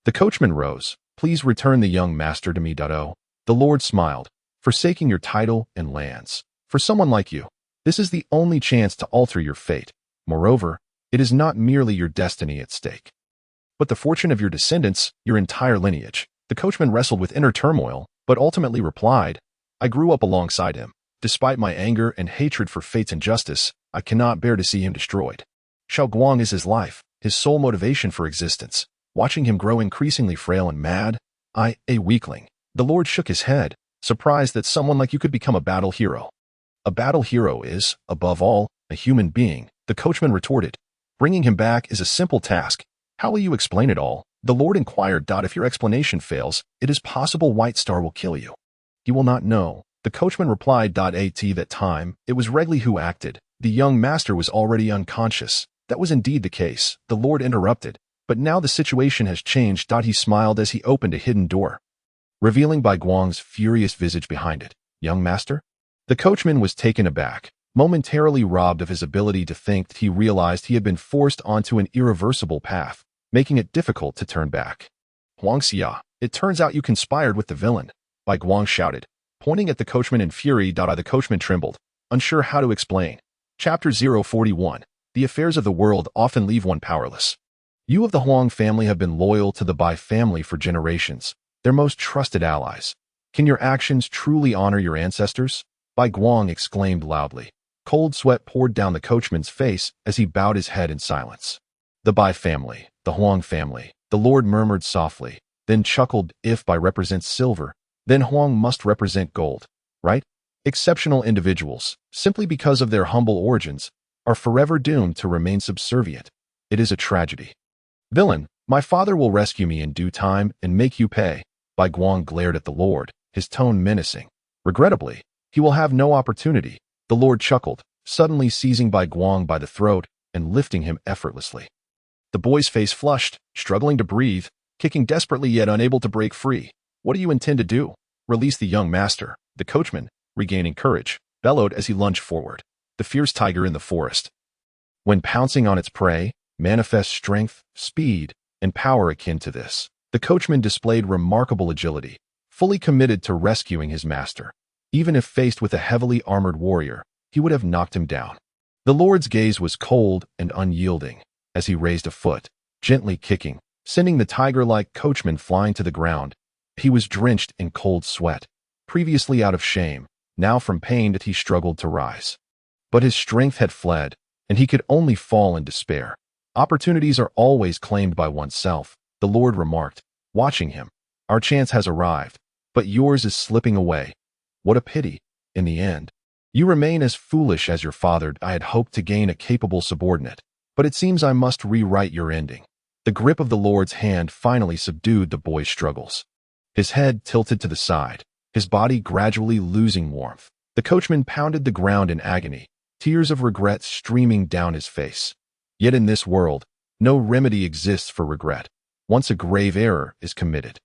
The coachman rose. "Please return the young master to me. The lord smiled. "Forsaking your title and lands. For someone like you, this is the only chance to alter your fate. Moreover, it is not merely your destiny at stake, but the fortune of your descendants, your entire lineage." The coachman wrestled with inner turmoil, but ultimately replied, "I grew up alongside him. Despite my anger and hatred for fate's injustice, I cannot bear to see him destroyed. Xiao Guang is his life, his sole motivation for existence. Watching him grow increasingly frail and mad, a weakling." The lord shook his head, surprised that someone like you could become a battle hero. "A battle hero is, above all, a human being," the coachman retorted. "Bringing him back is a simple task. How will you explain it all?" The lord inquired. "If your explanation fails, it is possible White Star will kill you." "He will not know," the coachman replied. At that time, it was Regli who acted. The young master was already unconscious. That was indeed the case, the lord interrupted. "But now the situation has changed." He smiled as he opened a hidden door, revealing Bai Guang's furious visage behind it. "Young master?" The coachman was taken aback. Momentarily robbed of his ability to think, he realized he had been forced onto an irreversible path, making it difficult to turn back. "Huang Xia, it turns out you conspired with the villain," Bai Guang shouted, pointing at the coachman in fury. The coachman trembled, unsure how to explain. Chapter 041. The affairs of the world often leave one powerless. You of the Huang family have been loyal to the Bai family for generations, their most trusted allies. Can your actions truly honor your ancestors? Bai Guang exclaimed loudly, Cold sweat poured down the coachman's face as he bowed his head in silence. The Bai family, the Huang family, the Lord murmured softly, then chuckled. If Bai represents silver, then Huang must represent gold, right? Exceptional individuals, simply because of their humble origins, are forever doomed to remain subservient. It is a tragedy. Villain, my father will rescue me in due time and make you pay. Bai Guang glared at the Lord, his tone menacing. Regrettably, he will have no opportunity. The Lord chuckled, suddenly seizing Bai Guang by the throat and lifting him effortlessly. The boy's face flushed, struggling to breathe, kicking desperately yet unable to break free. What do you intend to do? Release the young master. The coachman, regaining courage, bellowed as he lunged forward. The fierce tiger in the forest, when pouncing on its prey, manifests strength, speed, and power akin to this. The coachman displayed remarkable agility, fully committed to rescuing his master. Even if faced with a heavily armored warrior, he would have knocked him down. The Lord's gaze was cold and unyielding as he raised a foot, gently kicking, sending the tiger-like coachman flying to the ground. He was drenched in cold sweat, previously out of shame, now from pain that he struggled to rise. But his strength had fled, and he could only fall in despair. Opportunities are always claimed by oneself, the Lord remarked, watching him. Our chance has arrived, but yours is slipping away. What a pity, in the end. You remain as foolish as your father. I had hoped to gain a capable subordinate, but it seems I must rewrite your ending. The grip of the Lord's hand finally subdued the boy's struggles. His head tilted to the side, his body gradually losing warmth. The coachman pounded the ground in agony, tears of regret streaming down his face. Yet in this world, no remedy exists for regret. Once a grave error is committed,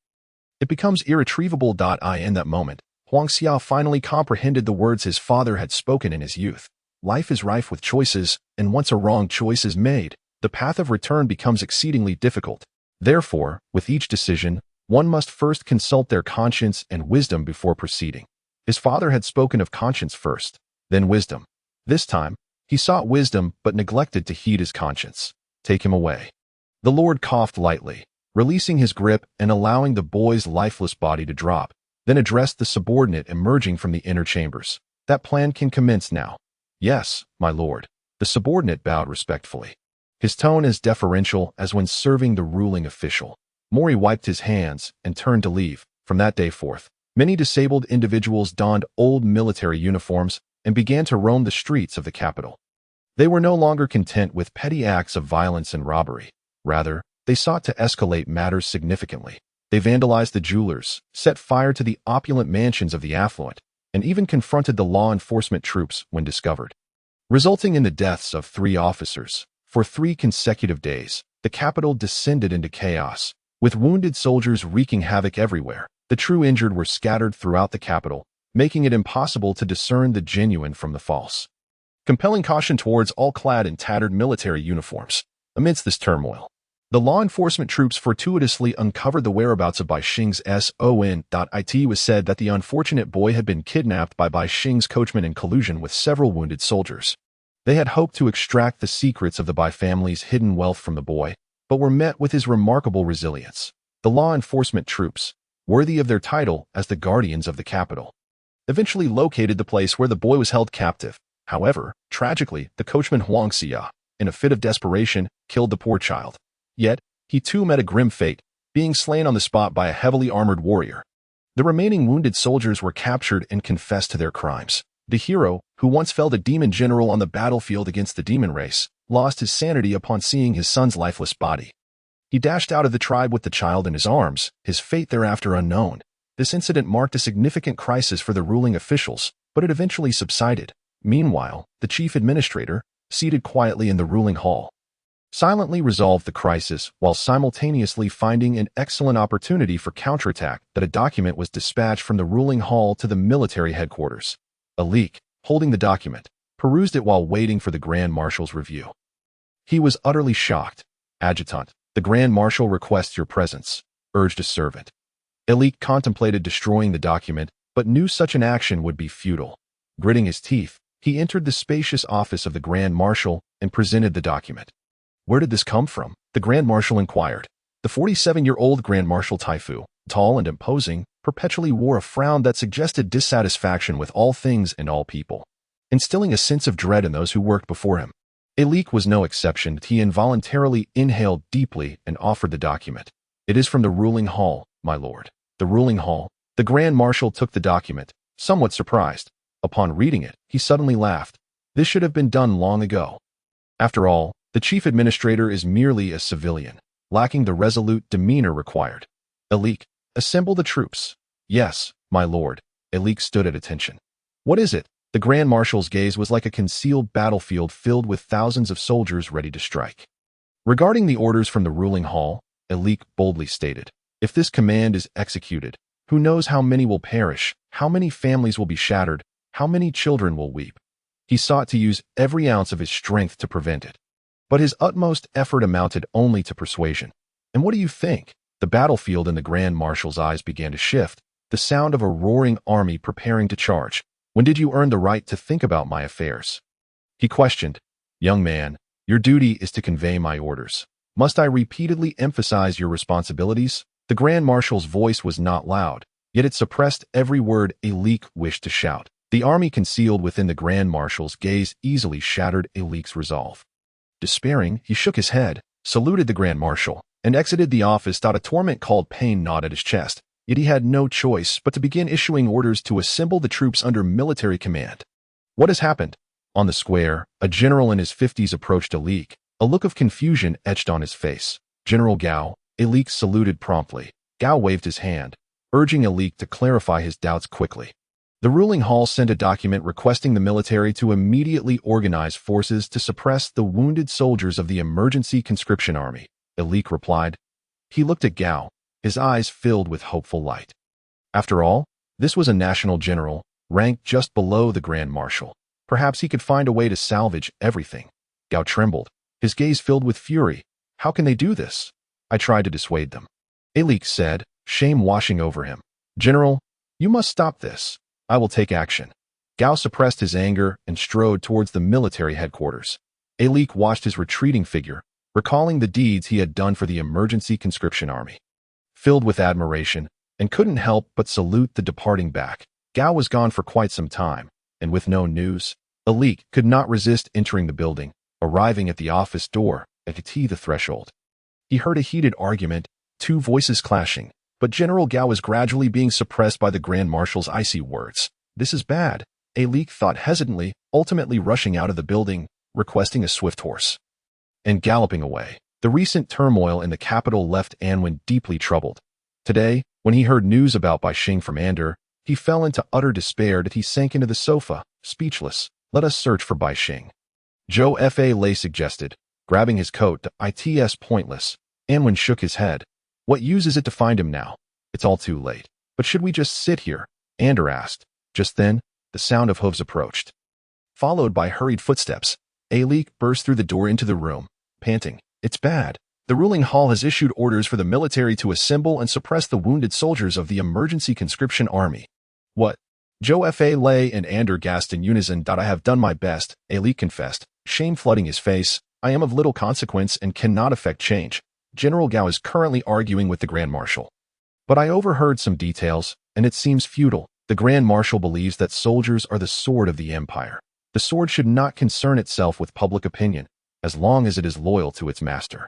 it becomes irretrievable. In that moment, Huang Xiao finally comprehended the words his father had spoken in his youth. Life is rife with choices, and once a wrong choice is made, the path of return becomes exceedingly difficult. Therefore, with each decision, one must first consult their conscience and wisdom before proceeding. His father had spoken of conscience first, then wisdom. This time, he sought wisdom but neglected to heed his conscience. Take him away. The Lord coughed lightly, releasing his grip and allowing the boy's lifeless body to drop, then addressed the subordinate emerging from the inner chambers. That plan can commence now. Yes, my lord. The subordinate bowed respectfully, his tone as deferential as when serving the ruling official. Mori wiped his hands and turned to leave. From that day forth, many disabled individuals donned old military uniforms and began to roam the streets of the capital. They were no longer content with petty acts of violence and robbery. Rather, they sought to escalate matters significantly. They vandalized the jewelers, set fire to the opulent mansions of the affluent, and even confronted the law enforcement troops when discovered, resulting in the deaths of 3 officers. For 3 consecutive days, the capital descended into chaos, with wounded soldiers wreaking havoc everywhere. The true injured were scattered throughout the capital, making it impossible to discern the genuine from the false. Compelling caution towards all clad in tattered military uniforms. Amidst this turmoil, the law enforcement troops fortuitously uncovered the whereabouts of Bai Xing's son. It was said that the unfortunate boy had been kidnapped by Bai Xing's coachman in collusion with several wounded soldiers. They had hoped to extract the secrets of the Bai family's hidden wealth from the boy, but were met with his remarkable resilience. The law enforcement troops, worthy of their title as the guardians of the capital, eventually located the place where the boy was held captive. However, tragically, the coachman Huang Xia, in a fit of desperation, killed the poor child. Yet, he too met a grim fate, being slain on the spot by a heavily armored warrior. The remaining wounded soldiers were captured and confessed to their crimes. The hero, who once felled a demon general on the battlefield against the demon race, lost his sanity upon seeing his son's lifeless body. He dashed out of the tribe with the child in his arms, his fate thereafter unknown. This incident marked a significant crisis for the ruling officials, but it eventually subsided. Meanwhile, the chief administrator, seated quietly in the ruling hall, silently resolved the crisis while simultaneously finding an excellent opportunity for counterattack. That a document was dispatched from the ruling hall to the military headquarters. Alik, holding the document, perused it while waiting for the Grand Marshal's review. He was utterly shocked. Adjutant, the Grand Marshal requests your presence, urged a servant. Alik contemplated destroying the document, but knew such an action would be futile. Gritting his teeth, he entered the spacious office of the Grand Marshal and presented the document. Where did this come from? The Grand Marshal inquired. The 47-year-old Grand Marshal Taifu, tall and imposing, perpetually wore a frown that suggested dissatisfaction with all things and all people. instilling a sense of dread in those who worked before him. Alik was no exception. He involuntarily inhaled deeply and offered the document. "It is from the ruling hall, my lord." The ruling hall. The Grand Marshal took the document, somewhat surprised. Upon reading it, he suddenly laughed. This should have been done long ago. After all, the chief administrator is merely a civilian, lacking the resolute demeanor required. "Alik, assemble the troops." "Yes, my lord." Alik stood at attention. "What is it?" The Grand Marshal's gaze was like a concealed battlefield filled with thousands of soldiers ready to strike. Regarding the orders from the ruling hall, Alik boldly stated, "If this command is executed, who knows how many will perish, how many families will be shattered, how many children will weep." He sought to use every ounce of his strength to prevent it. But his utmost effort amounted only to persuasion. And what do you think? The battlefield in the Grand Marshal's eyes began to shift, the sound of a roaring army preparing to charge. "When did you earn the right to think about my affairs?" He questioned. "Young man, your duty is to convey my orders. Must I repeatedly emphasize your responsibilities?" The Grand Marshal's voice was not loud, yet it suppressed every word Alik wished to shout. The army concealed within the Grand Marshal's gaze easily shattered Alik's resolve. Despairing, he shook his head, saluted the Grand Marshal, and exited the office. A torment called pain gnawed at his chest. Yet he had no choice but to begin issuing orders to assemble the troops under military command. "What has happened?" On the square, a general in his 50s approached Alik, a look of confusion etched on his face. "General Gao." Alik saluted promptly. Gao waved his hand, urging Alik to clarify his doubts quickly. The ruling hall sent a document requesting the military to immediately organize forces to suppress the wounded soldiers of the emergency conscription army. Alik replied. He looked at Gao, his eyes filled with hopeful light. After all, this was a national general, ranked just below the Grand Marshal. Perhaps he could find a way to salvage everything. Gao trembled, his gaze filled with fury. "How can they do this?" "I tried to dissuade them," Alik said, shame washing over him. "General, you must stop this. I will take action." Gao suppressed his anger and strode towards the military headquarters. Alik watched his retreating figure, recalling the deeds he had done for the emergency conscription army. Filled with admiration, and couldn't help but salute the departing back. Gao was gone for quite some time, and with no news, Alik could not resist entering the building, arriving at the office door, at the threshold. He heard a heated argument, two voices clashing, but General Gao was gradually being suppressed by the Grand Marshal's icy words. "This is bad," Alik thought hesitantly, ultimately rushing out of the building, requesting a swift horse, and galloping away. The recent turmoil in the capital left Anwen deeply troubled. Today, when he heard news about Bai Xing from Ander, he fell into utter despair that he sank into the sofa, speechless. "Let us search for Bai Xing," Zhou Fa Lei suggested, grabbing his coat. "It's pointless." Anwen shook his head. "What use is it to find him now? It's all too late." "But should we just sit here?" Ander asked. Just then, the sound of hooves approached, followed by hurried footsteps. Alik burst through the door into the room, panting. "It's bad. The ruling hall has issued orders for the military to assemble and suppress the wounded soldiers of the emergency conscription army." "What?" Zhou Fa Lei and Ander gasped in unison. "I have done my best," Alik confessed, shame flooding his face. "I am of little consequence and cannot affect change. General Gao is currently arguing with the Grand Marshal. But I overheard some details, and it seems futile. The Grand Marshal believes that soldiers are the sword of the empire. The sword should not concern itself with public opinion, as long as it is loyal to its master.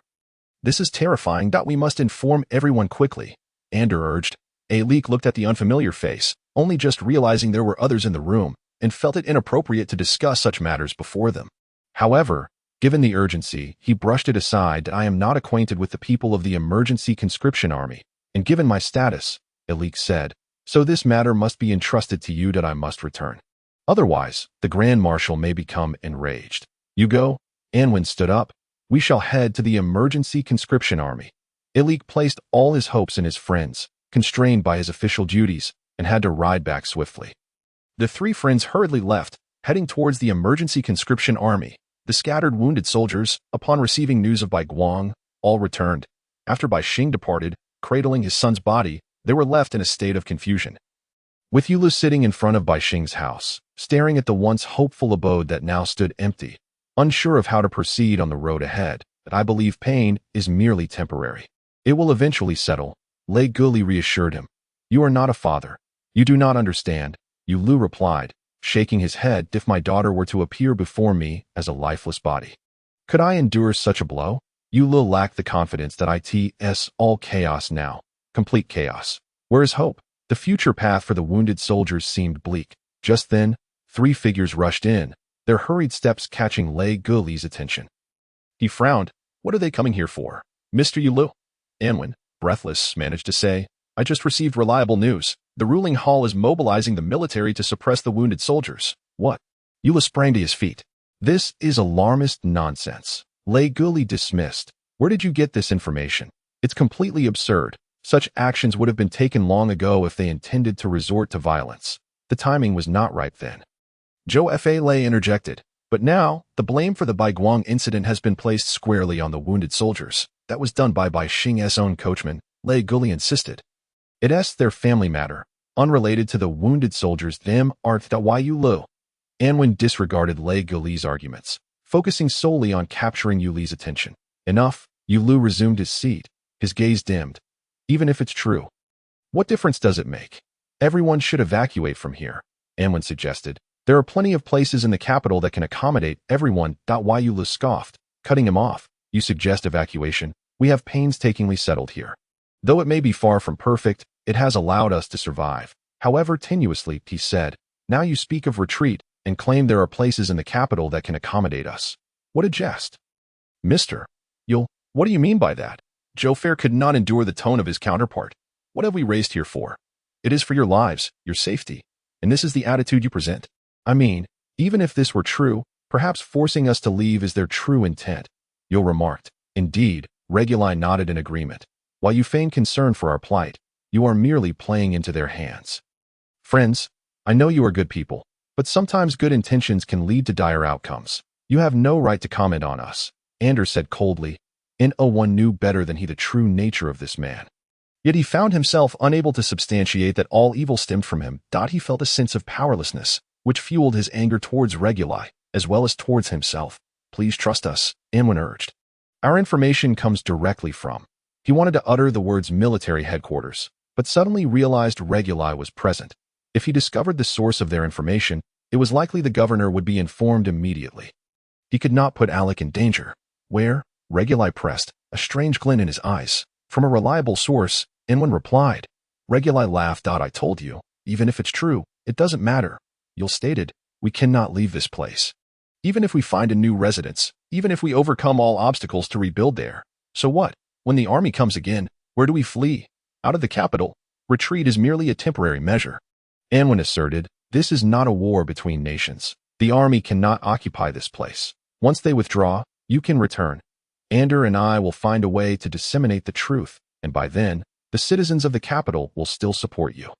This is terrifying. We must inform everyone quickly," Ander urged. Alik looked at the unfamiliar face, only just realizing there were others in the room, and felt it inappropriate to discuss such matters before them. However, given the urgency, he brushed it aside. "I am not acquainted with the people of the emergency conscription army, and given my status," Alik said, "so this matter must be entrusted to you. I must return. Otherwise, the Grand Marshal may become enraged." "You go?" Anwen stood up. "We shall head to the emergency conscription army." Alik placed all his hopes in his friends, constrained by his official duties, and had to ride back swiftly. The three friends hurriedly left, heading towards the emergency conscription army. The scattered wounded soldiers, upon receiving news of Bai Guang, all returned. After Bai Xing departed, cradling his son's body, they were left in a state of confusion. With Yulu sitting in front of Bai Xing's house, staring at the once hopeful abode that now stood empty, unsure of how to proceed on the road ahead, "I believe pain is merely temporary. It will eventually settle," Lei Guli reassured him. "You are not a father. You do not understand," Yulu replied, shaking his head. If my daughter were to appear before me as a lifeless body, could I endure such a blow? Yulu lacked the confidence that it's all chaos now. Complete chaos. Where is hope? The future path for the wounded soldiers seemed bleak. Just then, 3 figures rushed in, their hurried steps catching Lei Guli's attention. He frowned. What are they coming here for? Mr. Yulu? Anwen, breathless, managed to say, I just received reliable news. The ruling hall is mobilizing the military to suppress the wounded soldiers. What? Yulu sprang to his feet. This is alarmist nonsense. Lei Guli dismissed. Where did you get this information? It's completely absurd. Such actions would have been taken long ago if they intended to resort to violence. The timing was not right then. Zhou Fa Lei interjected. But now, the blame for the Baiguang incident has been placed squarely on the wounded soldiers. That was done by Bai Xing's own coachman, Lei Guli insisted. It's their family matter, unrelated to the wounded soldiers. Them aren't the Yulu. Anwen disregarded Lei Guli's arguments, focusing solely on capturing Yuli's attention. Enough, Yulu resumed his seat, his gaze dimmed. Even if it's true, what difference does it make? Everyone should evacuate from here, Anwen suggested. There are plenty of places in the capital that can accommodate everyone. Yulu scoffed, cutting him off. You suggest evacuation? We have painstakingly settled here. Though it may be far from perfect, it has allowed us to survive. However tenuously, he said. Now you speak of retreat and claim there are places in the capital that can accommodate us. What a jest. Mr. Yul, what do you mean by that? Zhou Fair could not endure the tone of his counterpart. What have we raised here for? It is for your lives, your safety. And this is the attitude you present. I mean, even if this were true, perhaps forcing us to leave is their true intent. Yul remarked. Indeed, Reguli nodded in agreement. While you feign concern for our plight, you are merely playing into their hands. Friends, I know you are good people, but sometimes good intentions can lead to dire outcomes. You have no right to comment on us, Anders said coldly. One knew better than he the true nature of this man. Yet he found himself unable to substantiate that all evil stemmed from him. He felt a sense of powerlessness, which fueled his anger towards Reguli, as well as towards himself. Please trust us, Anwen urged. Our information comes directly from. He wanted to utter the words military headquarters, but suddenly realized Reguli was present. If he discovered the source of their information, it was likely the governor would be informed immediately. He could not put Alec in danger. Where? Reguli pressed, a strange glint in his eyes. From a reliable source, Anwen replied. Reguli laughed. I told you, even if it's true, it doesn't matter. Yul stated, we cannot leave this place. Even if we find a new residence, even if we overcome all obstacles to rebuild there. So what? When the army comes again, where do we flee? Out of the capital. Retreat is merely a temporary measure. Anwen asserted, this is not a war between nations. The army cannot occupy this place. Once they withdraw, you can return. Ander and I will find a way to disseminate the truth, and by then, the citizens of the capital will still support you.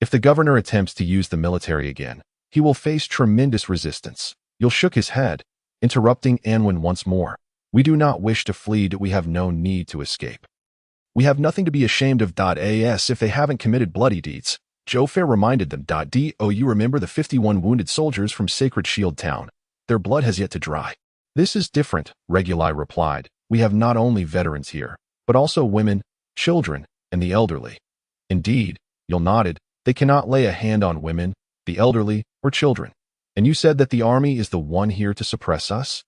If the governor attempts to use the military again, he will face tremendous resistance. Yul shook his head, interrupting Anwen once more. We do not wish to flee. We have no need to escape. We have nothing to be ashamed of. As if they haven't committed bloody deeds. Zhou Fair reminded them. You remember the 51 wounded soldiers from Sacred Shield Town. Their blood has yet to dry. This is different, Reguli replied. We have not only veterans here, but also women, children, and the elderly. Indeed, Yul nodded. They cannot lay a hand on women, the elderly, or children. And you said that the army is the one here to suppress us?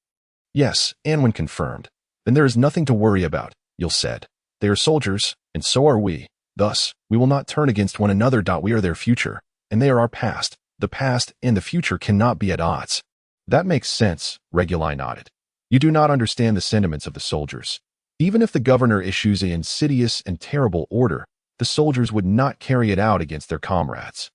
Yes, Anwen confirmed. Then there is nothing to worry about, Yul said. They are soldiers, and so are we. Thus, we will not turn against one another. We are their future, and they are our past. The past and the future cannot be at odds. That makes sense, Reguli nodded. You do not understand the sentiments of the soldiers. Even if the governor issues an insidious and terrible order, the soldiers would not carry it out against their comrades.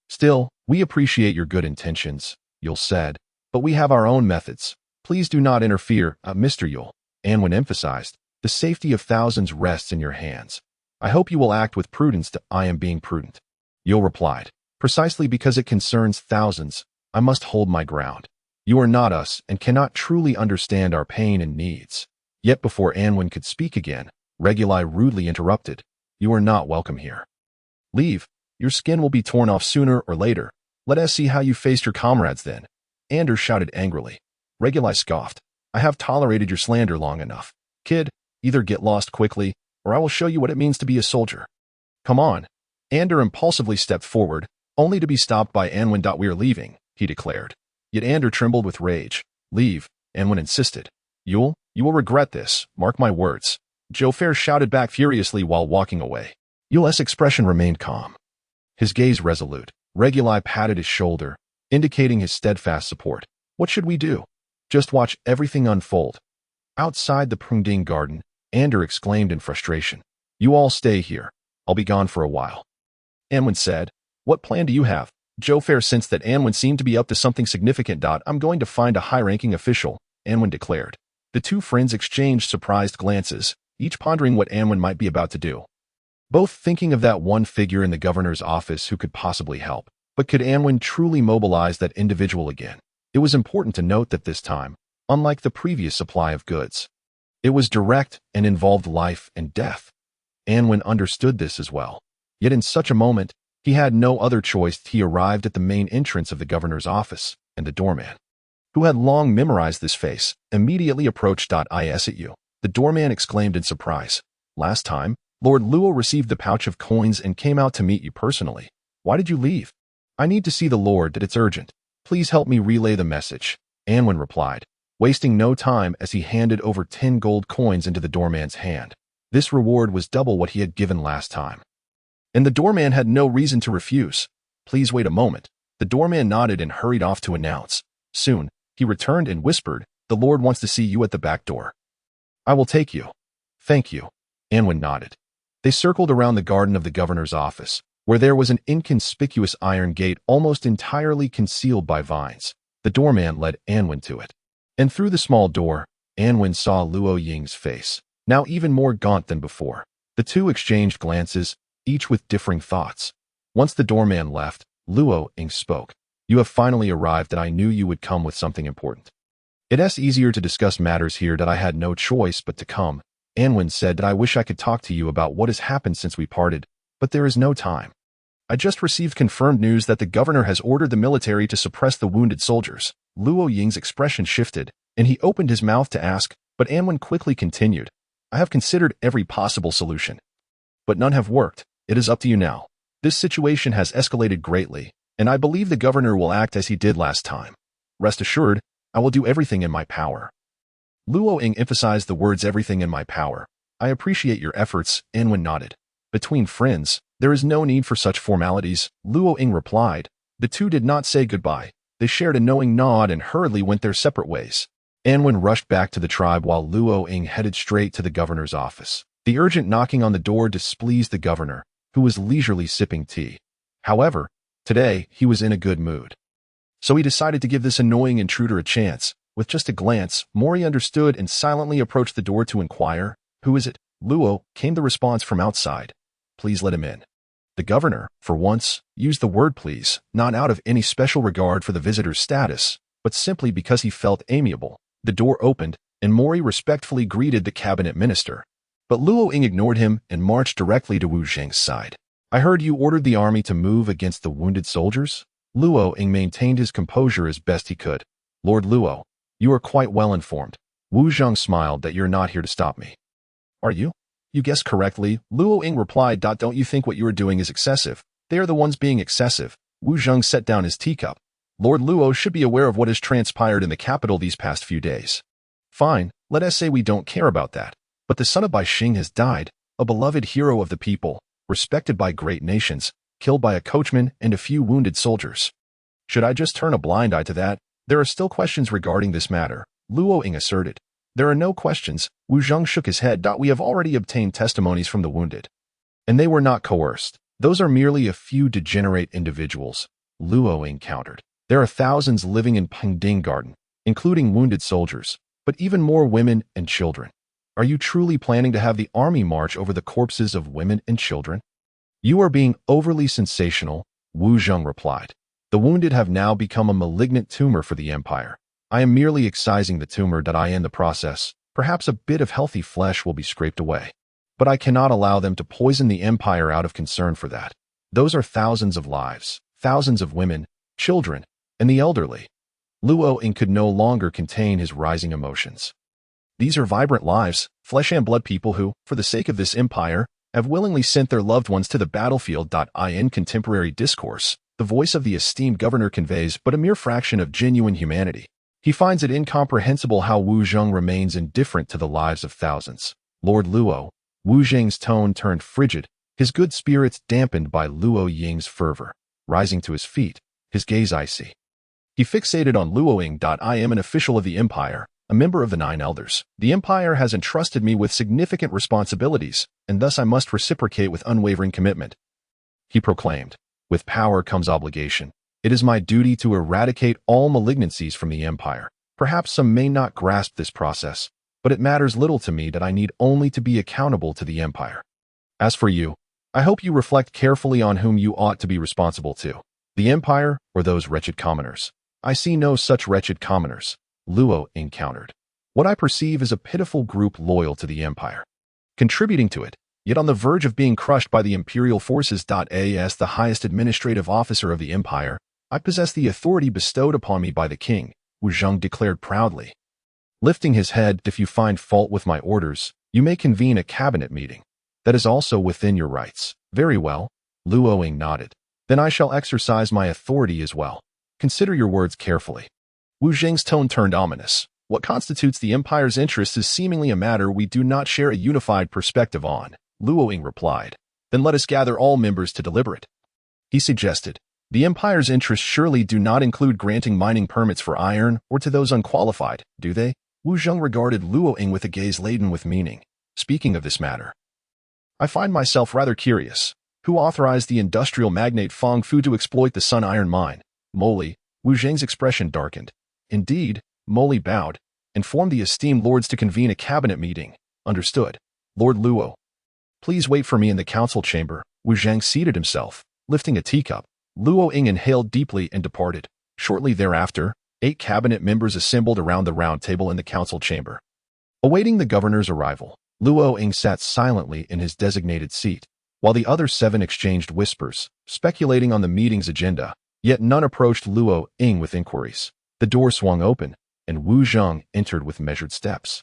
Still, we appreciate your good intentions, Yul said, but we have our own methods. Please do not interfere, Mr. Yul. Anwen emphasized, the safety of thousands rests in your hands. I hope you will act with prudence. I am being prudent. Yul replied, precisely because it concerns thousands, I must hold my ground. You are not us and cannot truly understand our pain and needs. Yet before Anwen could speak again, Reguli rudely interrupted. You are not welcome here. Leave. Your skin will be torn off sooner or later. Let us see how you faced your comrades then. Anders shouted angrily. Reguli scoffed. I have tolerated your slander long enough. Kid, either get lost quickly, or I will show you what it means to be a soldier. Come on. Ander impulsively stepped forward, only to be stopped by Anwen. We are leaving, he declared. Yet Ander trembled with rage. Leave, Anwen insisted. You will regret this, mark my words. Jofer shouted back furiously while walking away. Yule's expression remained calm. His gaze resolute. Regulai patted his shoulder, indicating his steadfast support. What should we do? Just watch everything unfold. Outside the Pungding garden, Ander exclaimed in frustration. You all stay here. I'll be gone for a while. Anwen said. What plan do you have? Jofer sensed that Anwen seemed to be up to something significant. I'm going to find a high-ranking official, Anwen declared. The two friends exchanged surprised glances, each pondering what Anwen might be about to do. Both thinking of that one figure in the governor's office who could possibly help. But could Anwen truly mobilize that individual again? It was important to note that this time, unlike the previous supply of goods, it was direct and involved life and death. Anwen understood this as well. Yet in such a moment, he had no other choice. He arrived at the main entrance of the governor's office, and the doorman, who had long memorized this face, immediately approached. Is it you? The doorman exclaimed in surprise. Last time, Lord Luo received the pouch of coins and came out to meet you personally. Why did you leave? I need to see the Lord. It's urgent. Please help me relay the message, Anwen replied, wasting no time as he handed over 10 gold coins into the doorman's hand. This reward was double what he had given last time. And the doorman had no reason to refuse. Please wait a moment. The doorman nodded and hurried off to announce. Soon, he returned and whispered, the Lord wants to see you at the back door. I will take you. Thank you. Anwen nodded. They circled around the garden of the governor's office, where there was an inconspicuous iron gate almost entirely concealed by vines. The doorman led Anwen to it. And through the small door, Anwen saw Luo Ying's face, now even more gaunt than before. The two exchanged glances, each with differing thoughts. Once the doorman left, Luo Ying spoke. You have finally arrived, and I knew you would come with something important. It's easier to discuss matters here that I had no choice but to come. Anwen said that I wish I could talk to you about what has happened since we parted, but there is no time. I just received confirmed news that the governor has ordered the military to suppress the wounded soldiers. Luo Ying's expression shifted, and he opened his mouth to ask, but Anwen quickly continued. I have considered every possible solution, but none have worked. It is up to you now. This situation has escalated greatly, and I believe the governor will act as he did last time. Rest assured, I will do everything in my power. Luo Ying emphasized the words everything in my power. I appreciate your efforts, Anwen nodded. Between friends, there is no need for such formalities, Luo Ying replied. The two did not say goodbye. They shared a knowing nod and hurriedly went their separate ways. Anwen rushed back to the tribe while Luo Ying headed straight to the governor's office. The urgent knocking on the door displeased the governor, who was leisurely sipping tea. However, today he was in a good mood. So he decided to give this annoying intruder a chance. With just a glance, Mori understood and silently approached the door to inquire, Who is it? Luo, came the response from outside. Please let him in. The governor, for once, used the word please, not out of any special regard for the visitor's status, but simply because he felt amiable. The door opened, and Mori respectfully greeted the cabinet minister. But Luo Ying ignored him and marched directly to Wu Zheng's side. I heard you ordered the army to move against the wounded soldiers? Luo Ying maintained his composure as best he could. Lord Luo, you are quite well informed. Wu Zheng smiled. That you're not here to stop me. Are you? You guessed correctly, Luo Ying replied. Don't you think what you are doing is excessive? They are the ones being excessive. Wu Zheng set down his teacup. Lord Luo should be aware of what has transpired in the capital these past few days. Fine, let us say we don't care about that. But the son of Bai Xing has died, a beloved hero of the people, respected by great nations, killed by a coachman and a few wounded soldiers. Should I just turn a blind eye to that? There are still questions regarding this matter, Luo Ying asserted. There are no questions, Wu Zheng shook his head. We have already obtained testimonies from the wounded. And they were not coerced. Those are merely a few degenerate individuals, Luo Ying countered. There are thousands living in Pungding Garden, including wounded soldiers, but even more women and children. Are you truly planning to have the army march over the corpses of women and children? You are being overly sensational, Wu Zheng replied. The wounded have now become a malignant tumor for the empire. I am merely excising the tumor. In the process, perhaps a bit of healthy flesh will be scraped away. But I cannot allow them to poison the empire out of concern for that. Those are thousands of lives, thousands of women, children, and the elderly. Luo Ying could no longer contain his rising emotions. These are vibrant lives, flesh and blood people who, for the sake of this empire, have willingly sent their loved ones to the battlefield. In contemporary discourse, The voice of the esteemed governor conveys but a mere fraction of genuine humanity. He finds it incomprehensible how Wu Zheng remains indifferent to the lives of thousands. Lord Luo. Wu Zheng's tone turned frigid, his good spirits dampened by Luo Ying's fervor. Rising to his feet, his gaze icy. He fixated on Luo Ying. I am an official of the Empire, a member of the Nine Elders. The Empire has entrusted me with significant responsibilities, and thus I must reciprocate with unwavering commitment. He proclaimed, with power comes obligation. It is my duty to eradicate all malignancies from the Empire. Perhaps some may not grasp this process, but it matters little to me that I need only to be accountable to the Empire. As for you, I hope you reflect carefully on whom you ought to be responsible to. The Empire or those wretched commoners? I see no such wretched commoners, Luo Ying countered. What I perceive is a pitiful group loyal to the Empire, contributing to it, yet on the verge of being crushed by the imperial forces. As the highest administrative officer of the Empire, I possess the authority bestowed upon me by the king, Wu Zheng declared proudly. Lifting his head, if you find fault with my orders, you may convene a cabinet meeting. That is also within your rights. Very well, Luo Ying nodded. Then I shall exercise my authority as well. Consider your words carefully. Wu Zheng's tone turned ominous. What constitutes the Empire's interests is seemingly a matter we do not share a unified perspective on, Luo Ying replied. Then let us gather all members to deliberate. He suggested. The Empire's interests surely do not include granting mining permits for iron or to those unqualified, do they? Wu Zheng regarded Luo Ying with a gaze laden with meaning. Speaking of this matter, I find myself rather curious. Who authorized the industrial magnate Fang Fu to exploit the Sun Iron Mine? Moly. Wu Zheng's expression darkened. Indeed, Moly bowed, and formed the esteemed lords to convene a cabinet meeting. Understood. Lord Luo. Please wait for me in the council chamber. Wu Zheng seated himself, lifting a teacup. Luo Ying inhaled deeply and departed. Shortly thereafter, 8 cabinet members assembled around the round table in the council chamber. Awaiting the governor's arrival, Luo Ying sat silently in his designated seat, while the other 7 exchanged whispers, speculating on the meeting's agenda, yet none approached Luo Ying with inquiries. The door swung open, and Wu Zheng entered with measured steps.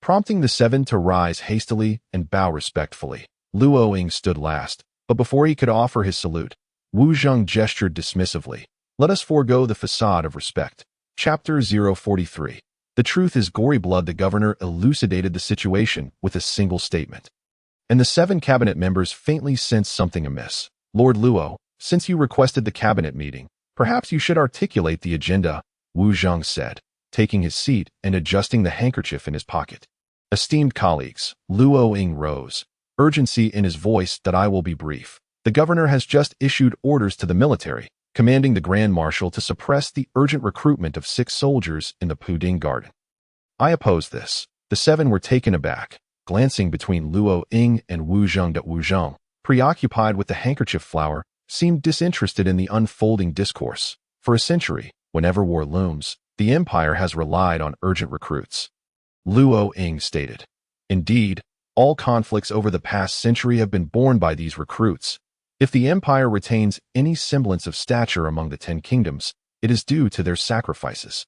Prompting the 7 to rise hastily and bow respectfully, Luo Ying stood last, but before he could offer his salute, Wu Zheng gestured dismissively. Let us forego the facade of respect. Chapter 043. The truth is gory blood. The governor elucidated the situation with a single statement. And the 7 cabinet members faintly sensed something amiss. Lord Luo, since you requested the cabinet meeting, perhaps you should articulate the agenda, Wu Zheng said, taking his seat and adjusting the handkerchief in his pocket. Esteemed colleagues, Luo Ying rose, urgency in his voice. That I will be brief. The governor has just issued orders to the military, commanding the Grand Marshal to suppress the urgent recruitment of 6 soldiers in the Puding Garden. I oppose this. The 7 were taken aback, glancing between Luo Ying and Wu Zheng. Wu Zheng, preoccupied with the handkerchief flower, seemed disinterested in the unfolding discourse. For a century, whenever war looms, the Empire has relied on urgent recruits. Luo Ying stated. Indeed, all conflicts over the past century have been borne by these recruits. If the Empire retains any semblance of stature among the 10 kingdoms, it is due to their sacrifices.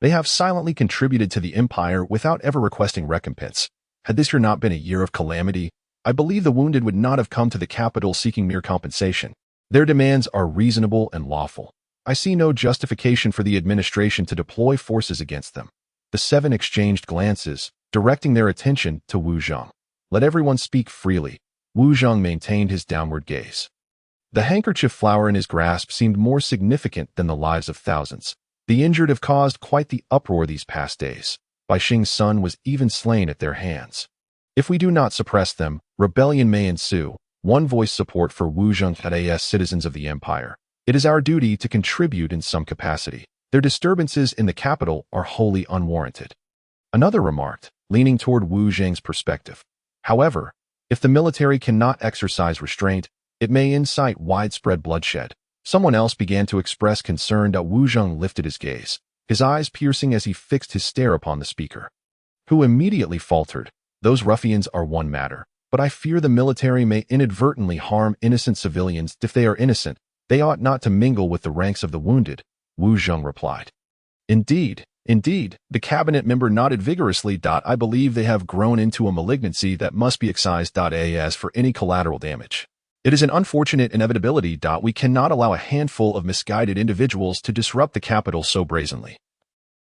They have silently contributed to the Empire without ever requesting recompense. Had this year not been a year of calamity, I believe the wounded would not have come to the capital seeking mere compensation. Their demands are reasonable and lawful. I see no justification for the administration to deploy forces against them. The 7 exchanged glances, directing their attention to Wu Zheng. Let everyone speak freely. Wu Zheng maintained his downward gaze. The handkerchief flower in his grasp seemed more significant than the lives of thousands. The injured have caused quite the uproar these past days. Bai Xing's son was even slain at their hands. If we do not suppress them, rebellion may ensue. One voiced support for Wu Zheng as citizens of the Empire. It is our duty to contribute in some capacity. Their disturbances in the capital are wholly unwarranted. Another remarked, leaning toward Wu Zheng's perspective. However, if the military cannot exercise restraint, it may incite widespread bloodshed. Someone else began to express concern. Wu Zheng lifted his gaze, his eyes piercing as he fixed his stare upon the speaker, who immediately faltered. Those ruffians are one matter, but I fear the military may inadvertently harm innocent civilians. If they are innocent, they ought not to mingle with the ranks of the wounded, Wu Zheng replied. Indeed, the cabinet member nodded vigorously. I believe they have grown into a malignancy that must be excised. As for any collateral damage, It is an unfortunate inevitability. We cannot allow a handful of misguided individuals to disrupt the capital so brazenly.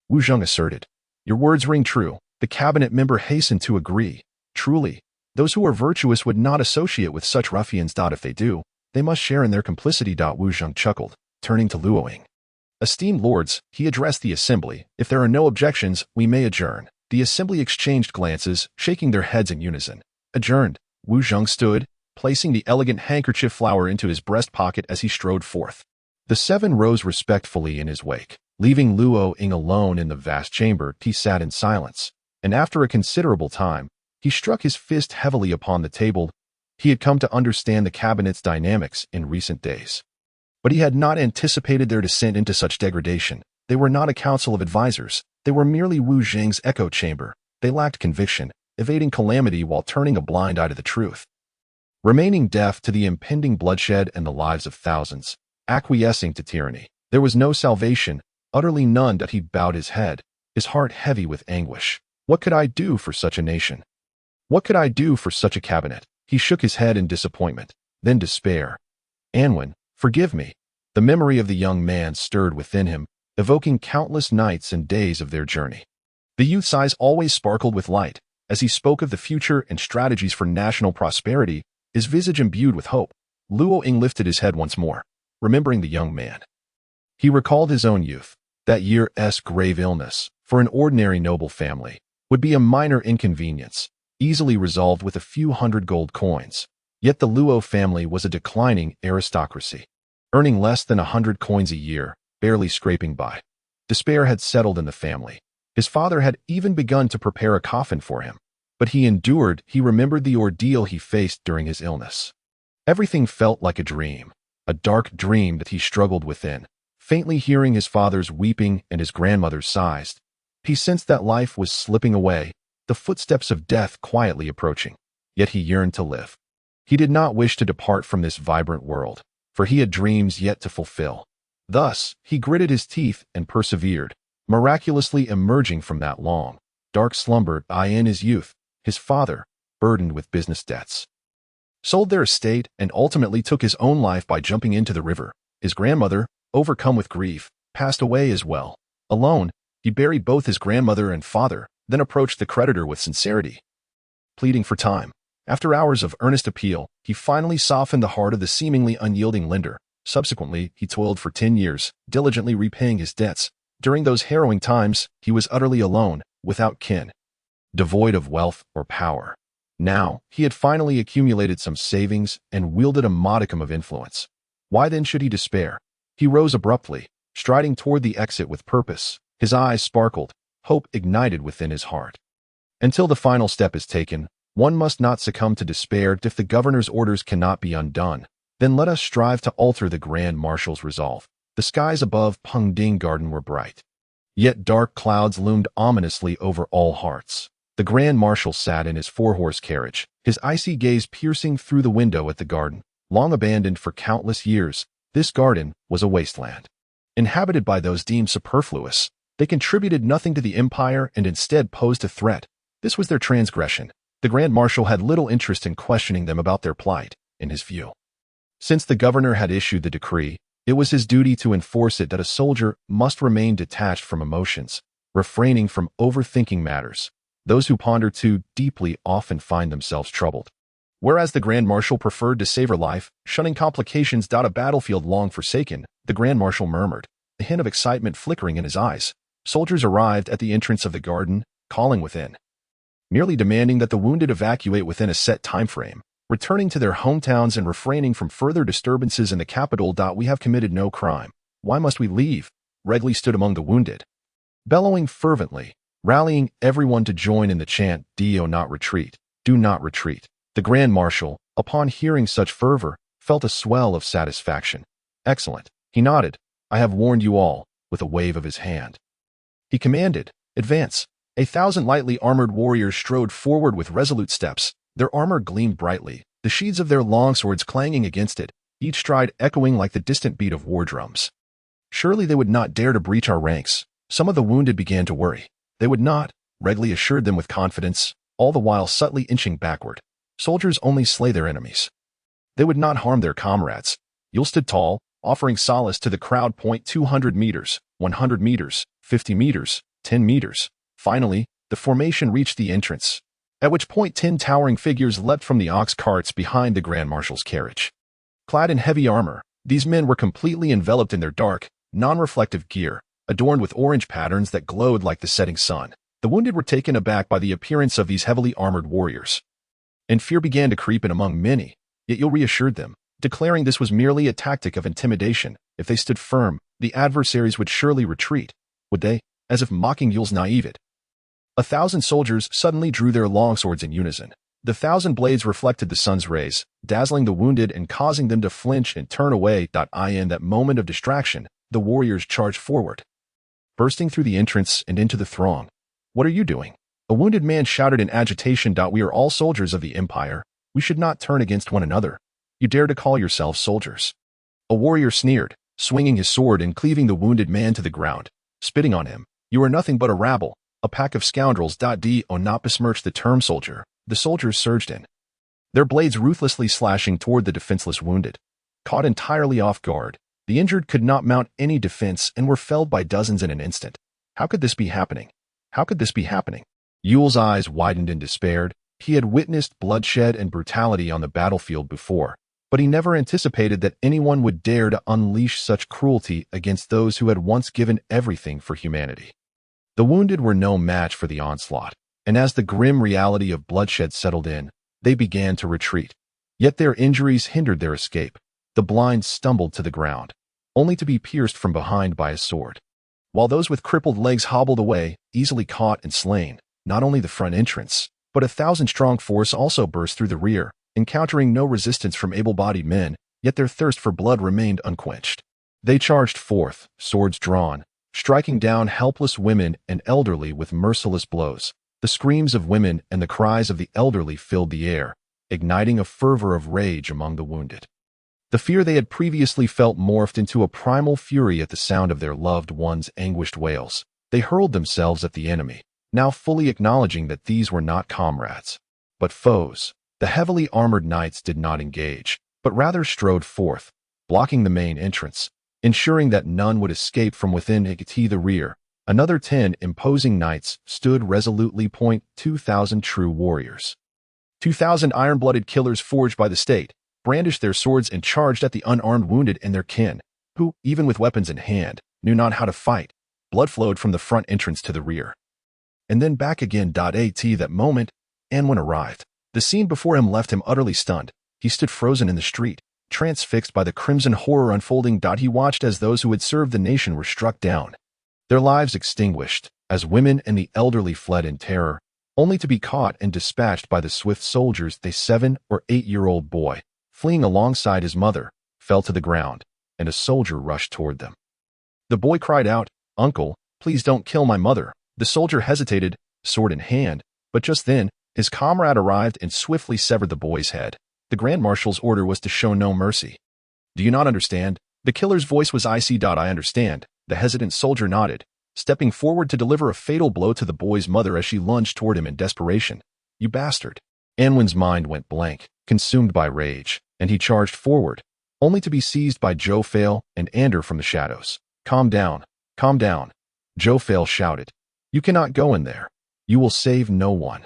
Wu Zheng asserted. Your words ring true. The cabinet member hastened to agree. Truly, those who are virtuous would not associate with such ruffians. If they do, they must share in their complicity. Wu Zheng chuckled, turning to Luo Ying. Esteemed lords, he addressed the assembly. If there are no objections, we may adjourn. The assembly exchanged glances, shaking their heads in unison. Adjourned. Wu Zheng stood, placing the elegant handkerchief flower into his breast pocket as he strode forth. The seven rose respectfully in his wake. Leaving Luo Ying alone in the vast chamber, he sat in silence, and after a considerable time, he struck his fist heavily upon the table. He had come to understand the cabinet's dynamics in recent days. But he had not anticipated their descent into such degradation. They were not a council of advisors. They were merely Wu Zheng's echo chamber. They lacked conviction, evading calamity while turning a blind eye to the truth. Remaining deaf to the impending bloodshed and the lives of thousands, acquiescing to tyranny. There was no salvation, utterly none. He bowed his head, his heart heavy with anguish. What could I do for such a nation? What could I do for such a cabinet? He shook his head in disappointment, then despair. Anwen, forgive me. The memory of the young man stirred within him, evoking countless nights and days of their journey. The youth's eyes always sparkled with light. As he spoke of the future and strategies for national prosperity, his visage imbued with hope. Luo Ying lifted his head once more, remembering the young man. He recalled his own youth. That year's grave illness, for an ordinary noble family, would be a minor inconvenience, easily resolved with a few hundred gold coins. Yet the Luo family was a declining aristocracy, earning less than 100 coins a year, barely scraping by. Despair had settled in the family. His father had even begun to prepare a coffin for him. But he endured. He remembered the ordeal he faced during his illness. Everything felt like a dream, a dark dream that he struggled within. Faintly hearing his father's weeping and his grandmother's sighs, he sensed that life was slipping away, the footsteps of death quietly approaching. Yet he yearned to live. He did not wish to depart from this vibrant world, for he had dreams yet to fulfill. Thus, he gritted his teeth and persevered, miraculously emerging from that long, dark slumber in his youth. His father, burdened with business debts, sold their estate and ultimately took his own life by jumping into the river. His grandmother, overcome with grief, passed away as well. Alone, he buried both his grandmother and father, then approached the creditor with sincerity, pleading for time. After hours of earnest appeal, he finally softened the heart of the seemingly unyielding lender. Subsequently, he toiled for 10 years, diligently repaying his debts. During those harrowing times, he was utterly alone, without kin, devoid of wealth or power. Now, he had finally accumulated some savings and wielded a modicum of influence. Why then should he despair? He rose abruptly, striding toward the exit with purpose. His eyes sparkled, hope ignited within his heart. Until the final step is taken, one must not succumb to despair. If the governor's orders cannot be undone, then let us strive to alter the Grand Marshal's resolve. The skies above Pengding Garden were bright. Yet dark clouds loomed ominously over all hearts. The Grand Marshal sat in his four-horse carriage, his icy gaze piercing through the window at the garden. Long abandoned for countless years, this garden was a wasteland. Inhabited by those deemed superfluous, they contributed nothing to the empire and instead posed a threat. This was their transgression. The Grand Marshal had little interest in questioning them about their plight, in his view. Since the governor had issued the decree, it was his duty to enforce it. That a soldier must remain detached from emotions, refraining from overthinking matters. Those who ponder too deeply often find themselves troubled. Whereas the Grand Marshal preferred to savor life, shunning complications. A battlefield long forsaken, the Grand Marshal murmured, a hint of excitement flickering in his eyes. Soldiers arrived at the entrance of the garden, calling within, merely demanding that the wounded evacuate within a set time frame, returning to their hometowns and refraining from further disturbances in the capital. We have committed no crime. Why must we leave? Regli stood among the wounded, bellowing fervently, rallying everyone to join in the chant, "Do not retreat, do not retreat." The Grand Marshal, upon hearing such fervor, felt a swell of satisfaction. Excellent. He nodded. I have warned you all, with a wave of his hand. He commanded, advance. 1,000 lightly armored warriors strode forward with resolute steps. Their armor gleamed brightly, the sheaths of their longswords clanging against it, each stride echoing like the distant beat of war drums. Surely they would not dare to breach our ranks. Some of the wounded began to worry. They would not, Regli assured them with confidence, all the while subtly inching backward. Soldiers only slay their enemies. They would not harm their comrades. Yul stood tall, offering solace to the crowd. 200 meters, 100 meters, 50 meters, 10 meters. Finally, the formation reached the entrance, at which point 10 towering figures leapt from the ox carts behind the Grand Marshal's carriage. Clad in heavy armor, these men were completely enveloped in their dark, non-reflective gear, adorned with orange patterns that glowed like the setting sun. The wounded were taken aback by the appearance of these heavily armored warriors, and fear began to creep in among many, yet Yul reassured them, declaring this was merely a tactic of intimidation. If they stood firm, the adversaries would surely retreat. Would they? As if mocking Yul's naivete. 1,000 soldiers suddenly drew their longswords in unison. The 1,000 blades reflected the sun's rays, dazzling the wounded and causing them to flinch and turn away. In that moment of distraction, the warriors charged forward, bursting through the entrance and into the throng. "What are you doing?" A wounded man shouted in agitation. "We are all soldiers of the Empire. We should not turn against one another. You dare to call yourselves soldiers?" A warrior sneered, swinging his sword and cleaving the wounded man to the ground, spitting on him. "You are nothing but a rabble, a pack of scoundrels." Do not besmirch the term soldier. The soldiers surged in, their blades ruthlessly slashing toward the defenseless wounded. Caught entirely off guard, the injured could not mount any defense and were felled by dozens in an instant. How could this be happening? How could this be happening? Yul's eyes widened in despair. He had witnessed bloodshed and brutality on the battlefield before, but he never anticipated that anyone would dare to unleash such cruelty against those who had once given everything for humanity. The wounded were no match for the onslaught, and as the grim reality of bloodshed settled in, they began to retreat. Yet their injuries hindered their escape. The blind stumbled to the ground, only to be pierced from behind by a sword, while those with crippled legs hobbled away, easily caught and slain. Not only the front entrance, but 1,000-strong force also burst through the rear, encountering no resistance from able-bodied men, yet their thirst for blood remained unquenched. They charged forth, swords drawn, striking down helpless women and elderly with merciless blows. The screams of women and the cries of the elderly filled the air, igniting a fervor of rage among the wounded. The fear they had previously felt morphed into a primal fury at the sound of their loved ones' anguished wails. They hurled themselves at the enemy, now fully acknowledging that these were not comrades, but foes. The heavily armored knights did not engage, but rather strode forth, blocking the main entrance, ensuring that none would escape from within the rear. Another 10 imposing knights stood resolutely. 2,000 true warriors. 2,000 iron-blooded killers forged by the state, brandished their swords and charged at the unarmed wounded and their kin, who, even with weapons in hand, knew not how to fight. Blood flowed from the front entrance to the rear, and then back again. At that moment, Anwen arrived. The scene before him left him utterly stunned. He stood frozen in the street, transfixed by the crimson horror unfolding. He watched as those who had served the nation were struck down, their lives extinguished, as women and the elderly fled in terror, only to be caught and dispatched by the swift soldiers. The 7 or 8-year-old boy, fleeing alongside his mother, fell to the ground, and a soldier rushed toward them. The boy cried out, "Uncle, please don't kill my mother." The soldier hesitated, sword in hand, but just then, his comrade arrived and swiftly severed the boy's head. The Grand Marshal's order was to show no mercy. "Do you not understand?" The killer's voice was icy. "I understand." The hesitant soldier nodded, stepping forward to deliver a fatal blow to the boy's mother as she lunged toward him in desperation. "You bastard." Anwen's mind went blank, consumed by rage, and he charged forward, only to be seized by Jofale and Ander from the shadows. Calm down. Calm down." Jofale shouted. "You cannot go in there. You will save no one.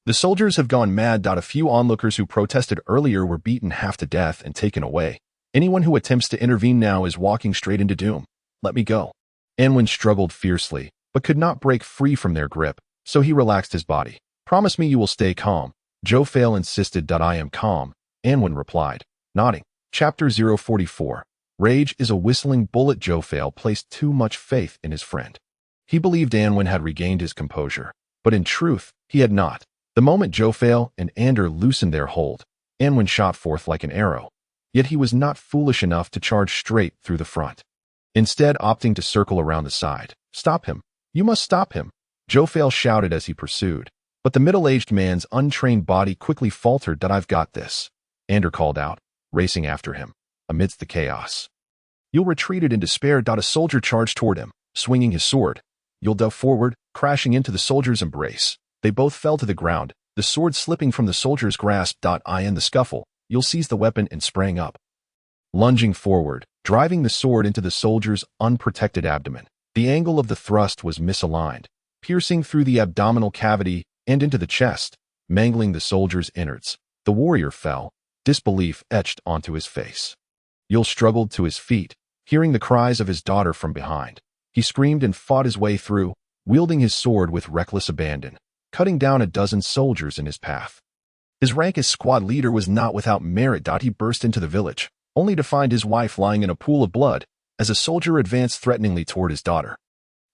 The soldiers have gone mad." A few onlookers who protested earlier were beaten half to death and taken away. Anyone who attempts to intervene now is walking straight into doom. "Let me go." Anwen struggled fiercely, but could not break free from their grip, so he relaxed his body. "Promise me you will stay calm." Jofale insisted. "I am calm," Anwen replied, nodding. Chapter 044. Rage is a whistling bullet. Jofale placed too much faith in his friend. He believed Anwen had regained his composure, but in truth, he had not. The moment Jofale and Ander loosened their hold, Anwen shot forth like an arrow. Yet he was not foolish enough to charge straight through the front, instead opting to circle around the side. "Stop him. You must stop him," Jofale shouted as he pursued. But the middle-aged man's untrained body quickly faltered. "I've got this," Ander called out, racing after him, amidst the chaos. Yul retreated in despair. A soldier charged toward him, swinging his sword. Yul dove forward, crashing into the soldier's embrace. They both fell to the ground, the sword slipping from the soldier's grasp. In the scuffle, Yul seized the weapon and sprang up, lunging forward, driving the sword into the soldier's unprotected abdomen. The angle of the thrust was misaligned, piercing through the abdominal cavity and into the chest, mangling the soldier's innards. The warrior fell, disbelief etched onto his face. Yul struggled to his feet, hearing the cries of his daughter from behind. He screamed and fought his way through, wielding his sword with reckless abandon, cutting down a dozen soldiers in his path. His rank as squad leader was not without merit. He burst into the village, only to find his wife lying in a pool of blood as a soldier advanced threateningly toward his daughter.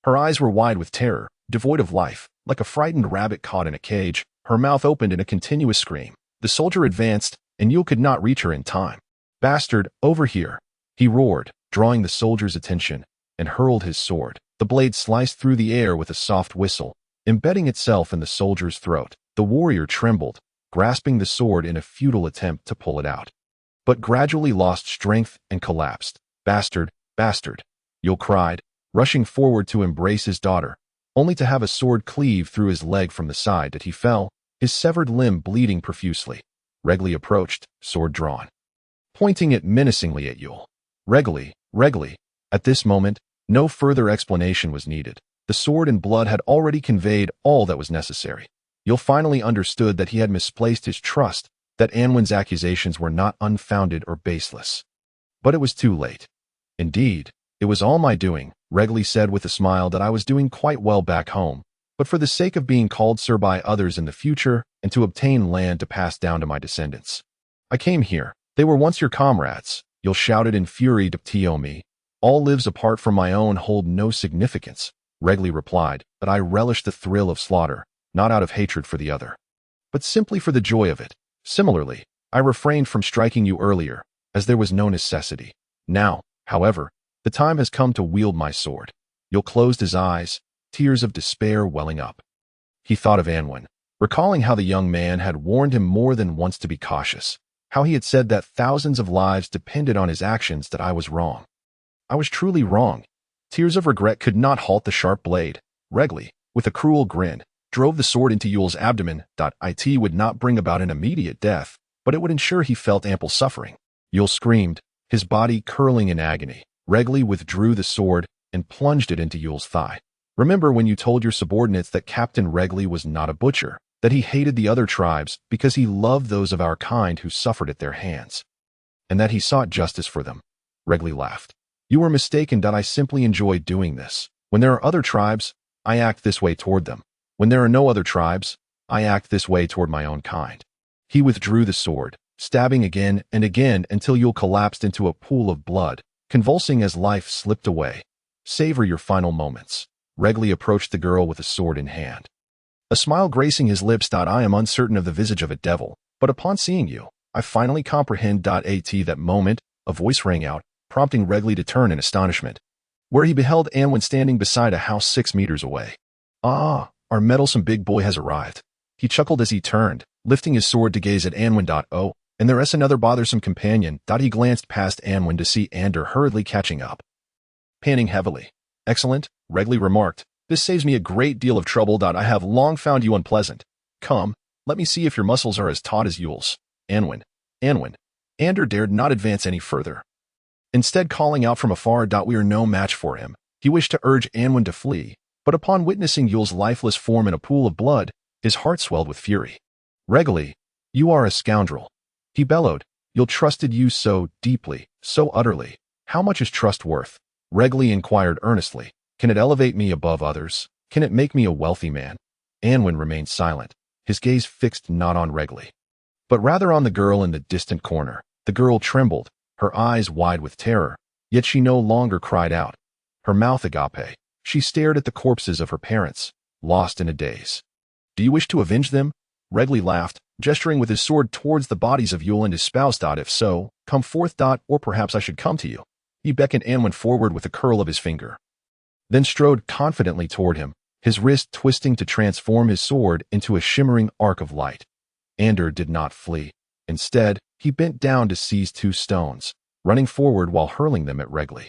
Her eyes were wide with terror, devoid of life, like a frightened rabbit caught in a cage. Her mouth opened in a continuous scream. The soldier advanced, and Yul could not reach her in time. "Bastard, over here!" he roared, drawing the soldier's attention, and hurled his sword. The blade sliced through the air with a soft whistle, embedding itself in the soldier's throat. The warrior trembled, grasping the sword in a futile attempt to pull it out, but gradually lost strength and collapsed. "Bastard, bastard!" Yul cried, rushing forward to embrace his daughter, only to have a sword cleave through his leg from the side that he fell, his severed limb bleeding profusely. Regli approached, sword drawn, pointing it menacingly at Yul. Regli. At this moment, no further explanation was needed. The sword and blood had already conveyed all that was necessary. Yul finally understood that he had misplaced his trust, that Anwen's accusations were not unfounded or baseless. But it was too late. "Indeed, it was all my doing," Regli said with a smile, "that I was doing quite well back home, but for the sake of being called sir by others in the future and to obtain land to pass down to my descendants, I came here. They were once your comrades," Yul shouted in fury. "Tiomi, all lives apart from my own hold no significance," Regli replied, "but I relish the thrill of slaughter, not out of hatred for the other, but simply for the joy of it. Similarly, I refrained from striking you earlier, as there was no necessity. Now, however, the time has come to wield my sword." Yul closed his eyes, tears of despair welling up. He thought of Anwen, recalling how the young man had warned him more than once to be cautious, how he had said that thousands of lives depended on his actions. That I was wrong. I was truly wrong. Tears of regret could not halt the sharp blade. Regli, with a cruel grin, drove the sword into Yul's abdomen. It would not bring about an immediate death, but it would ensure he felt ample suffering. Yul screamed, his body curling in agony. Regli withdrew the sword and plunged it into Yul's thigh. "Remember when you told your subordinates that Captain Regli was not a butcher, that he hated the other tribes because he loved those of our kind who suffered at their hands, and that he sought justice for them?" Regli laughed. "You were mistaken. I simply enjoy doing this. When there are other tribes, I act this way toward them. When there are no other tribes, I act this way toward my own kind." He withdrew the sword, stabbing again and again until Yul collapsed into a pool of blood, convulsing as life slipped away. "Savor your final moments." Regli approached the girl with a sword in hand, a smile gracing his lips. "I am uncertain of the visage of a devil, but upon seeing you, I finally comprehend." At that moment, a voice rang out, prompting Regli to turn in astonishment, where he beheld Anwen standing beside a house 6 meters away. "Ah, our meddlesome big boy has arrived." He chuckled as he turned, lifting his sword to gaze at Anwen. "Oh, and there is another bothersome companion." He glanced past Anwen to see Ander hurriedly catching up, panting heavily. "Excellent," Regli remarked. "This saves me a great deal of trouble. I have long found you unpleasant. Come, let me see if your muscles are as taut as Yul's." Anwen. Ander dared not advance any further, instead calling out from afar, "We are no match for him." He wished to urge Anwen to flee, but upon witnessing Yul's lifeless form in a pool of blood, his heart swelled with fury. "Regli, you are a scoundrel," he bellowed. "Yul trusted you so deeply, so utterly. How much is trust worth?" Regli inquired earnestly. "Can it elevate me above others? Can it make me a wealthy man?" Anwen remained silent, his gaze fixed not on Regli, but rather on the girl in the distant corner. The girl trembled, her eyes wide with terror, yet she no longer cried out. Her mouth agape, she stared at the corpses of her parents, lost in a daze. "Do you wish to avenge them?" Regli laughed, gesturing with his sword towards the bodies of Yul and his spouse. "If so, come forth. Or perhaps I should come to you." He beckoned Anwen forward with a curl of his finger, then strode confidently toward him, his wrist twisting to transform his sword into a shimmering arc of light. Ander did not flee. Instead, he bent down to seize 2 stones, running forward while hurling them at Regli.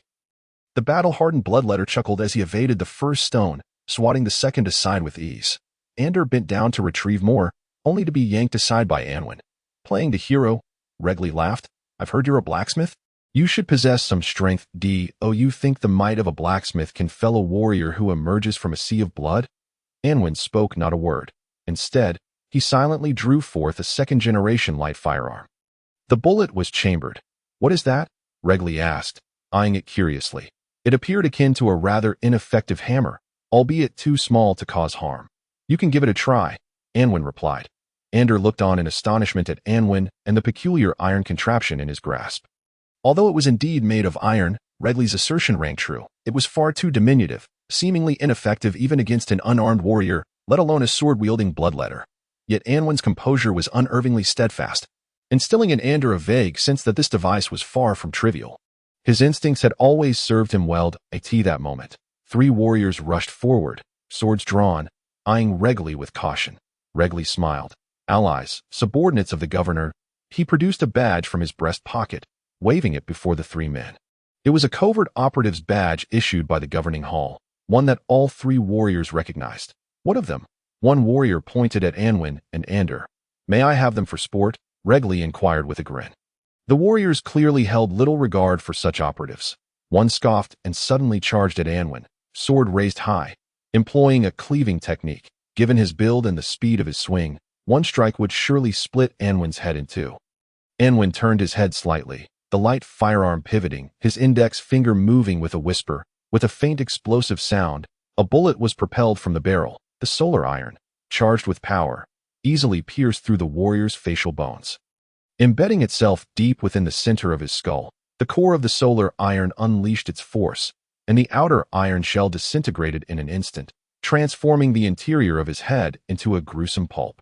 The battle-hardened bloodletter chuckled as he evaded the first stone, swatting the second aside with ease. Ander bent down to retrieve more, only to be yanked aside by Anwen. Playing the hero, Regli laughed. I've heard you're a blacksmith? You should possess some strength, D.O. You think the might of a blacksmith can fell a warrior who emerges from a sea of blood? Anwin spoke not a word. Instead, he silently drew forth a second-generation light firearm. The bullet was chambered. What is that? Regli asked, eyeing it curiously. It appeared akin to a rather ineffective hammer, albeit too small to cause harm. You can give it a try, Anwin replied. Ander looked on in astonishment at Anwin and the peculiar iron contraption in his grasp. Although it was indeed made of iron, Regli's assertion rang true. It was far too diminutive, seemingly ineffective even against an unarmed warrior, let alone a sword-wielding bloodletter. Yet Anwin's composure was unerringly steadfast, instilling in Ander a vague sense that this device was far from trivial. His instincts had always served him well at that moment. 3 warriors rushed forward, swords drawn, eyeing Regli with caution. Regli smiled. Allies, subordinates of the governor. He produced a badge from his breast pocket, waving it before the 3 men. It was a covert operative's badge issued by the governing hall, one that all 3 warriors recognized. What of them? One warrior pointed at Anwin and Ander. May I have them for sport? Regli inquired with a grin. The warriors clearly held little regard for such operatives. One scoffed and suddenly charged at Anwin, sword raised high, employing a cleaving technique. Given his build and the speed of his swing, one strike would surely split Anwin's head in 2. Anwin turned his head slightly, the light firearm pivoting, his index finger moving with a whisper. With a faint explosive sound, a bullet was propelled from the barrel. The solar iron, charged with power, easily pierced through the warrior's facial bones. Embedding itself deep within the center of his skull, the core of the solar iron unleashed its force, and the outer iron shell disintegrated in an instant, transforming the interior of his head into a gruesome pulp.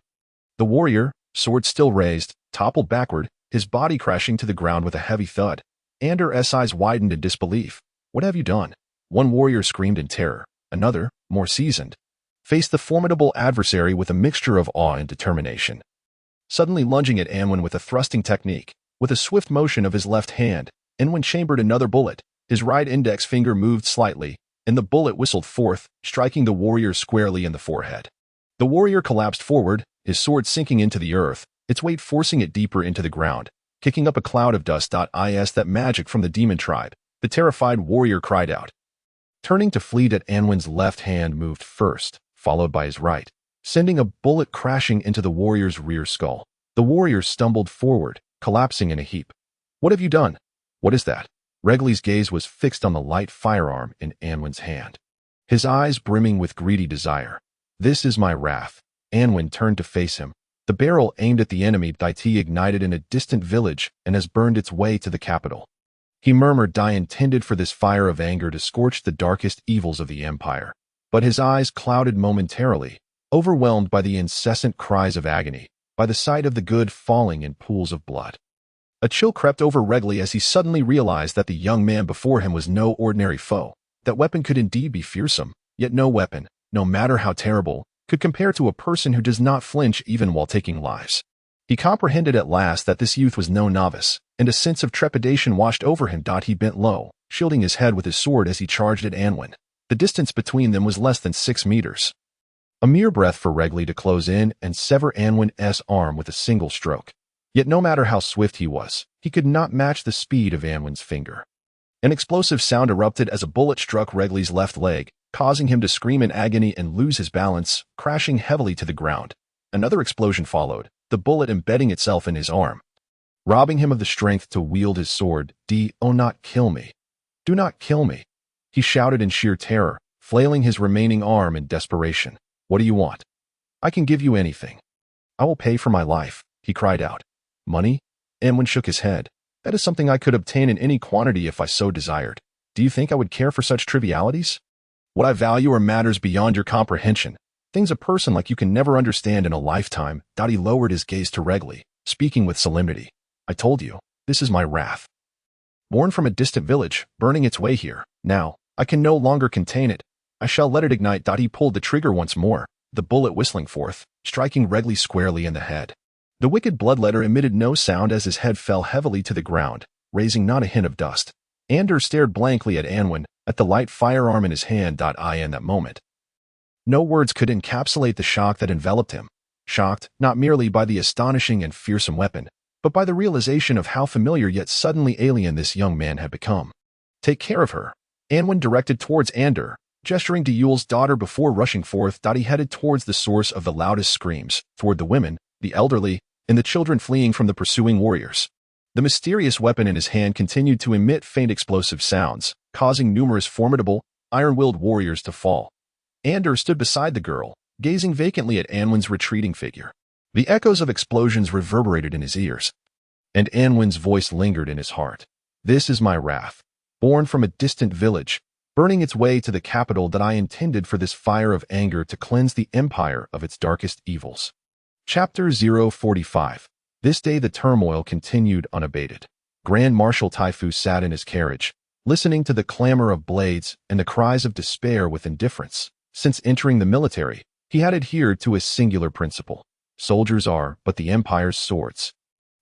The warrior, sword still raised, toppled backward, his body crashing to the ground with a heavy thud. Ander's eyes widened in disbelief. What have you done? One warrior screamed in terror. Another, more seasoned, faced the formidable adversary with a mixture of awe and determination. Suddenly lunging at Anwin with a thrusting technique, with a swift motion of his left hand, Anwin chambered another bullet. His right index finger moved slightly, and the bullet whistled forth, striking the warrior squarely in the forehead. The warrior collapsed forward, his sword sinking into the earth, its weight forcing it deeper into the ground, kicking up a cloud of dust. Is that magic from the demon tribe? The terrified warrior cried out. Turning to flee at Anwin's left hand moved first, followed by his right, sending a bullet crashing into the warrior's rear skull. The warrior stumbled forward, collapsing in a heap. What have you done? What is that? Regli's gaze was fixed on the light firearm in Anwin's hand, his eyes brimming with greedy desire. This is my wrath. Anwin turned to face him. The barrel aimed at the enemy ignited in a distant village and has burned its way to the capital. He murmured, I intended for this fire of anger to scorch the darkest evils of the empire. But his eyes clouded momentarily, overwhelmed by the incessant cries of agony, by the sight of the good falling in pools of blood. A chill crept over Regli as he suddenly realized that the young man before him was no ordinary foe. That weapon could indeed be fearsome, yet no weapon, no matter how terrible, could compare to a person who does not flinch even while taking lives. He comprehended at last that this youth was no novice, and a sense of trepidation washed over him. He bent low, shielding his head with his sword as he charged at Anwin. The distance between them was less than 6 meters. A mere breath for Regli to close in and sever Anwin's arm with a single stroke. Yet no matter how swift he was, he could not match the speed of Anwin's finger. An explosive sound erupted as a bullet struck Regli's left leg, causing him to scream in agony and lose his balance, crashing heavily to the ground. Another explosion followed, the bullet embedding itself in his arm, robbing him of the strength to wield his sword. Do not kill me. Do not kill me. He shouted in sheer terror, flailing his remaining arm in desperation. What do you want? I can give you anything. I will pay for my life, he cried out. Money? Anwin shook his head. That is something I could obtain in any quantity if I so desired. Do you think I would care for such trivialities? What I value are matters beyond your comprehension, things a person like you can never understand in a lifetime. He lowered his gaze to Regli, speaking with solemnity. I told you, this is my wrath. Born from a distant village, burning its way here. Now, I can no longer contain it. I shall let it ignite. He pulled the trigger once more, the bullet whistling forth, striking Regli squarely in the head. The wicked bloodletter emitted no sound as his head fell heavily to the ground, raising not a hint of dust. Ander stared blankly at Anwin, at the light firearm in his hand. In that moment, no words could encapsulate the shock that enveloped him. Shocked, not merely by the astonishing and fearsome weapon, but by the realization of how familiar yet suddenly alien this young man had become. Take care of her. Anwen directed towards Ander, gesturing to Yule's daughter before rushing forth. He headed towards the source of the loudest screams, toward the women, the elderly, and the children fleeing from the pursuing warriors. The mysterious weapon in his hand continued to emit faint explosive sounds, causing numerous formidable, iron-willed warriors to fall. Ander stood beside the girl, gazing vacantly at Anwen's retreating figure. The echoes of explosions reverberated in his ears, and Anwen's voice lingered in his heart. This is my wrath, born from a distant village, burning its way to the capital that I intended for this fire of anger to cleanse the empire of its darkest evils. Chapter 045. This day the turmoil continued unabated. Grand Marshal Taifu sat in his carriage, listening to the clamor of blades and the cries of despair with indifference. Since entering the military, he had adhered to a singular principle. Soldiers are but the empire's swords,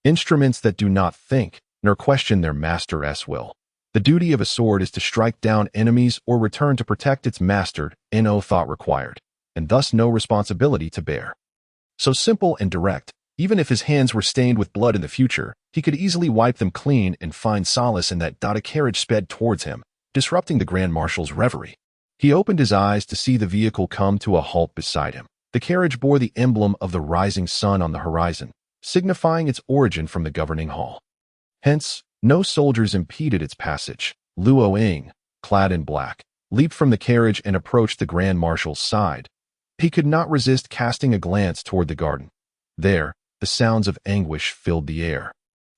instruments that do not think nor question their master's will. The duty of a sword is to strike down enemies or return to protect its master, no thought required, and thus no responsibility to bear. So simple and direct, even if his hands were stained with blood in the future, he could easily wipe them clean and find solace in that. A carriage sped towards him, disrupting the Grand Marshal's reverie. He opened his eyes to see the vehicle come to a halt beside him. The carriage bore the emblem of the rising sun on the horizon, signifying its origin from the governing hall. Hence, no soldiers impeded its passage. Luo Ying, clad in black, leaped from the carriage and approached the Grand Marshal's side. He could not resist casting a glance toward the garden. There, the sounds of anguish filled the air.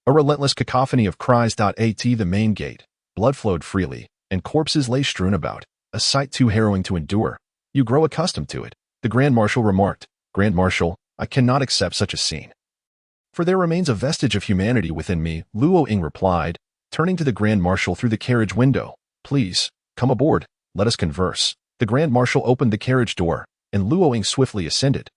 A relentless cacophony of cries. At the main gate, blood flowed freely, and corpses lay strewn about, a sight too harrowing to endure. You grow accustomed to it, the Grand Marshal remarked. Grand Marshal, I cannot accept such a scene. For there remains a vestige of humanity within me, Luo Ying replied, turning to the Grand Marshal through the carriage window. Please, come aboard, let us converse. The Grand Marshal opened the carriage door, and Luo Ying swiftly ascended.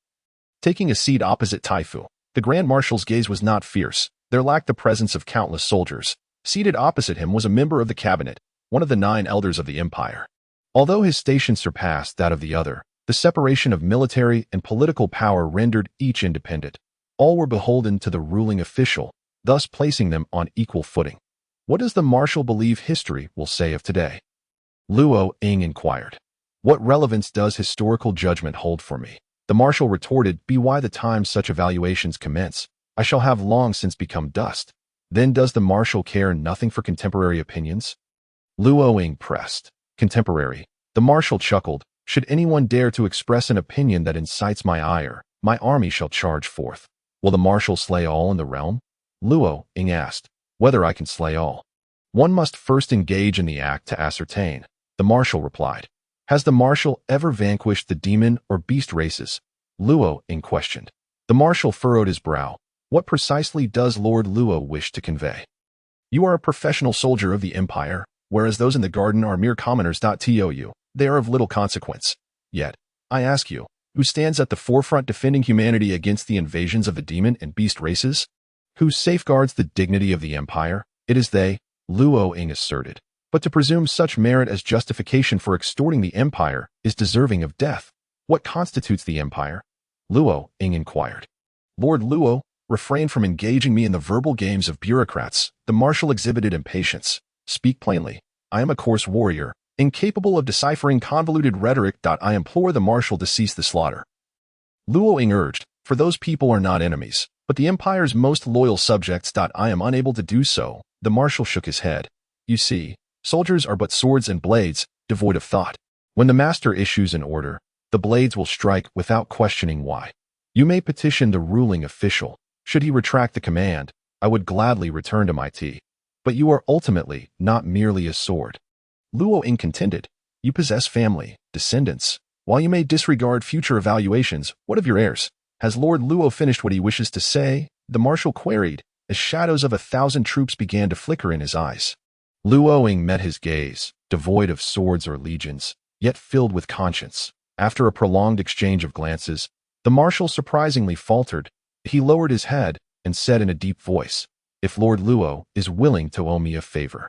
Taking a seat opposite Taifu, the Grand Marshal's gaze was not fierce. There lacked the presence of countless soldiers. Seated opposite him was a member of the cabinet, one of the 9 elders of the empire. Although his station surpassed that of the other, the separation of military and political power rendered each independent. All were beholden to the ruling official, thus placing them on equal footing. What does the Marshal believe history will say of today? Luo Ying inquired. What relevance does historical judgment hold for me? The Marshal retorted, Be why the time such evaluations commence, I shall have long since become dust. Then does the Marshal care nothing for contemporary opinions? Luo Ying pressed. Contemporary. The Marshal chuckled. Should anyone dare to express an opinion that incites my ire, my army shall charge forth. Will the Marshal slay all in the realm? Luo Ying asked. Whether I can slay all. One must first engage in the act to ascertain. The Marshal replied. Has the Marshal ever vanquished the demon or beast races? Luo Ying questioned. The Marshal furrowed his brow. What precisely does Lord Luo wish to convey? You are a professional soldier of the Empire, whereas those in the garden are mere commoners. They are of little consequence. Yet, I ask you, who stands at the forefront defending humanity against the invasions of the demon and beast races? Who safeguards the dignity of the Empire? It is they, Luo Ying asserted. But to presume such merit as justification for extorting the Empire is deserving of death. What constitutes the Empire? Luo Ying inquired. Lord Luo, refrain from engaging me in the verbal games of bureaucrats. The Marshal exhibited impatience. Speak plainly. I am a coarse warrior, incapable of deciphering convoluted rhetoric. I implore the Marshal to cease the slaughter. Luo Ying urged, for those people are not enemies, but the Empire's most loyal subjects. I am unable to do so. The Marshal shook his head. You see, soldiers are but swords and blades, devoid of thought. When the master issues an order, the blades will strike without questioning why. You may petition the ruling official. Should he retract the command, I would gladly return to my tea. But you are ultimately not merely a sword. Luo Ying contended. You possess family, descendants. While you may disregard future evaluations, what of your heirs? Has Lord Luo finished what he wishes to say? The Marshal queried, as shadows of 1,000 troops began to flicker in his eyes. Luo Ying met his gaze, devoid of swords or legions, yet filled with conscience. After a prolonged exchange of glances, the Marshal surprisingly faltered. He lowered his head and said in a deep voice, If Lord Luo is willing to owe me a favor,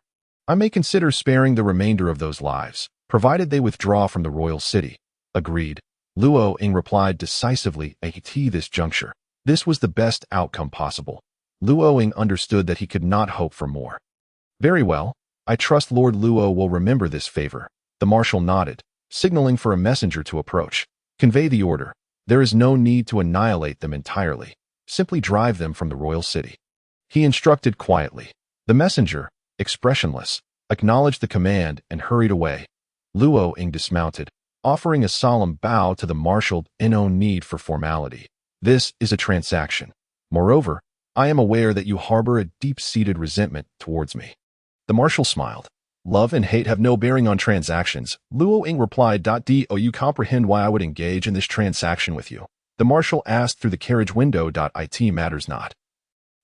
I may consider sparing the remainder of those lives, provided they withdraw from the royal city. Agreed. Luo Ying replied decisively at this juncture. This was the best outcome possible. Luo Ying understood that he could not hope for more. Very well. I trust Lord Luo will remember this favor. The marshal nodded, signaling for a messenger to approach. Convey the order. There is no need to annihilate them entirely. Simply drive them from the royal city. He instructed quietly. The messenger, expressionless, acknowledged the command and hurried away. Luo Ying dismounted, offering a solemn bow to the marshal. No need for formality. This is a transaction. Moreover, I am aware that you harbor a deep-seated resentment towards me. The marshal smiled. Love and hate have no bearing on transactions. Luo Ying replied. Do you comprehend why I would engage in this transaction with you? The marshal asked through the carriage window. It matters not.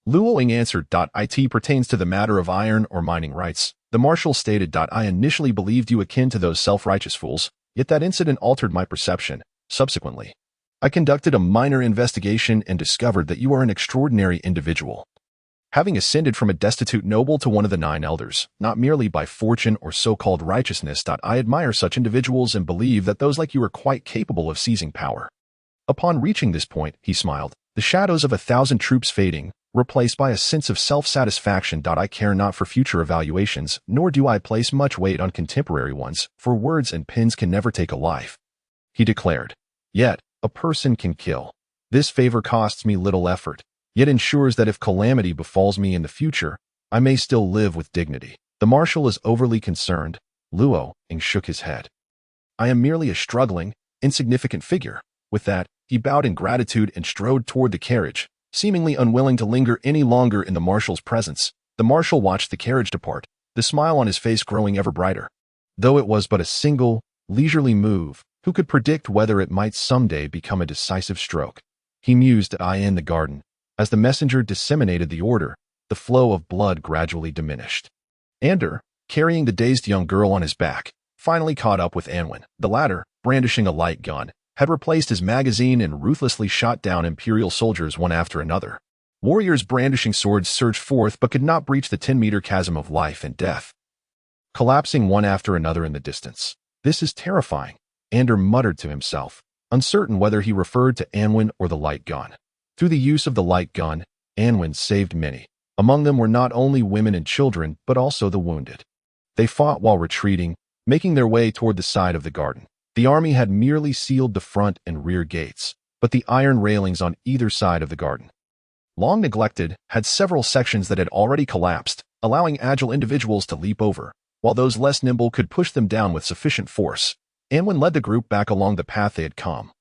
Luo Ying answered. It pertains to the matter of iron or mining rights. The marshal stated. I initially believed you akin to those self-righteous fools, yet that incident altered my perception. Subsequently, I conducted a minor investigation and discovered that you are an extraordinary individual. Having ascended from a destitute noble to one of the 9 elders, not merely by fortune or so-called righteousness. I admire such individuals and believe that those like you are quite capable of seizing power. Upon reaching this point, he smiled, the shadows of 1,000 troops fading, replaced by a sense of self-satisfaction. I care not for future evaluations, nor do I place much weight on contemporary ones, for words and pens can never take a life. He declared. Yet, a person can kill. This favor costs me little effort, yet ensures that if calamity befalls me in the future, I may still live with dignity. The marshal is overly concerned. Luo Ying shook his head. I am merely a struggling, insignificant figure. With that, he bowed in gratitude and strode toward the carriage, seemingly unwilling to linger any longer in the marshal's presence. The marshal watched the carriage depart, the smile on his face growing ever brighter. Though it was but a single, leisurely move, who could predict whether it might someday become a decisive stroke? He mused in the garden. As the messenger disseminated the order, the flow of blood gradually diminished. Ander, carrying the dazed young girl on his back, finally caught up with Anwen. The latter, brandishing a light gun, had replaced his magazine and ruthlessly shot down Imperial soldiers one after another. Warriors brandishing swords surged forth but could not breach the 10-meter chasm of life and death, collapsing one after another in the distance. This is terrifying, Ander muttered to himself, uncertain whether he referred to Anwen or the light gun. Through the use of the light gun, Anwen saved many. Among them were not only women and children, but also the wounded. They fought while retreating, making their way toward the side of the garden. The army had merely sealed the front and rear gates, but the iron railings on either side of the garden, long neglected, had several sections that had already collapsed, allowing agile individuals to leap over, while those less nimble could push them down with sufficient force. Anwen led the group back along the path they had come,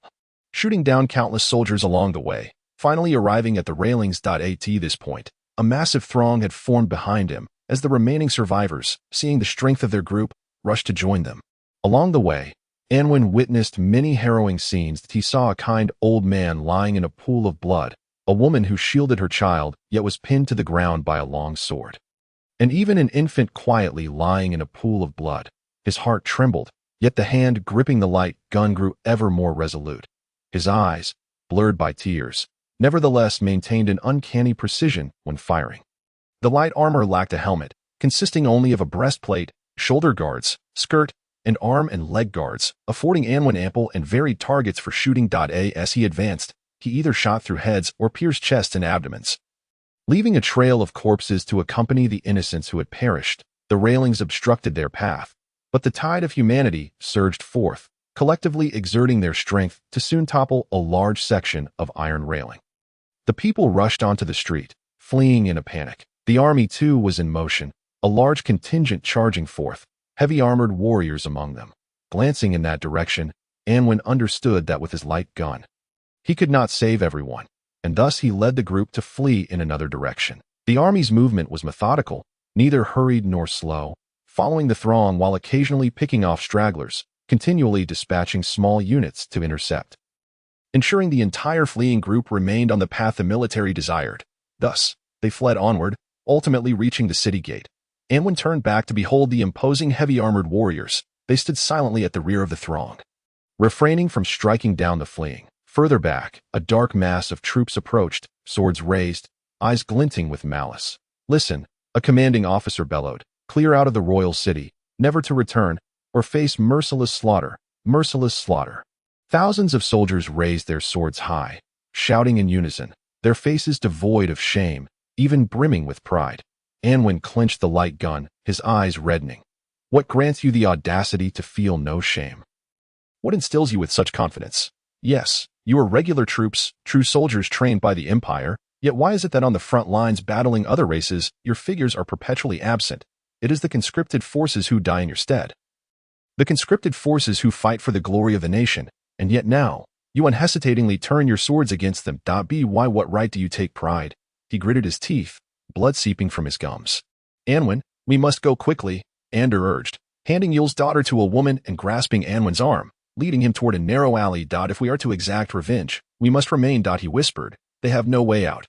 shooting down countless soldiers along the way, finally arriving at the railings. At this point, a massive throng had formed behind him, as the remaining survivors, seeing the strength of their group, rushed to join them. Along the way, Anwen witnessed many harrowing scenes. He saw a kind old man lying in a pool of blood, a woman who shielded her child, yet was pinned to the ground by a long sword, and even an infant quietly lying in a pool of blood. His heart trembled, yet the hand gripping the light gun grew ever more resolute. His eyes, blurred by tears, nevertheless maintained an uncanny precision when firing. The light armor lacked a helmet, consisting only of a breastplate, shoulder guards, skirt, and arm and leg guards, affording Anwen ample and varied targets for shooting. As he advanced, he either shot through heads or pierced chests and abdomens, leaving a trail of corpses to accompany the innocents who had perished. The railings obstructed their path, but the tide of humanity surged forth, collectively exerting their strength to soon topple a large section of iron railing. The people rushed onto the street, fleeing in a panic. The army, too, was in motion, a large contingent charging forth, heavy armored warriors among them. Glancing in that direction, Anwen understood that with his light gun, he could not save everyone, and thus he led the group to flee in another direction. The army's movement was methodical, neither hurried nor slow, following the throng while occasionally picking off stragglers, continually dispatching small units to intercept, ensuring the entire fleeing group remained on the path the military desired. Thus, they fled onward, ultimately reaching the city gate. Anwen turned back to behold the imposing heavy-armored warriors. They stood silently at the rear of the throng, refraining from striking down the fleeing. Further back, a dark mass of troops approached, swords raised, eyes glinting with malice. Listen, a commanding officer bellowed. Clear out of the royal city, never to return, or face merciless slaughter, merciless slaughter. Thousands of soldiers raised their swords high, shouting in unison, their faces devoid of shame, even brimming with pride. Anwen clenched the light gun, his eyes reddening. What grants you the audacity to feel no shame? What instills you with such confidence? Yes, you are regular troops, true soldiers trained by the Empire, yet why is it that on the front lines battling other races, your figures are perpetually absent? It is the conscripted forces who die in your stead. The conscripted forces who fight for the glory of the nation, and yet now, you unhesitatingly turn your swords against them. By what right do you take pride? He gritted his teeth, blood seeping from his gums. Anwen, we must go quickly, Ander urged, handing Yule's daughter to a woman and grasping Anwen's arm, leading him toward a narrow alley. If we are to exact revenge, we must remain. He whispered. They have no way out.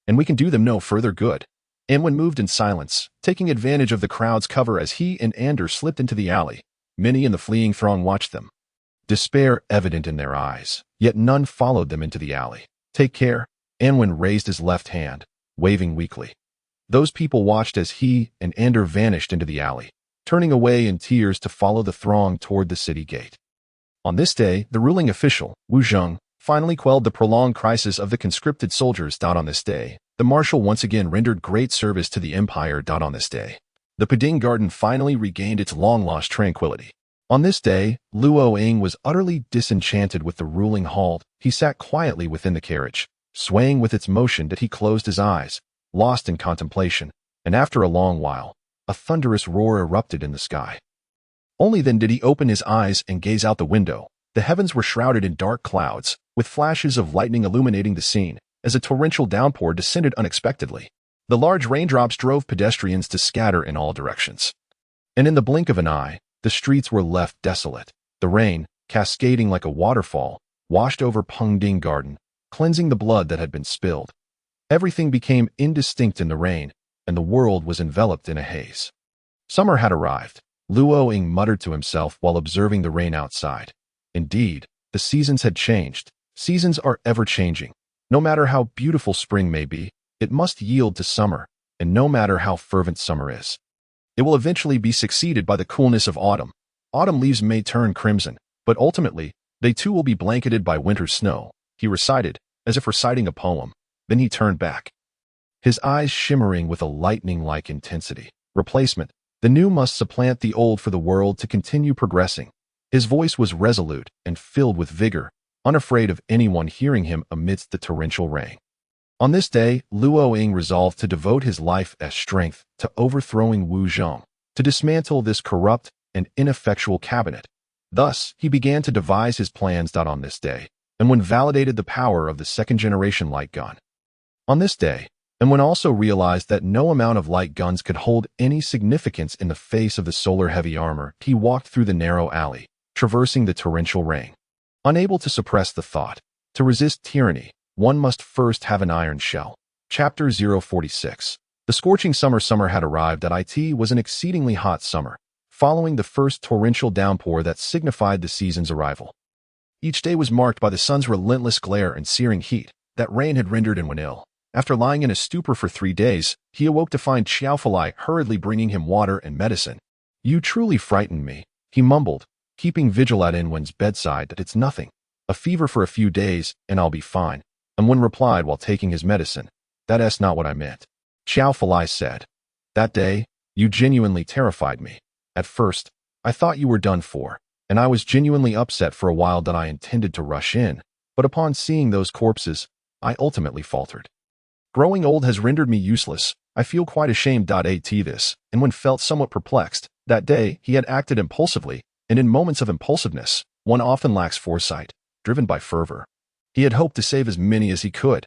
And we can do them no further good. Anwen moved in silence, taking advantage of the crowd's cover as he and Ander slipped into the alley. Many in the fleeing throng watched them, despair evident in their eyes, yet none followed them into the alley. Take care, Anwen raised his left hand, waving weakly. Those people watched as he and Ander vanished into the alley, turning away in tears to follow the throng toward the city gate. On this day, the ruling official, Wu Zheng, finally quelled the prolonged crisis of the conscripted soldiers. On this day, the marshal once again rendered great service to the Empire. On this day, the Puding Garden finally regained its long-lost tranquility. On this day, Luo Ying was utterly disenchanted with the ruling hall. He sat quietly within the carriage, swaying with its motion. He closed his eyes, lost in contemplation, and after a long while, a thunderous roar erupted in the sky. Only then did he open his eyes and gaze out the window. The heavens were shrouded in dark clouds, with flashes of lightning illuminating the scene, as a torrential downpour descended unexpectedly. The large raindrops drove pedestrians to scatter in all directions. And in the blink of an eye, the streets were left desolate. The rain, cascading like a waterfall, washed over Puding Garden, cleansing the blood that had been spilled. Everything became indistinct in the rain, and the world was enveloped in a haze. Summer had arrived, Luo Ying muttered to himself while observing the rain outside. Indeed, the seasons had changed. Seasons are ever-changing. No matter how beautiful spring may be, it must yield to summer, and no matter how fervent summer is, it will eventually be succeeded by the coolness of autumn. Autumn leaves may turn crimson, but ultimately, they too will be blanketed by winter's snow, he recited, as if reciting a poem. Then he turned back, his eyes shimmering with a lightning-like intensity. Replacement. The new must supplant the old for the world to continue progressing. His voice was resolute and filled with vigor, unafraid of anyone hearing him amidst the torrential rain. On this day, Luo Ying resolved to devote his life as strength to overthrowing Wu Zheng, to dismantle this corrupt and ineffectual cabinet. Thus, he began to devise his plans. On this day, and when validated the power of the second-generation light gun. On this day, and when also realized that no amount of light guns could hold any significance in the face of the solar heavy armor, he walked through the narrow alley, traversing the torrential rain. Unable to suppress the thought, to resist tyranny, one must first have an iron shell. Chapter 046. The scorching summer had arrived. It was an exceedingly hot summer, following the first torrential downpour that signified the season's arrival. Each day was marked by the sun's relentless glare and searing heat that rain had rendered Anwen ill. After lying in a stupor for 3 days, he awoke to find Xiao Falai hurriedly bringing him water and medicine. You truly frightened me, he mumbled, keeping vigil at Anwen's bedside. It's nothing. A fever for a few days, and I'll be fine. Anwen replied while taking his medicine. That's not what I meant. Xiao Falai said. That day, you genuinely terrified me. At first, I thought you were done for, and I was genuinely upset for a while. I intended to rush in, but upon seeing those corpses, I ultimately faltered. Growing old has rendered me useless. I feel quite ashamed. This, and when felt somewhat perplexed, that day he had acted impulsively, and in moments of impulsiveness, one often lacks foresight, driven by fervor. He had hoped to save as many as he could.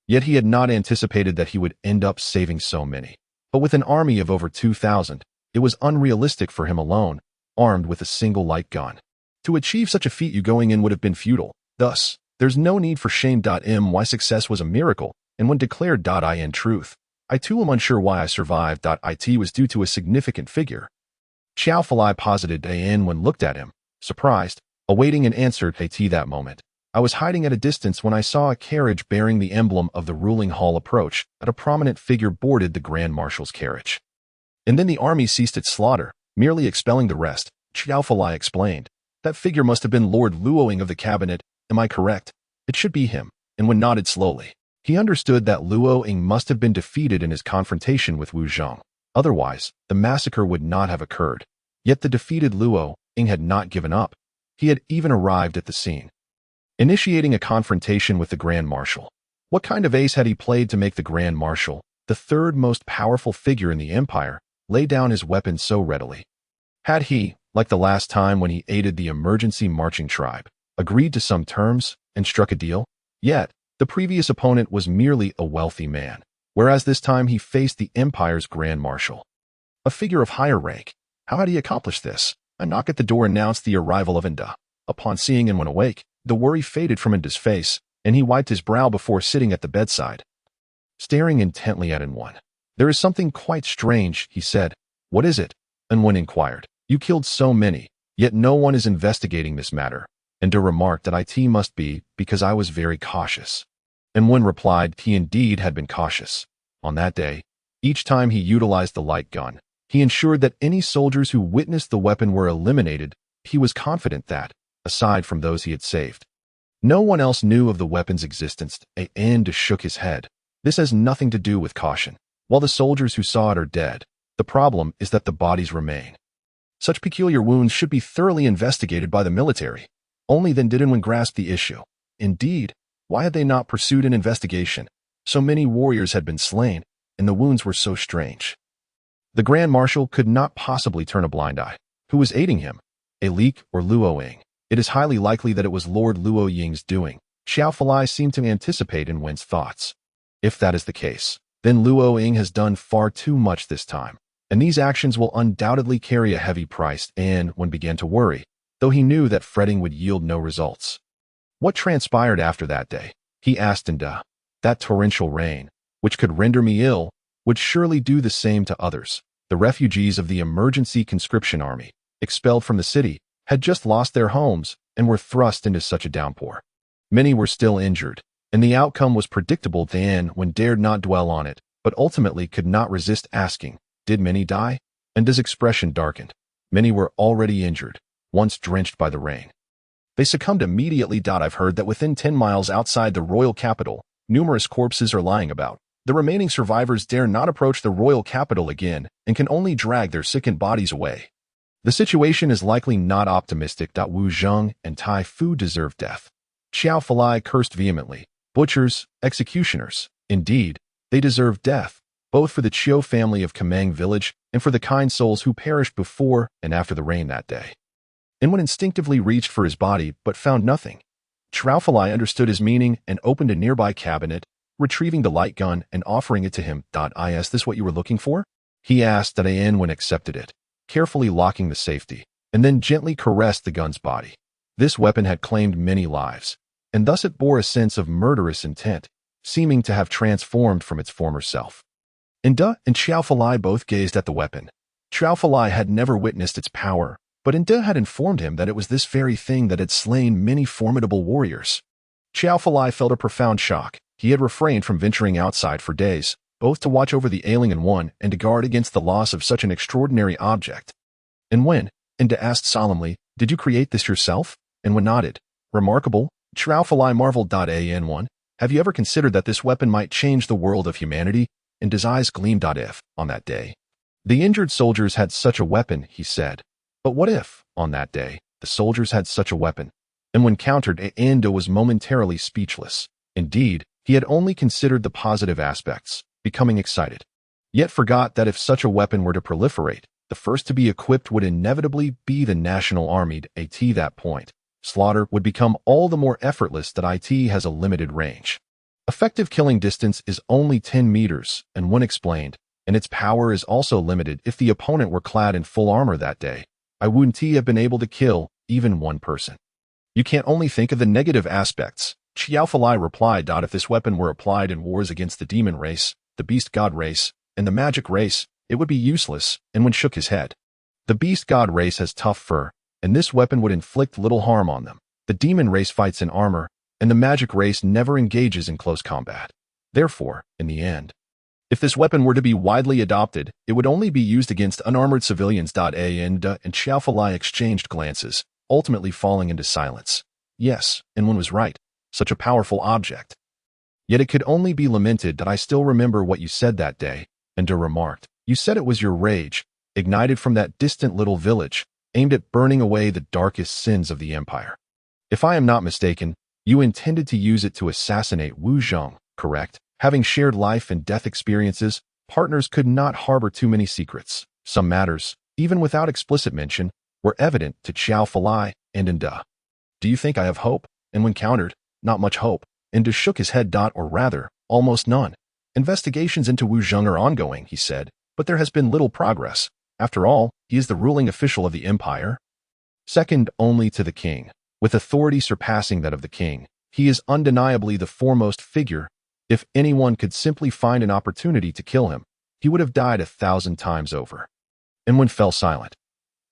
Yet he had not anticipated that he would end up saving so many. But with an army of over 2,000, it was unrealistic for him alone, armed with a single light gun. To achieve such a feat, you going in would have been futile. Thus, there's no need for shame. My success was a miracle, and when declared in truth, I too am unsure why I survived. It was due to a significant figure. Xiao Falai posited Anwen looked at him, surprised, awaiting an answer. That moment, I was hiding at a distance when I saw a carriage bearing the emblem of the ruling hall approach. A prominent figure boarded the Grand Marshal's carriage. And then the army ceased its slaughter, merely expelling the rest. Xiao Falai explained. That figure must have been Lord Luo Ying of the cabinet. Am I correct? It should be him. Anwen nodded slowly. He understood that Luo Ying must have been defeated in his confrontation with Wu Zhong. Otherwise, the massacre would not have occurred. Yet the defeated Luo Ying had not given up. He had even arrived at the scene, initiating a confrontation with the Grand Marshal. What kind of ace had he played to make the Grand Marshal, the third most powerful figure in the empire, lay down his weapon so readily? Had he, like the last time when he aided the emergency marching tribe, agreed to some terms and struck a deal? Yet, the previous opponent was merely a wealthy man, whereas this time he faced the empire's Grand Marshal, a figure of higher rank. How had he accomplished this? A knock at the door announced the arrival of Inda. Upon seeing An Wen awake, the worry faded from Inda's face, and he wiped his brow before sitting at the bedside, staring intently at An Wen. "There is something quite strange," he said. "What is it?" An Wen inquired. "You killed so many, yet no one is investigating this matter." Inda remarked that it must be because I was very cautious. An Wen replied he indeed had been cautious. On that day, each time he utilized the light gun, he ensured that any soldiers who witnessed the weapon were eliminated. He was confident that, aside from those he had saved, no one else knew of the weapon's existence. Inda shook his head. "This has nothing to do with caution. While the soldiers who saw it are dead, the problem is that the bodies remain. Such peculiar wounds should be thoroughly investigated by the military." Only then did An Wen grasp the issue. Indeed, why had they not pursued an investigation? So many warriors had been slain, and the wounds were so strange. The Grand Marshal could not possibly turn a blind eye. Who was aiding him? A leak or Luo Ying? It is highly likely that it was Lord Luo Ying's doing. Xiao Falai seemed to anticipate An Wen's thoughts. If that is the case, then Luo Ying has done far too much this time, and these actions will undoubtedly carry a heavy price. An Wen began to worry, though he knew that fretting would yield no results. What transpired after that day? He asked Inda. That torrential rain, which could render me ill, would surely do the same to others. The refugees of the emergency conscription army, expelled from the city, had just lost their homes and were thrust into such a downpour. Many were still injured, and the outcome was predictable. An Wen dared not dwell on it, but ultimately could not resist asking, did many die? Inda's expression darkened. Many were already injured, once drenched by the rain. They succumbed immediately. I've heard that within 10 miles outside the royal capital, numerous corpses are lying about. The remaining survivors dare not approach the royal capital again and can only drag their sickened bodies away. The situation is likely not optimistic. Wu Zhong and Tai Fu deserve death. Xiao Falai cursed vehemently. Butchers, executioners. Indeed, they deserve death, both for the Chiu family of Kameng village and for the kind souls who perished before and after the rain that day. An Wen instinctively reached for his body but found nothing. Xiao Falai understood his meaning and opened a nearby cabinet, retrieving the light gun and offering it to him. Is this what you were looking for? He asked. An Wen accepted it, carefully locking the safety, and then gently caressed the gun's body. This weapon had claimed many lives, and thus it bore a sense of murderous intent, seeming to have transformed from its former self. Inda and Xiao Falai both gazed at the weapon. Xiao Falai had never witnessed its power, but Inda had informed him that it was this very thing that had slain many formidable warriors. Xiao Falai felt a profound shock. He had refrained from venturing outside for days, both to watch over the ailing An Wen and to guard against the loss of such an extraordinary object. "And when?" Inda asked solemnly, "did you create this yourself?" An Wen nodded. "Remarkable." Xiao Falai marveled. An Wen, have you ever considered that this weapon might change the world of humanity? Inda's eyes gleamed. If, on that day, the injured soldiers had such a weapon, he said. But what if, on that day, the soldiers had such a weapon? And when countered, Inda was momentarily speechless. Indeed, he had only considered the positive aspects, becoming excited, yet forgot that if such a weapon were to proliferate, the first to be equipped would inevitably be the national army. At that point, slaughter would become all the more effortless. It has a limited range. Effective killing distance is only 10 meters, and Wen explained, and its power is also limited. If the opponent were clad in full armor that day, I wouldn't have been able to kill even one person. You can't only think of the negative aspects. Xiao Falai replied. If this weapon were applied in wars against the demon race, the beast god race, and the magic race, it would be useless. And Wen shook his head. The beast god race has tough fur, and this weapon would inflict little harm on them. The demon race fights in armor, and the magic race never engages in close combat. Therefore, in the end, if this weapon were to be widely adopted, it would only be used against unarmored civilians. Inda and Xiao Falai exchanged glances, ultimately falling into silence. Yes, and Wen was right. Such a powerful object Yet it could only be lamented that I still remember what you said that day, and De remarked. You said it was your rage, ignited from that distant little village, aimed at burning away the darkest sins of the empire. If I am not mistaken, you intended to use it to assassinate Wu Zheng, correct? Having shared life and death experiences, partners could not harbor too many secrets. Some matters, even without explicit mention, were evident to Qiao Falai and Inda. Do you think I have hope? And when countered, not much hope. Inda shook his head. Or rather, almost none. Investigations into Wu Zheng are ongoing, he said, but there has been little progress. After all, he is the ruling official of the empire, second only to the king. With authority surpassing that of the king, he is undeniably the foremost figure. If anyone could simply find an opportunity to kill him, he would have died 1,000 times over. And when fell silent.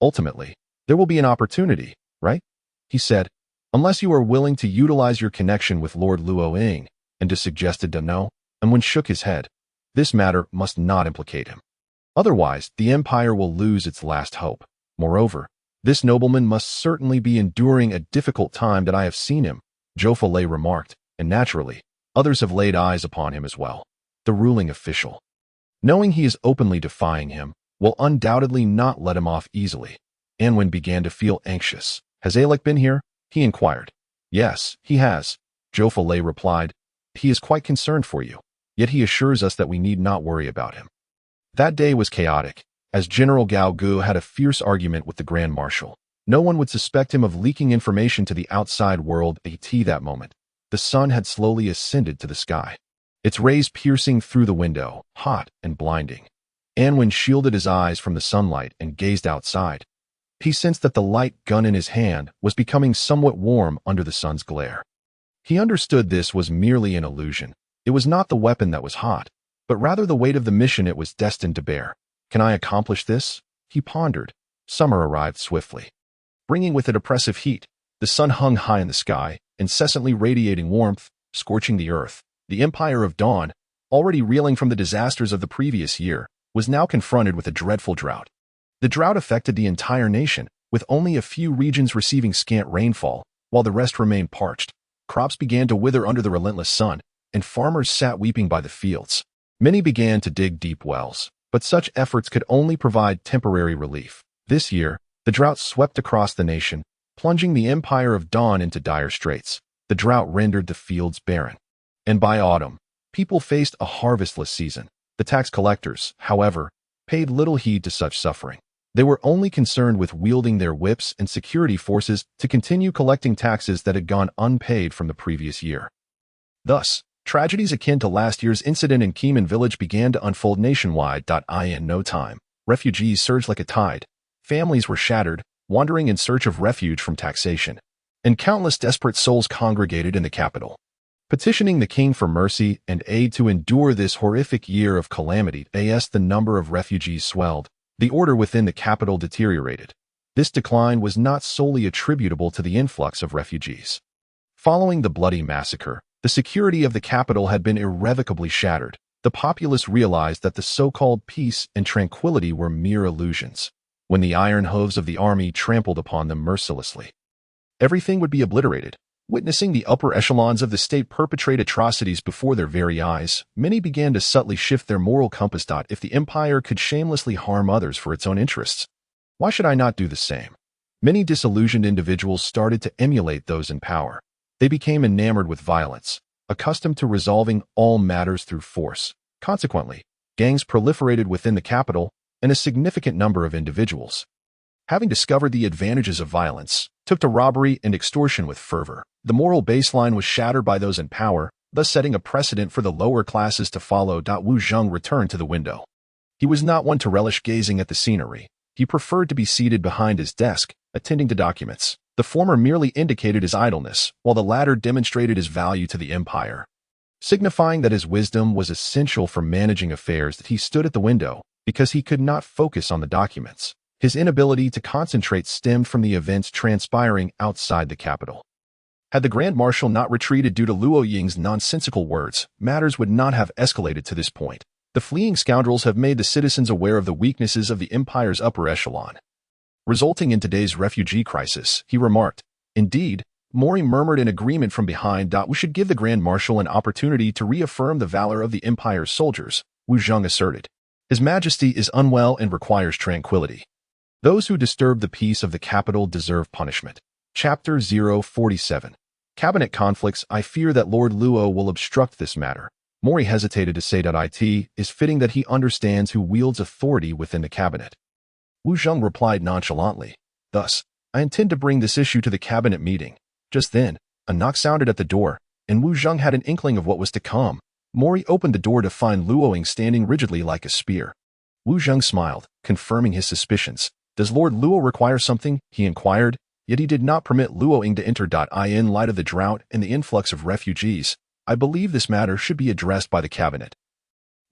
Ultimately, there will be an opportunity, right? He said, unless you are willing to utilize your connection with Lord Luo Ying, and suggested no, and when shook his head. This matter must not implicate him. Otherwise, the empire will lose its last hope. Moreover, this nobleman must certainly be enduring a difficult time that I have seen him, Zhou Falei remarked, and naturally, others have laid eyes upon him as well. The ruling official, knowing he is openly defying him, will undoubtedly not let him off easily. Anwen began to feel anxious. Has Alec been here? He inquired. Yes, he has, Zhou Falei replied. He is quite concerned for you, yet he assures us that we need not worry about him. That day was chaotic, as General Gao Gu had a fierce argument with the Grand Marshal. No one would suspect him of leaking information to the outside world at that moment. The sun had slowly ascended to the sky, its rays piercing through the window, hot and blinding. Anwen shielded his eyes from the sunlight and gazed outside. He sensed that the light gun in his hand was becoming somewhat warm under the sun's glare. He understood this was merely an illusion. It was not the weapon that was hot, but rather the weight of the mission it was destined to bear. Can I accomplish this? He pondered. Summer arrived swiftly, bringing with it oppressive heat. The sun hung high in the sky, incessantly radiating warmth, scorching the earth. The Empire of Dawn, already reeling from the disasters of the previous year, was now confronted with a dreadful drought. The drought affected the entire nation, with only a few regions receiving scant rainfall, while the rest remained parched. Crops began to wither under the relentless sun, and farmers sat weeping by the fields. Many began to dig deep wells, but such efforts could only provide temporary relief. This year, the drought swept across the nation, plunging the Empire of Dawn into dire straits. The drought rendered the fields barren. And by autumn, people faced a harvestless season. The tax collectors, however, paid little heed to such suffering. They were only concerned with wielding their whips and security forces to continue collecting taxes that had gone unpaid from the previous year. Thus, tragedies akin to last year's incident in Keeman village began to unfold nationwide. In no time, refugees surged like a tide. Families were shattered, wandering in search of refuge from taxation, and countless desperate souls congregated in the capital, petitioning the king for mercy and aid to endure this horrific year of calamity. As the number of refugees swelled, the order within the capital deteriorated. This decline was not solely attributable to the influx of refugees. Following the bloody massacre, the security of the capital had been irrevocably shattered. The populace realized that the so-called peace and tranquility were mere illusions. When the iron hooves of the army trampled upon them mercilessly, everything would be obliterated. Witnessing the upper echelons of the state perpetrate atrocities before their very eyes, many began to subtly shift their moral compass. If the empire could shamelessly harm others for its own interests, why should I not do the same? Many disillusioned individuals started to emulate those in power. They became enamored with violence, accustomed to resolving all matters through force. Consequently, gangs proliferated within the capital, and a significant number of individuals, having discovered the advantages of violence, took to robbery and extortion with fervor. The moral baseline was shattered by those in power, thus setting a precedent for the lower classes to follow. Wu Zheng returned to the window. He was not one to relish gazing at the scenery. He preferred to be seated behind his desk, attending to documents. The former merely indicated his idleness, while the latter demonstrated his value to the empire. Signifying that his wisdom was essential for managing affairs, that he stood at the window, because he could not focus on the documents. His inability to concentrate stemmed from the events transpiring outside the capital. Had the Grand Marshal not retreated due to Luo Ying's nonsensical words, matters would not have escalated to this point. The fleeing scoundrels have made the citizens aware of the weaknesses of the empire's upper echelon, resulting in today's refugee crisis, he remarked. Indeed, Mori murmured in agreement from behind. We should give the Grand Marshal an opportunity to reaffirm the valor of the Empire's soldiers, Wu Zheng asserted. His Majesty is unwell and requires tranquility. Those who disturb the peace of the capital deserve punishment. Chapter 047. Cabinet conflicts. I fear that Lord Luo will obstruct this matter. Mori hesitated to say that it is fitting that he understands who wields authority within the cabinet. Wu Zheng replied nonchalantly. Thus, I intend to bring this issue to the cabinet meeting. Just then, a knock sounded at the door, and Wu Zheng had an inkling of what was to come. Mori opened the door to find Luoying standing rigidly like a spear. Wu Zheng smiled, confirming his suspicions. Does Lord Luo require something? He inquired, yet he did not permit Luoying to enter. In light of the drought and the influx of refugees, I believe this matter should be addressed by the cabinet.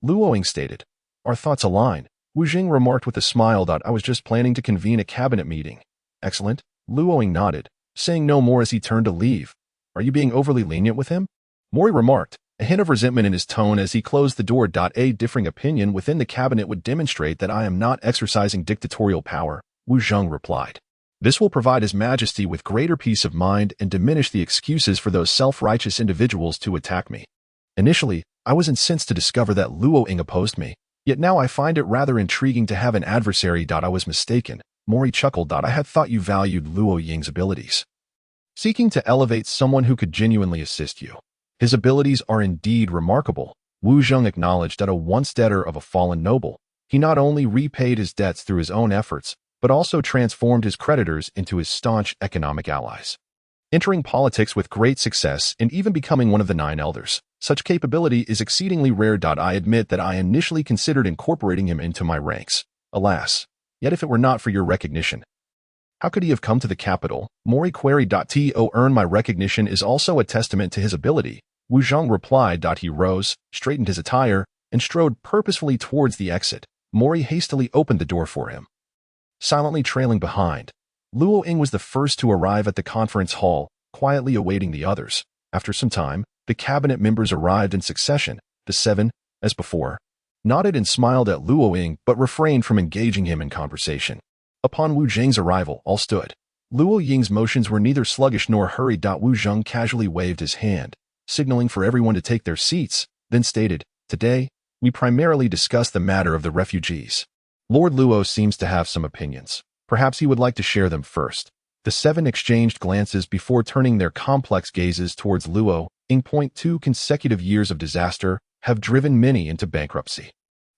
Luoying stated. Our thoughts align. Wu Zheng remarked with a smile. I was just planning to convene a cabinet meeting. Excellent. Luoying nodded, saying no more as he turned to leave. Are you being overly lenient with him? Mori remarked, a hint of resentment in his tone as he closed the door. A differing opinion within the cabinet would demonstrate that I am not exercising dictatorial power, Wu Zheng replied. This will provide His Majesty with greater peace of mind and diminish the excuses for those self-righteous individuals to attack me. Initially, I was incensed to discover that Luoying opposed me, yet now I find it rather intriguing to have an adversary. I was mistaken. Mori chuckled. I had thought you valued Luoying's abilities. Seeking to elevate someone who could genuinely assist you. His abilities are indeed remarkable. Wu Zheng acknowledged that a once debtor of a fallen noble, he not only repaid his debts through his own efforts, but also transformed his creditors into his staunch economic allies. Entering politics with great success and even becoming one of the 9 elders, such capability is exceedingly rare. I admit that I initially considered incorporating him into my ranks. Alas, yet if it were not for your recognition. How could he have come to the capital? Mori queried. To earn my recognition is also a testament to his ability. Wu Zheng replied. He rose, straightened his attire, and strode purposefully towards the exit. Mori hastily opened the door for him. Silently trailing behind, Luoying was the first to arrive at the conference hall, quietly awaiting the others. After some time, the cabinet members arrived in succession. The 7, as before, nodded and smiled at Luoying but refrained from engaging him in conversation. Upon Wu Zheng's arrival, all stood. Luoying's motions were neither sluggish nor hurried. Wu Zheng casually waved his hand, signaling for everyone to take their seats, then stated, Today, we primarily discuss the matter of the refugees. Lord Luo seems to have some opinions. Perhaps he would like to share them first. The 7 exchanged glances before turning their complex gazes towards Luo. 2 consecutive years of disaster have driven many into bankruptcy,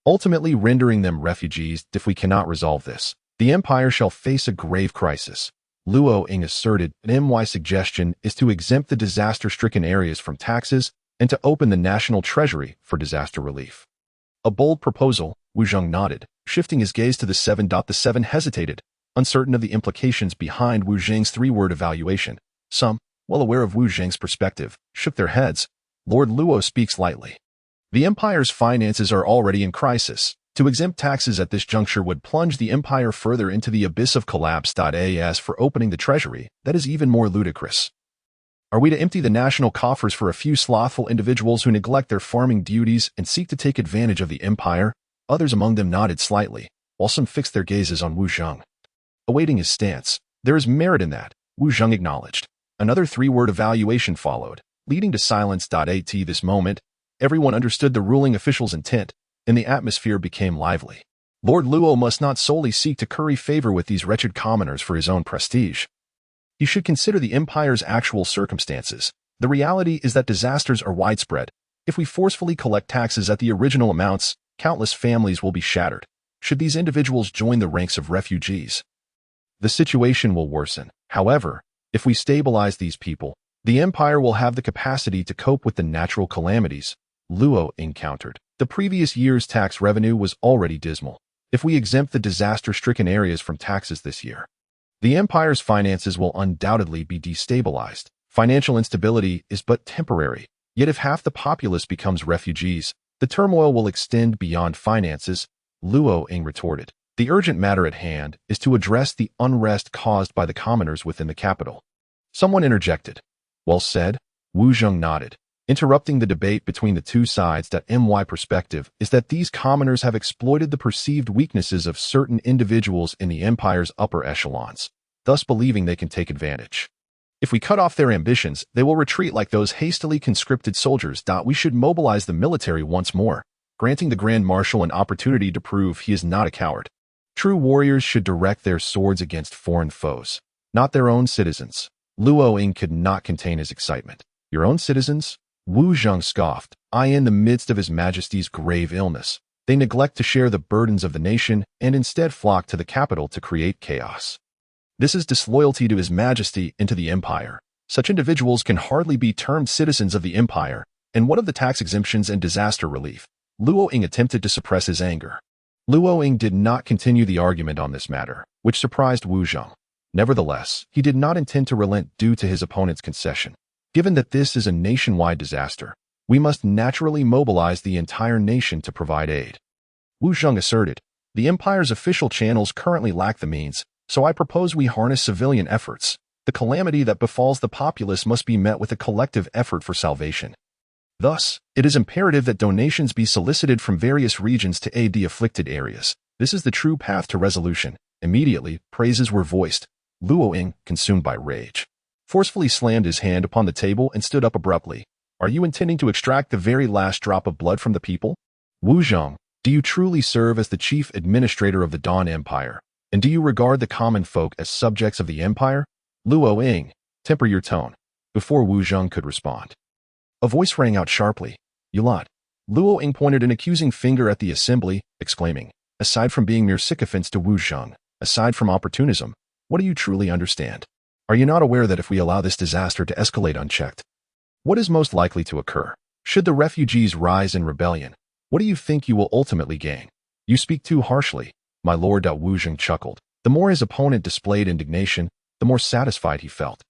ultimately rendering them refugees. If we cannot resolve this, the Empire shall face a grave crisis. Luoying asserted. An suggestion is to exempt the disaster-stricken areas from taxes and to open the national treasury for disaster relief. A bold proposal, Wu Zheng nodded, shifting his gaze to the 7. The 7 hesitated, uncertain of the implications behind Wu Zheng's 3-word evaluation. Some, well aware of Wu Zheng's perspective, shook their heads. Lord Luo speaks lightly. The Empire's finances are already in crisis. To exempt taxes at this juncture would plunge the Empire further into the abyss of collapse. As for opening the treasury, that is even more ludicrous. Are we to empty the national coffers for a few slothful individuals who neglect their farming duties and seek to take advantage of the Empire? Others among them nodded slightly, while some fixed their gazes on Wu Zheng. Awaiting his stance, there is merit in that, Wu Zheng acknowledged. Another 3-word evaluation followed, leading to silence. At this moment, everyone understood the ruling official's intent, and the atmosphere became lively. Lord Luo must not solely seek to curry favor with these wretched commoners for his own prestige. He should consider the Empire's actual circumstances. The reality is that disasters are widespread. If we forcefully collect taxes at the original amounts, countless families will be shattered. Should these individuals join the ranks of refugees, the situation will worsen. However, if we stabilize these people, the Empire will have the capacity to cope with the natural calamities Luo encountered. The previous year's tax revenue was already dismal. If we exempt the disaster-stricken areas from taxes this year, the Empire's finances will undoubtedly be destabilized. Financial instability is but temporary, yet if half the populace becomes refugees, the turmoil will extend beyond finances, Luoying retorted. The urgent matter at hand is to address the unrest caused by the commoners within the capital. Someone interjected. Well said, Wu Zheng nodded. Interrupting the debate between the two sides. My perspective is that these commoners have exploited the perceived weaknesses of certain individuals in the Empire's upper echelons, thus believing they can take advantage. If we cut off their ambitions, they will retreat like those hastily conscripted soldiers. We should mobilize the military once more, granting the Grand Marshal an opportunity to prove he is not a coward. True warriors should direct their swords against foreign foes, not their own citizens. Luo Ying could not contain his excitement. Your own citizens? Wu Zheng scoffed. In the midst of His Majesty's grave illness, they neglect to share the burdens of the nation and instead flock to the capital to create chaos. This is disloyalty to His Majesty and to the Empire. Such individuals can hardly be termed citizens of the Empire, and what of the tax exemptions and disaster relief? Luo Ying attempted to suppress his anger. Luo Ying did not continue the argument on this matter, which surprised Wu Zheng. Nevertheless, he did not intend to relent due to his opponent's concession. Given that this is a nationwide disaster, we must naturally mobilize the entire nation to provide aid. Wu Zheng asserted, the Empire's official channels currently lack the means, so I propose we harness civilian efforts. The calamity that befalls the populace must be met with a collective effort for salvation. Thus, it is imperative that donations be solicited from various regions to aid the afflicted areas. This is the true path to resolution. Immediately, praises were voiced. Luo Ying, consumed by rage, forcefully slammed his hand upon the table and stood up abruptly. Are you intending to extract the very last drop of blood from the people? Wu Zheng, do you truly serve as the chief administrator of the Dawn Empire? And do you regard the common folk as subjects of the Empire? Luo Ying, temper your tone. Before Wu Zheng could respond, a voice rang out sharply. You lot. Luo Ying pointed an accusing finger at the assembly, exclaiming, aside from being mere sycophants to Wu Zheng, aside from opportunism, what do you truly understand? Are you not aware that if we allow this disaster to escalate unchecked, what is most likely to occur? Should the refugees rise in rebellion, what do you think you will ultimately gain? You speak too harshly, my lord. Wu Zheng chuckled. The more his opponent displayed indignation, the more satisfied he felt.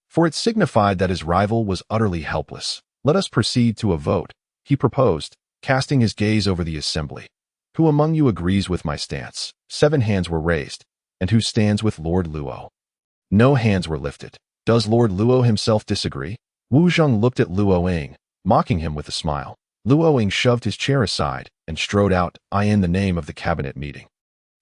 For it signified that his rival was utterly helpless. Let us proceed to a vote, he proposed, casting his gaze over the assembly. Who among you agrees with my stance? 7 hands were raised. And who stands with Lord Luo? No hands were lifted. Does Lord Luo himself disagree? Wu Zheng looked at Luo Ying, mocking him with a smile. Luo Ying shoved his chair aside and strode out. In the name of the cabinet meeting,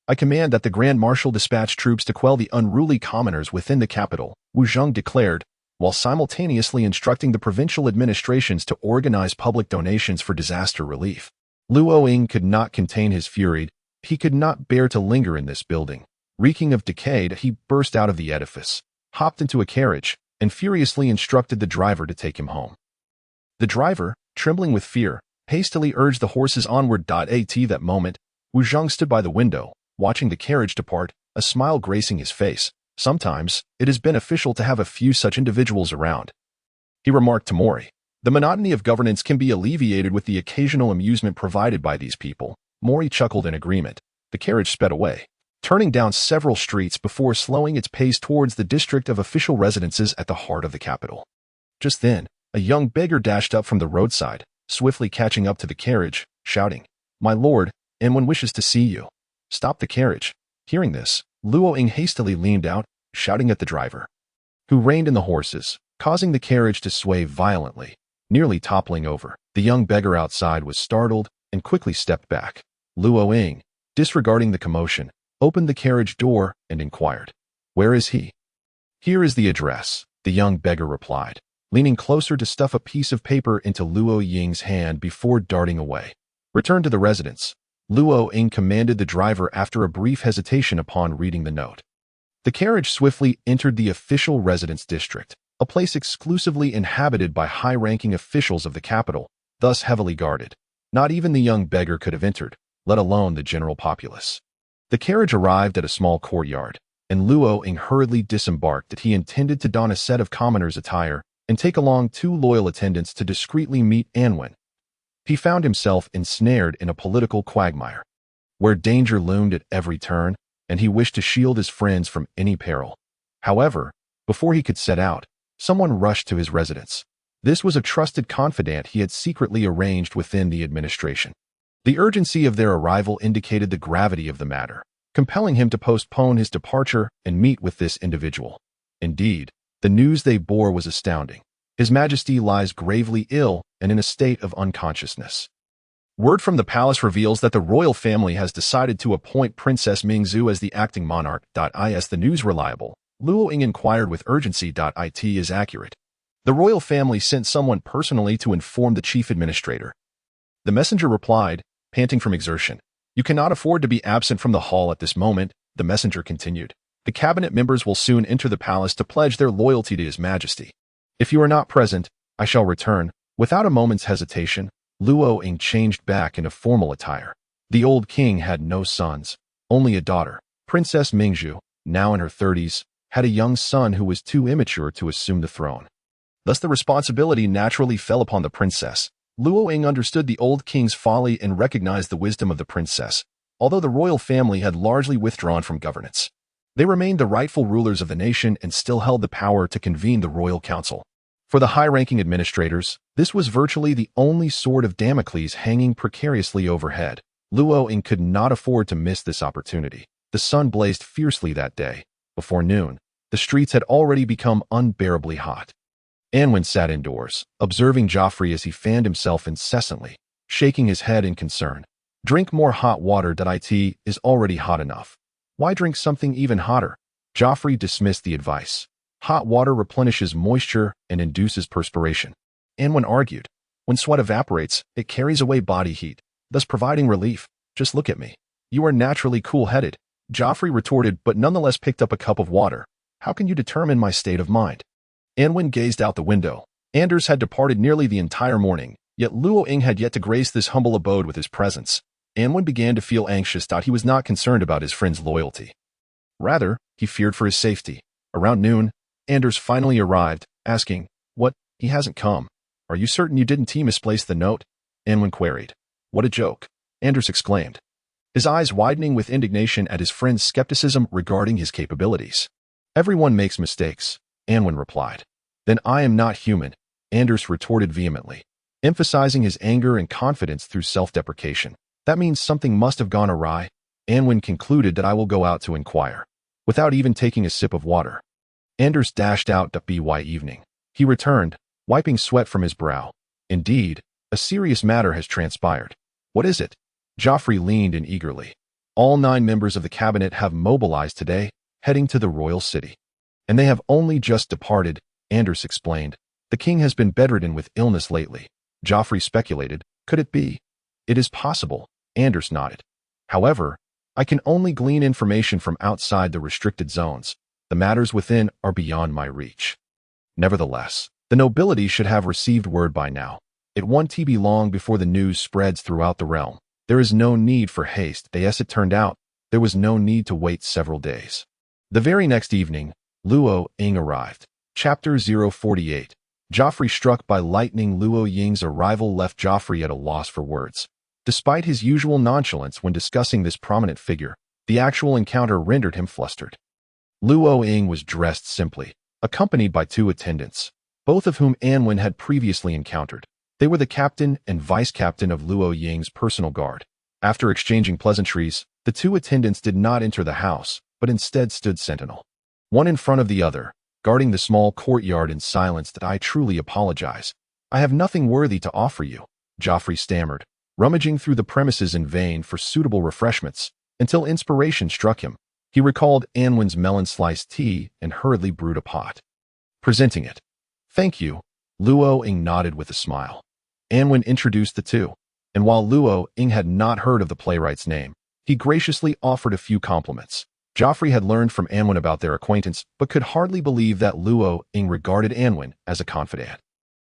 I command that the Grand Marshal dispatch troops to quell the unruly commoners within the capital, Wu Zheng declared, while simultaneously instructing the provincial administrations to organize public donations for disaster relief. Luo Ying could not contain his fury. He could not bear to linger in this building. Reeking of decay, he burst out of the edifice, hopped into a carriage, and furiously instructed the driver to take him home. The driver, trembling with fear, hastily urged the horses onward. At that moment, Wu Zheng stood by the window, watching the carriage depart, a smile gracing his face. Sometimes, it is beneficial to have a few such individuals around, he remarked to Mori. The monotony of governance can be alleviated with the occasional amusement provided by these people. Mori chuckled in agreement. The carriage sped away, turning down several streets before slowing its pace towards the district of official residences at the heart of the capital. Just then, a young beggar dashed up from the roadside, swiftly catching up to the carriage, shouting, My lord, anyone wishes to see you. Stop the carriage. Hearing this, Luo Ying hastily leaned out, shouting at the driver, who reined in the horses, causing the carriage to sway violently, nearly toppling over. The young beggar outside was startled and quickly stepped back. Luo Ying, disregarding the commotion, opened the carriage door and inquired, Where is he? Here is the address, the young beggar replied, leaning closer to stuff a piece of paper into Luo Ying's hand before darting away. Return to the residence, Luo Ying commanded the driver after a brief hesitation upon reading the note. The carriage swiftly entered the official residence district, a place exclusively inhabited by high-ranking officials of the capital, thus heavily guarded. Not even the young beggar could have entered, let alone the general populace. The carriage arrived at a small courtyard, and Luo Ying hurriedly disembarked that he intended to don a set of commoner's attire and take along 2 loyal attendants to discreetly meet Anwen. He found himself ensnared in a political quagmire, where danger loomed at every turn, and he wished to shield his friends from any peril. However, before he could set out, someone rushed to his residence. This was a trusted confidant he had secretly arranged within the administration. The urgency of their arrival indicated the gravity of the matter, compelling him to postpone his departure and meet with this individual. Indeed, the news they bore was astounding. His Majesty lies gravely ill and in a state of unconsciousness. Word from the palace reveals that the royal family has decided to appoint Princess Mingzhu as the acting monarch. Is the news reliable? Luo Ying inquired with urgency. It is accurate. The royal family sent someone personally to inform the chief administrator. The messenger replied, panting from exertion. You cannot afford to be absent from the hall at this moment, the messenger continued. The cabinet members will soon enter the palace to pledge their loyalty to His Majesty. If you are not present, I shall return. Without a moment's hesitation, Luo Ying changed back into formal attire. The old king had no sons, only a daughter. Princess Mingzhu, now in her 30s, had a young son who was too immature to assume the throne. Thus the responsibility naturally fell upon the princess. Luo Ying understood the old king's folly and recognized the wisdom of the princess, although the royal family had largely withdrawn from governance. They remained the rightful rulers of the nation and still held the power to convene the royal council. For the high-ranking administrators, this was virtually the only sword of Damocles hanging precariously overhead. Luo Ying could not afford to miss this opportunity. The sun blazed fiercely that day. Before noon, the streets had already become unbearably hot. Anwen sat indoors, observing Joffrey as he fanned himself incessantly, shaking his head in concern. Drink more hot water. It is already hot enough. Why drink something even hotter? Joffrey dismissed the advice. Hot water replenishes moisture and induces perspiration. Anwen argued. When sweat evaporates, it carries away body heat, thus providing relief. Just look at me. You are naturally cool-headed, Joffrey retorted, but nonetheless picked up a cup of water. How can you determine my state of mind? Anwen gazed out the window. Anders had departed nearly the entire morning, yet Luo Ying had yet to grace this humble abode with his presence. Anwen began to feel anxious. He was not concerned about his friend's loyalty. Rather, he feared for his safety. Around noon, Anders finally arrived, asking, What? He hasn't come. Are you certain you didn't misplace the note? Anwen queried. What a joke, Anders exclaimed, his eyes widening with indignation at his friend's skepticism regarding his capabilities. Everyone makes mistakes, Anwen replied. Then I am not human, Anders retorted vehemently, emphasizing his anger and confidence through self-deprecation. That means something must have gone awry. Anwen concluded that I will go out to inquire. Without even taking a sip of water, Anders dashed out. By evening, he returned, wiping sweat from his brow. Indeed, a serious matter has transpired. What is it? Joffrey leaned in eagerly. All 9 members of the cabinet have mobilized today, heading to the royal city. And they have only just departed, Anders explained. The king has been bedridden with illness lately. Joffrey speculated. Could it be? It is possible, Anders nodded. However, I can only glean information from outside the restricted zones. The matters within are beyond my reach. Nevertheless, the nobility should have received word by now. It won't be long before the news spreads throughout the realm. There is no need for haste. As it turned out, there was no need to wait several days. The very next evening, Luo Ying arrived. Chapter 048. Joffrey struck by lightning. Luo Ying's arrival left Joffrey at a loss for words. Despite his usual nonchalance when discussing this prominent figure, the actual encounter rendered him flustered. Luo Ying was dressed simply, accompanied by 2 attendants, both of whom Anwen had previously encountered. They were the captain and vice-captain of Luo Ying's personal guard. After exchanging pleasantries, the 2 attendants did not enter the house, but instead stood sentinel, one in front of the other, guarding the small courtyard in silence. I truly apologize. I have nothing worthy to offer you, Joffrey stammered, rummaging through the premises in vain for suitable refreshments, until inspiration struck him. He recalled Anwen's melon-sliced tea and hurriedly brewed a pot, presenting it. Thank you, Luo Ying nodded with a smile. Anwen introduced the 2, and while Luo Ying had not heard of the playwright's name, he graciously offered a few compliments. Joffrey had learned from Anwen about their acquaintance, but could hardly believe that Luo Ying regarded Anwen as a confidant.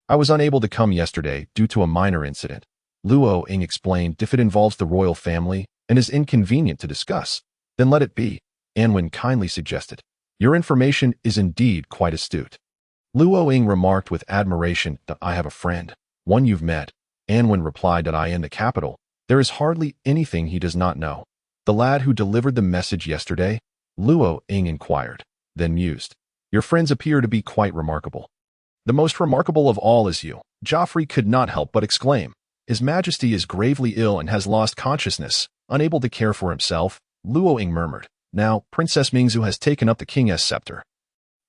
I was unable to come yesterday due to a minor incident, Luo Ying explained. If it involves the royal family and is inconvenient to discuss, then let it be, Anwen kindly suggested. Your information is indeed quite astute. Luo Ying remarked with admiration. I have a friend, one you've met, Anwen replied. I in the capital. There is hardly anything he does not know. The lad who delivered the message yesterday? Luo Ying inquired, then mused. Your friends appear to be quite remarkable. The most remarkable of all is you, Joffrey could not help but exclaim. His Majesty is gravely ill and has lost consciousness, unable to care for himself, Luo Ying murmured. Now, Princess Mingzhu has taken up the king's scepter.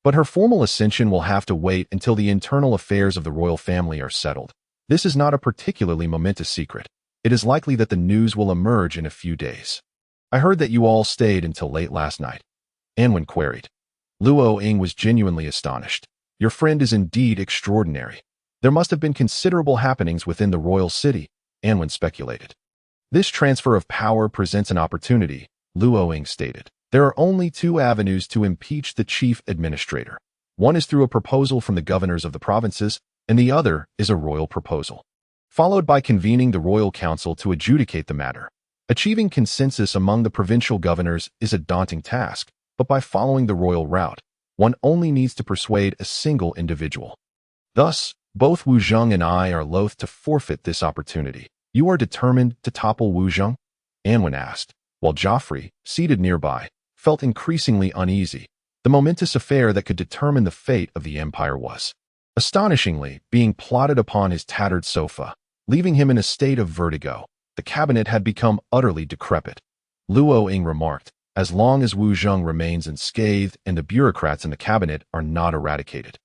But her formal ascension will have to wait until the internal affairs of the royal family are settled. This is not a particularly momentous secret. It is likely that the news will emerge in a few days. I heard that you all stayed until late last night, Anwen queried. Luo Ying was genuinely astonished. Your friend is indeed extraordinary. There must have been considerable happenings within the royal city, Anwen speculated. This transfer of power presents an opportunity, Luo Ying stated. There are only two avenues to impeach the chief administrator. One is through a proposal from the governors of the provinces, and the other is a royal proposal, followed by convening the royal council to adjudicate the matter. Achieving consensus among the provincial governors is a daunting task, but by following the royal route, one only needs to persuade a single individual. Thus, both Wu Zheng and I are loath to forfeit this opportunity. You are determined to topple Wu Zheng? Anwen asked, while Joffrey, seated nearby, felt increasingly uneasy. The momentous affair that could determine the fate of the empire was, astonishingly, being plotted upon his tattered sofa, leaving him in a state of vertigo. The cabinet had become utterly decrepit. Luo Ying remarked, as long as Wu Zheng remains unscathed and the bureaucrats in the cabinet are not eradicated,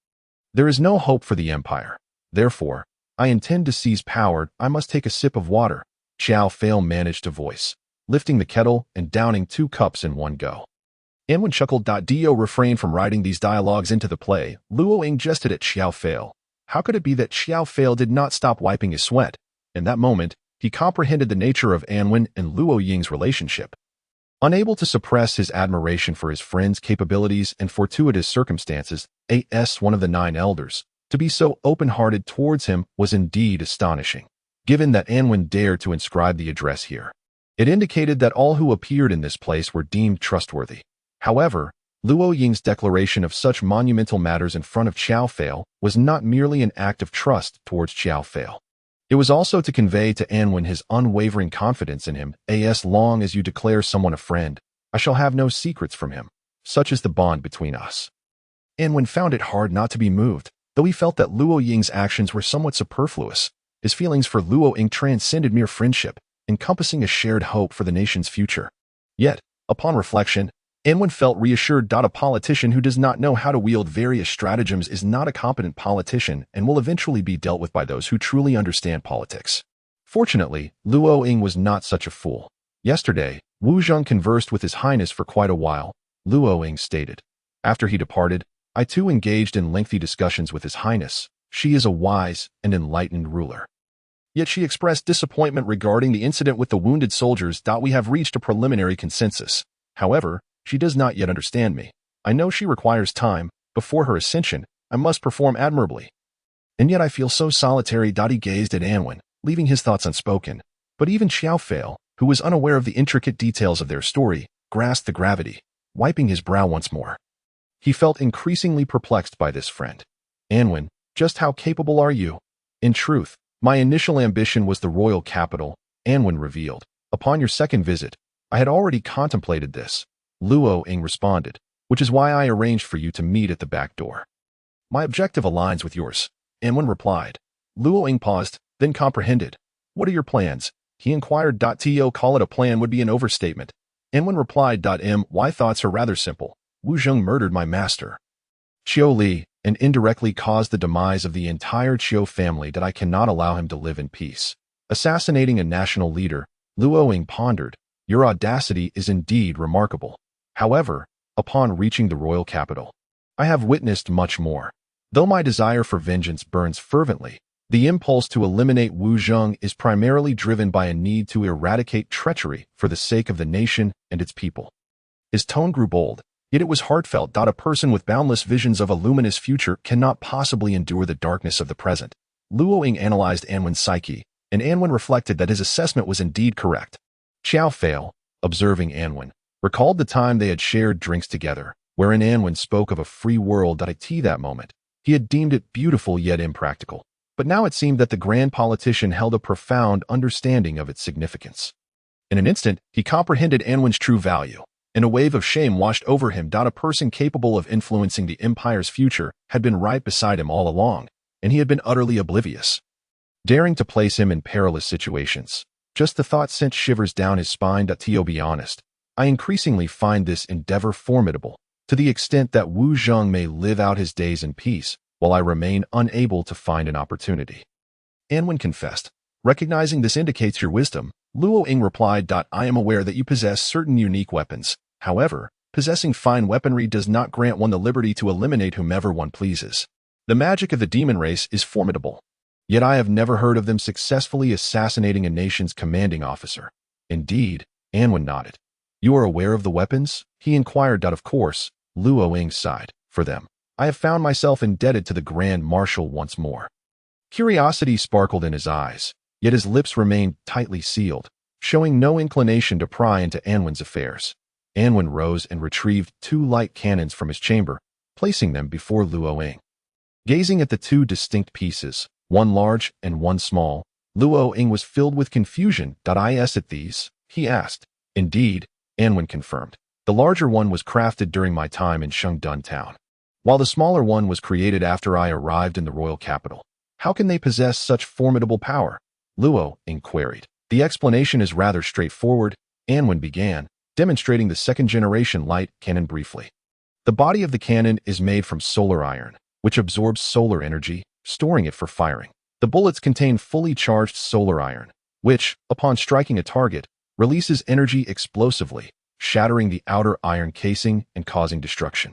there is no hope for the empire. Therefore, I intend to seize power. I must take a sip of water, Xiao Fei managed to voice, lifting the kettle and downing 2 cups in one go. Anwen chuckled. Dio refrained from writing these dialogues into the play. Luo Ying jested at Xiao Fei. How could it be that Xiao Fei did not stop wiping his sweat? In that moment, he comprehended the nature of Anwen and Luo Ying's relationship. Unable to suppress his admiration for his friend's capabilities and fortuitous circumstances, one of the 9 elders, to be so open-hearted towards him was indeed astonishing, given that Anwen dared to inscribe the address here. It indicated that all who appeared in this place were deemed trustworthy. However, Luo Ying's declaration of such monumental matters in front of Xiao Fei was not merely an act of trust towards Xiao Fei. It was also to convey to Anwen his unwavering confidence in him. As long as you declare someone a friend, I shall have no secrets from him. Such is the bond between us. Anwen found it hard not to be moved, though he felt that Luo Ying's actions were somewhat superfluous. His feelings for Luo Ying transcended mere friendship, encompassing a shared hope for the nation's future. Yet, upon reflection, Anwen felt reassured. A politician who does not know how to wield various stratagems is not a competent politician and will eventually be dealt with by those who truly understand politics. Fortunately, Luo Ying was not such a fool. Yesterday, Wu Zheng conversed with His Highness for quite a while, Luo Ying stated. After he departed, I too engaged in lengthy discussions with His Highness. She is a wise and enlightened ruler. Yet she expressed disappointment regarding the incident with the wounded soldiers. We have reached a preliminary consensus. However, she does not yet understand me. I know she requires time. Before her ascension, I must perform admirably. And yet I feel so solitary. He gazed at Anwen, leaving his thoughts unspoken. But even Xiao Fei, who was unaware of the intricate details of their story, grasped the gravity, wiping his brow once more. He felt increasingly perplexed by this friend. Anwen, just how capable are you? In truth, my initial ambition was the royal capital, Anwen revealed. Upon your second visit, I had already contemplated this, Luo Ying responded, which is why I arranged for you to meet at the back door. My objective aligns with yours, Anwen replied. Luo Ying paused, then comprehended. What are your plans? He inquired. To call it a plan would be an overstatement. Anwen replied. My thoughts are rather simple. Wu Zheng murdered my master, Qiu Li, and indirectly caused the demise of the entire Qiu family. I cannot allow him to live in peace. Assassinating a national leader, Luo Ying pondered. Your audacity is indeed remarkable. However, upon reaching the royal capital, I have witnessed much more. Though my desire for vengeance burns fervently, the impulse to eliminate Wu Zheng is primarily driven by a need to eradicate treachery for the sake of the nation and its people. His tone grew bold, yet it was heartfelt. A person with boundless visions of a luminous future cannot possibly endure the darkness of the present. Luo Ying analyzed Anwen's psyche, and Anwen reflected that his assessment was indeed correct. Xiao Fei, observing Anwen, recalled the time they had shared drinks together, wherein Anwen spoke of a free world. At that moment, he had deemed it beautiful yet impractical, but now it seemed that the grand politician held a profound understanding of its significance. In an instant, he comprehended Anwen's true value, and a wave of shame washed over him. A person capable of influencing the empire's future had been right beside him all along, and he had been utterly oblivious, daring to place him in perilous situations. Just the thought sent shivers down his spine. To be honest, I increasingly find this endeavor formidable, to the extent that Wu Zheng may live out his days in peace, while I remain unable to find an opportunity. Anwen confessed. Recognizing this indicates your wisdom, Luo Ying replied. I am aware that you possess certain unique weapons. However, Possessing fine weaponry does not grant one the liberty to eliminate whomever one pleases. The magic of the demon race is formidable. Yet I have never heard of them successfully assassinating a nation's commanding officer. Indeed, Anwen nodded. You are aware of the weapons? He inquired. Of course, Luo Ying sighed. For them, I have found myself indebted to the Grand Marshal once more. Curiosity sparkled in his eyes, yet his lips remained tightly sealed, showing no inclination to pry into Anwen's affairs. Anwen rose and retrieved 2 light cannons from his chamber, placing them before Luo Ying. Gazing at the 2 distinct pieces, one large and one small, Luo Ying was filled with confusion. Is it these? He asked. Indeed, Anwen confirmed. The larger one was crafted during my time in Shengdun town, while the smaller one was created after I arrived in the royal capital. How can they possess such formidable power? Luo Ying queried. The explanation is rather straightforward, Anwen began, demonstrating the second-generation light cannon briefly. The body of the cannon is made from solar iron, which absorbs solar energy, storing it for firing. The bullets contain fully charged solar iron, which, upon striking a target, releases energy explosively, shattering the outer iron casing and causing destruction.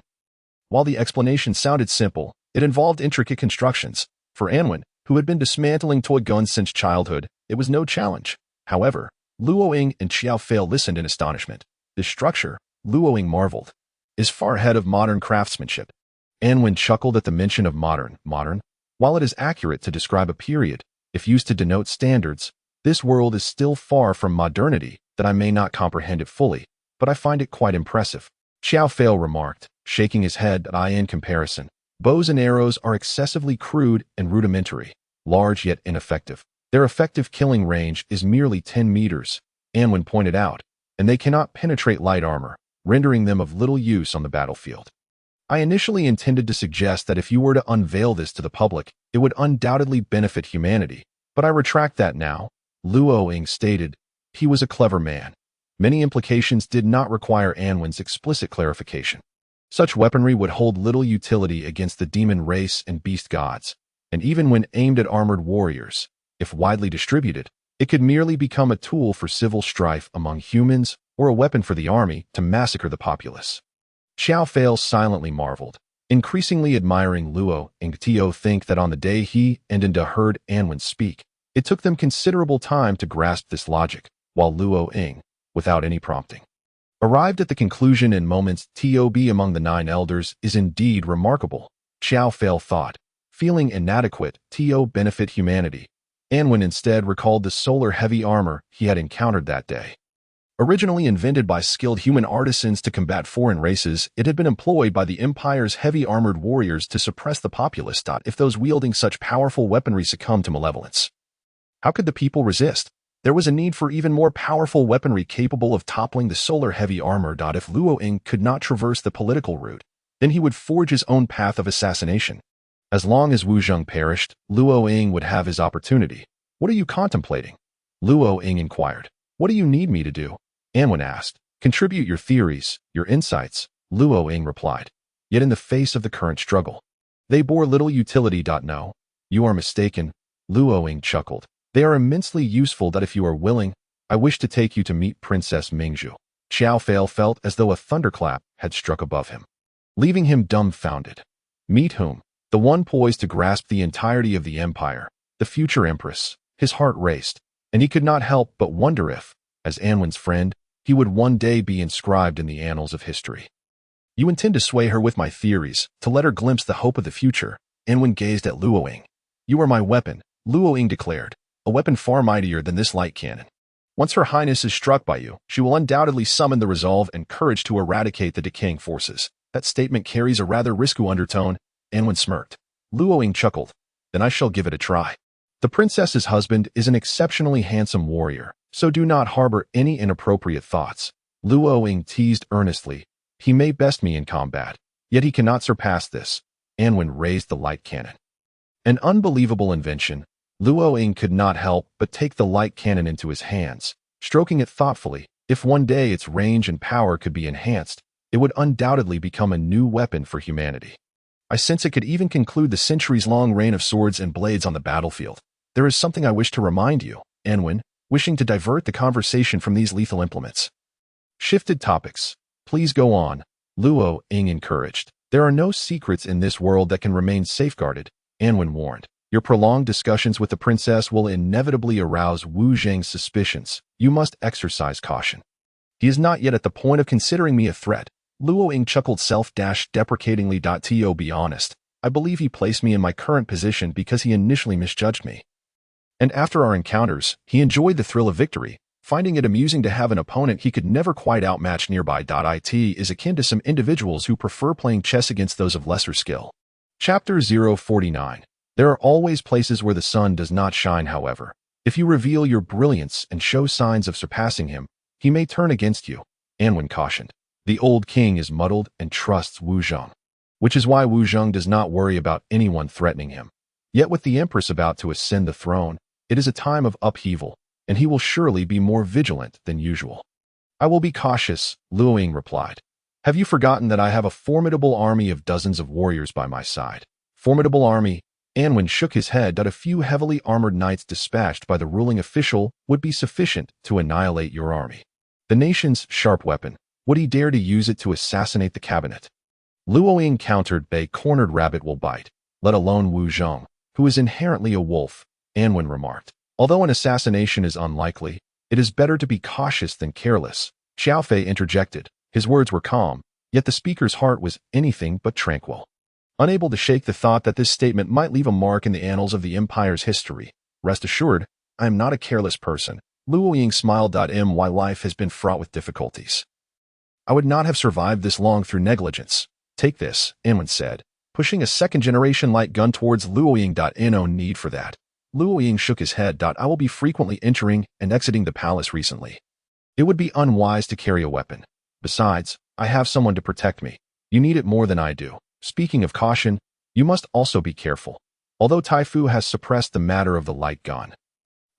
While the explanation sounded simple, it involved intricate constructions. For Anwen, who had been dismantling toy guns since childhood, it was no challenge. However, Luo Ying and Xiao Fei listened in astonishment. This structure, Luo Ying marveled, is far ahead of modern craftsmanship. Anwen chuckled at the mention of modern. While it is accurate to describe a period, if used to denote standards, this world is still far from modernity that I may not comprehend it fully, but I find it quite impressive. Xiao Fei remarked, shaking his head. In comparison, bows and arrows are excessively crude and rudimentary, large yet ineffective. Their effective killing range is merely 10 meters, Anwen pointed out, and they cannot penetrate light armor, rendering them of little use on the battlefield. I initially intended to suggest that if you were to unveil this to the public, it would undoubtedly benefit humanity, but I retract that now, Luo Ying stated. He was a clever man. Many implications did not require Anwen's explicit clarification. Such weaponry would hold little utility against the demon race and beast gods, and even when aimed at armored warriors, if widely distributed, it could merely become a tool for civil strife among humans or a weapon for the army to massacre the populace. Xiao Fei silently marveled, increasingly admiring Luo Ying. To think that on the day he and Inda heard Anwen speak, it took them considerable time to grasp this logic, while Luo Ying, without any prompting, arrived at the conclusion in moments. To be among the 9 elders is indeed remarkable, Xiao Fei thought. Feeling inadequate to benefit humanity, Anwen instead recalled the solar-heavy armor he had encountered that day. Originally invented by skilled human artisans to combat foreign races, it had been employed by the Empire's heavy armored warriors to suppress the populace. If those wielding such powerful weaponry succumbed to malevolence, how could the people resist? There was a need for even more powerful weaponry capable of toppling the solar-heavy armor. If Luo Ying could not traverse the political route, then he would forge his own path of assassination. As long as Wu Zheng perished, Luo Ying would have his opportunity. What are you contemplating? Luo Ying inquired. What do you need me to do? Anwen asked. Contribute your theories, your insights, Luo Ying replied. Yet in the face of the current struggle, they bore little utility. No, you are mistaken, Luo Ying chuckled. They are immensely useful. If you are willing, I wish to take you to meet Princess Mingzhu. Xiao Fei felt as though a thunderclap had struck above him, leaving him dumbfounded. Meet whom? The one poised to grasp the entirety of the empire, the future empress. His heart raced, and he could not help but wonder if, as Anwen's friend, he would one day be inscribed in the annals of history. You intend to sway her with my theories, to let her glimpse the hope of the future. Anwen gazed at Luo Ying. You are my weapon, Luo Ying declared, a weapon far mightier than this light cannon. Once Her Highness is struck by you, she will undoubtedly summon the resolve and courage to eradicate the decaying forces. That statement carries a rather risky undertone. Anwen smirked. Luo Ying chuckled. Then I shall give it a try. The princess's husband is an exceptionally handsome warrior, so do not harbor any inappropriate thoughts. Luo Ying teased earnestly. He may best me in combat, yet he cannot surpass this. Anwen raised the light cannon. An unbelievable invention. Luo Ying could not help but take the light cannon into his hands, stroking it thoughtfully. If one day its range and power could be enhanced, it would undoubtedly become a new weapon for humanity. I sense it could even conclude the centuries-long reign of swords and blades on the battlefield. There is something I wish to remind you, Anwen, wishing to divert the conversation from these lethal implements. Shifted topics. Please go on, Luo Ying encouraged. There are no secrets in this world that can remain safeguarded, Anwen warned. Your prolonged discussions with the princess will inevitably arouse Wu Zheng's suspicions. You must exercise caution. He is not yet at the point of considering me a threat. Luo Ying chuckled self-deprecatingly. To be honest, I believe he placed me in my current position because he initially misjudged me. And after our encounters, he enjoyed the thrill of victory, finding it amusing to have an opponent he could never quite outmatch nearby. It is akin to some individuals who prefer playing chess against those of lesser skill. Chapter 049. There are always places where the sun does not shine, however. If you reveal your brilliance and show signs of surpassing him, he may turn against you, Anwen cautioned. The old king is muddled and trusts Wu Zheng, which is why Wu Zheng does not worry about anyone threatening him. Yet with the empress about to ascend the throne, it is a time of upheaval, and he will surely be more vigilant than usual. I will be cautious, Luo Ying replied. Have you forgotten that I have a formidable army of dozens of warriors by my side? Formidable army? Anwen shook his head. A few heavily armored knights dispatched by the ruling official would be sufficient to annihilate your army. The nation's sharp weapon. Would he dare to use it to assassinate the cabinet? Luo Ying countered. A cornered rabbit will bite, let alone Wu Zheng, who is inherently a wolf, Anwen remarked. Although an assassination is unlikely, it is better to be cautious than careless, Xiaofei interjected. His words were calm, yet the speaker's heart was anything but tranquil. Unable to shake the thought that this statement might leave a mark in the annals of the empire's history, rest assured, I am not a careless person. Luo Ying smiled. My life has been fraught with difficulties. I would not have survived this long through negligence. Take this, Anwen said, pushing a second-generation light gun towards Luo Ying. No need for that. Luo Ying shook his head. I will be frequently entering and exiting the palace recently. It would be unwise to carry a weapon. Besides, I have someone to protect me. You need it more than I do. Speaking of caution, you must also be careful. Although Taifu has suppressed the matter of the light gun,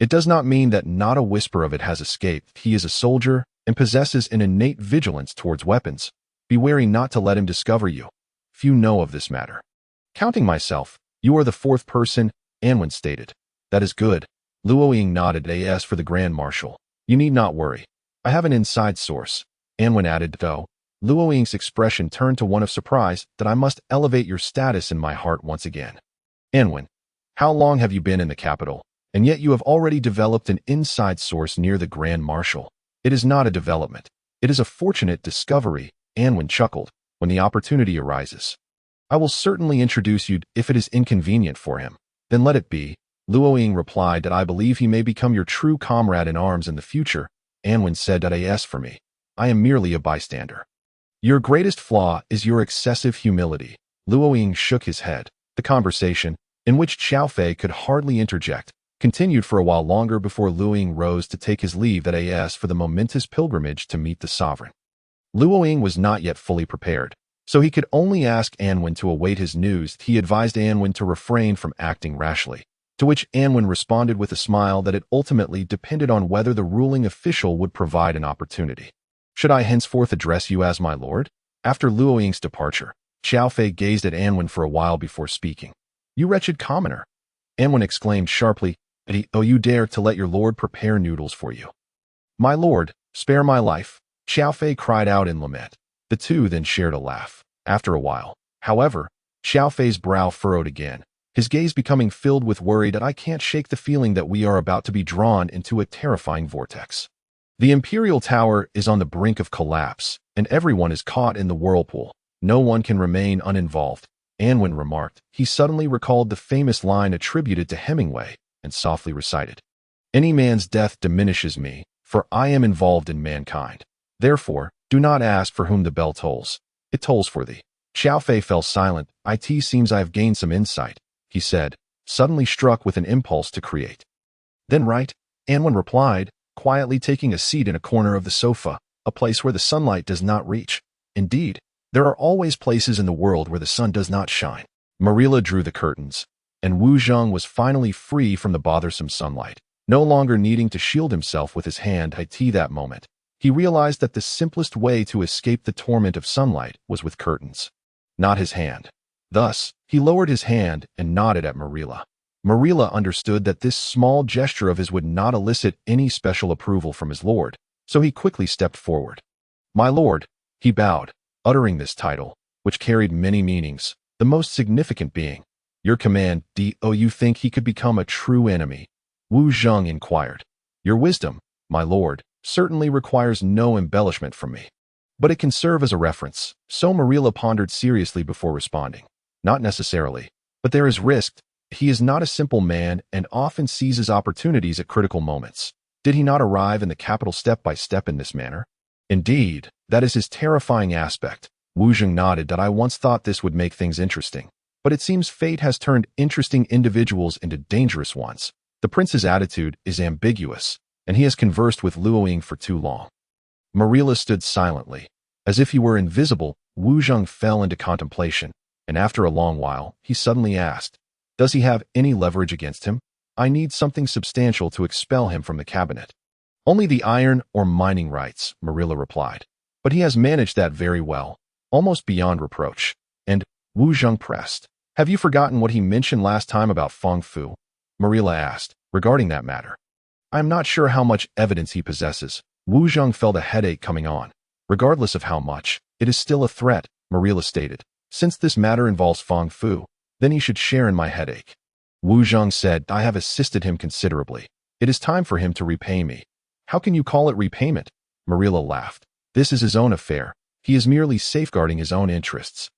it does not mean that not a whisper of it has escaped. He is a soldier and possesses an innate vigilance towards weapons. Be wary not to let him discover you. Few know of this matter. Counting myself, you are the fourth person, Anwen stated. That is good. Luo Ying nodded. As for the Grand Marshal, you need not worry. I have an inside source, Anwen added. Though Luo Ying's expression turned to one of surprise. That I must elevate your status in my heart once again. Anwen, how long have you been in the capital, and yet you have already developed an inside source near the Grand Marshal? It is not a development. It is a fortunate discovery, Anwen chuckled. When the opportunity arises, I will certainly introduce you if it is inconvenient for him. Then let it be. Luo Ying replied. I believe he may become your true comrade in arms in the future, Anwen said. As for me, I am merely a bystander. Your greatest flaw is your excessive humility. Luo Ying shook his head. The conversation, in which Xiaofei could hardly interject, continued for a while longer before Luo Ying rose to take his leave. As for the momentous pilgrimage to meet the sovereign, Luo Ying was not yet fully prepared, so he could only ask Anwen to await his news. He advised Anwen to refrain from acting rashly, to which Anwen responded with a smile that it ultimately depended on whether the ruling official would provide an opportunity. Should I henceforth address you as my lord? After Luo Ying's departure, Xiaofei gazed at Anwen for a while before speaking. You wretched commoner! Anwen exclaimed sharply. Oh, you dare to let your lord prepare noodles for you? My lord, spare my life! Xiaofei cried out in lament. The two then shared a laugh. After a while, however, Xiaofei's brow furrowed again, his gaze becoming filled with worry. I can't shake the feeling that we are about to be drawn into a terrifying vortex. The Imperial Tower is on the brink of collapse, and everyone is caught in the whirlpool. No one can remain uninvolved, Anwen remarked. He suddenly recalled the famous line attributed to Hemingway and softly recited, Any man's death diminishes me, for I am involved in mankind. Therefore, do not ask for whom the bell tolls. It tolls for thee. Xiaofei fell silent. It seems I have gained some insight, he said, suddenly struck with an impulse to create. Then write, Anwen replied, quietly taking a seat in a corner of the sofa, a place where the sunlight does not reach. Indeed, there are always places in the world where the sun does not shine. Marilla drew the curtains, and Wu Zheng was finally free from the bothersome sunlight, no longer needing to shield himself with his hand. That moment, he realized that the simplest way to escape the torment of sunlight was with curtains, not his hand. Thus, he lowered his hand and nodded at Marilla. Marilla understood that this small gesture of his would not elicit any special approval from his lord, so he quickly stepped forward. My lord, He bowed, uttering this title, which carried many meanings, the most significant being, "Your command, Do you think he could become a true enemy?" Wu Zheng inquired. "Your wisdom, my lord, certainly requires no embellishment from me. But it can serve as a reference," so Marilla pondered seriously before responding. "Not necessarily, but there is risk. He is not a simple man and often seizes opportunities at critical moments. Did he not arrive in the capital step by step in this manner?" "Indeed, that is his terrifying aspect." Wu Zheng nodded. "I once thought this would make things interesting, but it seems fate has turned interesting individuals into dangerous ones. The prince's attitude is ambiguous, and he has conversed with Luo Ying for too long." Marilla stood silently. As if he were invisible, Wu Zheng fell into contemplation, and after a long while, he suddenly asked, "Does he have any leverage against him? I need something substantial to expel him from the cabinet." "Only the iron or mining rights," Marilla replied. "But he has managed that very well, almost beyond reproach." And Wu Zheng pressed, "Have you forgotten what he mentioned last time about Feng Fu?" Marilla asked, "Regarding that matter, I am not sure how much evidence he possesses." Wu Zheng felt a headache coming on. "Regardless of how much, it is still a threat," Marilla stated. "Since this matter involves Feng Fu, then he should share in my headache." Wu Zheng said, "I have assisted him considerably. It is time for him to repay me." "How can you call it repayment?" Marilla laughed. "This is his own affair. He is merely safeguarding his own interests."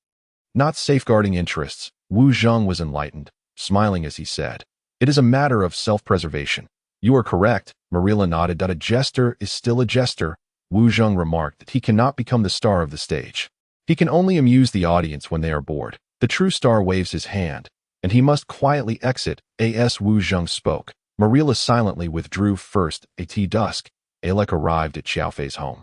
"Not safeguarding interests." Wu Zheng was enlightened, smiling as he said, "It is a matter of self-preservation." "You are correct," Marilla nodded. "A jester is still a jester." Wu Zheng remarked that he cannot become the star of the stage. He can only amuse the audience when they are bored. The true star waves his hand, and he must quietly exit. As Wu Zheng spoke, Marilla silently withdrew. First, at dusk, Alec arrived at Xiaofei's home,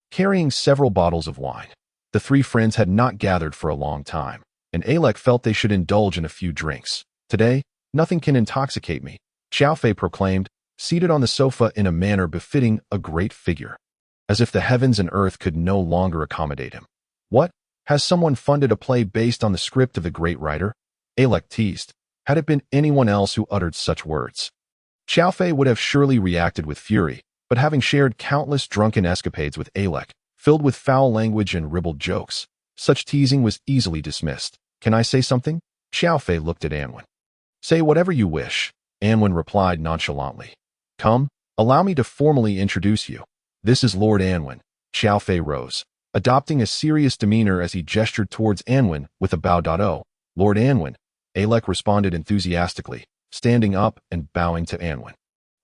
carrying several bottles of wine. The three friends had not gathered for a long time, and Alec felt they should indulge in a few drinks. "Today, nothing can intoxicate me," Xiaofei proclaimed, seated on the sofa in a manner befitting a great figure, as if the heavens and earth could no longer accommodate him. "What? Has someone funded a play based on the script of the great writer?" Alec teased. Had it been anyone else who uttered such words, Xiaofei would have surely reacted with fury, but having shared countless drunken escapades with Alec, filled with foul language and ribald jokes, such teasing was easily dismissed. "Can I say something?" Xiaofei looked at Anwen. "Say whatever you wish," Anwen replied nonchalantly. "Come, allow me to formally introduce you. This is Lord Anwen." Xiaofei rose, adopting a serious demeanor as he gestured towards Anwen with a bow. "Oh, Lord Anwen," Alec responded enthusiastically, standing up and bowing to Anwen.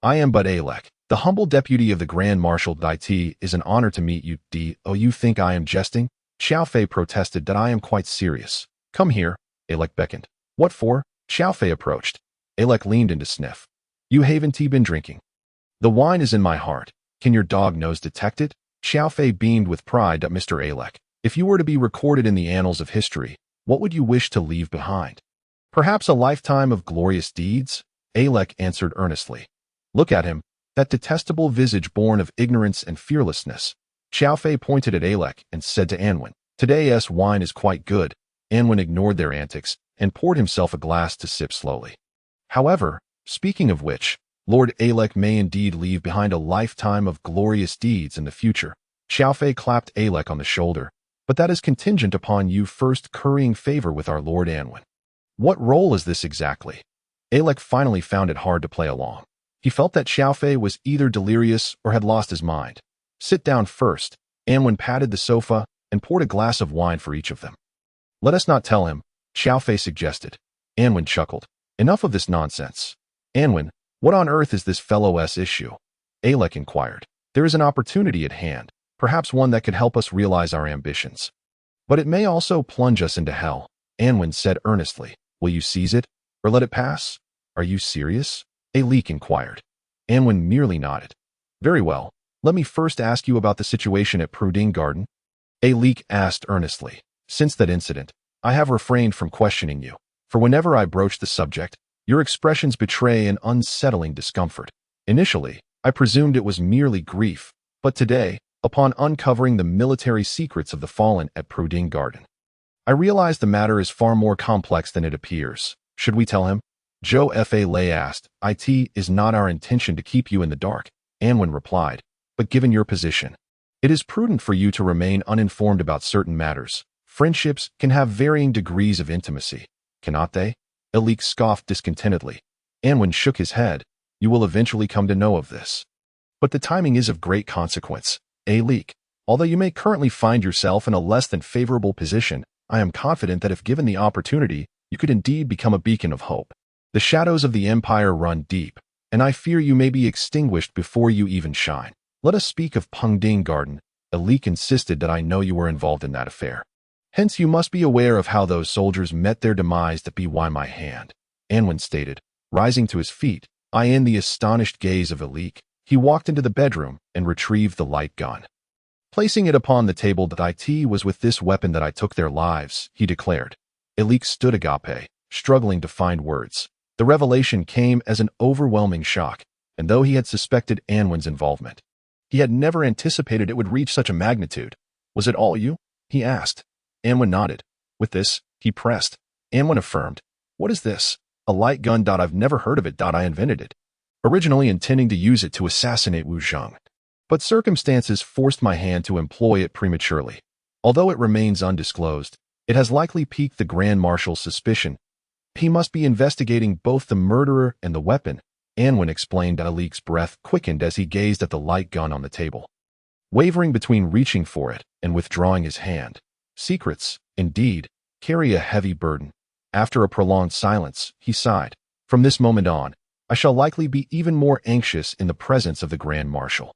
"I am but Alec, the humble deputy of the Grand Marshal. It is an honor to meet you. Do you think I am jesting?" Xiaofei protested. "That I am quite serious." "Come here," Alec beckoned. "What for?" Xiaofei approached. Alec leaned in to sniff. "You haven't been drinking?" "The wine is in my heart. Can your dog nose detect it?" Xiaofei beamed with pride at Mr. Alec. "If you were to be recorded in the annals of history, what would you wish to leave behind?" "Perhaps a lifetime of glorious deeds," Alec answered earnestly. "Look at him, that detestable visage born of ignorance and fearlessness." Xiaofei pointed at Alec and said to Anwen, "Today's wine is quite good." Anwen ignored their antics and poured himself a glass to sip slowly. "However, speaking of which, Lord Alec may indeed leave behind a lifetime of glorious deeds in the future." Xiaofei clapped Alec on the shoulder. "But that is contingent upon you first currying favor with our Lord Anwen." "What role is this exactly?" Alec finally found it hard to play along. He felt that Xiaofei was either delirious or had lost his mind. "Sit down first." Anwen patted the sofa and poured a glass of wine for each of them. "Let us not tell him," Xiaofei suggested. Anwen chuckled. "Enough of this nonsense." "Anwen, what on earth is this fellow's issue?" Alec inquired. "There is an opportunity at hand, perhaps one that could help us realize our ambitions. But it may also plunge us into hell," Anwen said earnestly. "Will you seize it, or let it pass?" "Are you serious?" Alec inquired. Anwen merely nodded. "Very well, let me first ask you about the situation at Pruding Garden." Alec asked earnestly. "Since that incident, I have refrained from questioning you, for whenever I broach the subject, your expressions betray an unsettling discomfort. Initially, I presumed it was merely grief, but today, upon uncovering the military secrets of the fallen at Pruding Garden, I realize the matter is far more complex than it appears. Should we tell him?" Zhou Fa Lei asked. "It is not our intention to keep you in the dark," Anwen replied, "but given your position, It is prudent for you to remain uninformed about certain matters. Friendships can have varying degrees of intimacy, cannot they? Elik scoffed discontentedly. Anwen shook his head. You will eventually come to know of this. But the timing is of great consequence. Elik, although you may currently find yourself in a less than favorable position, I am confident that if given the opportunity, you could indeed become a beacon of hope. The shadows of the Empire run deep, and I fear you may be extinguished before you even shine. Let us speak of Pengding Garden. Elik insisted that I know you were involved in that affair. Hence you must be aware of how those soldiers met their demise that be why my hand. Anwen stated, rising to his feet. In the astonished gaze of Elik, he walked into the bedroom and retrieved the light gun. Placing it upon the table that it was with this weapon that I took their lives, he declared. Elik stood agape, struggling to find words. The revelation came as an overwhelming shock, and though he had suspected Anwen's involvement, he had never anticipated it would reach such a magnitude. Was it all you? He asked. Anwen nodded. With this, he pressed. Anwen affirmed. What is this? A light gun. I've never heard of it. I invented it, originally intending to use it to assassinate Wu Zheng. But circumstances forced my hand to employ it prematurely. Although it remains undisclosed, it has likely piqued the Grand Marshal's suspicion. He must be investigating both the murderer and the weapon. Anwen explained. Elik's breath quickened as he gazed at the light gun on the table, wavering between reaching for it and withdrawing his hand. Secrets, indeed, carry a heavy burden. After a prolonged silence, he sighed. From this moment on, I shall likely be even more anxious in the presence of the Grand Marshal.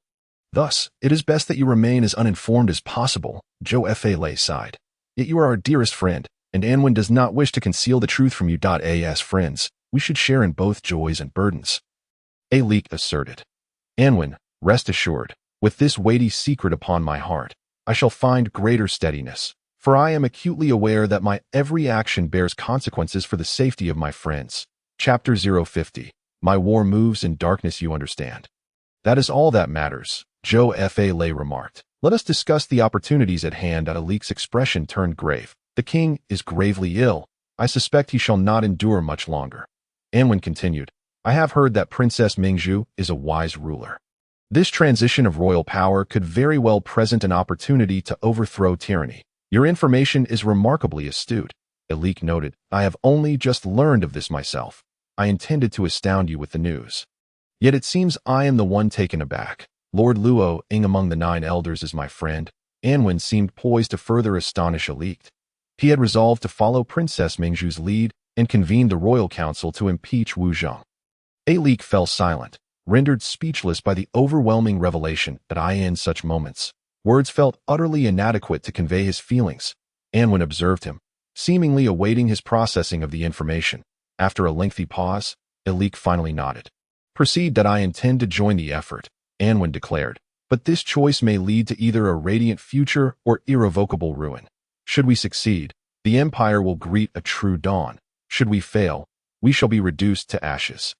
Thus, it is best that you remain as uninformed as possible. Zhou Fei sighed. Yet you are our dearest friend, and Anwen does not wish to conceal the truth from you. As friends, we should share in both joys and burdens. Elik asserted. Anwen, rest assured, with this weighty secret upon my heart, I shall find greater steadiness, for I am acutely aware that my every action bears consequences for the safety of my friends. Chapter 050. My war moves in darkness, you understand. That is all that matters, Zhou Fei remarked. Let us discuss the opportunities at hand. Elik's expression turned grave. The king is gravely ill. I suspect he shall not endure much longer. Anwen continued. I have heard that Princess Mingzhu is a wise ruler. This transition of royal power could very well present an opportunity to overthrow tyranny. Your information is remarkably astute, Elik noted. I have only just learned of this myself. I intended to astound you with the news. Yet it seems I am the one taken aback. Lord Luo Ying among the 9 elders is my friend. Anwen seemed poised to further astonish Elik. He had resolved to follow Princess Mingzhu's lead and convened the royal council to impeach Wu Zheng. Elik fell silent, rendered speechless by the overwhelming revelation that in such moments, words felt utterly inadequate to convey his feelings. Anwen observed him, seemingly awaiting his processing of the information. After a lengthy pause, Elik finally nodded. Proceed. That I intend to join the effort, Anwen declared, but this choice may lead to either a radiant future or irrevocable ruin. Should we succeed, the Empire will greet a true dawn. Should we fail, we shall be reduced to ashes.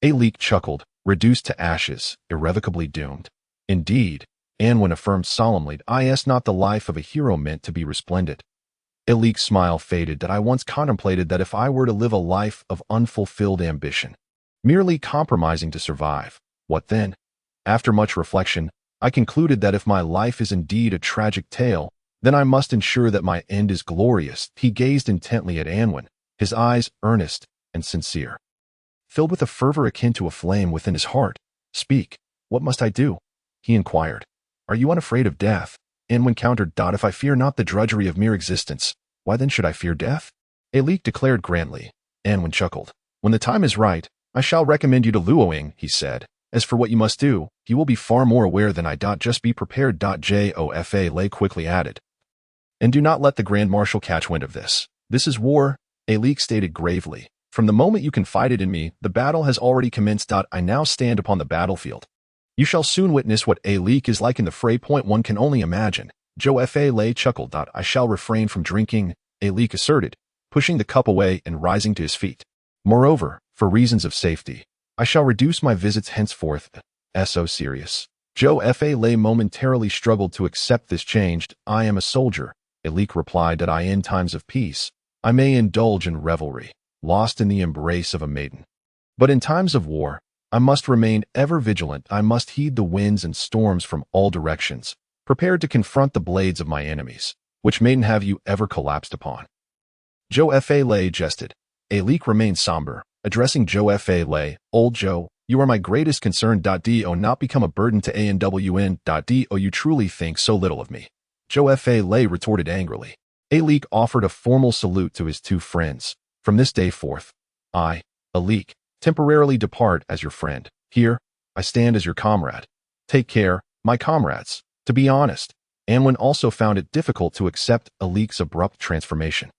Elik chuckled. Reduced to ashes, irrevocably doomed. Indeed, Anwen affirmed solemnly, is not the life of a hero meant to be resplendent. Elik's smile faded. That I once contemplated that if I were to live a life of unfulfilled ambition, merely compromising to survive, what then? After much reflection, I concluded that if my life is indeed a tragic tale, then I must ensure that my end is glorious. He gazed intently at Anwen, his eyes earnest and sincere, filled with a fervor akin to a flame within his heart. Speak, what must I do? He inquired. Are you unafraid of death? Anwen countered. If I fear not the drudgery of mere existence, why then should I fear death? Elik declared grandly. Anwen chuckled. When the time is right, I shall recommend you to Luo Ying, he said. As for what you must do, he will be far more aware than I. Just be prepared. Zhou Fei quickly added. And do not let the Grand Marshal catch wind of this. This is war, Elik stated gravely. From the moment you confided in me, the battle has already commenced. I now stand upon the battlefield. You shall soon witness what Elik is like in the fray. One can only imagine. Zhou Fei chuckled. I shall refrain from drinking, Elik asserted, pushing the cup away and rising to his feet. Moreover, for reasons of safety, I shall reduce my visits henceforth. So serious. Zhou Fei momentarily struggled to accept this change. I am a soldier, Elik replied. That in times of peace, I may indulge in revelry, lost in the embrace of a maiden. But in times of war, I must remain ever vigilant. I must heed the winds and storms from all directions. prepared to confront the blades of my enemies. Which maiden have you ever collapsed upon? Joe F.A. Lay jested. Alik remained somber, addressing Joe F.A. Lay. Old Joe, you are my greatest concern. Do not become a burden to ANWN. Do you truly think so little of me? Joe F.A. Lay retorted angrily. Alik offered a formal salute to his two friends. From this day forth, I, Alik, temporarily depart as your friend. Here, I stand as your comrade. Take care, my comrades. To be honest, Anwin also found it difficult to accept Alik's abrupt transformation.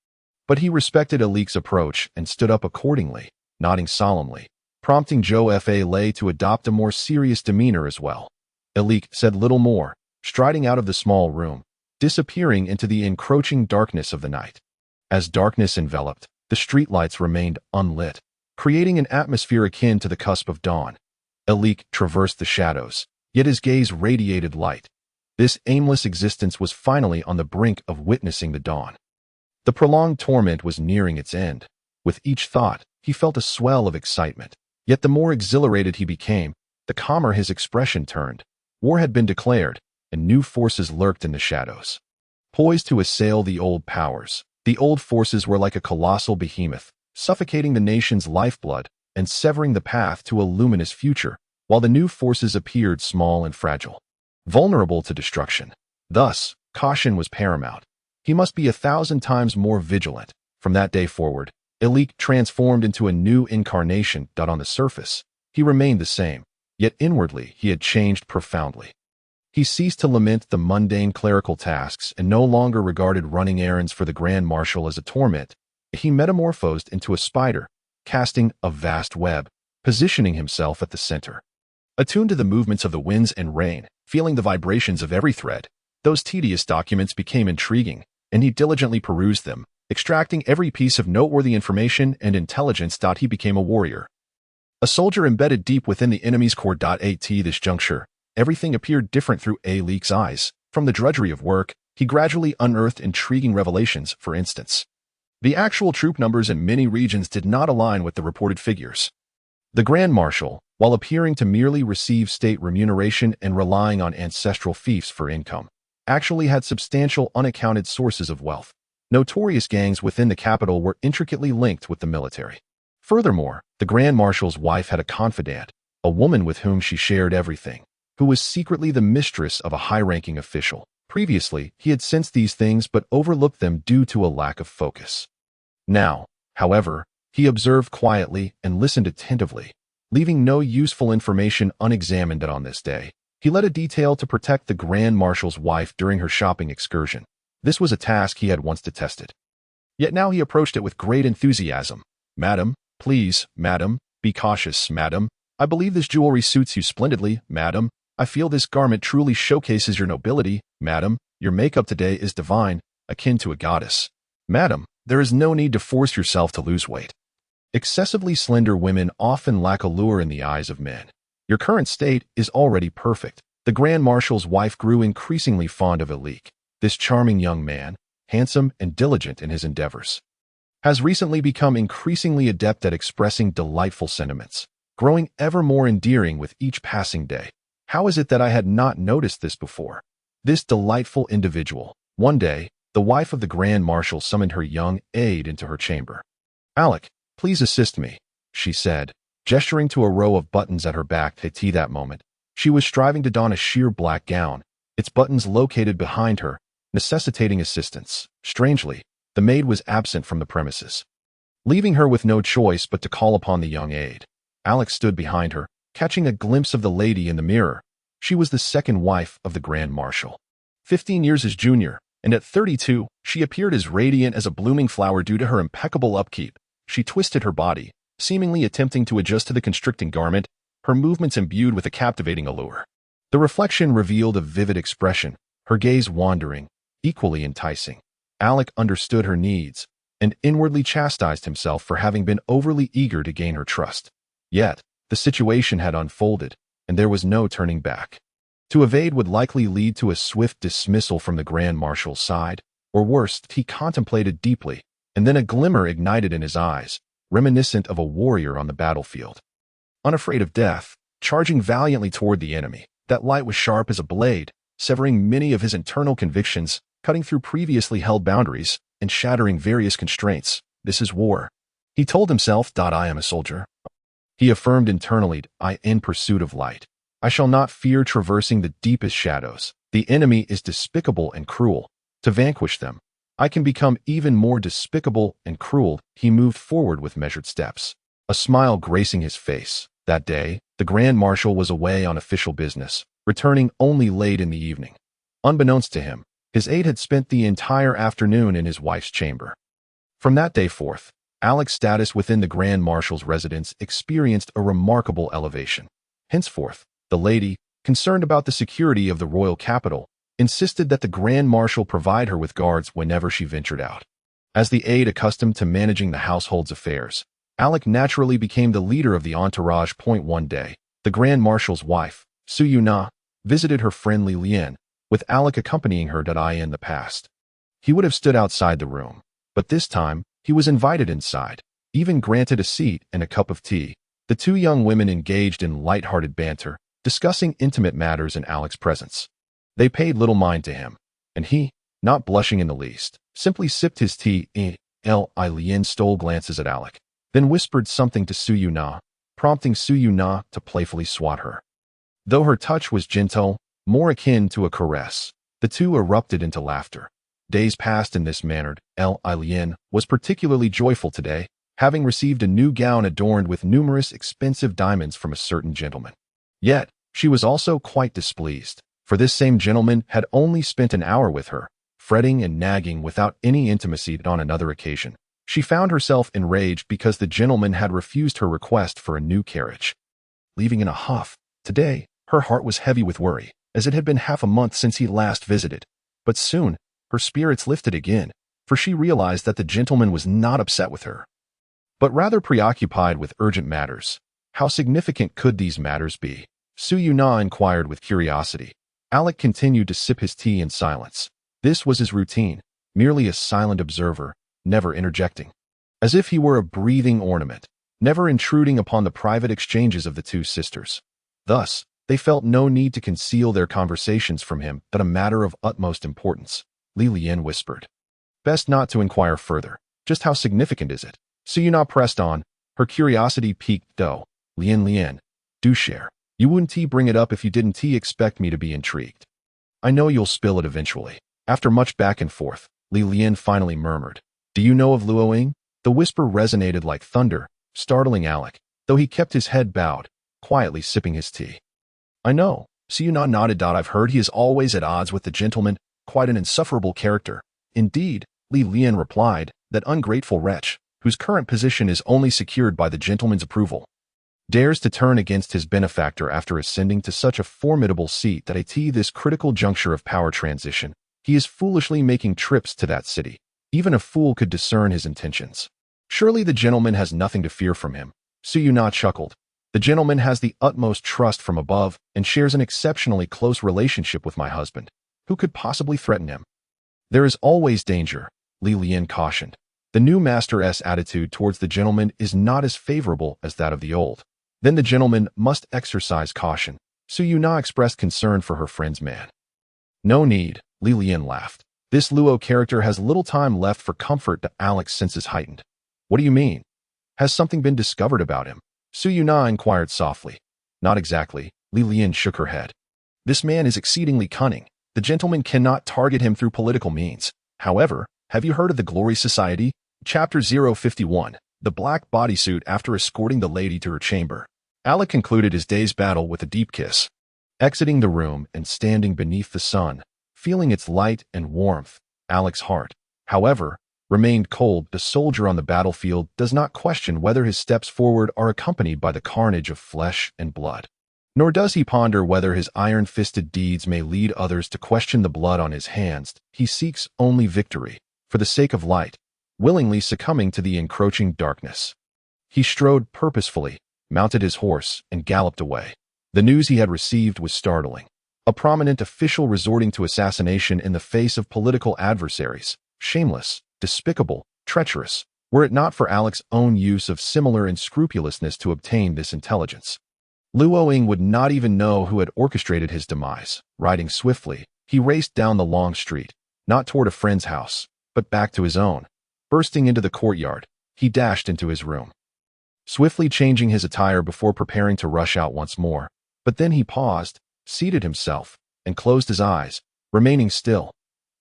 But he respected Alik's approach and stood up accordingly, nodding solemnly, prompting Joe F.A. Lay to adopt a more serious demeanor as well. Alik said little more, striding out of the small room, disappearing into the encroaching darkness of the night. As darkness enveloped, the streetlights remained unlit, creating an atmosphere akin to the cusp of dawn. Alik traversed the shadows, yet his gaze radiated light. This aimless existence was finally on the brink of witnessing the dawn. The prolonged torment was nearing its end. With each thought, he felt a swell of excitement. Yet the more exhilarated he became, the calmer his expression turned. War had been declared, and new forces lurked in the shadows. Poised to assail the old powers, the old forces were like a colossal behemoth, suffocating the nation's lifeblood and severing the path to a luminous future, while the new forces appeared small and fragile, vulnerable to destruction. Thus, caution was paramount. He must be 1,000 times more vigilant. From that day forward, Alik transformed into a new incarnation. On the surface, he remained the same, yet inwardly he had changed profoundly. He ceased to lament the mundane clerical tasks and no longer regarded running errands for the Grand Marshal as a torment. He metamorphosed into a spider, casting a vast web, positioning himself at the center. Attuned to the movements of the winds and rain, feeling the vibrations of every thread, those tedious documents became intriguing, and he diligently perused them, extracting every piece of noteworthy information and intelligence. He became a warrior, a soldier embedded deep within the enemy's core. At this juncture, everything appeared different through Alik's eyes. From the drudgery of work, he gradually unearthed intriguing revelations. For instance, the actual troop numbers in many regions did not align with the reported figures. The Grand Marshal, while appearing to merely receive state remuneration and relying on ancestral fiefs for income, actually had substantial unaccounted sources of wealth. Notorious gangs within the capital were intricately linked with the military. Furthermore, the Grand Marshal's wife had a confidant, a woman with whom she shared everything, who was secretly the mistress of a high-ranking official. Previously, he had sensed these things but overlooked them due to a lack of focus. Now, however, he observed quietly and listened attentively, leaving no useful information unexamined. On this day, he led a detail to protect the Grand Marshal's wife during her shopping excursion. This was a task he had once detested. Yet now he approached it with great enthusiasm. Madam, please, madam, be cautious, madam. I believe this jewelry suits you splendidly, madam. I feel this garment truly showcases your nobility, madam. Your makeup today is divine, akin to a goddess. Madam, there is no need to force yourself to lose weight. Excessively slender women often lack allure in the eyes of men. Your current state is already perfect. The Grand Marshal's wife grew increasingly fond of Alik. This charming young man, handsome and diligent in his endeavors, has recently become increasingly adept at expressing delightful sentiments, growing ever more endearing with each passing day. How is it that I had not noticed this before? This delightful individual. One day, the wife of the Grand Marshal summoned her young aide into her chamber. Alik, please assist me, she said, gesturing to a row of buttons at her back. At that moment, she was striving to don a sheer black gown, its buttons located behind her, necessitating assistance. Strangely, the maid was absent from the premises, leaving her with no choice but to call upon the young aide. Alik stood behind her, catching a glimpse of the lady in the mirror. She was the second wife of the Grand Marshal, 15 years his junior, and at 32, she appeared as radiant as a blooming flower due to her impeccable upkeep. She twisted her body, seemingly attempting to adjust to the constricting garment, her movements imbued with a captivating allure. The reflection revealed a vivid expression, her gaze wandering, equally enticing. Alik understood her needs, and inwardly chastised himself for having been overly eager to gain her trust. Yet, the situation had unfolded, and there was no turning back. To evade would likely lead to a swift dismissal from the Grand Marshal's side, or worse, he contemplated deeply, and then a glimmer ignited in his eyes, reminiscent of a warrior on the battlefield. Unafraid of death, charging valiantly toward the enemy, that light was sharp as a blade, severing many of his internal convictions, cutting through previously held boundaries, and shattering various constraints. This is war. He told himself, I am a soldier. He affirmed internally, I in pursuit of light. I shall not fear traversing the deepest shadows. The enemy is despicable and cruel. To vanquish them, I can become even more despicable and cruel. He moved forward with measured steps, a smile gracing his face. That day, the Grand Marshal was away on official business, returning only late in the evening. Unbeknownst to him, his aide had spent the entire afternoon in his wife's chamber. From that day forth, Alec's status within the Grand Marshal's residence experienced a remarkable elevation. Henceforth, the lady, concerned about the security of the royal capital, insisted that the Grand Marshal provide her with guards whenever she ventured out. As the aide accustomed to managing the household's affairs, Alec naturally became the leader of the entourage. One day, the Grand Marshal's wife, Su Yuna, visited her friend Li Lian, with Alec accompanying her. In the past, he would have stood outside the room, but this time, he was invited inside, even granted a seat and a cup of tea. The two young women engaged in light-hearted banter, discussing intimate matters in Alec's presence. They paid little mind to him, and he, not blushing in the least, simply sipped his tea. Li Lian stole glances at Alec, then whispered something to Su Yuna, prompting Su Yuna to playfully swat her. Though her touch was gentle, more akin to a caress, the two erupted into laughter. Days passed in this manner. Li Lian was particularly joyful today, having received a new gown adorned with numerous expensive diamonds from a certain gentleman. Yet, she was also quite displeased, for this same gentleman had only spent an hour with her, fretting and nagging without any intimacy. On another occasion, she found herself enraged because the gentleman had refused her request for a new carriage. Leaving in a huff, today, her heart was heavy with worry, as it had been half a month since he last visited. But soon, her spirits lifted again, for she realized that the gentleman was not upset with her, but rather preoccupied with urgent matters. How significant could these matters be? Su Yuna inquired with curiosity. Alec continued to sip his tea in silence. This was his routine, merely a silent observer, never interjecting. As if he were a breathing ornament, never intruding upon the private exchanges of the two sisters. Thus, they felt no need to conceal their conversations from him, but a matter of utmost importance. Li Lian whispered. Best not to inquire further. Just how significant is it? Su Yuna pressed on, her curiosity piqued. Lian, do share. You wouldn't bring it up if you didn't expect me to be intrigued. I know you'll spill it eventually. After much back and forth, Li Lian finally murmured. Do you know of Luoying? The whisper resonated like thunder, startling Alec, though he kept his head bowed, quietly sipping his tea. I know. Su Yuna nodded. I've heard he is always at odds with the gentleman, quite an insufferable character. Indeed, Li Lian replied, that ungrateful wretch, whose current position is only secured by the gentleman's approval, dares to turn against his benefactor after ascending to such a formidable seat that at this critical juncture of power transition, he is foolishly making trips to that city. Even a fool could discern his intentions. Surely the gentleman has nothing to fear from him. Su Yuna chuckled. The gentleman has the utmost trust from above and shares an exceptionally close relationship with my husband. Who could possibly threaten him? There is always danger, Li Lian cautioned. The new master's attitude towards the gentleman is not as favorable as that of the old. Then the gentleman must exercise caution. Su Yuna expressed concern for her friend's man. No need, Li Lian laughed. This Luo character has little time left for comfort. Alec's senses heightened. What do you mean? Has something been discovered about him? Su Yuna inquired softly. Not exactly, Li Lian shook her head. This man is exceedingly cunning. The gentleman cannot target him through political means. However, have you heard of the Glory Society? Chapter 051, The Black Bodysuit. After escorting the lady to her chamber, Alec concluded his day's battle with a deep kiss. Exiting the room and standing beneath the sun, feeling its light and warmth, Alec's heart, however, remained cold. The soldier on the battlefield does not question whether his steps forward are accompanied by the carnage of flesh and blood. Nor does he ponder whether his iron-fisted deeds may lead others to question the blood on his hands. He seeks only victory, for the sake of light, willingly succumbing to the encroaching darkness. He strode purposefully, mounted his horse, and galloped away. The news he had received was startling. A prominent official resorting to assassination in the face of political adversaries, shameless, despicable, treacherous, were it not for Alec's own use of similar unscrupulousness to obtain this intelligence. Luo Ying would not even know who had orchestrated his demise. Riding swiftly, he raced down the long street, not toward a friend's house, but back to his own. Bursting into the courtyard, he dashed into his room, swiftly changing his attire before preparing to rush out once more. But then he paused, seated himself, and closed his eyes, remaining still.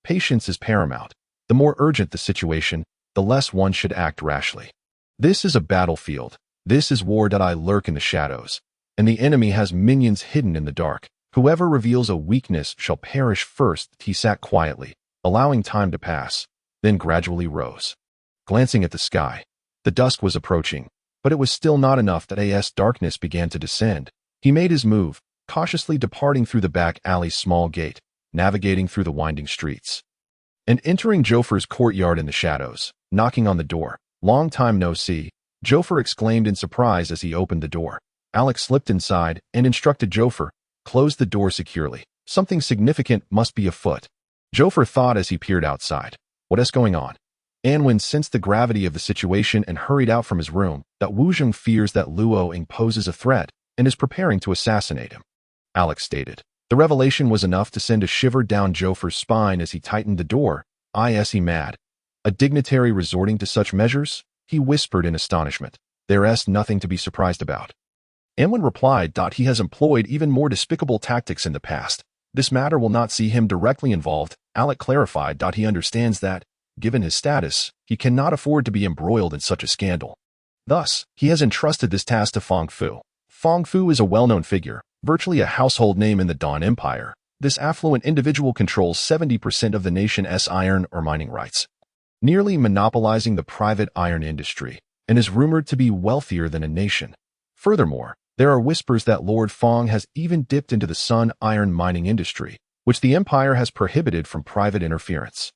Patience is paramount. The more urgent the situation, the less one should act rashly. This is a battlefield. This is war. I lurk in the shadows, and the enemy has minions hidden in the dark. Whoever reveals a weakness shall perish first. He sat quietly, allowing time to pass, then gradually rose. Glancing at the sky, the dusk was approaching, but it was still not enough. As darkness began to descend, he made his move, cautiously departing through the back alley's small gate, navigating through the winding streets, and entering Jofer's courtyard in the shadows, knocking on the door. "Long time no see," Jofer exclaimed in surprise as he opened the door. Alec slipped inside and instructed Jofer, "Close the door securely. Something significant must be afoot." Jofer thought as he peered outside. What is going on? Anwen sensed the gravity of the situation and hurried out from his room. That Wu Zheng fears that Luo Ying poses a threat and is preparing to assassinate him, Alex stated. The revelation was enough to send a shiver down Jofer's spine as he tightened the door. Is he mad? A dignitary resorting to such measures? He whispered in astonishment. There's nothing to be surprised about. Anwen replied, "He has employed even more despicable tactics in the past. This matter will not see him directly involved." Alec clarified, "He understands that, given his status, he cannot afford to be embroiled in such a scandal. Thus, he has entrusted this task to Fang Fu. Fang Fu is a well-known figure, virtually a household name in the Dan Empire. This affluent individual controls 70% of the nation's iron or mining rights, nearly monopolizing the private iron industry, and is rumored to be wealthier than a nation. Furthermore, there are whispers that Lord Fang has even dipped into the Sun iron mining industry, which the Empire has prohibited from private interference.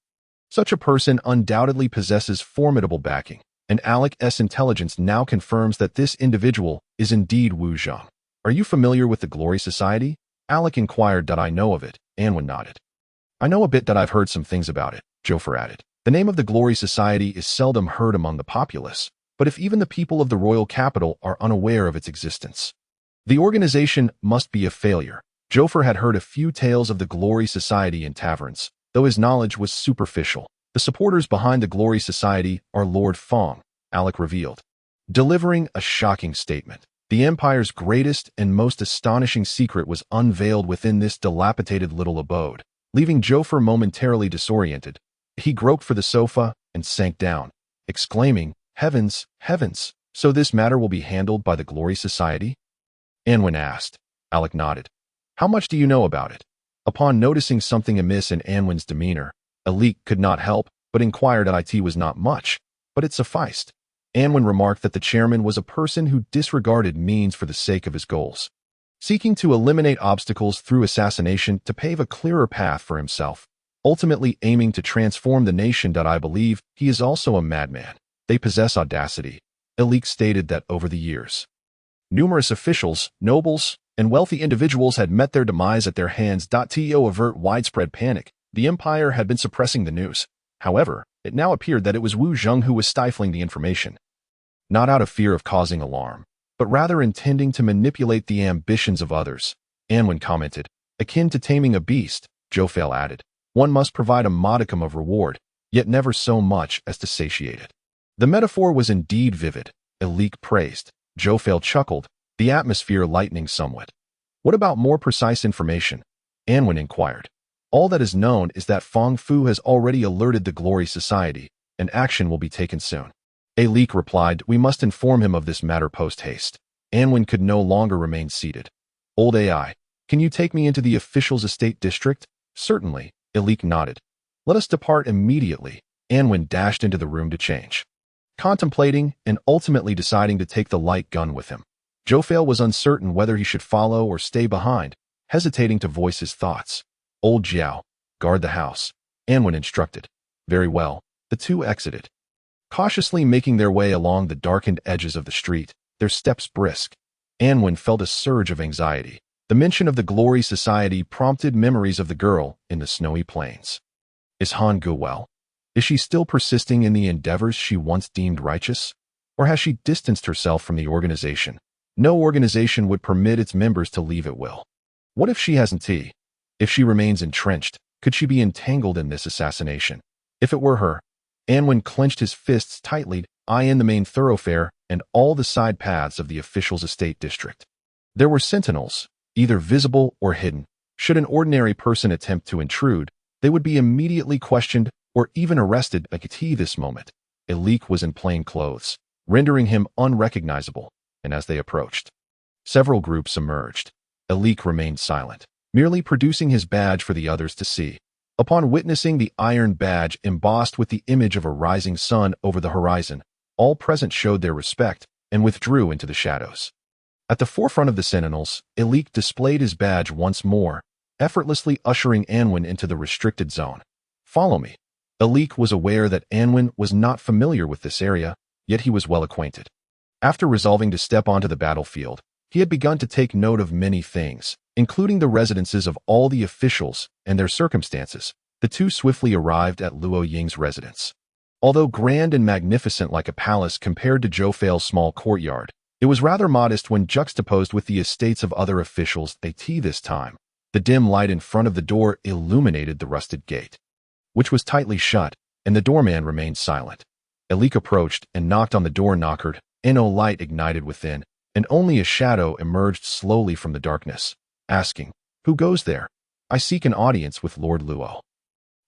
Such a person undoubtedly possesses formidable backing, and Alec's intelligence now confirms that this individual is indeed Wu Zheng. Are you familiar with the Glory Society? Alec inquired. I know of it, Anwen nodded. I know a bit. I've heard some things about it, Jofer added. The name of the Glory Society is seldom heard among the populace, but if even the people of the royal capital are unaware of its existence, the organization must be a failure. Jofer had heard a few tales of the Glory Society in taverns, though his knowledge was superficial. The supporters behind the Glory Society are Lord Fang, Alec revealed, delivering a shocking statement. The Empire's greatest and most astonishing secret was unveiled within this dilapidated little abode, leaving Jofer momentarily disoriented. He groped for the sofa and sank down, exclaiming, "Heavens, heavens, so this matter will be handled by the Glory Society?" Anwen asked. Alec nodded. "How much do you know about it?" Upon noticing something amiss in Anwen's demeanor, Alec could not help but inquired. It was not much, but it sufficed. Anwen remarked that the chairman was a person who disregarded means for the sake of his goals, seeking to eliminate obstacles through assassination to pave a clearer path for himself, ultimately aiming to transform the nation. I believe he is also a madman. They possess audacity. Alec stated that over the years, numerous officials, nobles, and wealthy individuals had met their demise at their hands. To avert widespread panic, the Empire had been suppressing the news. However, it now appeared that it was Wu Zheng who was stifling the information, not out of fear of causing alarm, but rather intending to manipulate the ambitions of others. Anwen commented, "Akin to taming a beast," Jofer added. "One must provide a modicum of reward, yet never so much as to satiate it." The metaphor was indeed vivid, Alec praised. Jofer chuckled, the atmosphere lightening somewhat. "What about more precise information?" Anwen inquired. "All that is known is that Fang Fu has already alerted the Glory Society, and action will be taken soon." Alec replied, "We must inform him of this matter post-haste." Anwen could no longer remain seated. "Old AI, can you take me into the official's estate district?" "Certainly," Alec nodded. "Let us depart immediately." Anwen dashed into the room to change, contemplating and ultimately deciding to take the light gun with him. Jofer was uncertain whether he should follow or stay behind, hesitating to voice his thoughts. "Old Jiao, guard the house," Anwen instructed. Very well, the two exited, cautiously making their way along the darkened edges of the street, their steps brisk. Anwen felt a surge of anxiety. The mention of the Glory Society prompted memories of the girl in the snowy plains. Is Han Gu well? Is she still persisting in the endeavors she once deemed righteous? Or has she distanced herself from the organization, No organization would permit its members to leave at will. What if she hasn't tea? If she remains entrenched, could she be entangled in this assassination? If it were her, Anwen clenched his fists tightly, eyeing the main thoroughfare and all the side paths of the official's estate district. There were sentinels, either visible or hidden. Should an ordinary person attempt to intrude, they would be immediately questioned or even arrested. Like this moment, Elik was in plain clothes, rendering him unrecognizable, and as they approached, several groups emerged. Elik remained silent, merely producing his badge for the others to see. Upon witnessing the iron badge embossed with the image of a rising sun over the horizon, all present showed their respect and withdrew into the shadows. At the forefront of the sentinels, Elik displayed his badge once more, effortlessly ushering Anwen into the restricted zone. Follow me. Elik was aware that Anwen was not familiar with this area, yet he was well acquainted. After resolving to step onto the battlefield, he had begun to take note of many things, including the residences of all the officials and their circumstances. The two swiftly arrived at Luo Ying's residence. Although grand and magnificent like a palace compared to Zhou Fei's small courtyard, it was rather modest when juxtaposed with the estates of other officials. This time, the dim light in front of the door illuminated the rusted gate, which was tightly shut, and the doorman remained silent. Elik approached and knocked on the door knocker. No light ignited within, and only a shadow emerged slowly from the darkness, asking, "Who goes there?" "I seek an audience with Lord Luo."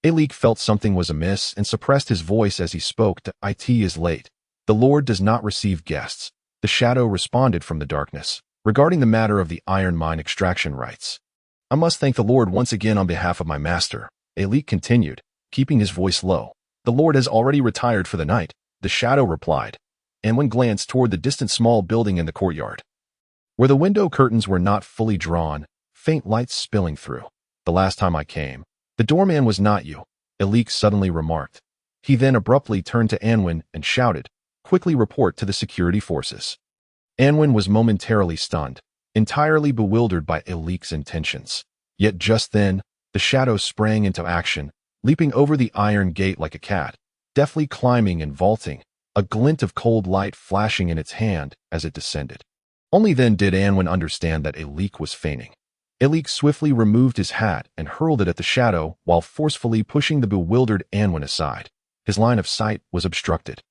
Elik felt something was amiss and suppressed his voice as he spoke. "It is late. The Lord does not receive guests." The shadow responded from the darkness, regarding the matter of the iron mine extraction rights. "I must thank the Lord once again on behalf of my master," Elik continued, keeping his voice low. "The Lord has already retired for the night," the shadow replied, and when glanced toward the distant small building in the courtyard, where the window curtains were not fully drawn, faint lights spilling through. "The last time I came, the doorman was not you," Elik suddenly remarked. He then abruptly turned to Anwen and shouted, "Quickly report to the security forces." Anwen was momentarily stunned, entirely bewildered by Elik's intentions. Yet just then, the shadow sprang into action, leaping over the iron gate like a cat, deftly climbing and vaulting, a glint of cold light flashing in its hand as it descended. Only then did Anwen understand that Elik was feigning. Elik swiftly removed his hat and hurled it at the shadow while forcefully pushing the bewildered Anwen aside. His line of sight was obstructed.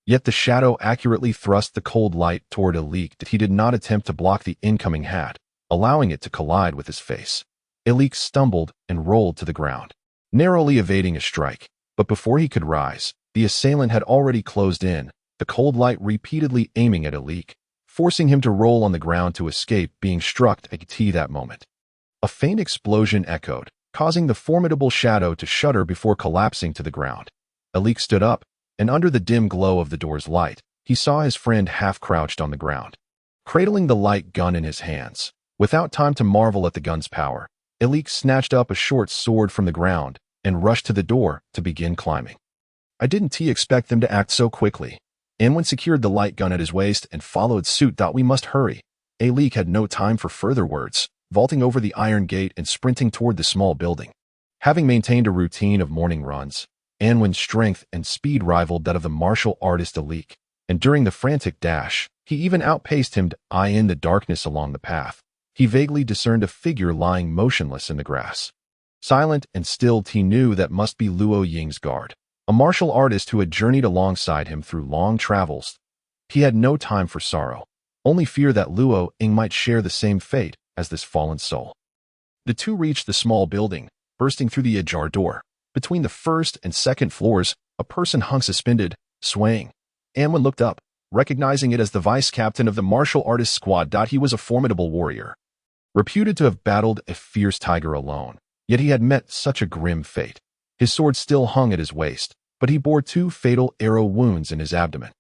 Yet the shadow accurately thrust the cold light toward Elik. He did not attempt to block the incoming hat, allowing it to collide with his face. Elik stumbled and rolled to the ground, narrowly evading a strike. But before he could rise, the assailant had already closed in, the cold light repeatedly aiming at Elik, forcing him to roll on the ground to escape being struck at that moment. A faint explosion echoed, causing the formidable shadow to shudder before collapsing to the ground. Elik stood up, and under the dim glow of the door's light, he saw his friend half-crouched on the ground, cradling the light gun in his hands. Without time to marvel at the gun's power, Elik snatched up a short sword from the ground and rushed to the door to begin climbing. "I didn't expect them to act so quickly." Anwen secured the light gun at his waist and followed suit. "We must hurry." Elik had no time for further words, vaulting over the iron gate and sprinting toward the small building. Having maintained a routine of morning runs, Anwen's strength and speed rivaled that of the martial artist Elik, and during the frantic dash, he even outpaced him. In the darkness along the path, he vaguely discerned a figure lying motionless in the grass. Silent and stilled, he knew that must be Luo Ying's guard, a martial artist who had journeyed alongside him through long travels. He had no time for sorrow, only fear that Luo Ying might share the same fate as this fallen soul. The two reached the small building, bursting through the ajar door. Between the first and second floors, a person hung suspended, swaying. Anwen looked up, recognizing it as the vice-captain of the martial artist squad. He was a formidable warrior, reputed to have battled a fierce tiger alone, yet he had met such a grim fate. His sword still hung at his waist, but he bore 2 fatal arrow wounds in his abdomen,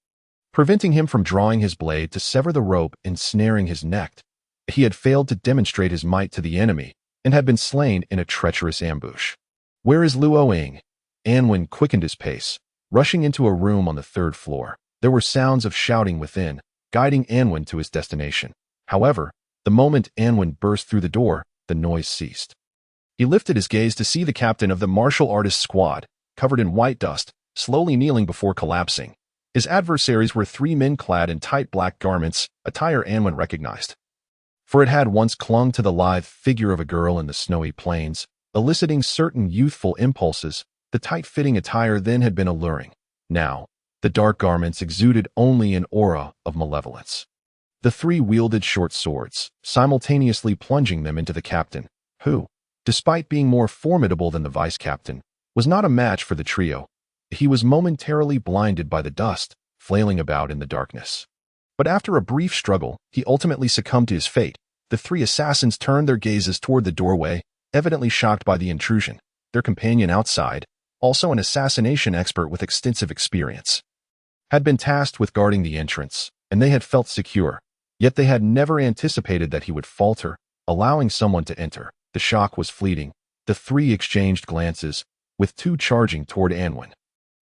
preventing him from drawing his blade to sever the rope ensnaring his neck. He had failed to demonstrate his might to the enemy and had been slain in a treacherous ambush. "Where is Luo Ying?" Anwen quickened his pace, rushing into a room on the 3rd floor. There were sounds of shouting within, guiding Anwen to his destination. However, the moment Anwen burst through the door, the noise ceased. He lifted his gaze to see the captain of the martial artist squad, covered in white dust, slowly kneeling before collapsing. His adversaries were three men clad in tight black garments, attire Anwen recognized. For it had once clung to the lithe figure of a girl in the snowy plains, eliciting certain youthful impulses. The tight-fitting attire then had been alluring. Now, the dark garments exuded only an aura of malevolence. The three wielded short swords, simultaneously plunging them into the captain, who, despite being more formidable than the vice-captain, was not a match for the trio. He was momentarily blinded by the dust, flailing about in the darkness. But after a brief struggle, he ultimately succumbed to his fate. The three assassins turned their gazes toward the doorway, evidently shocked by the intrusion. Their companion outside, also an assassination expert with extensive experience, had been tasked with guarding the entrance, and they had felt secure. Yet they had never anticipated that he would falter, allowing someone to enter. The shock was fleeting. The three exchanged glances, with two charging toward Anwen,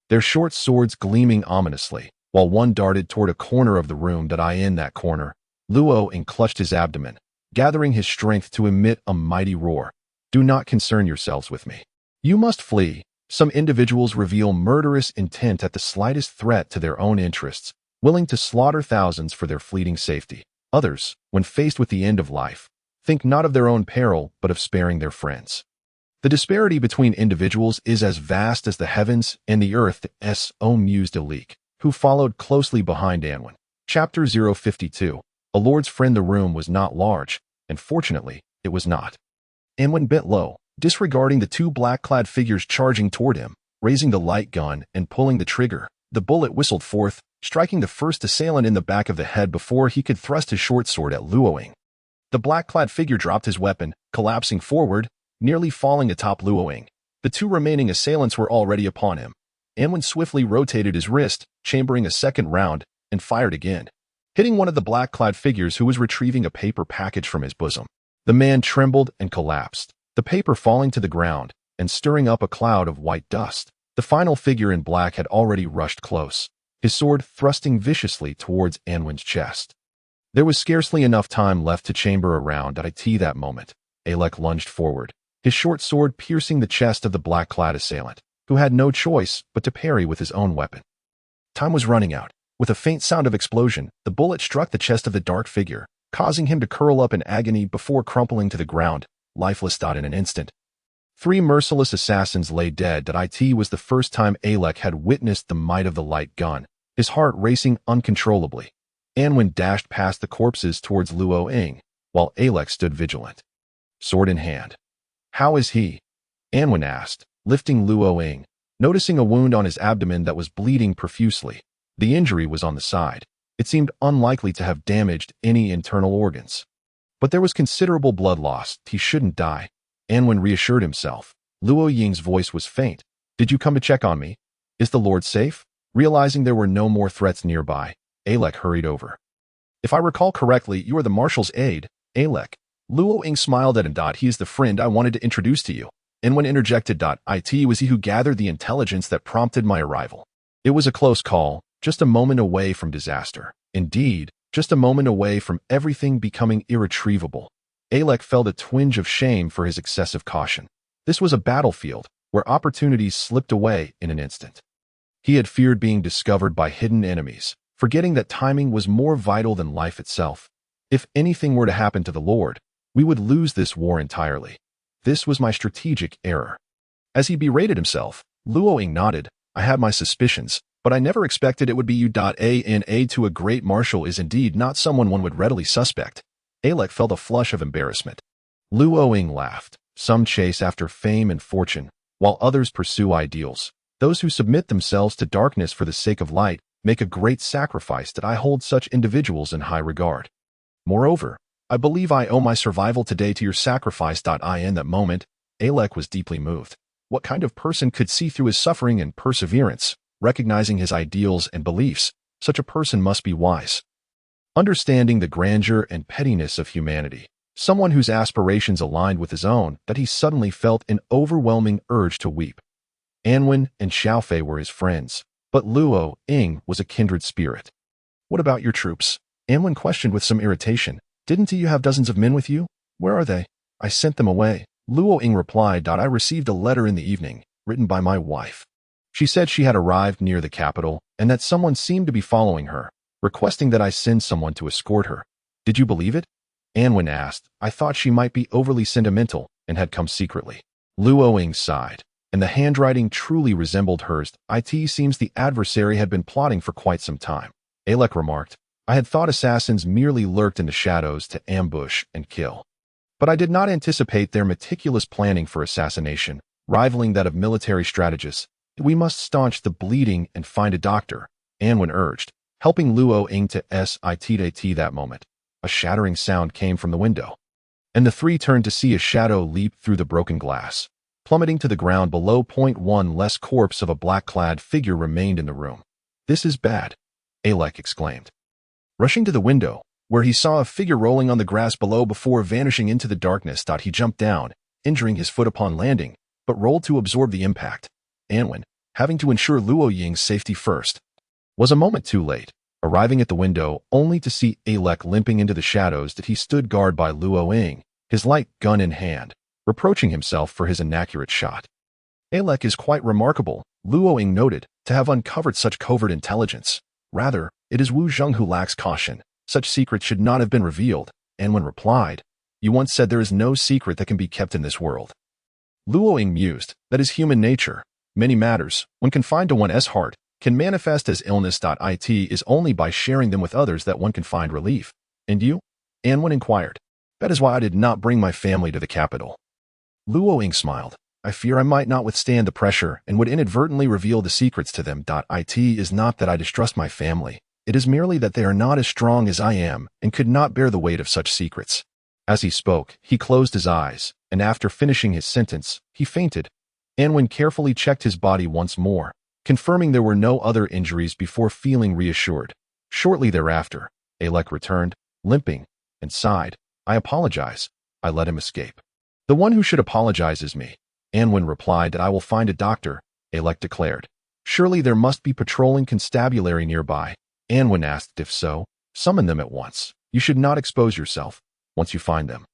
their short swords gleaming ominously, while one darted toward a corner of the room. In that corner, Luo Ying clutched his abdomen, gathering his strength to emit a mighty roar. Do not concern yourselves with me. You must flee. Some individuals reveal murderous intent at the slightest threat to their own interests, willing to slaughter thousands for their fleeting safety. Others, when faced with the end of life, think not of their own peril but of sparing their friends. The disparity between individuals is as vast as the heavens and the earth. Mused Alik, who followed closely behind Anwen. Chapter 052. A lord's friend. The room was not large, and fortunately, it was not. Anwen bent low, disregarding the two black-clad figures charging toward him, raising the light gun and pulling the trigger. The bullet whistled forth, striking the first assailant in the back of the head before he could thrust his short sword at Luo Ying. The black-clad figure dropped his weapon, collapsing forward, nearly falling atop Luo Ying. The two remaining assailants were already upon him. Anwen swiftly rotated his wrist, chambering a second round, and fired again, hitting one of the black-clad figures who was retrieving a paper package from his bosom. The man trembled and collapsed, the paper falling to the ground and stirring up a cloud of white dust. The final figure in black had already rushed close, his sword thrusting viciously towards Anwen's chest. There was scarcely enough time left to chamber a round. That moment, Alek lunged forward, his short sword piercing the chest of the black-clad assailant, who had no choice but to parry with his own weapon. Time was running out. With a faint sound of explosion, the bullet struck the chest of the dark figure, causing him to curl up in agony before crumpling to the ground, lifeless. In an instant, three merciless assassins lay dead. It was the first time Alek had witnessed the might of the light gun, his heart racing uncontrollably. Anwen dashed past the corpses towards Luo Ying, while Alek stood vigilant, sword in hand. How is he? Anwen asked, lifting Luo Ying, noticing a wound on his abdomen that was bleeding profusely. The injury was on the side. It seemed unlikely to have damaged any internal organs. But there was considerable blood loss. He shouldn't die, Anwen reassured himself. Luo Ying's voice was faint. Did you come to check on me? Is the Lord safe? Realizing there were no more threats nearby, Alek hurried over. If I recall correctly, you are the Marshal's aide, Alek. Luo Ying smiled at him. He is the friend I wanted to introduce to you. Anwen interjected. It was he who gathered the intelligence that prompted my arrival. It was a close call, just a moment away from disaster. Indeed, just a moment away from everything becoming irretrievable. Alek felt a twinge of shame for his excessive caution. This was a battlefield where opportunities slipped away in an instant. He had feared being discovered by hidden enemies, forgetting that timing was more vital than life itself. If anything were to happen to the Lord, we would lose this war entirely. This was my strategic error. As he berated himself, Luo Ying nodded. I had my suspicions, but I never expected it would be you. An aide to a great marshal is indeed not someone one would readily suspect. Alek felt a flush of embarrassment. Luo Ying laughed. Some chase after fame and fortune, while others pursue ideals. Those who submit themselves to darkness for the sake of light make a great sacrifice. I hold such individuals in high regard. Moreover, I believe I owe my survival today to your sacrifice. In that moment, Alek was deeply moved. What kind of person could see through his suffering and perseverance, recognizing his ideals and beliefs? Such a person must be wise, understanding the grandeur and pettiness of humanity. Someone whose aspirations aligned with his own, that he suddenly felt an overwhelming urge to weep. Anwen and Xiaofei were his friends, but Luo Ying was a kindred spirit. What about your troops? Anwen questioned with some irritation. Didn't you have dozens of men with you? Where are they? I sent them away. Luo Ying replied. I received a letter in the evening, written by my wife. She said she had arrived near the capital and that someone seemed to be following her, requesting that I send someone to escort her. Did you believe it? Anwen asked. I thought she might be overly sentimental and had come secretly. Luo Ying sighed, and the handwriting truly resembled hers. It seems the adversary had been plotting for quite some time. Alec remarked, I had thought assassins merely lurked in the shadows to ambush and kill. But I did not anticipate their meticulous planning for assassination, rivaling that of military strategists. We must staunch the bleeding and find a doctor, Anwen urged, helping Luo Ying to sit that moment. A shattering sound came from the window, and the three turned to see a shadow leap through the broken glass, plummeting to the ground below. One less corpse of a black-clad figure remained in the room. This is bad, Alec exclaimed. Rushing to the window, where he saw a figure rolling on the grass below before vanishing into the darkness, he jumped down, injuring his foot upon landing, but rolled to absorb the impact. Anwen, having to ensure Luo Ying's safety first, was a moment too late, arriving at the window only to see Alec limping into the shadows. He stood guard by Luo Ying, his light gun in hand, reproaching himself for his inaccurate shot. Alec is quite remarkable, Luo Ying noted, to have uncovered such covert intelligence. Rather, it is Wu Zheng who lacks caution. Such secrets should not have been revealed. Anwen replied, You once said there is no secret that can be kept in this world. Luo Ying mused, that is human nature. Many matters, when confined to one's heart, can manifest as illness. It is only by sharing them with others that one can find relief. And you? Anwen inquired. That is why I did not bring my family to the capital. Luo Ying smiled. I fear I might not withstand the pressure and would inadvertently reveal the secrets to them. It is not that I distrust my family. It is merely that they are not as strong as I am and could not bear the weight of such secrets. As he spoke, he closed his eyes, and after finishing his sentence, he fainted. Anwen carefully checked his body once more, confirming there were no other injuries before feeling reassured. Shortly thereafter, Alec returned, limping, and sighed. I apologize. I let him escape. The one who should apologize is me. Anwen replied that I will find a doctor, Alec declared. Surely there must be patrolling constabulary nearby. Anwen asked if so, summon them at once. You should not expose yourself. Once you find them,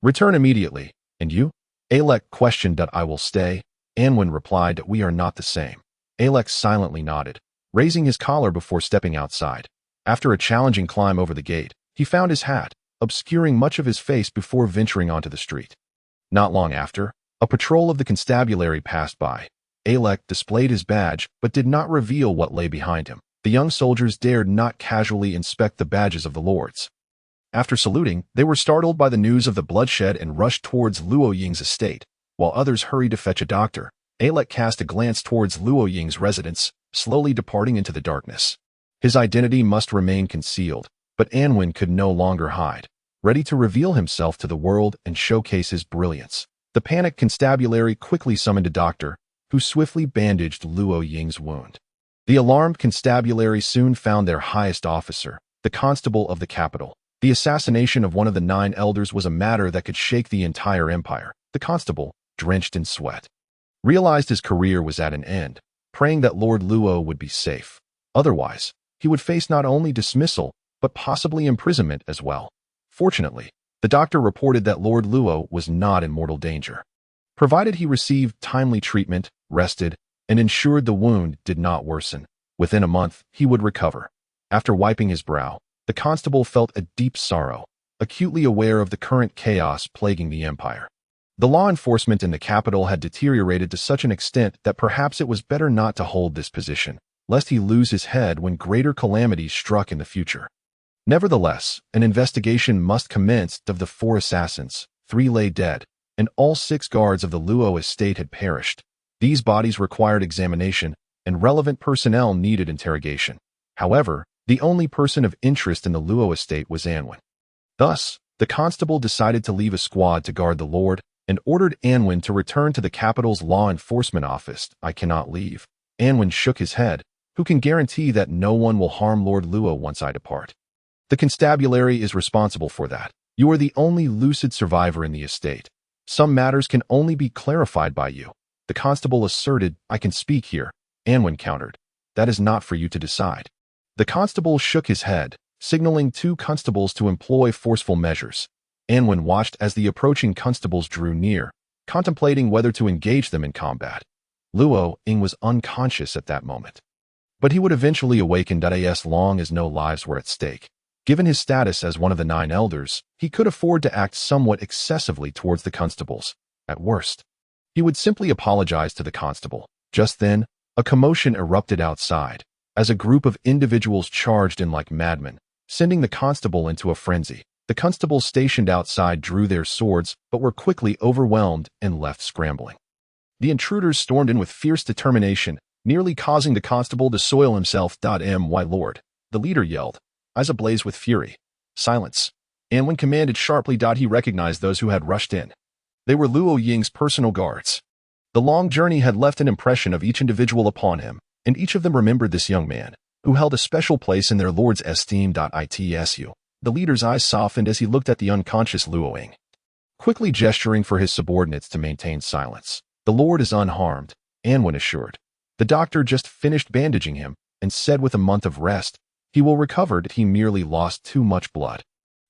return immediately. And you? Alec questioned. I will stay. Anwen replied that we are not the same. Alec silently nodded, raising his collar before stepping outside. After a challenging climb over the gate, he found his hat, obscuring much of his face before venturing onto the street. Not long after, a patrol of the constabulary passed by. Alec displayed his badge but did not reveal what lay behind him. The young soldiers dared not casually inspect the badges of the lords. After saluting, they were startled by the news of the bloodshed and rushed towards Luo Ying's estate, while others hurried to fetch a doctor. Alec cast a glance towards Luo Ying's residence, slowly departing into the darkness. His identity must remain concealed, but Anwen could no longer hide, ready to reveal himself to the world and showcase his brilliance. The panicked constabulary quickly summoned a doctor, who swiftly bandaged Luo Ying's wound. The alarmed constabulary soon found their highest officer, the constable of the capital. The assassination of one of the 9 elders was a matter that could shake the entire empire. The constable, drenched in sweat, realized his career was at an end, praying that Lord Luo would be safe. Otherwise, he would face not only dismissal, but possibly imprisonment as well. Fortunately, the doctor reported that Lord Luo was not in mortal danger, provided he received timely treatment, rested, and ensured the wound did not worsen. Within a month, he would recover. After wiping his brow, the constable felt a deep sorrow, acutely aware of the current chaos plaguing the empire. The law enforcement in the capital had deteriorated to such an extent that perhaps it was better not to hold this position, lest he lose his head when greater calamities struck in the future. Nevertheless, an investigation must commence of the 4 assassins. 3 lay dead, and all 6 guards of the Luo estate had perished. These bodies required examination, and relevant personnel needed interrogation. However, the only person of interest in the Luo estate was Anwen. Thus, the constable decided to leave a squad to guard the lord and ordered Anwen to return to the capital's law enforcement office. I cannot leave. Anwen shook his head. Who can guarantee that no one will harm Lord Luo once I depart? The constabulary is responsible for that. You are the only lucid survivor in the estate. Some matters can only be clarified by you. The constable asserted. I can speak here. Anwen countered. That is not for you to decide. The constable shook his head, signaling 2 constables to employ forceful measures. Anwen watched as the approaching constables drew near, contemplating whether to engage them in combat. Luo Ying was unconscious at that moment. But he would eventually awaken as long as no lives were at stake. Given his status as one of the 9 elders, he could afford to act somewhat excessively towards the constables. At worst, he would simply apologize to the constable. Just then, a commotion erupted outside, as a group of individuals charged in like madmen, sending the constable into a frenzy. The constables stationed outside drew their swords, but were quickly overwhelmed and left scrambling. The intruders stormed in with fierce determination, nearly causing the constable to soil himself. My lord, the leader yelled, eyes ablaze with fury. Silence. Anwen commanded sharply. He recognized those who had rushed in. They were Luo Ying's personal guards. The long journey had left an impression of each individual upon him, and each of them remembered this young man, who held a special place in their lord's esteem. Itsu. The leader's eyes softened as he looked at the unconscious Luo Ying, quickly gesturing for his subordinates to maintain silence. The lord is unharmed, Anwen assured. The doctor just finished bandaging him and said with a month of rest, he will recover. He merely lost too much blood.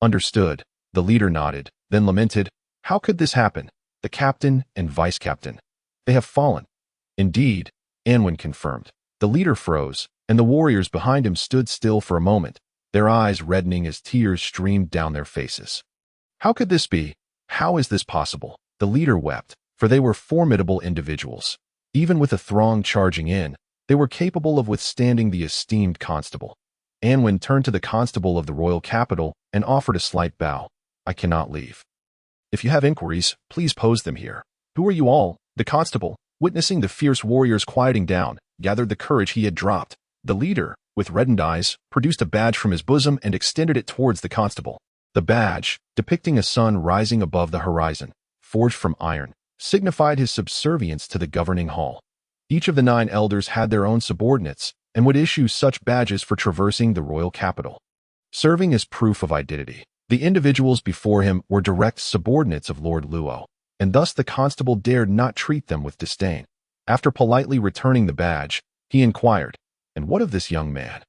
Understood. The leader nodded, then lamented, how could this happen? The captain and vice captain. They have fallen. Indeed, Anwen confirmed. The leader froze, and the warriors behind him stood still for a moment, their eyes reddening as tears streamed down their faces. How could this be? How is this possible? The leader wept, for they were formidable individuals. Even with a throng charging in, they were capable of withstanding the esteemed constable. Anwen turned to the constable of the royal capital and offered a slight bow. I cannot leave. If you have inquiries, please pose them here. Who are you all? The constable, witnessing the fierce warriors quieting down, gathered the courage he had dropped. The leader, with reddened eyes, produced a badge from his bosom and extended it towards the constable. The badge, depicting a sun rising above the horizon, forged from iron, signified his subservience to the governing hall. Each of the 9 elders had their own subordinates and would issue such badges for traversing the royal capital, serving as proof of identity. The individuals before him were direct subordinates of Lord Luo, and thus the constable dared not treat them with disdain. After politely returning the badge, he inquired, and what of this young man?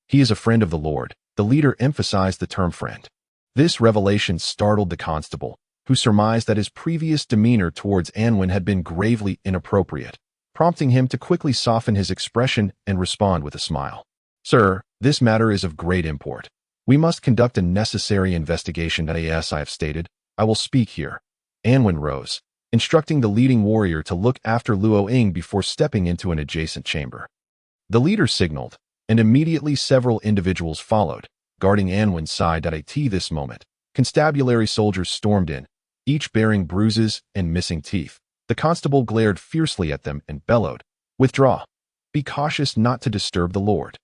He is a friend of the Lord. The leader emphasized the term friend. This revelation startled the constable, who surmised that his previous demeanor towards Anwen had been gravely inappropriate, prompting him to quickly soften his expression and respond with a smile. Sir, this matter is of great import. We must conduct a necessary investigation. As I have stated, I will speak here. Anwen rose, instructing the leading warrior to look after Luo Ying before stepping into an adjacent chamber. The leader signaled, and immediately several individuals followed, guarding Anwen's side. At this moment, constabulary soldiers stormed in, each bearing bruises and missing teeth. The constable glared fiercely at them and bellowed, "Withdraw. Be cautious not to disturb the Lord."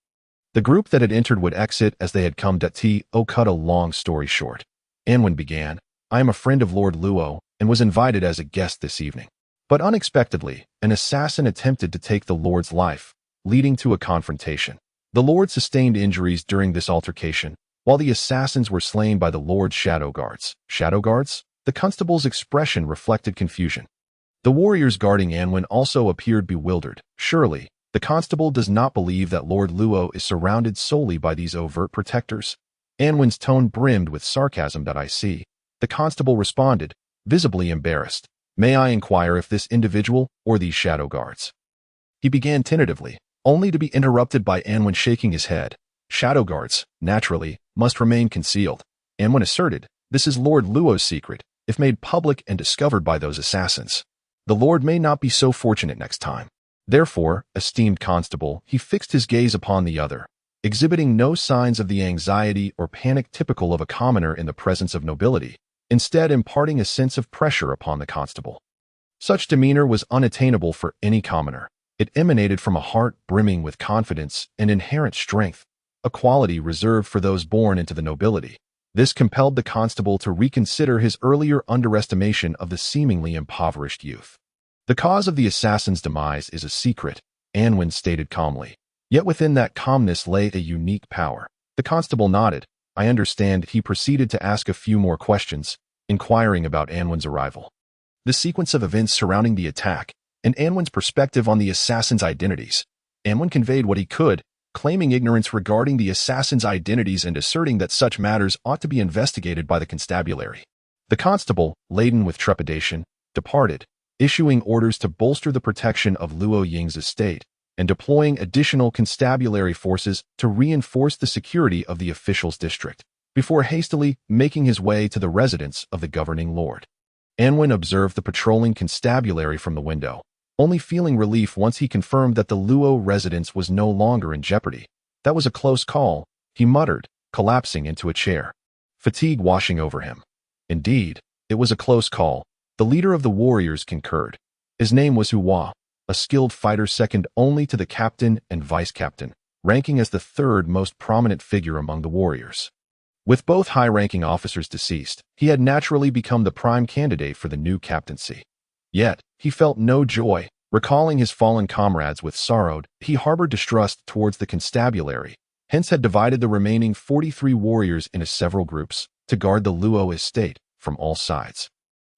The group that had entered would exit as they had come. Cut a long story short, Anwen began, I am a friend of Lord Luo and was invited as a guest this evening. But unexpectedly, an assassin attempted to take the Lord's life, leading to a confrontation. The Lord sustained injuries during this altercation, while the assassins were slain by the Lord's shadow guards. Shadow guards? The constable's expression reflected confusion. The warriors guarding Anwen also appeared bewildered. Surely, the constable does not believe that Lord Luo is surrounded solely by these overt protectors. Anwen's tone brimmed with sarcasm. I see. The constable responded, visibly embarrassed. May I inquire if this individual or these shadow guards? He began tentatively, only to be interrupted by Anwen shaking his head. Shadow guards, naturally, must remain concealed. Anwen asserted, this is Lord Luo's secret, if made public and discovered by those assassins. The Lord may not be so fortunate next time. Therefore, esteemed constable, he fixed his gaze upon the other, exhibiting no signs of the anxiety or panic typical of a commoner in the presence of nobility, instead imparting a sense of pressure upon the constable. Such demeanor was unattainable for any commoner. It emanated from a heart brimming with confidence and inherent strength, a quality reserved for those born into the nobility. This compelled the constable to reconsider his earlier underestimation of the seemingly impoverished youth. The cause of the assassin's demise is a secret, Anwen stated calmly. Yet within that calmness lay a unique power. The constable nodded. I understand. He proceeded to ask a few more questions, inquiring about Anwen's arrival, the sequence of events surrounding the attack, and Anwen's perspective on the assassin's identities. Anwen conveyed what he could, claiming ignorance regarding the assassin's identities and asserting that such matters ought to be investigated by the constabulary. The constable, laden with trepidation, departed, issuing orders to bolster the protection of Luo Ying's estate and deploying additional constabulary forces to reinforce the security of the official's district, before hastily making his way to the residence of the governing lord. Anwen observed the patrolling constabulary from the window, only feeling relief once he confirmed that the Luo residence was no longer in jeopardy. That was a close call, he muttered, collapsing into a chair, fatigue washing over him. Indeed, it was a close call. The leader of the warriors concurred. His name was Hua, a skilled fighter second only to the captain and vice-captain, ranking as the third most prominent figure among the warriors. With both high-ranking officers deceased, he had naturally become the prime candidate for the new captaincy. Yet, he felt no joy. Recalling his fallen comrades with sorrow, he harbored distrust towards the constabulary, hence had divided the remaining 43 warriors into several groups to guard the Luo estate from all sides.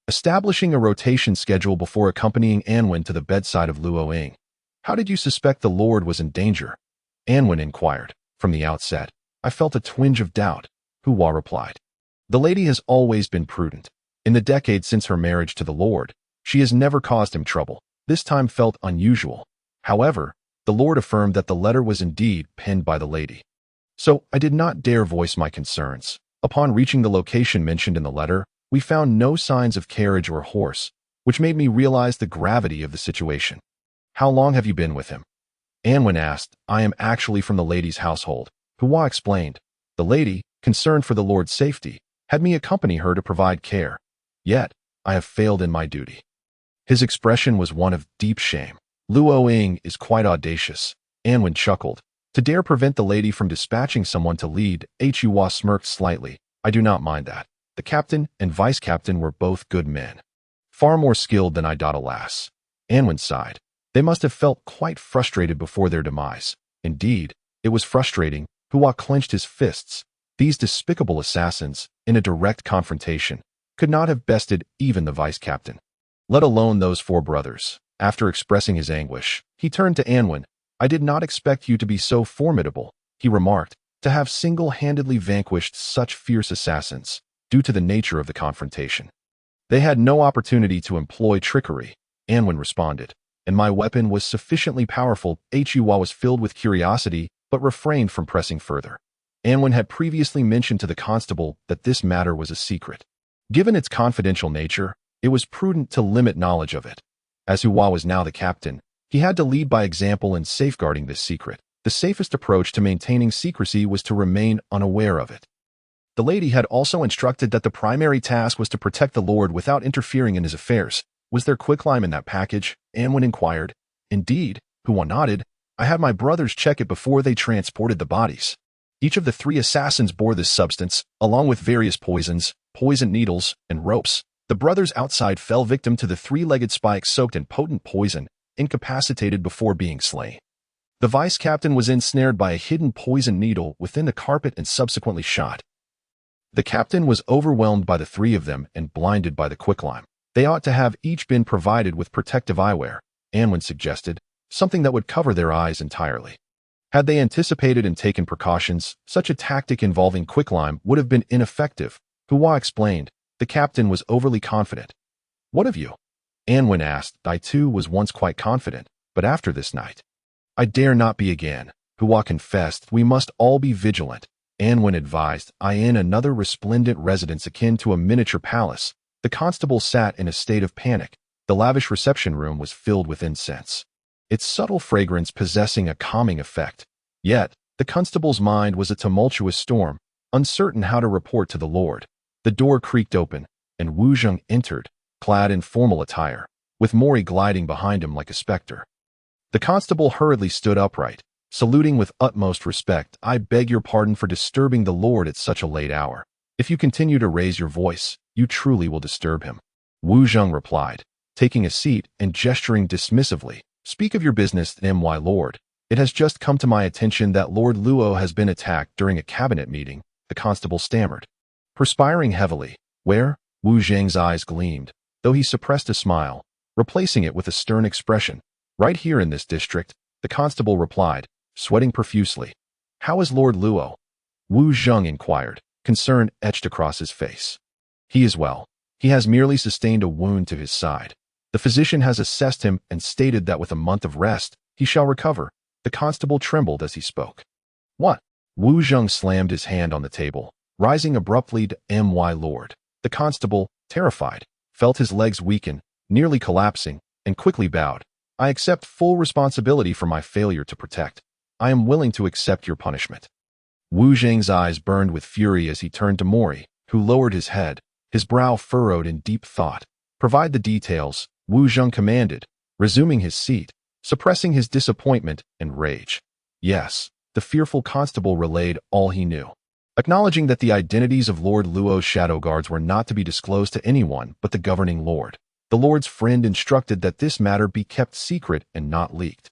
Establishing a rotation schedule before accompanying Anwen to the bedside of Luo Ying. "How did you suspect the Lord was in danger?" Anwen inquired. "From the outset, I felt a twinge of doubt," Hua replied. "The lady has always been prudent. In the decades since her marriage to the Lord, she has never caused him trouble. This time felt unusual. However, the Lord affirmed that the letter was indeed penned by the lady. So I did not dare voice my concerns. Upon reaching the location mentioned in the letter, we found no signs of carriage or horse, which made me realize the gravity of the situation." "How long have you been with him?" Anwen asked. "I am actually from the lady's household," Hua explained. "The lady, concerned for the Lord's safety, had me accompany her to provide care. Yet, I have failed in my duty." His expression was one of deep shame. "Luo Ying is quite audacious," Anwen chuckled. "To dare prevent the lady from dispatching someone to lead," Hua smirked slightly. "I do not mind that. The captain and vice-captain were both good men. Far more skilled than I, alas." Anwen sighed. They must have felt quite frustrated before their demise. Indeed, it was frustrating. Hua clenched his fists. These despicable assassins, in a direct confrontation, could not have bested even the vice-captain, let alone those 4 brothers. After expressing his anguish, he turned to Anwen. "I did not expect you to be so formidable," he remarked, "to have single-handedly vanquished such fierce assassins, due to the nature of the confrontation." "They had no opportunity to employ trickery," Anwen responded, "and my weapon was sufficiently powerful." Hua was filled with curiosity, but refrained from pressing further. Anwen had previously mentioned to the constable that this matter was a secret. Given its confidential nature, it was prudent to limit knowledge of it. As Hua was now the captain, he had to lead by example in safeguarding this secret. The safest approach to maintaining secrecy was to remain unaware of it. The lady had also instructed that the primary task was to protect the Lord without interfering in his affairs. "Was there quicklime in that package?" Anwen inquired. "Indeed," Hua nodded. "I had my brothers check it before they transported the bodies. Each of the 3 assassins bore this substance, along with various poisons, poison needles, and ropes. The brothers outside fell victim to the 3-legged spike soaked in potent poison, incapacitated before being slain. The vice-captain was ensnared by a hidden poison needle within the carpet and subsequently shot. The captain was overwhelmed by the 3 of them and blinded by the quicklime. They ought to have each been provided with protective eyewear," Anwen suggested, "something that would cover their eyes entirely. Had they anticipated and taken precautions, such a tactic involving quicklime would have been ineffective," Hua explained. The captain was overly confident. "What of you?" Anwen asked. "I too was once quite confident, but after this night, I dare not be again," Hua confessed. "We must all be vigilant," Anwen advised. "I in another resplendent residence akin to a miniature palace." The constable sat in a state of panic. The lavish reception room was filled with incense, its subtle fragrance possessing a calming effect. Yet, the constable's mind was a tumultuous storm, uncertain how to report to the Lord. The door creaked open, and Wu Zheng entered, clad in formal attire, with Mori gliding behind him like a specter. The constable hurriedly stood upright, saluting with utmost respect. "I beg your pardon for disturbing the Lord at such a late hour. If you continue to raise your voice, you truly will disturb him," Wu Zheng replied, taking a seat and gesturing dismissively. "Speak of your business, my lord. It has just come to my attention that Lord Luo has been attacked during a cabinet meeting," the constable stammered, perspiring heavily. "Where?" Wu Zheng's eyes gleamed, though he suppressed a smile, replacing it with a stern expression. "Right here in this district," the constable replied, sweating profusely. "How is Lord Luo?" Wu Zheng inquired, concern etched across his face. "He is well. He has merely sustained a wound to his side," The physician has assessed him and stated that with a month of rest, he shall recover. The constable trembled as he spoke. What? Wu Zheng slammed his hand on the table, rising abruptly to "My lord." The constable, terrified, felt his legs weaken, nearly collapsing, and quickly bowed. I accept full responsibility for my failure to protect. I am willing to accept your punishment. Wu Zheng's eyes burned with fury as he turned to Mori, who lowered his head, his brow furrowed in deep thought. Provide the details, Wu Zheng commanded, resuming his seat, suppressing his disappointment and rage. Yes, the fearful constable relayed all he knew, acknowledging that the identities of Lord Luo's shadow guards were not to be disclosed to anyone but the governing lord. The lord's friend instructed that this matter be kept secret and not leaked.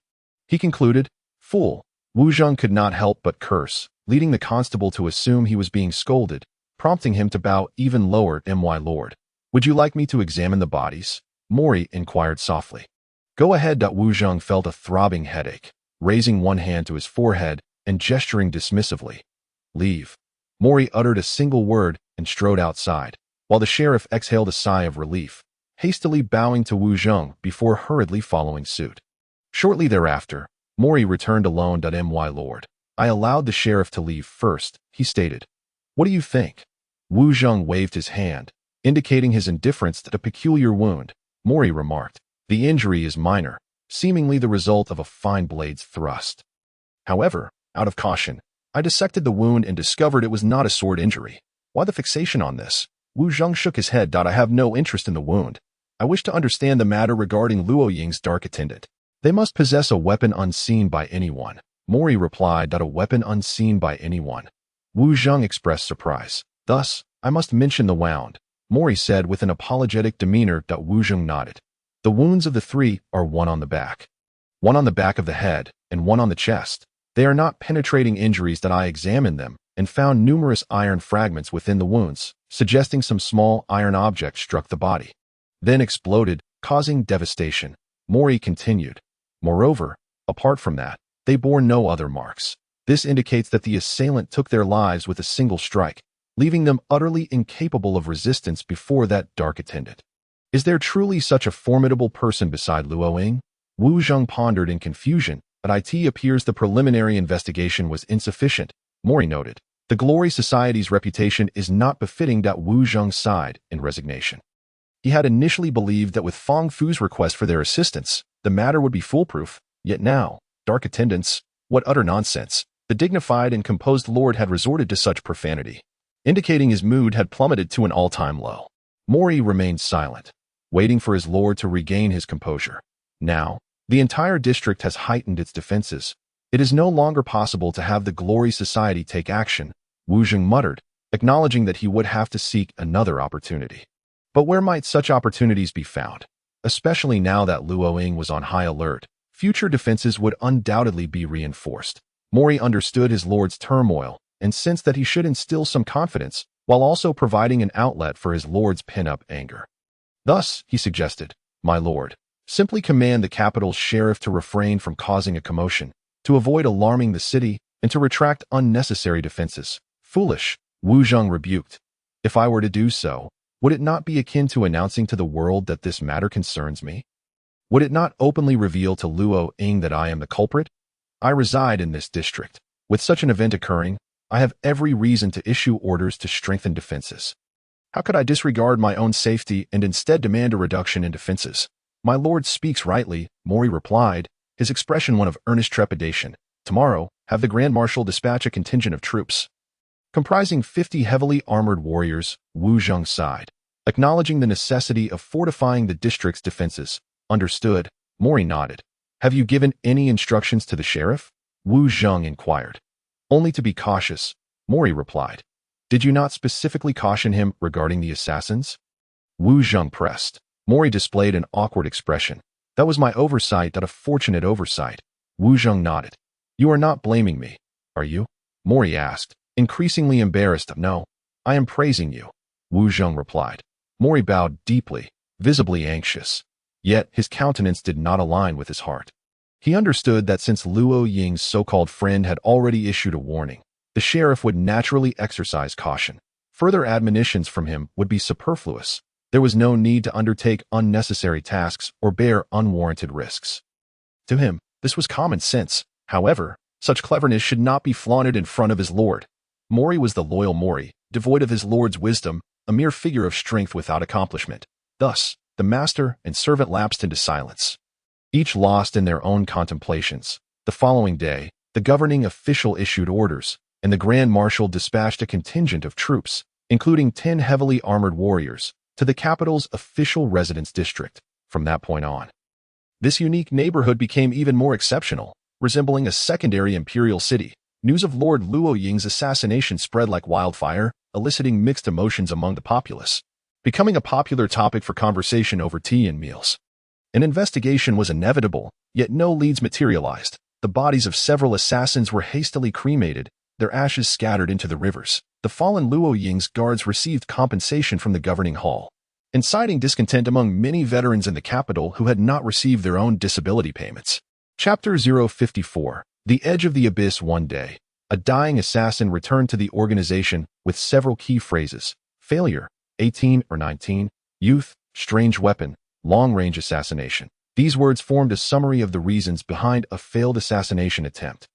He concluded, "Fool." Wu Zheng could not help but curse, leading the constable to assume he was being scolded, prompting him to bow even lower. "My lord, would you like me to examine the bodies?" Mori inquired softly. "Go ahead." Wu Zheng felt a throbbing headache, raising one hand to his forehead and gesturing dismissively. "Leave." Mori uttered a single word and strode outside, while the sheriff exhaled a sigh of relief, hastily bowing to Wu Zheng before hurriedly following suit. Shortly thereafter, Mori returned alone. "My lord, I allowed the sheriff to leave first," he stated. "What do you think?" Wu Zheng waved his hand, indicating his indifference to the peculiar wound. Mori remarked, "The injury is minor, seemingly the result of a fine blade's thrust. However, out of caution, I dissected the wound and discovered it was not a sword injury. Why the fixation on this?" Wu Zheng shook his head. "I have no interest in the wound. I wish to understand the matter regarding Luo Ying's dark attendant. They must possess a weapon unseen by anyone." Mori replied, "A weapon unseen by anyone." Wu Zheng expressed surprise. "Thus, I must mention the wound," Mori said with an apologetic demeanor. Wu Zheng nodded. "The wounds of the three are one on the back of the head, and one on the chest. They are not penetrating injuries. I examined them and found numerous iron fragments within the wounds, suggesting some small iron object struck the body, then exploded, causing devastation." Mori continued. "Moreover, apart from that, they bore no other marks. This indicates that the assailant took their lives with a single strike, leaving them utterly incapable of resistance before that dark attendant. Is there truly such a formidable person beside Luo Ying?" Wu Zheng pondered in confusion. "It appears the preliminary investigation was insufficient," Mori noted. "The Glory Society's reputation is not befitting." Wu Zheng sighed in resignation. He had initially believed that with Fang Fu's request for their assistance, the matter would be foolproof. Yet now, dark attendants, what utter nonsense. The dignified and composed lord had resorted to such profanity, indicating his mood had plummeted to an all-time low. Mori remained silent, waiting for his lord to regain his composure. Now, the entire district has heightened its defenses. It is no longer possible to have the Glory Society take action, Wu Zheng muttered, acknowledging that he would have to seek another opportunity. But where might such opportunities be found? Especially now that Luo Ying was on high alert, future defenses would undoubtedly be reinforced. Mori understood his lord's turmoil and sensed that he should instill some confidence while also providing an outlet for his lord's pent-up anger. Thus, he suggested, "My lord, simply command the capital's sheriff to refrain from causing a commotion, to avoid alarming the city, and to retract unnecessary defenses." "Foolish," Wu Zheng rebuked. "If I were to do so, would it not be akin to announcing to the world that this matter concerns me? Would it not openly reveal to Luo Ying that I am the culprit? I reside in this district. With such an event occurring, I have every reason to issue orders to strengthen defenses. How could I disregard my own safety and instead demand a reduction in defenses?" "My lord speaks rightly," Mori replied, his expression one of earnest trepidation. "Tomorrow, have the Grand Marshal dispatch a contingent of troops comprising 50 heavily armored warriors." Wu Zheng sighed, acknowledging the necessity of fortifying the district's defenses. "Understood," Mori nodded. "Have you given any instructions to the sheriff?" Wu Zheng inquired. "Only to be cautious," Mori replied. "Did you not specifically caution him regarding the assassins?" Wu Zheng pressed. Mori displayed an awkward expression. "That was my oversight, a fortunate oversight." Wu Zheng nodded. "You are not blaming me, are you?" Mori asked, increasingly embarrassed. "No, I am praising you," Wu Zheng replied. Mori bowed deeply, visibly anxious. Yet his countenance did not align with his heart. He understood that since Luo Ying's so-called friend had already issued a warning, the sheriff would naturally exercise caution. Further admonitions from him would be superfluous. There was no need to undertake unnecessary tasks or bear unwarranted risks. To him, this was common sense. However, such cleverness should not be flaunted in front of his lord. Mori was the loyal Mori, devoid of his lord's wisdom, a mere figure of strength without accomplishment. Thus, the master and servant lapsed into silence, each lost in their own contemplations. The following day, the governing official issued orders, and the Grand Marshal dispatched a contingent of troops, including 10 heavily armored warriors, to the capital's official residence district. From that point on, this unique neighborhood became even more exceptional, resembling a secondary imperial city. News of Lord Luo Ying's assassination spread like wildfire, eliciting mixed emotions among the populace, becoming a popular topic for conversation over tea and meals. An investigation was inevitable, yet no leads materialized. The bodies of several assassins were hastily cremated, their ashes scattered into the rivers. The fallen Luo Ying's guards received compensation from the governing hall, inciting discontent among many veterans in the capital who had not received their own disability payments. Chapter 054. The Edge of the Abyss. One day, a dying assassin returned to the organization with several key phrases: failure, 18 or 19, youth, strange weapon, long-range assassination. These words formed a summary of the reasons behind a failed assassination attempt,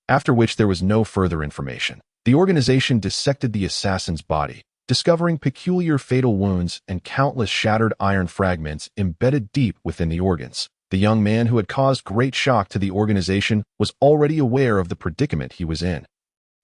after which there was no further information. The organization dissected the assassin's body, discovering peculiar fatal wounds and countless shattered iron fragments embedded deep within the organs. The young man who had caused great shock to the organization was already aware of the predicament he was in,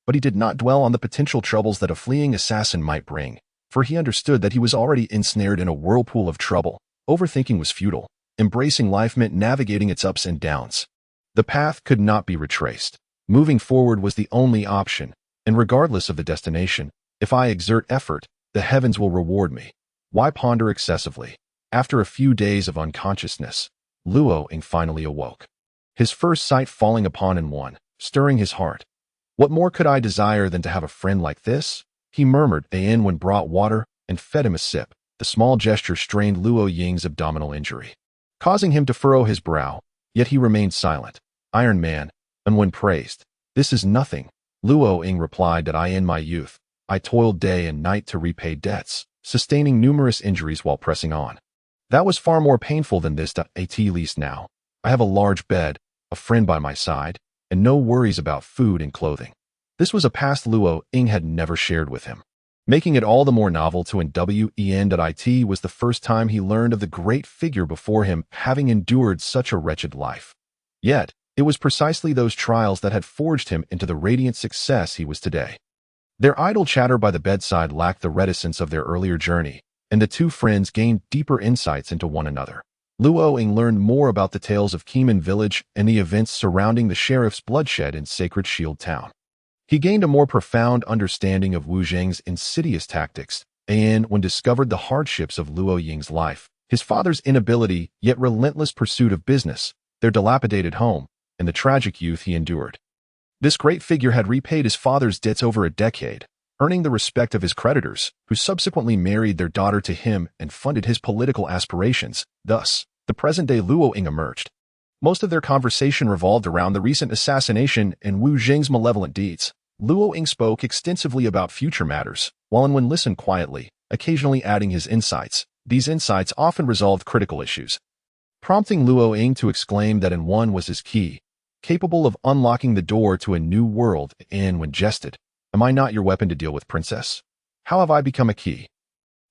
but he did not dwell on the potential troubles that a fleeing assassin might bring, for he understood that he was already ensnared in a whirlpool of trouble. Overthinking was futile. Embracing life meant navigating its ups and downs. The path could not be retraced. Moving forward was the only option, and regardless of the destination, if I exert effort, the heavens will reward me. Why ponder excessively? After a few days of unconsciousness, Luo Ying finally awoke, his first sight falling upon in one, stirring his heart. What more could I desire than to have a friend like this? He murmured. Wen brought water and fed him a sip. The small gesture strained Luo Ying's abdominal injury, causing him to furrow his brow, yet he remained silent. Iron Man, Wen praised. This is nothing. Luo Ying replied that in my youth, I toiled day and night to repay debts, sustaining numerous injuries while pressing on. That was far more painful than this. At least now, I have a large bed, a friend by my side, and no worries about food and clothing. This was a past Luo Ying had never shared with him, making it all the more novel to Wen. It was the first time he learned of the great figure before him having endured such a wretched life. Yet, it was precisely those trials that had forged him into the radiant success he was today. Their idle chatter by the bedside lacked the reticence of their earlier journey, and the two friends gained deeper insights into one another. Luo Ying learned more about the tales of Keeman Village and the events surrounding the sheriff's bloodshed in Sacred Shield Town. He gained a more profound understanding of Wu Zheng's insidious tactics, and when discovered the hardships of Luo Ying's life, his father's inability yet relentless pursuit of business, their dilapidated home, and the tragic youth he endured. This great figure had repaid his father's debts over a decade, earning the respect of his creditors, who subsequently married their daughter to him and funded his political aspirations. Thus, the present-day Luo Ying emerged. Most of their conversation revolved around the recent assassination and Wu Zheng's malevolent deeds. Luo Ying spoke extensively about future matters, while Wen listened quietly, occasionally adding his insights. These insights often resolved critical issues, prompting Luo Ying to exclaim that Wen was his key, capable of unlocking the door to a new world. Wen jested. Am I not your weapon to deal with, princess? How have I become a key?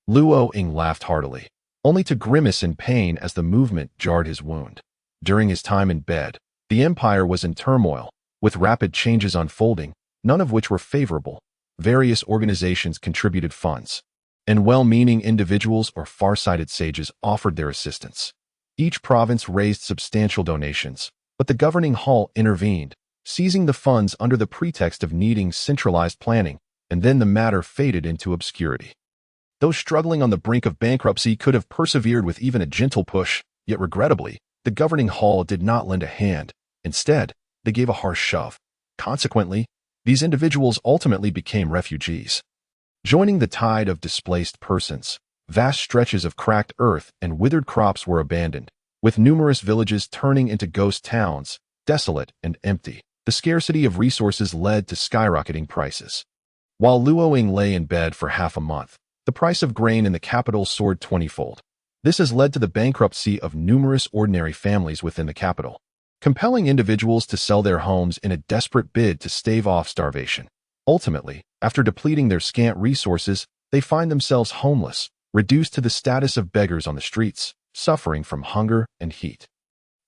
Luo Ying laughed heartily, only to grimace in pain as the movement jarred his wound. During his time in bed, the empire was in turmoil, with rapid changes unfolding, none of which were favorable. Various organizations contributed funds, and well-meaning individuals or far-sighted sages offered their assistance. Each province raised substantial donations, but the governing hall intervened, seizing the funds under the pretext of needing centralized planning, and then the matter faded into obscurity. Those struggling on the brink of bankruptcy could have persevered with even a gentle push, yet regrettably, the governing hall did not lend a hand. Instead, they gave a harsh shove. Consequently, these individuals ultimately became refugees, joining the tide of displaced persons. Vast stretches of cracked earth and withered crops were abandoned, with numerous villages turning into ghost towns, desolate and empty. The scarcity of resources led to skyrocketing prices. While Luo Ying lay in bed for half a month, the price of grain in the capital soared 20-fold. This has led to the bankruptcy of numerous ordinary families within the capital, compelling individuals to sell their homes in a desperate bid to stave off starvation. Ultimately, after depleting their scant resources, they find themselves homeless, reduced to the status of beggars on the streets, suffering from hunger and heat.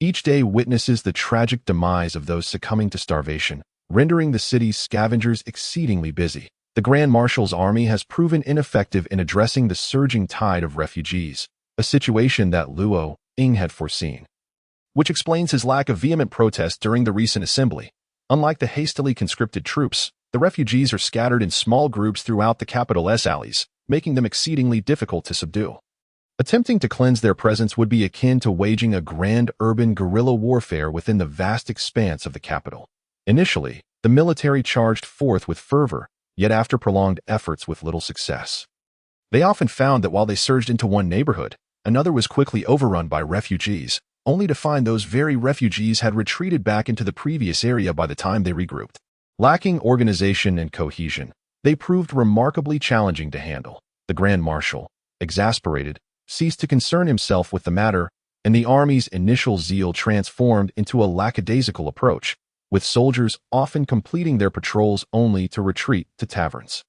Each day witnesses the tragic demise of those succumbing to starvation, rendering the city's scavengers exceedingly busy. The Grand Marshal's army has proven ineffective in addressing the surging tide of refugees, a situation that Luo Ying had foreseen, which explains his lack of vehement protest during the recent assembly. Unlike the hastily conscripted troops, the refugees are scattered in small groups throughout the capital's alleys, making them exceedingly difficult to subdue. Attempting to cleanse their presence would be akin to waging a grand urban guerrilla warfare within the vast expanse of the capital. Initially, the military charged forth with fervor, yet after prolonged efforts with little success. They often found that while they surged into one neighborhood, another was quickly overrun by refugees, only to find those very refugees had retreated back into the previous area by the time they regrouped. Lacking organization and cohesion, they proved remarkably challenging to handle. The Grand Marshal, exasperated, ceased to concern himself with the matter, and the army's initial zeal transformed into a lackadaisical approach, with soldiers often completing their patrols only to retreat to taverns,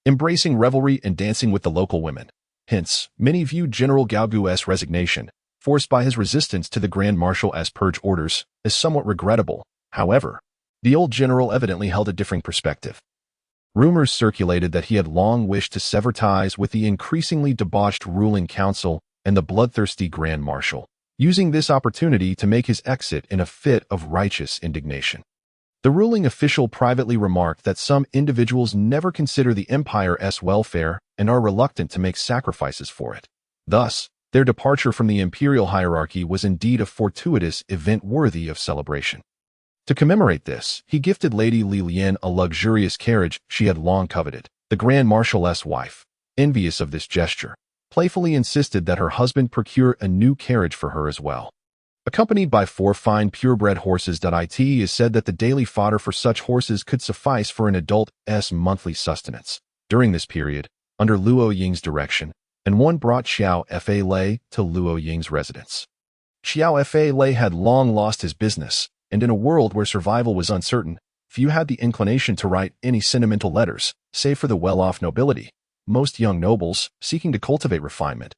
embracing revelry and dancing with the local women. Hence, many viewed General Gaogu's resignation, forced by his resistance to the Grand Marshal as purge orders, as somewhat regrettable. However, the old general evidently held a different perspective. Rumors circulated that he had long wished to sever ties with the increasingly debauched ruling council and the bloodthirsty Grand Marshal, using this opportunity to make his exit in a fit of righteous indignation. The ruling official privately remarked that some individuals never consider the empire's welfare and are reluctant to make sacrifices for it. Thus, their departure from the imperial hierarchy was indeed a fortuitous event worthy of celebration. To commemorate this, he gifted Lady Li Lian a luxurious carriage she had long coveted. The Grand Marshal's wife, envious of this gesture, playfully insisted that her husband procure a new carriage for her as well. Accompanied by 4 fine purebred horses, it is said that the daily fodder for such horses could suffice for an adult's monthly sustenance. During this period, under Luo Ying's direction, and one brought Xiao Fa Lei to Luo Ying's residence. Xiao Fa Lei had long lost his business, and in a world where survival was uncertain, few had the inclination to write any sentimental letters, save for the well-off nobility. Most young nobles, seeking to cultivate refinement,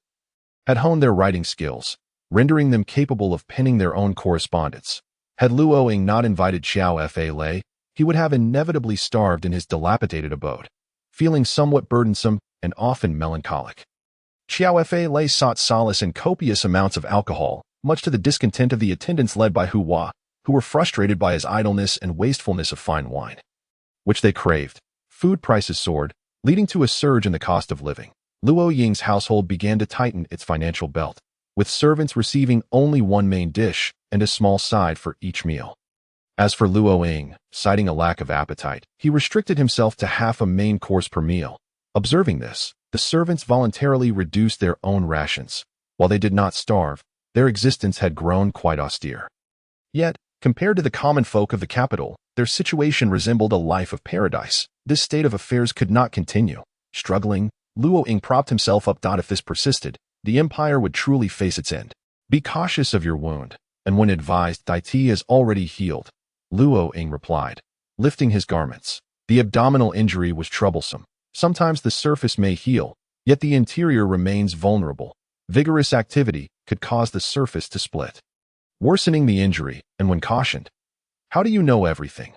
had honed their writing skills, rendering them capable of penning their own correspondence. Had Luo Ying not invited Xiao Fa Lei, he would have inevitably starved in his dilapidated abode, feeling somewhat burdensome and often melancholic. Xiao Fa Lei sought solace in copious amounts of alcohol, much to the discontent of the attendants led by Hua, who were frustrated by his idleness and wastefulness of fine wine, which they craved. Food prices soared, leading to a surge in the cost of living. Luo Ying's household began to tighten its financial belt, with servants receiving only one main dish and a small side for each meal. As for Luo Ying, citing a lack of appetite, he restricted himself to half a main course per meal. Observing this, the servants voluntarily reduced their own rations. While they did not starve, their existence had grown quite austere. Yet, compared to the common folk of the capital, their situation resembled a life of paradise. This state of affairs could not continue. Struggling, Luo Ying propped himself up. If this persisted, the empire would truly face its end. Be cautious of your wound, and when advised, Dai Ti is already healed, Luo Ying replied, lifting his garments. The abdominal injury was troublesome. Sometimes the surface may heal, yet the interior remains vulnerable. Vigorous activity could cause the surface to split, worsening the injury. And when cautioned, "How do you know everything?"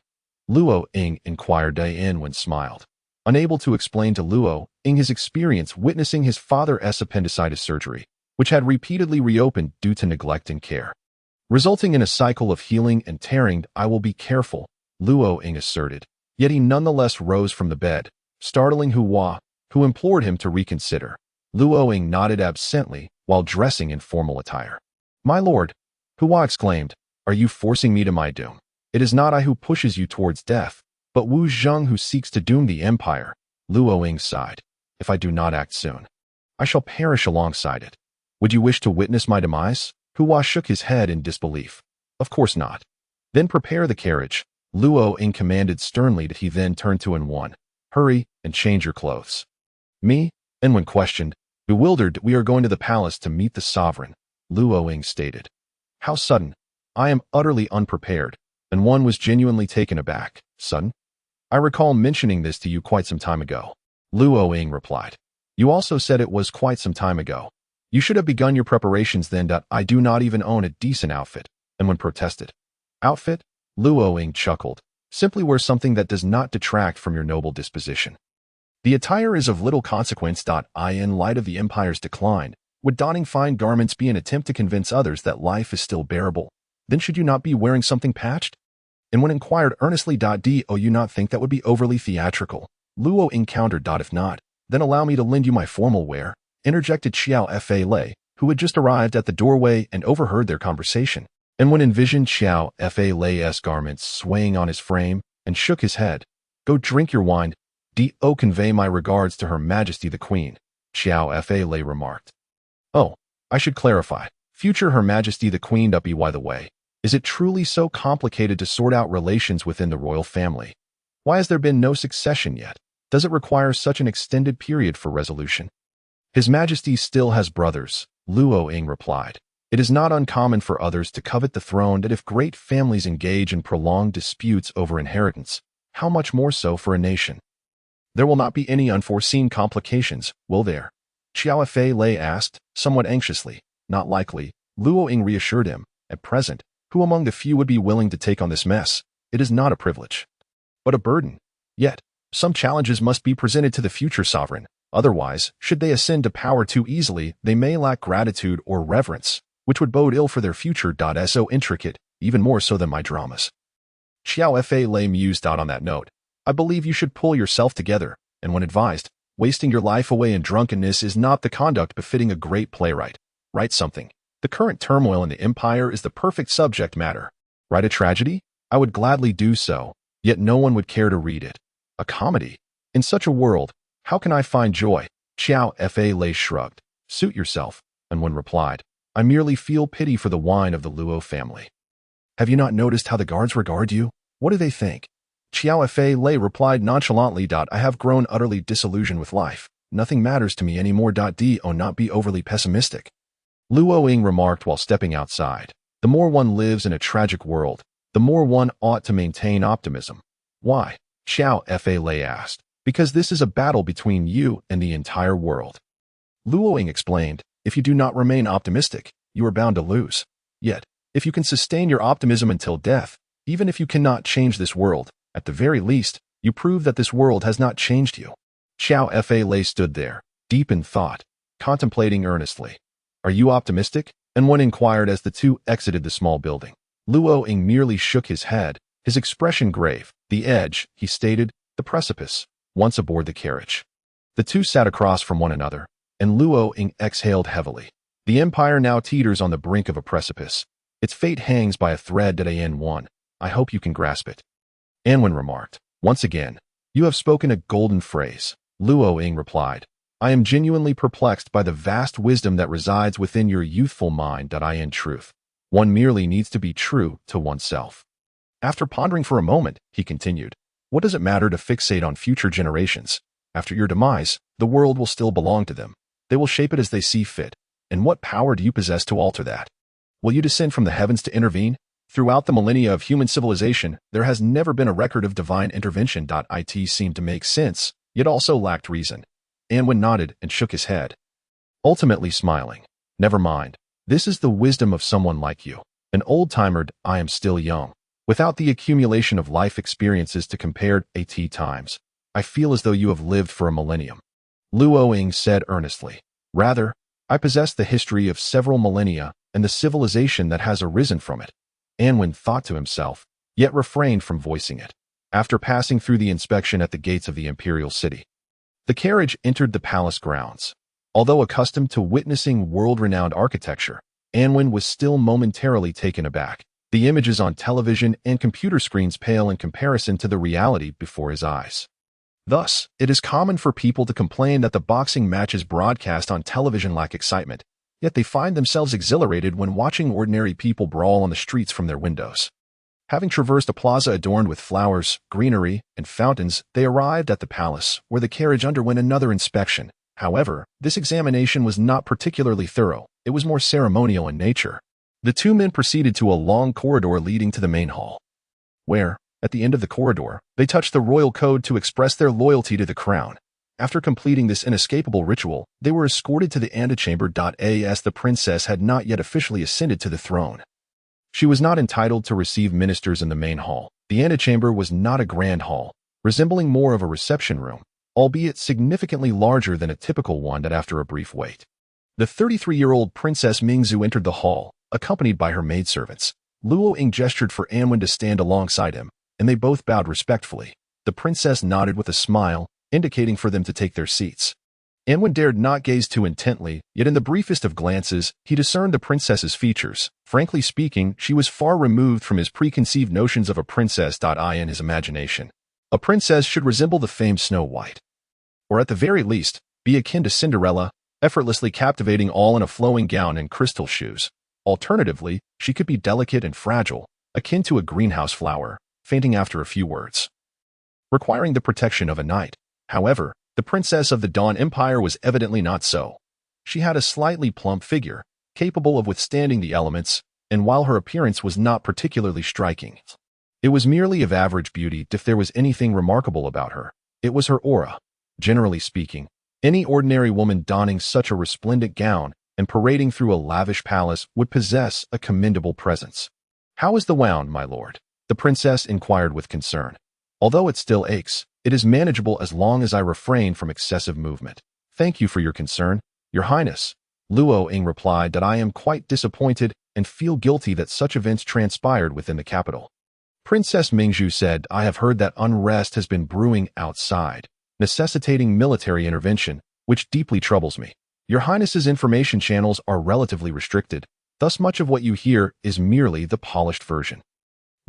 Luo Ying inquired. Dai-in smiled, unable to explain to Luo Ying his experience witnessing his father's appendicitis surgery, which had repeatedly reopened due to neglect and care, resulting in a cycle of healing and tearing. "I will be careful," Luo Ying asserted, yet he nonetheless rose from the bed, startling Hua, who implored him to reconsider. Luo Ying nodded absently while dressing in formal attire. "My lord," Hua exclaimed, "are you forcing me to my doom? It is not I who pushes you towards death, but Wu Zheng who seeks to doom the empire." Luo Ying sighed. "If I do not act soon, I shall perish alongside it. Would you wish to witness my demise?" Hua shook his head in disbelief. "Of course not." "Then prepare the carriage," Luo Ying commanded sternly. He then turned to An. "Hurry and change your clothes." "Me?" And when questioned, bewildered, "We are going to the palace to meet the sovereign," Luo Ying stated. "How sudden. I am utterly unprepared," and one was genuinely taken aback. "Sudden? I recall mentioning this to you quite some time ago," Luo Ying replied. "You also said it was quite some time ago. You should have begun your preparations then. I do not even own a decent outfit," and when protested. "Outfit?" Luo Ying chuckled. "Simply wear something that does not detract from your noble disposition. The attire is of little consequence. In light of the empire's decline, would donning fine garments be an attempt to convince others that life is still bearable? Then should you not be wearing something patched?" And when inquired earnestly, "Do you not think that would be overly theatrical?" Luo Ying countered, "If not, then allow me to lend you my formal wear," interjected Xiao Fa Lei, who had just arrived at the doorway and overheard their conversation. And when envisioned Xiao Fa Lei's garments swaying on his frame and shook his head. "Go drink your wine. Convey my regards to Her Majesty the Queen," Xiao Fa Lei remarked. "Oh, I should clarify. Future Her Majesty the Queen. By the way, is it truly so complicated to sort out relations within the royal family? Why has there been no succession yet? Does it require such an extended period for resolution?" "His Majesty still has brothers," Luo Ying replied. "It is not uncommon for others to covet the throne, that if great families engage in prolonged disputes over inheritance, how much more so for a nation? There will not be any unforeseen complications, will there?" Xiao Fa Lei asked, somewhat anxiously. "Not likely," Luo Ying reassured him. "At present, who among the few would be willing to take on this mess? It is not a privilege, but a burden. Yet, some challenges must be presented to the future sovereign. Otherwise, should they ascend to power too easily, they may lack gratitude or reverence, which would bode ill for their future. So intricate, even more so than my dramas." Xiao Fa Lei mused. On that note, "I believe you should pull yourself together, and when advised, wasting your life away in drunkenness is not the conduct befitting a great playwright. Write something. The current turmoil in the empire is the perfect subject matter. Write a tragedy? I would gladly do so, yet no one would care to read it. A comedy? In such a world, how can I find joy?" Xiao Fa Lei shrugged. "Suit yourself," and when replied, "I merely feel pity for the wine of the Luo family." "Have you not noticed how the guards regard you? What do they think?" Xiao Fa Lei replied nonchalantly. "I have grown utterly disillusioned with life. Nothing matters to me anymore. Do not be overly pessimistic," Luo Ying remarked while stepping outside. "The more one lives in a tragic world, the more one ought to maintain optimism." "Why?" Xiao Fa Lei asked. "Because this is a battle between you and the entire world," Luo Ying explained. "If you do not remain optimistic, you are bound to lose. Yet, if you can sustain your optimism until death, even if you cannot change this world, at the very least, you prove that this world has not changed you." Xiao Fa Lei stood there, deep in thought, contemplating earnestly. "Are you optimistic?" and one inquired as the two exited the small building. Luo Ying merely shook his head, his expression grave. "The edge," he stated, "the precipice." Once aboard the carriage, the two sat across from one another, and Luo Ying exhaled heavily. "The empire now teeters on the brink of a precipice. Its fate hangs by a thread. I hope you can grasp it." Anwen remarked. "Once again, you have spoken a golden phrase," Luo Ying replied. "I am genuinely perplexed by the vast wisdom that resides within your youthful mind. In truth, one merely needs to be true to oneself." After pondering for a moment, he continued, "What does it matter to fixate on future generations? After your demise, the world will still belong to them. They will shape it as they see fit. And what power do you possess to alter that? Will you descend from the heavens to intervene? Throughout the millennia of human civilization, there has never been a record of divine intervention. It seemed to make sense, yet also lacked reason." Anwen nodded and shook his head, ultimately smiling. "Never mind. This is the wisdom of someone like you. An old-timer. I am still young. Without the accumulation of life experiences to compare at times, I feel as though you have lived for a millennium," Luo Ying said earnestly. "Rather, I possess the history of several millennia and the civilization that has arisen from it." Anwen thought to himself, yet refrained from voicing it. After passing through the inspection at the gates of the imperial city, the carriage entered the palace grounds. Although accustomed to witnessing world-renowned architecture, Anwen was still momentarily taken aback. The images on television and computer screens pale in comparison to the reality before his eyes. Thus, it is common for people to complain that the boxing matches broadcast on television lack excitement, yet they find themselves exhilarated when watching ordinary people brawl on the streets from their windows. Having traversed a plaza adorned with flowers, greenery, and fountains, they arrived at the palace, where the carriage underwent another inspection. However, this examination was not particularly thorough. It was more ceremonial in nature. The two men proceeded to a long corridor leading to the main hall, where, at the end of the corridor, they touched the royal code to express their loyalty to the crown. After completing this inescapable ritual, they were escorted to the antechamber. As the princess had not yet officially ascended to the throne, she was not entitled to receive ministers in the main hall. The antechamber was not a grand hall, resembling more of a reception room, albeit significantly larger than a typical one. After a brief wait, the 33-year-old Princess Mingzhu entered the hall, accompanied by her maidservants. Luo Ying gestured for Anwen to stand alongside him, and they both bowed respectfully. The princess nodded with a smile, indicating for them to take their seats. Anwen dared not gaze too intently, yet in the briefest of glances, he discerned the princess's features. Frankly speaking, she was far removed from his preconceived notions of a princess. In his imagination, a princess should resemble the famed Snow White, or at the very least, be akin to Cinderella, effortlessly captivating all in a flowing gown and crystal shoes. Alternatively, she could be delicate and fragile, akin to a greenhouse flower, fainting after a few words, requiring the protection of a knight. However, the princess of the Dawn Empire was evidently not so. She had a slightly plump figure, capable of withstanding the elements, and while her appearance was not particularly striking, it was merely of average beauty. If there was anything remarkable about her, it was her aura. Generally speaking, any ordinary woman donning such a resplendent gown and parading through a lavish palace would possess a commendable presence. "How is the wound, my lord?" the princess inquired with concern. "Although it still aches, it is manageable as long as I refrain from excessive movement." "Thank you for your concern, Your Highness." Luo Ying replied that I am quite disappointed and feel guilty that such events transpired within the capital. Princess Mingzhu said, "I have heard that unrest has been brewing outside, necessitating military intervention, which deeply troubles me. Your Highness's information channels are relatively restricted, thus much of what you hear is merely the polished version."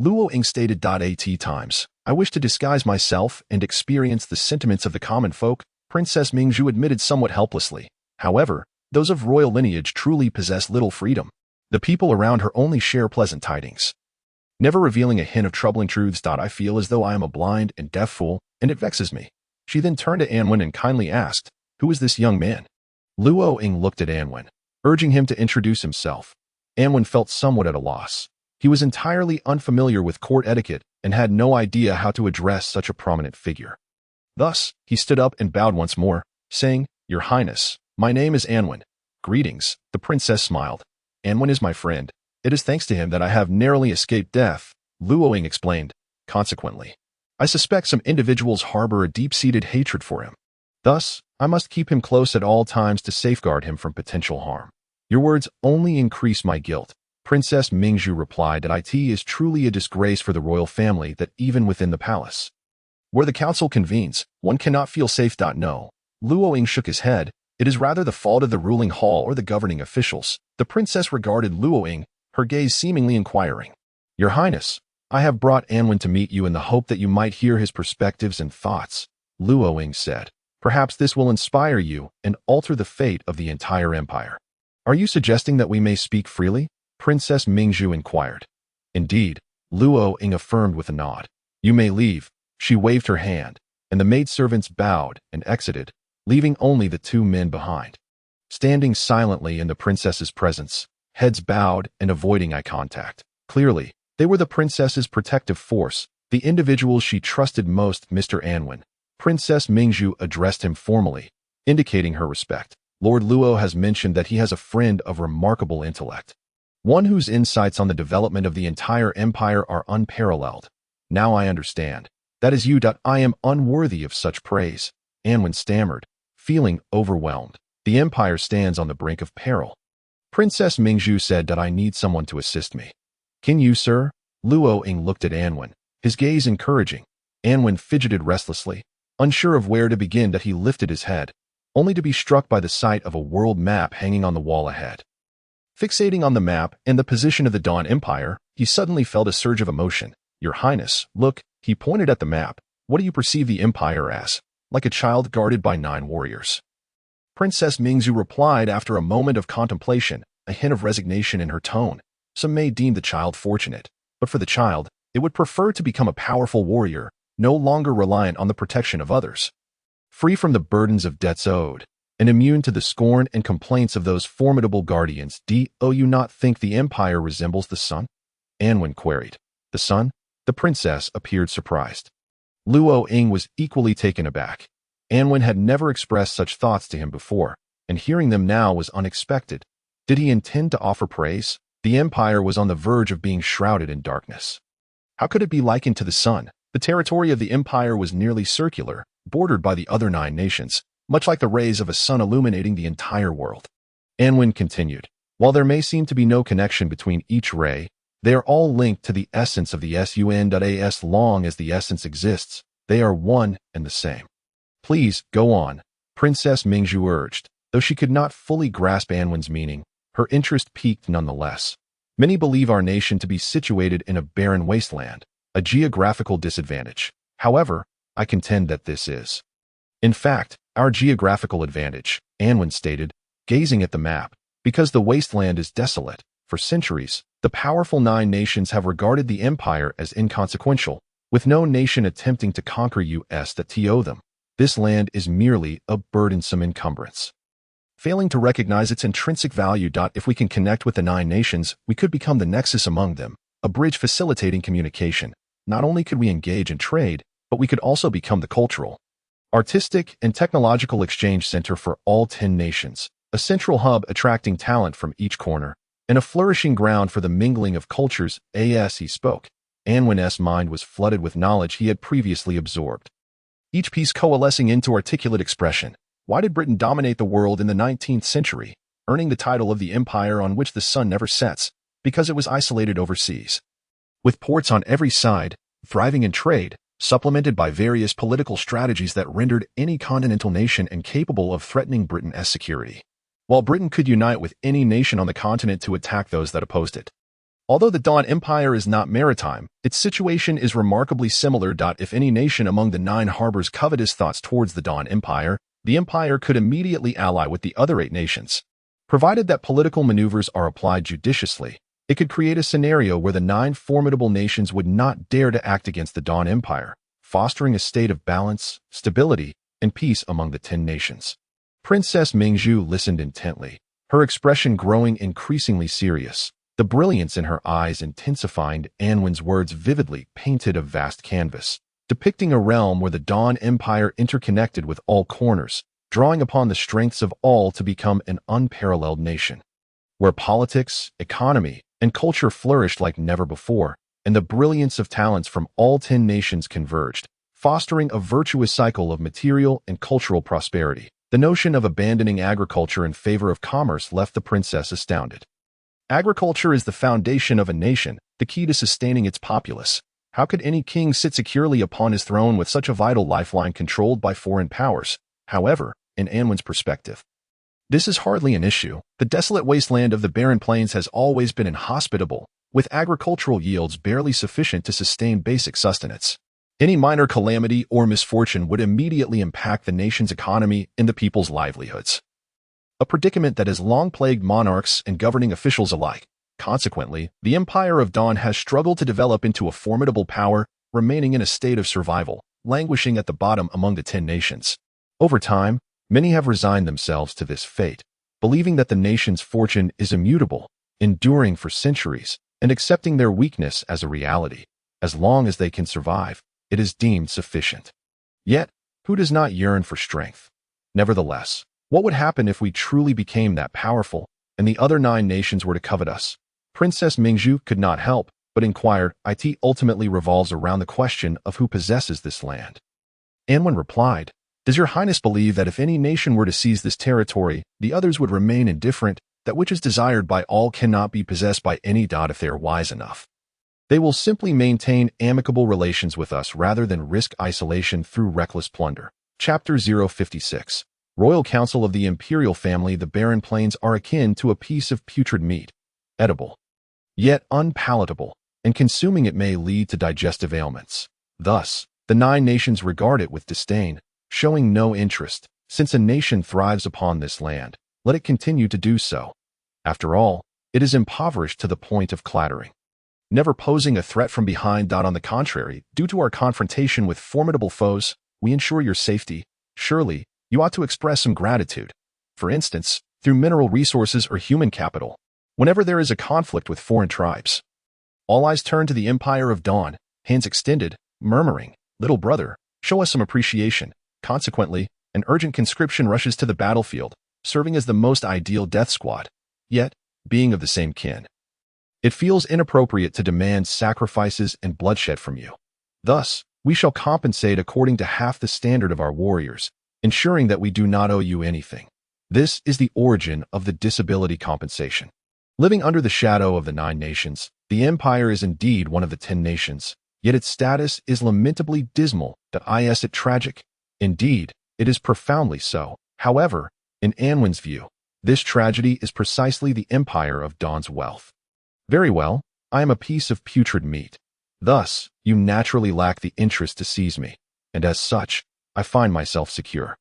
Luo Ying stated. At times, I wish to disguise myself and experience the sentiments of the common folk, Princess Mingzhu admitted somewhat helplessly. However, those of royal lineage truly possess little freedom. The people around her only share pleasant tidings, never revealing a hint of troubling truths. I feel as though I am a blind and deaf fool, and it vexes me. She then turned to Anwen and kindly asked, "Who is this young man?" Luo Ying looked at Anwen, urging him to introduce himself. Anwen felt somewhat at a loss. He was entirely unfamiliar with court etiquette and had no idea how to address such a prominent figure. Thus, he stood up and bowed once more, saying, "Your Highness, my name is Anwen." "Greetings," the princess smiled. "Anwen is my friend. It is thanks to him that I have narrowly escaped death," Luo Ying explained. "Consequently, I suspect some individuals harbor a deep-seated hatred for him. Thus, I must keep him close at all times to safeguard him from potential harm." "Your words only increase my guilt," Princess Mingzhu replied. "It is truly a disgrace for the royal family that even within the palace, where the council convenes, one cannot feel safe. No. Luo Ying shook his head. "It is rather the fault of the ruling hall or the governing officials." The princess regarded Luo Ying, her gaze seemingly inquiring. "Your Highness, I have brought Anwen to meet you in the hope that you might hear his perspectives and thoughts," Luo Ying said. "Perhaps this will inspire you and alter the fate of the entire empire." "Are you suggesting that we may speak freely?" Princess Mingzhu inquired. "Indeed," Luo Ying affirmed with a nod. "You may leave." She waved her hand, and the maidservants bowed and exited, leaving only the two men behind, standing silently in the princess's presence, heads bowed and avoiding eye contact. Clearly, they were the princess's protective force, the individuals she trusted most. "Mr. Anwen." Princess Mingzhu addressed him formally, indicating her respect. "Lord Luo has mentioned that he has a friend of remarkable intellect, one whose insights on the development of the entire empire are unparalleled. Now I understand. That is you. I am unworthy of such praise," Anwen stammered, feeling overwhelmed. "The empire stands on the brink of peril." Princess Mingzhu said, "I need someone to assist me." "Can you, sir?" Luo Ying looked at Anwen, his gaze encouraging. Anwen fidgeted restlessly, unsure of where to begin. He lifted his head, only to be struck by the sight of a world map hanging on the wall ahead. Fixating on the map and the position of the Dawn Empire, he suddenly felt a surge of emotion. "Your Highness, look," he pointed at the map. "What do you perceive the empire as?" "Like a child guarded by 9 warriors." Princess Mingzhu replied after a moment of contemplation, a hint of resignation in her tone. "Some may deem the child fortunate, but for the child, it would prefer to become a powerful warrior, no longer reliant on the protection of others, free from the burdens of debts owed, and immune to the scorn and complaints of those formidable guardians. Do you not think the empire resembles the sun? Anwen queried. The sun? The princess appeared surprised. Luo Ying was equally taken aback. Anwen had never expressed such thoughts to him before, and hearing them now was unexpected. Did he intend to offer praise? The empire was on the verge of being shrouded in darkness. How could it be likened to the sun? The territory of the empire was nearly circular, bordered by the other 9 nations, much like the rays of a sun illuminating the entire world. Anwen continued, while there may seem to be no connection between each ray, they are all linked to the essence of the sun. As long as the essence exists, they are one and the same. Please, go on, Princess Mingzhu urged. Though she could not fully grasp Anwen's meaning, her interest piqued nonetheless. Many believe our nation to be situated in a barren wasteland, a geographical disadvantage. However, I contend that this is, in fact, our geographical advantage, Anwen stated, gazing at the map. Because the wasteland is desolate, for centuries, the powerful 9 nations have regarded the empire as inconsequential, with no nation attempting to conquer them. This land is merely a burdensome encumbrance, failing to recognize its intrinsic value. If we can connect with the 9 nations, we could become the nexus among them, a bridge facilitating communication. Not only could we engage in trade, but we could also become the cultural, artistic, and technological exchange center for all 10 nations, a central hub attracting talent from each corner, and a flourishing ground for the mingling of cultures. As he spoke, Anwen's mind was flooded with knowledge he had previously absorbed, each piece coalescing into articulate expression. Why did Britain dominate the world in the 19th century, earning the title of the empire on which the sun never sets? Because it was isolated overseas, with ports on every side, thriving in trade, supplemented by various political strategies that rendered any continental nation incapable of threatening Britain's security, while Britain could unite with any nation on the continent to attack those that opposed it. Although the Dawn Empire is not maritime, its situation is remarkably similar. If any nation among the 9 harbors covetous thoughts towards the Dawn Empire, the empire could immediately ally with the other 8 nations. Provided that political maneuvers are applied judiciously, it could create a scenario where the 9 formidable nations would not dare to act against the Dawn Empire, fostering a state of balance, stability, and peace among the 10 nations. Princess Mingzhu listened intently, her expression growing increasingly serious. The brilliance in her eyes intensifying. Anwen's words vividly painted a vast canvas, depicting a realm where the Dawn Empire interconnected with all corners, drawing upon the strengths of all to become an unparalleled nation, where politics, economy, and culture flourished like never before, and the brilliance of talents from all 10 nations converged, fostering a virtuous cycle of material and cultural prosperity. The notion of abandoning agriculture in favor of commerce left the princess astounded. Agriculture is the foundation of a nation, the key to sustaining its populace. How could any king sit securely upon his throne with such a vital lifeline controlled by foreign powers? However, in Anwen's perspective, this is hardly an issue. The desolate wasteland of the barren plains has always been inhospitable, with agricultural yields barely sufficient to sustain basic sustenance. Any minor calamity or misfortune would immediately impact the nation's economy and the people's livelihoods, a predicament that has long plagued monarchs and governing officials alike. Consequently, the Empire of Dawn has struggled to develop into a formidable power, remaining in a state of survival, languishing at the bottom among the 10 nations. Over time, many have resigned themselves to this fate, believing that the nation's fortune is immutable, enduring for centuries, and accepting their weakness as a reality. As long as they can survive, it is deemed sufficient. Yet, who does not yearn for strength? Nevertheless, what would happen if we truly became that powerful, and the other 9 nations were to covet us? Princess Mingzhu could not help but inquired. It ultimately revolves around the question of who possesses this land. Anwen replied, "Does your highness believe that if any nation were to seize this territory, the others would remain indifferent? That which is desired by all cannot be possessed by any. If they are wise enough, they will simply maintain amicable relations with us rather than risk isolation through reckless plunder." Chapter 056. Royal Council of the Imperial Family. The barren plains are akin to a piece of putrid meat, edible, yet unpalatable, and consuming it may lead to digestive ailments. Thus, the 9 nations regard it with disdain, showing no interest. Since a nation thrives upon this land, let it continue to do so. After all, it is impoverished to the point of clattering, never posing a threat from behind. On the contrary, due to our confrontation with formidable foes, we ensure your safety. Surely, you ought to express some gratitude. for instance, through mineral resources or human capital. Whenever there is a conflict with foreign tribes, all eyes turn to the Empire of Dawn, hands extended, murmuring, "Little brother, show us some appreciation." Consequently, an urgent conscription rushes to the battlefield, serving as the most ideal death squad. Yet, being of the same kin, it feels inappropriate to demand sacrifices and bloodshed from you. Thus, we shall compensate according to half the standard of our warriors, ensuring that we do not owe you anything. This is the origin of the disability compensation. Living under the shadow of the 9 nations, the Empire is indeed one of the 10 nations, yet its status is lamentably dismal. Is it tragic? Indeed, it is profoundly so. However, in Anwen's view, this tragedy is precisely the Empire of Dawn's wealth. Very well, I am a piece of putrid meat. Thus, you naturally lack the interest to seize me, and as such, I find myself secure.